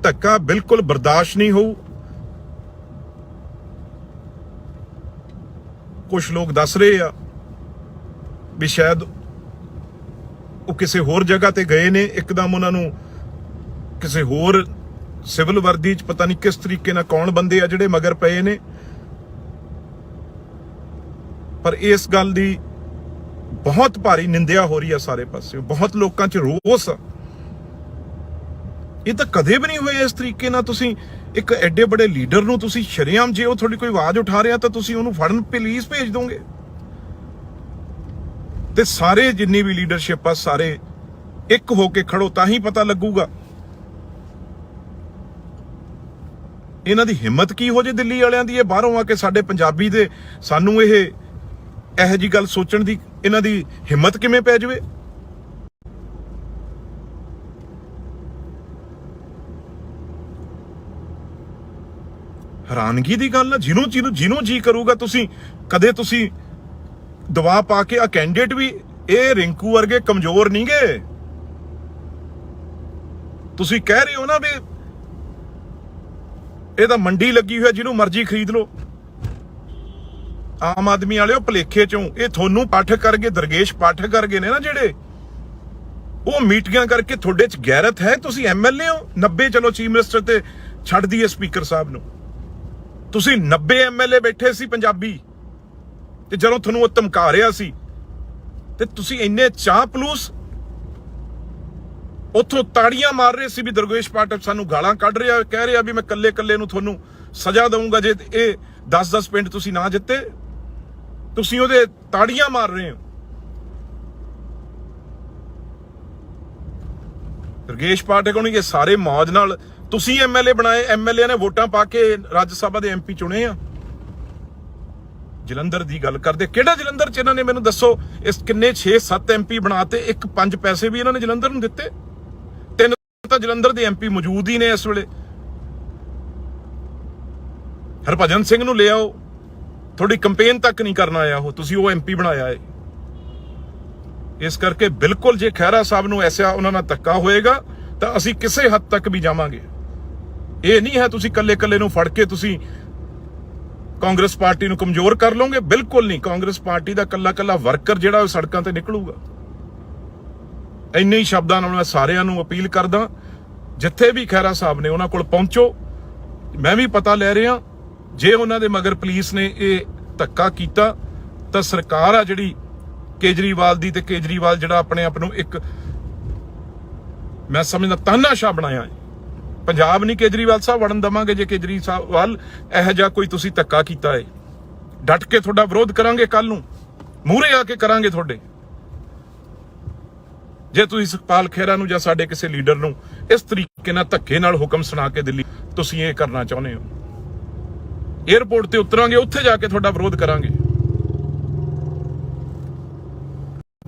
ਧੱਕਾ ਬਿਲਕੁਲ ਬਰਦਾਸ਼ਤ ਨਹੀਂ ਹੋਊ। ਕੁਝ ਲੋਕ ਦੱਸ ਰਹੇ ਆ ਵੀ ਸ਼ਾਇਦ ਉਹ ਕਿਸੇ ਹੋਰ ਜਗ੍ਹਾ ਤੇ ਗਏ ਨੇ, ਇੱਕਦਮ ਉਹਨਾਂ ਨੂੰ ਕਿਸੇ ਹੋਰ ਸਿਵਲ ਵਰਦੀ 'ਚ ਪਤਾ ਨਹੀਂ ਕਿਸ ਤਰੀਕੇ ਨਾਲ ਕੌਣ ਬੰਦੇ ਆ ਜਿਹੜੇ ਮਗਰ ਪਏ ਨੇ। ਪਰ ਇਸ ਗੱਲ ਦੀ ਬਹੁਤ ਭਾਰੀ ਨਿੰਦਿਆ ਹੋ ਰਹੀ ਆ ਸਾਰੇ ਪਾਸੇ, ਬਹੁਤ ਲੋਕਾਂ 'ਚ ਰੋਸ ਆ। ਇਹ ਤਾਂ ਕਦੇ ਵੀ ਨਹੀਂ ਹੋਇਆ ਇਸ ਤਰੀਕੇ ਨਾਲ। ਤੁਸੀਂ ਇੱਕ ਐਡੇ ਵੱਡੇ ਲੀਡਰ ਨੂੰ ਤੁਸੀਂ ਸ਼ਰੇਆਮ, ਜੇ ਉਹ ਤੁਹਾਡੀ ਕੋਈ ਆਵਾਜ਼ ਉਠਾ ਰਿਹਾ ਤਾਂ ਤੁਸੀਂ ਉਹਨੂੰ ਫੜਨ ਪੁਲਿਸ ਭੇਜ ਦੋਗੇ। ਤੇ ਸਾਰੇ ਜਿੰਨੀ ਵੀ ਲੀਡਰਸ਼ਿਪ ਆ, ਸਾਰੇ ਇੱਕ ਹੋ ਕੇ ਖੜੋ, ਤਾਂ ਹੀ ਪਤਾ ਲੱਗੂਗਾ ਇਹਨਾਂ ਦੀ ਹਿੰਮਤ ਕੀ ਹੋ ਜੇ ਦਿੱਲੀ ਵਾਲਿਆਂ ਦੀ। ਇਹ ਬਾਹਰੋਂ ਆ ਕੇ ਸਾਡੇ ਪੰਜਾਬੀ ਦੇ ਸਾਨੂੰ ਇਹੋ ਜਿਹੀ ਗੱਲ ਸੋਚਣ ਦੀ ਇਹਨਾਂ ਦੀ ਹਿੰਮਤ ਕਿਵੇਂ ਪੈ ਜਾਵੇ। ਹੈਰਾਨਗੀ ਦੀ ਗੱਲ ਆ। ਜਿਹਨੂੰ ਜੀ ਕਰੂਗਾ ਤੁਸੀਂ ਕਦੇ ਤੁਸੀਂ ਦਵਾ ਪਾ ਕੇ ਆ ਕੈਂਡੀਡੇਟ ਵੀ ਇਹ ਰਿੰਕੂ ਵਰਗੇ ਕਮਜ਼ੋਰ ਨਹੀਂ ਗੇ। ਤੁਸੀਂ ਕਹਿ ਰਹੇ ਹੋ ਨਾ ਵੀ ਇਹ ਤਾਂ ਮੰਡੀ ਲੱਗੀ ਹੋਈ ਹੈ, ਜਿਹਨੂੰ ਮਰਜ਼ੀ ਖਰੀਦ ਲਓ। ਆਮ ਆਦਮੀ ਵਾਲਿਓ ਭਲੇਖੇ ਚੋਂ ਇਹ ਤੁਹਾਨੂੰ ਪਾਠਕ ਕਰਕੇ ਦਰਗੇਸ਼ ਪਾਠਕ ਕਰਕੇ ਨੇ ਨਾ ਜਿਹੜੇ, ਉਹ ਮੀਟਿੰਗਾਂ ਕਰਕੇ ਤੁਹਾਡੇ ਚ ਗੈਰਤ ਹੈ। ਤੁਸੀਂ ਐਮਐਲਏ ਹੋ 90, ਚਲੋ ਚੀਫ ਮਿਨਿਸਟਰ ਤੇ ਛੱਡ ਦਈਏ ਸਪੀਕਰ ਸਾਹਿਬ ਨੂੰ, ਤੁਸੀਂ 90 ਐਮਐਲਏ ਬੈਠੇ ਸੀ ਪੰਜਾਬੀ, ਤੇ ਜਦੋਂ ਤੁਹਾਨੂੰ ਉਹ ਧਮਕਾ ਰਿਹਾ ਸੀ ਤੇ ਤੁਸੀਂ ਇੰਨੇ ਚਾਹ ਪਲੂਸ ਉੱਥੋਂ ਤਾੜੀਆਂ ਮਾਰ ਰਹੇ ਸੀ ਵੀ ਦਰਗੇਸ਼ ਪਾਠਕ ਸਾਨੂੰ ਗਾਲਾਂ ਕੱਢ ਰਿਹਾ, ਕਹਿ ਰਿਹਾ ਵੀ ਮੈਂ ਕੱਲੇ ਨੂੰ ਤੁਹਾਨੂੰ ਸਜ਼ਾ ਦਊਂਗਾ ਜੇ ਇਹ 10-10 ਪਿੰਡ ਤੁਸੀਂ ਨਾ ਜਿੱਤੇ। ਤੁਸੀਂ ਉਹਦੇ ਤਾੜੀਆਂ ਮਾਰ ਰਹੇ ਹੋ। ਦਰਗੇਸ਼ ਪਾਠਕ ਹੋਣੀ ਇਹ ਸਾਰੇ ਮੌਜ ਨਾਲ ਤੁਸੀਂ ਐਮਐਲਏ ਬਣਾਏ, ਐਮਐਲਏ ਨੇ ਵੋਟਾਂ ਪਾ ਕੇ ਰਾਜ ਸਭਾ ਦੇ ਐਮਪੀ ਚੁਣੇ ਆ। ਜਲੰਧਰ ਦੀ ਗੱਲ ਕਰਦੇ, ਕਿਹੜਾ ਜਲੰਧਰ ਚ ਇਹਨਾਂ ਨੇ ਮੈਨੂੰ ਦੱਸੋ, ਇਸ ਕਿੰਨੇ 6-7 ਐਮਪੀ ਬਣਾਤੇ, 1-5 ਪੈਸੇ ਵੀ ਇਹਨਾਂ ਨੇ ਜਲੰਧਰ ਨੂੰ ਦਿੱਤੇ। 3 ਤਾਂ ਜਲੰਧਰ ਦੇ ਐਮਪੀ ਮੌਜੂਦ ਹੀ ਨੇ ਇਸ ਵੇਲੇ। ਹਰਭਜਨ ਸਿੰਘ ਨੂੰ ਲਿਆਓ, ਤੁਹਾਡੀ ਕੰਪੇਨ ਤੱਕ ਨਹੀਂ ਕਰਨ ਆਇਆ ਉਹ, ਤੁਸੀਂ ਉਹ ਐਮਪੀ ਬਣਾਇਆ ਹੈ। ਇਸ ਕਰਕੇ ਬਿਲਕੁਲ ਜੇ ਖਹਿਰਾ ਸਾਹਿਬ ਨੂੰ ਐਸਾ ਉਹਨਾਂ ਨਾਲ ਧੱਕਾ ਹੋਏਗਾ ਤਾਂ ਅਸੀਂ ਕਿਸੇ ਹੱਦ ਤੱਕ ਵੀ ਜਾਵਾਂਗੇ। ਇਹ ਨਹੀਂ ਹੈ ਤੁਸੀਂ ਕੱਲੇ ਨੂੰ ਫੜ ਕੇ ਤੁਸੀਂ ਕਾਂਗਰਸ ਪਾਰਟੀ ਨੂੰ ਕਮਜ਼ੋਰ ਕਰ ਲਓਗੇ, ਬਿਲਕੁਲ ਨਹੀਂ। ਕਾਂਗਰਸ ਪਾਰਟੀ ਦਾ ਕੱਲਾ ਵਰਕਰ ਜਿਹੜਾ ਉਹ ਸੜਕਾਂ ਤੇ ਨਿਕਲੂਗਾ। ਇੰਨੇ ਹੀ ਸ਼ਬਦਾਂ ਨਾਲ ਮੈਂ ਸਾਰਿਆਂ ਨੂੰ ਅਪੀਲ ਕਰਦਾ, ਜਿੱਥੇ ਵੀ ਖਹਿਰਾ ਸਾਹਿਬ ਨੇ ਉਹਨਾਂ ਕੋਲ ਪਹੁੰਚੋ। ਮੈਂ ਵੀ ਪਤਾ ਲੈ ਰਿਹਾ, ਜੇ ਉਹਨਾਂ ਦੇ ਮਗਰ ਪੁਲਿਸ ਨੇ ਇਹ ਧੱਕਾ ਕੀਤਾ ਤਾਂ ਸਰਕਾਰ ਆ ਜਿਹੜੀ ਕੇਜਰੀਵਾਲ ਦੀ, ਤੇ ਕੇਜਰੀਵਾਲ ਜਿਹੜਾ ਆਪਣੇ ਆਪ ਨੂੰ ਇੱਕ ਮੈਂ ਸਮਝਦਾ ਤਾਨਾਸ਼ਾਹ ਬਣਾਇਆ ਹੈ। ਪੰਜਾਬ ਨਹੀਂ ਕੇਜਰੀਵਾਲ ਸਾਹਿਬ ਵੜਨ ਦਵਾਂਗੇ। ਜੇ ਕੇਜਰੀਵਾਲ ਇਹੋ ਜਿਹਾ ਕੋਈ ਤੁਸੀਂ ਧੱਕਾ ਕੀਤਾ ਹੈ, ਡਟ ਕੇ ਤੁਹਾਡਾ ਵਿਰੋਧ ਕਰਾਂਗੇ। ਕੱਲ ਨੂੰ ਮੂਹਰੇ ਆ ਕੇ ਕਰਾਂਗੇ ਤੁਹਾਡੇ। ਜੇ ਤੁਸੀਂ ਸੁਖਪਾਲ ਖਹਿਰਾ ਨੂੰ ਜਾਂ ਸਾਡੇ ਕਿਸੇ ਲੀਡਰ ਨੂੰ ਇਸ ਤਰੀਕੇ ਨਾਲ ਧੱਕੇ ਨਾਲ ਹੁਕਮ ਸੁਣਾ ਕੇ ਦਿੱਲੀ ਤੁਸੀਂ ਇਹ ਕਰਨਾ ਚਾਹੁੰਦੇ ਹੋ, ਏਅਰਪੋਰਟ ਤੇ ਉਤਰਾਂਗੇ, ਉੱਥੇ ਜਾ ਕੇ ਤੁਹਾਡਾ ਵਿਰੋਧ ਕਰਾਂਗੇ।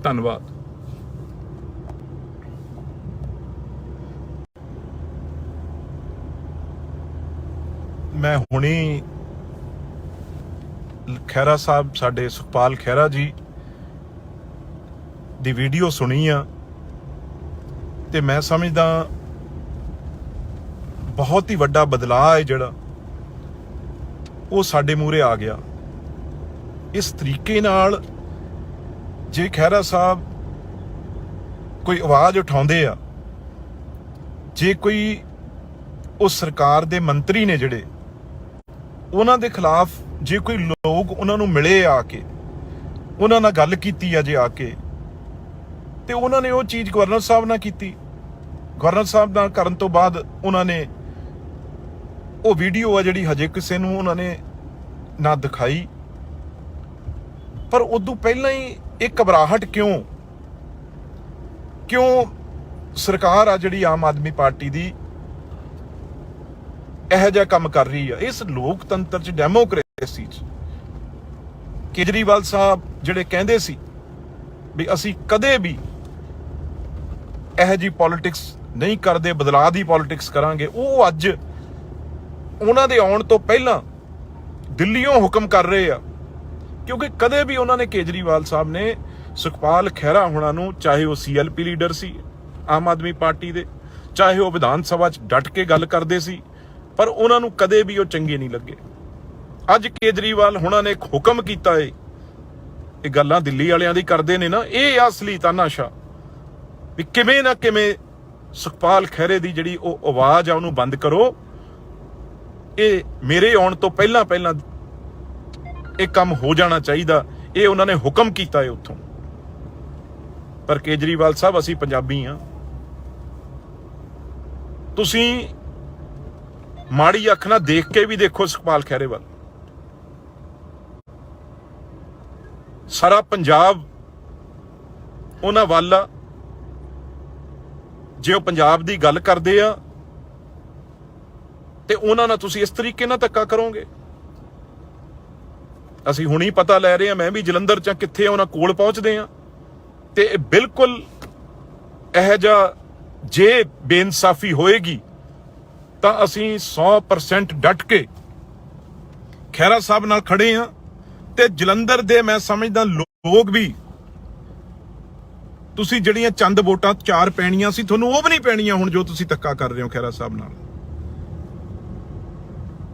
ਧੰਨਵਾਦ। ਮੈਂ ਹੁਣੀ ਖਹਿਰਾ ਸਾਹਿਬ, ਸਾਡੇ ਸੁਖਪਾਲ ਖਹਿਰਾ ਜੀ ਦੀ ਵੀਡੀਓ ਸੁਣੀ ਆ, ਤੇ ਮੈਂ ਸਮਝਦਾ ਬਹੁਤ ਹੀ ਵੱਡਾ ਬਦਲਾਅ ਹੈ ਜਿਹੜਾ ਉਹ ਸਾਡੇ ਮੂਹਰੇ ਆ ਗਿਆ। ਇਸ ਤਰੀਕੇ ਨਾਲ ਜੇ ਖਹਿਰਾ ਸਾਹਿਬ ਕੋਈ ਆਵਾਜ਼ ਉਠਾਉਂਦੇ ਆ, ਜੇ ਕੋਈ ਉਹ ਸਰਕਾਰ ਦੇ ਮੰਤਰੀ ਨੇ ਜਿਹੜੇ ਉਹਨਾਂ ਦੇ ਖਿਲਾਫ, ਜੇ ਕੋਈ ਲੋਕ ਉਹਨਾਂ ਨੂੰ ਮਿਲੇ ਆ ਕੇ, ਉਹਨਾਂ ਨਾਲ ਗੱਲ ਕੀਤੀ ਆ ਜੇ ਆ ਕੇ, ਤੇ ਉਹਨਾਂ ਨੇ ਉਹ ਚੀਜ਼ ਗਵਰਨਰ ਸਾਹਿਬ ਨਾਲ ਕੀਤੀ। ਗਵਰਨਰ ਸਾਹਿਬ ਨਾਲ ਕਰਨ ਤੋਂ ਬਾਅਦ ਉਹਨਾਂ ਨੇ ਉਹ ਵੀਡੀਓ ਆ ਜਿਹੜੀ ਹਜੇ ਕਿਸੇ ਨੂੰ ਉਹਨਾਂ ਨੇ ਨਾ ਦਿਖਾਈ, ਪਰ ਉਦੋਂ ਪਹਿਲਾਂ ਹੀ ਇਹ ਘਬਰਾਹਟ ਕਿਉਂ ਸਰਕਾਰ ਆ ਜਿਹੜੀ ਆਮ ਆਦਮੀ ਪਾਰਟੀ ਦੀ ਇਹੋ ਜਿਹਾ ਕੰਮ ਕਰ ਰਹੀ ਆ। ਇਸ ਲੋਕਤੰਤਰ ਚ, ਡੈਮੋਕ੍ਰੇਸੀ ਚ ਕੇਜਰੀਵਾਲ ਸਾਹਿਬ ਜਿਹੜੇ ਕਹਿੰਦੇ ਸੀ ਵੀ ਅਸੀਂ ਕਦੇ ਵੀ ਇਹੋ ਜਿਹੀ ਪੋਲਿਟਿਕਸ ਨਹੀਂ ਕਰਦੇ, ਬਦਲਾਅ ਦੀ ਪੋਲਿਟਿਕਸ ਕਰਾਂਗੇ, ਉਹ ਅੱਜ ਉਹਨਾਂ ਦੇ ਆਉਣ ਤੋਂ ਪਹਿਲਾਂ ਦਿੱਲੀੋਂ ਹੁਕਮ ਕਰ ਰਹੇ ਆ। ਕਿਉਂਕਿ ਕਦੇ ਵੀ ਉਹਨਾਂ ਨੇ, ਕੇਜਰੀਵਾਲ ਸਾਹਿਬ ਨੇ ਸੁਖਪਾਲ ਖਹਿਰਾ ਹੋਣਾ ਨੂੰ, ਚਾਹੇ ਉਹ ਸੀਐਲਪੀ ਲੀਡਰ ਸੀ ਆਮ ਆਦਮੀ ਪਾਰਟੀ ਦੇ, ਚਾਹੇ ਉਹ ਵਿਧਾਨ ਸਭਾ 'ਚ ਡਟ ਕੇ ਗੱਲ ਕਰਦੇ ਸੀ, ਪਰ ਉਹਨਾਂ ਨੂੰ ਕਦੇ ਵੀ ਉਹ ਚੰਗੇ ਨਹੀਂ ਲੱਗੇ। ਅੱਜ ਕੇਜਰੀਵਾਲ ਹੋਣਾ ਨੇ ਇੱਕ ਹੁਕਮ ਕੀਤਾ ਏ, ਇਹ ਗੱਲਾਂ ਦਿੱਲੀ ਵਾਲਿਆਂ ਦੀ ਕਰਦੇ ਨੇ ਨਾ, ਇਹ ਅਸਲੀ ਤਾਨਾਸ਼ਾਹ ਵੀ ਕਿਵੇਂ ਨਾ ਕਿਵੇਂ ਸੁਖਪਾਲ ਖਹਿਰੇ ਦੀ ਜਿਹੜੀ ਉਹ ਆਵਾਜ਼ ਆ ਉਹਨੂੰ ਬੰਦ ਕਰੋ। ਇਹ ਮੇਰੇ ਆਉਣ ਤੋਂ ਪਹਿਲਾਂ ਇਹ ਕੰਮ ਹੋ ਜਾਣਾ ਚਾਹੀਦਾ, ਇਹ ਉਹਨਾਂ ਨੇ ਹੁਕਮ ਕੀਤਾ ਹੈ ਉੱਥੋਂ। ਪਰ ਕੇਜਰੀਵਾਲ ਸਾਹਿਬ, ਅਸੀਂ ਪੰਜਾਬੀ ਆ, ਤੁਸੀਂ ਮਾੜੀ ਅੱਖ ਨਾਲ ਦੇਖ ਕੇ ਵੀ ਦੇਖੋ ਸੁਖਪਾਲ ਖਹਿਰੇ ਵੱਲ। ਸਾਰਾ ਪੰਜਾਬ ਉਹਨਾਂ ਵੱਲ ਆ। ਜੇ ਉਹ ਪੰਜਾਬ ਦੀ ਗੱਲ ਕਰਦੇ ਆ ਤੇ ਉਹਨਾਂ ਨਾਲ ਤੁਸੀਂ ਇਸ ਤਰੀਕੇ ਨਾਲ ਧੱਕਾ ਕਰੋਗੇ। ਅਸੀਂ ਹੁਣੀ ਪਤਾ ਲੈ ਰਹੇ ਹਾਂ, ਮੈਂ ਵੀ ਜਲੰਧਰ ਚ ਕਿੱਥੇ ਉਹਨਾਂ ਕੋਲ ਪਹੁੰਚਦੇ ਆ, ਤੇ ਬਿਲਕੁਲ ਇਹੋ ਜਿਹਾ ਜੇ ਬੇਇਨਸਾਫੀ ਹੋਏਗੀ ਤਾਂ ਅਸੀਂ 100% ਡਟ ਕੇ ਖਹਿਰਾ ਸਾਹਿਬ ਨਾਲ ਖੜੇ ਆ ਤੇ ਜਲੰਧਰ ਦੇ ਮੈਂ ਸਮਝਦਾ ਲੋਕ ਵੀ ਤੁਸੀਂ ਜਿਹੜੀਆਂ ਚੰਦ ਵੋਟਾਂ 4 ਪੈਣੀਆਂ ਸੀ ਤੁਹਾਨੂੰ ਉਹ ਵੀ ਨਹੀਂ ਪੈਣੀਆਂ ਹੁਣ ਜੋ ਤੁਸੀਂ ਧੱਕਾ ਕਰ ਰਹੇ ਹੋ ਖਹਿਰਾ ਸਾਹਿਬ ਨਾਲ।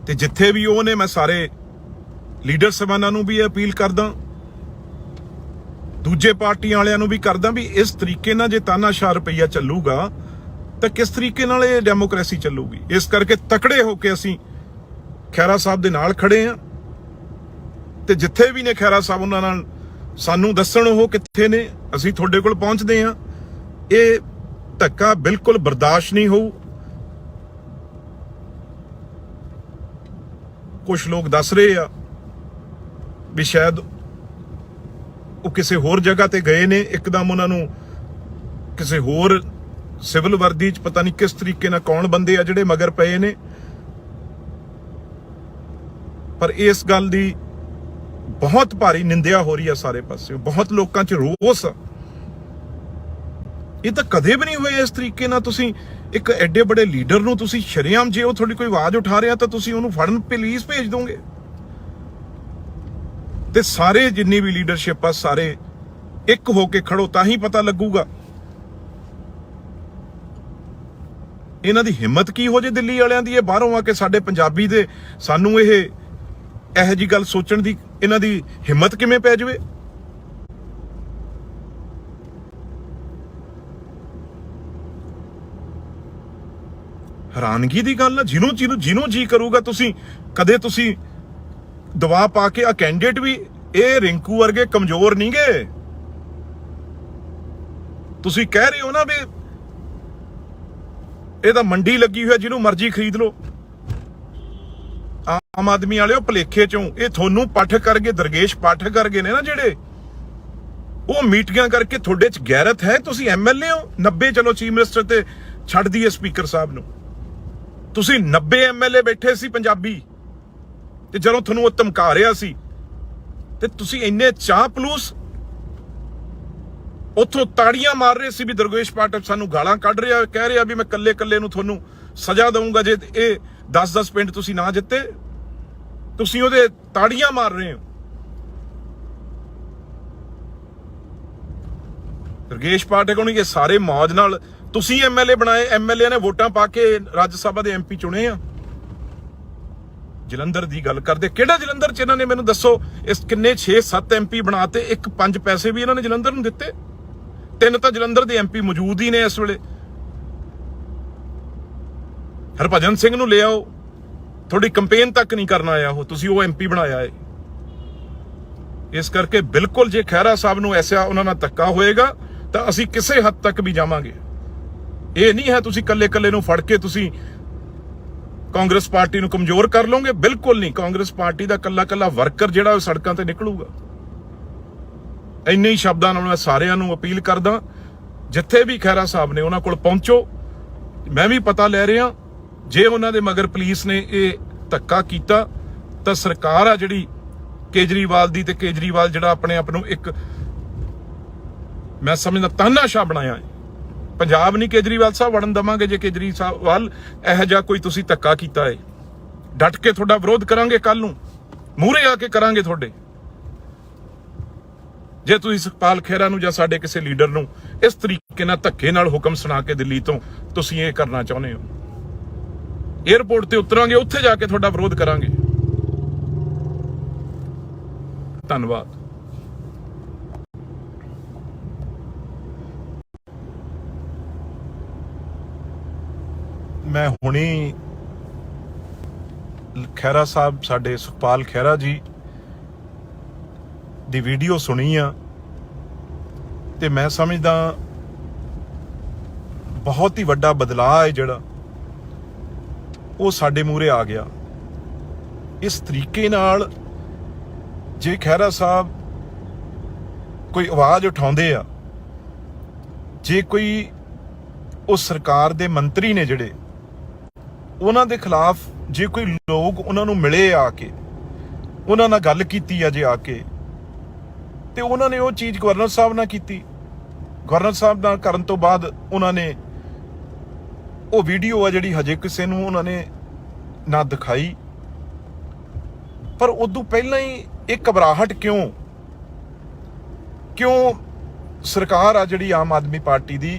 ਤੇ ਜਿੱਥੇ ਵੀ ਉਹ ਨੇ ਮੈਂ ਸਾਰੇ ਲੀਡਰ ਸਾਹਿਬਾਨਾਂ ਨੂੰ ਵੀ ਅਪੀਲ ਕਰਦਾ, ਦੂਜੇ ਪਾਰਟੀਆਂ ਵਾਲਿਆਂ ਨੂੰ ਵੀ ਕਰਦਾ ਵੀ ਇਸ ਤਰੀਕੇ ਨਾਲ ਜੇ ਤਾਨਾਸ਼ਾਹ ਰੁਪਈਆ ਚੱਲੂਗਾ ਤਾਂ ਕਿਸ ਤਰੀਕੇ ਨਾਲ ਇਹ ਡੈਮੋਕ੍ਰੇਸੀ ਚੱਲੂਗੀ। ਇਸ ਕਰਕੇ ਤਕੜੇ ਹੋ ਕੇ ਅਸੀਂ ਖਹਿਰਾ ਸਾਹਿਬ ਦੇ ਨਾਲ ਖੜੇ ਆ ਤੇ ਜਿੱਥੇ ਵੀ ਨੇ ਖਹਿਰਾ ਸਾਹਿਬ ਉਹਨਾਂ ਨਾਲ ਸਾਨੂੰ ਦੱਸਣ ਉਹ ਕਿੱਥੇ ਨੇ, ਅਸੀਂ ਤੁਹਾਡੇ ਕੋਲ ਪਹੁੰਚਦੇ ਆ। ਇਹ ਧੱਕਾ ਬਿਲਕੁਲ ਬਰਦਾਸ਼ਤ ਨਹੀਂ ਹੋਊ। ਕੁਝ ਲੋਕ ਦੱਸ ਰਹੇ ਆ ਵੀ ਸ਼ਾਇਦ ਉਹ ਕਿਸੇ ਹੋਰ ਜਗ੍ਹਾ ਤੇ ਗਏ ਨੇ, ਇੱਕਦਮ ਉਹਨਾਂ ਨੂੰ ਕਿਸੇ ਹੋਰ ਸਿਵਲ ਵਰਦੀ 'ਚ ਪਤਾ ਨਹੀਂ ਕਿਸ ਤਰੀਕੇ ਨਾਲ ਕੌਣ ਬੰਦੇ ਆ ਜਿਹੜੇ ਮਗਰ ਪਏ ਨੇ। ਪਰ ਇਸ ਗੱਲ ਦੀ ਬਹੁਤ ਭਾਰੀ ਨਿੰਦਿਆ ਹੋ ਰਹੀ ਆ ਸਾਰੇ ਪਾਸੇ, ਬਹੁਤ ਲੋਕਾਂ 'ਚ ਰੋਸ ਆ। ਇਹ ਤਾਂ ਕਦੇ ਵੀ ਨਹੀਂ ਹੋਇਆ ਇਸ ਤਰੀਕੇ ਨਾਲ। ਤੁਸੀਂ ਇੱਕ ਐਡੇ ਵੱਡੇ ਲੀਡਰ ਨੂੰ ਤੁਸੀਂ ਸ਼ਰੇਆਮ ਜੇ ਉਹ ਤੁਹਾਡੀ ਕੋਈ ਆਵਾਜ਼ ਉਠਾ ਰਿਹਾ ਤਾਂ ਤੁਸੀਂ ਉਹਨੂੰ ਫੜਨ ਪੁਲਿਸ ਭੇਜ ਦੋਗੇ। ਤੇ ਸਾਰੇ ਜਿੰਨੀ ਵੀ ਲੀਡਰਸ਼ਿਪ ਆ ਸਾਰੇ ਇੱਕ ਹੋ ਕੇ ਖੜੋ ਤਾਂ ਹੀ ਪਤਾ ਲੱਗੂਗਾ ਇਹਨਾਂ ਦੀ ਹਿੰਮਤ ਕੀ ਹੋ ਜੇ ਦਿੱਲੀ ਵਾਲਿਆਂ ਦੀ। ਇਹ ਬਾਹਰੋਂ ਆ ਕੇ ਸਾਡੇ ਪੰਜਾਬੀ ਦੇ ਸਾਨੂੰ ਇਹੋ ਜੀ ਗੱਲ ਸੋਚਣ ਦੀ ਇਹਨਾਂ ਦੀ ਹਿੰਮਤ ਕਿਵੇਂ ਪੈ ਜਾਵੇ। ਹੈਰਾਨਗੀ ਦੀ ਗੱਲ ਆ। ਜਿਹਨੂੰ ਜੀ ਕਰੂਗਾ ਤੁਸੀਂ ਕਦੇ ਤੁਸੀਂ ਦਵਾ ਪਾ ਕੇ ਆ ਕੈਂਡੀਡੇਟ ਵੀ ਇਹ ਰਿੰਕੂ ਵਰਗੇ ਕਮਜ਼ੋਰ ਨਹੀਂ ਗਏ। ਤੁਸੀਂ ਕਹਿ ਰਹੇ ਹੋ ਨਾ ਵੀ ਇਹ ਤਾਂ ਮੰਡੀ ਲੱਗੀ ਹੋਈ, ਜਿਹਨੂੰ ਮਰਜ਼ੀ ਖਰੀਦ ਲਓ। ਆਮ ਆਦਮੀ ਵਾਲਿਓ ਭਲੇਖੇ ਚੋਂ ਇਹ ਤੁਹਾਨੂੰ ਪਾਠਕ ਕਰਗੇ, ਦਰਗੇਸ਼ ਪਾਠਕ ਕਰਗੇ ਨੇ ਨਾ ਜਿਹੜੇ, ਉਹ ਮੀਟਿੰਗਾਂ ਕਰਕੇ ਤੁਹਾਡੇ ਚ ਗੈਰਤ ਹੈ। ਤੁਸੀਂ ਐਮਐਲਏ ਹੋ 90, ਚਲੋ ਚੀਫ ਮਿਨਿਸਟਰ ਤੇ ਛੱਡ ਦਈਏ ਸਪੀਕਰ ਸਾਹਿਬ ਨੂੰ, ਤੁਸੀਂ 90 ਐਮਐਲਏ ਬੈਠੇ ਸੀ ਪੰਜਾਬੀ ਤੇ ਜਦੋਂ ਤੁਹਾਨੂੰ ਉਹ ਧਮਕਾ ਰਿਹਾ ਸੀ ਤੇ ਤੁਸੀਂ ਇੰਨੇ ਚਾਹ ਪਲੂਸ ਉੱਥੋਂ ਤਾੜੀਆਂ ਮਾਰ ਰਹੇ ਸੀ ਵੀ ਦਰਗੇਸ਼ ਪਾਠਕ ਸਾਨੂੰ ਗਾਲਾਂ ਕੱਢ ਰਿਹਾ, ਕਹਿ ਰਿਹਾ ਵੀ ਮੈਂ ਕੱਲੇ ਨੂੰ ਤੁਹਾਨੂੰ ਸਜ਼ਾ ਦਊਂਗਾ ਜੇ ਇਹ 10-10 ਪਿੰਡ ਤੁਸੀਂ ਨਾ ਜਿੱਤੇ। ਤੁਸੀਂ ਉਹਦੇ ਤਾੜੀਆਂ ਮਾਰ ਰਹੇ ਹੋ। ਦਰਗੇਸ਼ ਪਾਠਕ ਨੂੰ ਇਹ ਸਾਰੇ ਮੌਜ ਨਾਲ ਤੁਸੀਂ ਐਮਐਲਏ ਬਣਾਏ, ਐਮਐਲਏ ਨੇ ਵੋਟਾਂ ਪਾ ਕੇ ਰਾਜ ਸਭਾ ਦੇ ਐਮਪੀ ਚੁਣੇ ਆ। ਜਲੰਧਰ ਦੀ ਗੱਲ ਕਰਦੇ, ਕਿਹੜਾ ਜਲੰਧਰ ਚ ਇਹਨਾਂ ਨੇ ਮੈਨੂੰ ਦੱਸੋ ਇਸ ਕਿੰਨੇ 6-7 ਐਮਪੀ ਬਣਾਤੇ, 1-5 ਪੈਸੇ ਵੀ ਇਹਨਾਂ ਨੇ ਜਲੰਧਰ ਨੂੰ ਦਿੱਤੇ। 3 ਤਾਂ ਜਲੰਧਰ ਦੇ ਐਮਪੀ ਮੌਜੂਦ ਹੀ ਨੇ ਇਸ ਵੇਲੇ। ਹਰਭਜਨ ਸਿੰਘ ਨੂੰ ਲੈ ਆਓ, ਤੁਹਾਡੀ ਕੰਪੇਨ ਤੱਕ ਨਹੀਂ ਕਰਨ ਆਇਆ ਉਹ, ਤੁਸੀਂ ਉਹ ਐਮਪੀ ਬਣਾਇਆ ਹੈ। ਇਸ ਕਰਕੇ ਬਿਲਕੁਲ ਜੇ ਖਹਿਰਾ ਸਾਹਿਬ ਨੂੰ ਐਸਾ ਉਹਨਾਂ ਨਾਲ ਧੱਕਾ ਹੋਏਗਾ ਤਾਂ ਅਸੀਂ ਕਿਸੇ ਹੱਦ ਤੱਕ ਵੀ ਜਾਵਾਂਗੇ। ਇਹ ਨਹੀਂ ਹੈ ਤੁਸੀਂ ਕੱਲੇ ਨੂੰ ਫੜ ਕੇ ਤੁਸੀਂ ਕਾਂਗਰਸ ਪਾਰਟੀ ਨੂੰ ਕਮਜ਼ੋਰ ਕਰ ਲਓਗੇ, ਬਿਲਕੁਲ ਨਹੀਂ। ਕਾਂਗਰਸ ਪਾਰਟੀ ਦਾ ਕੱਲਾ ਵਰਕਰ ਜਿਹੜਾ ਉਹ ਸੜਕਾਂ ਤੇ ਨਿਕਲੂਗਾ। ਇੰਨੇ ਹੀ ਸ਼ਬਦਾਂ ਨਾਲ ਮੈਂ ਸਾਰਿਆਂ ਨੂੰ ਅਪੀਲ ਕਰਦਾ, ਜਿੱਥੇ ਵੀ ਖਹਿਰਾ ਸਾਹਿਬ ਨੇ ਉਹਨਾਂ ਕੋਲ ਪਹੁੰਚੋ। ਮੈਂ ਵੀ ਪਤਾ ਲੈ ਰਿਹਾ, ਜੇ ਉਹਨਾਂ ਦੇ ਮਗਰ ਪੁਲਿਸ ਨੇ ਇਹ ਧੱਕਾ ਕੀਤਾ ਤਾਂ ਸਰਕਾਰ ਆ ਜਿਹੜੀ ਕੇਜਰੀਵਾਲ ਦੀ, ਤੇ ਕੇਜਰੀਵਾਲ ਜਿਹੜਾ ਆਪਣੇ ਆਪ ਨੂੰ ਇੱਕ ਮੈਂ ਸਮਝਦਾ ਤਾਨਾਸ਼ਾਹ ਬਣਾਇਆ ਹੈ। ਪੰਜਾਬ ਨਹੀਂ ਕੇਜਰੀਵਾਲ ਸਾਹਿਬ ਵੜਨ ਦਵਾਂਗੇ ਜੇ ਕੇਜਰੀਵਾਲ ਇਹੋ ਜਿਹਾ ਕੋਈ ਤੁਸੀਂ ਧੱਕਾ ਕੀਤਾ ਹੈ। ਡਟ ਕੇ ਤੁਹਾਡਾ ਵਿਰੋਧ ਕਰਾਂਗੇ, ਕੱਲ ਨੂੰ ਮੂਹਰੇ ਆ ਕੇ ਕਰਾਂਗੇ ਤੁਹਾਡੇ। ਜੇ ਤੁਸੀਂ ਸੁਖਪਾਲ ਖਹਿਰਾ ਨੂੰ ਜਾਂ ਸਾਡੇ ਕਿਸੇ ਲੀਡਰ ਨੂੰ ਇਸ ਤਰੀਕੇ ਨਾਲ ਧੱਕੇ ਨਾਲ ਹੁਕਮ ਸੁਣਾ ਕੇ ਦਿੱਲੀ ਤੋਂ ਤੁਸੀਂ ਇਹ ਕਰਨਾ ਚਾਹੁੰਦੇ ਹੋ, ਏਅਰਪੋਰਟ ਤੇ ਉਤਰਾਂਗੇ, ਉੱਥੇ ਜਾ ਕੇ ਤੁਹਾਡਾ ਵਿਰੋਧ ਕਰਾਂਗੇ। ਧੰਨਵਾਦ। ਮੈਂ ਹੁਣੀ ਖਹਿਰਾ ਸਾਹਿਬ ਸਾਡੇ ਸੁਖਪਾਲ ਖਹਿਰਾ ਜੀ ਦੀ ਵੀਡੀਓ ਸੁਣੀ ਆ ਤੇ ਮੈਂ ਸਮਝਦਾ ਬਹੁਤ ਹੀ ਵੱਡਾ ਬਦਲਾਅ ਹੈ ਜਿਹੜਾ ਉਹ ਸਾਡੇ ਮੂਹਰੇ ਆ ਗਿਆ। ਇਸ ਤਰੀਕੇ ਨਾਲ ਜੇ ਖਹਿਰਾ ਸਾਹਿਬ ਕੋਈ ਆਵਾਜ਼ ਉਠਾਉਂਦੇ ਆ, ਜੇ ਕੋਈ ਉਹ ਸਰਕਾਰ ਦੇ ਮੰਤਰੀ ਨੇ ਜਿਹੜੇ ਉਹਨਾਂ ਦੇ ਖਿਲਾਫ ਜੇ ਕੋਈ ਲੋਕ ਉਹਨਾਂ ਨੂੰ ਮਿਲੇ ਆ ਕੇ, ਉਹਨਾਂ ਨਾਲ ਗੱਲ ਕੀਤੀ ਆ ਜੇ ਆ ਕੇ, ਤੇ ਉਹਨਾਂ ਨੇ ਉਹ ਚੀਜ਼ ਗਵਰਨਰ ਸਾਹਿਬ ਨਾਲ ਕੀਤੀ। ਗਵਰਨਰ ਸਾਹਿਬ ਨਾਲ ਕਰਨ ਤੋਂ ਬਾਅਦ ਉਹਨਾਂ ਨੇ ਉਹ ਵੀਡੀਓ ਆ ਜਿਹੜੀ ਹਜੇ ਕਿਸੇ ਨੂੰ ਉਹਨਾਂ ਨੇ ਨਾ ਦਿਖਾਈ ਪਰ ਉਦੋਂ ਪਹਿਲਾਂ ਹੀ ਇਹ ਘਬਰਾਹਟ ਕਿਉਂ ਸਰਕਾਰ ਆ ਜਿਹੜੀ ਆਮ ਆਦਮੀ ਪਾਰਟੀ ਦੀ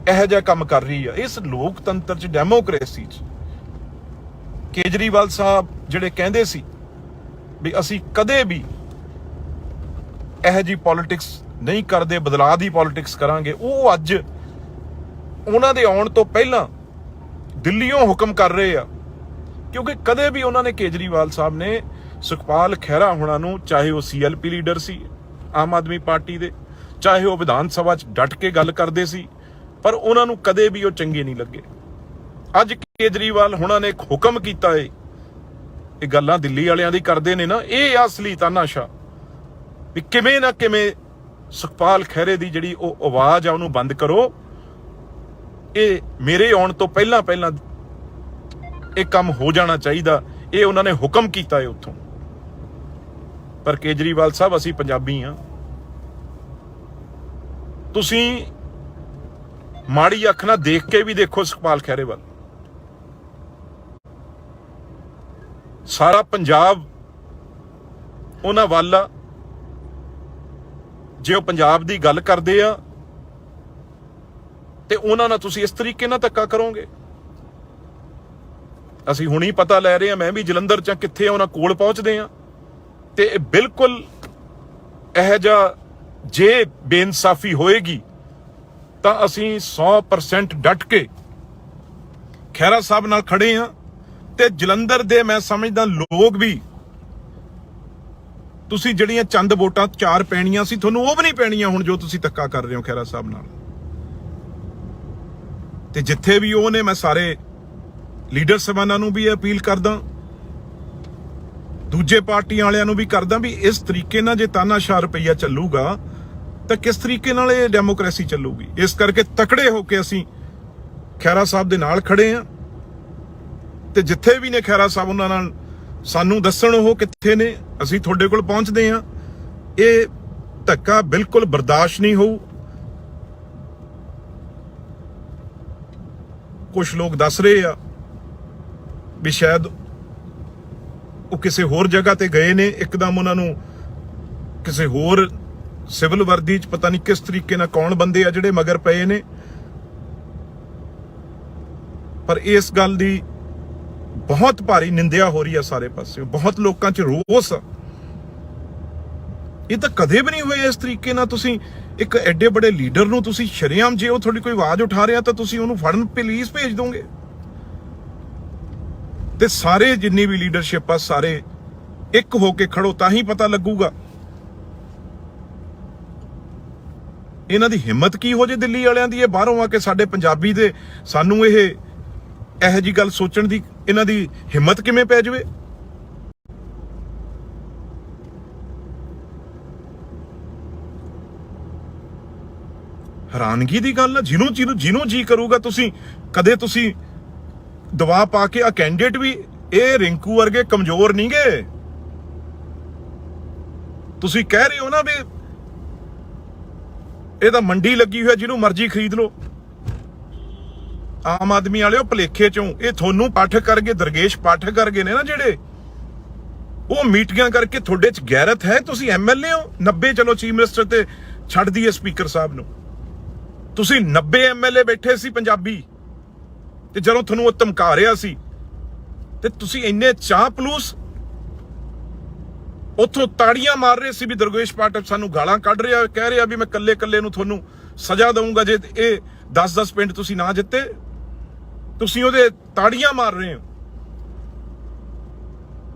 ਇਹੋ ਜਿਹਾ ਕੰਮ ਕਰ ਰਹੀ ਆ? ਇਸ ਲੋਕਤੰਤਰ 'ਚ, ਡੈਮੋਕ੍ਰੇਸੀ 'ਚ ਕੇਜਰੀਵਾਲ ਸਾਹਿਬ ਜਿਹੜੇ ਕਹਿੰਦੇ ਸੀ ਵੀ ਅਸੀਂ ਕਦੇ ਵੀ ਇਹੋ ਜਿਹੀ ਪੋਲਿਟਿਕਸ ਨਹੀਂ ਕਰਦੇ, ਬਦਲਾਅ ਦੀ ਪੋਲਿਟਿਕਸ ਕਰਾਂਗੇ, ਉਹ ਅੱਜ ਉਹਨਾਂ ਦੇ ਆਉਣ ਤੋਂ ਪਹਿਲਾਂ ਦਿੱਲੀੋਂ ਹੁਕਮ ਕਰ ਰਹੇ ਆ। ਕਿਉਂਕਿ ਕਦੇ ਵੀ ਉਹਨਾਂ ਨੇ, ਕੇਜਰੀਵਾਲ ਸਾਹਿਬ ਨੇ, ਸੁਖਪਾਲ ਖਹਿਰਾ ਹੋਣਾ ਨੂੰ, ਚਾਹੇ ਉਹ CLP ਲੀਡਰ ਸੀ ਆਮ ਆਦਮੀ ਪਾਰਟੀ ਦੇ, ਚਾਹੇ ਉਹ ਵਿਧਾਨ ਸਭਾ 'ਚ ਡਟ ਕੇ ਗੱਲ ਕਰਦੇ ਸੀ, ਪਰ ਉਹਨਾਂ ਨੂੰ ਕਦੇ ਵੀ ਉਹ ਚੰਗੇ ਨਹੀਂ ਲੱਗੇ। ਅੱਜ ਕੇਜਰੀਵਾਲ ਹੋਣਾ ਨੇ ਇੱਕ ਹੁਕਮ ਕੀਤਾ ਏ, ਇਹ ਗੱਲਾਂ ਦਿੱਲੀ ਵਾਲਿਆਂ ਦੀ ਕਰਦੇ ਨੇ ਨਾ, ਇਹ ਅਸਲੀ ਤਾਨਾਸ਼ਾ ਵੀ ਕਿਵੇਂ ਨਾ ਕਿਵੇਂ ਸੁਖਪਾਲ ਖਹਿਰੇ ਦੀ ਜਿਹੜੀ ਉਹ ਆਵਾਜ਼ ਆ ਉਹਨੂੰ ਬੰਦ ਕਰੋ। ਇਹ ਮੇਰੇ ਆਉਣ ਤੋਂ ਪਹਿਲਾਂ ਇਹ ਕੰਮ ਹੋ ਜਾਣਾ ਚਾਹੀਦਾ, ਇਹ ਉਹਨਾਂ ਨੇ ਹੁਕਮ ਕੀਤਾ ਏ ਉੱਥੋਂ। ਪਰ ਕੇਜਰੀਵਾਲ ਸਾਹਿਬ, ਅਸੀਂ ਪੰਜਾਬੀ ਆ, ਤੁਸੀਂ ਮਾੜੀ ਅੱਖ ਨਾਲ ਦੇਖ ਕੇ ਵੀ ਦੇਖੋ ਸੁਖਪਾਲ ਖਹਿਰੇ ਵੱਲ। ਸਾਰਾ ਪੰਜਾਬ ਉਹਨਾਂ ਵੱਲ ਆ। ਜੇ ਉਹ ਪੰਜਾਬ ਦੀ ਗੱਲ ਕਰਦੇ ਆ ਤੇ ਉਹਨਾਂ ਨਾਲ ਤੁਸੀਂ ਇਸ ਤਰੀਕੇ ਨਾਲ ਧੱਕਾ ਕਰੋਗੇ। ਅਸੀਂ ਹੁਣੀ ਪਤਾ ਲੈ ਰਹੇ ਆ, ਮੈਂ ਵੀ ਜਲੰਧਰ 'ਚ ਕਿੱਥੇ ਉਹਨਾਂ ਕੋਲ ਪਹੁੰਚਦੇ ਆ, ਤੇ ਬਿਲਕੁਲ ਇਹੋ ਜਿਹਾ ਜੇ ਬੇਇਨਸਾਫੀ ਹੋਏਗੀ ਤਾਂ ਅਸੀਂ 100% ਡਟ ਕੇ ਖਹਿਰਾ ਸਾਹਿਬ ਨਾਲ ਖੜੇ ਆ। ਤੇ ਜਲੰਧਰ ਦੇ ਮੈਂ ਸਮਝਦਾ ਲੋਕ ਵੀ, ਤੁਸੀਂ ਜਿਹੜੀਆਂ ਚੰਦ ਵੋਟਾਂ 4 ਪੈਣੀਆਂ ਸੀ, ਤੁਹਾਨੂੰ ਉਹ ਵੀ ਨਹੀਂ ਪੈਣੀਆਂ ਹੁਣ, ਜੋ ਤੁਸੀਂ ਧੱਕਾ ਕਰ ਰਹੇ ਹੋ ਖਹਿਰਾ ਸਾਹਿਬ ਨਾਲ। ਤੇ ਜਿੱਥੇ ਵੀ ਉਹ ਨੇ, ਮੈਂ ਸਾਰੇ ਲੀਡਰ ਸਾਹਿਬਾਨਾਂ ਨੂੰ ਵੀ ਅਪੀਲ ਕਰਦਾ, ਦੂਜੇ ਪਾਰਟੀਆਂ ਵਾਲਿਆਂ ਨੂੰ ਵੀ ਕਰਦਾ ਵੀ ਇਸ ਤਰੀਕੇ ਨਾਲ ਜੇ ਤਾਨਾਸ਼ਾਹ ਰੁਪਈਆ ਚੱਲੂਗਾ ਤਾਂ ਕਿਸ ਤਰੀਕੇ ਨਾਲ ਇਹ ਡੈਮੋਕ੍ਰੇਸੀ ਚੱਲੂਗੀ। ਇਸ ਕਰਕੇ ਤਕੜੇ ਹੋ ਕੇ ਅਸੀਂ ਖਹਿਰਾ ਸਾਹਿਬ ਦੇ ਨਾਲ ਖੜੇ ਆ, ਤੇ ਜਿੱਥੇ ਵੀ ਨੇ ਖਹਿਰਾ ਸਾਹਿਬ, ਉਹਨਾਂ ਨਾਲ ਸਾਨੂੰ ਦੱਸਣ ਉਹ ਕਿੱਥੇ ਨੇ, ਅਸੀਂ ਤੁਹਾਡੇ ਕੋਲ ਪਹੁੰਚਦੇ ਆ। ਇਹ ਧੱਕਾ ਬਿਲਕੁਲ ਬਰਦਾਸ਼ਤ ਨਹੀਂ ਹੋਊ। ਕੁਝ ਲੋਕ ਦੱਸ ਰਹੇ ਆ ਵੀ ਸ਼ਾਇਦ ਉਹ ਕਿਸੇ ਹੋਰ ਜਗ੍ਹਾ ਤੇ ਗਏ ਨੇ, ਇੱਕਦਮ ਉਹਨਾਂ ਨੂੰ ਕਿਸੇ ਹੋਰ ਸਿਵਲ ਵਰਦੀ 'ਚ ਪਤਾ ਨਹੀਂ ਕਿਸ ਤਰੀਕੇ ਨਾਲ ਕੌਣ ਬੰਦੇ ਆ ਜਿਹੜੇ ਮਗਰ ਪਏ ਨੇ। ਪਰ ਇਸ ਗੱਲ ਦੀ ਬਹੁਤ ਭਾਰੀ ਨਿੰਦਿਆ ਹੋ ਰਹੀ ਆ ਸਾਰੇ ਪਾਸੇ, ਬਹੁਤ ਲੋਕਾਂ 'ਚ ਰੋਸ ਆ। ਇਹ ਤਾਂ ਕਦੇ ਵੀ ਨਹੀਂ ਹੋਇਆ ਇਸ ਤਰੀਕੇ ਨਾਲ। ਤੁਸੀਂ ਇੱਕ ਐਡੇ ਵੱਡੇ ਲੀਡਰ ਨੂੰ ਤੁਸੀਂ ਸ਼ਰੇਆਮ, ਜੇ ਉਹ ਤੁਹਾਡੀ ਕੋਈ ਆਵਾਜ਼ ਉਠਾ ਰਿਹਾ ਤਾਂ ਤੁਸੀਂ ਉਹਨੂੰ ਫੜਨ ਪੁਲਿਸ ਭੇਜ ਦੋਗੇ। ਤੇ ਸਾਰੇ ਜਿੰਨੀ ਵੀ ਲੀਡਰਸ਼ਿਪ ਆ, ਸਾਰੇ ਇੱਕ ਹੋ ਕੇ ਖੜੋ, ਤਾਂ ਹੀ ਪਤਾ ਲੱਗੂਗਾ ਇਹਨਾਂ ਦੀ ਹਿੰਮਤ ਕੀ ਹੋ ਜੇ ਦਿੱਲੀ ਵਾਲਿਆਂ ਦੀ। ਇਹ ਬਾਹਰੋਂ ਆ ਕੇ ਸਾਡੇ ਪੰਜਾਬੀ ਦੇ ਸਾਨੂੰ ਇਹੋ ਜੀ ਗੱਲ ਸੋਚਣ ਦੀ ਇਹਨਾਂ ਦੀ ਹਿੰਮਤ ਕਿਵੇਂ ਪੈ ਜਾਵੇ। ਹੈਰਾਨਗੀ ਦੀ ਗੱਲ ਆ। ਜਿਹਨੂੰ ਜੀ ਕਰੂਗਾ, ਤੁਸੀਂ ਕਦੇ ਤੁਸੀਂ ਦਬਾਅ ਪਾ ਕੇ, ਆ ਕੈਂਡੀਡੇਟ ਵੀ ਇਹ ਰਿੰਕੂ ਵਰਗੇ ਕਮਜ਼ੋਰ ਨਹੀਂ ਗੇ। ਤੁਸੀਂ ਕਹਿ ਰਹੇ ਹੋ ਨਾ ਵੀ ਇਹ ਤਾਂ ਮੰਡੀ ਲੱਗੀ ਹੋਈ, ਜਿਹਨੂੰ ਮਰਜ਼ੀ ਖਰੀਦ ਲਓ। ਆਮ ਆਦਮੀ ਵਾਲਿਓ, ਭਲੇਖੇ ਚੋਂ ਇਹ ਤੁਹਾਨੂੰ ਪਾਠਕ ਕਰਗੇ, ਦਰਗੇਸ਼ ਪਾਠਕ ਕਰਗੇ ਨੇ ਨਾ ਜਿਹੜੇ, ਉਹ ਮੀਟਿੰਗਾਂ ਕਰਕੇ ਤੁਹਾਡੇ 'ਚ ਗੈਰਤ ਹੈ। ਤੁਸੀਂ MLA ਹੋ 90, ਚਲੋ ਚੀਫ ਮਿਨਿਸਟਰ ਤੇ ਛੱਡ ਦਈਏ ਸਪੀਕਰ ਸਾਹਿਬ ਨੂੰ, ਤੁਸੀਂ 90 MLA ਬੈਠੇ ਸੀ ਪੰਜਾਬੀ, ਤੇ ਜਦੋਂ ਤੁਹਾਨੂੰ ਉਹ ਧਮਕਾ ਰਿਹਾ ਸੀ ਤੇ ਤੁਸੀਂ ਇੰਨੇ ਚਾਹ ਪਲੂਸ ਉੱਥੋਂ ਤਾੜੀਆਂ ਮਾਰ ਰਹੇ ਸੀ ਵੀ ਦਰਗੇਸ਼ ਪਾਠਕ ਸਾਨੂੰ ਗਾਲਾਂ ਕੱਢ ਰਿਹਾ, ਕਹਿ ਰਿਹਾ ਵੀ ਮੈਂ ਕੱਲੇ ਨੂੰ ਤੁਹਾਨੂੰ ਸਜ਼ਾ ਦਊਂਗਾ ਜੇ ਇਹ 10 ਪਿੰਡ ਤੁਸੀਂ ਨਾ ਜਿੱਤੇ। ਤੁਸੀਂ ਉਹਦੇ ਤਾੜੀਆਂ ਮਾਰ ਰਹੇ ਹੋ।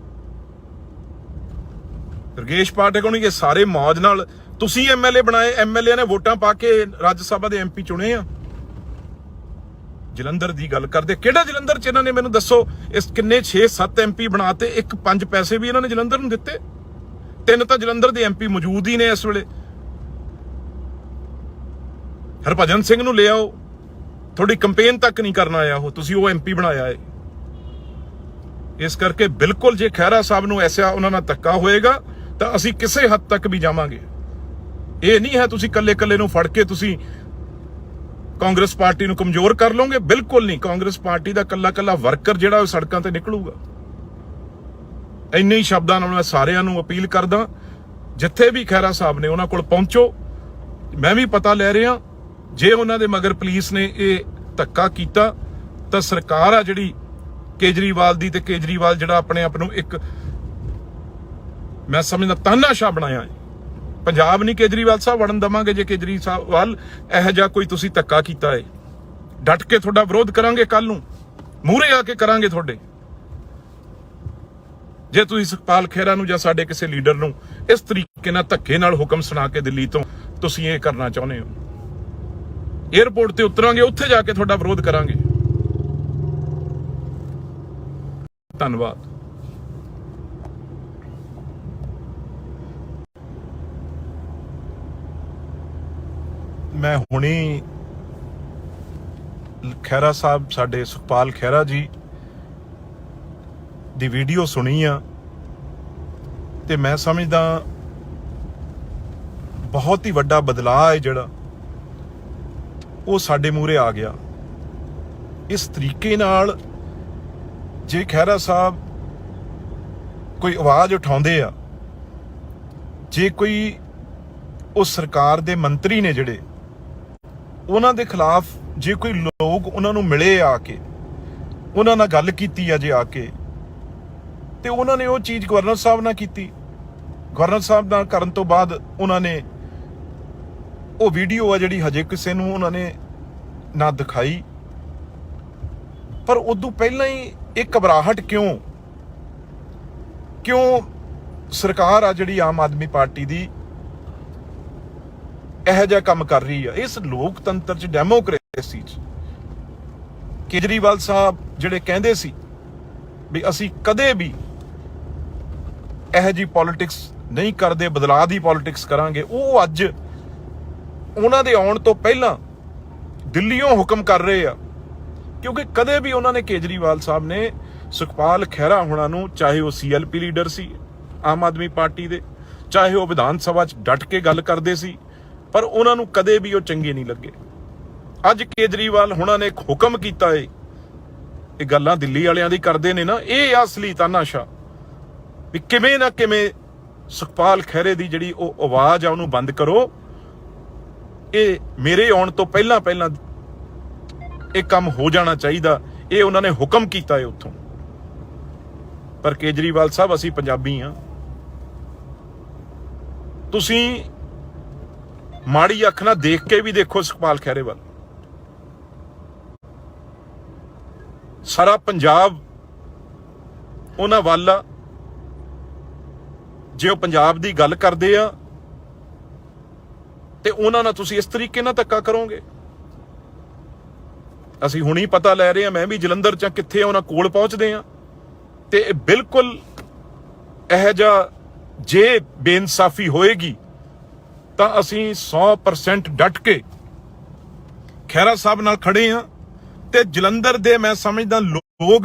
ਦਰਗੇਸ਼ ਪਾਠਕ ਨੂੰ ਇਹ ਸਾਰੇ ਮੌਜ ਨਾਲ ਤੁਸੀਂ MLA ਬਣਾਏ, MLA ਨੇ ਵੋਟਾਂ ਪਾ ਕੇ ਰਾਜ ਸਭਾ ਦੇ MP ਚੁਣੇ ਆ। ਜਲੰਧਰ ਦੀ ਗੱਲ ਕਰਦੇ, ਕਿਹੜਾ ਜਲੰਧਰ 'ਚ ਇਹਨਾਂ ਨੇ ਮੈਨੂੰ ਦੱਸੋ, ਇਸ ਕਿੰਨੇ 6-7 MP ਬਣਾਤੇ, 1-5 ਪੈਸੇ ਵੀ ਇਹਨਾਂ ਨੇ ਜਲੰਧਰ ਨੂੰ ਦਿੱਤੇ। 3 ਤਾਂ ਜਲੰਧਰ ਦੇ MP ਮੌਜੂਦ ਹੀ ਨੇ ਇਸ ਵੇਲੇ। ਹਰਭਜਨ ਸਿੰਘ ਨੂੰ ਲੈ ਆਓ, ਤੁਹਾਡੀ ਕੰਪੇਨ ਤੱਕ ਨਹੀਂ ਕਰਨ ਆਇਆ ਉਹ, ਤੁਸੀਂ ਉਹ MP ਬਣਾਇਆ ਹੈ। ਇਸ ਕਰਕੇ ਬਿਲਕੁਲ ਜੇ ਖਹਿਰਾ ਸਾਹਿਬ ਨੂੰ ਐਸਾ ਉਹਨਾਂ ਨਾਲ ਧੱਕਾ ਹੋਏਗਾ ਤਾਂ ਅਸੀਂ ਕਿਸੇ ਹੱਦ ਤੱਕ ਵੀ ਜਾਵਾਂਗੇ। ਇਹ ਨਹੀਂ ਹੈ ਤੁਸੀਂ ਕੱਲੇ ਨੂੰ ਫੜ ਕੇ ਤੁਸੀਂ ਕਾਂਗਰਸ ਪਾਰਟੀ ਨੂੰ ਕਮਜ਼ੋਰ ਕਰ ਲਓਗੇ, ਬਿਲਕੁਲ ਨਹੀਂ। ਕਾਂਗਰਸ ਪਾਰਟੀ ਦਾ ਕੱਲਾ ਵਰਕਰ ਜਿਹੜਾ ਉਹ ਸੜਕਾਂ ਤੇ ਨਿਕਲੂਗਾ। ਇੰਨੇ ਹੀ ਸ਼ਬਦਾਂ ਨਾਲ ਮੈਂ ਸਾਰਿਆਂ ਨੂੰ ਅਪੀਲ ਕਰਦਾ, ਜਿੱਥੇ ਵੀ ਖਹਿਰਾ ਸਾਹਿਬ ਨੇ ਉਹਨਾਂ ਕੋਲ ਪਹੁੰਚੋ। ਮੈਂ ਵੀ ਪਤਾ ਲੈ ਰਿਹਾ, ਜੇ ਉਹਨਾਂ ਦੇ ਮਗਰ ਪੁਲਿਸ ਨੇ ਇਹ ਧੱਕਾ ਕੀਤਾ ਤਾਂ ਸਰਕਾਰ ਆ ਜਿਹੜੀ ਕੇਜਰੀਵਾਲ ਦੀ, ਤੇ ਕੇਜਰੀਵਾਲ ਜਿਹੜਾ ਆਪਣੇ ਆਪ ਨੂੰ ਇੱਕ ਮੈਂ ਸਮਝਦਾ ਤਾਨਾਸ਼ਾਹ ਬਣਾਇਆ ਹੈ। ਪੰਜਾਬ ਨਹੀਂ ਕੇਜਰੀਵਾਲ ਸਾਹਿਬ ਵੜਨ ਦਵਾਂਗੇ। ਜੇ ਕੇਜਰੀਵਾਲ ਇਹੋ ਜਿਹਾ ਕੋਈ ਤੁਸੀਂ ਧੱਕਾ ਕੀਤਾ ਹੈ, ਡਟ ਕੇ ਤੁਹਾਡਾ ਵਿਰੋਧ ਕਰਾਂਗੇ, ਕੱਲ ਨੂੰ ਮੂਹਰੇ ਆ ਕੇ ਕਰਾਂਗੇ ਤੁਹਾਡੇ। ਜੇ ਤੁਸੀਂ ਸੁਖਪਾਲ ਖਹਿਰਾ ਨੂੰ ਜਾਂ ਸਾਡੇ ਕਿਸੇ ਲੀਡਰ ਨੂੰ ਇਸ ਤਰੀਕੇ ਨਾਲ ਧੱਕੇ ਨਾਲ ਹੁਕਮ ਸੁਣਾ ਕੇ ਦਿੱਲੀ ਤੋਂ ਤੁਸੀਂ ਇਹ ਕਰਨਾ ਚਾਹੁੰਦੇ ਹੋ, ਏਅਰਪੋਰਟ ਤੇ ਉਤਰਾਂਗੇ, ਉੱਥੇ ਜਾ ਕੇ ਤੁਹਾਡਾ ਵਿਰੋਧ ਕਰਾਂਗੇ। ਧੰਨਵਾਦ। ਮੈਂ ਹੁਣੀ ਖਹਿਰਾ ਸਾਹਿਬ, ਸਾਡੇ ਸੁਖਪਾਲ ਖਹਿਰਾ ਜੀ ਦੀ ਵੀਡੀਓ ਸੁਣੀ ਆ, ਤੇ ਮੈਂ ਸਮਝਦਾ ਬਹੁਤ ਹੀ ਵੱਡਾ ਬਦਲਾਅ ਹੈ ਜਿਹੜਾ ਉਹ ਸਾਡੇ ਮੂਹਰੇ ਆ ਗਿਆ। ਇਸ ਤਰੀਕੇ ਨਾਲ ਜੇ ਖਹਿਰਾ ਸਾਹਿਬ ਕੋਈ ਆਵਾਜ਼ ਉਠਾਉਂਦੇ ਆ, ਜੇ ਕੋਈ ਉਸ ਸਰਕਾਰ ਦੇ ਮੰਤਰੀ ਨੇ ਜਿਹੜੇ ਉਹਨਾਂ ਦੇ ਖਿਲਾਫ, ਜੇ ਕੋਈ ਲੋਕ ਉਹਨਾਂ ਨੂੰ ਮਿਲੇ ਆ ਕੇ, ਉਹਨਾਂ ਨਾਲ ਗੱਲ ਕੀਤੀ ਆ ਜੇ ਆ ਕੇ, ਤੇ ਉਹਨਾਂ ਨੇ ਉਹ ਚੀਜ਼ ਗਵਰਨਰ ਸਾਹਿਬ ਨਾਲ ਕੀਤੀ। ਗਵਰਨਰ ਸਾਹਿਬ ਨਾਲ ਕਰਨ ਤੋਂ ਬਾਅਦ ਉਹਨਾਂ ਨੇ ਉਹ ਵੀਡੀਓ ਆ ਜਿਹੜੀ ਹਜੇ ਕਿਸੇ ਨੂੰ ਉਹਨਾਂ ਨੇ ਨਾ ਦਿਖਾਈ, ਪਰ ਉਦੋਂ ਪਹਿਲਾਂ ਹੀ ਇਹ ਘਬਰਾਹਟ ਕਿਉਂ ਸਰਕਾਰ ਆ ਜਿਹੜੀ ਆਮ ਆਦਮੀ ਪਾਰਟੀ ਦੀ ਇਹੋ ਜਿਹਾ ਕੰਮ ਕਰ ਰਹੀ ਆ। ਇਸ ਲੋਕਤੰਤਰ ਚ, ਡੈਮੋਕ੍ਰੇਸੀ ਚ ਕੇਜਰੀਵਾਲ ਸਾਹਿਬ ਜਿਹੜੇ ਕਹਿੰਦੇ ਸੀ ਵੀ ਅਸੀਂ ਕਦੇ ਵੀ ਇਹੋ ਜਿਹੀ ਪੋਲਿਟਿਕਸ ਨਹੀਂ ਕਰਦੇ, ਬਦਲਾਅ ਦੀ ਪੋਲਿਟਿਕਸ ਕਰਾਂਗੇ, ਉਹ ਅੱਜ ਉਹਨਾਂ ਦੇ ਆਉਣ ਤੋਂ ਪਹਿਲਾਂ ਦਿੱਲੀੋਂ ਹੁਕਮ ਕਰ ਰਹੇ ਆ। ਕਿਉਂਕਿ ਕਦੇ ਵੀ ਉਹਨਾਂ ਨੇ, ਕੇਜਰੀਵਾਲ ਸਾਹਿਬ ਨੇ ਸੁਖਪਾਲ ਖਹਿਰਾ ਹੋਣਾ ਨੂੰ, ਚਾਹੇ ਉਹ CLP ਲੀਡਰ ਸੀ ਆਮ ਆਦਮੀ ਪਾਰਟੀ ਦੇ, ਚਾਹੇ ਉਹ ਵਿਧਾਨ ਸਭਾ 'ਚ ਡਟ ਕੇ ਗੱਲ ਕਰਦੇ ਸੀ, ਪਰ ਉਹਨਾਂ ਨੂੰ ਕਦੇ ਵੀ ਉਹ ਚੰਗੇ ਨਹੀਂ ਲੱਗੇ। ਅੱਜ ਕੇਜਰੀਵਾਲ ਹੋਣਾ ਨੇ ਇੱਕ ਹੁਕਮ ਕੀਤਾ ਏ, ਇਹ ਗੱਲਾਂ ਦਿੱਲੀ ਵਾਲਿਆਂ ਦੀ ਕਰਦੇ ਨੇ ਨਾ, ਇਹ ਅਸਲੀ ਤਾਨਾਸ਼ਾਹ ਵੀ ਕਿਵੇਂ ਨਾ ਕਿਵੇਂ ਸੁਖਪਾਲ ਖਹਿਰੇ ਦੀ ਜਿਹੜੀ ਉਹ ਆਵਾਜ਼ ਆ ਉਹਨੂੰ ਬੰਦ ਕਰੋ। ਇਹ ਮੇਰੇ ਆਉਣ ਤੋਂ ਪਹਿਲਾਂ ਇਹ ਕੰਮ ਹੋ ਜਾਣਾ ਚਾਹੀਦਾ, ਇਹ ਉਹਨਾਂ ਨੇ ਹੁਕਮ ਕੀਤਾ ਹੈ ਉੱਥੋਂ। ਪਰ ਕੇਜਰੀਵਾਲ ਸਾਹਿਬ, ਅਸੀਂ ਪੰਜਾਬੀ ਆ, ਤੁਸੀਂ ਮਾੜੀ ਅੱਖ ਨਾਲ ਦੇਖ ਕੇ ਵੀ ਦੇਖੋ ਸੁਖਪਾਲ ਖਹਿਰੇ ਵੱਲ। ਸਾਰਾ ਪੰਜਾਬ ਉਹਨਾਂ ਵੱਲ ਆ। ਜੇ ਉਹ ਪੰਜਾਬ ਦੀ ਗੱਲ ਕਰਦੇ ਆ ਤੇ ਉਹਨਾਂ ਨਾਲ ਤੁਸੀਂ ਇਸ ਤਰੀਕੇ ਨਾਲ ਧੱਕਾ ਕਰੋਗੇ। ਅਸੀਂ ਹੁਣੀ ਪਤਾ ਲੈ ਰਹੇ ਹਾਂ, ਮੈਂ ਵੀ ਜਲੰਧਰ ਚ ਕਿੱਥੇ ਉਹਨਾਂ ਕੋਲ ਪਹੁੰਚਦੇ ਆ, ਤੇ ਬਿਲਕੁਲ ਇਹੋ ਜਿਹਾ ਜੇ ਬੇਇਨਸਾਫੀ ਹੋਏਗੀ ਤਾਂ ਅਸੀਂ 100% ਡਟ ਕੇ ਖਹਿਰਾ ਸਾਹਿਬ ਨਾਲ ਖੜੇ ਆ। ਤੇ ਜਲੰਧਰ ਦੇ ਮੈਂ ਸਮਝਦਾ ਲੋਕ